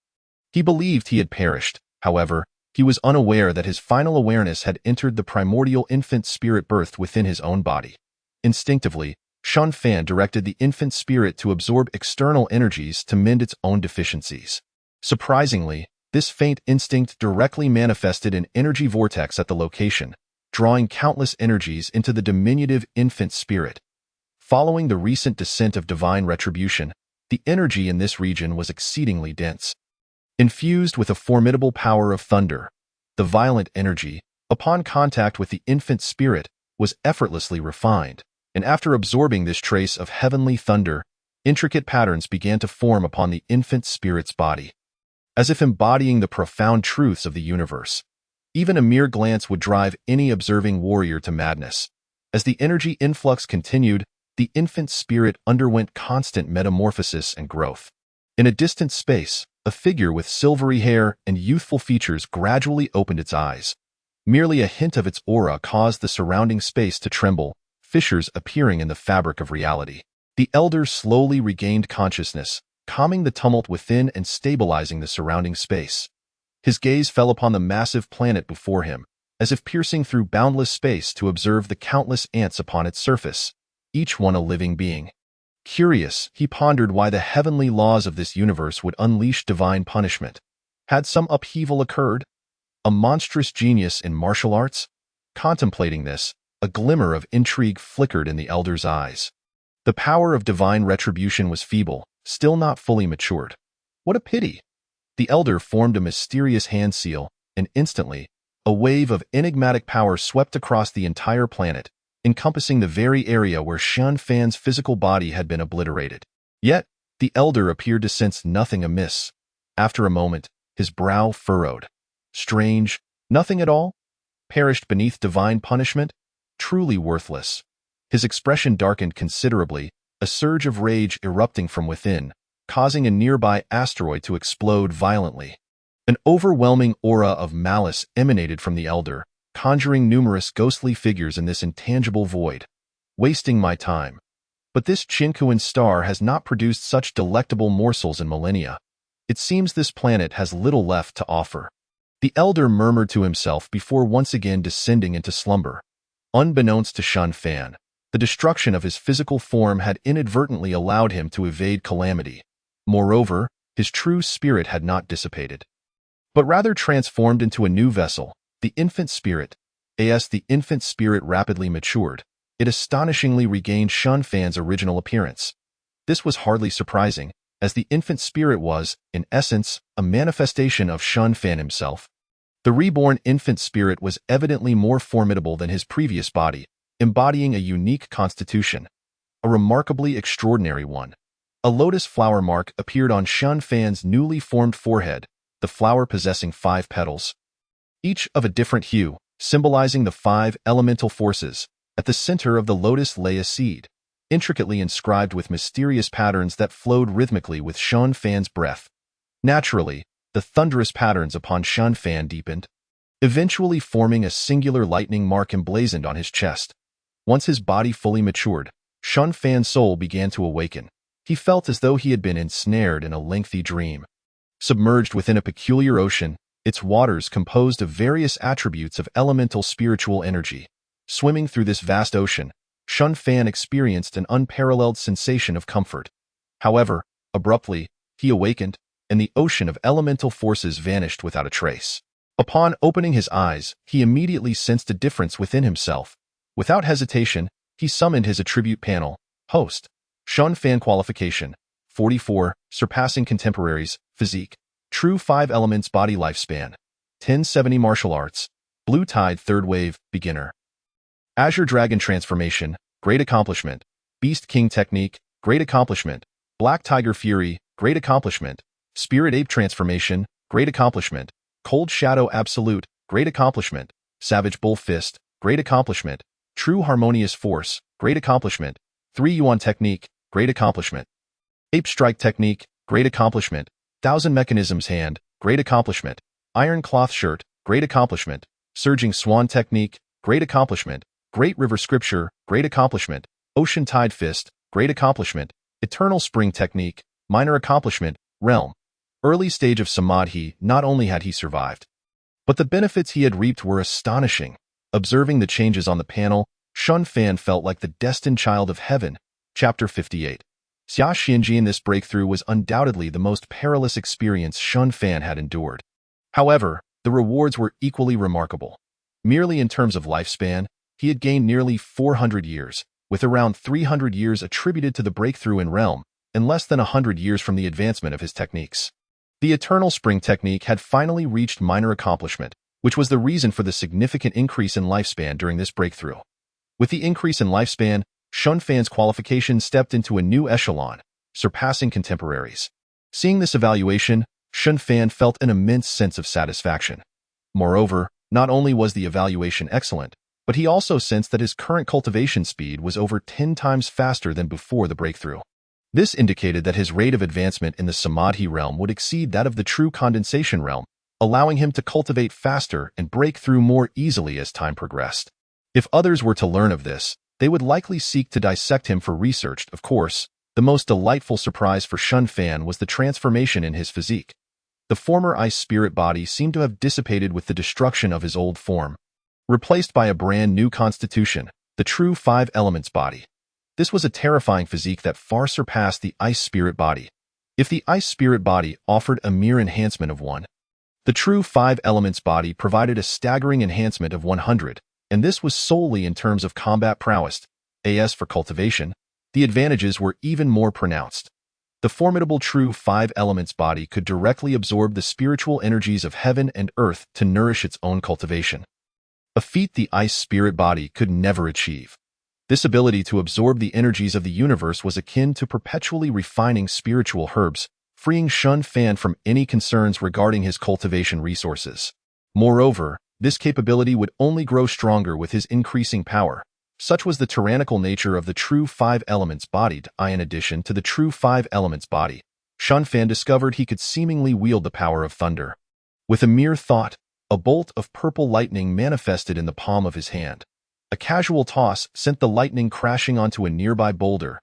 He believed he had perished, however, he was unaware that his final awareness had entered the primordial infant spirit birthed within his own body. Instinctively, Shun Fan directed the infant spirit to absorb external energies to mend its own deficiencies. Surprisingly, this faint instinct directly manifested an energy vortex at the location, drawing countless energies into the diminutive infant spirit. Following the recent descent of divine retribution, the energy in this region was exceedingly dense. Infused with a formidable power of thunder, the violent energy, upon contact with the infant spirit, was effortlessly refined, and after absorbing this trace of heavenly thunder, intricate patterns began to form upon the infant spirit's body, as if embodying the profound truths of the universe. Even a mere glance would drive any observing warrior to madness. As the energy influx continued, the infant spirit underwent constant metamorphosis and growth. In a distant space, a figure with silvery hair and youthful features gradually opened its eyes. Merely a hint of its aura caused the surrounding space to tremble, fissures appearing in the fabric of reality. The elder slowly regained consciousness, calming the tumult within and stabilizing the surrounding space. His gaze fell upon the massive planet before him, as if piercing through boundless space to observe the countless ants upon its surface, each one a living being. Curious, he pondered why the heavenly laws of this universe would unleash divine punishment. Had some upheaval occurred? A monstrous genius in martial arts? Contemplating this, a glimmer of intrigue flickered in the elder's eyes. The power of divine retribution was feeble, still not fully matured. What a pity! The elder formed a mysterious hand seal, and instantly, a wave of enigmatic power swept across the entire planet, encompassing the very area where Shun Fan's physical body had been obliterated. Yet, the elder appeared to sense nothing amiss. After a moment, his brow furrowed. Strange, nothing at all? Perished beneath divine punishment? Truly worthless. His expression darkened considerably, a surge of rage erupting from within, causing a nearby asteroid to explode violently. An overwhelming aura of malice emanated from the elder, conjuring numerous ghostly figures in this intangible void. Wasting my time. But this Chinkuan star has not produced such delectable morsels in millennia. It seems this planet has little left to offer. The elder murmured to himself before once again descending into slumber. Unbeknownst to Shun Fan, the destruction of his physical form had inadvertently allowed him to evade calamity. Moreover, his true spirit had not dissipated, but rather transformed into a new vessel, the infant spirit. As the infant spirit rapidly matured, it astonishingly regained Shun Fan's original appearance. This was hardly surprising, as the infant spirit was, in essence, a manifestation of Shun Fan himself. The reborn infant spirit was evidently more formidable than his previous body, embodying a unique constitution, a remarkably extraordinary one. A lotus flower mark appeared on Shun Fan's newly formed forehead, the flower possessing 5 petals, each of a different hue, symbolizing the 5 elemental forces. At the center of the lotus lay a seed, intricately inscribed with mysterious patterns that flowed rhythmically with Shun Fan's breath. Naturally, the thunderous patterns upon Shun Fan deepened, eventually forming a singular lightning mark emblazoned on his chest. Once his body fully matured, Shun Fan's soul began to awaken. He felt as though he had been ensnared in a lengthy dream. Submerged within a peculiar ocean, its waters composed of various attributes of elemental spiritual energy. Swimming through this vast ocean, Shun Fan experienced an unparalleled sensation of comfort. However, abruptly, he awakened, and the ocean of elemental forces vanished without a trace. Upon opening his eyes, he immediately sensed a difference within himself. Without hesitation, he summoned his attribute panel, Host. Shun Fan qualification, 44, surpassing contemporaries, physique, true 5 elements body lifespan, 1070 martial arts, blue tide 3rd wave, beginner. Azure Dragon transformation, great accomplishment. Beast King technique, great accomplishment. Black Tiger Fury, great accomplishment. Spirit Ape transformation, great accomplishment. Cold Shadow Absolute, great accomplishment. Savage Bull Fist, great accomplishment. True Harmonious Force, great accomplishment. 3 Yuan technique, great accomplishment. Ape Strike technique, great accomplishment. Thousand Mechanisms hand, great accomplishment. Iron Cloth Shirt, great accomplishment. Surging Swan technique, great accomplishment. Great River Scripture, great accomplishment. Ocean Tide Fist, great accomplishment. Eternal Spring technique, minor accomplishment. Realm. Early stage of Samadhi. Not only had he survived, but the benefits he had reaped were astonishing. Observing the changes on the panel, Shun Fan felt like the destined child of heaven. Chapter 58. Xia Xianji. In this breakthrough was undoubtedly the most perilous experience Shun Fan had endured. However, the rewards were equally remarkable. Merely in terms of lifespan, he had gained nearly 400 years, with around 300 years attributed to the breakthrough in realm, and less than 100 years from the advancement of his techniques. The Eternal Spring technique had finally reached minor accomplishment, which was the reason for the significant increase in lifespan during this breakthrough. With the increase in lifespan, Shun Fan's qualification stepped into a new echelon, surpassing contemporaries. Seeing this evaluation, Shun Fan felt an immense sense of satisfaction. Moreover, not only was the evaluation excellent, but he also sensed that his current cultivation speed was over 10 times faster than before the breakthrough. This indicated that his rate of advancement in the Samadhi realm would exceed that of the true condensation realm, allowing him to cultivate faster and break through more easily as time progressed. If others were to learn of this, they would likely seek to dissect him for research. Of course, the most delightful surprise for Shun Fan was the transformation in his physique. The former ice spirit body seemed to have dissipated with the destruction of his old form, replaced by a brand new constitution, the true 5 elements body. This was a terrifying physique that far surpassed the ice spirit body. If the ice spirit body offered a mere enhancement of 1, the true 5 elements body provided a staggering enhancement of 100, and this was solely in terms of combat prowess. As for cultivation, the advantages were even more pronounced. The formidable true 5 elements body could directly absorb the spiritual energies of heaven and earth to nourish its own cultivation, a feat the ice spirit body could never achieve. This ability to absorb the energies of the universe was akin to perpetually refining spiritual herbs, freeing Shun Fan from any concerns regarding his cultivation resources. Moreover, this capability would only grow stronger with his increasing power. Such was the tyrannical nature of the true 5 elements body. In addition to the true 5 elements body, Shun Fan discovered he could seemingly wield the power of thunder. With a mere thought, a bolt of purple lightning manifested in the palm of his hand. A casual toss sent the lightning crashing onto a nearby boulder.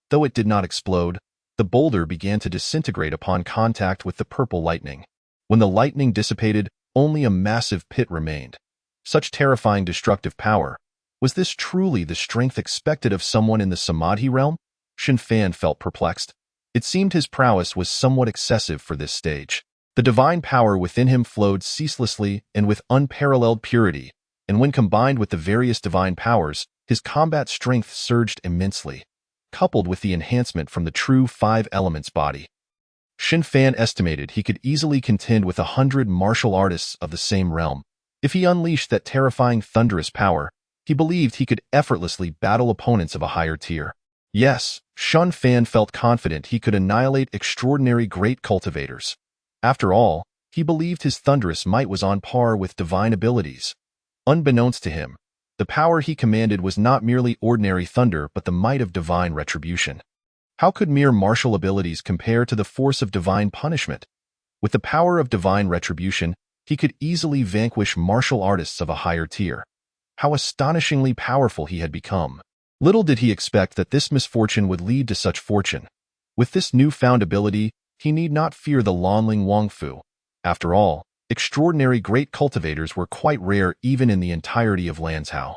Though it did not explode, the boulder began to disintegrate upon contact with the purple lightning. When the lightning dissipated, only a massive pit remained. Such terrifying destructive power. Was this truly the strength expected of someone in the Samadhi realm? Shun Fan felt perplexed. It seemed his prowess was somewhat excessive for this stage. The divine power within him flowed ceaselessly and with unparalleled purity, and when combined with the various divine powers, his combat strength surged immensely, coupled with the enhancement from the true 5 elements body. Shun Fan estimated he could easily contend with 100 martial artists of the same realm. If he unleashed that terrifying thunderous power, he believed he could effortlessly battle opponents of a higher tier. Yes, Shun Fan felt confident he could annihilate extraordinary great cultivators. After all, he believed his thunderous might was on par with divine abilities. Unbeknownst to him, the power he commanded was not merely ordinary thunder but the might of divine retribution. How could mere martial abilities compare to the force of divine punishment? With the power of divine retribution, he could easily vanquish martial artists of a higher tier. How astonishingly powerful he had become. Little did he expect that this misfortune would lead to such fortune. With this newfound ability, he need not fear the Lonling Wangfu. After all, extraordinary great cultivators were quite rare even in the entirety of Lanzhou.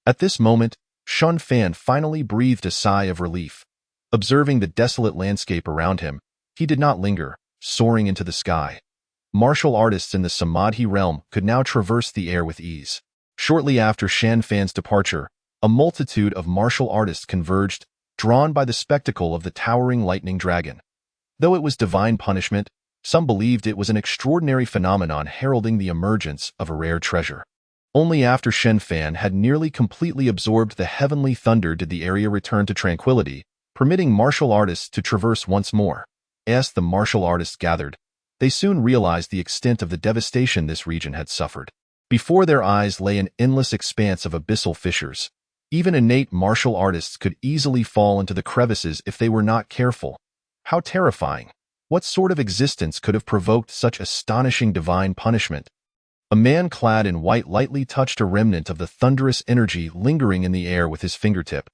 At this moment, Shun Fan finally breathed a sigh of relief. Observing the desolate landscape around him, he did not linger, soaring into the sky. Martial artists in the Samadhi realm could now traverse the air with ease. Shortly after Shan Fan's departure, a multitude of martial artists converged, drawn by the spectacle of the towering lightning dragon. Though it was divine punishment, some believed it was an extraordinary phenomenon heralding the emergence of a rare treasure. Only after Shen Fan had nearly completely absorbed the heavenly thunder did the area return to tranquility, permitting martial artists to traverse once more. As the martial artists gathered, they soon realized the extent of the devastation this region had suffered. Before their eyes lay an endless expanse of abyssal fissures. Even innate martial artists could easily fall into the crevices if they were not careful. How terrifying! What sort of existence could have provoked such astonishing divine punishment? A man clad in white lightly touched a remnant of the thunderous energy lingering in the air with his fingertip.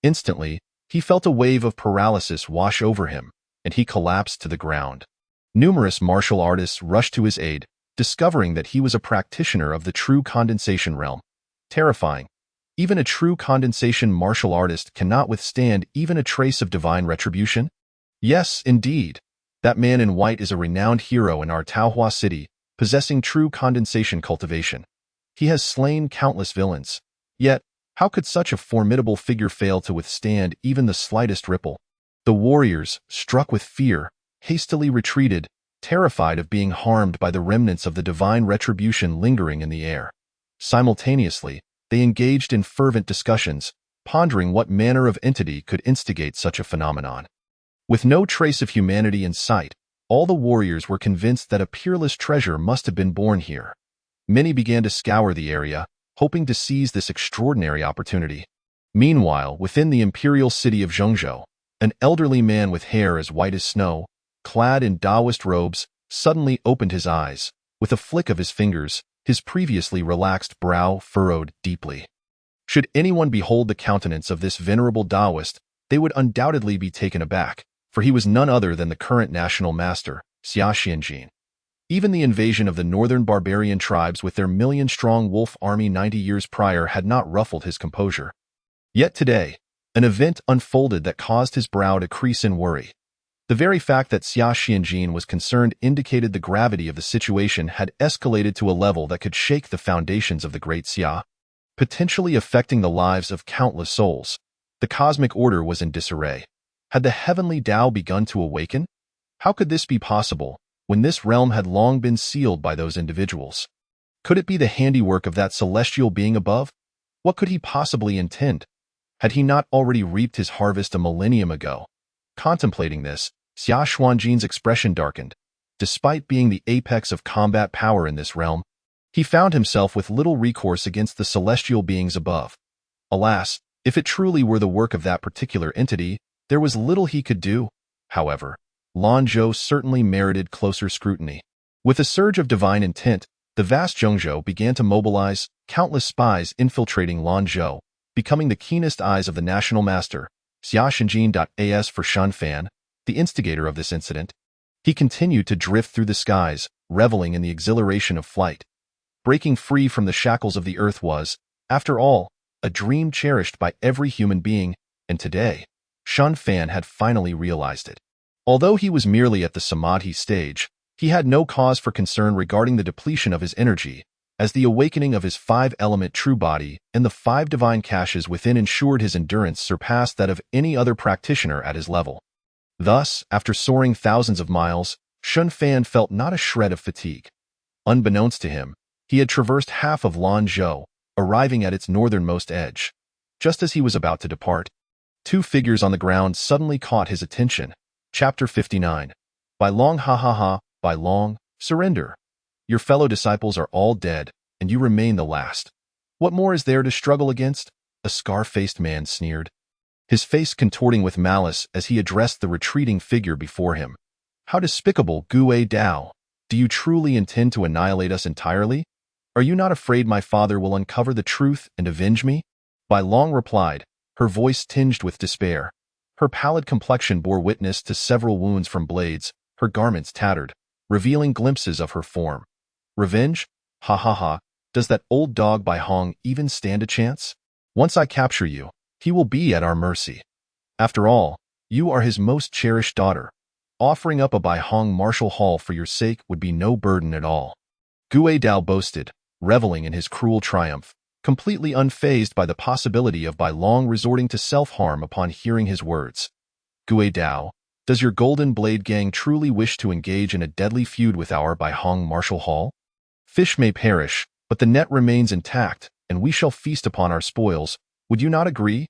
Instantly, he felt a wave of paralysis wash over him, and he collapsed to the ground. Numerous martial artists rushed to his aid, discovering that he was a practitioner of the true condensation realm. Terrifying. Even a true condensation martial artist cannot withstand even a trace of divine retribution? Yes, indeed. That man in white is a renowned hero in our Taohua city, possessing true condensation cultivation. He has slain countless villains. Yet, how could such a formidable figure fail to withstand even the slightest ripple? The warriors, struck with fear, hastily retreated, terrified of being harmed by the remnants of the divine retribution lingering in the air. Simultaneously, they engaged in fervent discussions, pondering what manner of entity could instigate such a phenomenon. With no trace of humanity in sight, all the warriors were convinced that a peerless treasure must have been born here. Many began to scour the area, hoping to seize this extraordinary opportunity. Meanwhile, within the imperial city of Zhengzhou, an elderly man with hair as white as snow, clad in Taoist robes, suddenly opened his eyes. With a flick of his fingers, his previously relaxed brow furrowed deeply. Should anyone behold the countenance of this venerable Taoist, they would undoubtedly be taken aback, for he was none other than the current national master, Xia Xianjin. Even the invasion of the northern barbarian tribes with their million-strong wolf army 90 years prior had not ruffled his composure. Yet today, an event unfolded that caused his brow to crease in worry. The very fact that Xia Xianjin was concerned indicated the gravity of the situation had escalated to a level that could shake the foundations of the great Xia, potentially affecting the lives of countless souls. The cosmic order was in disarray. Had the heavenly Tao begun to awaken? How could this be possible, when this realm had long been sealed by those individuals? Could it be the handiwork of that celestial being above? What could he possibly intend? Had he not already reaped his harvest a millennium ago? Contemplating this, Xia Xuanjin's expression darkened. Despite being the apex of combat power in this realm, he found himself with little recourse against the celestial beings above. Alas, if it truly were the work of that particular entity, there was little he could do. However, Lanzhou certainly merited closer scrutiny. With a surge of divine intent, the vast Zhengzhou began to mobilize, countless spies infiltrating Lanzhou, becoming the keenest eyes of the national master, Xia Xinjin.as for Shun Fan, the instigator of this incident. He continued to drift through the skies, reveling in the exhilaration of flight. Breaking free from the shackles of the earth was, after all, a dream cherished by every human being, and today, Shun Fan had finally realized it. Although he was merely at the Samadhi stage, he had no cause for concern regarding the depletion of his energy, as the awakening of his 5-element true body and the 5 divine caches within ensured his endurance surpassed that of any other practitioner at his level. Thus, after soaring thousands of miles, Shun Fan felt not a shred of fatigue. Unbeknownst to him, he had traversed half of Lanzhou, arriving at its northernmost edge. Just as he was about to depart, Two figures on the ground suddenly caught his attention. Chapter 59. By Long, ha ha ha, by Long, surrender. Your fellow disciples are all dead, and you remain the last. What more is there to struggle against? A scar-faced man sneered, his face contorting with malice as he addressed the retreating figure before him. How despicable, Gue Dao! Do you truly intend to annihilate us entirely? Are you not afraid my father will uncover the truth and avenge me? Bai Long replied, her voice tinged with despair. Her pallid complexion bore witness to several wounds from blades, her garments tattered, revealing glimpses of her form. Revenge? Ha ha ha, does that old dog Bai Hong even stand a chance? Once I capture you, he will be at our mercy. After all, you are his most cherished daughter. Offering up a Bai Hong martial hall for your sake would be no burden at all. Gue Dao boasted, reveling in his cruel triumph, completely unfazed by the possibility of Bai Long resorting to self-harm upon hearing his words. Gue Dao, does your Golden Blade Gang truly wish to engage in a deadly feud with our Bai Hong martial hall? Fish may perish, but the net remains intact, and we shall feast upon our spoils. Would you not agree?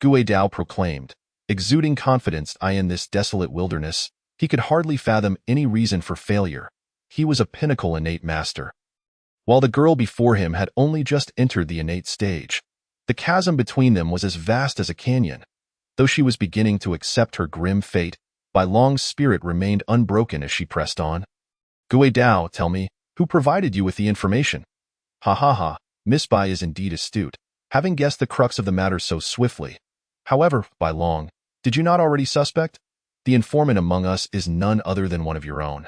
Gue Dao proclaimed, exuding confidence in this desolate wilderness. He could hardly fathom any reason for failure. He was a pinnacle innate master, while the girl before him had only just entered the innate stage. The chasm between them was as vast as a canyon. Though she was beginning to accept her grim fate, Bai Long's spirit remained unbroken as she pressed on. Gue Dao, tell me, who provided you with the information? Ha ha ha, Miss Bai is indeed astute, having guessed the crux of the matter so swiftly. However, Bai Long, did you not already suspect? The informant among us is none other than one of your own.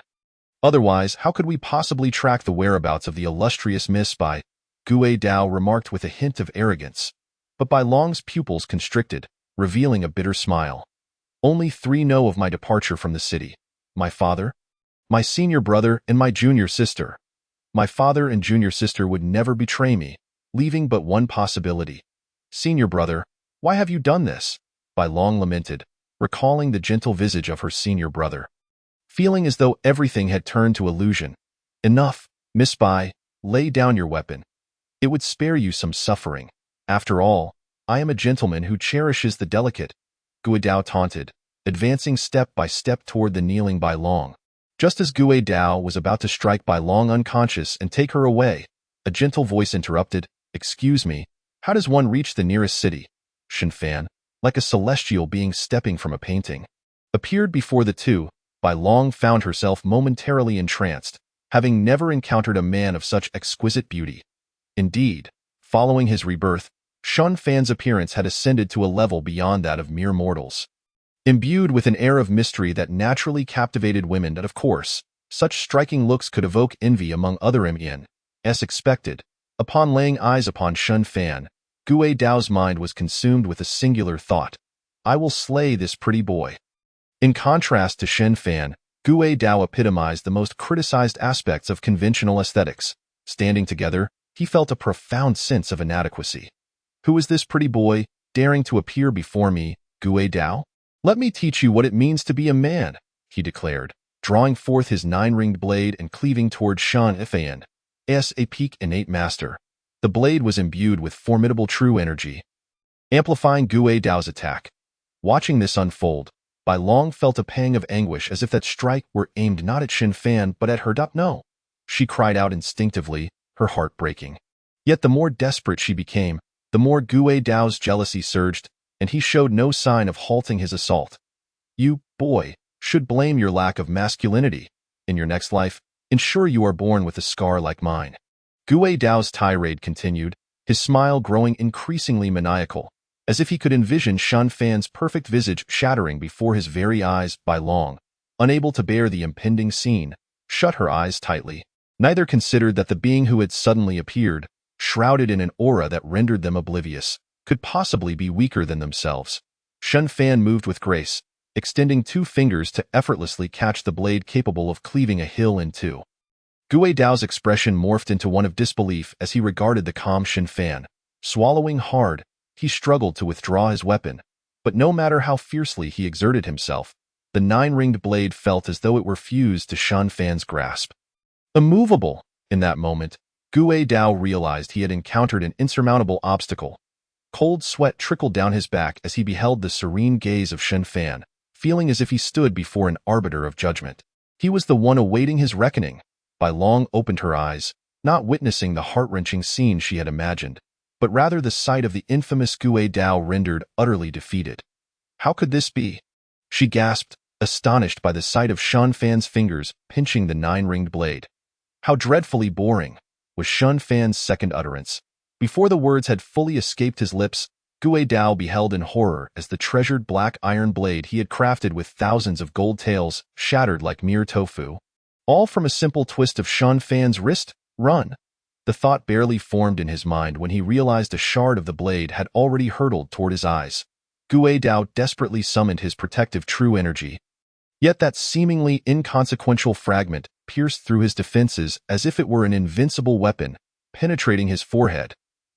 Otherwise, how could we possibly track the whereabouts of the illustrious Miss Bai? Gue Dao remarked with a hint of arrogance. But Bai Long's pupils constricted, revealing a bitter smile. Only 3 know of my departure from the city. My father, my senior brother, and my junior sister. My father and junior sister would never betray me, leaving but one possibility. Senior brother, why have you done this? Bai Long lamented, recalling the gentle visage of her senior brother. Feeling as though everything had turned to illusion. Enough, Miss Bai, lay down your weapon. It would spare you some suffering. After all, I am a gentleman who cherishes the delicate. Gue Dao taunted, advancing step by step toward the kneeling Bai Long. Just as Gue Dao was about to strike Bai Long unconscious and take her away, a gentle voice interrupted, excuse me, how does one reach the nearest city? Shen Fan, like a celestial being stepping from a painting, appeared before the two. Bai Long found herself momentarily entranced, having never encountered a man of such exquisite beauty. Indeed, following his rebirth, Shen Fan's appearance had ascended to a level beyond that of mere mortals. Imbued with an air of mystery that naturally captivated women, and of course, such striking looks could evoke envy among other men. As expected, upon laying eyes upon Shen Fan, Gue Dao's mind was consumed with a singular thought. I will slay this pretty boy. In contrast to Shen Fan, Gue Dao epitomized the most criticized aspects of conventional aesthetics. Standing together, he felt a profound sense of inadequacy. Who is this pretty boy, daring to appear before me, Gue Dao? Let me teach you what it means to be a man, he declared, drawing forth his 9-ringed blade and cleaving toward Shen Fan. As a peak innate master, the blade was imbued with formidable true energy, amplifying Gue Dao's attack. Watching this unfold, Bai Long felt a pang of anguish as if that strike were aimed not at Shen Fan but at her. No, she cried out instinctively, her heart breaking. Yet the more desperate she became, the more Gue Dao's jealousy surged, and he showed no sign of halting his assault. You, boy, should blame your lack of masculinity. In your next life, ensure you are born with a scar like mine. Gue Dao's tirade continued, his smile growing increasingly maniacal, as if he could envision Shen Fan's perfect visage shattering before his very eyes. Bai Long, unable to bear the impending scene, shut her eyes tightly. Neither considered that the being who had suddenly appeared, shrouded in an aura that rendered them oblivious, could possibly be weaker than themselves. Shen Fan moved with grace, extending 2 fingers to effortlessly catch the blade capable of cleaving a hill in 2. Gue Dao's expression morphed into one of disbelief as he regarded the calm Shen Fan. Swallowing hard, he struggled to withdraw his weapon, but no matter how fiercely he exerted himself, the 9-ringed blade felt as though it were fused to Shen Fan's grasp. Immovable, in that moment, Gue Dao realized he had encountered an insurmountable obstacle. Cold sweat trickled down his back as he beheld the serene gaze of Shen Fan, feeling as if he stood before an arbiter of judgment. He was the one awaiting his reckoning. Bai Long opened her eyes, not witnessing the heart-wrenching scene she had imagined, but rather the sight of the infamous Gui Dao rendered utterly defeated. How could this be? She gasped, astonished by the sight of Shen Fan's fingers pinching the 9-ringed blade. How dreadfully boring, was Shen Fan's second utterance. Before the words had fully escaped his lips, Gui Dao beheld in horror as the treasured black iron blade he had crafted with thousands of gold tails shattered like mere tofu. All from a simple twist of Shen Fan's wrist. Run! The thought barely formed in his mind when he realized a shard of the blade had already hurtled toward his eyes. Gui Dao desperately summoned his protective true energy. Yet that seemingly inconsequential fragment pierced through his defenses as if it were an invincible weapon, penetrating his forehead.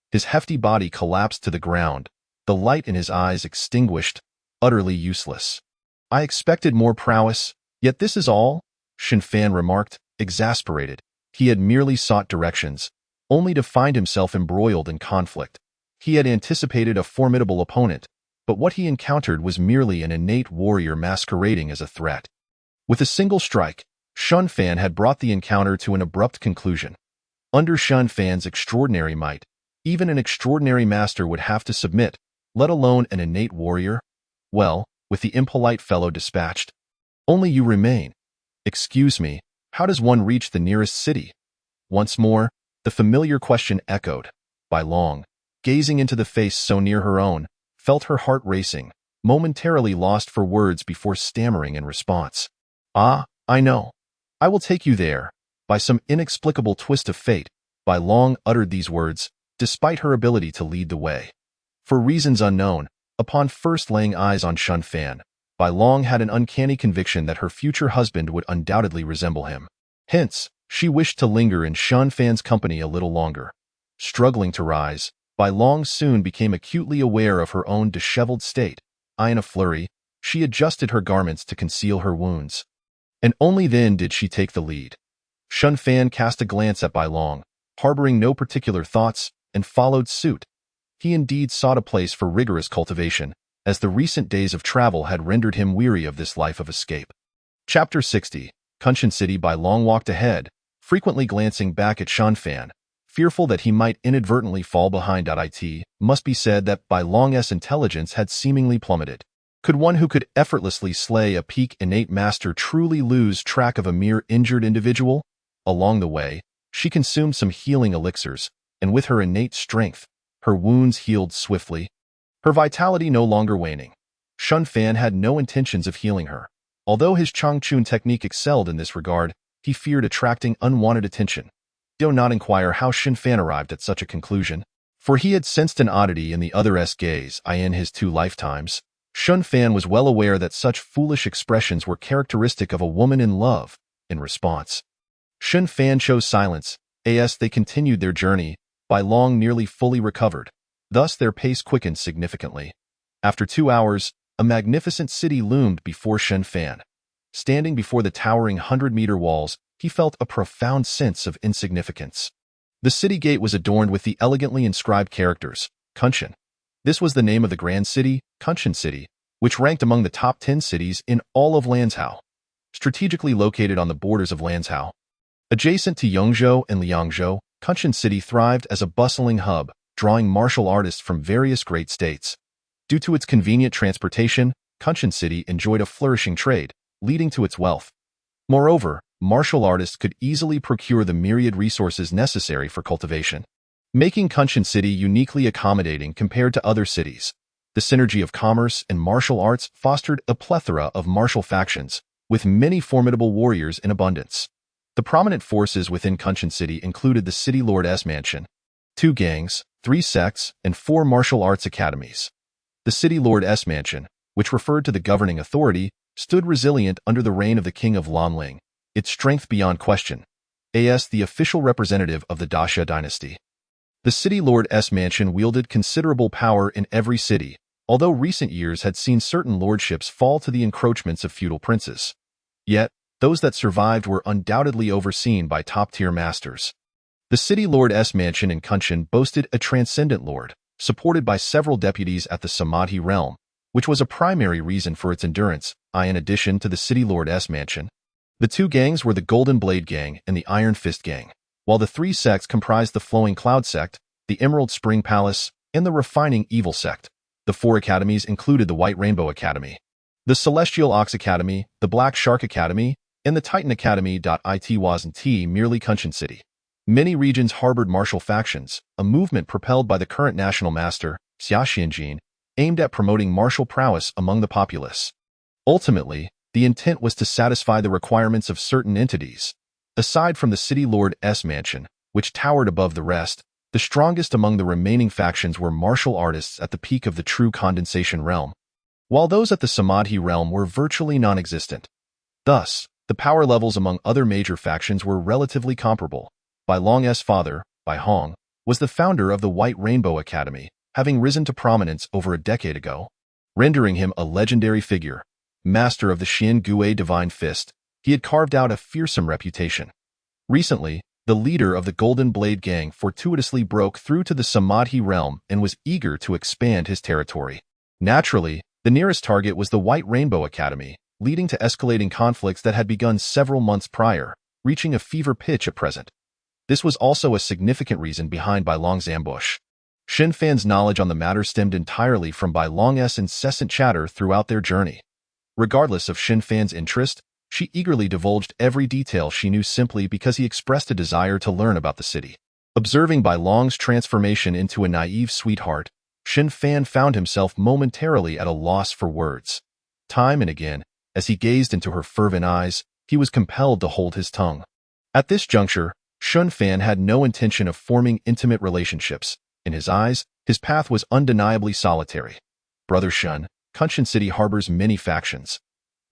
His hefty body collapsed to the ground, the light in his eyes extinguished, utterly useless. I expected more prowess, yet this is all? Shen Fan remarked, exasperated. He had merely sought directions, only to find himself embroiled in conflict. He had anticipated a formidable opponent, but what he encountered was merely an innate warrior masquerading as a threat. With a single strike, Shen Fan had brought the encounter to an abrupt conclusion. Under Shen Fan's extraordinary might, even an extraordinary master would have to submit, let alone an innate warrior. Well, with the impolite fellow dispatched, only you remain. Excuse me, how does one reach the nearest city? Once more, the familiar question echoed. Bai Long, gazing into the face so near her own, felt her heart racing, momentarily lost for words before stammering in response. Ah, I know. I will take you there. By some inexplicable twist of fate, Bai Long uttered these words, despite her ability to lead the way. For reasons unknown, upon first laying eyes on Shen Fan, Bai Long had an uncanny conviction that her future husband would undoubtedly resemble him. Hence, she wished to linger in Shen Fan's company a little longer. Struggling to rise, Bai Long soon became acutely aware of her own disheveled state. In a flurry, she adjusted her garments to conceal her wounds. And only then did she take the lead. Shen Fan cast a glance at Bai Long, harboring no particular thoughts, and followed suit. He indeed sought a place for rigorous cultivation, as the recent days of travel had rendered him weary of this life of escape. Chapter 60. Kunshan City. Bai Long walked ahead, frequently glancing back at Shen Fan, fearful that he might inadvertently fall behind. It must be said that Bai Long's intelligence had seemingly plummeted. Could one who could effortlessly slay a peak innate master truly lose track of a mere injured individual? Along the way, she consumed some healing elixirs, and with her innate strength, her wounds healed swiftly, her vitality no longer waning. Shen Fan had no intentions of healing her. Although his Changchun technique excelled in this regard, he feared attracting unwanted attention. Do not inquire how Shen Fan arrived at such a conclusion, for he had sensed an oddity in the other's gaze in his 2 lifetimes. Shen Fan was well aware that such foolish expressions were characteristic of a woman in love. In response, Shen Fan chose silence. As they continued their journey, Bai Long nearly fully recovered. Thus their pace quickened significantly. After 2 hours, a magnificent city loomed before Shen Fan. Standing before the towering 100-meter walls, he felt a profound sense of insignificance. The city gate was adorned with the elegantly inscribed characters, Kunshan. This was the name of the grand city, Kunshan City, which ranked among the top 10 cities in all of Lanzhou. Strategically located on the borders of Lanzhou, adjacent to Yongzhou and Liangzhou, Kunshan City thrived as a bustling hub, drawing martial artists from various great states. Due to its convenient transportation, Kunshan City enjoyed a flourishing trade, leading to its wealth. Moreover, martial artists could easily procure the myriad resources necessary for cultivation, making Kunshan City uniquely accommodating compared to other cities. The synergy of commerce and martial arts fostered a plethora of martial factions, with many formidable warriors in abundance. The prominent forces within Kunshan City included the City Lord's Mansion, 2 gangs, 3 sects, and 4 martial arts academies. The City Lord's Mansion, which referred to the governing authority, stood resilient under the reign of the King of Lanling, its strength beyond question. As the official representative of the Daxia dynasty, the City Lord's Mansion wielded considerable power in every city, although recent years had seen certain lordships fall to the encroachments of feudal princes. Yet, those that survived were undoubtedly overseen by top-tier masters. The City Lord's Mansion in Kunshan boasted a transcendent lord, supported by several deputies at the Samadhi realm, which was a primary reason for its endurance, in addition to the City Lord's mansion. The two gangs were the Golden Blade Gang and the Iron Fist Gang, while the three sects comprised the Flowing Cloud Sect, the Emerald Spring Palace, and the Refining Evil Sect. The four academies included the White Rainbow Academy, the Celestial Ox Academy, the Black Shark Academy, and the Titan Academy. It wasn't merely Kunshan City. Many regions harbored martial factions, a movement propelled by the current national master, Xia Xianjin, aimed at promoting martial prowess among the populace. Ultimately, the intent was to satisfy the requirements of certain entities. Aside from the City Lord's mansion, which towered above the rest, the strongest among the remaining factions were martial artists at the peak of the true condensation realm, while those at the Samadhi realm were virtually non-existent. Thus, the power levels among other major factions were relatively comparable. Bai Long's father, Bai Hong, was the founder of the White Rainbow Academy, having risen to prominence over a decade ago, rendering him a legendary figure. Master of the Xian Gui Divine Fist, he had carved out a fearsome reputation. Recently, the leader of the Golden Blade Gang fortuitously broke through to the Samadhi realm and was eager to expand his territory. Naturally, the nearest target was the White Rainbow Academy, leading to escalating conflicts that had begun several months prior, reaching a fever pitch at present. This was also a significant reason behind Bai Long's ambush. Xin Fan's knowledge on the matter stemmed entirely from Bai Long's incessant chatter throughout their journey. Regardless of Xin Fan's interest, she eagerly divulged every detail she knew simply because he expressed a desire to learn about the city. Observing Bai Long's transformation into a naive sweetheart, Xin Fan found himself momentarily at a loss for words. Time and again, as he gazed into her fervent eyes, he was compelled to hold his tongue. At this juncture, Xin Fan had no intention of forming intimate relationships. In his eyes, his path was undeniably solitary. Brother Shun, Kunshan City harbors many factions.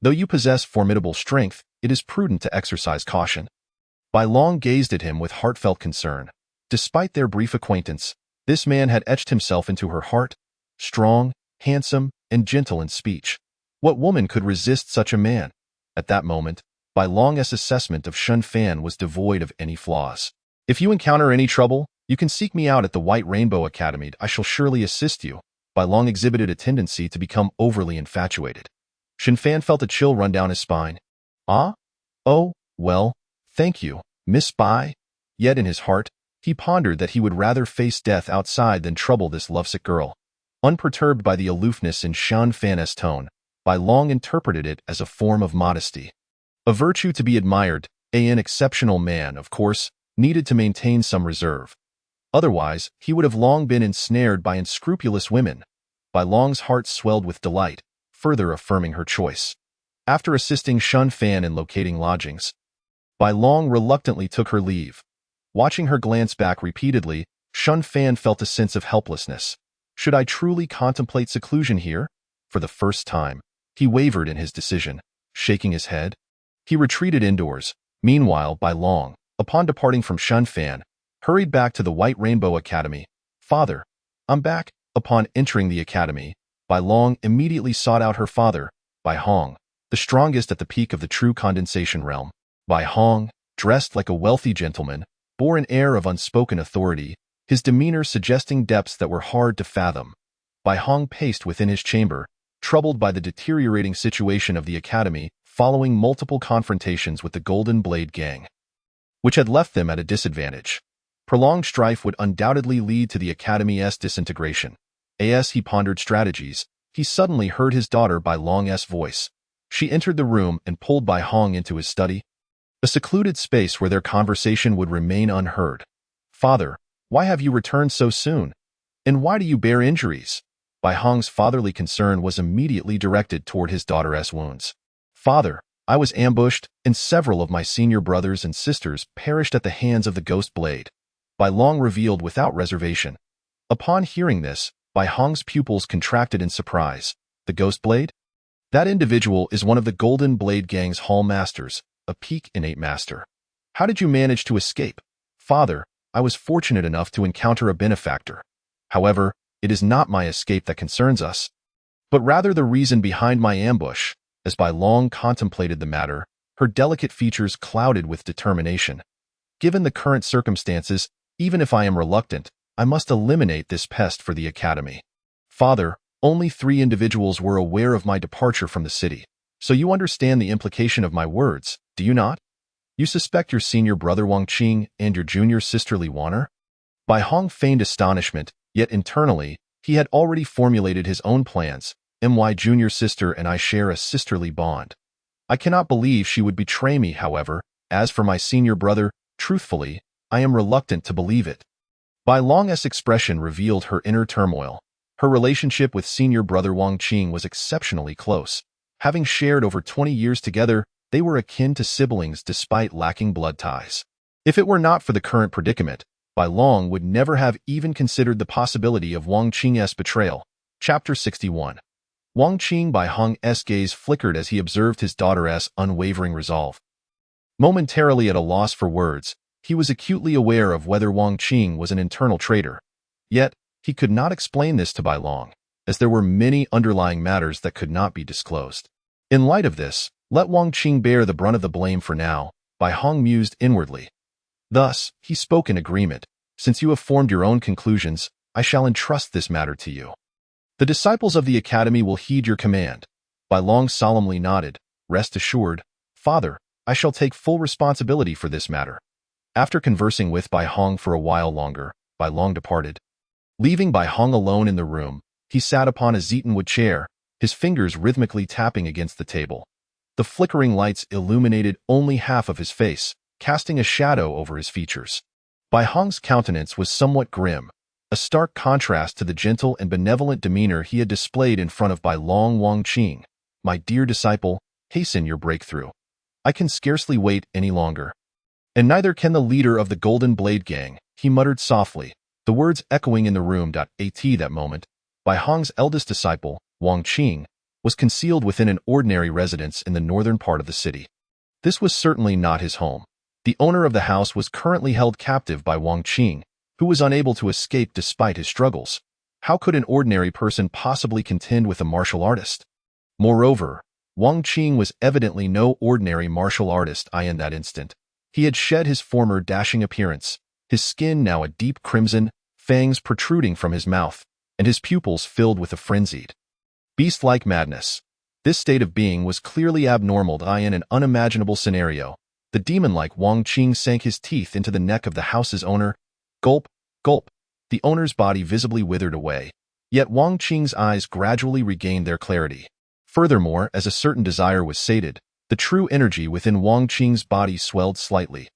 Though you possess formidable strength, it is prudent to exercise caution. Bai Long gazed at him with heartfelt concern. Despite their brief acquaintance, this man had etched himself into her heart, strong, handsome, and gentle in speech. What woman could resist such a man? At that moment, Bai Long's assessment of Xin Fan was devoid of any flaws. If you encounter any trouble, you can seek me out at the White Rainbow Academy. I shall surely assist you. Bai Long exhibited a tendency to become overly infatuated. Xin Fan felt a chill run down his spine. Ah? Oh, well, thank you, Miss Bai. Yet in his heart, he pondered that he would rather face death outside than trouble this lovesick girl. Unperturbed by the aloofness in Xin Fan's tone, Bai Long interpreted it as a form of modesty. A virtue to be admired, an exceptional man, of course, needed to maintain some reserve. Otherwise, he would have long been ensnared by unscrupulous women. Bai Long's heart swelled with delight, further affirming her choice. After assisting Xin Fan in locating lodgings, Bai Long reluctantly took her leave. Watching her glance back repeatedly, Xin Fan felt a sense of helplessness. Should I truly contemplate seclusion here? For the first time, he wavered in his decision, shaking his head. He retreated indoors. Meanwhile, Bai Long, upon departing from Xin Fan, hurried back to the White Rainbow Academy. Father, I'm back. Upon entering the academy, Bai Long immediately sought out her father, Bai Hong, the strongest at the peak of the true condensation realm. Bai Hong, dressed like a wealthy gentleman, bore an air of unspoken authority, his demeanor suggesting depths that were hard to fathom. Bai Hong paced within his chamber, troubled by the deteriorating situation of the academy following multiple confrontations with the Golden Blade Gang, which had left them at a disadvantage. Prolonged strife would undoubtedly lead to the academy's disintegration. As he pondered strategies, he suddenly heard his daughter Bai Long's voice. She entered the room and pulled Bai Hong into his study, a secluded space where their conversation would remain unheard. Father, why have you returned so soon? And why do you bear injuries? Bai Hong's fatherly concern was immediately directed toward his daughter's wounds. Father, I was ambushed, and several of my senior brothers and sisters perished at the hands of the Ghost Blade. Bai Long revealed without reservation. Upon hearing this, Bai Hong's pupils contracted in surprise. The Ghost Blade? That individual is one of the Golden Blade Gang's hall masters, a peak innate master. How did you manage to escape? Father, I was fortunate enough to encounter a benefactor. However, it is not my escape that concerns us, but rather the reason behind my ambush. As Bai Long contemplated the matter, her delicate features clouded with determination. Given the current circumstances, even if I am reluctant, I must eliminate this pest for the academy. Father, only 3 individuals were aware of my departure from the city, so you understand the implication of my words, do you not? You suspect your senior brother Wang Qing and your junior sister Li Waner? Bai Hong feigned astonishment, yet internally, he had already formulated his own plans. My junior sister and I share a sisterly bond. I cannot believe she would betray me, however. As for my senior brother, truthfully, I am reluctant to believe it. Bai Long's expression revealed her inner turmoil. Her relationship with senior brother Wang Qing was exceptionally close. Having shared over 20 years together, they were akin to siblings despite lacking blood ties. If it were not for the current predicament, Bai Long would never have even considered the possibility of Wang Qing's betrayal. Chapter 61. Wang Qing Bai Hong's gaze flickered as he observed his daughter's unwavering resolve. Momentarily at a loss for words, he was acutely aware of whether Wang Qing was an internal traitor. Yet, he could not explain this to Bai Long, as there were many underlying matters that could not be disclosed. In light of this, let Wang Qing bear the brunt of the blame for now, Bai Hong mused inwardly. Thus, he spoke in agreement. Since you have formed your own conclusions, I shall entrust this matter to you. The disciples of the academy will heed your command. Bai Long solemnly nodded. Rest assured, Father, I shall take full responsibility for this matter. After conversing with Bai Hong for a while longer, Bai Long departed. Leaving Bai Hong alone in the room, he sat upon a zeatonwood chair, his fingers rhythmically tapping against the table. The flickering lights illuminated only half of his face, casting a shadow over his features. Bai Hong's countenance was somewhat grim, a stark contrast to the gentle and benevolent demeanor he had displayed in front of Bai Long. Wang Qing, my dear disciple, hasten your breakthrough. I can scarcely wait any longer. And neither can the leader of the Golden Blade Gang, he muttered softly, the words echoing in the room. At that moment, Bai Hong's eldest disciple, Wang Qing, was concealed within an ordinary residence in the northern part of the city. This was certainly not his home. The owner of the house was currently held captive by Wang Qing, who was unable to escape despite his struggles. How could an ordinary person possibly contend with a martial artist? Moreover, Wang Qing was evidently no ordinary martial artist. In that instant, he had shed his former dashing appearance, his skin now a deep crimson, fangs protruding from his mouth, and his pupils filled with a frenzied, beast-like madness. This state of being was clearly abnormal. In an unimaginable scenario, the demon-like Wang Qing sank his teeth into the neck of the house's owner. Gulp, gulp. The owner's body visibly withered away, yet Wang Qing's eyes gradually regained their clarity. Furthermore, as a certain desire was sated, the true energy within Wang Qing's body swelled slightly.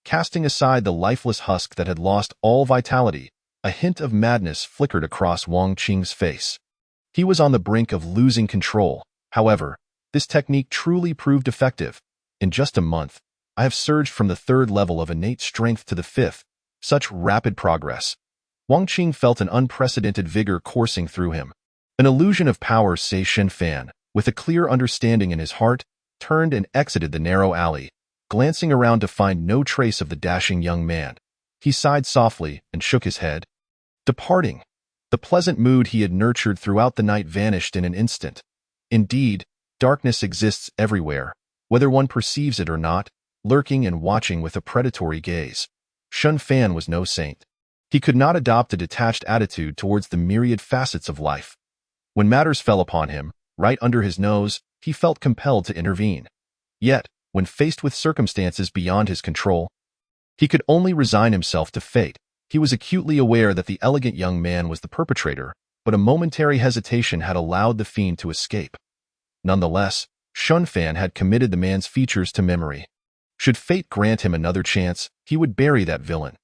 Casting aside the lifeless husk that had lost all vitality, a hint of madness flickered across Wang Qing's face. He was on the brink of losing control. However, this technique truly proved effective. In just a month, I have surged from the 3rd level of innate strength to the 5th. Such rapid progress. Wang Qing felt an unprecedented vigor coursing through him. An illusion of power, say Shen Fan, with a clear understanding in his heart, turned and exited the narrow alley, glancing around to find no trace of the dashing young man. He sighed softly and shook his head. Departing. The pleasant mood he had nurtured throughout the night vanished in an instant. Indeed, darkness exists everywhere, whether one perceives it or not, lurking and watching with a predatory gaze. Shen Fan was no saint. He could not adopt a detached attitude towards the myriad facets of life. When matters fell upon him, right under his nose, he felt compelled to intervene. Yet, when faced with circumstances beyond his control, he could only resign himself to fate. He was acutely aware that the elegant young man was the perpetrator, but a momentary hesitation had allowed the fiend to escape. Nonetheless, Shen Fan had committed the man's features to memory. Should fate grant him another chance, he would bury that villain.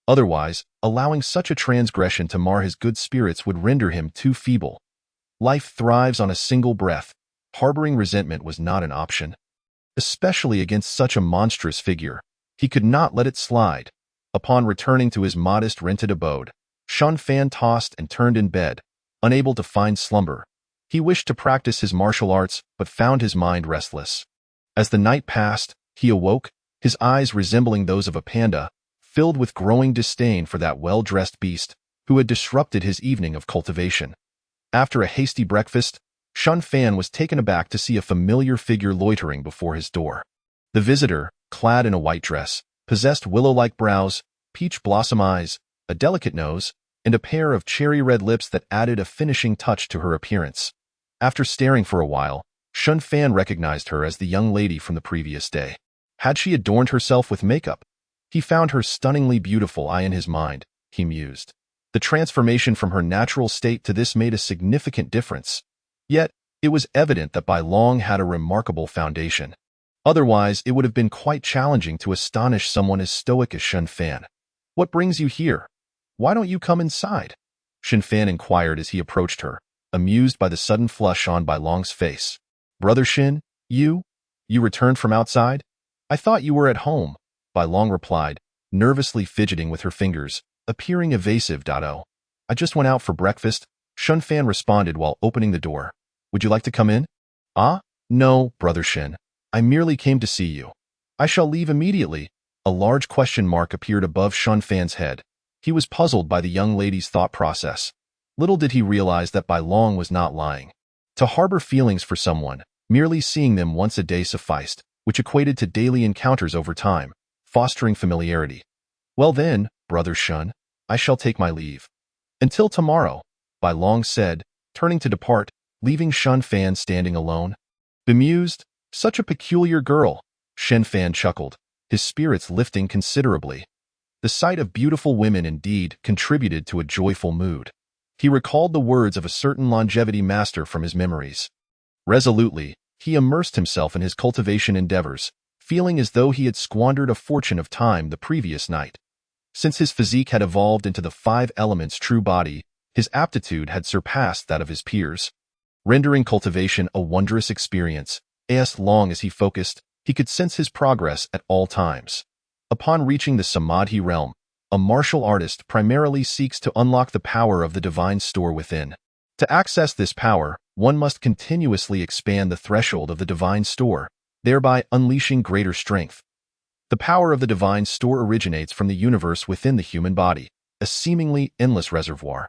Otherwise, allowing such a transgression to mar his good spirits would render him too feeble. Life thrives on a single breath. Harboring resentment was not an option. Especially against such a monstrous figure, he could not let it slide. Upon returning to his modest rented abode, Shen Fan tossed and turned in bed, unable to find slumber. He wished to practice his martial arts, but found his mind restless. As the night passed, he awoke, his eyes resembling those of a panda, filled with growing disdain for that well-dressed beast who had disrupted his evening of cultivation. After a hasty breakfast, Shen Fan was taken aback to see a familiar figure loitering before his door. The visitor, clad in a white dress, possessed willow-like brows, peach blossom eyes, a delicate nose, and a pair of cherry-red lips that added a finishing touch to her appearance. After staring for a while, Shun Fan recognized her as the young lady from the previous day. Had she adorned herself with makeup? He found her stunningly beautiful in his mind, he mused. The transformation from her natural state to this made a significant difference. Yet, it was evident that Bai Long had a remarkable foundation. Otherwise, it would have been quite challenging to astonish someone as stoic as Shun Fan. "What brings you here? Why don't you come inside?" Shun Fan inquired as he approached her, amused by the sudden flush on Bai Long's face. "Brother Shin, you returned from outside? I thought you were at home," Bai Long replied, nervously fidgeting with her fingers, appearing evasive. "Oh, I just went out for breakfast," Shun Fan responded while opening the door. "Would you like to come in?" "Ah, no, Brother Shin. I merely came to see you. I shall leave immediately." A large question mark appeared above Shun Fan's head. He was puzzled by the young lady's thought process. Little did he realize that Bai Long was not lying. To harbor feelings for someone, merely seeing them once a day sufficed, which equated to daily encounters over time, fostering familiarity. "Well then, Brother Shun, I shall take my leave. Until tomorrow," Bai Long said, turning to depart, leaving Shun Fan standing alone. Bemused, "Such a peculiar girl," Shun Fan chuckled, his spirits lifting considerably. The sight of beautiful women indeed contributed to a joyful mood. He recalled the words of a certain longevity master from his memories. Resolutely, he immersed himself in his cultivation endeavors, feeling as though he had squandered a fortune of time the previous night. Since his physique had evolved into the 5 elements true body, his aptitude had surpassed that of his peers, rendering cultivation a wondrous experience. As long as he focused, he could sense his progress at all times. Upon reaching the Samadhi realm, a martial artist primarily seeks to unlock the power of the divine store within. To access this power, one must continuously expand the threshold of the divine store, thereby unleashing greater strength. The power of the divine store originates from the universe within the human body, a seemingly endless reservoir.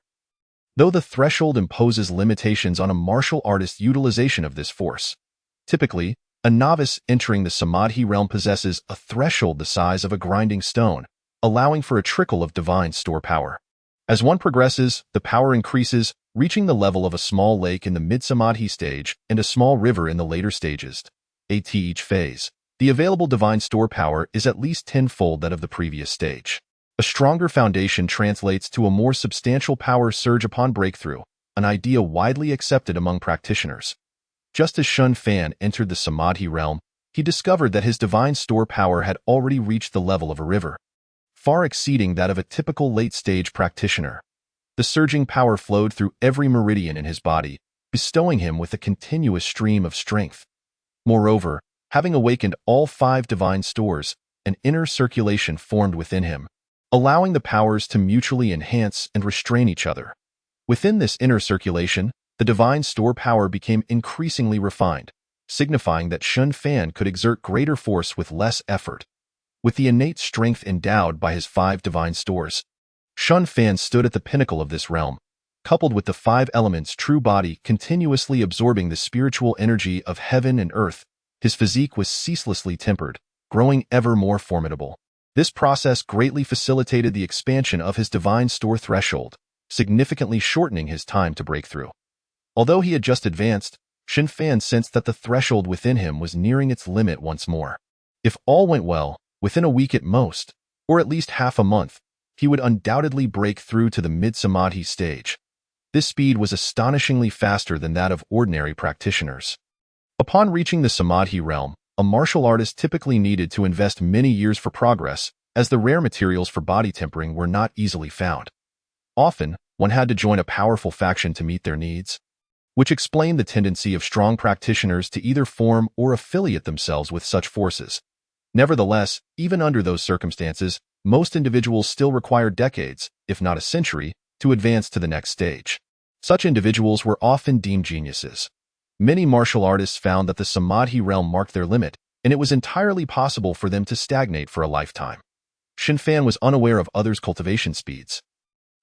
Though the threshold imposes limitations on a martial artist's utilization of this force. Typically, a novice entering the Samadhi realm possesses a threshold the size of a grinding stone, allowing for a trickle of divine store power. As one progresses, the power increases, reaching the level of a small lake in the mid-Samadhi stage and a small river in the later stages. At each phase, the available divine store power is at least tenfold that of the previous stage. A stronger foundation translates to a more substantial power surge upon breakthrough, an idea widely accepted among practitioners. Just as Shun Fan entered the Samadhi realm, he discovered that his divine store power had already reached the level of a river, far exceeding that of a typical late-stage practitioner. The surging power flowed through every meridian in his body, bestowing him with a continuous stream of strength. Moreover, having awakened all 5 divine stores, an inner circulation formed within him, allowing the powers to mutually enhance and restrain each other. Within this inner circulation, the divine store power became increasingly refined, signifying that Shun Fan could exert greater force with less effort. With the innate strength endowed by his 5 divine stores, Shun Fan stood at the pinnacle of this realm, coupled with the 5 elements true body continuously absorbing the spiritual energy of heaven and earth. His physique was ceaselessly tempered, growing ever more formidable. This process greatly facilitated the expansion of his divine store threshold, significantly shortening his time to breakthrough. Although he had just advanced, Shun Fan sensed that the threshold within him was nearing its limit once more. If all went well, within a week at most, or at least half a month, he would undoubtedly break through to the mid-Samadhi stage. This speed was astonishingly faster than that of ordinary practitioners. Upon reaching the Samadhi realm, a martial artist typically needed to invest many years for progress, as the rare materials for body tempering were not easily found. Often, one had to join a powerful faction to meet their needs, which explained the tendency of strong practitioners to either form or affiliate themselves with such forces. Nevertheless, even under those circumstances, most individuals still required decades, if not a century, to advance to the next stage. Such individuals were often deemed geniuses. Many martial artists found that the Samadhi realm marked their limit, and it was entirely possible for them to stagnate for a lifetime. Shun Fan was unaware of others' cultivation speeds.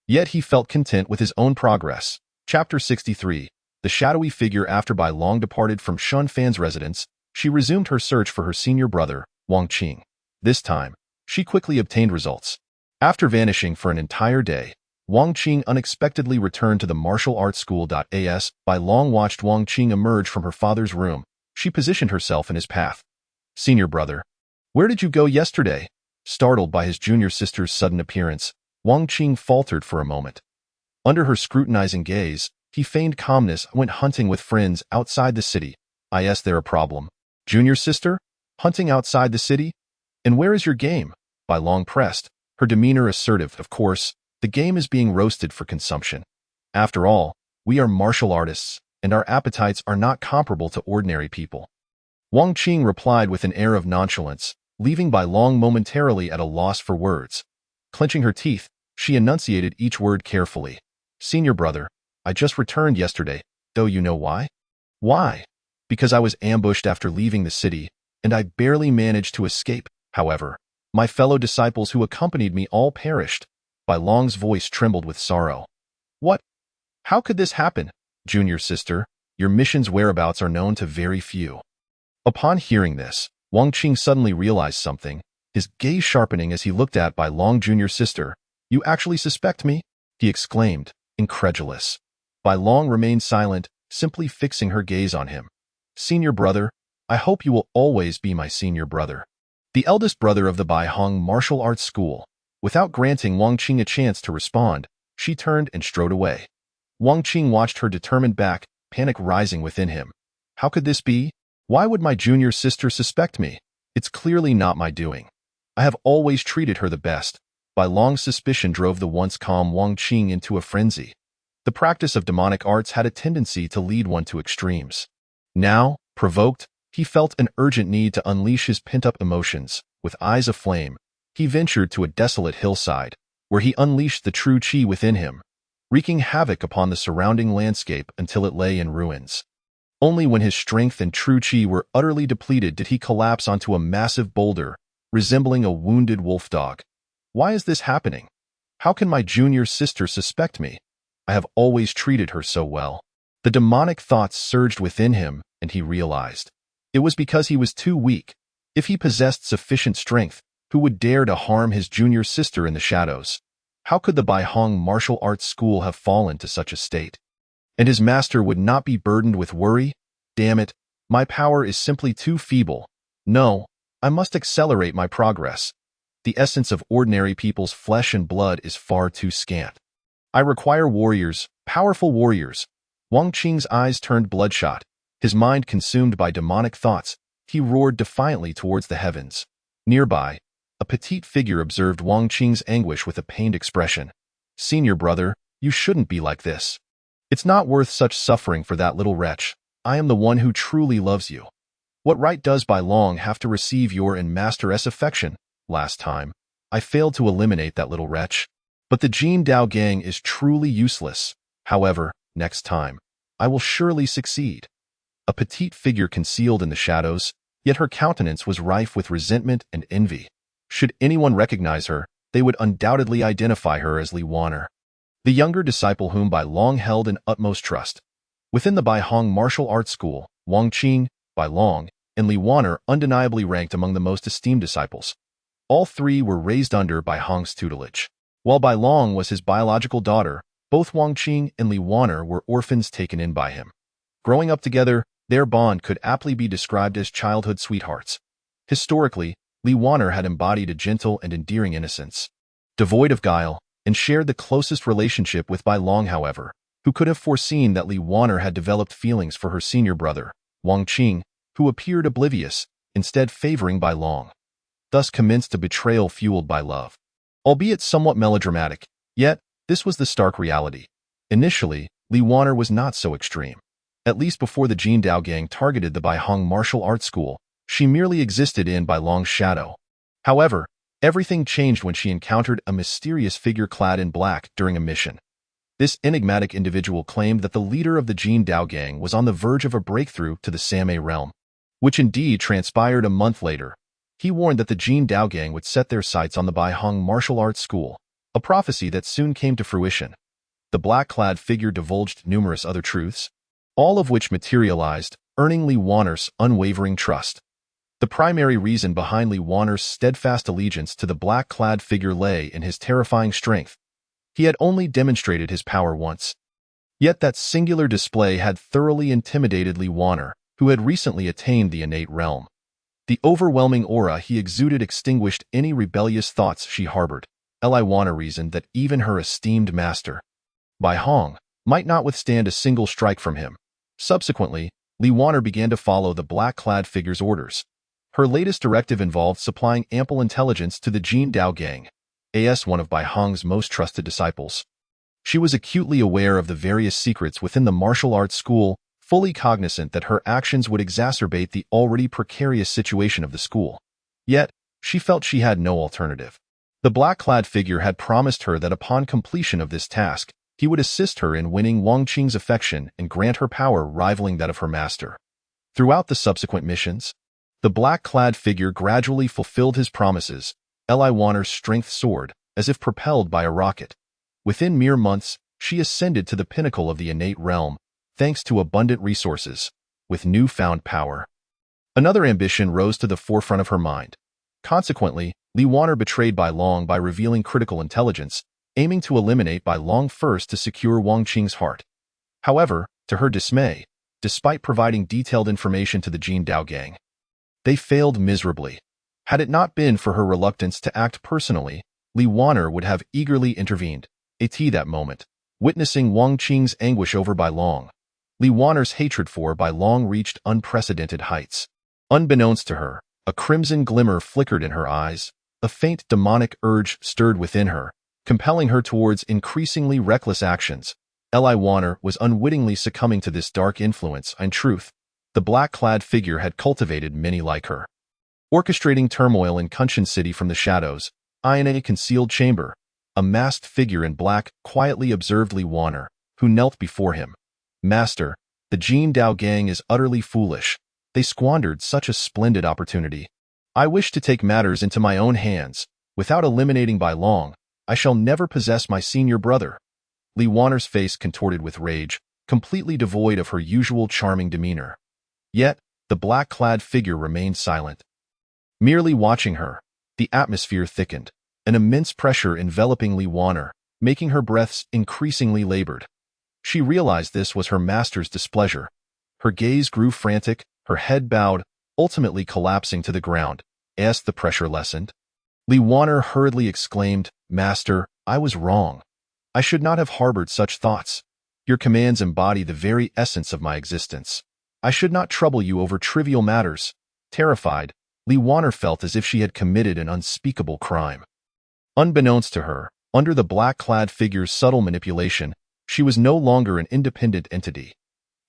Yet he felt content with his own progress. Chapter 63. The shadowy figure. After Bai Long departed from Shun Fan's residence, she resumed her search for her senior brother, Wang Qing. This time, she quickly obtained results. After vanishing for an entire day, Wang Qing unexpectedly returned to the martial arts school. As Bai Long watched Wang Qing emerge from her father's room, she positioned herself in his path. Senior brother, where did you go yesterday? Startled by his junior sister's sudden appearance, Wang Qing faltered for a moment. Under her scrutinizing gaze, he feigned calmness and went hunting with friends outside the city. Is there a problem? Junior sister? Hunting outside the city? And where is your game? Bai Long pressed, her demeanor assertive. Of course, the game is being roasted for consumption. After all, we are martial artists, and our appetites are not comparable to ordinary people. Wang Qing replied with an air of nonchalance, leaving Bai Long momentarily at a loss for words. Clenching her teeth, she enunciated each word carefully. Senior brother, I just returned yesterday, though you know why? Why? Because I was ambushed after leaving the city, and I barely managed to escape. However, my fellow disciples who accompanied me all perished. Bai Long's voice trembled with sorrow. What? How could this happen? Junior sister, your mission's whereabouts are known to very few. Upon hearing this, Wang Qing suddenly realized something, his gaze sharpening as he looked at Bai Long junior sister. You actually suspect me? He exclaimed, incredulous. Bai Long remained silent, simply fixing her gaze on him. Senior brother, I hope you will always be my senior brother. The eldest brother of the Bai Hong martial arts school. Without granting Wang Qing a chance to respond, she turned and strode away. Wang Qing watched her determined back, panic rising within him. How could this be? Why would my junior sister suspect me? It's clearly not my doing. I have always treated her the best. Bai Long's suspicion drove the once calm Wang Qing into a frenzy. The practice of demonic arts had a tendency to lead one to extremes. Now, provoked, he felt an urgent need to unleash his pent-up emotions. With eyes aflame, he ventured to a desolate hillside, where he unleashed the true qi within him, wreaking havoc upon the surrounding landscape until it lay in ruins. Only when his strength and true qi were utterly depleted did he collapse onto a massive boulder, resembling a wounded wolf dog. Why is this happening? How can my junior sister suspect me? I have always treated her so well. The demonic thoughts surged within him, and he realized. It was because he was too weak. If he possessed sufficient strength, who would dare to harm his junior sister in the shadows? How could the Bai Hong martial arts school have fallen to such a state? And his master would not be burdened with worry? Damn it, my power is simply too feeble. No, I must accelerate my progress. The essence of ordinary people's flesh and blood is far too scant. I require warriors, powerful warriors. Wang Qing's eyes turned bloodshot. His mind consumed by demonic thoughts, he roared defiantly towards the heavens. Nearby, a petite figure observed Wang Qing's anguish with a pained expression. Senior brother, you shouldn't be like this. It's not worth such suffering for that little wretch. I am the one who truly loves you. What right does Bai Long have to receive your and Master-S affection? Last time, I failed to eliminate that little wretch. But the Jin Dao gang is truly useless. However, next time, I will surely succeed. A petite figure concealed in the shadows, yet her countenance was rife with resentment and envy. Should anyone recognize her, they would undoubtedly identify her as Li Wanner, the younger disciple whom Bai Long held in utmost trust. Within the Bai Hong martial arts school, Wang Qing, Bai Long, and Li Wanner undeniably ranked among the most esteemed disciples. All three were raised under Bai Hong's tutelage. While Bai Long was his biological daughter, both Wang Qing and Li Wanner were orphans taken in by him. Growing up together, their bond could aptly be described as childhood sweethearts. Historically, Li Wanner had embodied a gentle and endearing innocence, devoid of guile, and shared the closest relationship with Bai Long. However, who could have foreseen that Li Wanner had developed feelings for her senior brother, Wang Qing, who appeared oblivious, instead favoring Bai Long. Thus commenced a betrayal fueled by love. Albeit somewhat melodramatic, yet this was the stark reality. Initially, Li Wanner was not so extreme. At least before the Jin Dao gang targeted the Bai Hong martial arts school, she merely existed in Bai Long's shadow. However, everything changed when she encountered a mysterious figure clad in black during a mission. This enigmatic individual claimed that the leader of the Jin Dao gang was on the verge of a breakthrough to the Samay realm, which indeed transpired a month later. He warned that the Jin Dao gang would set their sights on the Bai Hong martial arts school, a prophecy that soon came to fruition. The black-clad figure divulged numerous other truths, all of which materialized, earning Li Wanner's unwavering trust. The The primary reason behind Li Wanner's steadfast allegiance to the black-clad figure lay in his terrifying strength. He had only demonstrated his power once. Yet that singular display had thoroughly intimidated Li Wanner, who had recently attained the innate realm. The overwhelming aura he exuded extinguished any rebellious thoughts she harbored. Li Wanner reasoned that even her esteemed master, Bai Hong, might not withstand a single strike from him. Subsequently, Li Wanner began to follow the black-clad figure's orders. Her latest directive involved supplying ample intelligence to the Jin Dao gang, as one of Bai Hong's most trusted disciples. She was acutely aware of the various secrets within the martial arts school, fully cognizant that her actions would exacerbate the already precarious situation of the school. Yet, she felt she had no alternative. The black-clad figure had promised her that upon completion of this task, he would assist her in winning Wang Qing's affection and grant her power rivaling that of her master. Throughout the subsequent missions, the black-clad figure gradually fulfilled his promises. Li Wanner's strength soared, as if propelled by a rocket. Within mere months, she ascended to the pinnacle of the innate realm, thanks to abundant resources, with newfound power. Another ambition rose to the forefront of her mind. Consequently, Li Wanner betrayed Bai Long by revealing critical intelligence, aiming to eliminate Bai Long first to secure Wang Qing's heart. However, to her dismay, despite providing detailed information to the Jin Dao gang, they failed miserably. Had it not been for her reluctance to act personally, Li Wanner would have eagerly intervened. At that moment, witnessing Wang Qing's anguish over Bai Long, Li Wanner's hatred for Bai Long reached unprecedented heights. Unbeknownst to her, a crimson glimmer flickered in her eyes. A faint demonic urge stirred within her, compelling her towards increasingly reckless actions. Li Wanner was unwittingly succumbing to this dark influence. In truth, the black-clad figure had cultivated many like her. Orchestrating turmoil in Kunshan City from the shadows, in a concealed chamber, a masked figure in black quietly observed Li Wanner, who knelt before him. Master, the Jin Dao gang is utterly foolish. They squandered such a splendid opportunity. I wish to take matters into my own hands. Without eliminating Bai Long, I shall never possess my senior brother. Li Wanner's face contorted with rage, completely devoid of her usual charming demeanor. Yet, the black-clad figure remained silent. Merely watching her, the atmosphere thickened, an immense pressure enveloping Li Wanner, making her breaths increasingly labored. She realized this was her master's displeasure. Her gaze grew frantic, her head bowed, ultimately collapsing to the ground. As the pressure lessened, Li Wanner hurriedly exclaimed, "Master, I was wrong. I should not have harbored such thoughts. Your commands embody the very essence of my existence. I should not trouble you over trivial matters." Terrified, Li Wanner felt as if she had committed an unspeakable crime. Unbeknownst to her, under the black-clad figure's subtle manipulation, she was no longer an independent entity.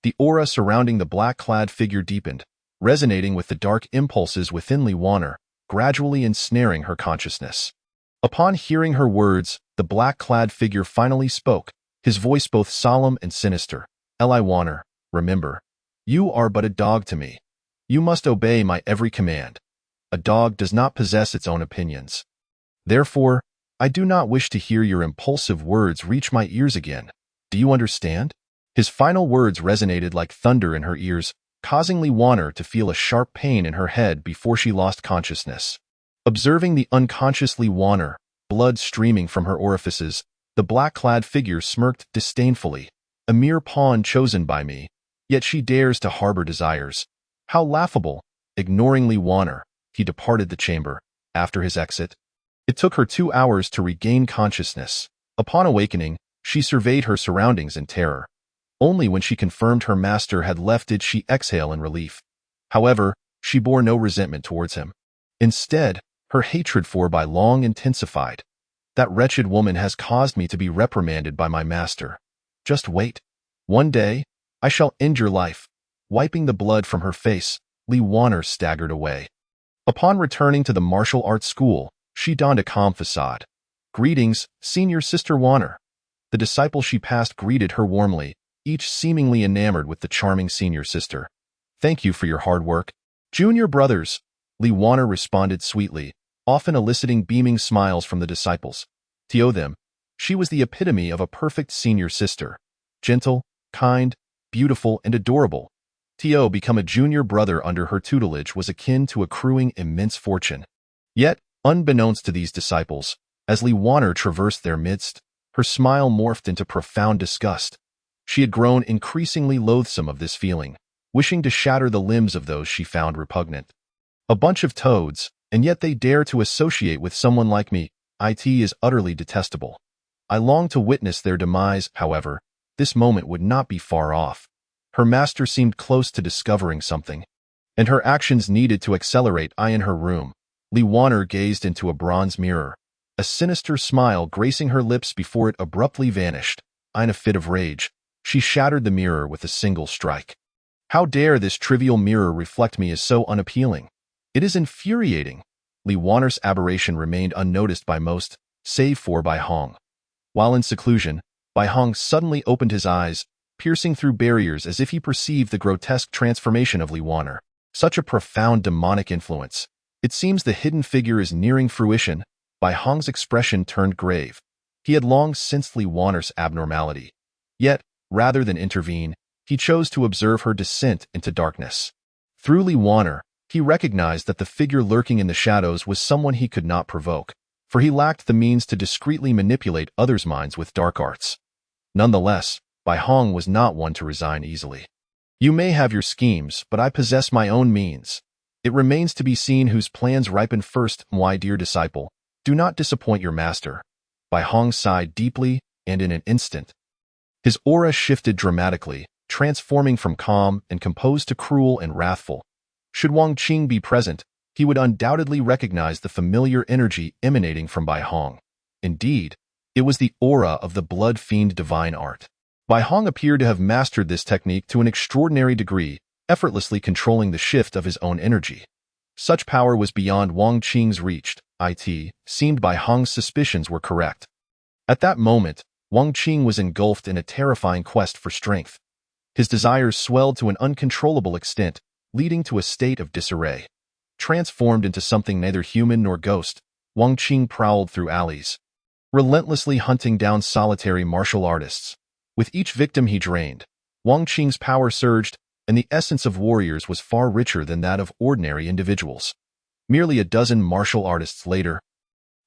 The aura surrounding the black-clad figure deepened, resonating with the dark impulses within Li Wanner, gradually ensnaring her consciousness. Upon hearing her words, the black-clad figure finally spoke, his voice both solemn and sinister. "Li Wanner, remember, you are but a dog to me. You must obey my every command. A dog does not possess its own opinions. Therefore, I do not wish to hear your impulsive words reach my ears again. Do you understand?" His final words resonated like thunder in her ears, causing Li Wanner to feel a sharp pain in her head before she lost consciousness. Observing the unconscious Li Wanner, blood streaming from her orifices, the black-clad figure smirked disdainfully. "A mere pawn chosen by me, yet she dares to harbor desires. How laughable!" Ignoring Li Wanner, he departed the chamber. After his exit, it took her 2 hours to regain consciousness. Upon awakening, she surveyed her surroundings in terror. Only when she confirmed her master had left did she exhale in relief. However, she bore no resentment towards him. Instead, her hatred for Bai Long intensified. "That wretched woman has caused me to be reprimanded by my master. Just wait. One day, I shall end your life." Wiping the blood from her face, Li Wanner staggered away. Upon returning to the martial arts school, she donned a calm facade. "Greetings, senior sister Wanner." The disciple she passed greeted her warmly, each seemingly enamored with the charming senior sister. "Thank you for your hard work." "Junior brothers," Li Wanner responded sweetly, often eliciting beaming smiles from the disciples. To them, she was the epitome of a perfect senior sister. Gentle, kind, beautiful, and adorable. To become a junior brother under her tutelage was akin to accruing immense fortune. Yet, unbeknownst to these disciples, as Li Wanner traversed their midst, her smile morphed into profound disgust. She had grown increasingly loathsome of this feeling, wishing to shatter the limbs of those she found repugnant. A bunch of toads, and yet they dare to associate with someone like me. It is utterly detestable. I long to witness their demise, however. This moment would not be far off. Her master seemed close to discovering something, and her actions needed to accelerate. In her room, Li Wanner gazed into a bronze mirror, a sinister smile gracing her lips before it abruptly vanished. In a fit of rage, she shattered the mirror with a single strike. How dare this trivial mirror reflect me as so unappealing? It is infuriating. Li Wanner's aberration remained unnoticed by most, save for Bai Hong. While in seclusion, Bai Hong suddenly opened his eyes, piercing through barriers as if he perceived the grotesque transformation of Li Wanner. Such a profound demonic influence. It seems the hidden figure is nearing fruition. Bai Hong's expression turned grave. He had long sensed Li Wanner's abnormality. Yet, rather than intervene, he chose to observe her descent into darkness. Through Li Wanner, he recognized that the figure lurking in the shadows was someone he could not provoke, for he lacked the means to discreetly manipulate others' minds with dark arts. Nonetheless, Bai Hong was not one to resign easily. You may have your schemes, but I possess my own means. It remains to be seen whose plans ripen first. My dear disciple, do not disappoint your master. Bai Hong sighed deeply, and in an instant, his aura shifted dramatically, transforming from calm and composed to cruel and wrathful. Should Wang Qing be present, he would undoubtedly recognize the familiar energy emanating from Bai Hong. Indeed, it was the aura of the blood fiend divine art. Bai Hong appeared to have mastered this technique to an extraordinary degree, effortlessly controlling the shift of his own energy. Such power was beyond Wang Qing's reach. It seemed Bai Hong's suspicions were correct. At that moment, Wang Qing was engulfed in a terrifying quest for strength. His desires swelled to an uncontrollable extent, leading to a state of disarray. Transformed into something neither human nor ghost, Wang Qing prowled through alleys, relentlessly hunting down solitary martial artists. With each victim he drained, Wang Qing's power surged, and the essence of warriors was far richer than that of ordinary individuals. Merely a dozen martial artists later,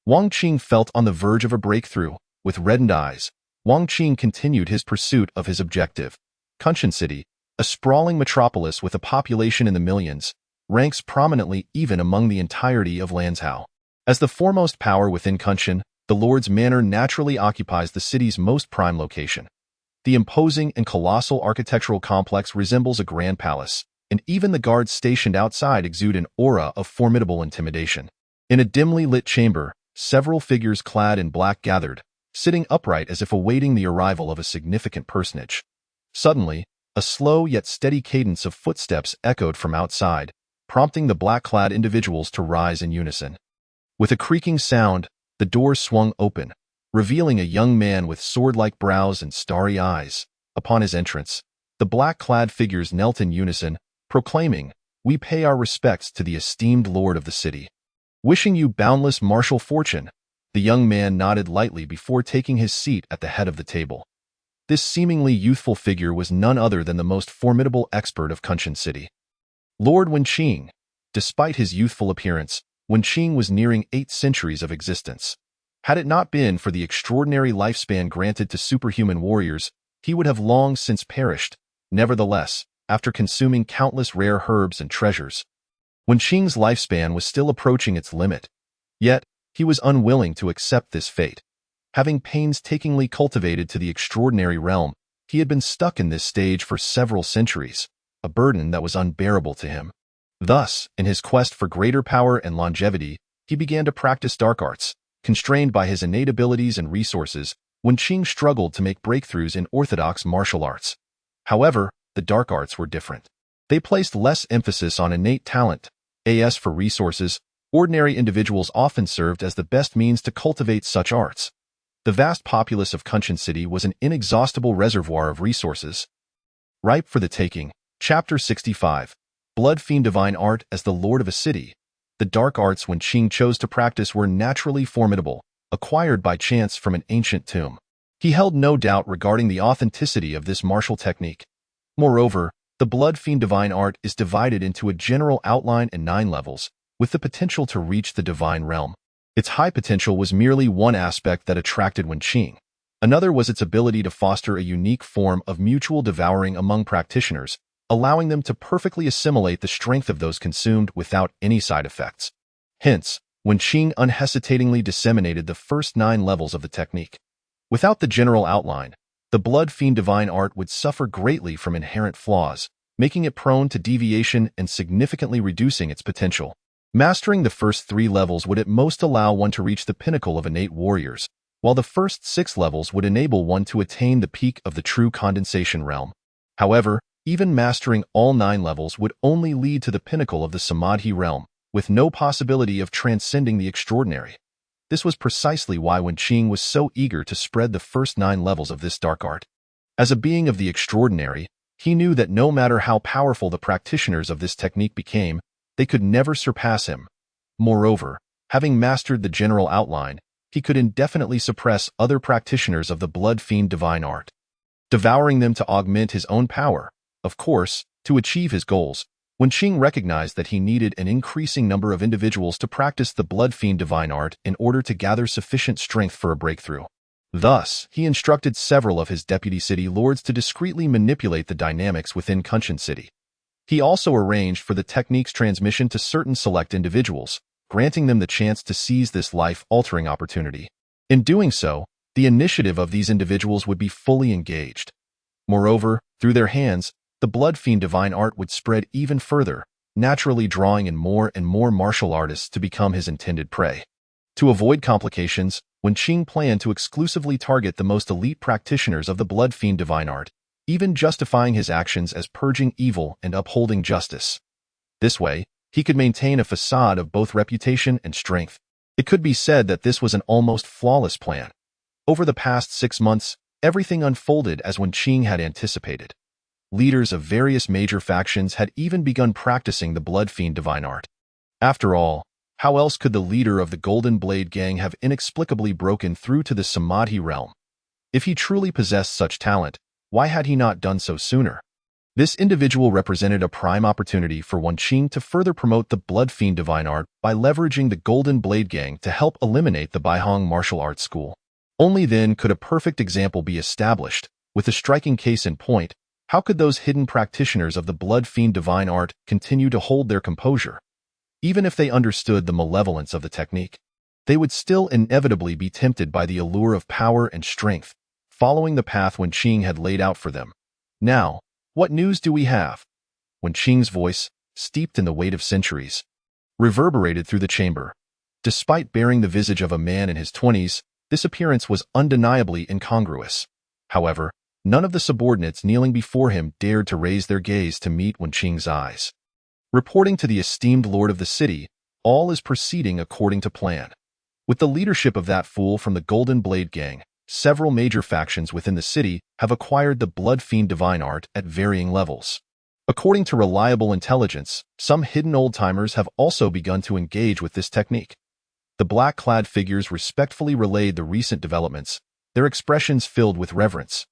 Wang Qing felt on the verge of a breakthrough. With reddened eyes, Wang Qing continued his pursuit of his objective. Kunshan City, a sprawling metropolis with a population in the millions, ranks prominently even among the entirety of Lanzhou. As the foremost power within Kunshan, the Lord's Manor naturally occupies the city's most prime location. The imposing and colossal architectural complex resembles a grand palace, and even the guards stationed outside exude an aura of formidable intimidation. In a dimly lit chamber, several figures clad in black gathered, sitting upright as if awaiting the arrival of a significant personage. Suddenly, a slow yet steady cadence of footsteps echoed from outside, prompting the black-clad individuals to rise in unison. With a creaking sound, the door swung open, revealing a young man with sword-like brows and starry eyes. Upon his entrance, the black-clad figures knelt in unison, proclaiming, "We pay our respects to the esteemed lord of the city. Wishing you boundless martial fortune." The young man nodded lightly before taking his seat at the head of the table. This seemingly youthful figure was none other than the most formidable expert of Kunshan City, Lord Wenqing. Despite his youthful appearance, Wenqing was nearing 8 centuries of existence. Had it not been for the extraordinary lifespan granted to superhuman warriors, he would have long since perished. Nevertheless, after consuming countless rare herbs and treasures, Wenqing's lifespan was still approaching its limit. Yet, he was unwilling to accept this fate. Having painstakingly cultivated to the extraordinary realm, he had been stuck in this stage for several centuries, a burden that was unbearable to him. Thus, in his quest for greater power and longevity, he began to practice dark arts. Constrained by his innate abilities and resources, Wenqing struggled to make breakthroughs in orthodox martial arts. However, the dark arts were different. They placed less emphasis on innate talent. As for resources, ordinary individuals often served as the best means to cultivate such arts. The vast populace of Kunshan City was an inexhaustible reservoir of resources, ripe for the taking. Chapter 65. Blood Fiend Divine Art as the Lord of a City. The dark arts Wenqing chose to practice were naturally formidable, acquired by chance from an ancient tomb. He held no doubt regarding the authenticity of this martial technique. Moreover, The Blood Fiend Divine Art is divided into a general outline and 9 levels, with the potential to reach the divine realm. Its high potential was merely one aspect that attracted Wenqing. Another was its ability to foster a unique form of mutual devouring among practitioners, allowing them to perfectly assimilate the strength of those consumed without any side effects. Hence, Wenqing unhesitatingly disseminated the first 9 levels of the technique. Without the general outline, the Blood Fiend Divine Art would suffer greatly from inherent flaws, making it prone to deviation and significantly reducing its potential. Mastering the first 3 levels would at most allow one to reach the pinnacle of innate warriors, while the first 6 levels would enable one to attain the peak of the true condensation realm. However, even mastering all 9 levels would only lead to the pinnacle of the Samadhi realm, with no possibility of transcending the extraordinary. This was precisely why Wenqing was so eager to spread the first 9 levels of this dark art. As a being of the extraordinary, he knew that no matter how powerful the practitioners of this technique became, they could never surpass him. Moreover, having mastered the general outline, he could indefinitely suppress other practitioners of the Blood Fiend Divine Art, devouring them to augment his own power. Of course, to achieve his goals, Wenqing recognized that he needed an increasing number of individuals to practice the Blood Fiend Divine Art in order to gather sufficient strength for a breakthrough. Thus, he instructed several of his deputy city lords to discreetly manipulate the dynamics within Kunshan City. He also arranged for the technique's transmission to certain select individuals, granting them the chance to seize this life-altering opportunity. In doing so, the initiative of these individuals would be fully engaged. Moreover, through their hands, the Blood Fiend Divine Art would spread even further, naturally drawing in more and more martial artists to become his intended prey. To avoid complications, Wenqing planned to exclusively target the most elite practitioners of the Blood Fiend Divine Art, even justifying his actions as purging evil and upholding justice. This way, he could maintain a facade of both reputation and strength. It could be said that this was an almost flawless plan. Over the past 6 months, everything unfolded as Wenqing had anticipated. Leaders of various major factions had even begun practicing the Blood Fiend Divine Art. After all, how else could the leader of the Golden Blade Gang have inexplicably broken through to the Samadhi realm? If he truly possessed such talent, why had he not done so sooner? This individual represented a prime opportunity for Wenqing to further promote the Blood Fiend Divine Art by leveraging the Golden Blade Gang to help eliminate the Baihong Martial Arts School. Only then could a perfect example be established. With a striking case in point, how could those hidden practitioners of the Blood Fiend Divine Art continue to hold their composure? Even if they understood the malevolence of the technique, they would still inevitably be tempted by the allure of power and strength, following the path Wenqing had laid out for them. Now, what news do we have? Wenqing's voice, steeped in the weight of centuries, reverberated through the chamber. Despite bearing the visage of a man in his 20s, this appearance was undeniably incongruous. However, none of the subordinates kneeling before him dared to raise their gaze to meet Wenqing's eyes. Reporting to the esteemed lord of the city, all is proceeding according to plan. With the leadership of that fool from the Golden Blade Gang, several major factions within the city have acquired the Blood Fiend Divine Art at varying levels. According to reliable intelligence, some hidden old-timers have also begun to engage with this technique. The black-clad figures respectfully relayed the recent developments, their expressions filled with reverence.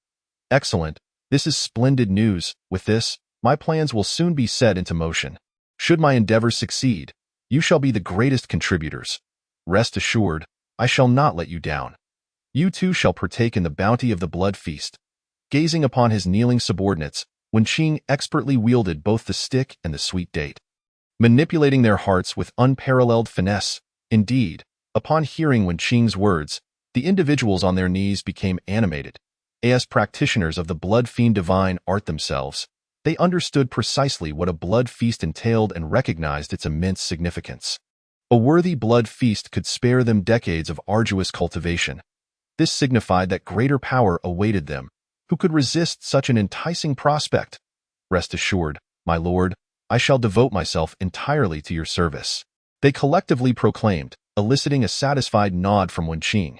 Excellent, this is splendid news. With this, my plans will soon be set into motion. Should my endeavors succeed, you shall be the greatest contributors. Rest assured, I shall not let you down. You too shall partake in the bounty of the blood feast. Gazing upon his kneeling subordinates, Wenqing expertly wielded both the stick and the sweet date, manipulating their hearts with unparalleled finesse. Indeed, upon hearing Wenqing's words, the individuals on their knees became animated. As practitioners of the Blood Fiend Divine Art themselves, they understood precisely what a blood feast entailed and recognized its immense significance. A worthy blood feast could spare them decades of arduous cultivation. This signified that greater power awaited them. Who could resist such an enticing prospect? Rest assured, my lord, I shall devote myself entirely to your service. They collectively proclaimed, eliciting a satisfied nod from Wenqing.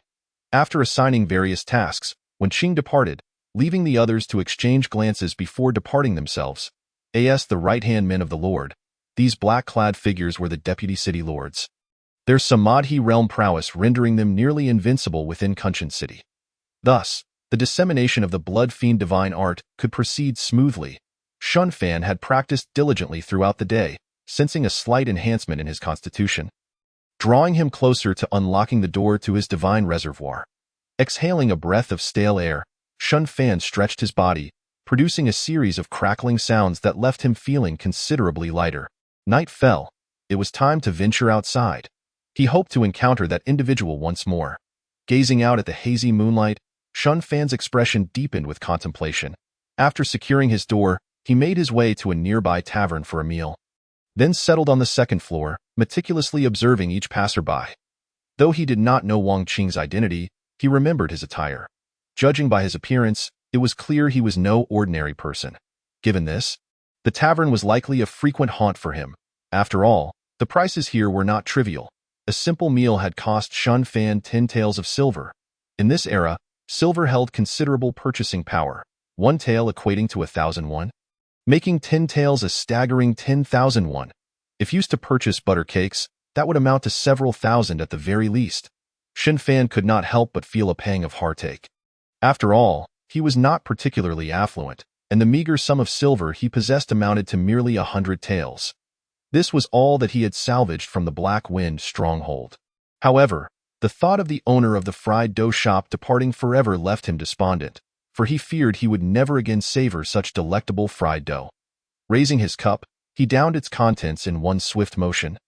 After assigning various tasks, Wenqing departed, leaving the others to exchange glances before departing themselves. As the right-hand men of the Lord, these black-clad figures were the deputy city lords, their Samadhi realm prowess rendering them nearly invincible within Kunshan City. Thus, the dissemination of the Blood Fiend Divine Art could proceed smoothly. Shun Fan had practiced diligently throughout the day, sensing a slight enhancement in his constitution, drawing him closer to unlocking the door to his divine reservoir. Exhaling a breath of stale air, Shun Fan stretched his body, producing a series of crackling sounds that left him feeling considerably lighter. Night fell. It was time to venture outside. He hoped to encounter that individual once more. Gazing out at the hazy moonlight, Shun Fan's expression deepened with contemplation. After securing his door, he made his way to a nearby tavern for a meal, then settled on the second floor, meticulously observing each passerby. Though he did not know Wang Qing's identity, he remembered his attire. Judging by his appearance, it was clear he was no ordinary person. Given this, the tavern was likely a frequent haunt for him. After all, the prices here were not trivial. A simple meal had cost Shun Fan 10 taels of silver. In this era, silver held considerable purchasing power, 1 tael equating to 1,000 won, making 10 taels a staggering 10,000 won. If used to purchase butter cakes, that would amount to several thousand at the very least. Shun Fan could not help but feel a pang of heartache. After all, he was not particularly affluent, and the meager sum of silver he possessed amounted to merely 100 taels. This was all that he had salvaged from the Black Wind stronghold. However, the thought of the owner of the fried dough shop departing forever left him despondent, for he feared he would never again savor such delectable fried dough. Raising his cup, he downed its contents in one swift motion,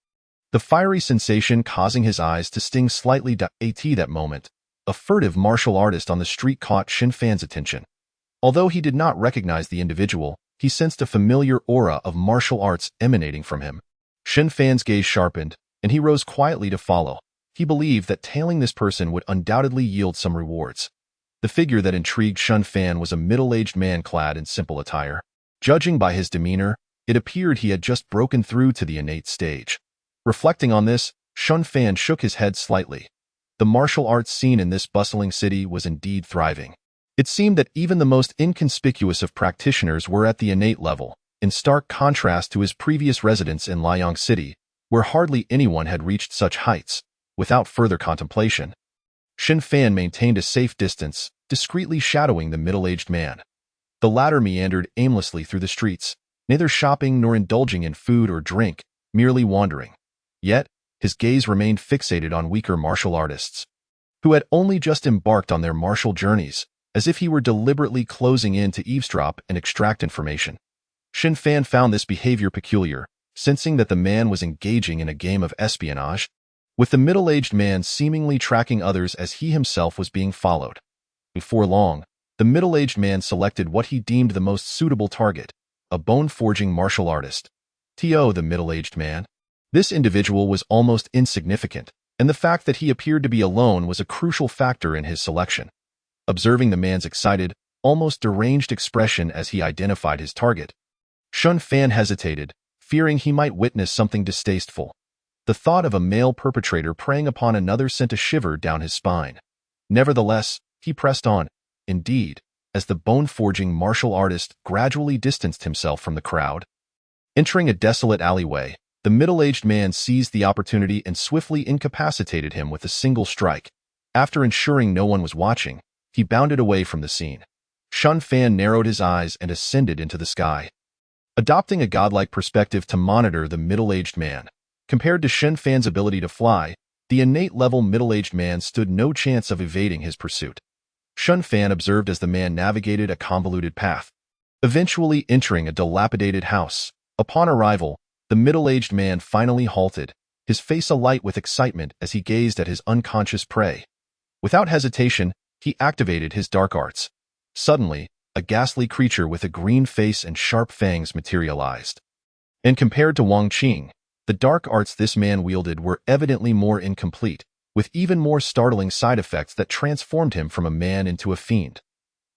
the fiery sensation causing his eyes to sting slightly. At that moment, a furtive martial artist on the street caught Shun Fan's attention. Although he did not recognize the individual, he sensed a familiar aura of martial arts emanating from him. Shun Fan's gaze sharpened, and he rose quietly to follow. He believed that tailing this person would undoubtedly yield some rewards. The figure that intrigued Shun Fan was a middle-aged man clad in simple attire. Judging by his demeanor, it appeared he had just broken through to the innate stage. Reflecting on this, Shun Fan shook his head slightly. The martial arts scene in this bustling city was indeed thriving. It seemed that even the most inconspicuous of practitioners were at the innate level, in stark contrast to his previous residence in Liang City, where hardly anyone had reached such heights. Without further contemplation, Shun Fan maintained a safe distance, discreetly shadowing the middle-aged man. The latter meandered aimlessly through the streets, neither shopping nor indulging in food or drink, merely wandering. Yet, his gaze remained fixated on weaker martial artists, who had only just embarked on their martial journeys, as if he were deliberately closing in to eavesdrop and extract information. Shun Fan found this behavior peculiar, sensing that the man was engaging in a game of espionage, with the middle-aged man seemingly tracking others as he himself was being followed. Before long, the middle-aged man selected what he deemed the most suitable target, a bone-forging martial artist. The middle-aged man. This individual was almost insignificant, and the fact that he appeared to be alone was a crucial factor in his selection. Observing the man's excited, almost deranged expression as he identified his target, Shun Fan hesitated, fearing he might witness something distasteful. The thought of a male perpetrator preying upon another sent a shiver down his spine. Nevertheless, he pressed on. Indeed, as the bone-forging martial artist gradually distanced himself from the crowd, entering a desolate alleyway, the middle-aged man seized the opportunity and swiftly incapacitated him with a single strike. After ensuring no one was watching, he bounded away from the scene. Shun Fan narrowed his eyes and ascended into the sky, adopting a godlike perspective to monitor the middle-aged man. Compared to Shun Fan's ability to fly, the innate-level middle-aged man stood no chance of evading his pursuit. Shun Fan observed as the man navigated a convoluted path, eventually entering a dilapidated house. Upon arrival, the middle-aged man finally halted, his face alight with excitement as he gazed at his unconscious prey. Without hesitation, he activated his dark arts. Suddenly, a ghastly creature with a green face and sharp fangs materialized. And compared to Wang Qing, the dark arts this man wielded were evidently more incomplete, with even more startling side effects that transformed him from a man into a fiend.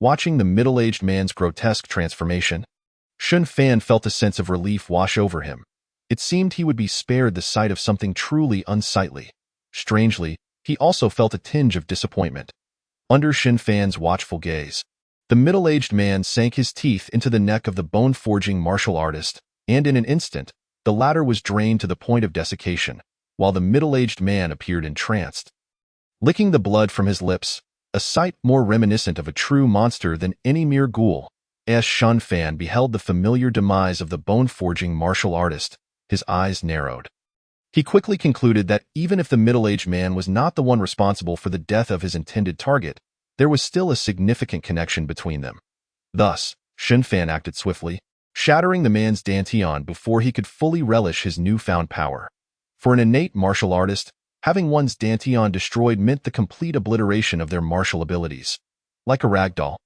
Watching the middle-aged man's grotesque transformation, Shun Fan felt a sense of relief wash over him. It seemed he would be spared the sight of something truly unsightly. Strangely, he also felt a tinge of disappointment. Under Shun Fan's watchful gaze, the middle-aged man sank his teeth into the neck of the bone-forging martial artist, and in an instant, the latter was drained to the point of desiccation, while the middle-aged man appeared entranced, licking the blood from his lips, a sight more reminiscent of a true monster than any mere ghoul. As Shun Fan beheld the familiar demise of the bone-forging martial artist, his eyes narrowed. He quickly concluded that even if the middle-aged man was not the one responsible for the death of his intended target, there was still a significant connection between them. Thus, Shun Fan acted swiftly, shattering the man's dantian before he could fully relish his newfound power. For an innate martial artist, having one's dantian destroyed meant the complete obliteration of their martial abilities. Like a ragdoll,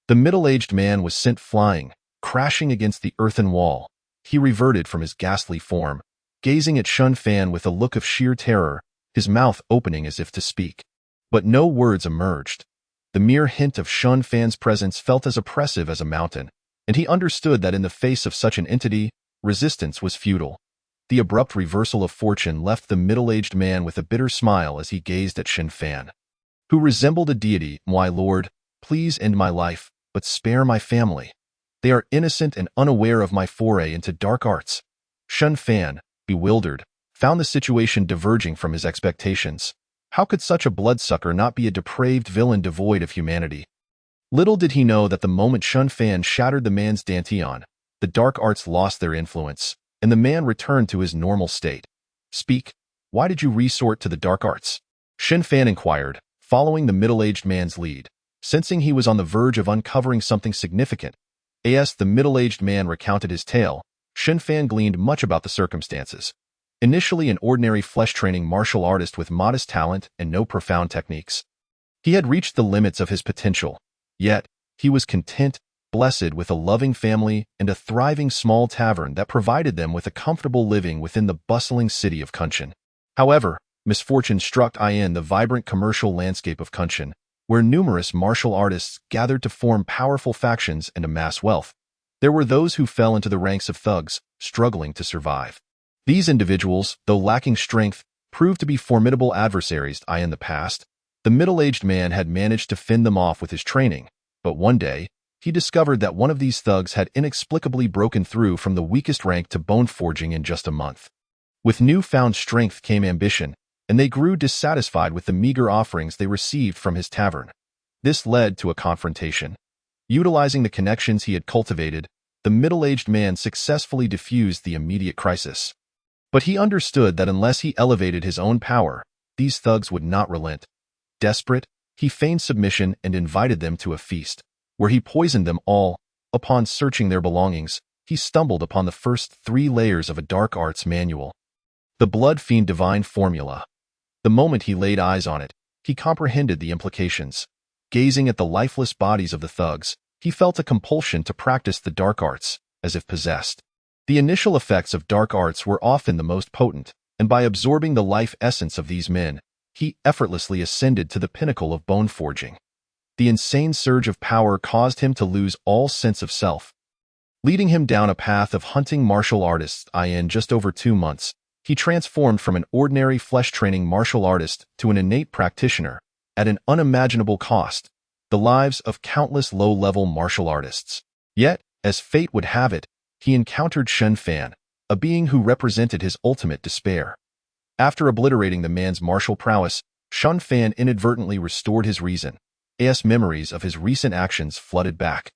the middle-aged man was sent flying, crashing against the earthen wall. He reverted from his ghastly form, gazing at Shun Fan with a look of sheer terror, his mouth opening as if to speak. But no words emerged. The mere hint of Shun Fan's presence felt as oppressive as a mountain, and he understood that in the face of such an entity, resistance was futile. The abrupt reversal of fortune left the middle-aged man with a bitter smile as he gazed at Shun Fan, who resembled a deity. "My lord, please end my life, but spare my family. They are innocent and unaware of my foray into dark arts." Shun Fan, bewildered, found the situation diverging from his expectations. How could such a bloodsucker not be a depraved villain devoid of humanity? Little did he know that the moment Shun Fan shattered the man's dantian, the dark arts lost their influence, and the man returned to his normal state. "Speak, why did you resort to the dark arts?" Shun Fan inquired, following the middle-aged man's lead, sensing he was on the verge of uncovering something significant. As the middle-aged man recounted his tale, Shun Fan gleaned much about the circumstances. Initially an ordinary flesh-training martial artist with modest talent and no profound techniques, he had reached the limits of his potential. Yet, he was content, blessed with a loving family and a thriving small tavern that provided them with a comfortable living within the bustling city of Kunshan. However, misfortune struck in the vibrant commercial landscape of Kunshan, where numerous martial artists gathered to form powerful factions and amass wealth. There were those who fell into the ranks of thugs, struggling to survive. These individuals, though lacking strength, proved to be formidable adversaries. In the past, the middle-aged man had managed to fend them off with his training, but one day, he discovered that one of these thugs had inexplicably broken through from the weakest rank to bone forging in just a month. With newfound strength came ambition, and they grew dissatisfied with the meager offerings they received from his tavern. This led to a confrontation. Utilizing the connections he had cultivated, the middle-aged man successfully diffused the immediate crisis. But he understood that unless he elevated his own power, these thugs would not relent. Desperate, he feigned submission and invited them to a feast, where he poisoned them all. Upon searching their belongings, he stumbled upon the first 3 layers of a dark arts manual. The Blood Fiend Divine Formula. The moment he laid eyes on it, he comprehended the implications. Gazing at the lifeless bodies of the thugs, he felt a compulsion to practice the dark arts, as if possessed. The initial effects of dark arts were often the most potent, and by absorbing the life essence of these men, he effortlessly ascended to the pinnacle of bone forging. The insane surge of power caused him to lose all sense of self, leading him down a path of hunting martial artists. In just over 2 months, he transformed from an ordinary flesh-training martial artist to an innate practitioner, at an unimaginable cost, the lives of countless low-level martial artists. Yet, as fate would have it, he encountered Shun Fan, a being who represented his ultimate despair. After obliterating the man's martial prowess, Shun Fan inadvertently restored his reason. Memories of his recent actions flooded back.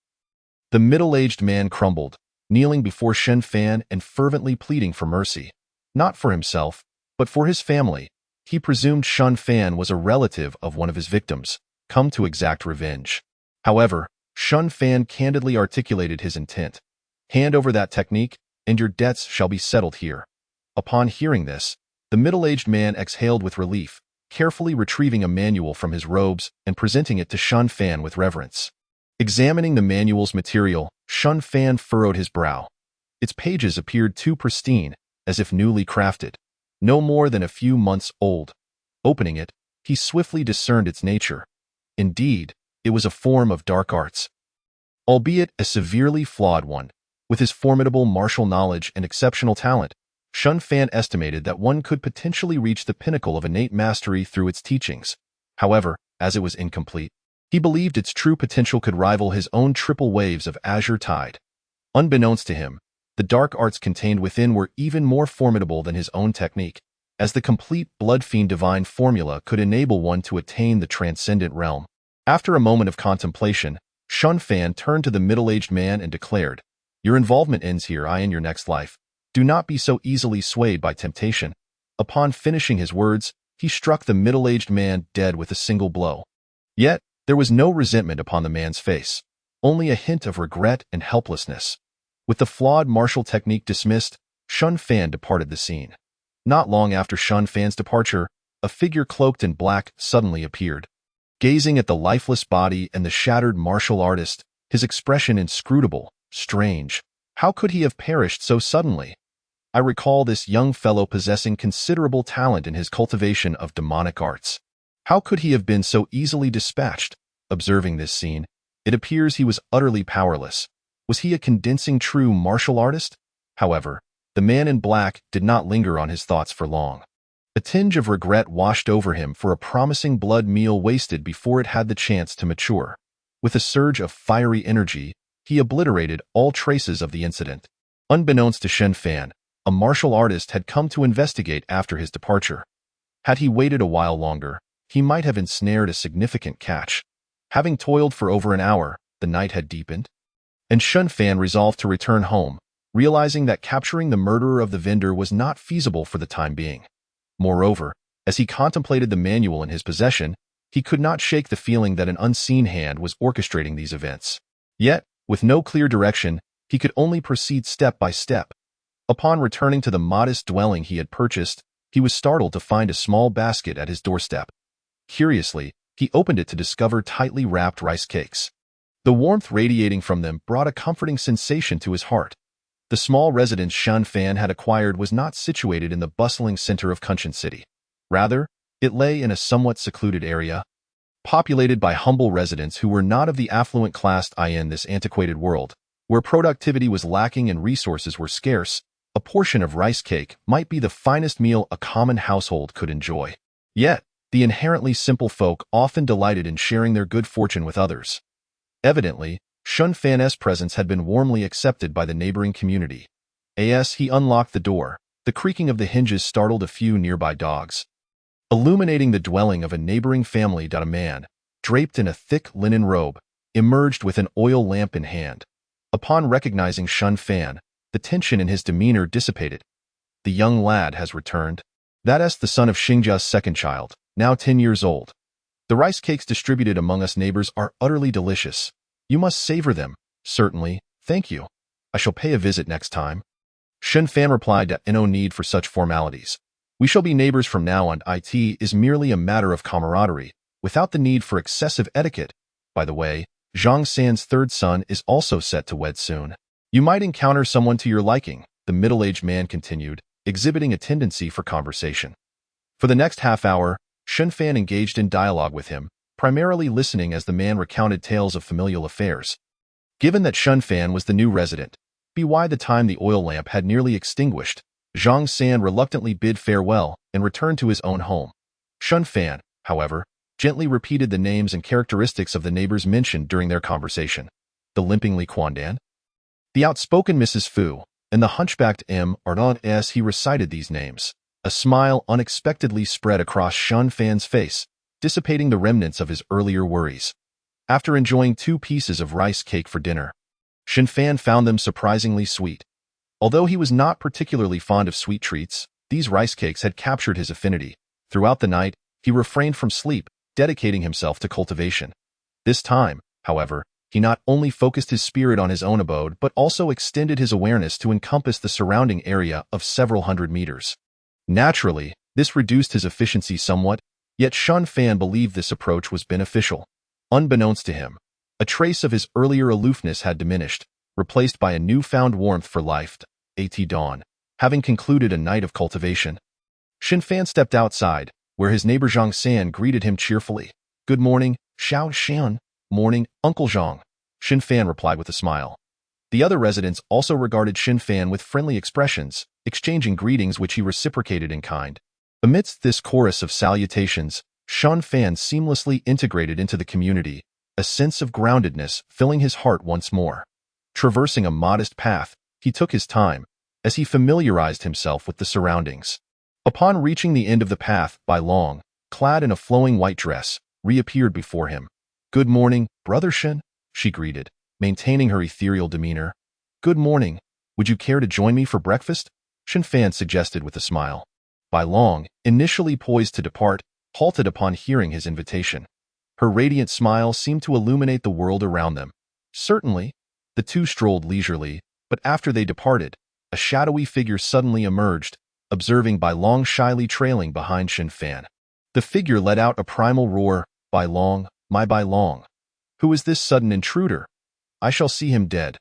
The middle-aged man crumbled, kneeling before Shun Fan and fervently pleading for mercy. Not for himself, but for his family. He presumed Shun Fan was a relative of one of his victims, come to exact revenge. However, Shun Fan candidly articulated his intent. "Hand over that technique, and your debts shall be settled here." Upon hearing this, the middle-aged man exhaled with relief, carefully retrieving a manual from his robes and presenting it to Shun Fan with reverence. Examining the manual's material, Shun Fan furrowed his brow. Its pages appeared too pristine, as if newly crafted, no more than a few months old. Opening it, he swiftly discerned its nature. Indeed, it was a form of dark arts, albeit a severely flawed one. With his formidable martial knowledge and exceptional talent, Shun Fan estimated that one could potentially reach the pinnacle of innate mastery through its teachings. However, as it was incomplete, he believed its true potential could rival his own triple waves of azure tide. Unbeknownst to him, the dark arts contained within were even more formidable than his own technique, as the complete Blood Fiend Divine Formula could enable one to attain the transcendent realm. After a moment of contemplation, Shun Fan turned to the middle-aged man and declared, "Your involvement ends here, in your next life. Do not be so easily swayed by temptation." Upon finishing his words, he struck the middle-aged man dead with a single blow. Yet, there was no resentment upon the man's face, only a hint of regret and helplessness. With the flawed martial technique dismissed, Shun Fan departed the scene. Not long after Shun Fan's departure, a figure cloaked in black suddenly appeared. Gazing at the lifeless body and the shattered martial artist, his expression inscrutable, strange. How could he have perished so suddenly? I recall this young fellow possessing considerable talent in his cultivation of demonic arts. How could he have been so easily dispatched? Observing this scene, it appears he was utterly powerless. Was he a convincing true martial artist? However, the man in black did not linger on his thoughts for long. A tinge of regret washed over him for a promising blood meal wasted before it had the chance to mature. With a surge of fiery energy, he obliterated all traces of the incident. Unbeknownst to Shun Fan, a martial artist had come to investigate after his departure. Had he waited a while longer, he might have ensnared a significant catch. Having toiled for over an hour, the night had deepened, and Shun Fan resolved to return home, realizing that capturing the murderer of the vendor was not feasible for the time being. Moreover, as he contemplated the manual in his possession, he could not shake the feeling that an unseen hand was orchestrating these events. Yet, with no clear direction, he could only proceed step by step. Upon returning to the modest dwelling he had purchased, he was startled to find a small basket at his doorstep. Curiously, he opened it to discover tightly wrapped rice cakes. The warmth radiating from them brought a comforting sensation to his heart. The small residence Shun Fan had acquired was not situated in the bustling center of Kunshan City. Rather, it lay in a somewhat secluded area, populated by humble residents who were not of the affluent class in this antiquated world. Where productivity was lacking and resources were scarce, a portion of rice cake might be the finest meal a common household could enjoy. Yet, the inherently simple folk often delighted in sharing their good fortune with others. Evidently, Shun Fan's presence had been warmly accepted by the neighboring community. As he unlocked the door, the creaking of the hinges startled a few nearby dogs. Illuminating the dwelling of a neighboring family, a man, draped in a thick linen robe, emerged with an oil lamp in hand. Upon recognizing Shun Fan, the tension in his demeanor dissipated. "The young lad has returned. That is the son of Xingjia's second child, now 10 years old. The rice cakes distributed among us neighbors are utterly delicious. You must savor them." "Certainly, thank you. I shall pay a visit next time." Shun Fan replied, "No need for such formalities. We shall be neighbors from now on. It is merely a matter of camaraderie, without the need for excessive etiquette. By the way, Zhang San's third son is also set to wed soon. You might encounter someone to your liking," the middle-aged man continued, exhibiting a tendency for conversation. For the next half hour, Shun Fan engaged in dialogue with him, primarily listening as the man recounted tales of familial affairs. Given that Shun Fan was the new resident, by the time the oil lamp had nearly extinguished, Zhang San reluctantly bid farewell and returned to his own home. Shun Fan, however, gently repeated the names and characteristics of the neighbors mentioned during their conversation. The limping Li Quandan, the outspoken Mrs. Fu, and the hunchbacked Immortal. As he recited these names, a smile unexpectedly spread across Shun Fan's face, dissipating the remnants of his earlier worries. After enjoying 2 pieces of rice cake for dinner, Shun Fan found them surprisingly sweet. Although he was not particularly fond of sweet treats, these rice cakes had captured his affinity. Throughout the night, he refrained from sleep, dedicating himself to cultivation. This time, however, he not only focused his spirit on his own abode but also extended his awareness to encompass the surrounding area of several hundred meters. Naturally, this reduced his efficiency somewhat, yet Shun Fan believed this approach was beneficial. Unbeknownst to him, a trace of his earlier aloofness had diminished, replaced by a newfound warmth for life. At dawn, having concluded a night of cultivation, Shun Fan stepped outside, where his neighbor Zhang San greeted him cheerfully. "Good morning, Xiao Xian." "Morning, Uncle Zhang," Shun Fan replied with a smile. The other residents also regarded Shun Fan with friendly expressions, exchanging greetings which he reciprocated in kind. Amidst this chorus of salutations, Shun Fan seamlessly integrated into the community, a sense of groundedness filling his heart once more. Traversing a modest path, he took his time, as he familiarized himself with the surroundings. Upon reaching the end of the path, Long, clad in a flowing white dress, reappeared before him. "Good morning, Brother Shun." she greeted, maintaining her ethereal demeanor. "Good morning. Would you care to join me for breakfast?" Shen Fan suggested with a smile. Bai Long, initially poised to depart, halted upon hearing his invitation. Her radiant smile seemed to illuminate the world around them. Certainly, the two strolled leisurely, but after they departed, a shadowy figure suddenly emerged, observing Bai Long shyly trailing behind Shen Fan. The figure let out a primal roar. "Bai Long, my Bai Long. Who is this sudden intruder? I shall see him dead."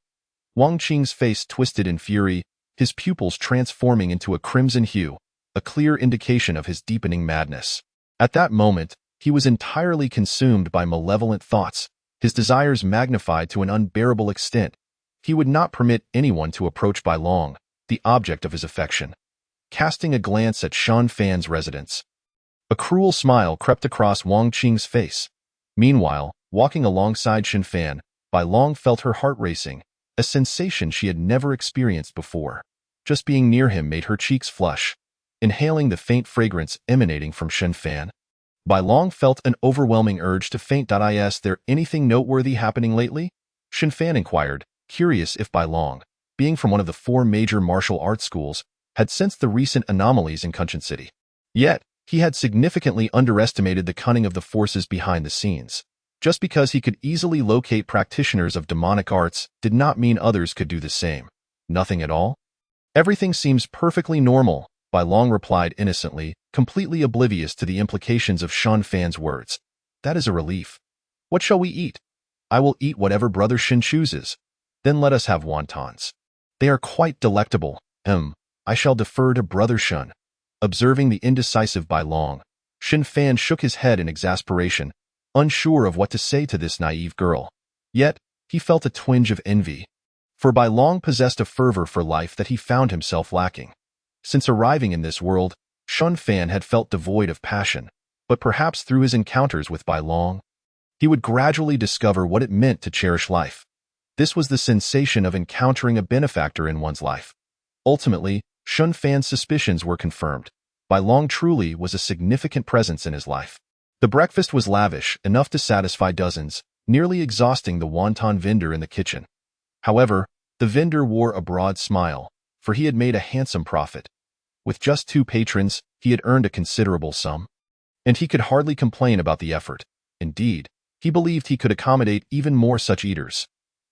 Wang Qing's face twisted in fury, his pupils transforming into a crimson hue, a clear indication of his deepening madness. At that moment, he was entirely consumed by malevolent thoughts, his desires magnified to an unbearable extent. He would not permit anyone to approach Bai Long, the object of his affection. Casting a glance at Shen Fan's residence, a cruel smile crept across Wang Qing's face. Meanwhile, walking alongside Shen Fan, Bai Long felt her heart racing, a sensation she had never experienced before. Just being near him made her cheeks flush. Inhaling the faint fragrance emanating from Shen Fan, Bai Long felt an overwhelming urge to faint. Is there anything noteworthy happening lately? Shen Fan inquired, curious if Bai Long, being from one of the 4 major martial arts schools, had sensed the recent anomalies in Kunshan City. Yet, he had significantly underestimated the cunning of the forces behind the scenes. Just because he could easily locate practitioners of demonic arts did not mean others could do the same. Nothing at all? Everything seems perfectly normal, Bai Long replied innocently, completely oblivious to the implications of Shen Fan's words. That is a relief. What shall we eat? I will eat whatever Brother Shen chooses. Then let us have wontons. They are quite delectable. I shall defer to Brother Shen. Observing the indecisive Bai Long, Shen Fan shook his head in exasperation, unsure of what to say to this naive girl. Yet, he felt a twinge of envy. For Bai Long possessed a fervor for life that he found himself lacking. Since arriving in this world, Shen Fan had felt devoid of passion, but perhaps through his encounters with Bai Long, he would gradually discover what it meant to cherish life. This was the sensation of encountering a benefactor in one's life. Ultimately, Shen Fan's suspicions were confirmed. Bai Long truly was a significant presence in his life. The breakfast was lavish, enough to satisfy dozens, nearly exhausting the wonton vendor in the kitchen. However, the vendor wore a broad smile, for he had made a handsome profit. With just 2 patrons, he had earned a considerable sum. And he could hardly complain about the effort. Indeed, he believed he could accommodate even more such eaters.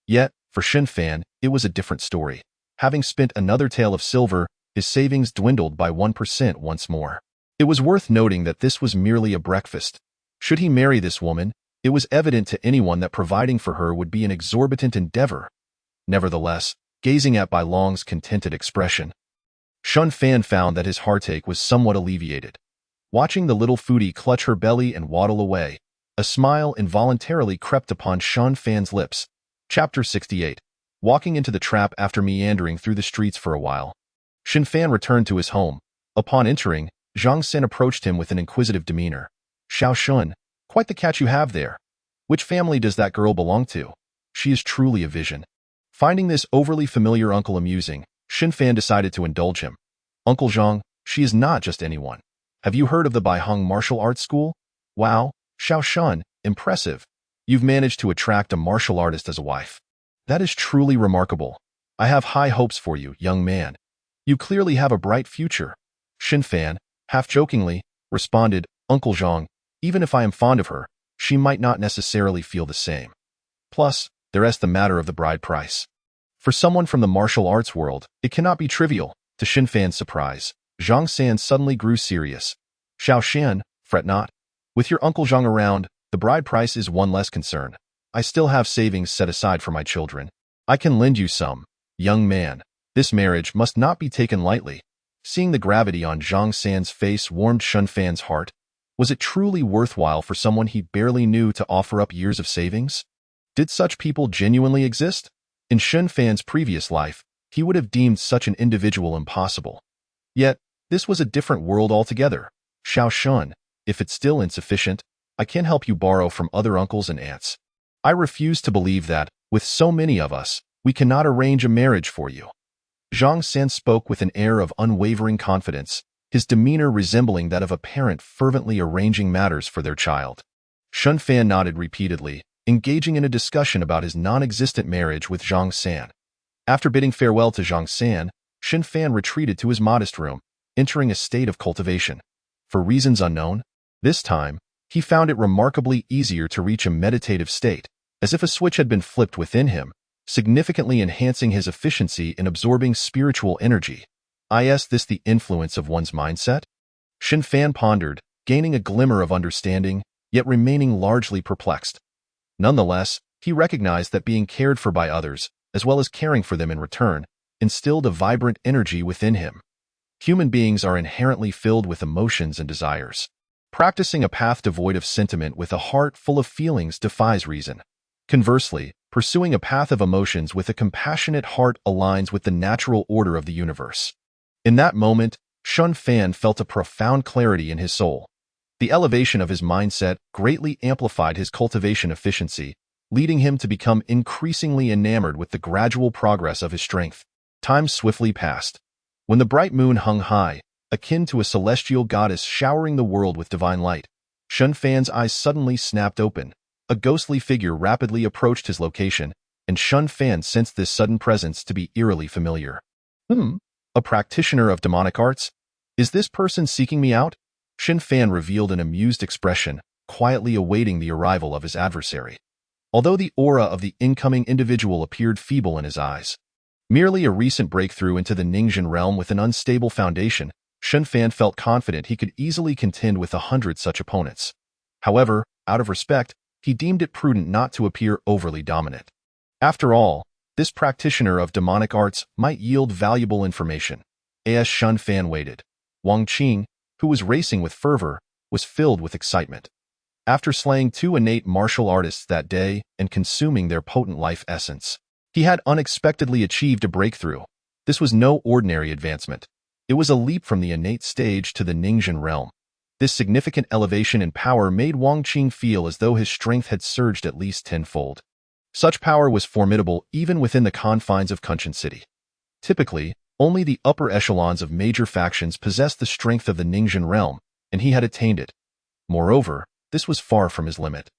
Yet, for Shen Fan, it was a different story. Having spent another tael of silver, his savings dwindled by 1% once more. It was worth noting that this was merely a breakfast. Should he marry this woman, it was evident to anyone that providing for her would be an exorbitant endeavor. Nevertheless, gazing at Bai Long's contented expression, Shen Fan found that his heartache was somewhat alleviated. Watching the little foodie clutch her belly and waddle away, a smile involuntarily crept upon Shen Fan's lips. Chapter 68. Walking into the trap after meandering through the streets for a while, Shen Fan returned to his home. Upon entering, Zhang Sen approached him with an inquisitive demeanor. "Xiao Shun, quite the catch you have there. Which family does that girl belong to? She is truly a vision." Finding this overly familiar uncle amusing, Shen Fan decided to indulge him. "Uncle Zhang, she is not just anyone. Have you heard of the Baiheng Martial Arts School? Wow, Xiao Shun, impressive. You've managed to attract a martial artist as a wife. That is truly remarkable. I have high hopes for you, young man. You clearly have a bright future." Shen Fan, half-jokingly, responded, "Uncle Zhang, even if I am fond of her, she might not necessarily feel the same. Plus, there's the matter of the bride price. For someone from the martial arts world, it cannot be trivial." To Shen Fan's surprise, Zhang San suddenly grew serious. "Xiao Shan, fret not. With your Uncle Zhang around, the bride price is one less concern. I still have savings set aside for my children. I can lend you some. Young man, this marriage must not be taken lightly." Seeing the gravity on Zhang San's face warmed Shen Fan's heart. Was it truly worthwhile for someone he barely knew to offer up years of savings? Did such people genuinely exist? In Shen Fan's previous life, he would have deemed such an individual impossible. Yet, this was a different world altogether. "Xiao Shun, if it's still insufficient, I can help you borrow from other uncles and aunts. I refuse to believe that, with so many of us, we cannot arrange a marriage for you." Zhang San spoke with an air of unwavering confidence, his demeanor resembling that of a parent fervently arranging matters for their child. Shen Fan nodded repeatedly, engaging in a discussion about his non-existent marriage with Zhang San. After bidding farewell to Zhang San, Xin Fan retreated to his modest room, entering a state of cultivation. For reasons unknown, this time, he found it remarkably easier to reach a meditative state, as if a switch had been flipped within him, significantly enhancing his efficiency in absorbing spiritual energy. Is this the influence of one's mindset? Xin Fan pondered, gaining a glimmer of understanding, yet remaining largely perplexed. Nonetheless, he recognized that being cared for by others, as well as caring for them in return, instilled a vibrant energy within him. Human beings are inherently filled with emotions and desires. Practicing a path devoid of sentiment with a heart full of feelings defies reason. Conversely, pursuing a path of emotions with a compassionate heart aligns with the natural order of the universe. In that moment, Xin Fan felt a profound clarity in his soul. The elevation of his mindset greatly amplified his cultivation efficiency, leading him to become increasingly enamored with the gradual progress of his strength. Time swiftly passed. When the bright moon hung high, akin to a celestial goddess showering the world with divine light, Xin Fan's eyes suddenly snapped open. A ghostly figure rapidly approached his location, and Xin Fan sensed this sudden presence to be eerily familiar. A practitioner of demonic arts? Is this person seeking me out? Xin Fan revealed an amused expression, quietly awaiting the arrival of his adversary. Although the aura of the incoming individual appeared feeble in his eyes, merely a recent breakthrough into the Ningxian realm with an unstable foundation, Xin Fan felt confident he could easily contend with 100 such opponents. However, out of respect, he deemed it prudent not to appear overly dominant. After all, this practitioner of demonic arts might yield valuable information. As Xin Fan waited, Wang Qing, who was racing with fervor, was filled with excitement. After slaying 2 innate martial artists that day and consuming their potent life essence, he had unexpectedly achieved a breakthrough. This was no ordinary advancement. It was a leap from the innate stage to the Ningxian realm. This significant elevation in power made Wang Qing feel as though his strength had surged at least tenfold. Such power was formidable even within the confines of Kunshan City. Typically, only the upper echelons of major factions possessed the strength of the Ningxian realm, and he had attained it. Moreover, this was far from his limit.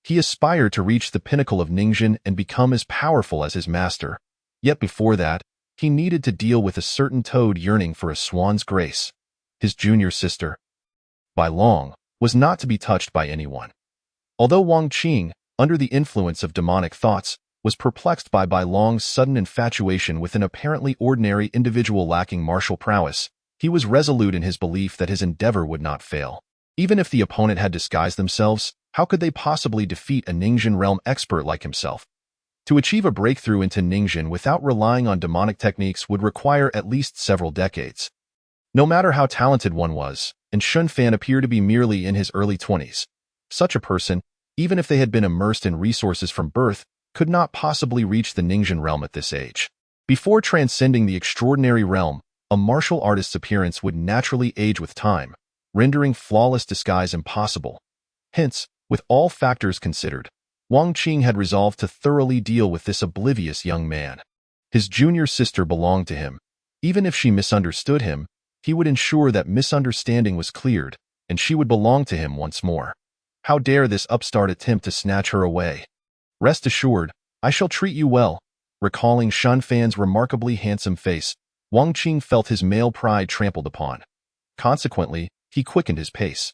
He aspired to reach the pinnacle of Ningxian and become as powerful as his master. Yet before that, he needed to deal with a certain toad yearning for a swan's grace. His junior sister, Bai Long, was not to be touched by anyone. Although Wang Qing, under the influence of demonic thoughts, was perplexed by Bai Long's sudden infatuation with an apparently ordinary individual lacking martial prowess, he was resolute in his belief that his endeavor would not fail. Even if the opponent had disguised themselves, how could they possibly defeat a Ningxian realm expert like himself? To achieve a breakthrough into Ningxian without relying on demonic techniques would require at least several decades. No matter how talented one was, and Xin Fan appeared to be merely in his early 20s, such a person, even if they had been immersed in resources from birth, could not possibly reach the Ningxian realm at this age. Before transcending the extraordinary realm, a martial artist's appearance would naturally age with time, rendering flawless disguise impossible. Hence, with all factors considered, Wang Qing had resolved to thoroughly deal with this oblivious young man. His junior sister belonged to him. Even if she misunderstood him, he would ensure that misunderstanding was cleared, and she would belong to him once more. How dare this upstart attempt to snatch her away? Rest assured, I shall treat you well. Recalling Xin Fan's remarkably handsome face, Wang Qing felt his male pride trampled upon. Consequently, he quickened his pace.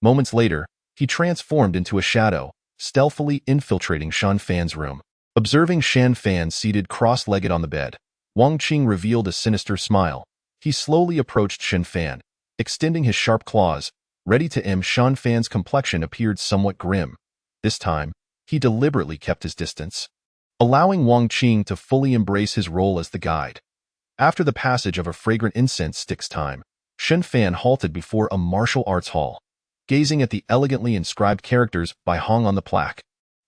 Moments later, he transformed into a shadow, stealthily infiltrating Xin Fan's room. Observing Xin Fan seated cross-legged on the bed, Wang Qing revealed a sinister smile. He slowly approached Xin Fan, extending his sharp claws, ready to aim. Xin Fan's complexion appeared somewhat grim. This time, he deliberately kept his distance, allowing Wang Qing to fully embrace his role as the guide. After the passage of a fragrant incense stick's time, Xin Fan halted before a martial arts hall, gazing at the elegantly inscribed characters by Hong on the plaque.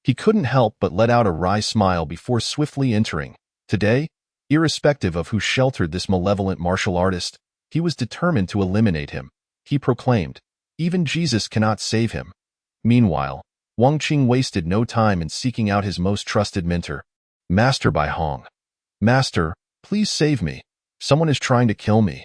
He couldn't help but let out a wry smile before swiftly entering. Today, irrespective of who sheltered this malevolent martial artist, he was determined to eliminate him. He proclaimed, "Even Jesus cannot save him." Meanwhile, Wang Qing wasted no time in seeking out his most trusted mentor, Master Bai Hong. "Master, please save me. Someone is trying to kill me."